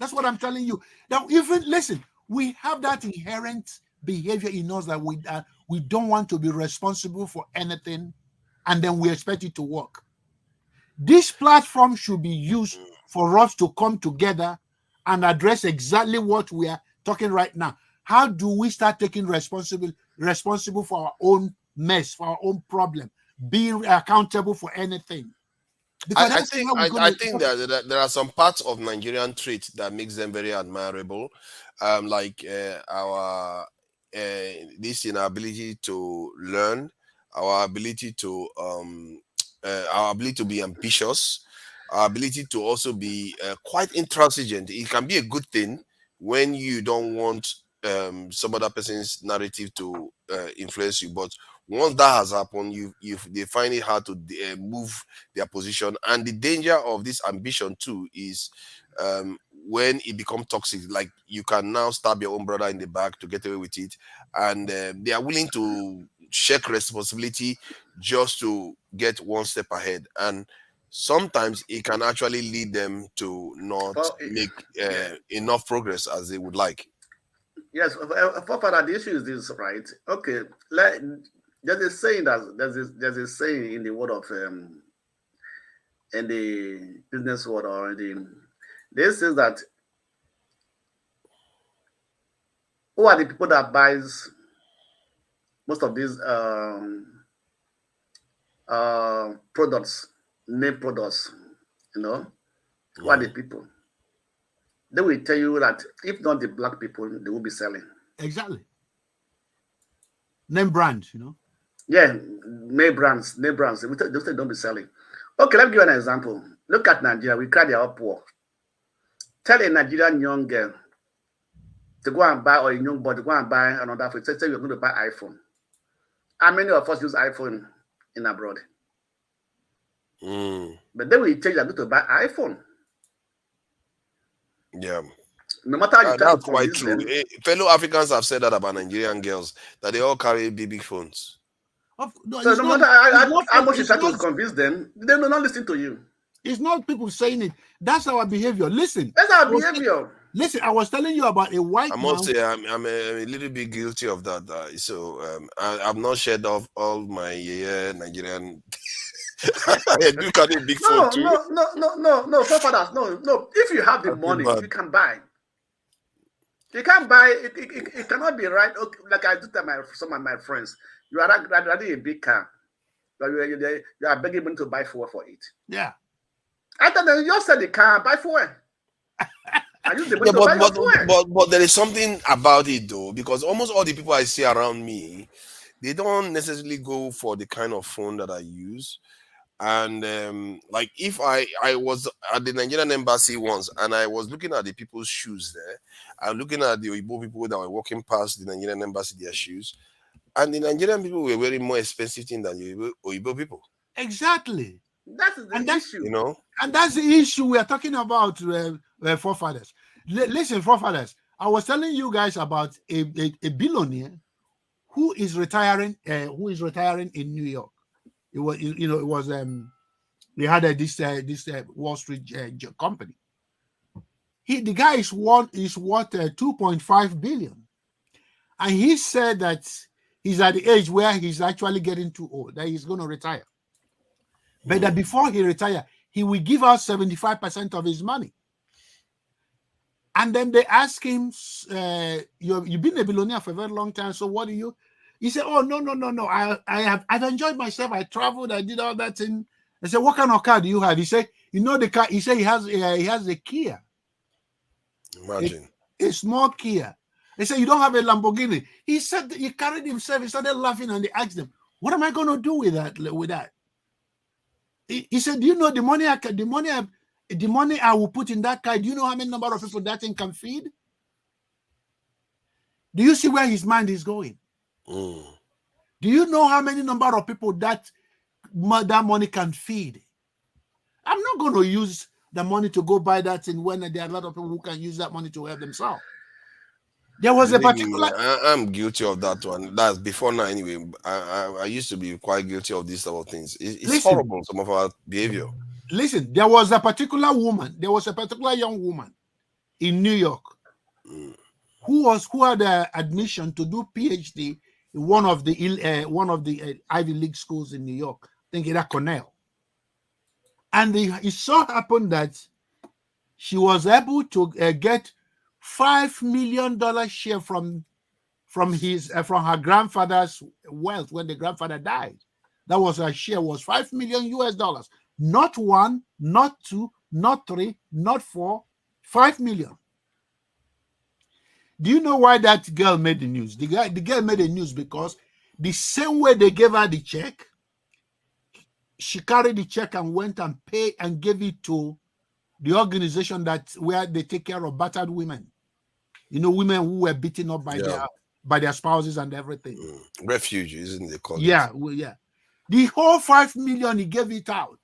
That's what I'm telling you. Now, even listen, we have that inherent behavior in us that we don't want to be responsible for anything, and then we expect it to work. This platform should be used for us to come together and address exactly what we are talking right now. How do we start taking responsible for our own mess, for our own problem, being accountable for anything? Because I think that there are some parts of Nigerian traits that makes them very admirable, like our this inability to learn, our ability to be ambitious, our ability to also be quite intransigent. It can be a good thing when you don't want some other person's narrative to influence you, but once that has happened, they find it hard to move their position. And the danger of this ambition too is when it becomes toxic. Like you can now stab your own brother in the back to get away with it, and they are willing to shirk responsibility just to get one step ahead. And sometimes it can actually lead them to not make enough progress as they would like. Yes, Father, the issue is this, right? Okay, there's a saying there's a saying in the world of in the business world, or they say that who are the people that buys most of these products, name products, who are the people? They will tell you that if not the black people, they will be selling. Exactly. Name brands, Yeah, name brands. They say don't be selling. Okay, let me give you an example. Look at Nigeria. We cry they are poor. Tell a Nigerian young girl to go and buy, or a young boy to go and buy another phone. Say you're going to buy iPhone. How many of us use iPhone in abroad? But then we tell you you're going to buy iPhone. Yeah. No matter how you that's quite true. Fellow Africans have said that about Nigerian girls, that they all carry big phones. So no matter how much you try to convince them, they will not listen to you. It's not people saying it. That's our behavior. Listen. That's our behavior. Listen, I was telling you about a white I must say I'm a little bit guilty of that. So I've not shared off all my Nigerian. I do carry a big phone too. No, forefathers, no. If you have the money, you can buy. You can't buy it. It cannot be right. Okay, like I do tell some of my friends, you are rather a big car, but you are begging them to buy fuel for it. Yeah. I thought they just said the car, buy fuel. I use the money to buy fuel. But there is something about it though, because almost all the people I see around me, they don't necessarily go for the kind of phone that I use. And like if I was at the Nigerian embassy once, and I was looking at the people's shoes there, I'm looking at the Oyibo people that were walking past the Nigerian embassy, their shoes, and the Nigerian people were wearing more expensive things than the Oyibo people. Exactly. That's the issue. And that's the issue we are talking about, forefathers. Listen, forefathers, I was telling you guys about a billionaire who is retiring in New York. It was, they had this Wall Street company. The guy is worth 2.5 billion, and he said that he's at the age where he's actually getting too old, that he's going to retire, but that before he retire, he will give out 75% of his money. And then they ask him, "You've been a billionaire for a very long time, so what do you?" He said, "Oh, no. I've enjoyed myself. I traveled. I did all that thing." I said, "What kind of car do you have?" He said, the car." He said he has a Kia. Imagine a small Kia. They said, "You don't have a Lamborghini." He said he carried himself. He started laughing, and they asked him, "What am I going to do with that?" He said, "Do you know the money I will put in that car? Do you know how many number of people that thing can feed?" Do you see where his mind is going? Do you know how many number of people that money can feed? I'm not going to use the money to go buy that thing when there are a lot of people who can use that money to help themselves. There was a particular. I'm guilty of that one. That's before now, anyway. I used to be quite guilty of these type of things. It's horrible, some of our behavior. Listen, there was a particular woman. There was a particular young woman. in New York who had admission to do PhD in one of the Ivy League schools in New York, I think it at Cornell. And it so happened that she was able to get $5 million share from her grandfather's wealth when the grandfather died. That was her share, was $5 million US. Not one, not two, not three, not four, 5 million. Do you know why that girl made the news? The girl made the news because the same way they gave her the check, she carried the check and went and paid and gave it to the organization where they take care of battered women. You know, women who were beaten up by their spouses and everything. Refuge, isn't they call it? Yeah, well, yeah. The whole 5 million, he gave it out.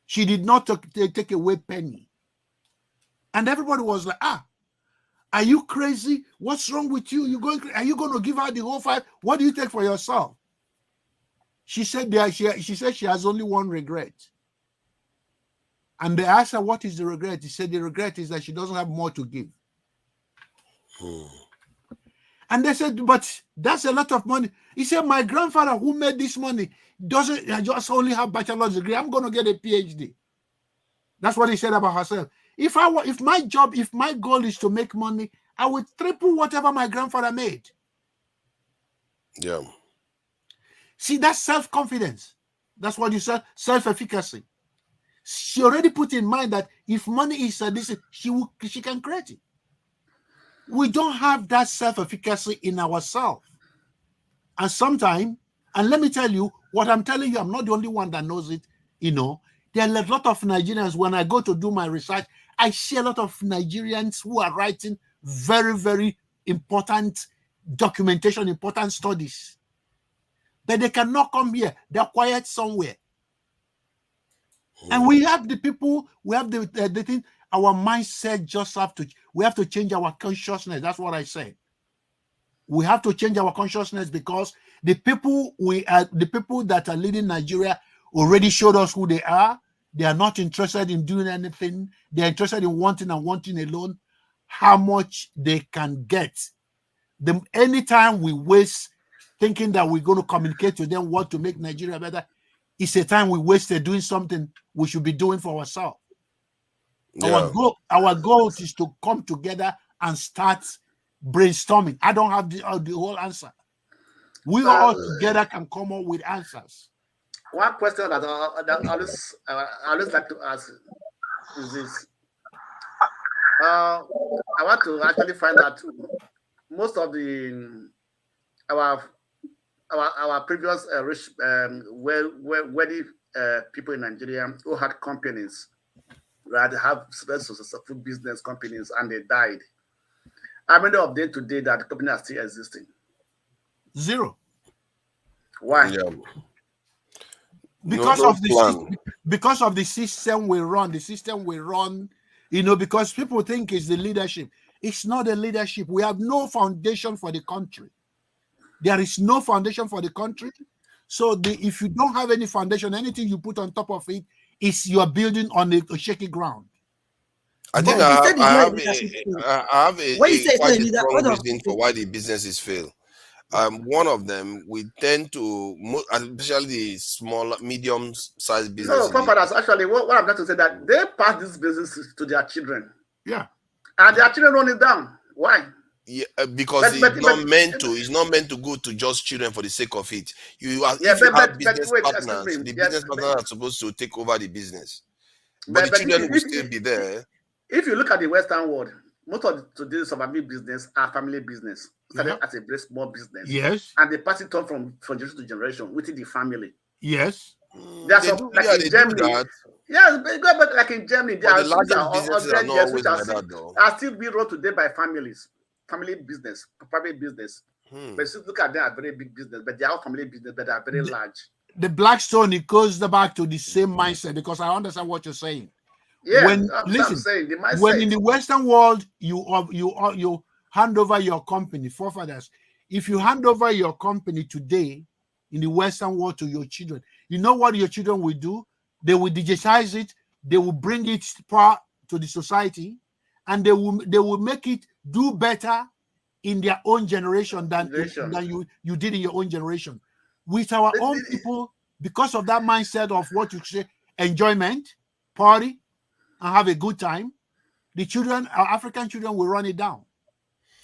She did not take away penny. And everybody was like, are you crazy? What's wrong with you? Are you going to give out the whole 5? What do you take for yourself? She said she has only one regret. And they asked her, what is the regret? She said the regret is that she doesn't have more to give. And they said, but that's a lot of money. He said, my grandfather who made this money doesn't just only have bachelor's degree. I'm going to get a PhD. That's what he said about herself. If my goal is to make money, I would triple whatever my grandfather made. Yeah. See, that's self-confidence. That's what you said, self-efficacy. She already put in mind that if money is this, she can create it. We don't have that self-efficacy in ourselves. And sometimes, and let me tell you, what I'm telling you, I'm not the only one that knows it, you know. There are a lot of Nigerians, when I go to do my research, I see a lot of Nigerians who are writing very, very important documentation, important studies. But they cannot come here. They're quiet somewhere. And we have the people, we have the thing, our mindset just we have to change our consciousness. That's what I said. We have to change our consciousness because the people that are leading Nigeria already showed us who they are. They are not interested in doing anything. They're interested in wanting and wanting alone, how much they can get. Anytime we waste thinking that we're going to communicate to them what to make Nigeria better, it's a time we wasted doing something we should be doing for ourselves. Yeah. Our goal is to come together and start brainstorming. I don't have the whole answer. We all together can come up with answers. One question that I always like to ask is this. I want to actually find out most of our previous rich wealthy people in Nigeria who had companies, right, have successful business companies, and they died. How many of them today that the company are still existing? Zero. Why? Yeah. Because of the system we run, you know, because people think it's the leadership. It's not the leadership. We have no foundation for the country. There is no foundation for the country. So if you don't have any foundation, anything you put on top of it is you're building on a shaky ground. I think I have a quite a strong reason for why the businesses fail. One of them, we tend to, especially the small, medium-sized businesses. No, fathers, actually, what I'm trying to say that they pass these businesses to their children. Yeah. And their children run it down. Why? Yeah, because it's not meant to go to just children for the sake of it. Business partners, the business partners are supposed to take over the business. But the children will still be there. If you look at the Western world, most of today's survival business are family business. Started as a very small business. Yes. And they pass it on from generation to generation within the family. Yes. There's in Germany. Yeah, but like in Germany, there are still being run today by families, family business, private business. But you look at them as very big business, but they are family business, but they are very large. The Blackstone, it goes back to the same mindset because I understand what you're saying. Yeah, when in the Western world, you hand over your company, forefathers. If you hand over your company today in the Western world to your children, you know what your children will do? They will digitize it. They will bring it to the society, and they will make it do better in their own generation than you did in your own generation. With our own people, because of that mindset of what you say, enjoyment, party, and have a good time, the children, our African children, will run it down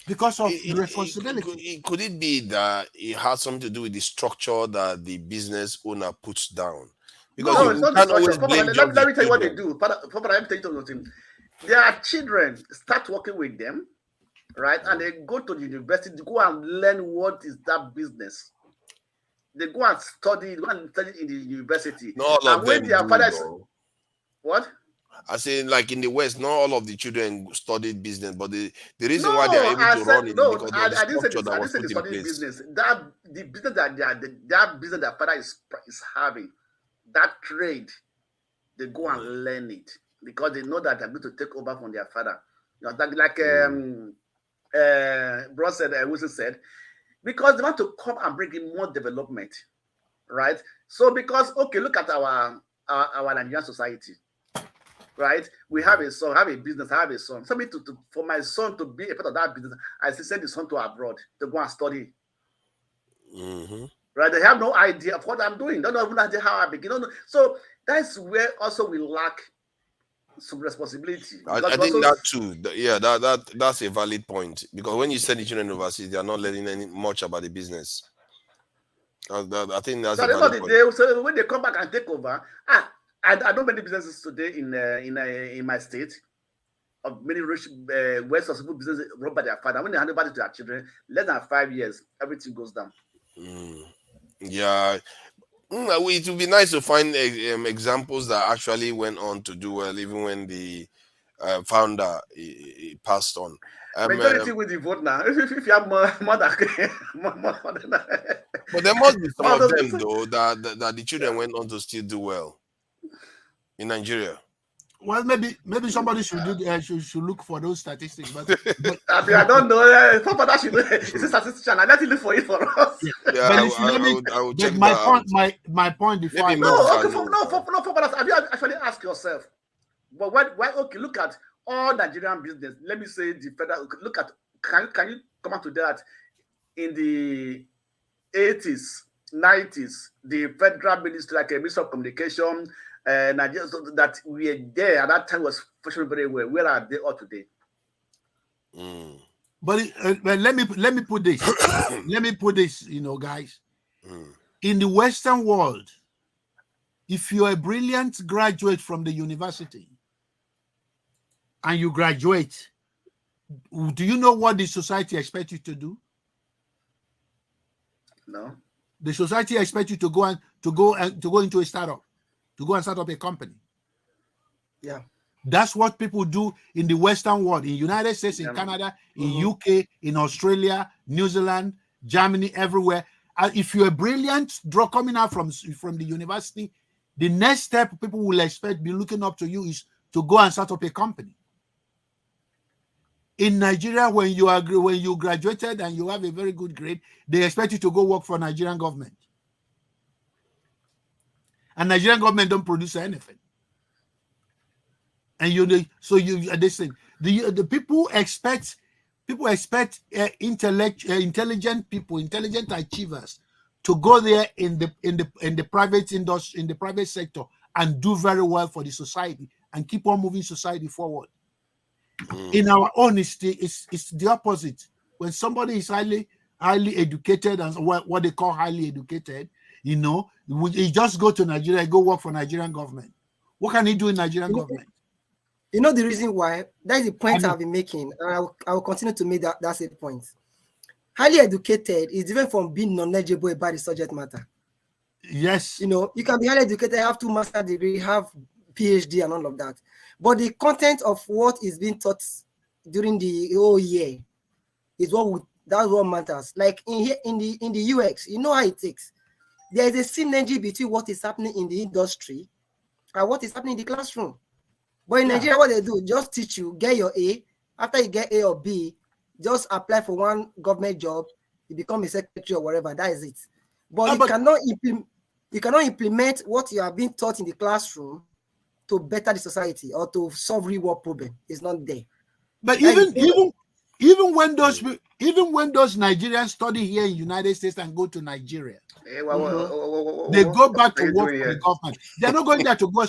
because of the responsibility. Could it be that it has something to do with the structure that the business owner puts down? Because no, it's not the always structure. blame Let me tell you what they do. Papa, let me tell you something. Their children start working with them, right? And they go to the university to go and learn what is that business. They go and study in the university. Not all of them their fathers, what? I say, like in the West, not all of the children studied business, but the reason why they are able to run it is because of the structure that was put in place. Business. The business that business that father is having, that trade, they go and learn it because they know that they're going to take over from their father. You know, like Bros said, Wilson said, because they want to come and bring in more development, right? So because look at our Nigerian society, right? We have a son, have a business, I have a son. So for my son to be a part of that business, I send his son to abroad to go and study. Mm-hmm. Right? They have no idea of what I'm doing. They don't even know how I begin. So that's where also we lack some responsibility. I think that too. Yeah, that's a valid point, because when you send the children overseas, they are not learning much about the business. I think that's a valid point. So when they come back and take over, I know many businesses today in my state of many rich West successful businesses run by their father. When they hand over to their children, less than 5 years, everything goes down. Yeah. It would be nice to find examples that actually went on to do well, even when the founder passed on. Majority with the vote now. If you have more than that. But there must be some of them, though, that the children went on to still do well in Nigeria. Well, maybe somebody should should look for those statistics. But I don't know. Papa, that should it's a statistician. I let him look for it for us. Yeah, I will check my that point. out. My point before. Papa, have you actually asked yourself? But why? Okay, look at all Nigerian business. Let me say the federal. Look at can you come out to that in the 80s, 90s, the federal ministry, like a Minister of Communication. Nigeria, so that we are there at that time was functioning very well. Where are they all today? But let me put this. Let me put this, guys. In the Western world, if you're a brilliant graduate from the university and you graduate, do you know what the society expects you to do? No. The society expects you to go into a startup. To go and start up a company. Yeah. That's what people do in the Western world, in United States, in Canada, in UK, in Australia, New Zealand, Germany, everywhere. If you're a brilliant draw coming out from the university, the next step people will be looking up to you is to go and start up a company. In Nigeria, when you graduated and you have a very good grade, they expect you to go work for Nigerian government. And Nigerian government don't produce anything. And the people expect intelligent people, intelligent achievers to go there in the private industry, in the private sector, and do very well for the society and keep on moving society forward. In our own, it's the opposite. When somebody is highly educated, and what they call highly educated, he just go to Nigeria, go work for Nigerian government. What can he do in Nigerian government? You know the reason why? That is the point I've been making, and I will continue to make that's a point. Highly educated is different from being knowledgeable about the subject matter. Yes. You can be highly educated, have 2 master's degree, have PhD and all of that. But the content of what is being taught during the whole year is that's what matters. Like in the UX, you know how it takes. There is a synergy between what is happening in the industry and what is happening in the classroom. But in Nigeria, what they do, just teach you, get your A. After you get A or B, just apply for one government job, you become a secretary or whatever, that is it. But you cannot implement what you are being taught in the classroom to better the society or to solve real world problem. It's not there. But even when those Nigerians study here in United States and go to Nigeria, they go back to work for the government. They're not going there to go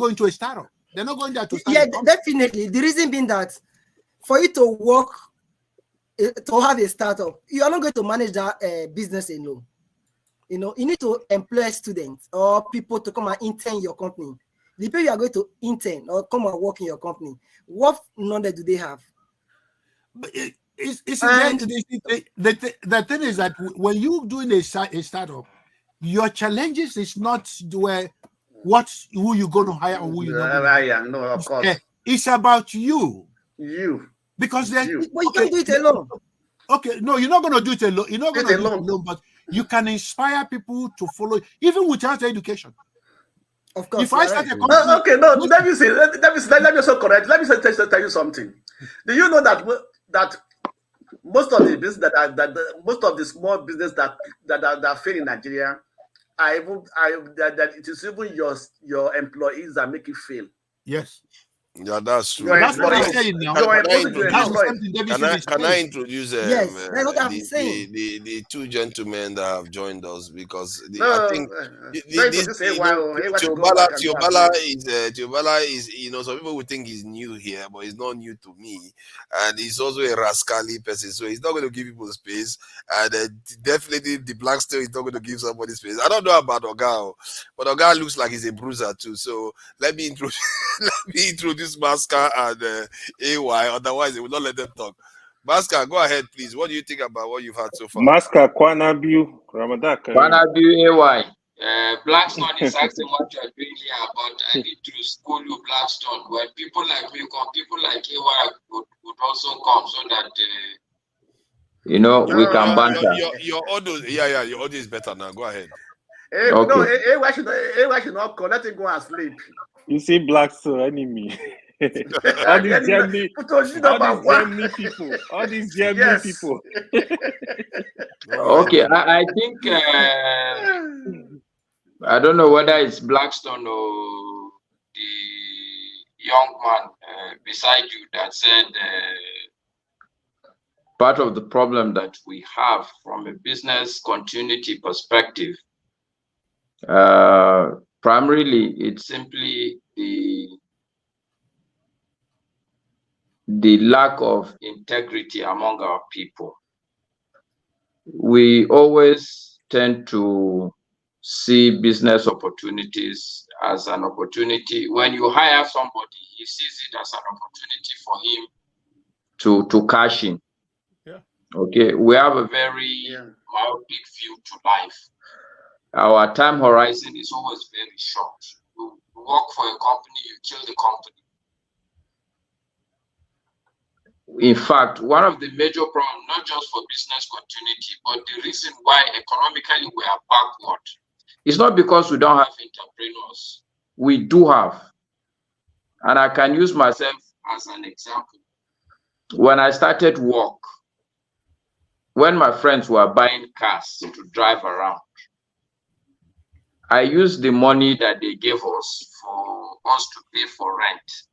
into a startup. They're not going there to start. Yeah, definitely. The reason being that for you to work, to have a startup, you are not going to manage that business alone. You know, you need to employ students or people to come and intern your company. The people you are going to intern or come and work in your company, what knowledge do they have? But the thing is that when you're doing a startup, your challenges is not who you're going to hire or who you're not going to hire. No, of course. It's about you. Because then you can't do it alone. Okay, no, you're not going to do it alone. You're not going to do it alone, but you can inspire people to follow, even without education. Of course. If I start a company, okay, no, let me also correct. Let me tell you something. Do you know that most of the business most of the small business that fail in Nigeria, that it is even your employees that make it fail. Yes. Yeah, that's true. That's what I'm saying now. Can I introduce the two gentlemen that have joined us, because I think Tiobala is, you know, some people would think he's new here, but he's not new to me, and he's also a rascally person, so he's not going to give people space, and definitely the black steel is not going to give somebody space. I don't know about Oga, but Oga looks like he's a bruiser too. So let me introduce Maska and AY, otherwise they will not let them talk. Maska, go ahead, please. What do you think about what you've had so far? Maska, Kwanabu, Ramadan. Kwanabu, AY. Blackstone is asking what you are doing here, but I need to school you, Blackstone. When people like me come, people like AY would also come, so that we can banter. Your audio, your audio is better now. Go ahead. No, AY should not come. Let him go and sleep. You see, Blackstone enemy. all these Germany people. Okay, I think I don't know whether it's Blackstone or the young man beside you that said part of the problem that we have from a business continuity perspective, primarily it's simply the lack of integrity among our people. We always tend to see business opportunities as an opportunity. When you hire somebody, he sees it as an opportunity for him to cash in. Yeah. Okay, we have a very myopic view to life. Our time horizon is always very short. You work for a company, you kill the company. In fact, one of the major problems, not just for business continuity, but the reason why economically we are backward, it's not because we don't have entrepreneurs. We do have. And I can use myself as an example. When I started work, when my friends were buying cars to drive around, I used the money that they gave us for us to pay for rent.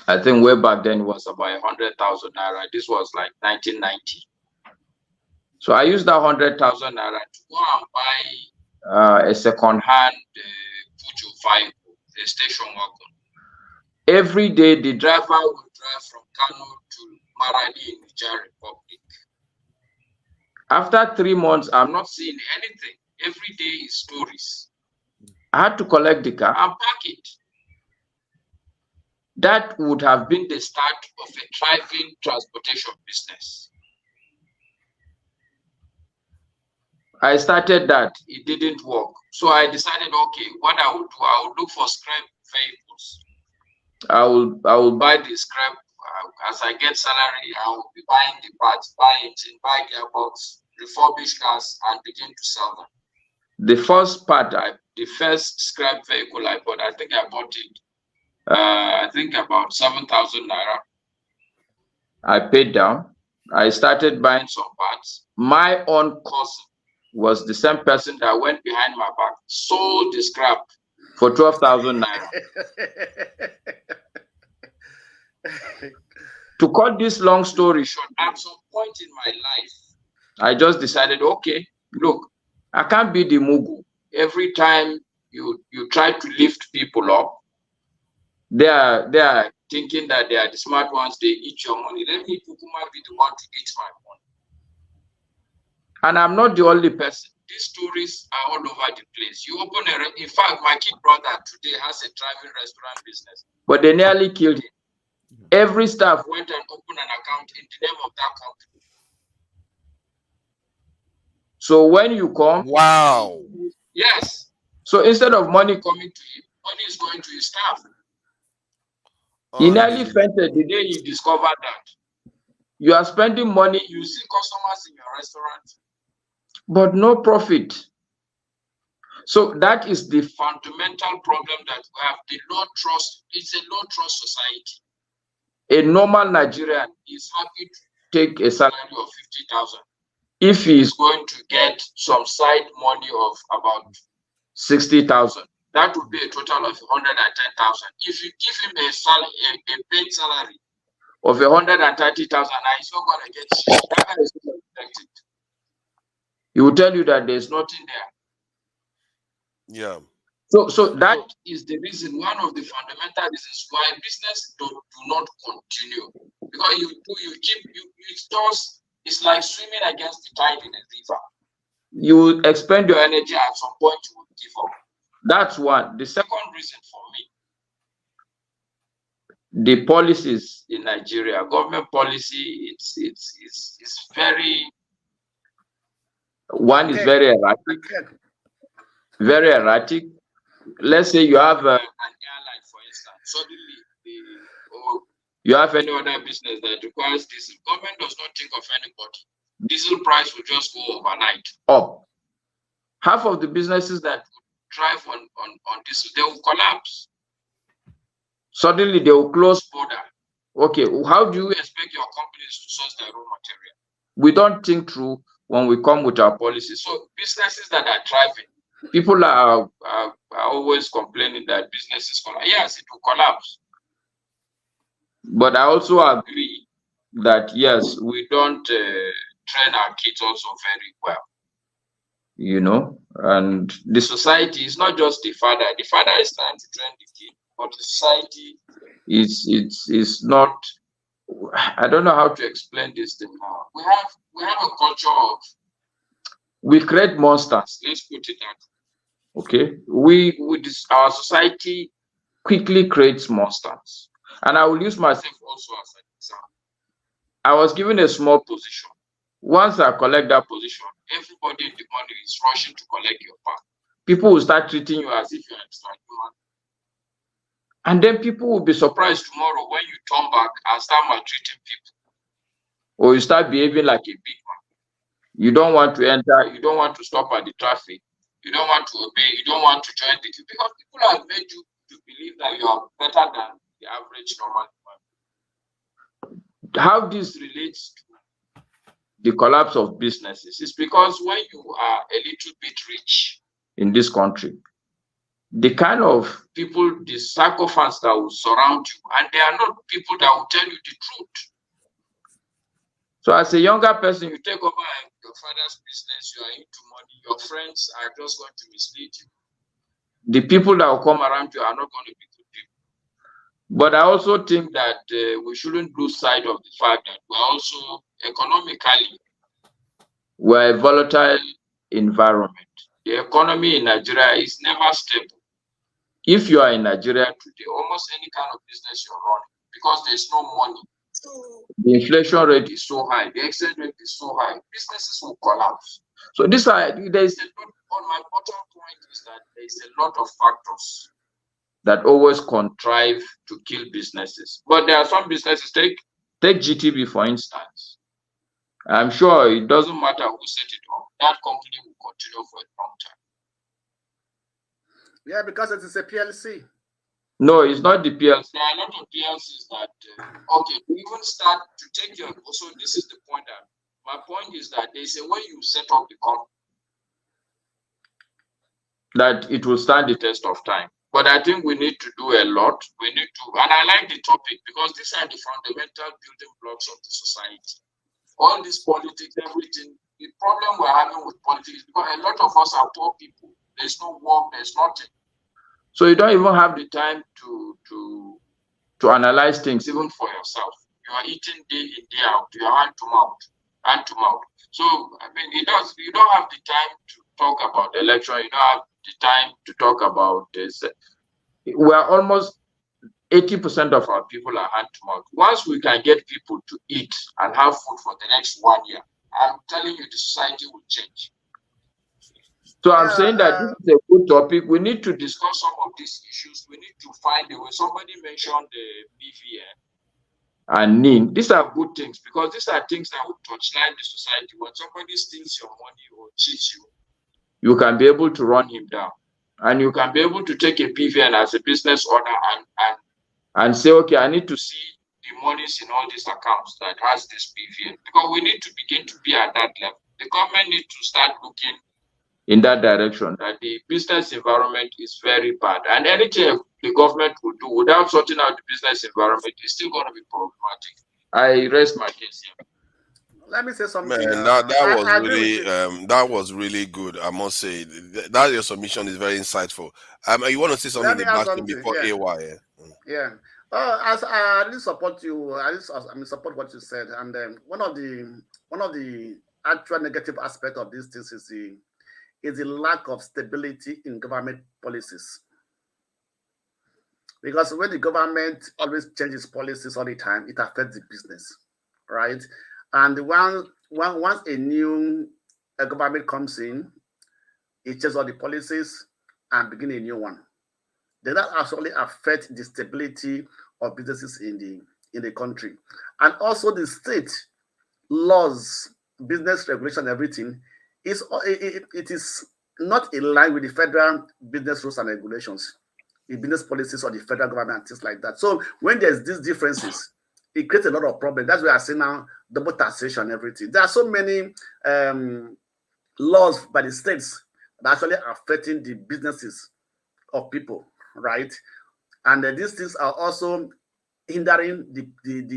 I think way back then it was about 100,000 naira. This was like 1990. So I used that 100,000 naira to go and buy a second-hand Pujo 5, a station wagon. Every day the driver would drive from Kano to Maradi in Niger Republic. After 3 months, I'm not seeing anything. Every day is stories. I had to collect the car and park it. That would have been the start of a thriving transportation business. I started that, it didn't work. So I decided, okay, what I would do, I would look for scrap vehicles. I will buy the scrap. As I get salary, I will be buying the parts, buy engine, buy gearbox, refurbish cars, and begin to sell them. The first scrap vehicle I bought, I think I bought it about 7,000 naira. I paid down. I started buying some parts. My own cousin was the same person that went behind my back, sold the scrap for 12,000 naira. To cut this long story short, at some point in my life, I just decided, okay, look, I can't be the Mugu. Every time you try to lift people up, they are thinking that they are the smart ones, they eat your money. Let me Pukuma be the one to eat my money. And I'm not the only person. These stories are all over the place. You open in fact, my kid brother today has a driving restaurant business, but they nearly killed him. Every staff went and opened an account in the name of that company. So when you come, wow, yes. So instead of money coming to him, money is going to his staff. He nearly fainted the day he discovered that. You are spending money, you see customers in your restaurant, but no profit. So that is the fundamental problem that we have. The low trust, it's a low trust society. A normal Nigerian is happy to take a salary of 50,000 if he is going to get some side money of about 60,000. That would be a total of 110,000. If you give him a salary, a paid salary of 130,000, he's not going to get shit. That guy is not protected. He will tell you that there's nothing there. Yeah. So that is the reason, one of the fundamental reasons why business do not continue. Because it's like swimming against the tide in a river. You expend your energy, at some point you will give up. That's one. The second reason for me, the policies in Nigeria, government policy, it's very, one is very erratic. Very erratic. Let's say you have an airline, for instance. Suddenly, you have any other business that requires diesel. Government does not think of anybody. Diesel price will just go overnight up. Half of the businesses that drive on diesel, they will collapse. Suddenly, they will close border. Okay, how do you expect your companies to source their raw material? We don't think through when we come with our policies. So businesses that are thriving, people are always complaining that businesses collapse. Yes, it will collapse. But I also agree that, yes, we don't train our kids also very well. You know, and the society is not just the father. The father is trying to train the kid, but the society is not. I don't know how to explain this thing now. We have a culture of, we create monsters. Let's put it that way. Okay, our society quickly creates monsters, and I will use myself also as an example. I was given a small position. Once I collect that position, everybody in the money is rushing to collect your part. People will start treating you as if you're extra-human. And then people will be surprised tomorrow when you turn back and start maltreating people. Or you start behaving like a big man. You don't want to enter, you don't want to stop at the traffic, you don't want to obey, you don't want to join the queue, because people have made you to believe that you are better than the average normal human. How this relates to the collapse of businesses is because when you are a little bit rich in this country, the kind of people, the sycophants that will surround you, and they are not people that will tell you the truth. So as a younger person, you take over your father's business, you are into money, your friends are just going to mislead you. The people that will come around you are not going to be good people. But I also think that we shouldn't lose sight of the fact that we're also economically, we're a volatile environment. The economy in Nigeria is never stable. If you are in Nigeria today, almost any kind of business you're running, because there's no money, the inflation rate is so high, the exchange rate is so high, businesses will collapse. So there is a lot, on my bottom point is that there is a lot of factors that always contrive to kill businesses. But there are some businesses, take GTB for instance. I'm sure it doesn't matter who set it up, that company will continue for a long time. Yeah, because it is a PLC. No, it's not the PLC. There are a lot of PLCs that, we even start to take your, so this is the point that, my point is that there's a way you set up the company that it will stand the test of time. But I think we need to do a lot. We need to, and I like the topic because these are the fundamental building blocks of the society. All this politics, everything, the problem we're having with politics is because a lot of us are poor people. There's no work, there's nothing. So you don't even have the time to analyze things, even for yourself. You are eating day in, day out, you are hand to mouth. So I mean, you don't have the time to talk about the election, you don't have the time to talk about this. We are almost 80% of our people are hand to mouth. Once we can get people to eat and have food for the next 1 year, I'm telling you, the society will change. So I'm saying that this is a good topic. We need to discuss some of these issues. We need to find a way. Somebody mentioned the BVN and NIN. These are good things because these are things that will touchline the society. When somebody steals your money or cheats you, you can be able to run him down. And you can be able to take a BVN as a business owner and say, okay, I need to see the monies in all these accounts that has this BVN. Because we need to begin to be at that level. The government needs to start looking in that direction, that the business environment is very bad. And anything the government would do without sorting out the business environment is still going to be problematic. I rest my case here. Let me say something. Man, that was really good. I must say that your submission is very insightful. You want to say something before AY? Yeah. I really support you. I support what you said. And one of the actual negative aspect of these things is the lack of stability in government policies. Because when the government always changes policies all the time, it affects the business, right? And once a new government comes in, it changes all the policies and begin a new one. Then that actually affects the stability of businesses in the country. And also the state laws, business regulation, everything, it is not in line with the federal business rules and regulations, the business policies of the federal government and things like that. So when there's these differences, it creates a lot of problems. That's why I say now double taxation and everything. There are so many laws by the states that actually affecting the businesses of people, right? And these things are also hindering the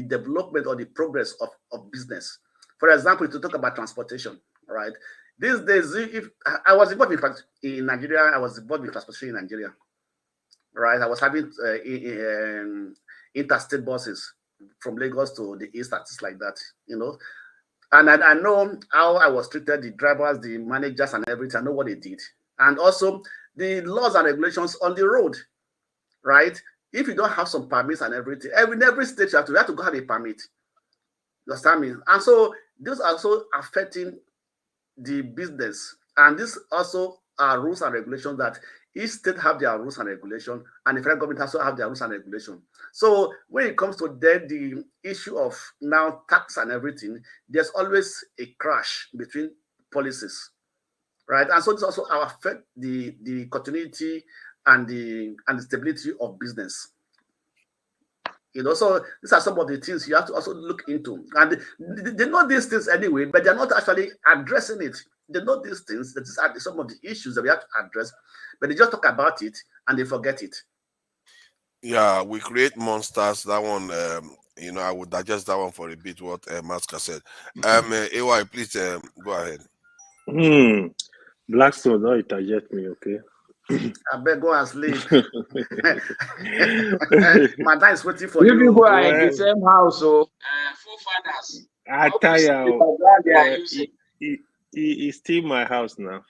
development or the progress of business. For example, to talk about transportation, right? These days, if I was involved in Nigeria, I was involved in transportation in Nigeria, right? I was having interstate buses from Lagos to the east, things like that, you know. And I know how I was treated, the drivers, the managers, and everything. I know what they did, and also the laws and regulations on the road, right? If you don't have some permits and everything, in every state you have to go have a permit. You understand me? And so this also affecting the business, and this also are rules and regulations that each state have their rules and regulations, and the federal government also have their rules and regulations. So when it comes to the issue of now tax and everything, there's always a clash between policies, right? And so this also affect the continuity and the stability of business. You know, so these are some of the things you have to also look into. And they know these things anyway, but they're not actually addressing it. They know these things, that these are some of the issues that we have to address, but they just talk about it and they forget it. Yeah, we create monsters. That one, you know, I would digest that one for a bit, what Nsukka said. AY, please go ahead. Blackstone, don't digest me, okay? I better go and sleep. My dad is waiting for you. You people are in the same house, so forefathers. I tell you, it's still my house now.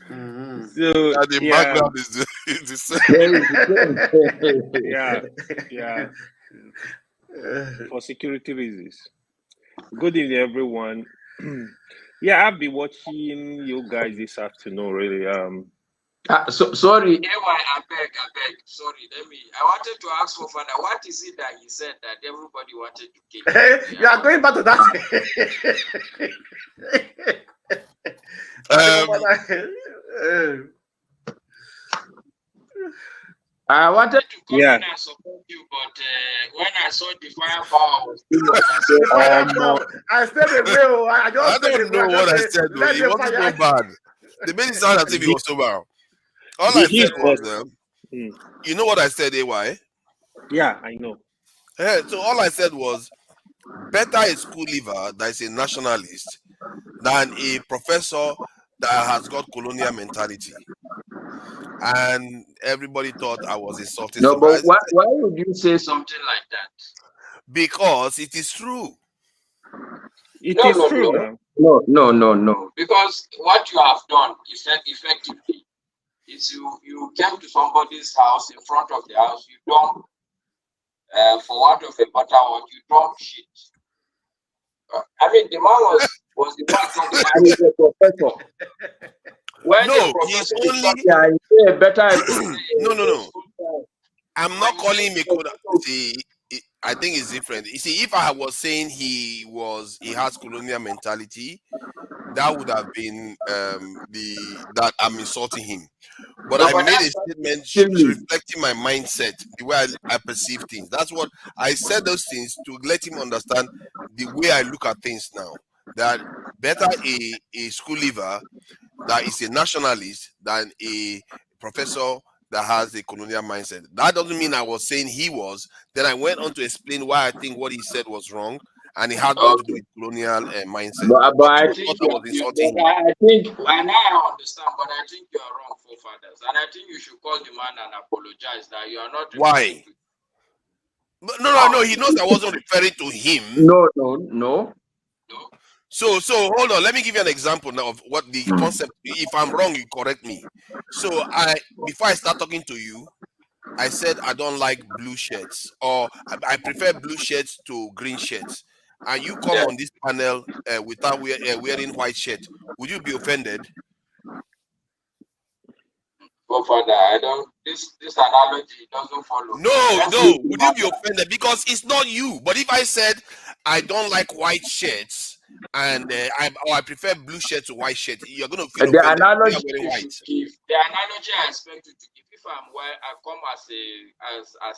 Mm-hmm. So the background is the same. yeah. For security reasons. Good evening, everyone. Yeah, I've been watching you guys this afternoon. Really, sorry, AY, I beg. Sorry, I wanted to ask for father. What is it that he said that everybody wanted to kill? You are going back to that. I wanted to come in and support you, but when I saw the firepower, I stayed away. I don't know what I said. Though. It wasn't so bad. The many sound as if it was so bad. All I said was You know what I said, AY? Yeah, I know. So all I said was, better a school leaver that is a nationalist than a professor that has got colonial mentality. And everybody thought I was insulting No, somebody. but why would you say something like that? Because it is true. It is true now. No. Because what you have done effectively is you came to somebody's house, in front of the house, you dump, for want of a better word, you dump shit. I mean, the man was the one talking, and he's a professor. When No, the he's professor is only talking, and you say better. no. I'm not calling him a see. I think it's different. You see, if I was saying he has colonial mentality, that would have been that I'm insulting him. But I made a statement reflecting my mindset, the way I perceive things. That's what I said, those things to let him understand the way I look at things now. That better a school leaver that is a nationalist than a professor that has a colonial mindset. That doesn't mean I was saying he was. Then I went on to explain why I think what he said was wrong, and it had nothing to do with colonial mindset. But I People think thought I was insulting him. I think, and I understand, but I think you are wrong, forefathers, and I think you should call the man and apologize that you are not. Why? No. He knows I wasn't referring to him. No. So hold on. Let me give you an example now of what the concept. If I'm wrong, you correct me. So before I start talking to you, I said I don't like blue shirts, or I prefer blue shirts to green shirts. And you come on this panel without wearing white shirt. Would you be offended? Forefather, I don't. This analogy doesn't follow. No. Would you be offended? Because it's not you. But if I said I don't like white shirts and I prefer blue shirt to white shirt, you're going to feel the offended. analogy Wearing white. The analogy I expect you to give. If I come as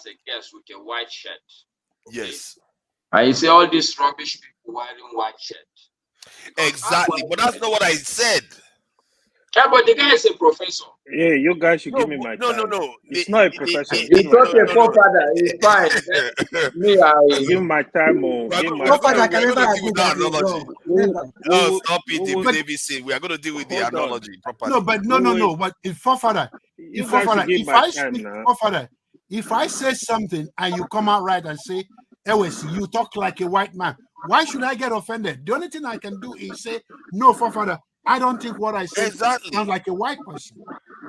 a guest with a white shirt. Okay? Yes. And you say all these rubbish people wearing white shirt. Exactly, but that's not what I said. Yeah, but the guy is a professor. Yeah, you guys should give me my time. No. It's not a professor. It's not a forefather. It's fine. Give my time. Forefather can never agree that analogy. Stop it, Davidson. We are going to deal with the analogy properly. No, but no. But if I say something and you come out right and say, Ewes, you talk like a white man, why should I get offended? The only thing I can do is say, no, forefather, I don't think what I say sounds like a white person.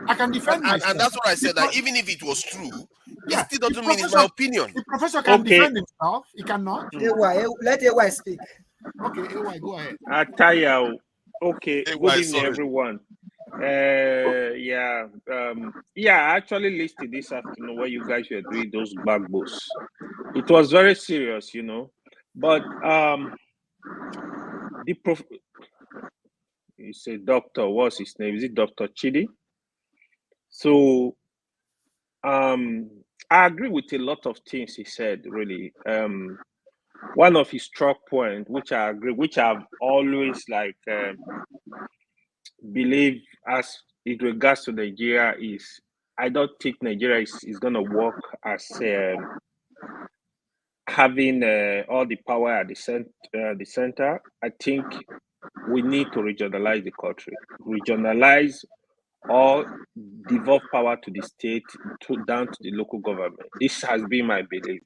I can defend myself. And that's what I said, that even if it was true, it still doesn't mean it's my opinion. The professor can defend himself. He cannot. Let AY speak. Okay, AY, go ahead. Ataya. Okay, AY, good evening, sorry. everyone. I actually listed this afternoon where you guys were doing those backbones. It was very serious, but he's a doctor. What's his name? Is it Dr. Chidi? So I agree with a lot of things he said, really. One of his struck point, which I agree, which I've always believe as it regards to Nigeria, is I don't think Nigeria is going to work as having all the power at the center. I think we need to regionalize the country, regionalize or devolve power to the state, down to the local government. This has been my belief.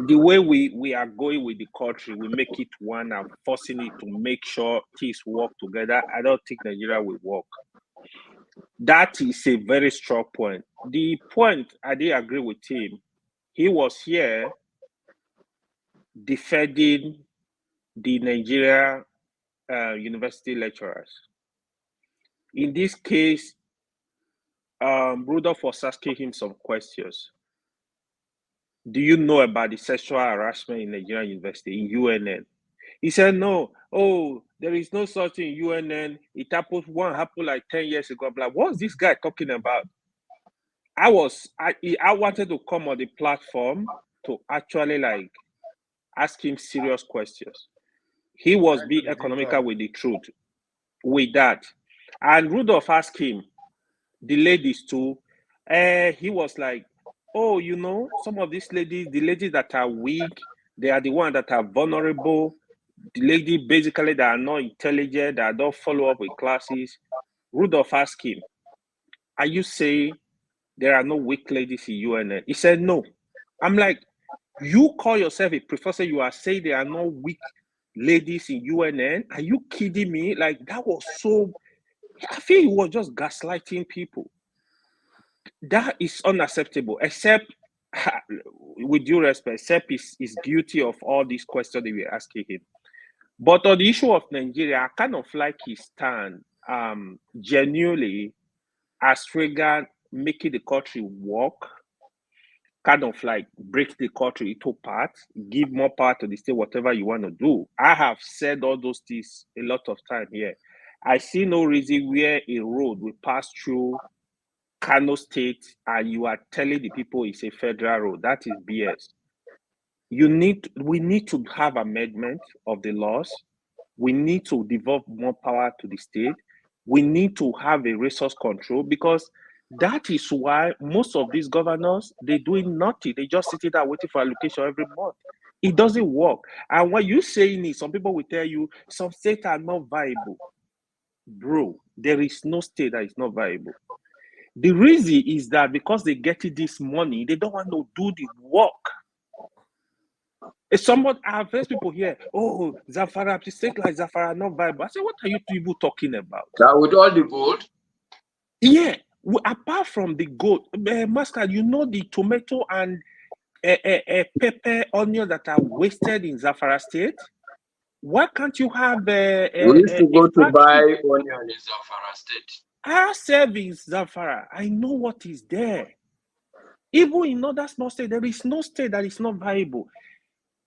The way we are going with the country, we make it one and forcing it to make sure things work together. I don't think Nigeria will work. That is a very strong point. The point, I did agree with him. He was here defending the Nigeria university lecturers. In this case, Rudolph was asking him some questions. Do you know about the sexual harassment in Nigerian university, in UNN? He said, no. Oh, there is no such thing in UNN. It happened like 10 years ago. I'm like, what's this guy talking about? I wanted to come on the platform to actually ask him serious questions. He was being economical with the truth, with that. And Rudolph asked him, the ladies too, He was like, oh, some of these ladies, the ladies that are weak, they are the ones that are vulnerable. The lady basically that are not intelligent, that don't follow up with classes. Rudolph asked him, are you saying there are no weak ladies in UNN? He said, no. I'm like, you call yourself a professor, you are saying there are no weak ladies in UNN? Are you kidding me? Like, that was so, I feel he was just gaslighting people. That is unacceptable, except, with due respect, except he's guilty of all these questions that we're asking him. But on the issue of Nigeria, I kind of like his stand, genuinely, as regard making the country work, kind of like break the country into parts, give more power to the state, whatever you want to do. I have said all those things a lot of time here. I see no reason where a road will pass through Kano State and you are telling the people it's a federal road. That is BS. We need to have amendment of the laws. We need to devolve more power to the state. We need to have a resource control, because that is why most of these governors, they're doing nothing. They just sitting there waiting for allocation every month. It doesn't work. And what you're saying is, some people will tell you some states are not viable. Bro, there is no state that is not viable. The reason is that because they get this money, they don't want to do the work. I've heard people here, oh, Zamfara, state like Zamfara not viable. I say, what are you people talking about? With all the gold? Yeah, apart from the gold, Master, the tomato and pepper, onion that are wasted in Zamfara State? Why can't you have we used to go to buy onion in Zamfara State. I serve in Zamfara. I know what is there. Even in other small states, there is no state that is not viable.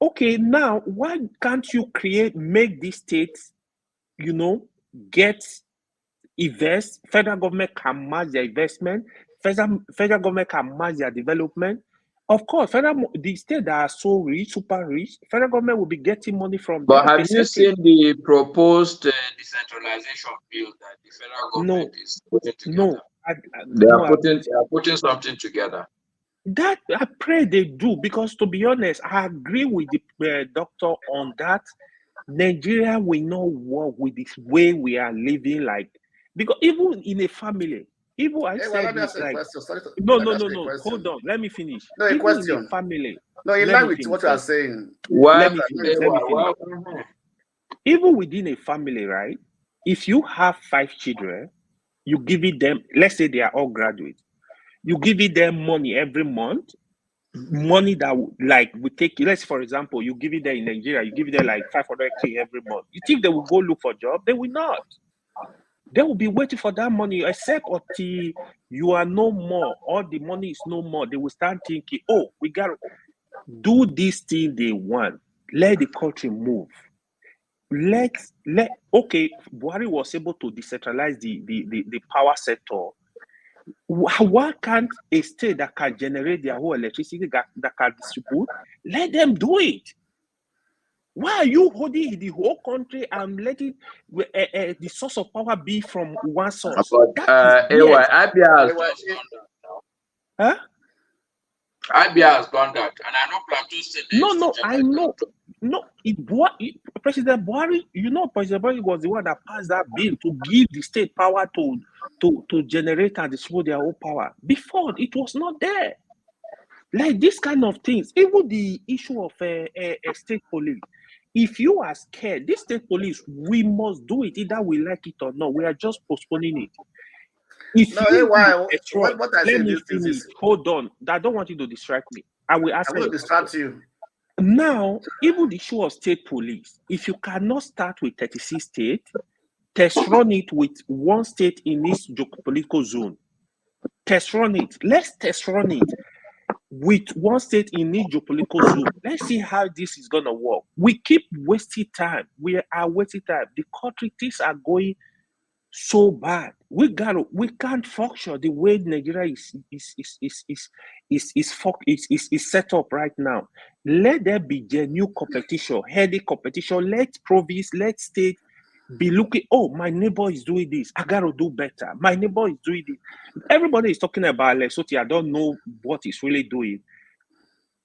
Okay, now why can't you make these states, invest? Federal government can match their investment. Federal government can match their development. Of course, the states that are so rich, super rich, federal government will be getting money from But them. have you seen the proposed decentralization bill that the federal government is putting together? They are putting something together. That I pray they do, because to be honest, I agree with the doctor on that. Nigeria will not work with this way we are living, because even in a family, let me ask a question. No. Hold on, let me finish. No, a question. In a family. No, in line with what you are saying. Let me finish. Even within a family, right? If you have 5 children, you give it them, let's say they are all graduates, you give it them money every month, money that we take, let's for example, you give it there in Nigeria, you give it there like 500K every month. You think they will go look for a job? They will not. They will be waiting for that money, except until you are no more, or the money is no more. They will start thinking, oh, we got to do this thing they want. Let the country move. Okay, Buhari was able to decentralize the power sector. Why can't a state that can generate their whole electricity, that can distribute, let them do it? Why are you holding the whole country and letting the source of power be from one source? But Abia has done that, and I know Plateau State. No, I know. No, President Buhari, President Buhari was the one that passed that bill to give the state power to generate and distribute their own power. Before, it was not there. Like this kind of things, even the issue of a state police. If you are scared, this state police, we must do it, either we like it or not. We are just postponing it. Hold on. I don't want you to distract me. I will ask you. I will distract you. Now, even the issue of state police, if you cannot start with 36 states, test run it with one state in each geopolitical zone. Test run it. Let's test run it with one state in each geopolitical zone. Let's see how this is going to work. We keep wasting time. We are wasting time. The country, things are going so bad. We can't function the way Nigeria is set up right now. Let there be genuine competition, healthy competition. Let province, let state be looking, oh, my neighbor is doing this, I gotta do better. My neighbor is doing this. Everybody is talking about Lesotho. I don't know what he's really doing.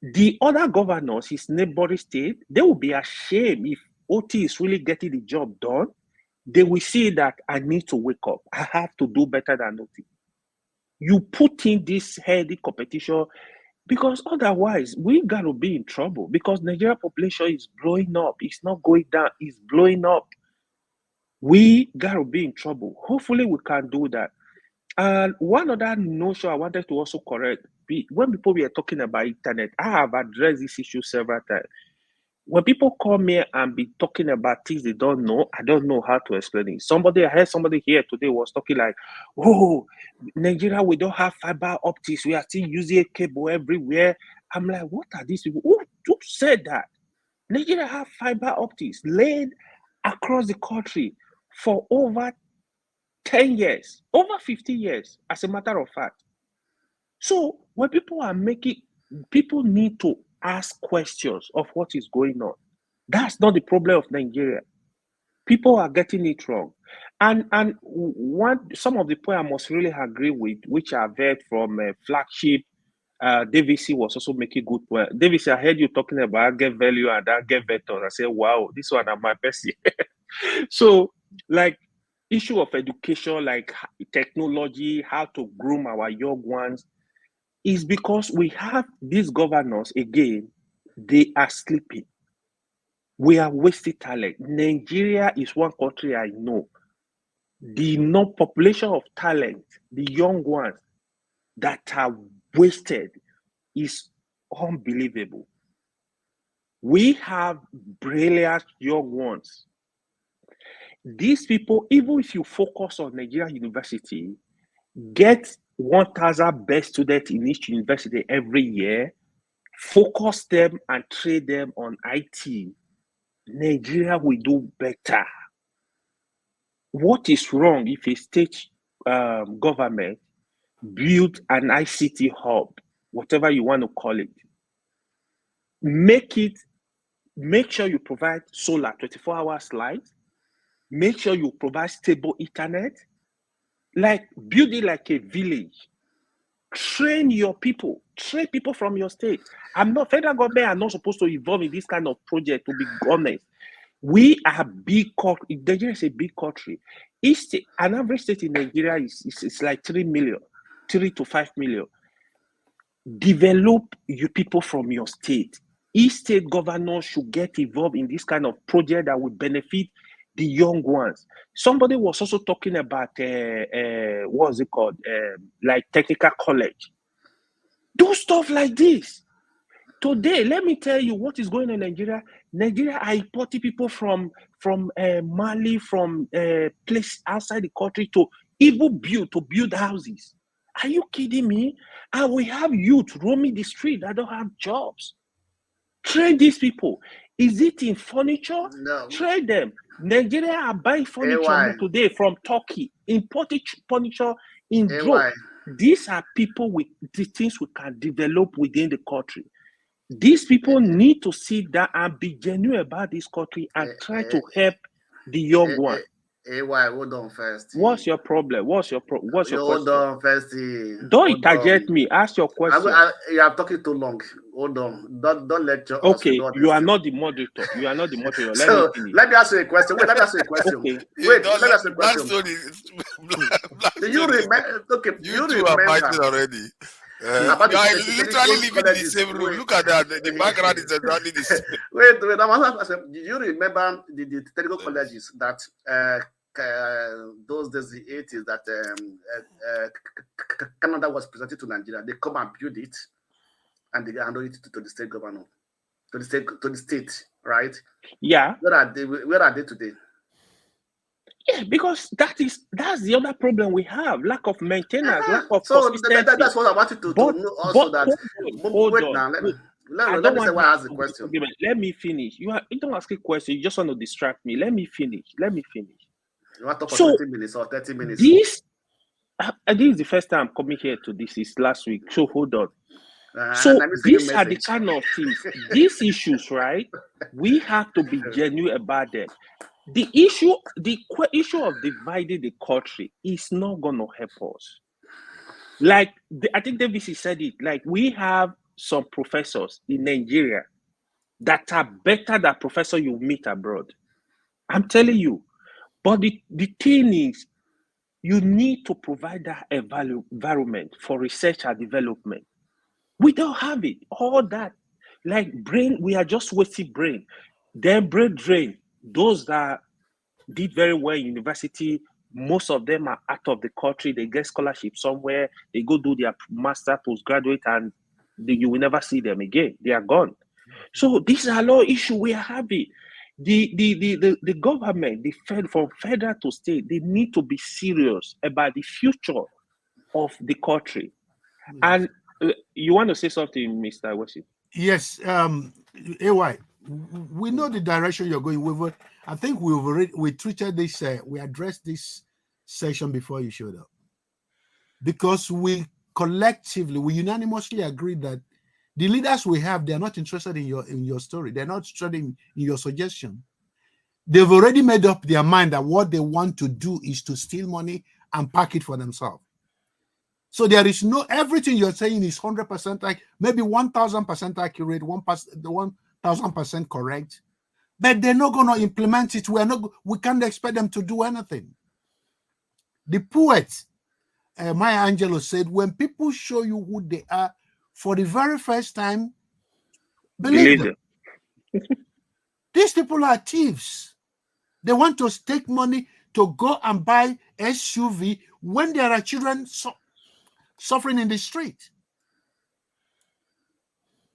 The other governors, his neighboring state, they will be ashamed if OT is really getting the job done. They will see that I need to wake up. I have to do better than OT. You put in this healthy competition, because otherwise we gotta be in trouble, because Nigerian population is blowing up. It's not going down, it's blowing up. We gotta be in trouble. Hopefully we can do that. And one other notion I wanted to also correct, when people were talking about internet, I have addressed this issue several times. When people come here and be talking about things they don't know, I don't know how to explain it. I heard somebody here today was talking like, oh, Nigeria, we don't have fiber optics. We are still using a cable everywhere. I'm like, what are these people? Who said that? Nigeria have fiber optics laid across the country for over 10 years, over 50 years, as a matter of fact. So when people are people need to ask questions of what is going on. That's not the problem of Nigeria. People are getting it wrong. And some of the points I must really agree with, which I've heard from Flagship, Davis was also making good point. Davis, I heard you talking about get value and that get vectors. I said, wow, this one is my best. So, like, issue of education, like technology, how to groom our young ones, is because we have these governors, again, they are sleeping. We are wasting talent. Nigeria is one country I know. The population of talent, the young ones that are wasted, is unbelievable. We have brilliant young ones. These people, even if you focus on Nigerian university, get 1,000 best students in each university every year, focus them and train them on IT, Nigeria will do better. What is wrong if a state government build an ICT hub, whatever you want to call it? Make sure you provide solar 24 hours light. Make sure you provide stable internet. Like, build it like a village. Train your people. Train people from your state. Federal government are not supposed to involve in this kind of project, to be honest. We are big country. Nigeria is a big country. An average state in Nigeria is like 3 to 5 million. Develop your people from your state. Each state governor should get involved in this kind of project that will benefit the young ones. Somebody was also talking about what's it called? Like technical college. Do stuff like this. Today, let me tell you what is going on in Nigeria. Nigeria are importing people from Mali, from place outside the country to even build houses. Are you kidding me? And we have youth roaming the street that don't have jobs. Train these people. Is it in furniture? No. Train them. Nigeria are buying furniture today from Turkey, importing furniture in droves. These are people with the things we can develop within the country. These people need to sit down and be genuine about this country and try to help the young one. Hold on first. What's your problem? What's your question? Hold on first. Don't interject me. Ask your question. You are talking too long. Hold on. Don't let your. Okay, you are not the moderator. You are not the moderator. So let me ask you a question. Wait, let me ask you a question. Okay. Wait, let me ask you a question. Do you remember? Okay, you two are fighting already. You are literally living in the same room. Look at that. The background is exactly the same. Wait. Do you remember the technical colleges that those days, the 80s, that Canada was presented to Nigeria? They come and build it, and they handle it to the state governor, to the state, right? Yeah. Where are they today? Yeah, because that's the other problem we have: lack of maintenance, lack of consistency. That's what I wanted to know. Also, wait now. Let me say why I asked the question. Let me finish. You don't ask a question. You just want to distract me. Let me finish. You want to talk for 20 minutes or 30 minutes? This is the first time I'm coming here to this. Is last week. So hold on. So these are the kind of things, these issues, right? We have to be genuine about them. the issue of dividing the country is not going to help us. Like I think Davis said it. Like we have some professors in Nigeria that are better than professors you meet abroad. I'm telling you. But the thing is, you need to provide that environment for research and development. We don't have it. All that, like brain, we are just wasting brain. Then brain drain. Those that did very well in university, most of them are out of the country. They get scholarship somewhere. They go do their master, postgraduate, and you will never see them again. They are gone. So these are a lot of issues we are having. The government, from federal to state, they need to be serious about the future of the country. And you want to say something, Mr. Wesley? Yes, AY, we know the direction you're going. I think we treated this, we addressed this session before you showed up, because we unanimously agreed that the leaders we have, they're not interested in your story. They're not interested in your suggestion. They've already made up their mind that what they want to do is to steal money and pack it for themselves. So there is everything you're saying is 100%, like maybe 1,000% accurate, 1,000% correct, but they're not going to implement it. We can't expect them to do anything. The poet, Maya Angelou, said, when people show you who they are for the very first time, believe them. These people are thieves. They want to take money to go and buy SUV when there are children suffering in the street,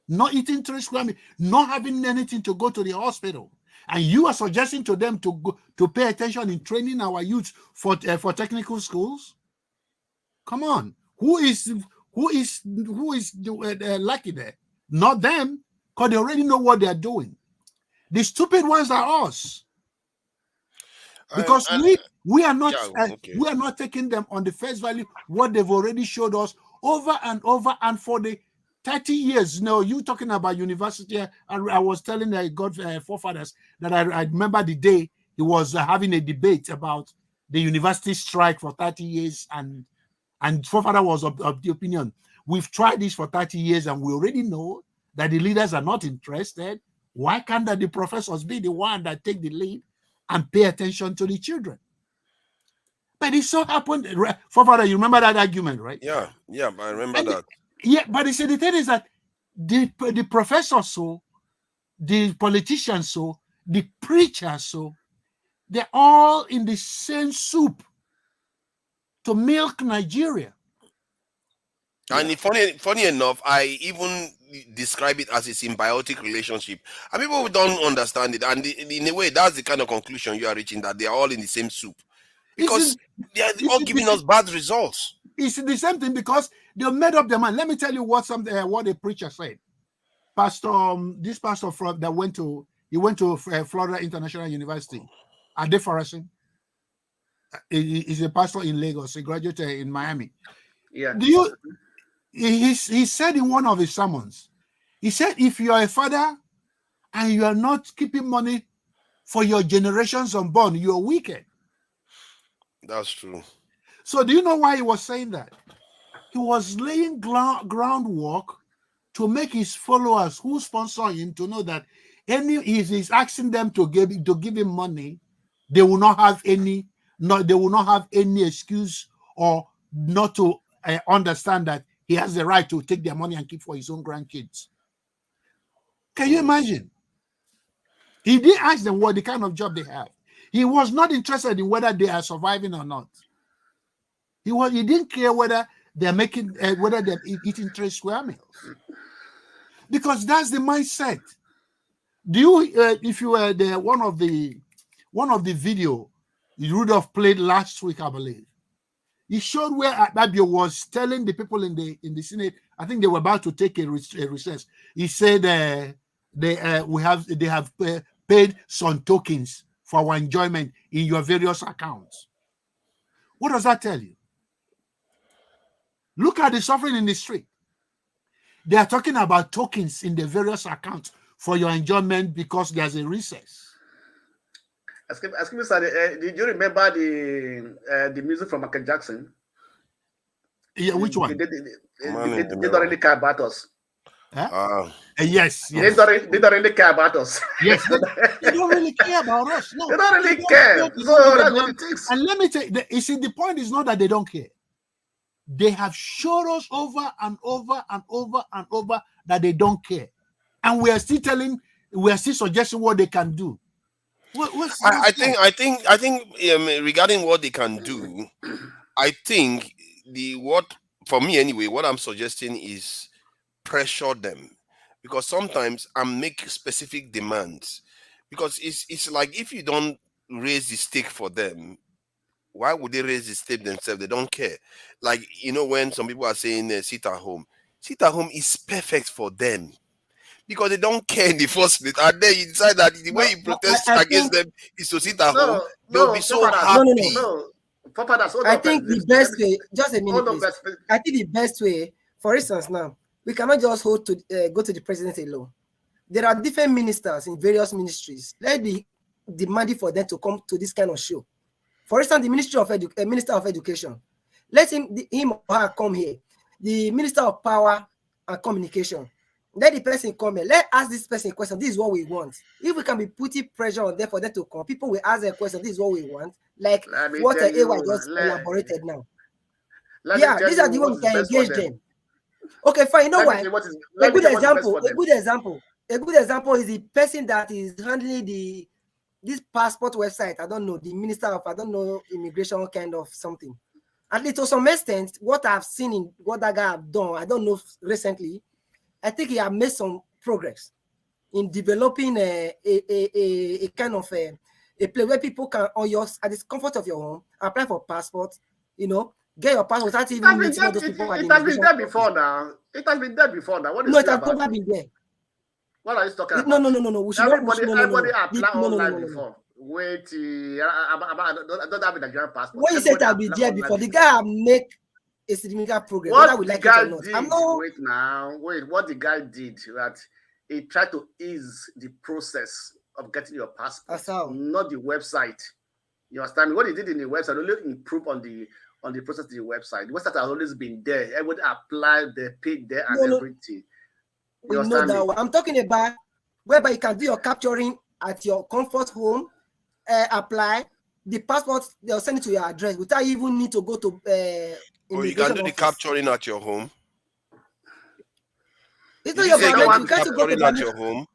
not eating 3 square meals, not having anything to go to the hospital, and you are suggesting to them to pay attention in training our youth for technical schools? Come on, who is lucky there? Not them, because they already know what they are doing. The stupid ones are us, because we are not we are not taking them on the face value what they've already showed us over and over, and for the 30 years. You talking about university, I was telling the God forefathers that I remember the day he was having a debate about the university strike for 30 years, and forefather was of the opinion, we've tried this for 30 years and we already know that the leaders are not interested. Why can't the professors be the one that take the lead and pay attention to the children? But it so happened, forefather, you remember that argument, right? Yeah, I remember that. Yeah, but the thing is that the professors, the politicians, the preachers, they're all in the same soup to milk Nigeria. And funny enough, I even describe it as a symbiotic relationship. And people don't understand it. And in a way, that's the kind of conclusion you are reaching, that they are all in the same soup. Because they are all giving us bad results. It's the same thing, because they made up their mind. Let me tell you what a preacher said. This pastor that went to Florida International University, Adefarasi. He's a pastor in Lagos. He graduated in Miami. Yeah. He said in one of his sermons, he said, if you are a father and you are not keeping money for your generations unborn, you are wicked. That's true. So do you know why he was saying that? He was laying groundwork to make his followers who sponsor him to know that he's asking them to give him money, they will not have any excuse or not to understand that he has the right to take their money and keep for his own grandkids. Can you imagine? He didn't ask them what the kind of job they have. He was not interested in whether they are surviving or not. He didn't care whether they're whether they're eating 3 square meals, because that's the mindset. If you were there, one of the video Rudolph played last week, I believe, he showed where Abio was telling the people in the Senate, I think they were about to take a recess. He said they have paid some tokens for our enjoyment in your various accounts. What does that tell you? Look at the suffering in the street. They are talking about tokens in the various accounts for your enjoyment because there's a recess. Excuse me, sir. Did you remember the music from Michael Jackson? Yeah, which one? They don't really care about us. Huh? Yes, yes. They don't really care about us. Yes, they don't really care about us. No, they don't really care. So that's what it takes. And let me tell you, see, the point is not that they don't care. They have showed us over and over and over and over that they don't care, and we are still suggesting what they can do. I think regarding what they can do, I think for me anyway, what I'm suggesting is pressure them, because sometimes I make specific demands, because it's like if you don't raise the stake for them, why would they raise the stake themselves? They don't care. Like, when some people are saying sit at home is perfect for them, because they don't care in the first place, and then you decide that the way you protest against them is to sit at home. They'll be so happy. I think the best way, just a minute, please. I think the best way, for instance, now we cannot just go to the president alone. There are different ministers in various ministries. Let's be demanding for them to come to this kind of show. For instance, the Minister of Education, let him or her come here. The Minister of Power and Communication, let the person come here. Let ask this person a question. This is what we want. If we can be putting pressure on them for them to come, people will ask a question. This is what we want. Like what AY just elaborated now. Yeah, these are the ones we can engage them. Okay, fine. You know why? A good example is the person that is handling this passport website. I don't know, the minister of, I don't know, immigration kind of something. At least to some extent, what I've seen in what that guy have done, I don't know recently, I think he have made some progress in developing a kind of a place where people can, at the comfort of your home, apply for passport, get your passport without even meeting all those people. It has been there before now. It has been there before now. What is it has never been there. What are you talking about? No. We should everybody applied online before. Wait, I don't have a Nigerian passport. When you said I'll be there before, the guy make a significant progress. What we the like guy it or not. did, wait, what the guy did, that he tried to ease the process of getting your passport, not the website. You understand me? What he did in the website only improved on the process of the website. The website has always been there. Everybody applied, they paid there and everything. We know that one. I'm talking about whereby you can do your capturing at your comfort home, apply the passport, they'll send it to your address without even need to go to you can do the capturing at your home. It's not your biometric. You can't go to at your home.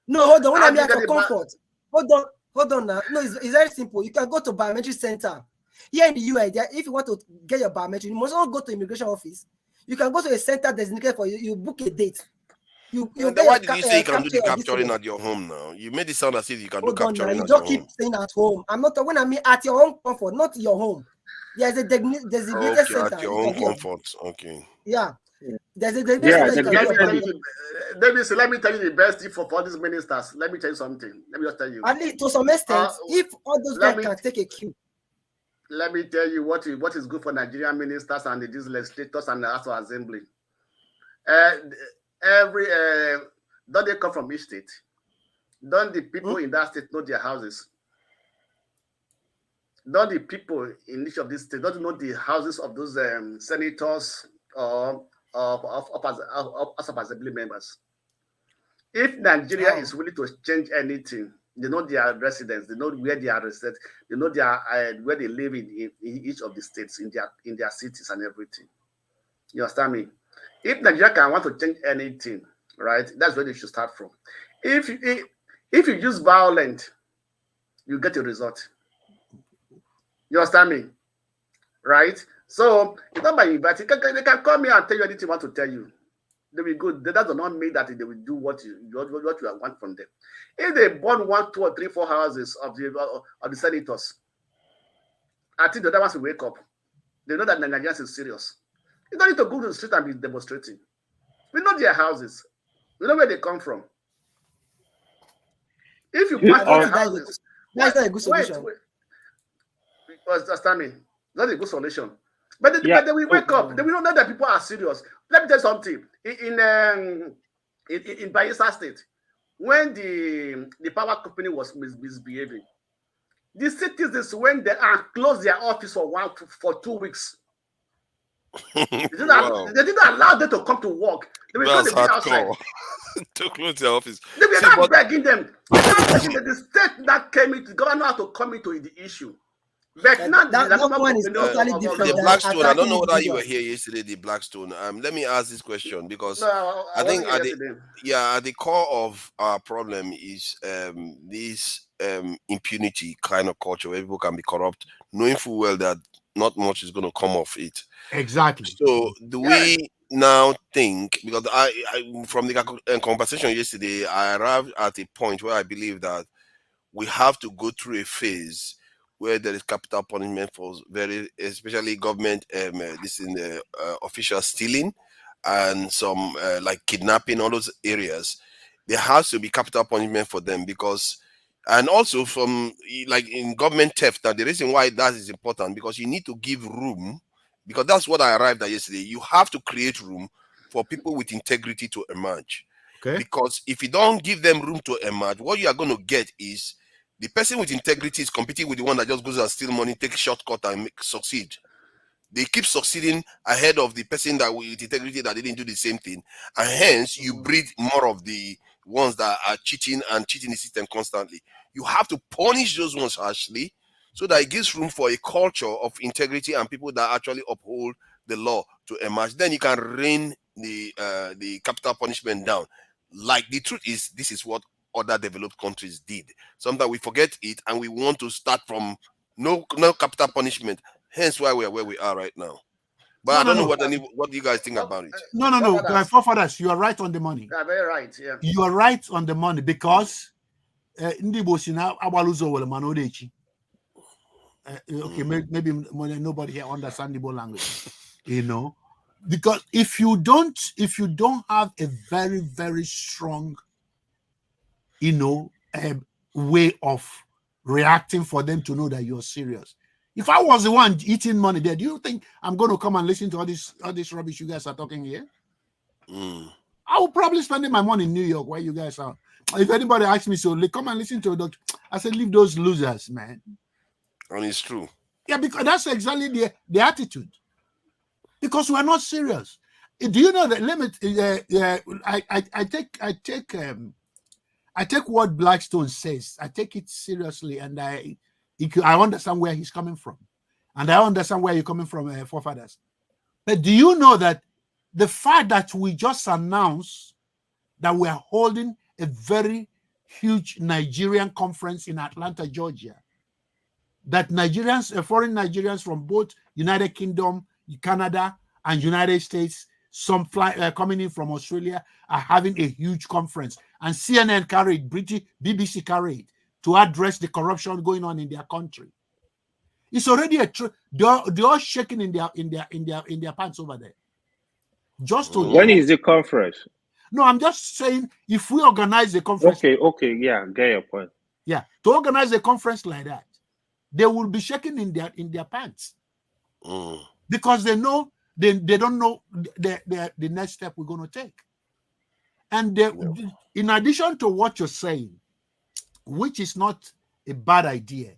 No, hold on. When I'm here for comfort, hold on now. No, it's very simple. You can go to biometric center here in the US. If you want to get your biometric, you must not go to immigration office. You can go to a center designated for you. You book a date. Why did you say you can do the capturing at your home now? You made it sound as if you can do capturing at your home. You don't keep saying at home. I'm not when I mean at your own comfort, not your home. There's a designated center. At your own comfort. Okay. Yeah. There's a designated center. Let me tell you the best tip for these ministers. Let me tell you something. Let me just tell you. At least to some extent, if all those guys can take a cue. Let me tell you what is good for Nigerian ministers and these legislators and the House of Assembly. Don't they come from each state? Don't the people in that state know their houses? Don't the people in each of these states don't know the houses of those senators or of assembly members? If Nigeria is willing to change anything, they know their residents, they know where they are resident, they know their where they live in each of the states, in their cities and everything. You understand me? If Nigeria can want to change anything, right, that's where they should start from. If you use violence, you get a result. You understand me? Right? So it's not by inviting. They can come here and tell you anything they want to tell you. They will be good. That does not mean that they will do what you want from them. If they burn 1, 2, or 3, 4 houses of the senators, I think the other ones will wake up. They know that the Nigerians is serious. You don't need to go to the street and be demonstrating. We know their houses. We know where they come from. If you pass their houses, that's not a good solution. Understand me? Not a good solution. But they will wake up. They will know that people are serious. Let me tell you something. In Bayelsa State, when the power company was misbehaving, The citizens, when they are close their office for 2 weeks, they didn't allow them to come to work. They were going to be outside. To close their office. They were not begging them. The state that came into, the governor had to come into the issue. But now that one is totally different. The Blackstone, I don't know whether you were here yesterday, the Blackstone. Let me ask this question because I think at the core of our problem is this impunity kind of culture where people can be corrupt, knowing full well that not much is going to come of it. Exactly. So do we now think, because I from the conversation yesterday, I arrived at a point where I believe that we have to go through a phase where there is capital punishment for especially government official stealing and some like kidnapping, all those areas. There has to be capital punishment for them because, and also from like in government theft. Now the reason why that is important because you need to give room, because that's what I arrived at yesterday. You have to create room for people with integrity to emerge. Okay. Because if you don't give them room to emerge, what you are going to get is the person with integrity is competing with the one that just goes and steal money, take shortcut and succeed. They keep succeeding ahead of the person that with integrity that didn't do the same thing. And hence you breed more of the ones that are cheating and cheating the system constantly. You have to punish those ones harshly so that it gives room for a culture of integrity and people that actually uphold the law to emerge. Then you can rein the capital punishment down. Like the truth is, this is what other developed countries did. Sometimes we forget it and we want to start from no capital punishment. Hence why we are where we are right now. But I don't know what you guys think about it. No. My forefathers, you are right on the money. Yeah, very right. Yeah. You are right on the money because okay, maybe nobody here understands Igbo language, you know, because if you don't have a very, very strong, you know, way of reacting for them to know that you're serious. If I was the one eating money there, do you think I'm going to come and listen to all this rubbish you guys are talking here? I will probably spend my money in New York where you guys are. If anybody asks me, so come and listen to a doctor, I said, leave those losers, man. And it's true. Yeah, because that's exactly the attitude. Because we're not serious. Do you know that limit? I take what Blackstone says. I take it seriously, and I understand where he's coming from, and I understand where you're coming from, forefathers. But do you know that the fact that we just announced that we're holding a very huge Nigerian conference in Atlanta, Georgia, that Nigerians, foreign Nigerians from both United Kingdom, Canada, and United States, some coming in from Australia, are having a huge conference, and CNN carried, BBC carried to address the corruption going on in their country. It's already they're all shaking in their pants over there. Just to when is the conference? No, I'm just saying if we organize the conference. Okay, yeah, get your point. Yeah, to organize a conference like that, they will be shaking in their pants because they know they don't know the next step we're going to take. And in addition to what you're saying, which is not a bad idea,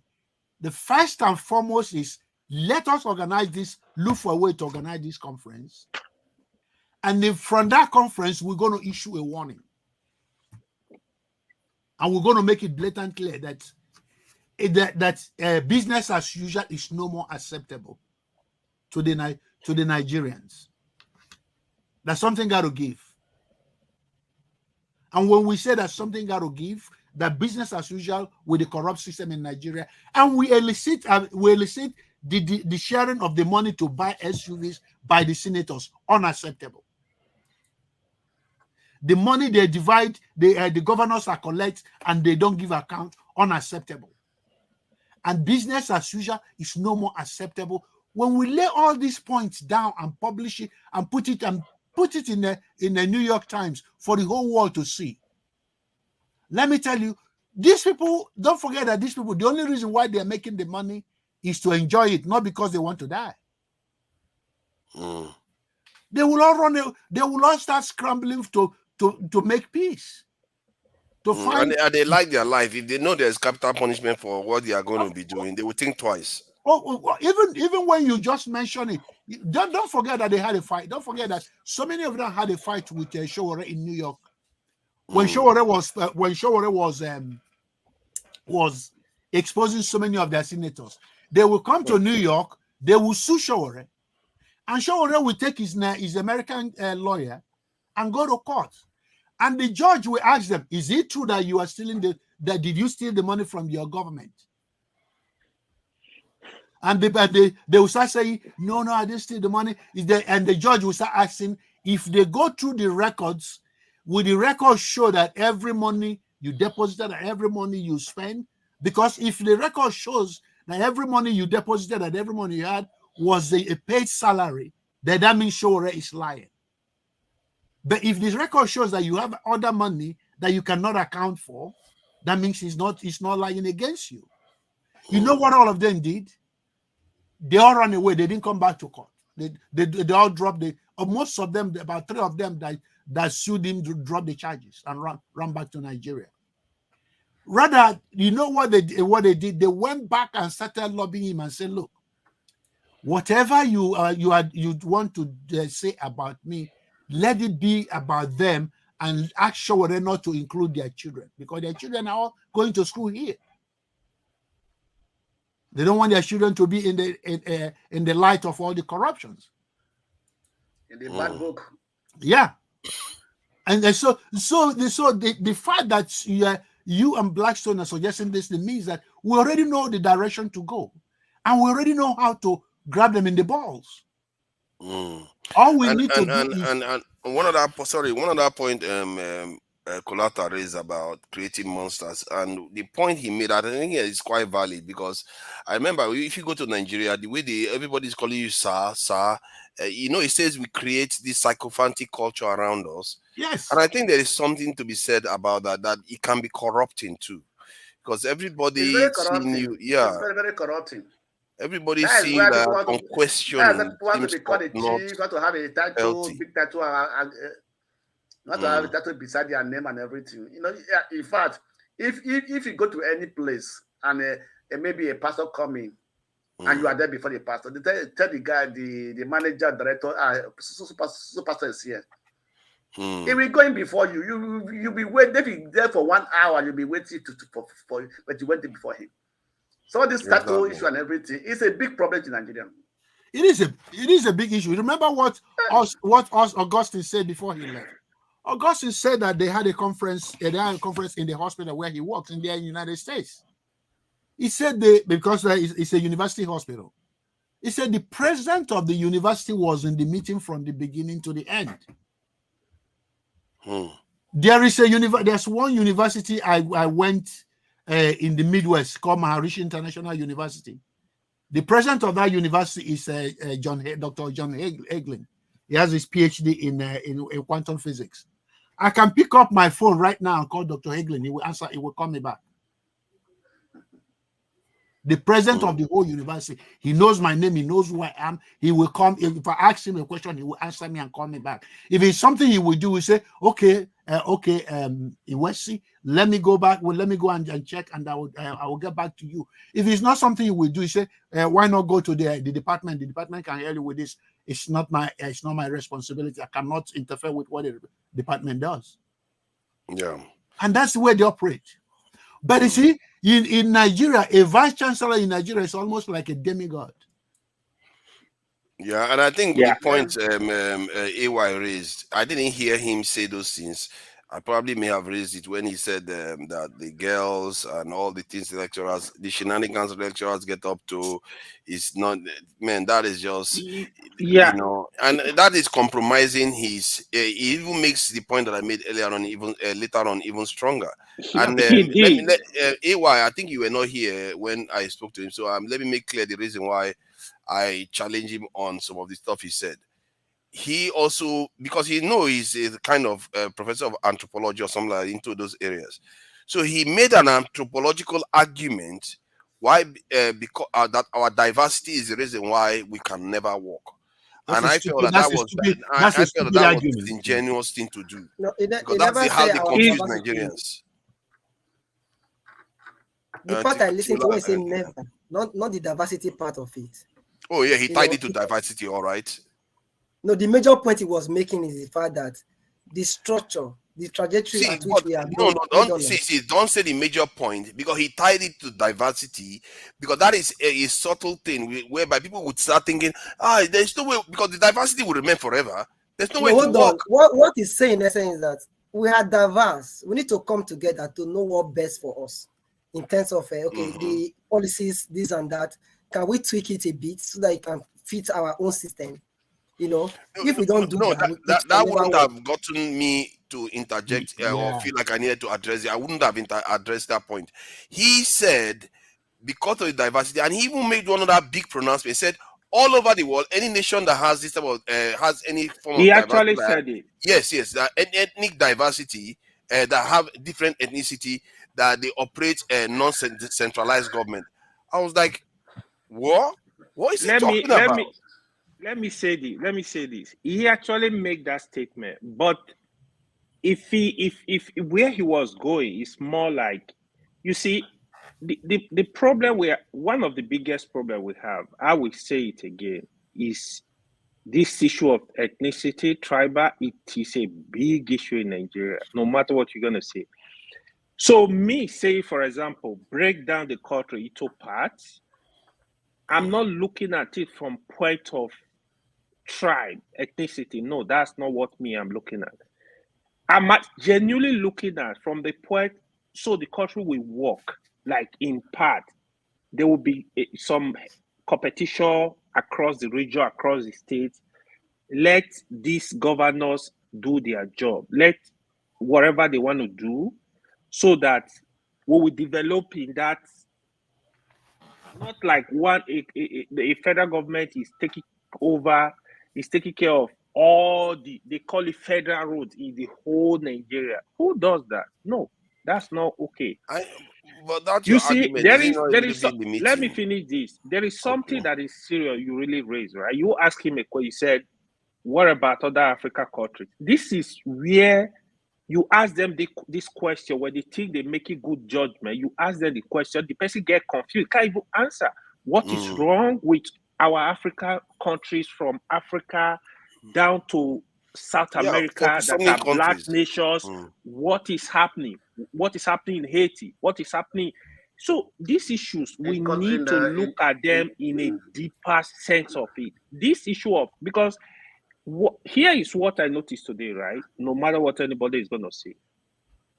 the first and foremost is let us organize this, look for a way to organize this conference. And then from that conference, we're going to issue a warning. And we're going to make it blatantly clear that business as usual is no more acceptable to the Nigerians. That's something got to give. And when we say that something got to give, that business as usual with the corrupt system in Nigeria, and we elicit the sharing of the money to buy SUVs by the senators, unacceptable. The money they divide, the governors are collect and they don't give account, unacceptable. And business as usual is no more acceptable. When we lay all these points down and publish it and put it in the New York Times for the whole world to see, let me tell you, these people, don't forget that these people, the only reason why they're making the money is to enjoy it, not because they want to die. They will all start scrambling to make peace. to find. And they like their life. If they know there's capital punishment for what they are going to be doing, they will think twice. Even when you just mention it, don't forget that they had a fight. Don't forget that so many of them had a fight with Showore in New York. When Showore was exposing so many of their senators, they will come to New York, they will sue Showore, and Showore will take his American lawyer and go to court. And the judge will ask them, is it true that you are stealing did you steal the money from your government? And they will start saying, no, I didn't steal the money. And the judge will start asking, if they go through the records, will the records show that every money you deposited and every money you spend? Because if the record shows that every money you deposited and every money you had was a paid salary, then that means Showore is lying. But if this record shows that you have other money that you cannot account for, that means he's not lying against you. You know what all of them did? They all ran away. They didn't come back to court. They all dropped most of them, about 3 of them that sued him to drop the charges and run back to Nigeria. Rather, you know what they did? They went back and started lobbying him and said, look, whatever you want to say about me, let it be about them, and ask Showore not to include their children, because their children are all going to school here. They don't want their children to be in the light of all the corruptions. In the bad book. Yeah. And so the fact that you and Blackstone are suggesting this means that we already know the direction to go, and we already know how to grab them in the balls. All we need to do is one other point Kolata raised about creating monsters, and the point he made, I think is quite valid, because I remember if you go to Nigeria, the way everybody's calling you sir, it says we create this sycophantic culture around us. Yes. And I think there is something to be said about that it can be corrupting too, because everybody seeing you, It's very, very corrupting. Everybody seeing that unquestioning. That's why people want to be called a chief, want to have a title, big title, not to have a title beside their name and everything. In fact, if you go to any place and maybe a pastor coming and you are there before the pastor, they tell the guy, the manager, director, super pastor is here. He will go in before you. You'll be waiting. If you're there for 1 hour, you'll be waiting for but you went in before him. So this title issue and everything is a big problem in Nigeria. It is a big issue. Remember what Augustine said before he left. Augustine said that they had a conference in the hospital where he works in the United States. He said because it's a university hospital. He said the president of the university was in the meeting from the beginning to the end. There's one university I went in the Midwest called Maharishi International University. The president of that university is Dr. John Hagelin. He has his PhD in quantum physics. I can pick up my phone right now and call Dr. Hagelin. He will answer. He will call me back. The president of the whole university. He knows my name. He knows who I am. He will come. If I ask him a question, he will answer me and call me back. If it's something he will do, he say, okay, Iwesi, let me go back. Well, let me go and check, and I will get back to you. If it's not something he will do, he say, why not go to the department? The department can help you with this. It's not my responsibility. I cannot interfere with what the department does. Yeah. And that's the way they operate. But you see, in Nigeria, a vice chancellor in Nigeria is almost like a demigod. Yeah, and I think the point AY raised, I didn't hear him say those things. I probably may have raised it when he said that the girls and all the things the shenanigans lecturers get up to is not, man, that is just, and that is compromising his, he even makes the point that I made earlier on, later on, even stronger. And AY, I think you were not here when I spoke to him, so let me make clear the reason why I challenge him on some of the stuff he said. He also, because he knows he's a kind of professor of anthropology or something like into those areas, so he made an anthropological argument why because that our diversity is the reason why we can never work. And I felt that was an ingenuous thing to do, because that's how they confuse Nigerians. The part I listened to, I say never, not the diversity part of it. Oh yeah, he tied it to diversity. All right. No, the major point he was making is the fact that the structure, the trajectory at which we are going. Don't say the major point, because he tied it to diversity, because that is a subtle thing whereby people would start thinking, there's no way, because the diversity will remain forever. There's no way to work. What he's saying in essence is that we are diverse. We need to come together to know what best for us in terms of the policies, this and that. Can we tweak it a bit so that it can fit our own system? If we don't do that wouldn't have gotten me to interject or feel like I needed to address it. I wouldn't have addressed that point. He said, because of the diversity, and he even made one other big pronouncement. He said, all over the world, any nation that has this type of has any form of diversity. He actually said it. Yes, that ethnic diversity that have different ethnicity, that they operate a non-centralized government. I was like, what? What is he talking about? Let me say this. He actually made that statement, but if where he was going is more like, you see, the problem one of the biggest problem we have, I will say it again, is this issue of ethnicity, tribal. It is a big issue in Nigeria, no matter what you're gonna say. So me say, for example, break down the culture into parts. I'm not looking at it from point of tribe, ethnicity. No, that's not what I'm looking at. I'm genuinely looking at from the point, so the country will work, like in part. There will be some competition across the region, across the state. Let these governors do their job. Let whatever they want to do, so that we will develop in that. Not like a federal government is taking over, is taking care of all they call it federal roads in the whole Nigeria. Who does that? No, that's not okay. But that's you your see, argument. Let me finish this. There is something that is serious you really raised, right? You asked him a question. You said, what about other African countries? This is where you ask them this question when they think they make a good judgment. You ask them the question, the person get confused, can't even answer. What is wrong with our African countries, from Africa down to South America, that are black nations? What is happening? What is happening in Haiti? What is happening? So these issues, we need to look at them in a deeper sense of it. This issue of, because here is what I noticed today, right? No matter what anybody is going to say,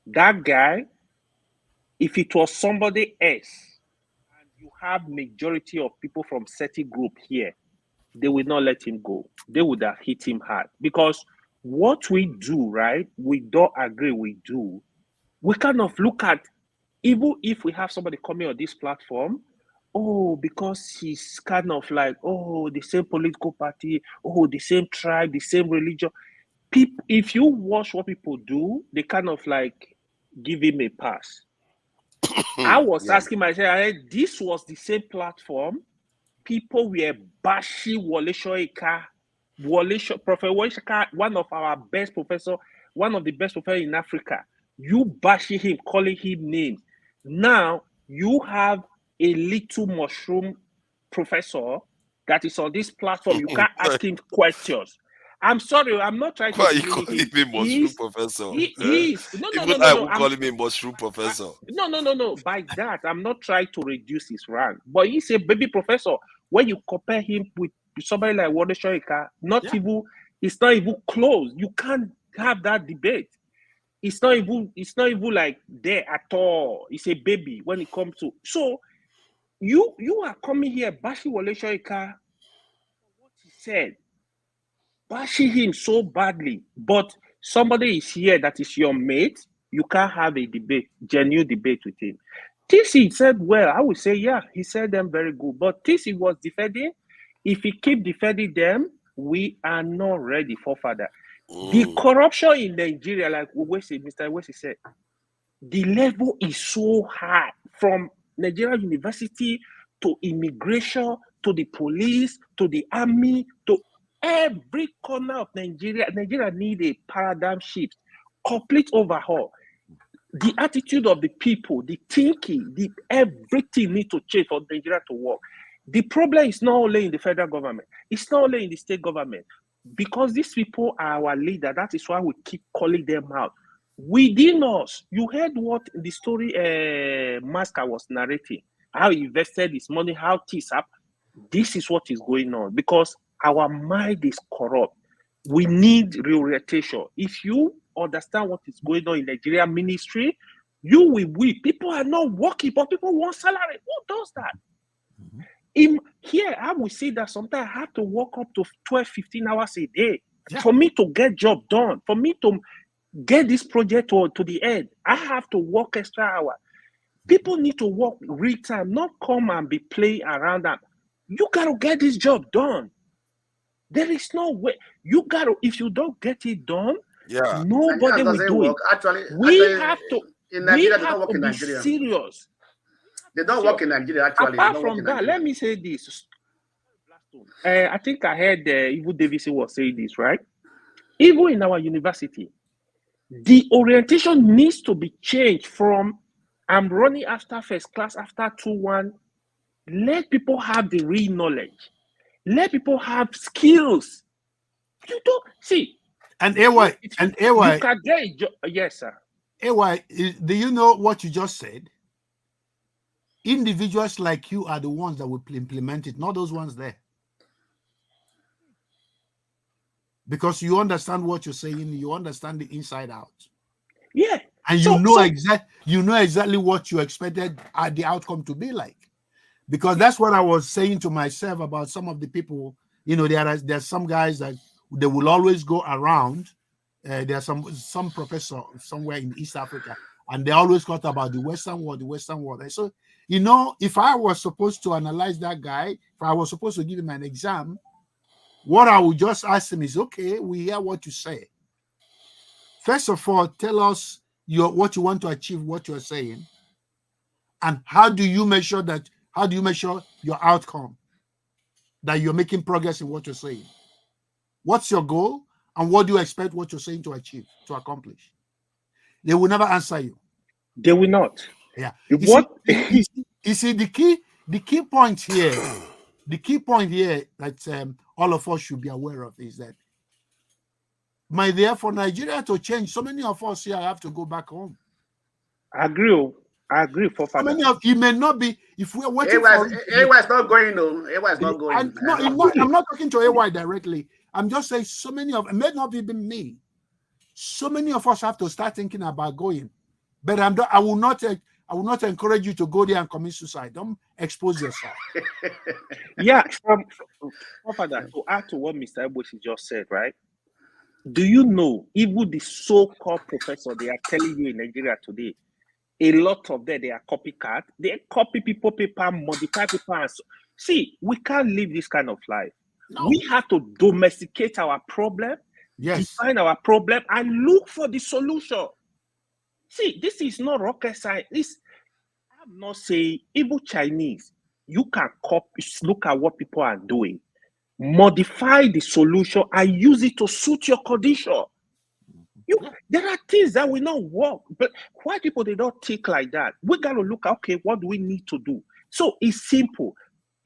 that guy, if it was somebody else, and you have majority of people from certain group here, they will not let him go. They would have hit him hard. Because what we do, right, we don't agree we do. We kind of look at, even if we have somebody coming on this platform, because he's kind of like, the same political party, the same tribe, the same religion. People, if you watch what people do, they kind of like give him a pass. I was asking myself, this was the same platform. People were bashing Wole Soyinka. Professor Wole Soyinka, one of our best professors, one of the best professors in Africa. You bashing him, calling him names. Now you have a little mushroom professor that is on this platform. You can't ask him questions. I'm sorry, I'm not trying to. Why are you calling me mushroom professor? No. I will call him a mushroom professor. No. By that, I'm not trying to reduce his rank. But he's a baby professor. When you compare him with somebody like Wole Soyinka, it's not even close. You can't have that debate. It's not even like there at all. It's a baby when it comes to. So you are coming here bashing Wole Soyinka. What he said, bashing him so badly, but somebody is here that is your mate. You can't have a debate, genuine debate with him. TC said, well, I would say, yeah, he said them very good. But TC was defending. If he keep defending them, we are not ready for further. The corruption in Nigeria, like Mr. Wesi said, the level is so high, from Nigerian university to immigration to the police to the army to every corner of Nigeria. Nigeria needs a paradigm shift, complete overhaul. the attitude of the people, the thinking, the everything need to change for Nigeria to work. The problem is not only in the federal government, it's not only in the state government. Because these people are our leader, that is why we keep calling them out. Within us, you heard what the story Masker was narrating, how he invested his money, how things happen. This is what is going on because our mind is corrupt. We need reorientation. If you understand what is going on in Nigeria ministry, you will weep. People are not working, but people want salary. Who does that? Here, I will say that sometimes I have to work up to 12, 15 hours a day for me to get job done, for me to get this project to the end. I have to work extra hours. People need to work real time, not come and be playing around that. You got to get this job done. There is no way. You got to, if you don't get it done, nobody will do it. Actually, we have to, in Nigeria, we have to be serious. They don't work in Nigeria, actually. Apart from that, let me say this. I think I heard Ugwu Davidson was saying this, right? Even in our university, the orientation needs to be changed from I'm running after first class, after 2-1. Let people have the real knowledge. Let people have skills. You don't see. And AY, you can get a job. Yes, sir. AY, do you know what you just said? Individuals like you are the ones that will implement it, not those ones there. Because you understand what you're saying, you understand the inside out. Yeah. And you know exactly what you expected the outcome to be like. Because that's what I was saying to myself about some of the people. You know, there's some guys that they will always go around. There's some professor somewhere in East Africa, and they always talk about the Western world, the Western world. And so, you know, if I was supposed to analyze that guy, if I was supposed to give him an exam, what I would just ask him is, okay, we hear what you say. First of all, tell us what you want to achieve, what you're saying, and how do you measure that? How do you measure your outcome? That you're making progress in what you're saying. What's your goal, and what do you expect what you're saying to achieve, to accomplish? They will never answer you. They will not. Yeah. You see, the key point here, that all of us should be aware of is that, my dear, for Nigeria to change, so many of us here have to go back home. I agree. For so many of it may not be, if we're waiting for AY is not going though. AY is not going. I'm not talking to AY directly. I'm just saying so many of, it may not even me. So many of us have to start thinking about going. But I will not encourage you to go there and commit suicide. Don't expose yourself. Yeah, Father, to add to what Mr. Eboshi just said, right? Do you know, even the so-called professor they are telling you in Nigeria today, a lot of them, they are copycat. They copy people paper, modify people. And so, see, we can't live this kind of life. No. We have to domesticate our problem, define our problem, and look for the solution. See, this is not rocket science. I'm not saying even Chinese. You can copy, look at what people are doing, modify the solution, and use it to suit your condition. There are things that will not work, but why people they don't think like that? We got to look at, okay, what do we need to do? So it's simple.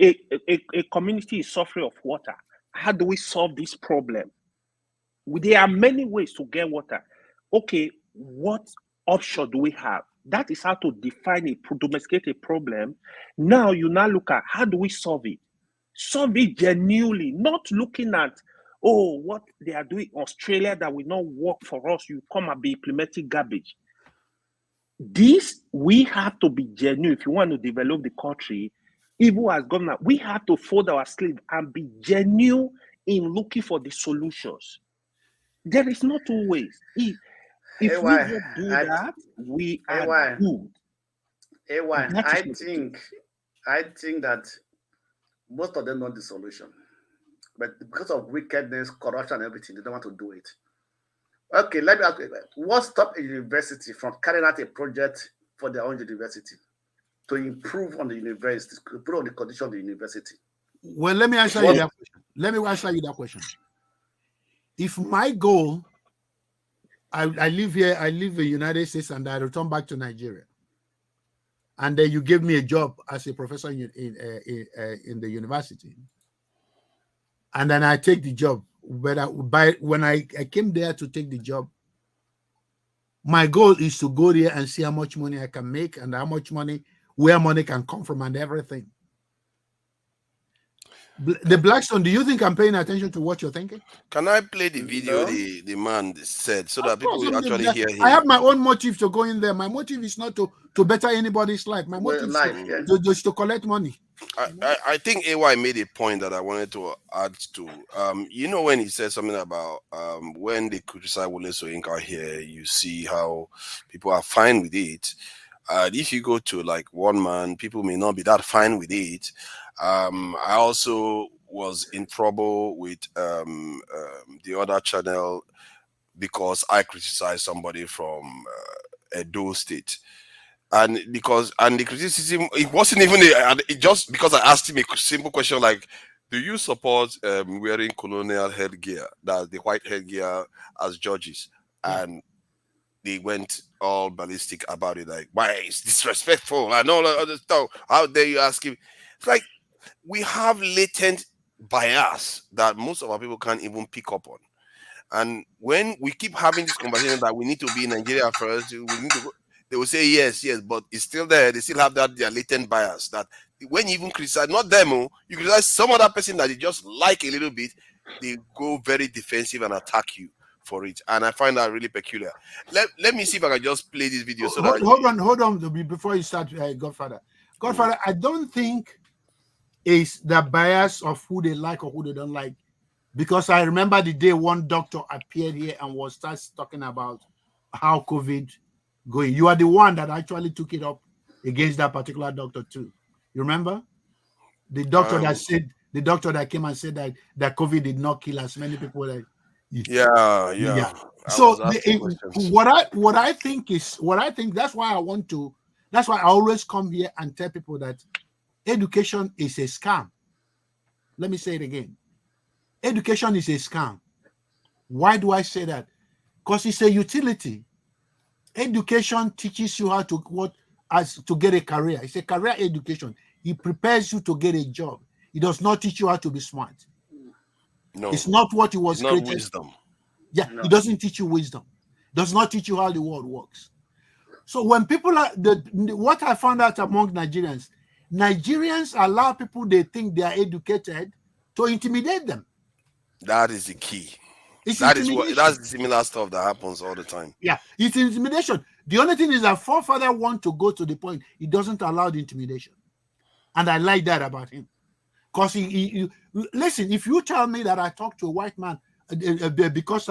A community is suffering of water. How do we solve this problem? There are many ways to get water. Okay, what option do we have? That is how to define domesticate a problem. Now you now look at how do we solve it? Solve it genuinely, not looking at, oh, what they are doing in Australia that will not work for us. You come and be implementing garbage. This, we have to be genuine. If you want to develop the country, even as government, we have to fold our sleeve and be genuine in looking for the solutions. There is no two ways. If we don't do that, we are good. I think that most of them know the solution. But because of wickedness, corruption, and everything, they don't want to do it. Okay, let me ask you, what stopped a university from carrying out a project for their own university to improve on the university, improve on the condition of the university? Well, let me answer you that question. If my goal I live here. I live in the United States, and I return back to Nigeria. And then you gave me a job as a professor in the university. And then I take the job. But when I came there to take the job, my goal is to go there and see how much money I can make and how much money, where money can come from and everything. The Blackstone, do you think I'm paying attention to what you're thinking? Can I play the video the man said so that people will actually hear him? I have my own motive to go in there. My motive is not to better anybody's life. My motive is just to collect money. I think AY made a point that I wanted to add to. You know, when he said something about when they criticize Wole Soyinka here, you see how people are fine with it. If you go to like One Man, people may not be that fine with it. I also was in trouble with the other channel because I criticized somebody from Edo State. And the criticism, it wasn't even just because I asked him a simple question like, do you support wearing colonial headgear, that the white headgear as judges? And they went all ballistic about it, like, why it's disrespectful and all that other stuff. How dare you ask him? It's like we have latent bias that most of our people can't even pick up on. And when we keep having this conversation that we need to be in Nigeria first, we need to go, they will say yes, but it's still there. They still have their latent bias that when you even criticize, not them, you criticize some other person that you just like a little bit, they go very defensive and attack you for it. And I find that really peculiar. Let me see if I can just play this video. Hold on before you start, Godfather. Godfather, I don't think it's the bias of who they like or who they don't like. Because I remember the day one doctor appeared here and was talking about how COVID going. You are the one that actually took it up against that particular doctor too. You remember? The doctor the doctor that came and said that COVID did not kill as many people. Yeah. So what I think that's why I always come here and tell people that education is a scam. Let me say it again. Education is a scam. Why do I say that? Because it's a utility. Education teaches you how to get a career. It's a career education. It prepares you to get a job. It does not teach you how to be smart. No, it's not what it was not created. Wisdom. Yeah, no. It doesn't teach you wisdom. It does not teach you how the world works. So when people what I found out among Nigerians allow people they think they are educated to intimidate them. That is the key. That's the similar stuff that happens all the time. Yeah, it's intimidation. The only thing is that forefather want to go to the point. He doesn't allow the intimidation. And I like that about him. Because listen, if you tell me that I talk to a white man because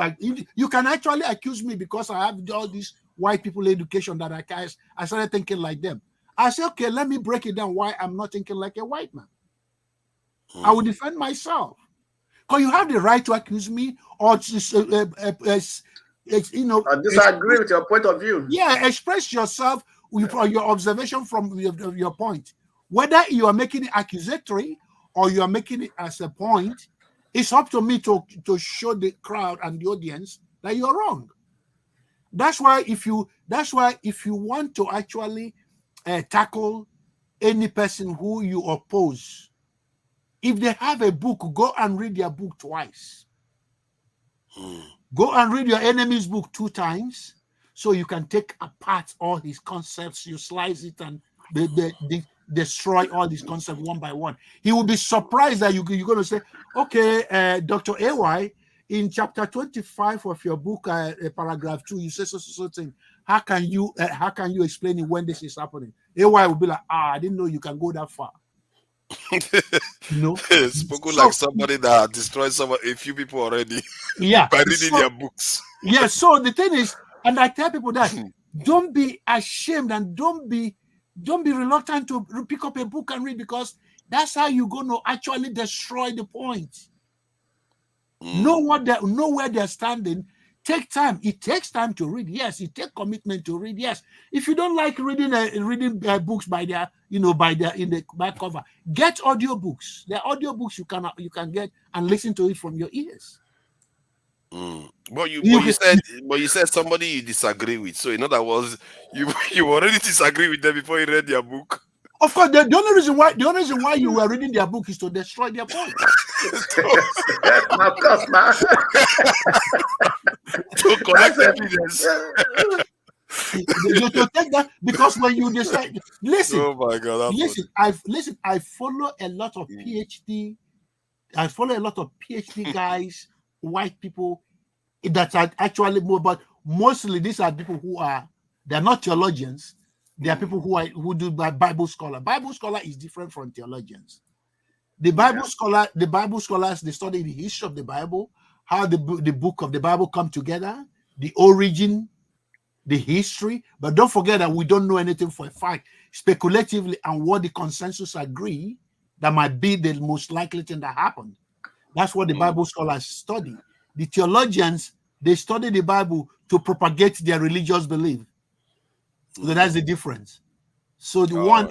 you can actually accuse me because I have all these white people education that I started thinking like them. I say, okay, let me break it down why I'm not thinking like a white man. I will defend myself. Because you have the right to accuse me or I disagree with your point of view. Yeah, express yourself with your observation from your point. Whether you are making it accusatory or you are making it as a point, it's up to me to show the crowd and the audience that you're wrong. That's why if you want to actually tackle any person who you oppose, if they have a book, go and read their book twice. Go and read your enemy's book 2 times so you can take apart all his concepts. You slice it and they destroy all these concepts one by one. He will be surprised that you're going to say, okay, Dr. AY, in chapter 25 of your book, paragraph 2, you say so thing. How can you explain it when this is happening? AY will be like, I didn't know you can go that far. Spoken like somebody that destroyed a few people already. Yeah, by reading their books. Yeah, so the thing is, and I tell people that don't be ashamed and don't be reluctant to pick up a book and read, because that's how you're going to actually destroy the point. Know where they're standing. Take time. It takes time to read. Yes, it takes commitment to read. Yes, if you don't like reading books by their in the back cover, get audiobooks. There are audiobooks you can get and listen to it from your ears. But you said somebody you disagree with. So in other words, you already disagree with them before you read their book. Of course, the only reason why you were reading their book is to destroy their point. Of course, man. To collect evidence. To take that, because when you decide, listen. Oh my God! I follow a lot of PhD. I follow a lot of PhD guys, white people that are actually more, but mostly these are people they're not theologians. They are people who do Bible scholar. Bible scholar is different from theologians. The Bible scholars, they study the history of the Bible, how the book of the Bible come together, the origin, the history. But don't forget that we don't know anything for a fact. Speculatively, and what the consensus agree, that might be the most likely thing that happened. That's what the Bible scholars study. The theologians, they study the Bible to propagate their religious belief. So that's the difference. So the one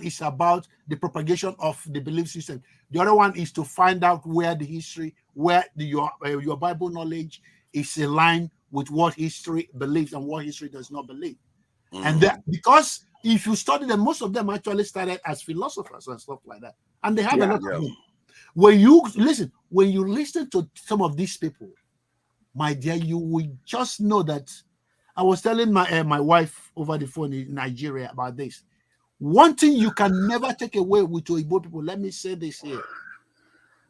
is about the propagation of the belief system. The other one is to find out where the history, your Bible knowledge is in line with what history believes and what history does not believe. And because if you study them, most of them actually started as philosophers and stuff like that, and they have a lot of them. When you listen to some of these people, my dear, you will just know that. I was telling my wife over the phone in Nigeria about this. One thing you can never take away with Igbo people, let me say this here.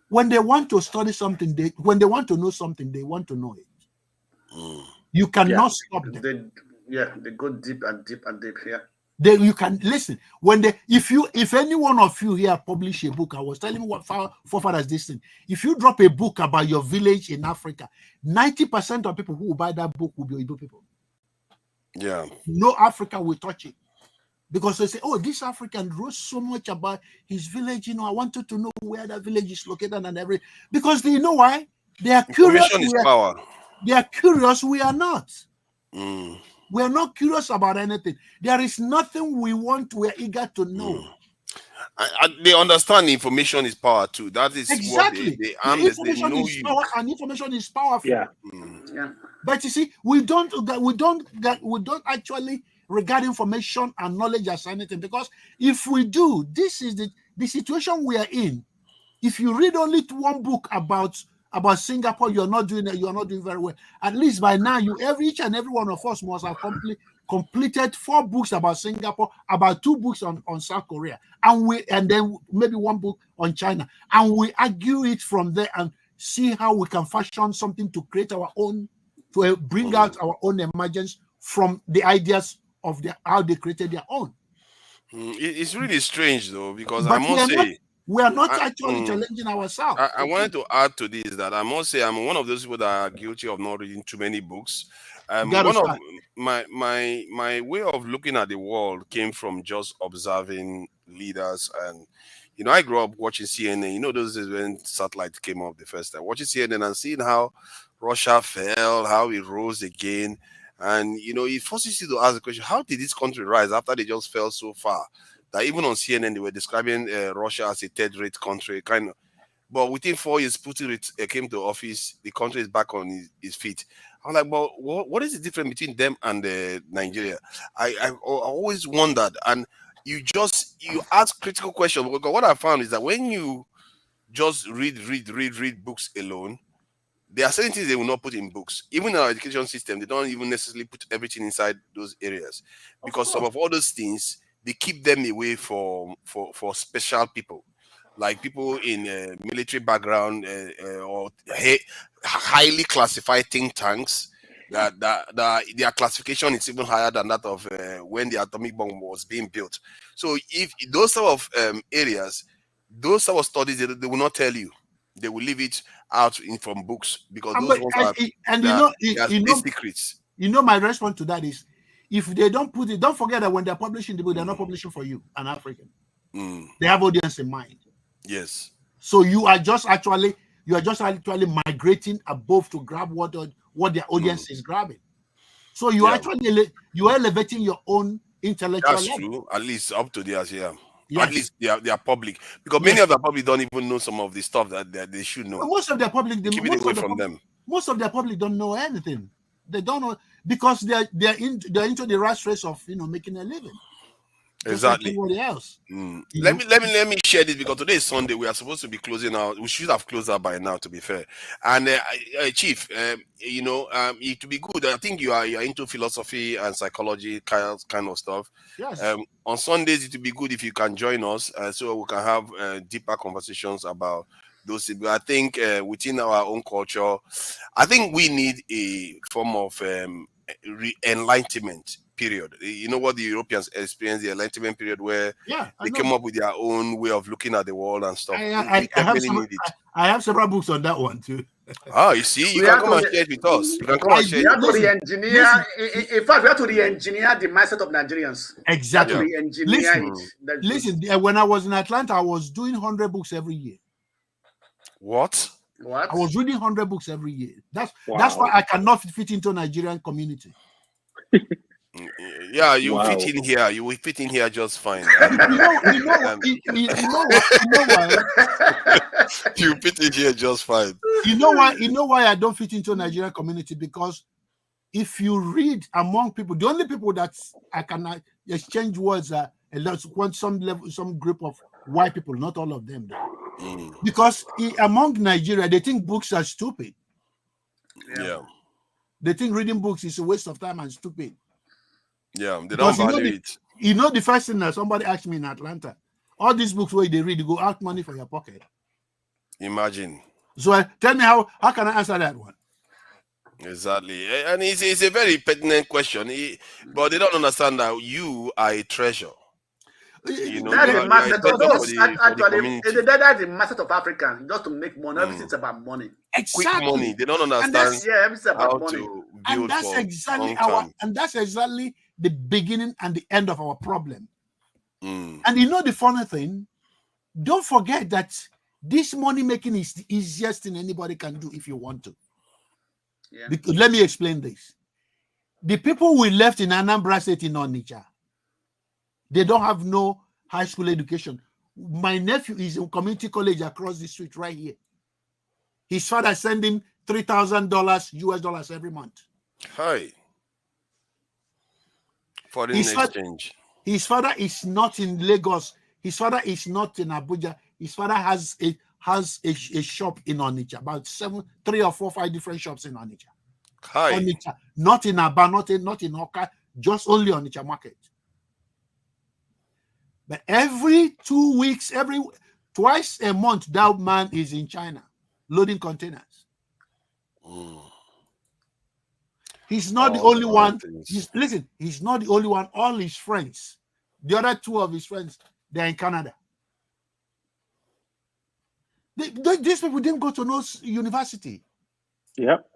When they want to study something, when they want to know something, they want to know it. You cannot stop them. They go deep and deep and deep here. You can listen. If any one of you here publish a book, I was telling what forefathers this thing. If you drop a book about your village in Africa, 90% of people who will buy that book will be Igbo people. Yeah. No African will touch it, because they say, "Oh, this African wrote so much about his village. I wanted to know where that village is located and everything." Because you know why? They are curious. Information is power. They are curious. We are not. We are not curious about anything. There is nothing we want. We are eager to know. They understand information is power too. That is exactly what they information know is you. power, and information is powerful. Yeah. But you see, we don't actually regard information and knowledge as anything, because if we do, this is the situation we are in. If you read only one book about Singapore, you're not doing very well. At least by now, each and every one of us must have completed 4 books about Singapore, about 2 books on South Korea, and then maybe 1 book on China, and we argue it from there and see how we can fashion something to create our own, to bring out our own emergence from the ideas of how they created their own. It's really strange though, because But I must say we are not actually challenging ourselves. I wanted to add to this that I must say I'm one of those people that are guilty of not reading too many books. One of my way of looking at the world came from just observing leaders. And I grew up watching CNN. Those days when satellite came up the first time, watching CNN and seeing how Russia fell, how it rose again. And it forces you to ask the question, how did this country rise after they just fell so far that even on CNN they were describing Russia as a third-rate country, kind of. But within 4 years, Putin came to office, the country is back on his feet. I'm like, but what is the difference between them and Nigeria? I always wondered, and you ask critical questions. Because what I found is that when you just read books alone, there are certain things they will not put in books. Even in our education system, they don't even necessarily put everything inside those areas, because some of all those things, they keep them away for special people, like people in military background or highly classified think tanks. That their classification is even higher than that of when the atomic bomb was being built. So if those sort of areas, those sort of studies, they will not tell you. They will leave it out from books, because those ones are secrets. My response to that is, if they don't put it, don't forget that when they're publishing the book, they're not publishing for you, an African. They have audience in mind. Yes. So you are just actually migrating above to grab what their audience is grabbing. So you are elevating your own intellectual That's level. true. At least up to theirs, yeah. Yes. At least they are public, because many of the public don't even know some of the stuff that they should know. Most of the public, keep it away from them. most of their public don't know anything. They don't know because they're into the rat race of making a living. Just Exactly. like everybody else. Let me share this because today is Sunday. We are supposed to be closing out. We should have closed out by now, to be fair. And Chief, it would be good. I think you're into philosophy and psychology kind of stuff. Yes. On Sundays, it would be good if you can join us so we can have deeper conversations about those things. But I think within our own culture, I think we need a form of enlightenment period. You know what the Europeans experienced, the Enlightenment period, where they came up with their own way of looking at the world and stuff. I have several books on that one too. Ah, you see, you can come and share it with us. You can come and share it with us. In fact, we have to re-engineer the mindset of Nigerians. Exactly. Listen, when I was in Atlanta, I was doing 100 books every year. What? I was reading 100 books every year. That's why I cannot fit into Nigerian community. Yeah, you fit in here. You will fit in here just fine. You know why? You fit in here just fine. You know why I don't fit into Nigerian community? Because if you read among people, the only people that I can exchange words are some group of white people, not all of them though. Because among Nigeria, they think books are stupid. Yeah. They think reading books is a waste of time and stupid. Yeah, they don't value it. You know the first thing that somebody asked me in Atlanta, all these books where they read, you go out money for your pocket. Imagine. So tell me how can I answer that one? Exactly. And it's a very pertinent question. But they don't understand that you are a treasure. You know, that's the mindset of those. Actually, that's the mindset of Africans, just to make money. Everything's about money. Exactly. Quick money. They don't understand everything's about how money. to build and that's exactly the beginning and the end of our problem. Mm. And you know the funny thing, don't forget that this money making is the easiest thing anybody can do if you want to. Yeah. Because, let me explain this. The people we left in Anambra State in Onitsha, they don't have no high school education. My nephew is in community college across the street right here. His father sent him $3,000 US dollars every month. Hi. Foreign exchange. His father is not in Lagos. His father is not in Abuja. His father has a shop in Onitsha, about 3 or 4, 5 different shops in Onitsha. Hi. Onitsha, not in Aba, not in Oka, just only Onitsha market. But every 2 weeks, twice a month, that man is in China loading containers. He's not the only one. He's not the only one. All his friends, the other 2 of his friends, they're in Canada. These people didn't go to no university. Yep.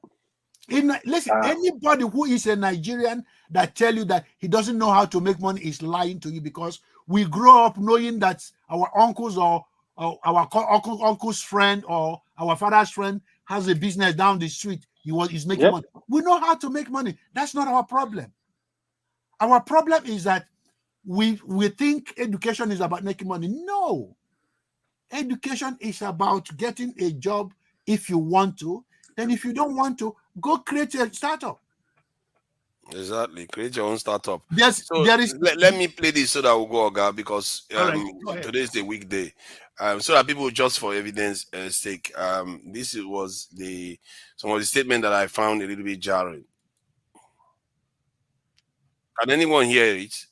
Anybody who is a Nigerian that tell you that he doesn't know how to make money is lying to you, because we grow up knowing that our uncles or our uncle's friend or our father's friend has a business down the street. He's making money. We know how to make money. That's not our problem. Our problem is that we think education is about making money. No. Education is about getting a job if you want to. And if you don't want to, go create a startup. Exactly. Create your own startup. Yes, so let me play this so that we'll go, Oga, because today is the weekday. So that people, just for evidence sake, this was some of the statement that I found a little bit jarring. Can anyone hear it?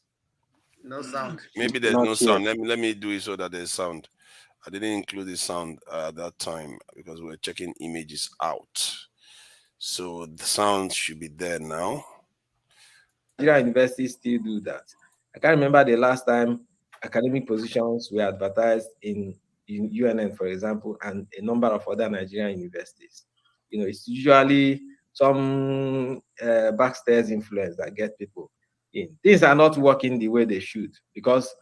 No sound. Maybe there's no sound. Let me do it so that there's sound. I didn't include the sound at that time because we were checking images out. So the sound should be there now. Nigerian universities still do that. I can't remember the last time academic positions were advertised in UNN, for example, and a number of other Nigerian universities. It's usually some backstairs influence that get people in. Things are not working the way they should because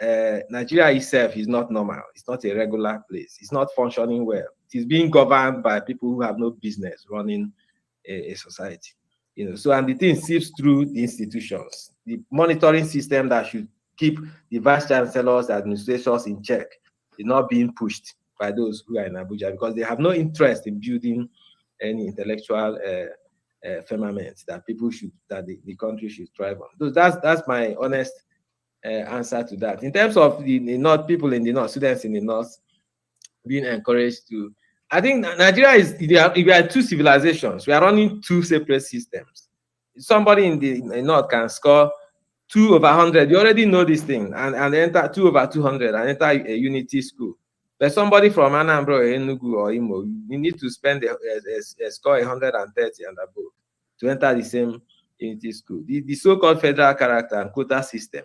Nigeria itself is not normal. It's not a regular place. It's not functioning well. It is being governed by people who have no business running a society. So, and the thing seeps through the institutions. The monitoring system that should keep the vice chancellors, administrators in check is not being pushed by those who are in Abuja because they have no interest in building any intellectual firmament that the country should thrive on. So that's my honest answer to that. In terms of the North, people in the North, students in the North being encouraged to, I think Nigeria we are two civilizations. We are running two separate systems. Somebody in the North can score 2/100. You already know this thing, and enter 2/200 and enter a unity school. But somebody from Anambra or Enugu or Imo, you need to spend a score 130 and above to enter the same unity school. The so-called federal character and quota system,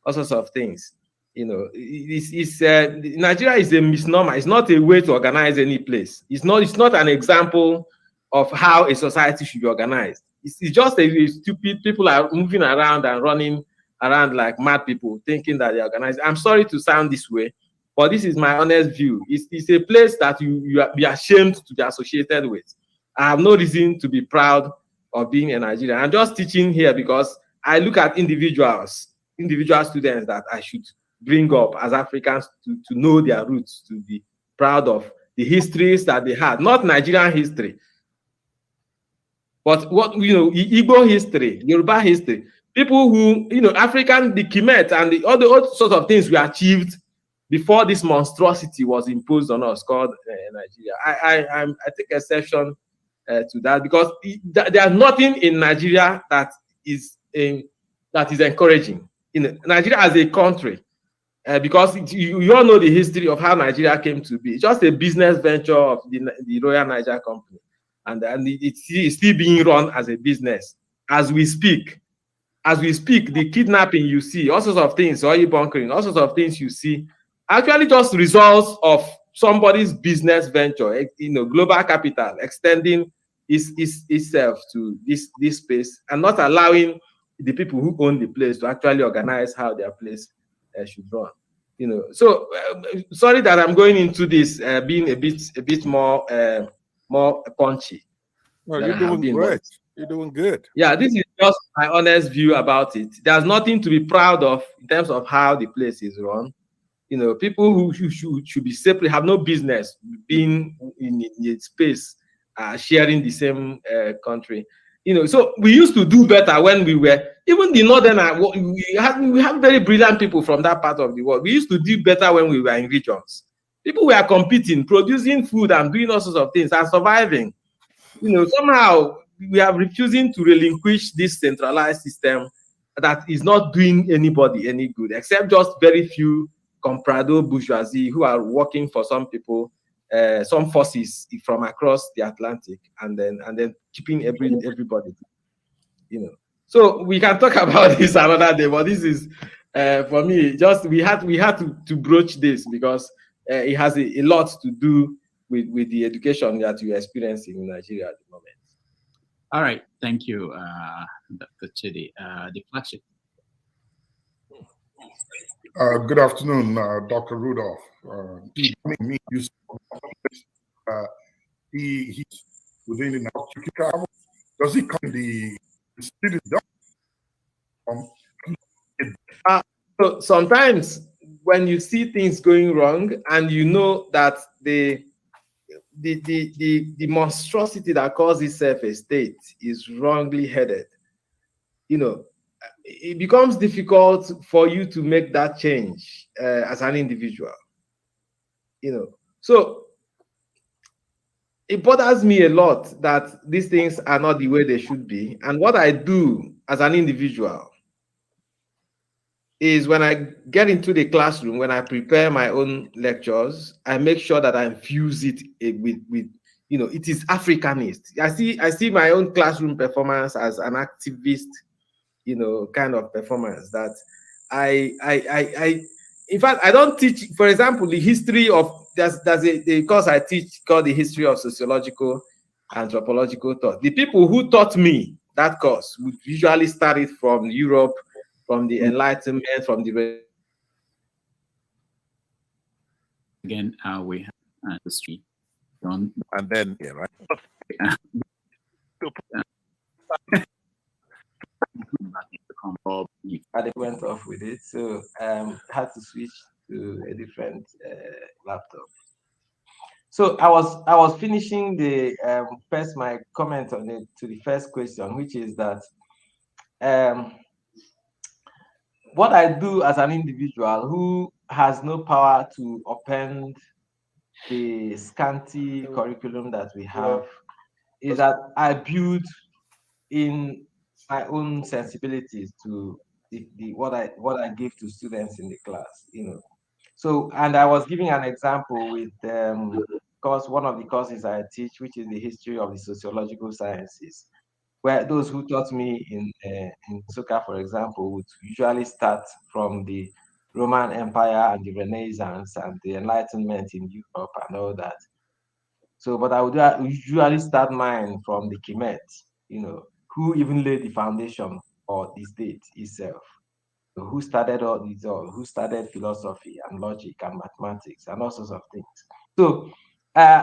all sorts of things. Nigeria is a misnomer. It's not a way to organize any place. It's not an example of how a society should be organized. It's just a stupid people are moving around and running around like mad people, thinking that they're organized. I'm sorry to sound this way, but this is my honest view. It's a place that you be ashamed to be associated with. I have no reason to be proud of being a Nigerian. I'm just teaching here because I look at individual students that I should bring up as Africans to know their roots, to be proud of the histories that they had, not Nigerian history, but Igbo history, Yoruba history, people who, African, the Kemet and all sorts of things we achieved before this monstrosity was imposed on us called Nigeria. I take exception to that because there's nothing in Nigeria that is encouraging. Nigeria as a country, because you all know the history of how Nigeria came to be. It's just a business venture of the Royal Niger Company, and it's still being run as a business as we speak. As we speak, the kidnapping you see, all sorts of things, oil bunkering, all sorts of things you see, actually just results of somebody's business venture, global capital extending itself to this space and not allowing the people who own the place to actually organize how their place should run. So sorry that I'm going into this being a bit more punchy. No, you're doing great. You're doing good. Yeah, this is just my honest view about it. There's nothing to be proud of in terms of how the place is run. People who should be separate have no business being in a space sharing the same country. So we used to do better when we were, even the northern, we have very brilliant people from that part of the world. We used to do better when we were in regions. People were competing, producing food and doing all sorts of things and surviving. Somehow we are refusing to relinquish this centralized system that is not doing anybody any good, except just very few comprado bourgeoisie who are working for some people, some forces from across the Atlantic, and then keeping everybody. So we can talk about this another day, but this is for me, just we had to broach this because it has a lot to do with the education that you're experiencing in Nigeria at the moment. All right, thank you, Dr. Chidi. The flagship. Good afternoon, Dr. Rudolph. He's within the travel. Does he come the city? So sometimes when you see things going wrong and you know that the monstrosity that calls itself a state is wrongly headed, it becomes difficult for you to make that change as an individual. So it bothers me a lot that these things are not the way they should be. And what I do as an individual is when I get into the classroom, when I prepare my own lectures, I make sure that I infuse it with it is Africanist. I see my own classroom performance as an activist, kind of performance that in fact, I don't teach, for example, the history of, there's a course I teach called the history of sociological anthropological thought. The people who taught me that course would usually start it from Europe, from the Enlightenment, from the... Again, we have the street done. And then, yeah, right. I went off with it, so had to switch to a different laptop. So I was finishing the my comment on it to the first question, which is that what I do as an individual who has no power to upend the scanty curriculum that we have is that I build in my own sensibilities to what I give to students in the class, So, and I was giving an example with course, one of the courses I teach, which is the history of the sociological sciences, where those who taught me in Nsukka, for example, would usually start from the Roman Empire and the Renaissance and the Enlightenment in Europe and all that. So, but I would usually start mine from the Kemet, who even laid the foundation for the state itself. So who started all these who started philosophy and logic and mathematics and all sorts of things. So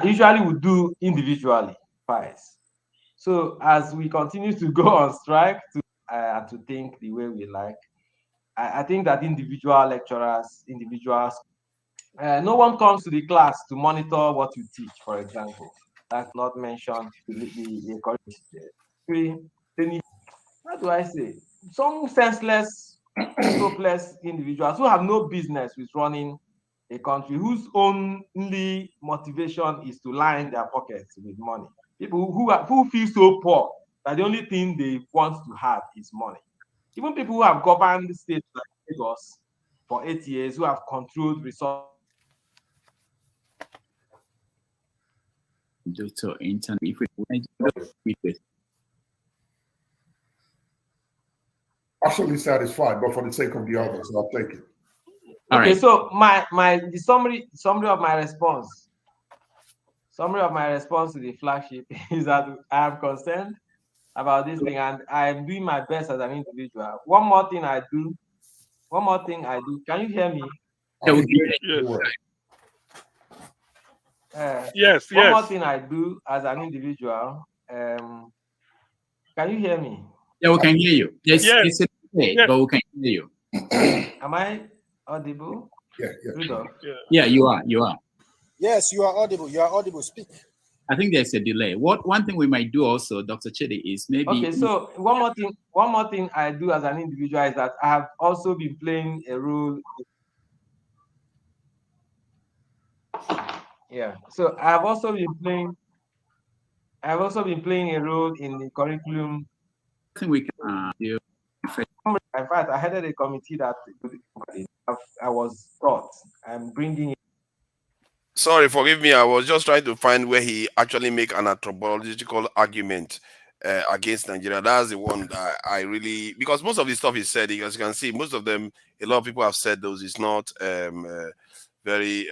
usually we do individually first. So as we continue to go on strike to think the way we like, I think that individual lecturers, no one comes to the class to monitor what you teach, for example. That's not mentioned the how do I say? Some senseless, hopeless individuals who have no business with running a country, whose only motivation is to line their pockets with money. People who feel so poor that the only thing they want to have is money. Even people who have governed states like Lagos for 8 years, who have controlled resources. Dr. Intern, if we partially satisfied, but for the sake of the others, I'll take it. Okay, so the summary of my response. Summary of my response to the flagship is that I am concerned about this thing and I am doing my best as an individual. One more thing I do. Can you hear me? Yes. One more thing I do as an individual. Can you hear me? Yeah, we can hear you. Yes. It's a delay, but we can hear you. Am I audible? Yeah, you are. Yes, you are audible. You are audible. Speak. I think there's a delay. One thing we might do also, Dr. Chidi, is maybe. Okay, so one more thing I do as an individual is that I have also been playing a role. Yeah. So I have also been playing a role in the curriculum. I think we can do. In fact, I headed a committee that I was taught. I'm bringing it. Sorry, forgive me. I was just trying to find where he actually make an anthropological argument against Nigeria. That's the one that I really, because most of the stuff he said, as you can see, most of them, a lot of people have said those. It's not very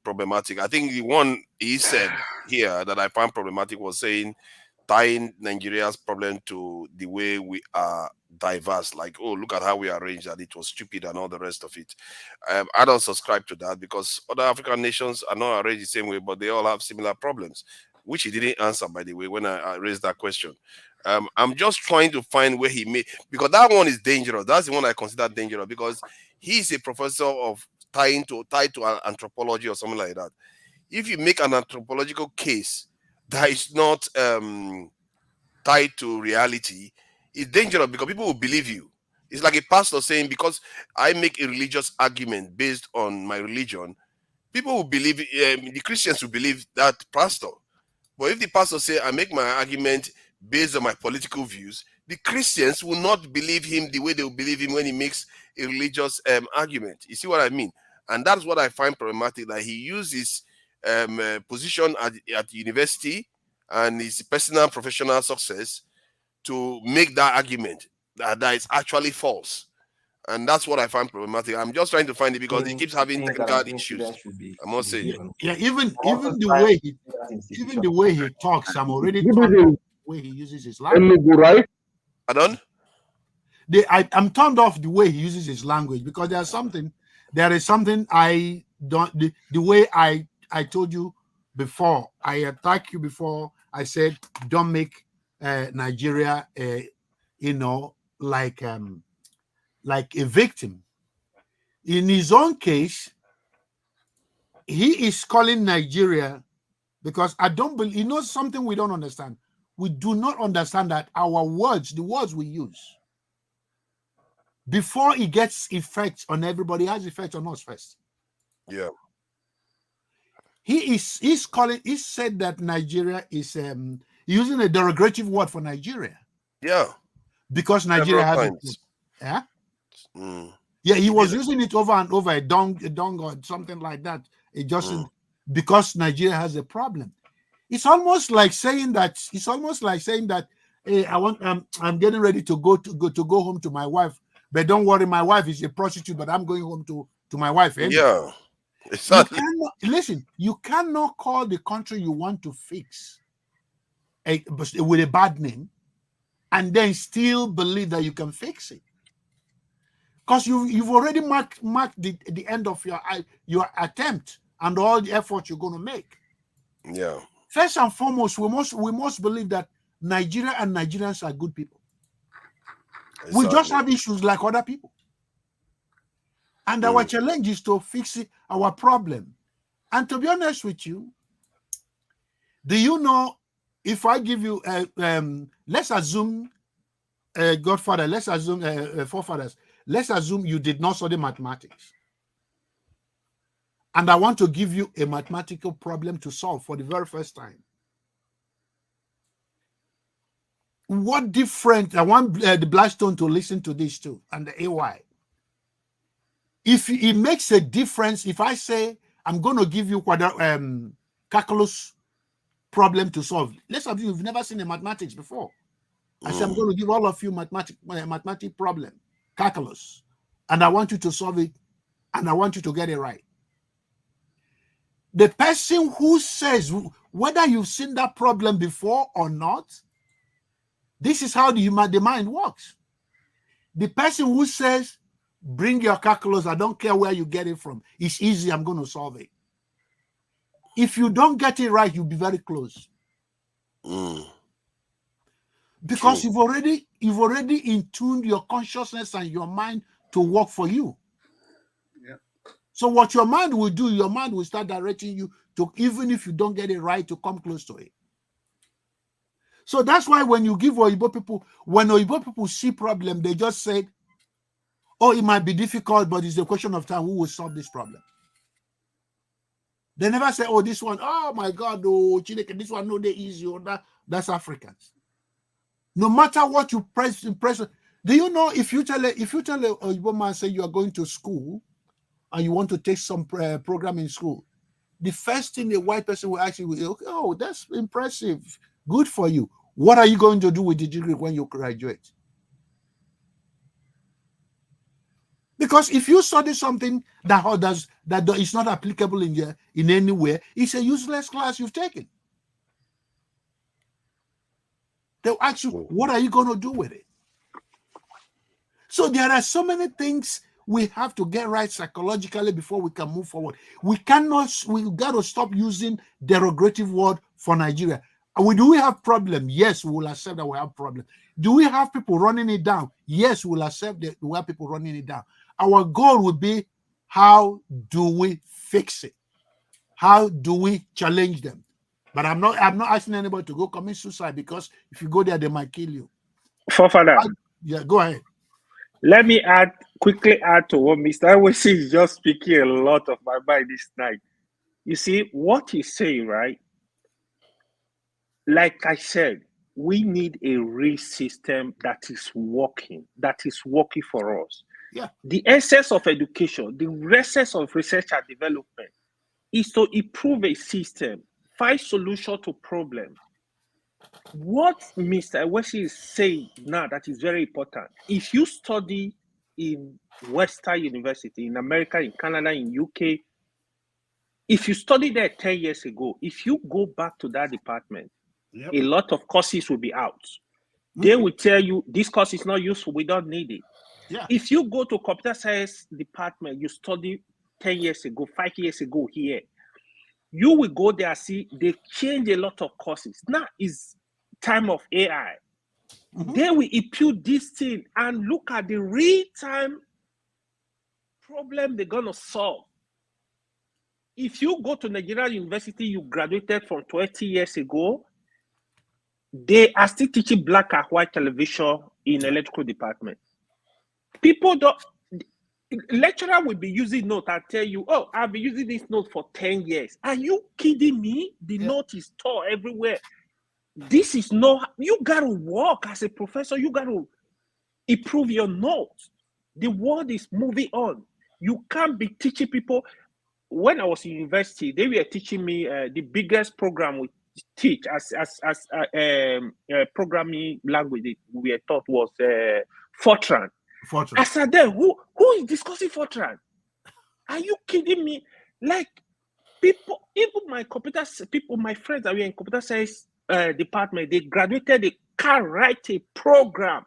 problematic. I think the one he said here that I found problematic was saying tying Nigeria's problem to the way we are diverse, like, oh, look at how we arranged that it was stupid and all the rest of it. I don't subscribe to that because other African nations are not arranged the same way, but they all have similar problems, which he didn't answer, by the way, when I raised that question. I'm just trying to find where he made, because that one is dangerous. That's the one I consider dangerous because he's a professor of tied to anthropology or something like that. If you make an anthropological case that is not tied to reality, it's dangerous because people will believe you. It's like a pastor saying, because I make a religious argument based on my religion, people will believe, the Christians will believe that pastor. But if the pastor say, I make my argument based on my political views, the Christians will not believe him the way they will believe him when he makes a religious argument. You see what I mean? And that's what I find problematic, that he uses position at the university and his personal professional success to make that argument that is actually false. And that's what I find problematic. I'm just trying to find it because he keeps having technical issues. I must say. Yeah, even the way he talks, I'm already turned off the way he uses his language. Right? Pardon? I'm turned off the way he uses his language because there is something I don't, the way I told you before, I attacked you before. I said, don't make Nigeria, like a victim. In his own case, he is calling Nigeria Because I don't believe, you know, something we don't understand. We do not understand that our words, the words we use, before it gets effect on everybody, has effect on us first. Yeah. He said that Nigeria is using a derogative word for Nigeria. Yeah. Because Nigeria has it. Yeah. Yeah, he was using it over and over, a dong or something like that. It just because Nigeria has a problem. It's almost like saying that. Hey, I'm getting ready to go home to my wife, but don't worry, my wife is a prostitute, but I'm going home to my wife. Anyway. Yeah, exactly. You cannot call the country you want to fix with a bad name, and then still believe that you can fix it, because you've already marked the end of your attempt and all the effort you're going to make. Yeah. First and foremost, we must believe that Nigeria and Nigerians are good people. Exactly. We just have issues like other people. And our challenge is to fix our problem. And to be honest with you, do you know, if I give you, let's assume, Godfather, let's assume, forefathers, let's assume you did not study mathematics. And I want to give you a mathematical problem to solve for the very first time. What different? I want the Blackstone to listen to this too, and the AY. If it makes a difference, if I say I'm going to give you calculus problem to solve, let's assume you've never seen a mathematics before. I say I'm going to give all of you mathematics problem, calculus, and I want you to solve it, and I want you to get it right. The person who says whether you've seen that problem before or not, this is how the mind works. The person who says, bring your calculus, I don't care where you get it from, it's easy, I'm going to solve it. If you don't get it right, you'll be very close. Because you've already in-tuned your consciousness and your mind to work for you. Yeah. So what your mind will do, your mind will start directing you to, even if you don't get it right, to come close to it. So that's why when you give Oyibo people, when Oyibo people see problem, they just say, oh, it might be difficult, but it's a question of time who will solve this problem. They never say, oh, this one, oh my God, oh, Chineke, this one, no, they easy, or that's Africans. No matter what you press, do you know if you tell a Oyibo man, say you are going to school and you want to take some program in school, the first thing a white person will ask you, oh, that's impressive, good for you. What are you going to do with the degree when you graduate? Because if you study something that is not applicable in any way, it's a useless class you've taken. They'll ask you, what are you going to do with it? So there are so many things we have to get right psychologically before we can move forward. We got to stop using derogative word for Nigeria. Do we have problem? Yes, we will accept that we have problem. Do we have people running it down? Yes, we will accept that we have people running it down. Our goal would be, how do we fix it? How do we challenge them? But I'm not asking anybody to go commit suicide, because if you go there, they might kill you. Forefather. Yeah, go ahead. Let me quickly add to what Mr. Awesi is just speaking a lot of my mind this night. You see, what he's saying, right? Like I said, we need a real system that is working for us. Yeah. The essence of education, the essence of research and development is to improve a system, find solution to problems. What Mr. Awesi is saying now that is very important. If you study in Western University, in America, in Canada, in UK, if you studied there 10 years ago, if you go back to that department, a lot of courses will be out. They will tell you, this course is not useful, we don't need it. Yeah. If you go to computer science department, you studied 10 years ago, 5 years ago here, you will go there, see, they change a lot of courses. Now is time of AI. They will impute this thing and look at the real-time problem they're going to solve. if you go to Nigerian university, you graduated from 20 years ago, they are still teaching black and white television in electrical department. People don't, lecturer will be using note and tell you, oh, I've been using this note for 10 years. Are you kidding me? The note is taught everywhere. This is not, you got to work as a professor. You got to improve your notes. The world is moving on. You can't be teaching people. When I was in university, they were teaching me the biggest program we teach as programming language we were taught was Fortran. I said, then who is discussing Fortran? Are you kidding me? Like people, even my computer people, my friends that were in computer science department, they graduated, they can't write a program.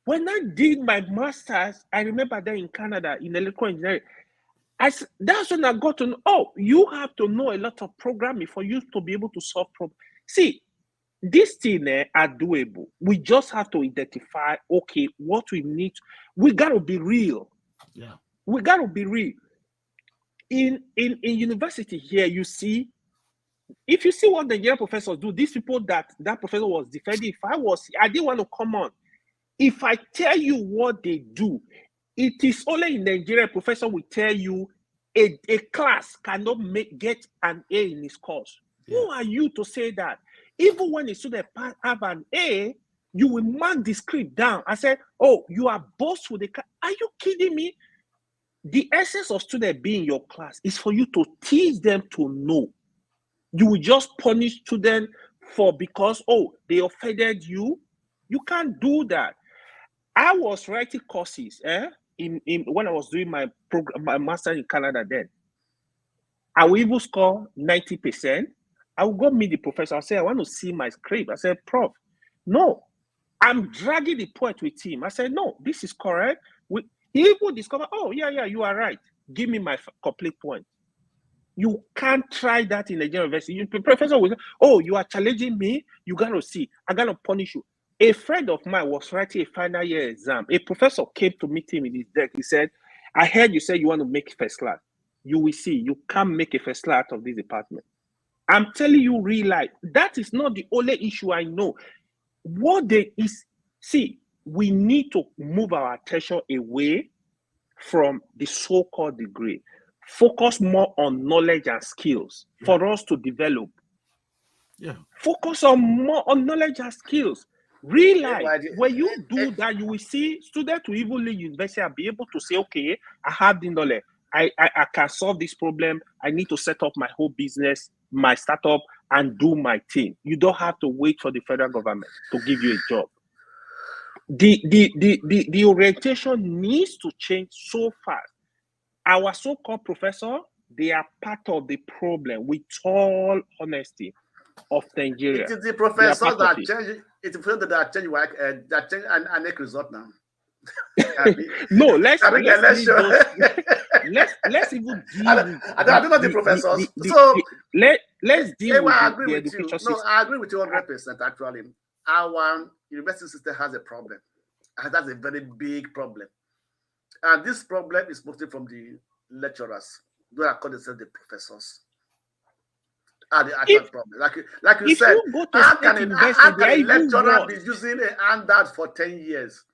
When I did my master's, I remember that in Canada in electrical engineering, that's when I got to know, oh, you have to know a lot of programming for you to be able to solve problems. See, these things are doable. We just have to identify, okay, what we need. We got to be real. Yeah. We got to be real. In university here, you see, if you see what the Nigerian professors do, these people that professor was defending, I didn't want to come on. If I tell you what they do, it is only in Nigeria professor will tell you a class cannot get an A in his course. Yeah. Who are you to say that? Even when a student have an A, you will mark the script down. I said, oh, you are boss with the class. Are you kidding me? The essence of student being in your class is for you to teach them to know. You will just punish students because, oh, they offended you. You can't do that. I was writing courses when I was doing my program, my master in Canada then. I will even score 90%. I will go meet the professor. I say, I want to see my script. I said, Prof, no, I'm dragging the point with him. I said, no, this is correct. He will discover, oh, yeah, you are right. Give me my complete point. You can't try that in Nigerian university. The professor will say, oh, you are challenging me. You got to see. I got to punish you. A friend of mine was writing a final year exam. A professor came to meet him in his desk. He said, I heard you say you want to make first class. You will see. You can't make a first class out of this department. I'm telling you real life. That is not the only issue I know. We need to move our attention away from the so-called degree. Focus more on knowledge and skills for us to develop. Yeah. Focus more on knowledge and skills. Real life, when you do that, you will see students who even leave university and be able to say, okay, I have the knowledge. I can solve this problem. I need to set up my whole business, my startup, and do my thing. You don't have to wait for the federal government to give you a job. The orientation needs to change so fast. Our so-called professors, they are part of the problem, with all honesty, of Nigeria. It is the professors that change. It's the professors that change and make result now. No, let's even deal with I don't know the professors. Let's deal with the education system. No, I agree with you 100%. Actually, our university system has a problem. That's a very big problem, and this problem is mostly from the lecturers. They are called themselves the professors. The actual problem, like you said, how can a lecturer be using a handout for 10 years?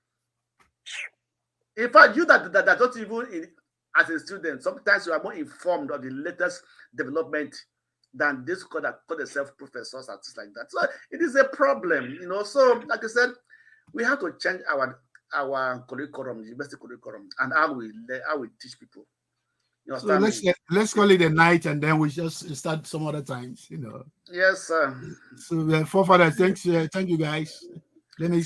In fact, you that don't even, as a student, sometimes you are more informed of the latest development than this call themselves professors and things like that. So it is a problem, you know. So, like I said, we have to change our curriculum, university curriculum, and how we teach people. So let's call it a night, and then we just start some other times, you know. Yes, sir. So, forefathers, thank you guys. Let me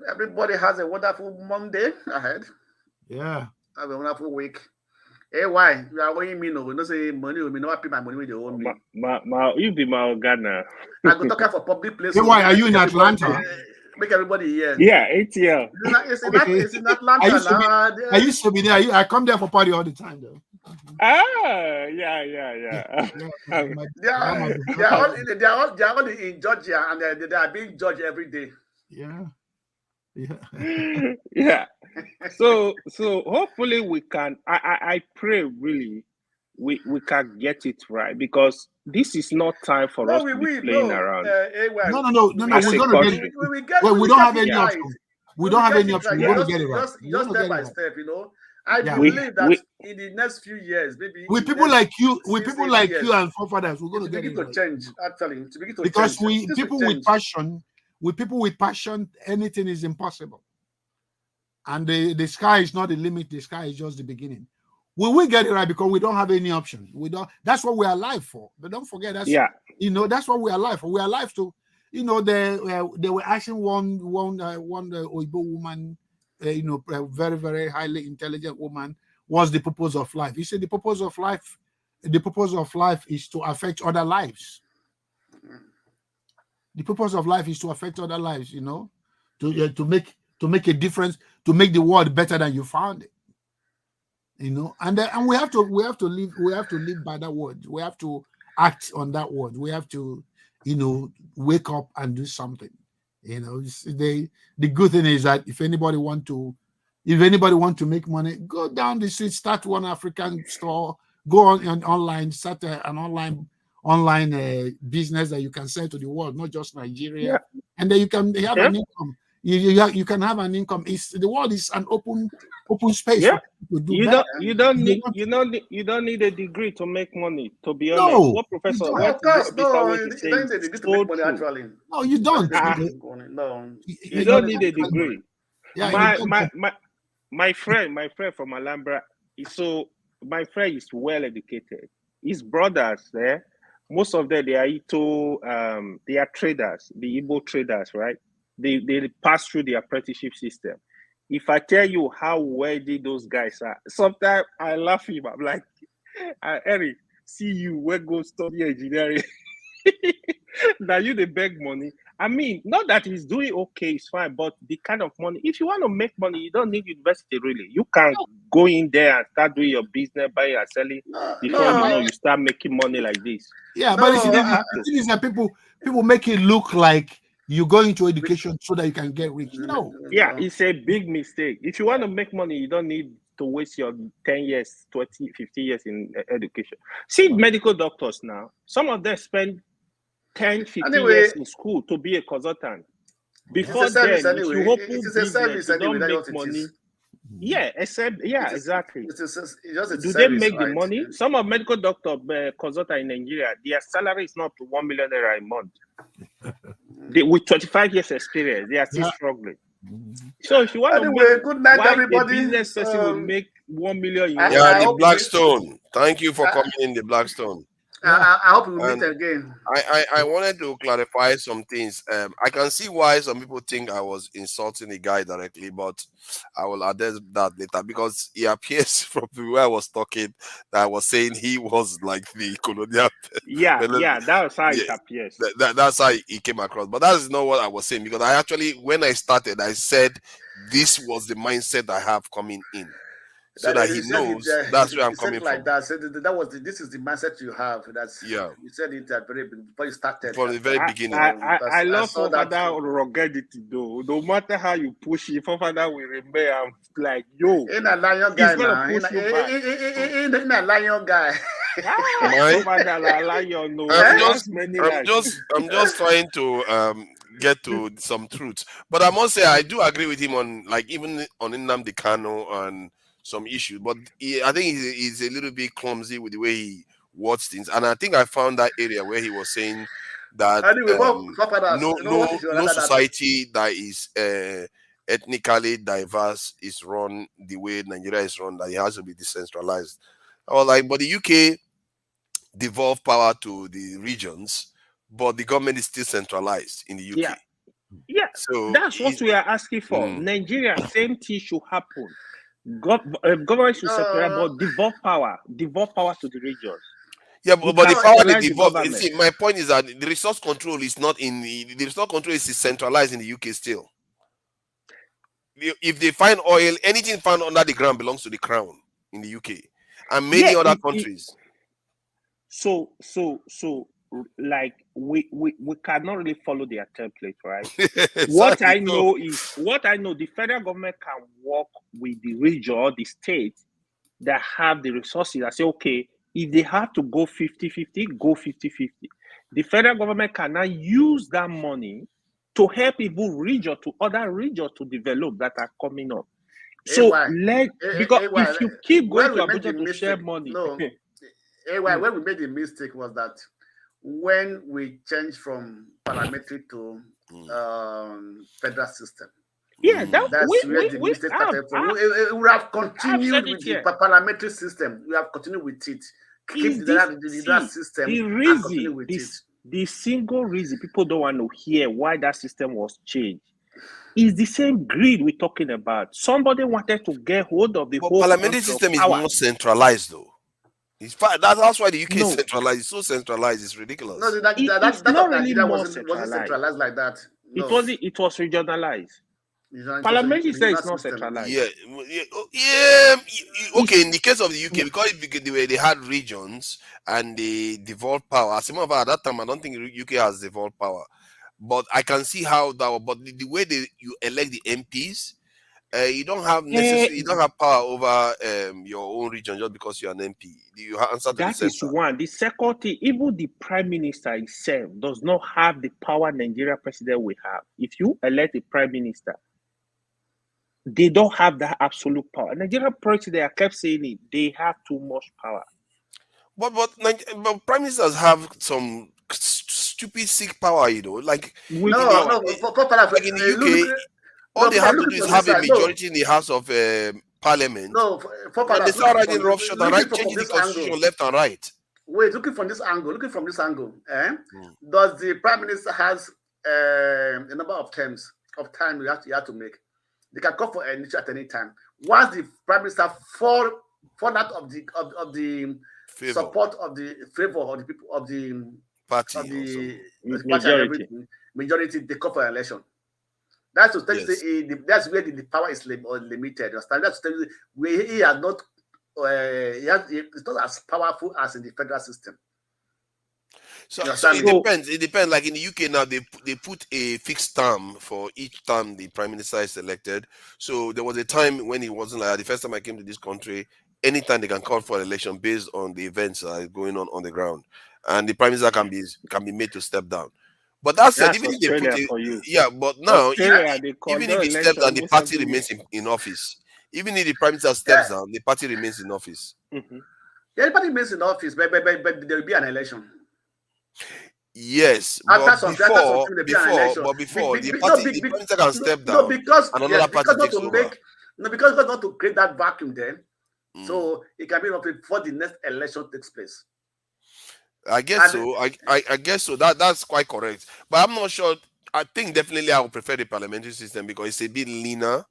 everybody has a wonderful Monday ahead. Yeah. Have a wonderful week. Hey, why? You are owing me no? We don't say money. We not pay my money with the own me. You be my Ghana. I go talk for public places. Hey, why are you in Atlanta? Make everybody hear. Yeah, ATL. It's in Atlanta now. I used to be there. I come there for party all the time, though. Yeah. They are all in Georgia, and they are being judged every day. Yeah. Yeah. So hopefully we can. I pray really we can get it right, because this is not time for us to be playing around. No. As We're a going to get country. it. Well, we don't have any option. We don't have any option. We're Just going to get it right. just step by step, you know. I Yeah. believe that in the next few years, maybe With in the people next like you, 6-8 years, and forefathers, we're going to get begin it to right. change. Actually, to begin to Because change. people with passion, anything is impossible. And the sky is not the limit. The sky is just the beginning. We will get it right because we don't have any option. We don't. That's what we are alive for. But don't forget that's that's what we are alive for. We are alive to, they were asking one Oibo woman, a very, very highly intelligent woman, what's the purpose of life? He said the purpose of life is to affect other lives. The purpose of life is to affect other lives, to make a difference, to make the world better than you found it. And we have to live by that word. We have to act on that word. We have to, wake up and do something. The good thing is that if anybody want to make money, go down the street, start one African store, go on online, start an online business that you can sell to the world, not just Nigeria, and then you can have an income. You can have an income. The world is an open space. Yeah, for people to do you better. don't need a degree to make money. To be honest, No, what Professor, you what Of course, Mr. no. Wade You is don't saying need a is degree to so make money. true. Actually, No, you don't. No, You don't need a degree. Yeah, My friend from Alhambra. So my friend is well educated. His brothers there, most of them, they are they are traders, the Igbo traders, right? They pass through the apprenticeship system. If I tell you how wealthy those guys are, sometimes I laugh him. I'm like, Eric, see you, we go study engineering. Now you they beg money. I mean, not that he's doing okay, it's fine, but the kind of money, if you want to make money, you don't need university really. You can go in there and start doing your business, buying and selling. Before you know, you start making money like this. Yeah, but the thing is that people make it look like you go into education so that you can get rich. No. Yeah, it's a big mistake. If you want to make money, you don't need to waste your 10 years, 20, 50 years in education. See medical doctors now. Some of them spend 10, 15 years in school to be a consultant. Before then, if you open business, you don't make money. Yeah, exactly. Do they make the money? Some of medical doctor consultant in Nigeria, their salary is not 1 million naira a month. With 25 years experience, they are still struggling. So if you want to make, good night, why everybody. a business person will make 1 million? Yeah, the Blackstone. Thank you for coming in, the Blackstone. I hope we meet again. I wanted to clarify some things. I can see why some people think I was insulting the guy directly, but I will address that later because it appears from the way I was talking that I was saying he was like the colonial. Yeah, that's how it appears. That's how it came across. But that is not what I was saying because I actually, when I started, I said this was the mindset I have coming in. So that he knows that's where I'm coming like from. That. So this is the mindset you have. That's you said it at before you started. From the very beginning. I love Father ruggedity though. No matter how you push it, Father will remain. I'm like, yo, in a lion guy now. In a lion guy. I'm just trying to get to some truth. But I must say I do agree with him on even on Nnamdi Kanu and some issues, but I think he's a little bit clumsy with the way he words things, and I think I found that area where he was saying that no society that is ethnically diverse is run the way Nigeria is run, that it has to be decentralized. I was like, but the UK devolved power to the regions, but the government is still centralized in the UK. Yeah, so that's what we are asking for. Nigeria, same thing should happen. Government should separate, but devolve power to the regions. Yeah, but the power they devolve. See, my point is that the resource control is not in the resource control is centralized in the UK still. If they find oil, anything found under the ground belongs to the crown in the UK and many other countries. So like we cannot really follow their template, right? What I know, the federal government can work with the region or the state that have the resources and say, okay, if they have to go 50-50, go 50-50. The federal government cannot use that money to help even region to other regions to develop that are coming up. So because if you keep going to Abuja to share money, where we made the mistake was that when we changed from parliamentary to federal system. Yeah, that's where the mistake started from. We have continued with the parliamentary system. We have continued with it. Keep the system and continue with it. The single reason people don't want to hear why that system was changed is the same greed we're talking about. Somebody wanted to get hold of the whole parliamentary system is more centralized, though. That's why the UK is centralized. It's so centralized, it's ridiculous. No, it's not really more wasn't centralized like that. No. It was regionalized. Parliamentary system is not centralized. Yeah. Okay, in the case of the UK, because they had regions and they devolved power. As a matter of fact, at that time, I don't think the UK has devolved power. But I can see how that. But the way you elect the MPs, you don't have you don't have power over your own region just because you're an MP. You answer to the center. That is one. The second thing, even the prime minister himself does not have the power Nigeria president will have. If you elect a prime minister, they don't have that absolute power. Nigerian president, I kept saying it, they have too much power. But prime ministers have some stupid sick power, like for in the UK. All they have to do is have a majority in the House of Parliament. No, and they start writing roughshod and changing the constitution left and right. Wait, looking from this angle, does the prime minister has a number of terms of time you have to make? They can call for an issue at any time. Once the prime minister fall out of the support of the favor of the people of the party, of the majority, they call for an election. That's to tell you, that's where the power is limited. That's to tell you where he has not. It's not as powerful as in the federal system. So it depends. It depends. Like in the UK now, they put a fixed term for each time the prime minister is elected. So there was a time when it wasn't like that. The first time I came to this country, anytime they can call for election based on the events that are going on the ground, and the prime minister can be made to step down. But that said, even if they put but now even if he steps down, the party remains in office. Even if the prime minister steps down, the party remains in office. Mm-hmm. The party remains in office, but there will be an election. Yes, but before the prime minister can step down, and another party takes over. Because not to create that vacuum then, so it can be before the next election takes place. I guess so. I guess so. That's quite correct. But I'm not sure. I think definitely I would prefer the parliamentary system because it's a bit leaner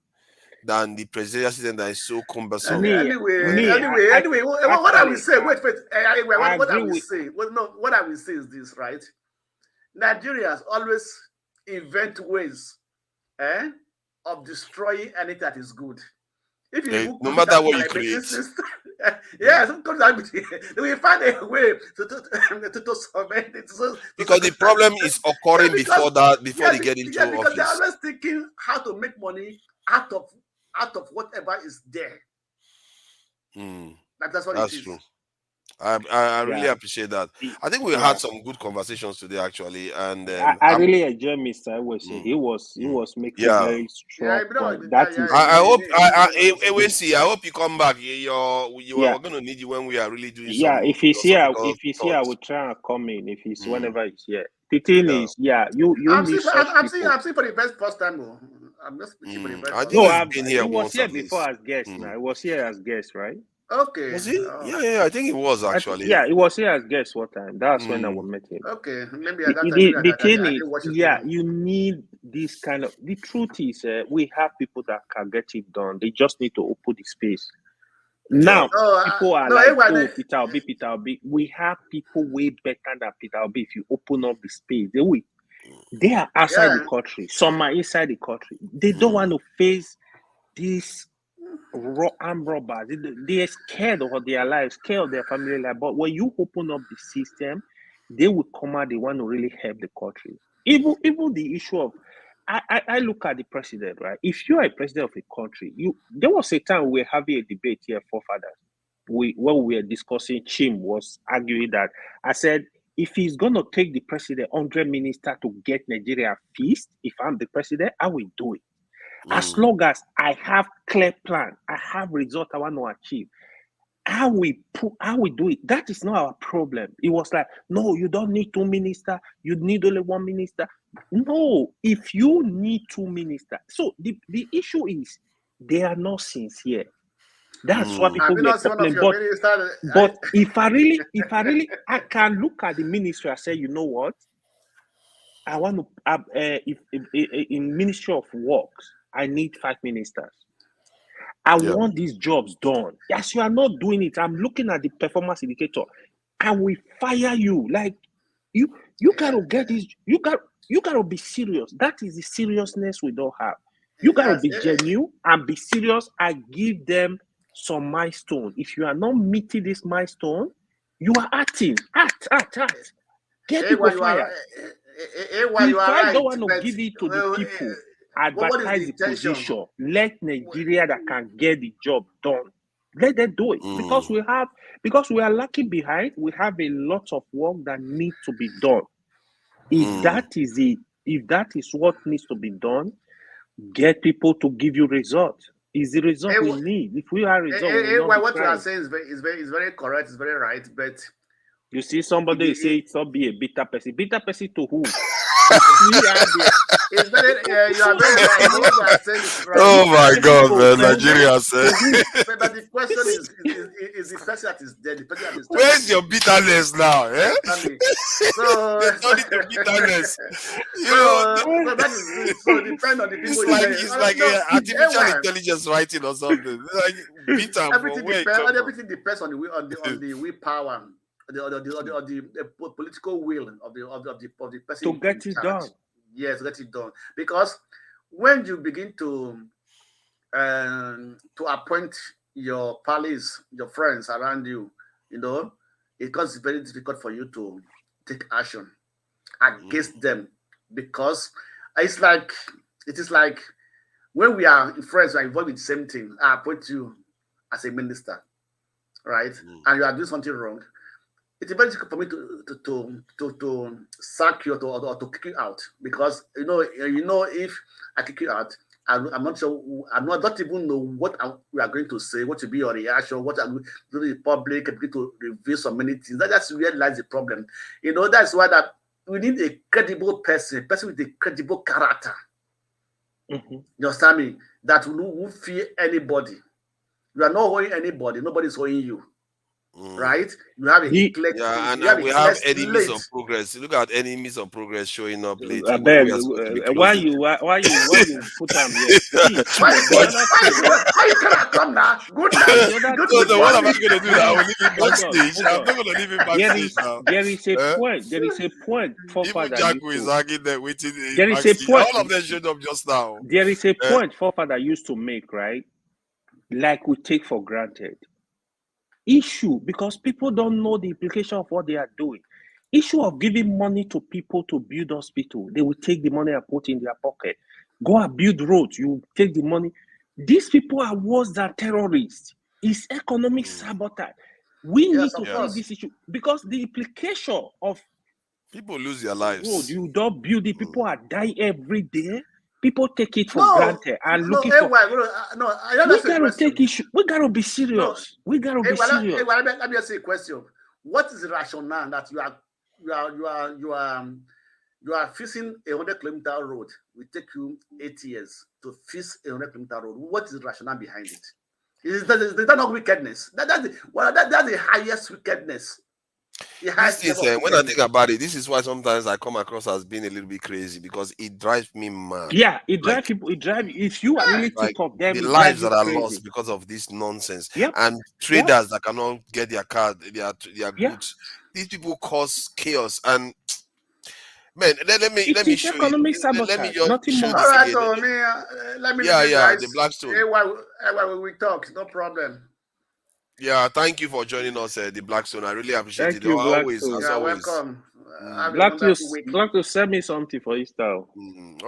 than the presidential system that is so cumbersome. Anyway, what I will say, what I will say, what I will say is this, right? Nigerians always invent ways of destroying anything that is good. If you no matter what you create. Sometimes we find a way to survey it. Because the problem is occurring before they get into office. Because they're always thinking how to make money out of whatever is there. That's what it is. True. I really appreciate that. I think we had some good conversations today, actually, and I really enjoy Mr. Ewesi. He was making very strong point. I hope you come back. We're going to need you when we are really doing. If he's here, I will try and come in. If he's whenever he's here. The thing is, you. I'm seeing for the first time. I'm not speaking for the first time. He was here before as guest. Now he was here as guest, right? Okay. Was he? Yeah, I think it was actually. He was here as guest one time. That's when I met him. Okay, maybe the thing is, you need this kind of. The truth is, we have people that can get it done. They just need to open the space. Now, people are Peter Obi. We have people way better than Peter Obi. If you open up the space, they are outside the country. Some are inside the country. They don't want to face this. Armed robbers, they are scared of their lives, scared of their family life. But when you open up the system, they will come out, they want to really help the country. Even the issue of, I look at the president, right? If you are a president of a country, there was a time we were having a debate here, forefathers. When we were discussing, Chim was arguing that, I said, if he's going to take the president 100 ministers to get Nigeria fixed, if I'm the president, I will do it. As long as I have clear plan, I have result I want to achieve. How we do it, that is not our problem. It was like, no, you don't need 2 ministers, you need only 1 minister. No, if you need 2 ministers. So the issue is they are not sincere. That's why people get complain. But if I really I can look at the ministry and say, you know what? I want to if in Ministry of Works, I need 5 ministers. I want these jobs done. Yes, you are not doing it. I'm looking at the performance indicator. I will fire you. Like you gotta get this. You gotta be serious. That is the seriousness we don't have. You gotta be genuine and be serious. I give them some milestone. If you are not meeting this milestone, you are acting. Act. Get people fired. If I don't want to give it to the people, advertise the position. Let Nigeria that can get the job done. Let them do it. Because we are lacking behind. We have a lot of work that needs to be done. If that is what needs to be done, get people to give you results. Is the result we need. If we are results, what you are saying is very correct, it's very right, but you see somebody say it's not be a bitter person. Bitter person to who? It's very, you are very right. What you are saying is right. Oh my God, man, Nigeria said. But the question is the person that is dead. The person that is where's your bitterness now? Eh? So don't need the bitterness. So that is so depend on the people. It's like artificial intelligence writing or something. Like bitter. Everything depends on the willpower. The political will of the person to get it done. Yes, get it done. Because when you begin to appoint your pals, your friends around you, it becomes very difficult for you to take action against them, because it is like when we are friends, we are involved in the same thing. I appoint you as a minister, right? And you are doing something wrong. It's very difficult for me to sack you or to kick you out, because if I kick you out, I'm not sure. I don't even know what we are going to say. What will be your reaction? What are going to do in the public? Begin to reveal so many things. That's where lies the problem. That's why that we need a credible person with a credible character. You understand me? That will fear anybody. You are not owing anybody. Nobody's owing you. Right? You have a we have enemies of progress. Look at enemies of progress showing up later. Why you put them here? Why you cannot come now? Good night. What am I going to do now? I will leave him backstage. I'm not going to leave him backstage now. There is a point. There is a point. Even Jaco is arguing there waiting. There is a point. All of them showed up just now. There is a point forefather used to make, right? Like we take for granted. Issue, because people don't know the implication of what they are doing. Issue of giving money to people to build hospital. They will take the money and put in their pocket. Go and build roads. You take the money. These people are worse than terrorists. It's economic sabotage. We need to face this issue, because the implication of people lose their lives. Road, you don't build it. People are dying every day. People take it for granted and looking for. We gotta take issue. We gotta be serious. We gotta be serious. Let me ask you a question. What is the rationale that you are fixing a 100-kilometer road? We take you 8 years to fix a 100-kilometer road. What is the rationale behind it? Is that not wickedness? That's the highest wickedness. When I think about it, this is why sometimes I come across as being a little bit crazy, because it drives me mad. Yeah, it drives people. It drives. If you are really think of them, the lives that are lost because of this nonsense, and traders that cannot get their goods. These people cause chaos, and man, let me show you. Let me just show all right, so let me the Blackstone. While we talk, no problem. Yeah, thank you for joining us, the Blackstone. I really appreciate thank it. You, always, welcome. Glactus, send me something for Easter. All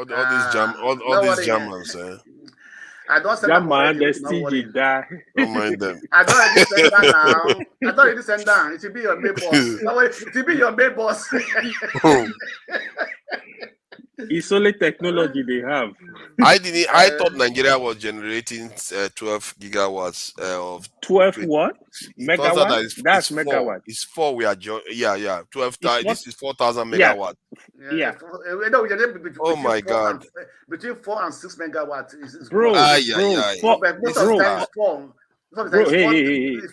these Germans. I don't send them already. Die. Don't mind them. I don't already send that now. I don't already send that. It should be your main boss. It should be your main boss. It's only technology they have. I thought Nigeria was generating 12 gigawatts of 12 what? Megawatts? That's megawatt. It's 4. We are 12. This is 4,000 megawatts. Yeah. Oh my God. Between 4 and 6 megawatts is bro. Hey,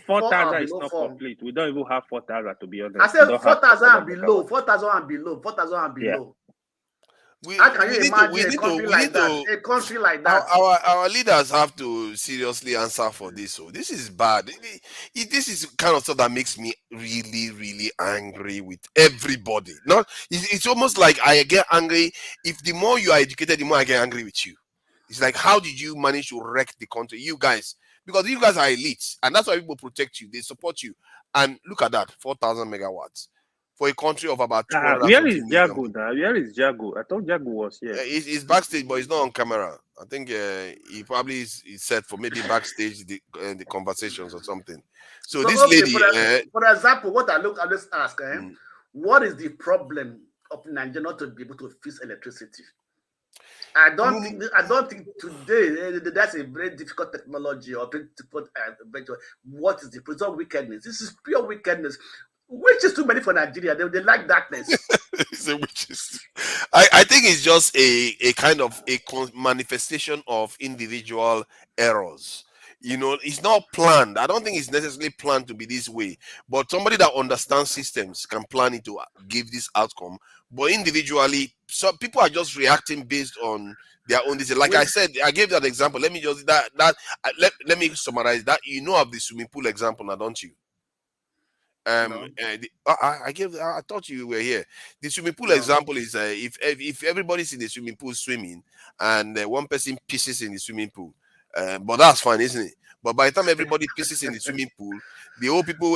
4,000 is not complete. We don't even have 4,000 to be honest. I said 4,000 and below. 4,000 and below. 4,000 and below. How can you imagine a country like that? A country like that. Our leaders have to seriously answer for this. So this is bad. This is kind of stuff that makes me really, really angry with everybody. It's almost like I get angry. If the more you are educated, the more I get angry with you. It's like, how did you manage to wreck the country? You guys, because you guys are elites, and that's why people protect you. They support you. And look at that, 4,000 megawatts. For a country of about 200. Where is Jago now? Where is Jago? I thought Jago was here. He's backstage, but he's not on camera. I think he probably is set for maybe backstage the conversations or something. So this lady, for example, what I always ask, what is the problem of Nigeria not to be able to fix electricity? I don't think today that's a very difficult technology or difficult venture. What is the result of wickedness? This is pure wickedness. Which is too many for Nigeria. They like darkness. I think it's just a kind of a manifestation of individual errors. It's not planned. I don't think it's necessarily planned to be this way. But somebody that understands systems can plan it to give this outcome. But individually, some people are just reacting based on their own decision. Like I said, I gave that example. Let me just let me summarize that. Of the swimming pool example now, don't you? I thought you were here. The swimming pool example is if everybody's in the swimming pool swimming and one person pisses in the swimming pool, but that's fine, isn't it? But by the time everybody pisses in the swimming pool,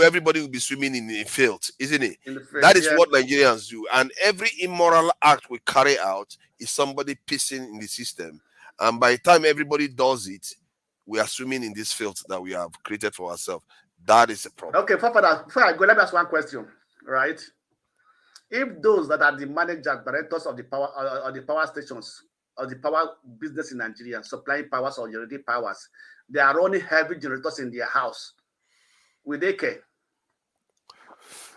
everybody will be swimming in the filth, isn't it? That is what Nigerians do, and every immoral act we carry out is somebody pissing in the system, and by the time everybody does it, we are swimming in this filth that we have created for ourselves. That is a problem. Okay, before I go, let me ask one question, right? If those that are the managers, directors of the power stations, or the power business in Nigeria, supplying powers or generating powers, they are running heavy generators in their house, will they care?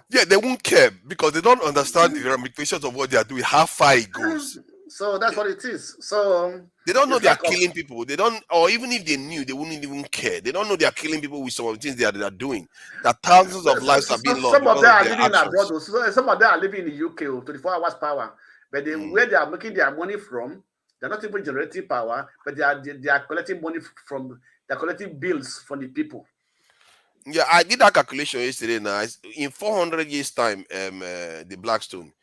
Yeah, they won't care because they don't understand the ramifications of what they are doing, how far it goes. So that's what it is. So they don't know they are killing people. They don't, or even if they knew, they wouldn't even care. They don't know they are killing people with some of the things they are doing. That thousands of lives have been lost. Some of them are living abroad. Some of them are living in the UK, 24 hours power. But where they are making their money from, they're not even generating power, but they are collecting money from. They're collecting bills from the people. Yeah, I did that calculation yesterday. Now, in 400 years' time, the Blackstone.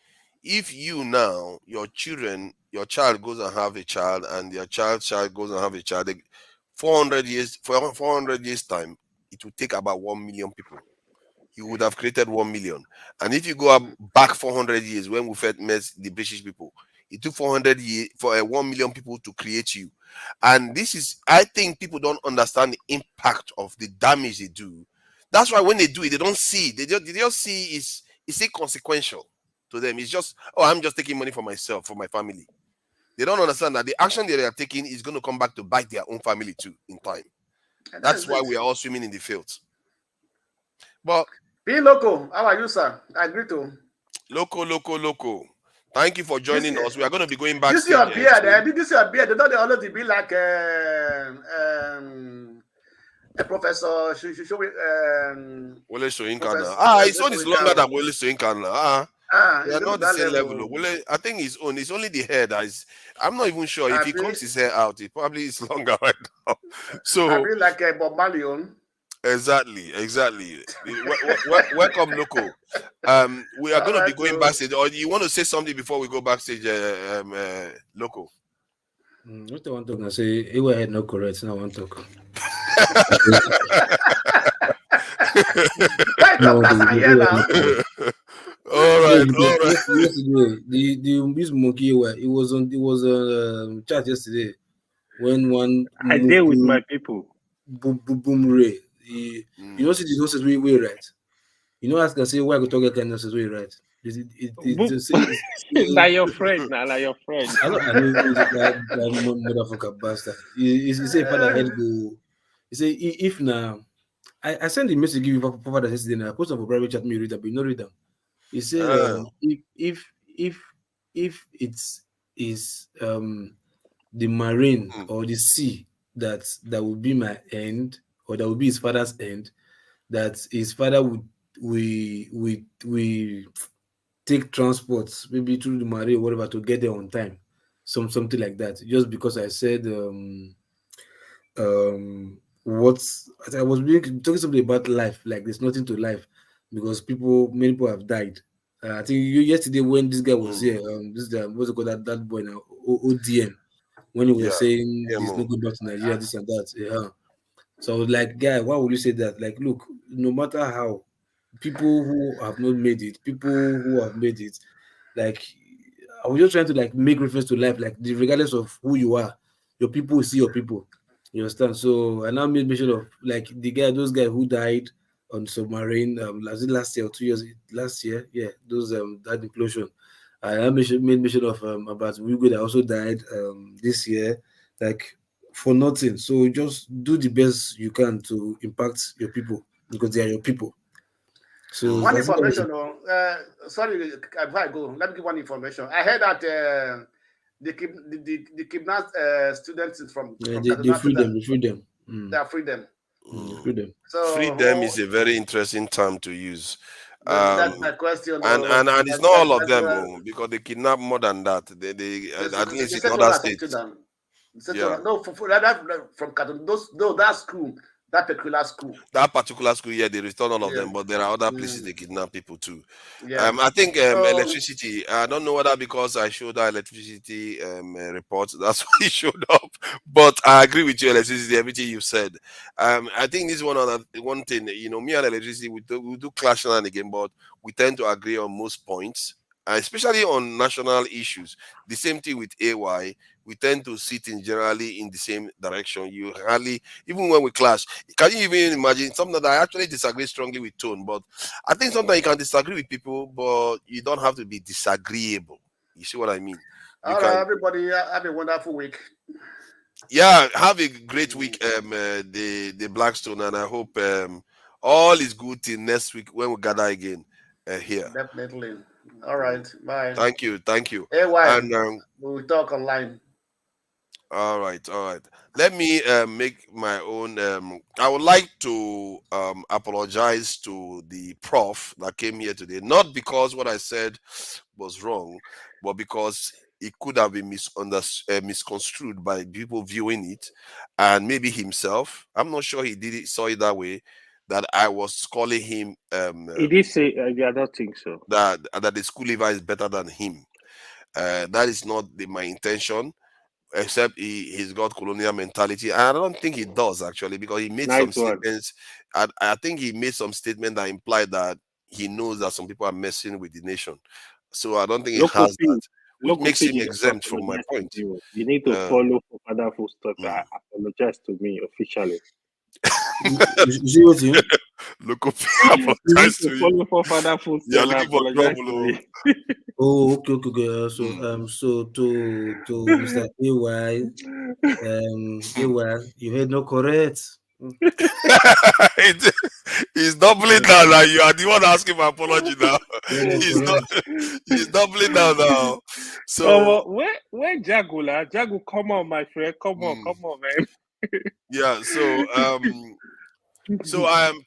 If you now, your child goes and have a child, and your child goes and have a child, 400 years time, it will take about 1 million people. You would have created 1 million. And if you go back 400 years, when we first met the British people, it took 400 years for 1 million people to create you. And this is, I think people don't understand the impact of the damage they do. That's why when they do it, they don't see. They just see it's inconsequential. To them, it's just, I'm just taking money for myself, for my family. They don't understand that the action they are taking is going to come back to bite their own family too in time. That's why we are all swimming in the fields. But be local. How are you, sir? I agree to. Local. Thank you for joining us. We are going to be going back. This is your beard. This is your beard. They don't always be like a professor. Wole Soyinka. His own is longer than Wole Soyinka. They are not the same level. I think his own. It's only the hair that is. I'm not even sure if he combs his hair out, it probably is longer right now. So I feel like a Bob Marley. Exactly. Welcome, local. We are going to be going backstage. Or you want to say something before we go backstage, local? What I want to say, it was no correct. No one talk. All right, all right. Yesterday, this monkey, it was chat yesterday when one I deal with my people. boom ray. You know, see the nonsense we right. You know, ask and say why go talk kind nonsense we right. Like your friend, now, like your friend. I know that motherfucker bastard. He say father head go. He say if now I send the message give you papa that yesterday. I post on for private chat me read that, but you not read them. He say if it's is the marine or the sea that will be my end, or that will be his father's end, that his father would we take transports maybe through the marine or whatever to get there on time, something like that. Just because I said what I was talking something about life, like there's nothing to life because many people have died. I think yesterday when this guy was here, this guy, what's it called, that boy now, ODM, when he was saying he's not going back to Nigeria, this and that. Yeah. So I was like, guy, why would you say that? Like, look, no matter how, people who have not made it, people who have made it, like, I was just trying to like make reference to life, like regardless of who you are, your people will see your people. You understand? So I now made mention of like those guys who died on submarine last year or 2 years last year, yeah, those that implosion. I made mention of about Ugwu that also died this year, like for nothing. So just do the best you can to impact your people because they are your people. So one information, sorry, before I go, let me give one information. I heard that the kidnapped students from they free them. They are free them. So freedom is a very interesting term to use. That's my question. And it's not all of them because they kidnap more than that. They at least in other states. Yeah. No, from Catholic, that school, that particular school, yeah, they return all of them, but there are other places they kidnap people too. Yeah. I think electricity. I don't know whether because I showed that electricity report, that's why it showed up. But I agree with you, electricity, everything you said. I think this is one thing. You know, me and electricity, we do clash now and again, but we tend to agree on most points, especially on national issues. The same thing with AY. We tend to sit generally in the same direction. You hardly, even when we clash, can you even imagine something that I actually disagree strongly with Tone? But I think sometimes you can disagree with people, but you don't have to be disagreeable. You see what I mean? All right, everybody, have a wonderful week. Yeah, have a great week, the Blackstone, and I hope all is good till next week when we gather again here. Definitely. All right, bye. Thank you. AY, and we'll talk online. All right. Let me make my own. I would like to apologize to the prof that came here today, not because what I said was wrong, but because it could have been misconstrued by people viewing it, and maybe himself. I'm not sure he saw it that way. That I was calling him. He did say, I don't think so. That the school leaver is better than him. That is not my intention. Except he's got colonial mentality. And I don't think he does actually, because he made some statements. I think he made some statement that implied that he knows that some people are messing with the nation. So I don't think he has that, which makes him exempt from my point. You need to follow other footsteps. I apologize to me officially. Look up, apologize to you. Follow for father footsteps. You're looking for trouble. Okay. So to Mr. AY, AY, you heard no correct. He's doubling down now. You are the one asking for apology now. He's doubling down now. So where Jagu, come on, my friend. Come on, man. Yeah, so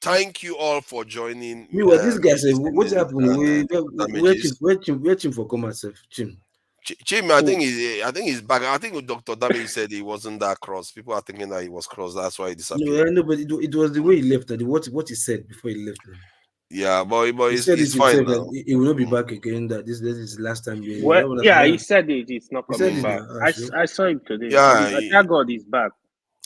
thank you all for joining. This guy said, what happened? Where Chim for come myself, Chim? Chim, I think he's back. I think Dr. Damage said he wasn't that cross. People are thinking that he was cross. That's why he disappeared. No, but it was the way he left. What he said before he left. Yeah, but it's fine now. He will not be back again. That this is the last time. He said it. It's not coming back. I saw him today. Yeah, thank God he's back.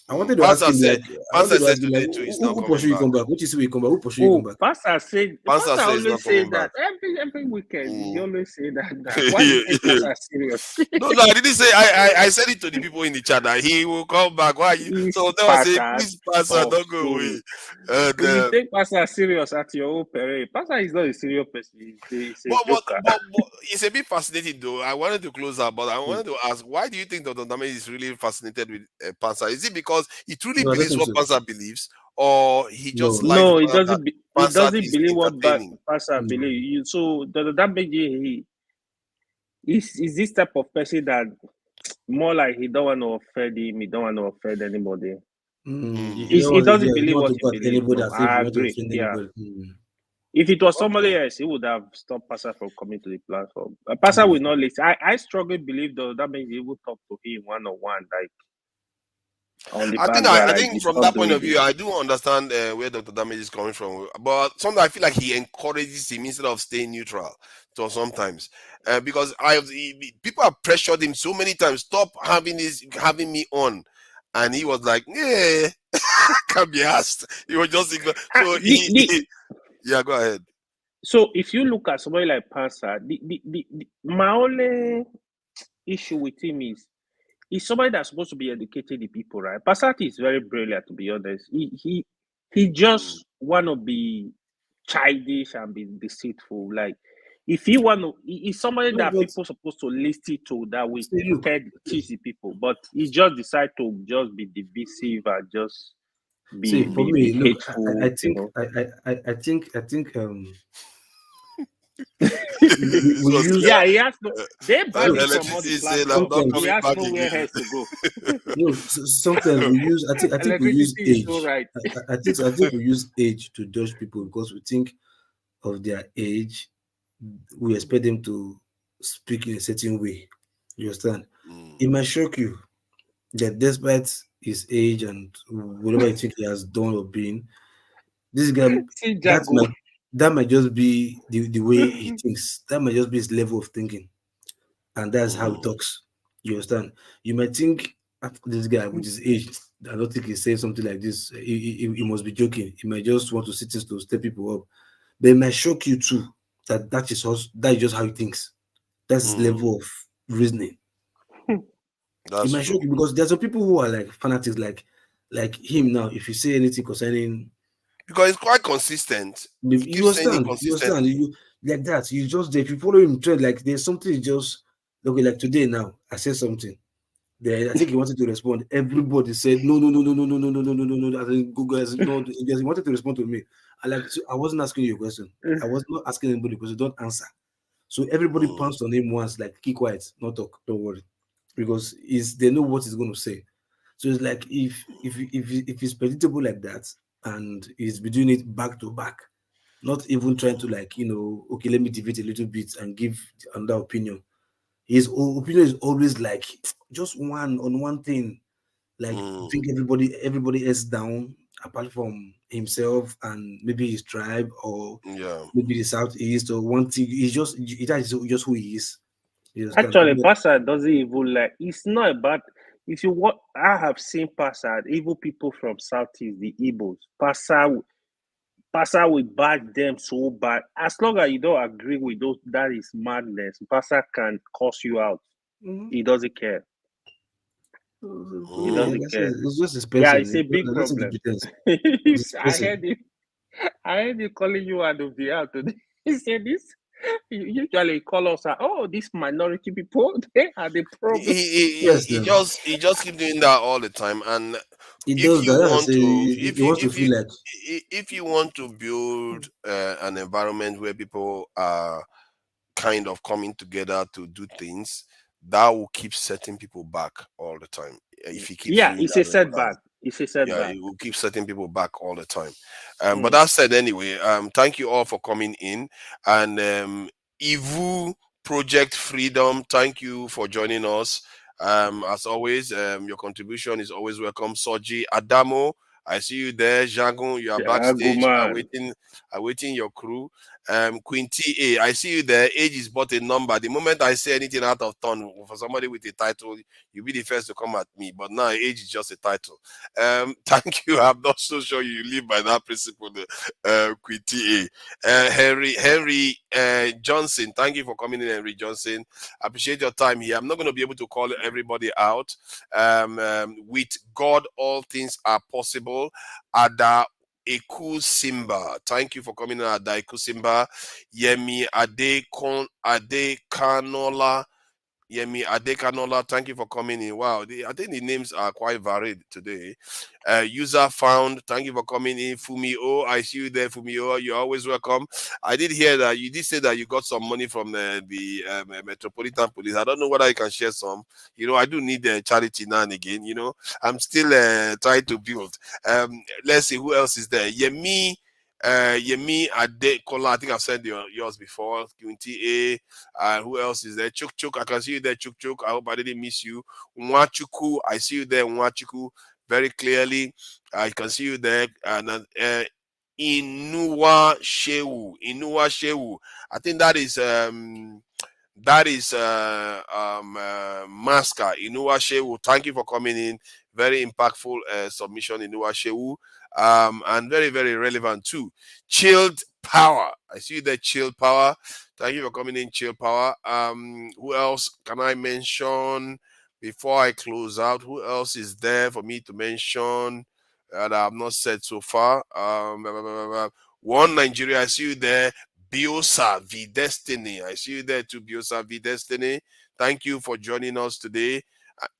I wanted to ask him like, who pursue you come back? Which is we come back? Who pursue you come back? Pastor said, Pastor Pastor says always not say coming that back. every weekend. He always say that. Why you take Pastor serious? No, I didn't say. I said it to the people in the chat that he will come back. Why? So they will say, please, Pastor, don't go away. If you take Pastor serious at your own parade, Pastor is not a serious person. He's a joker. But it's a bit fascinating though. I wanted to close out, but I wanted to ask, why do you think Dr. Dame is really fascinated with Pansa? Is it because he truly believes what Pansa believes, or he just likes no, he doesn't. He doesn't is believe what Pansa Mm. believes. So Dr. Dame is this type of person that more like he don't want to offend him. He don't want to offend anybody. He doesn't believe what he believes. No, I agree. Yeah. If it was somebody else, he would have stopped Pastor from coming to the platform. Pastor will not listen. I strongly believe though that means he will talk to him one-on-one, like on the I think from that point of view, I do understand where Dr. Damage is coming from. But sometimes I feel like he encourages him instead of staying neutral. So sometimes, because people have pressured him so many times. Stop having me on, and he was like, "Yeah, can't be asked." He was just so yeah. Go ahead. So if you look at somebody like Pastor, my only issue with him is he's somebody that's supposed to be educating the people, right? Pastor is very brilliant, to be honest. He just want to be childish and be deceitful. Like if he want to, he's somebody that people supposed to listen to that will teach the people, but he just decide to just be divisive and just be hateful. I think we use, yeah, he has no. They ban him from all the platforms. He has nowhere else to go. No, sometimes we use. I think we use age. So right. I think we use age to judge people because we think of their age. We expect them to speak in a certain way. You understand? It might shock you that despite his age and whatever you think he has done or been, this guy that might just be the way he thinks. That might just be his level of thinking, and that's how he talks. You understand? You might think this guy with his age, I don't think he's saying something like this. He must be joking. He might just want to sit to step people up. But it might shock you too that is just how he thinks. That's his level of reasoning. It might shock you because there's some people who are like fanatics, like him now. If you say anything concerning, because it's quite consistent. You understand. You like that. You just if you follow him trend, like there's something just okay. Like today now, I said something. I think he wanted to respond. Everybody said no. I think Google has no. He wanted to respond to me. I wasn't asking you a question. I was not asking anybody because you don't answer. So everybody pounced on him once, like keep quiet, not talk, don't worry, because they know what he's going to say. So it's like if it's predictable like that, and he's been doing it back to back, not even trying to okay, let me deviate a little bit and give another opinion. His opinion is always like just one thing, like think everybody else down apart from himself and maybe his tribe or maybe the Southeast or one thing. That is just who he is. Actually, Pastor doesn't even like. It's not about. If you what I have seen Pastor, even people from Southeast, the Igbos, Pastor will bad them so bad. As long as you don't agree with those, that is madness. Pastor can curse you out. He doesn't care. He doesn't care. It's just his person. Yeah, it's a big problem. I heard you calling you out of the out today. He said this. You usually call us these minority people, they are the problem. He just keep doing that all the time, and if you want to build an environment where people are kind of coming together to do things, that will keep setting people back all the time. If he keeps it's a setback. It's a setback. Yeah, it will keep setting people back all the time. But that said, anyway, thank you all for coming in. And Ugwu Project Freedom, thank you for joining us. As always, your contribution is always welcome. Soji Adamo, I see you there. Jagun, you are backstage awaiting your crew. Queen TA, I see you there. Age is but a number. The moment I say anything out of turn for somebody with a title, you'll be the first to come at me. But now age is just a title. Thank you. I'm not so sure you live by that principle, Queen TA. Henry Johnson, thank you for coming in, Henry Johnson. I appreciate your time here. I'm not going to be able to call everybody out. With God, all things are possible. Ada Eku Simba, thank you for coming in. Ada Eku Simba. Yemi Adekanola. Yemi Adekanola, thank you for coming in. Wow, I think the names are quite varied today. User found, thank you for coming in. Fumio, I see you there, Fumio. You're always welcome. I did hear that you did say that you got some money from the Metropolitan Police. I don't know whether you can share some. You know, I do need charity now and again. You know, I'm still trying to build. Let's see who else is there. Yemi Adekola, I think I've said yours before. QTA, who else is there? Chuk, I can see you there, Chuk. I hope I didn't miss you. Nwachuku, I see you there, Nwachuku, very clearly. I can see you there. And Inuwa Shehu. I think that is Maska. Inuwa Shehu, thank you for coming in. Very impactful submission, Inuwa Shehu. And very, very relevant too. Chilled Power. I see the Chilled Power. Thank you for coming in, Chilled Power. Who else can I mention before I close out? Who else is there for me to mention that I have not said so far? One Nigeria, I see you there. Biosa V Destiny. I see you there too, Biosa V Destiny. Thank you for joining us today.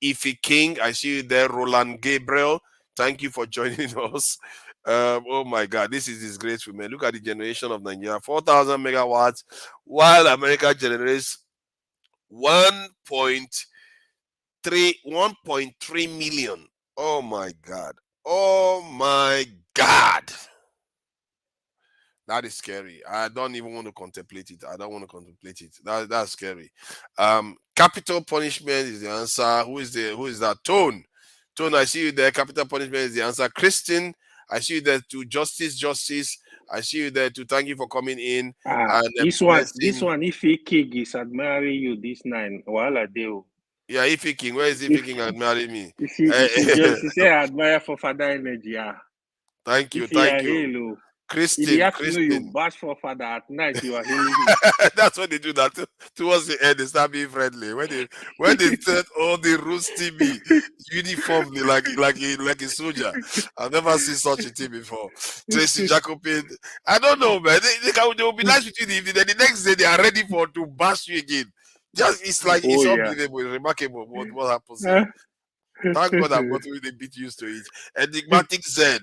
Ife King, I see you there. Roland Gabriel. Thank you for joining us. Oh my God, this is disgraceful, man. Look at the generation of Nigeria, 4,000 megawatts, while America generates 1.3 million. Oh my God. Oh my God. That is scary. I don't even want to contemplate it. That's scary. Capital punishment is the answer. Who is that? Tone, I see you there. Capital punishment is the answer. Christine, I see you there too. Justice. I see you there too. Thank you for coming in. And this one, if he king is admiring you this night, wala deo. Yeah, Ife King. Where is Ife King admiring me? She say I admire for father energy. Yeah. Thank you. Christine, in the afternoon, you bash for father. At night, you are healing me. That's when they do that. Towards the end, they start being friendly. When they set all the rusty me uniformly like a soldier. I've never seen such a thing before. Tracy Jacobin, I don't know, man. They will be nice with you in the evening. Then the next day, they are ready to bash you again. It's unbelievable, it's remarkable what happens here. Thank God I've got a bit used to it. Enigmatic Z,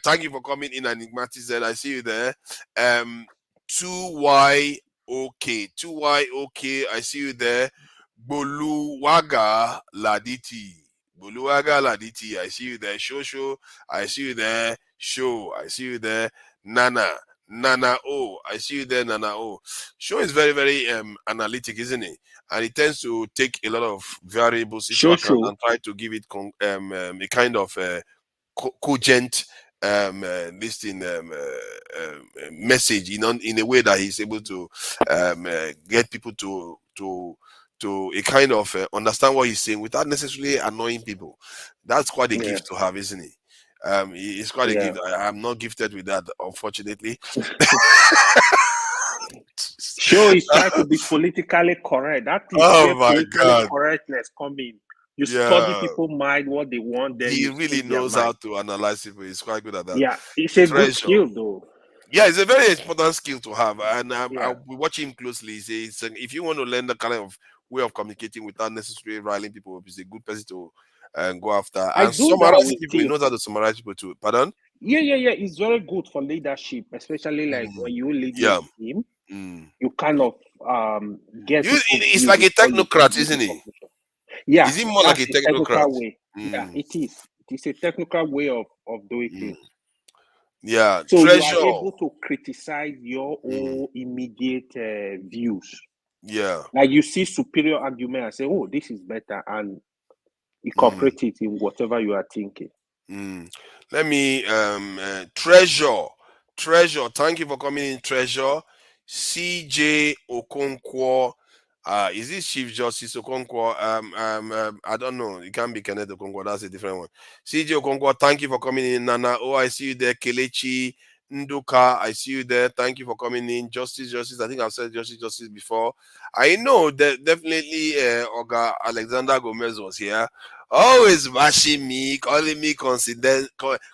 thank you for coming in, Enigmatic Z. I see you there. 2Y OK. I see you there. Boluwaga Laditi. I see you there. Show. I see you there. Show. I see you there. Nana O. I see you there, Nana O. Show is very, very analytic, isn't it? And it tends to take a lot of variables into account and try to give it a kind of cogent listing message in a way that he's able to get people to a kind of understand what he's saying without necessarily annoying people. That's quite a gift to have, isn't it? It's quite a gift. I'm not gifted with that, unfortunately. Show is trying to be politically correct. That is where political correctness comes in. You study people's mind, what they want. Then he really knows how to analyze people. He's quite good at that. Yeah, it's a good skill, though. Yeah, it's a very important skill to have, and I'll be watching him closely. If you want to learn the kind of way of communicating without necessarily riling people up, he's a good person to go after. And summarizing people, he knows how to summarize people too. Pardon? Yeah. It's very good for leadership, especially like when you lead your team. You kind of get. It's like a technocrat, isn't it? Yeah. Is it more like a technocrat? Way. Yeah, it is. It is a technical way of doing things. Yeah. So you are able to criticize your own immediate views. Yeah. Like you see superior argument and say, "Oh, this is better," and incorporate it in whatever you are thinking. Let me Treasure. Thank you for coming in, Treasure. CJ Okonkwo. Is this Chief Justice Okonkwo? I don't know. It can't be Kenneth Okonkwo. That's a different one. CJ Okonkwo, thank you for coming in. Nana, oh, I see you there. Kelechi Nduka, I see you there. Thank you for coming in. Justice. I think I've said Justice before. I know that definitely Oga Alexander Gomez was here. Always bashing me, calling me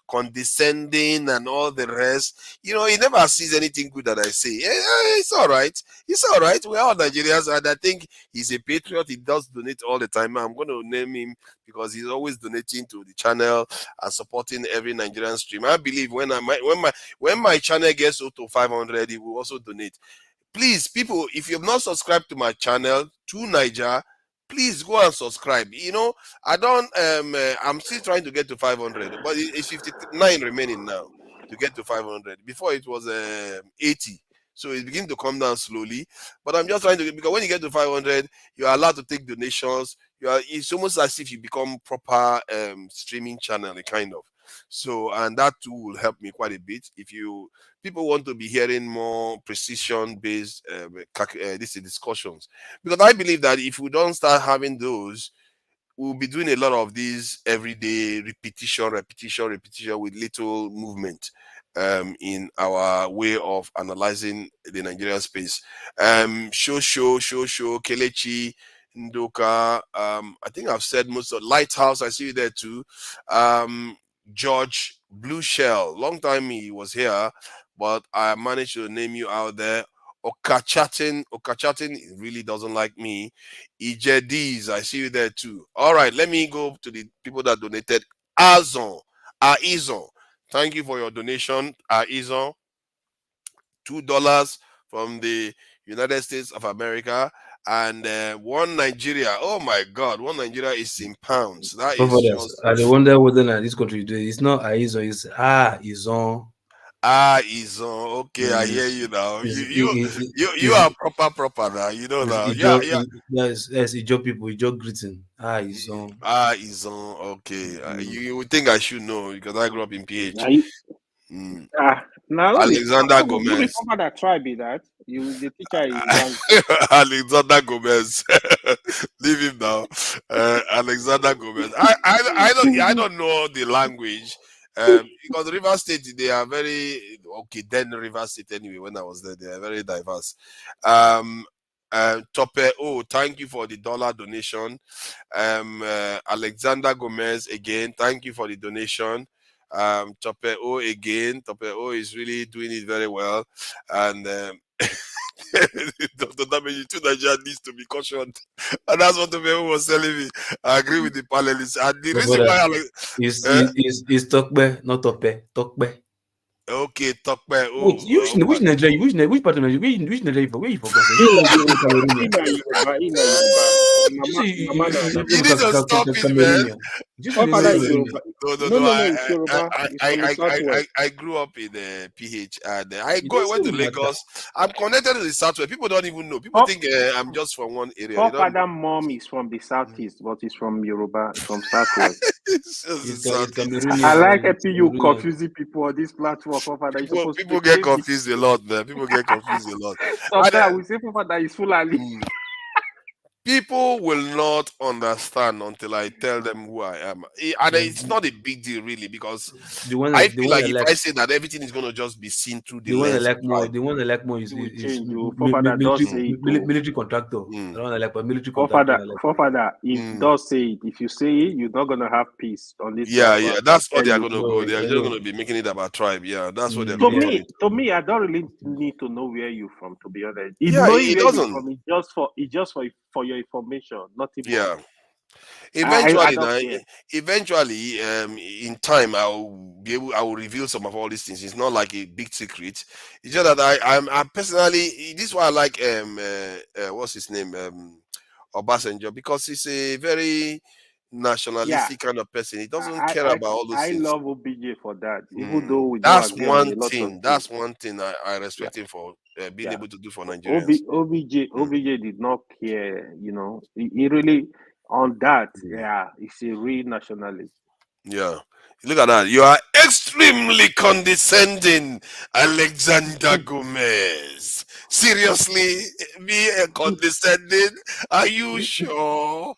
condescending and all the rest. You know, he never sees anything good that I say. It's all right. It's all right. We're all Nigerians, and I think he's a patriot. He does donate all the time. I'm going to name him because he's always donating to the channel and supporting every Nigerian stream. I believe when my channel gets to 500, he will also donate. Please, people, if you've not subscribed to my channel, to Niger, please go and subscribe. You know, I'm still trying to get to 500, but it's 59 remaining now to get to 500. Before it was 80. So it's beginning to come down slowly. But I'm just trying to, because when you get to 500, you're allowed to take donations. It's almost as if you become proper streaming channel, kind of. So, and that too will help me quite a bit. If people want to be hearing more precision-based discussions, because I believe that if we don't start having those, we'll be doing a lot of these everyday repetition with little movement in our way of analyzing the Nigerian space. Kelechi Ndoka, I think I've said most of Lighthouse, I see you there too. George Blue Shell, long time he was here, but I managed to name you out there. Okachatin really doesn't like me. Ijediz, I see you there too. All right, let me go to the people that donated. Aizon, thank you for your donation. Aizon, $2 from the United States of America. And one Nigeria, oh my God, one Nigeria is in pounds. That is just. I wonder whether this country it's not Aizon, it's Izon. Izon. Okay, I hear you now. You are proper now. You know now. Yes, Ijo people, Ijo greeting. Izon. Izon. Okay. You would think I should know because I grew up in PH. Now Alexander Gomez. That tribe be that the teacher is Alexander Gomez. Leave him now. Alexander Gomez. I don't know the language. Because River State, they are very then River State anyway, when I was there, they are very diverse. Tope, thank you for the $1 donation. Alexander Gomez again, thank you for the donation. Tope again. Tope is really doing it very well. And Dr. Damage, two Nigerians needs to be cautioned. And that's what the man was telling me. I agree with the panelists. And the reason why is Tokbe, not Tope. Tokbe. Okay, Tokbe. Which Nigeria? Which part of Nigeria? Which Nigeria? Where you forgot? You need to stop it, man. I grew up in PH and I went to Lagos. I'm connected to the Southwest. People don't even know. People think I'm just from one area. My father mom is from the Southeast, but he's from Yoruba, from Southwest. I like helping you confusing people on this platform. People get confused a lot, man. People get confused a lot. Sometimes we say that is Fulani. People will not understand until I tell them who I am. And it's not a big deal, really, because I feel like if I say that everything is going to just be seen through the lens. The one I like more is military contractor. The one I like military contractor. Forefather, it does say it. If you say it, you're not going to have peace on this. Yeah, that's what they are going to go. They are just going to be making it about tribe. Yeah, that's what they're going to do. To me, I don't really need to know where you're from, to be honest. It doesn't. It's just for your information, not even. Eventually, in time, I will reveal some of all these things. It's not like a big secret. It's just that I personally, this is why I like what's his name, Obasanjo, because he's a very nationalistic kind of person. He doesn't care about all those things. I love OBJ for that, even though that's one thing. That's one thing I respect him for being able to do for Nigerians. OBJ did not care. You know, he really on that. Yeah, he's a real nationalist. Yeah. Look at that. You are extremely condescending, Alexander Gomez. Seriously, me condescending? Are you sure?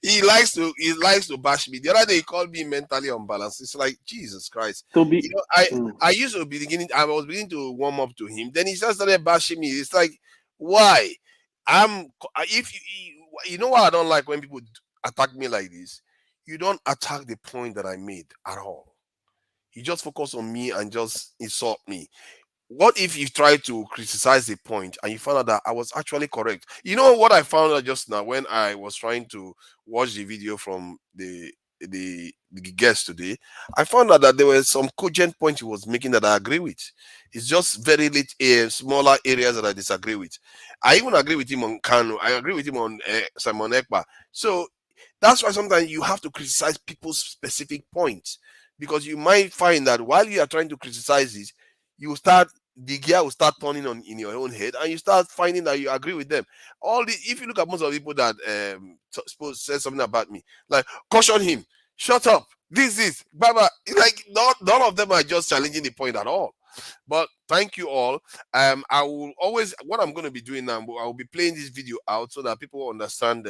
he likes to bash me. The other day he called me mentally unbalanced. It's like Jesus Christ. You know, I used to be I was beginning to warm up to him. Then he just started bashing me. It's like, why? You know what I don't like when people attack me like this? You don't attack the point that I made at all. You just focus on me and just insult me. What if you try to criticize the point and you found out that I was actually correct? You know what I found out just now when I was trying to watch the video from the guest today? I found out that there were some cogent points he was making that I agree with. It's just very smaller areas that I disagree with. I even agree with him on Kanu. I agree with him on Simon Ekpa. So that's why sometimes you have to criticize people's specific points, because you might find that while you are trying to criticize it, the gear will start turning on in your own head, and you start finding that you agree with them. If you look at most of the people that say something about me, like, caution him, shut up, this, Baba, like none of them are just challenging the point at all. But thank you all. I will always, what I'm going to be doing now, I will be playing this video out so that people understand,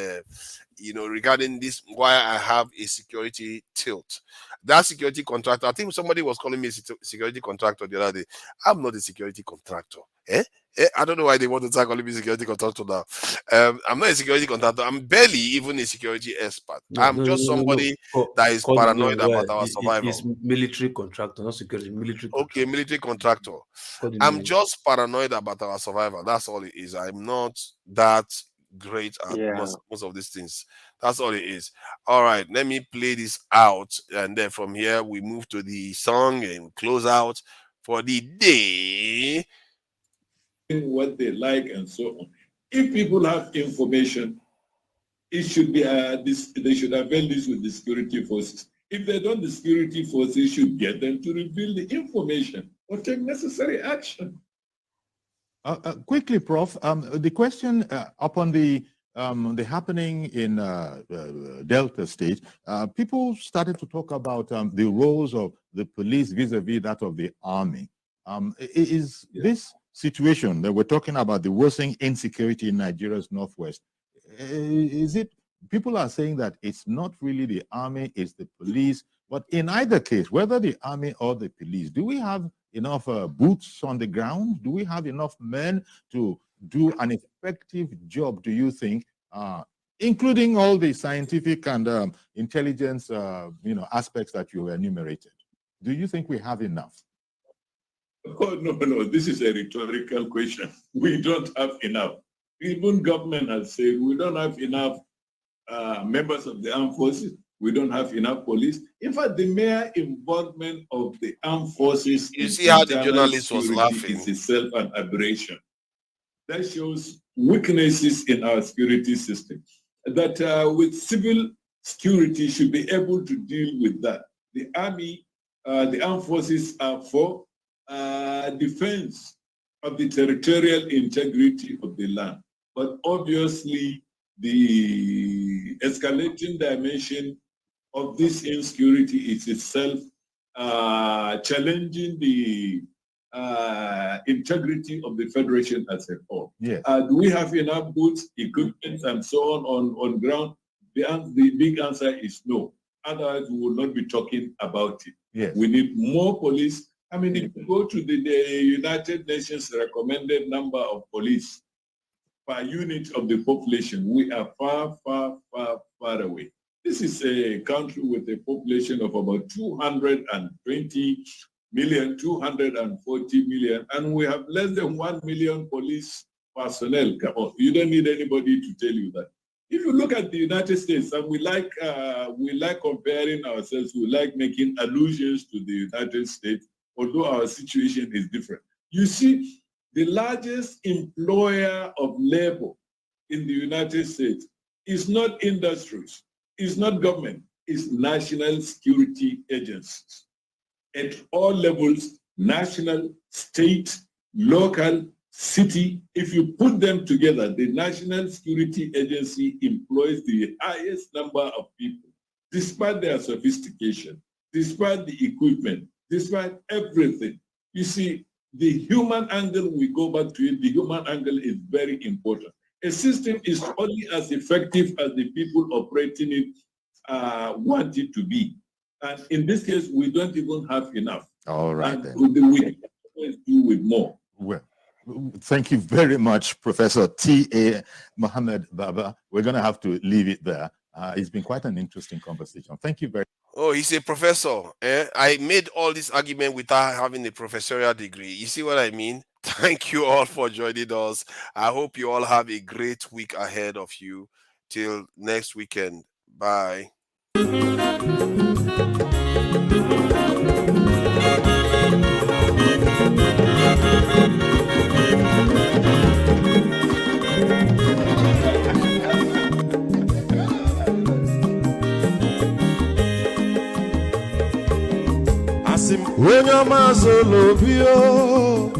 regarding this, why I have a security tilt. That security contractor, I think somebody was calling me a security contractor the other day. I'm not a security contractor. I don't know why they want to start calling me security contractor now. I'm not a security contractor. I'm barely even a security expert. I'm just somebody that is paranoid about our survival. It's military contractor, not security. Military contractor. Okay, military contractor. I'm just paranoid about our survival. That's all it is. I'm not that great at most of these things. That's all it is. All right, let me play this out, and then from here we move to the song and close out for the day. What they like and so on. If people have information, it should be they should avail this with the security forces. If they don't, the security forces should get them to reveal the information or take necessary action. Quickly, Prof. The question upon the happening in Delta State, people started to talk about the roles of the police vis-a-vis that of the army. This situation that we're talking about, the worsening insecurity in Nigeria's northwest, is it? People are saying that it's not really the army, it's the police. But in either case, whether the army or the police, do we have enough boots on the ground? Do we have enough men to do an effective job, do you think, including all the scientific and intelligence aspects that you enumerated? Do you think we have enough? Oh, no, this is a rhetorical question. We don't have enough. Even government has said we don't have enough members of the armed forces. We don't have enough police. In fact, the mere involvement of the armed forces, you see how the journalist was laughing, is itself an aberration. That shows weaknesses in our security system. That with civil security should be able to deal with that. The army, the armed forces are for defense of the territorial integrity of the land. But obviously, the escalating dimension of this insecurity is itself challenging the integrity of the federation as a whole. Yes. Do we have enough goods, equipment, and so on ground? The big answer is no. Otherwise, we will not be talking about it. Yes. We need more police. I mean, if you go to the United Nations recommended number of police per unit of the population, we are far, far, far, far away. This is a country with a population of about 220 million, 240 million, and we have less than 1 million police personnel. Come on, you don't need anybody to tell you that. If you look at the United States, and we like comparing ourselves, we like making allusions to the United States, although our situation is different. You see, the largest employer of labor in the United States is not industries, is not government, it's national security agencies. At all levels, national, state, local, city, if you put them together, the National Security Agency employs the highest number of people, despite their sophistication, despite the equipment, despite everything. You see, the human angle, we go back to it, the human angle is very important. A system is only as effective as the people operating it want it to be. And in this case, we don't even have enough. All right, and then. We can always do with more. Well, thank you very much, Professor T.A. Mohammed Baba. We're going to have to leave it there. It's been quite an interesting conversation. Thank you very much. Oh, he's a professor. I made all this argument without having a professorial degree. You see what I mean? Thank you all for joining us. I hope you all have a great week ahead of you. Till next weekend. Bye. Onye ọma zoro obi o,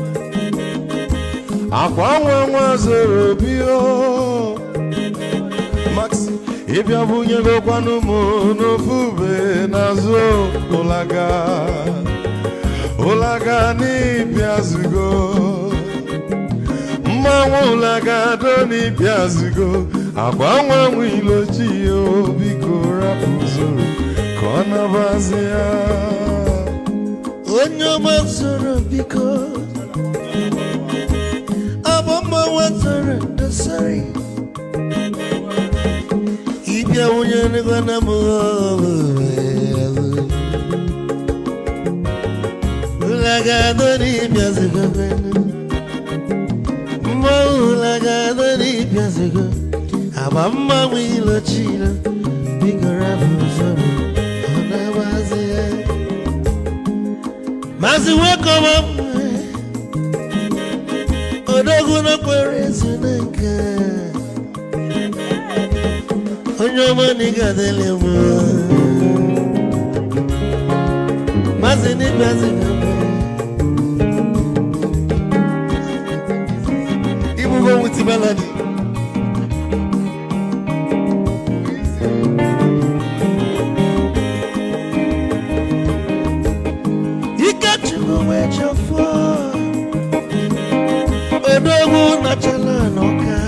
akwa nwa zoro obi o, Max ịbịa bunye gokwanụ m n'ofube n'azụ ụlaga n'ịbịa zigo, mmanwụ ụlaga do n'ịbịa zigo, akwa nwa nwilochi o, biko rapụ zoro ka ọ nabazi ya. Onye ọma zoro biko, abọmma wazoro ndosari, ịbịa wunye n'ịgwana m ụlagado n'ịbịa zigo, mma ụlagado n'ịbịa zigo, abọmma wilochilo, biko rapụ zoro ọ na-abazi ya. Mazi wekoma odogu no kwere zinenke, onye ọma n'iga dele mo, mazi n'ịbịa zigo, ibugo with melody. Odogu na chala noka,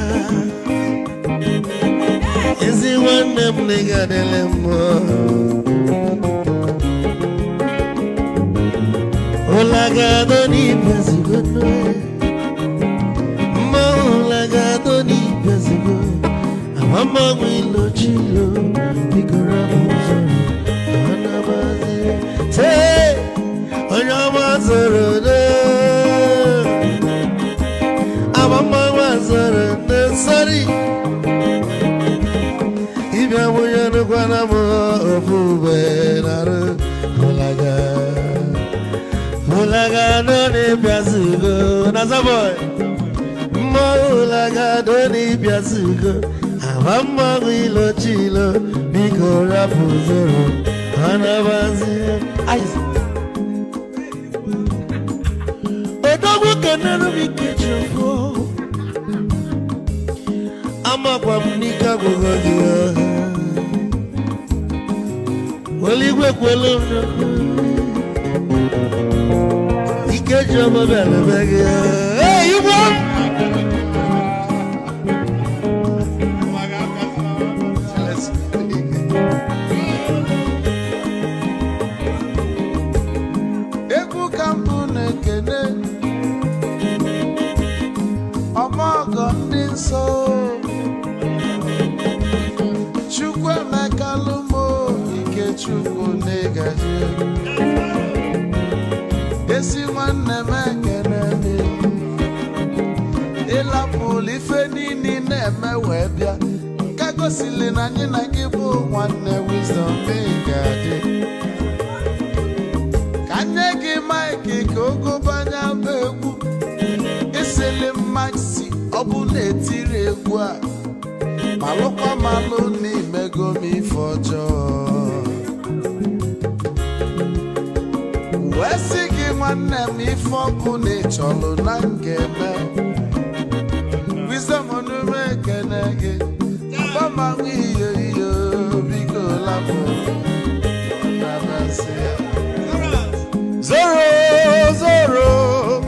ezi nwanne m n'iga dele mo, ụlagado n'ịbịa zigo, mma ụlagado n'ịbịa zigo, amama nwilochilo, biko rapụ zoro ọ na-abazi te onye ọma zoro do. Mama wazara nesari, ibya muya nukwana mo ofube naru, ulaga doni biazugo, nazaboy, ulaga doni biazugo, amama wilo chilo, biko rapu zoro, anabazi, odogu kenanu bikechofo. Ama kwa mnika kugogia, waligwe kwelo ikeja mabala bagia. Hey, you want? Eku kampune kene, amaga ndinso. Chukwu negaji, esi nwanne m ekene mi, ịlapụlụ ife niile na-eme wee bịa, ka gosili na anyị na gị bụ nwanne Wisdom ga-adị. Ka nye gị maịkị ka ogobanya bụ egwu, esili mmaksi ọ bụ na-etiri egwu a, malụkwa malụ n'imego m ife ọjọọ. Wesi gị nwanne m ife ọkụ na-echọlụ na ngeme, Wisdom onume ekene gị, abamanwụ iyo iyo biko lapụ nabasị. Zoro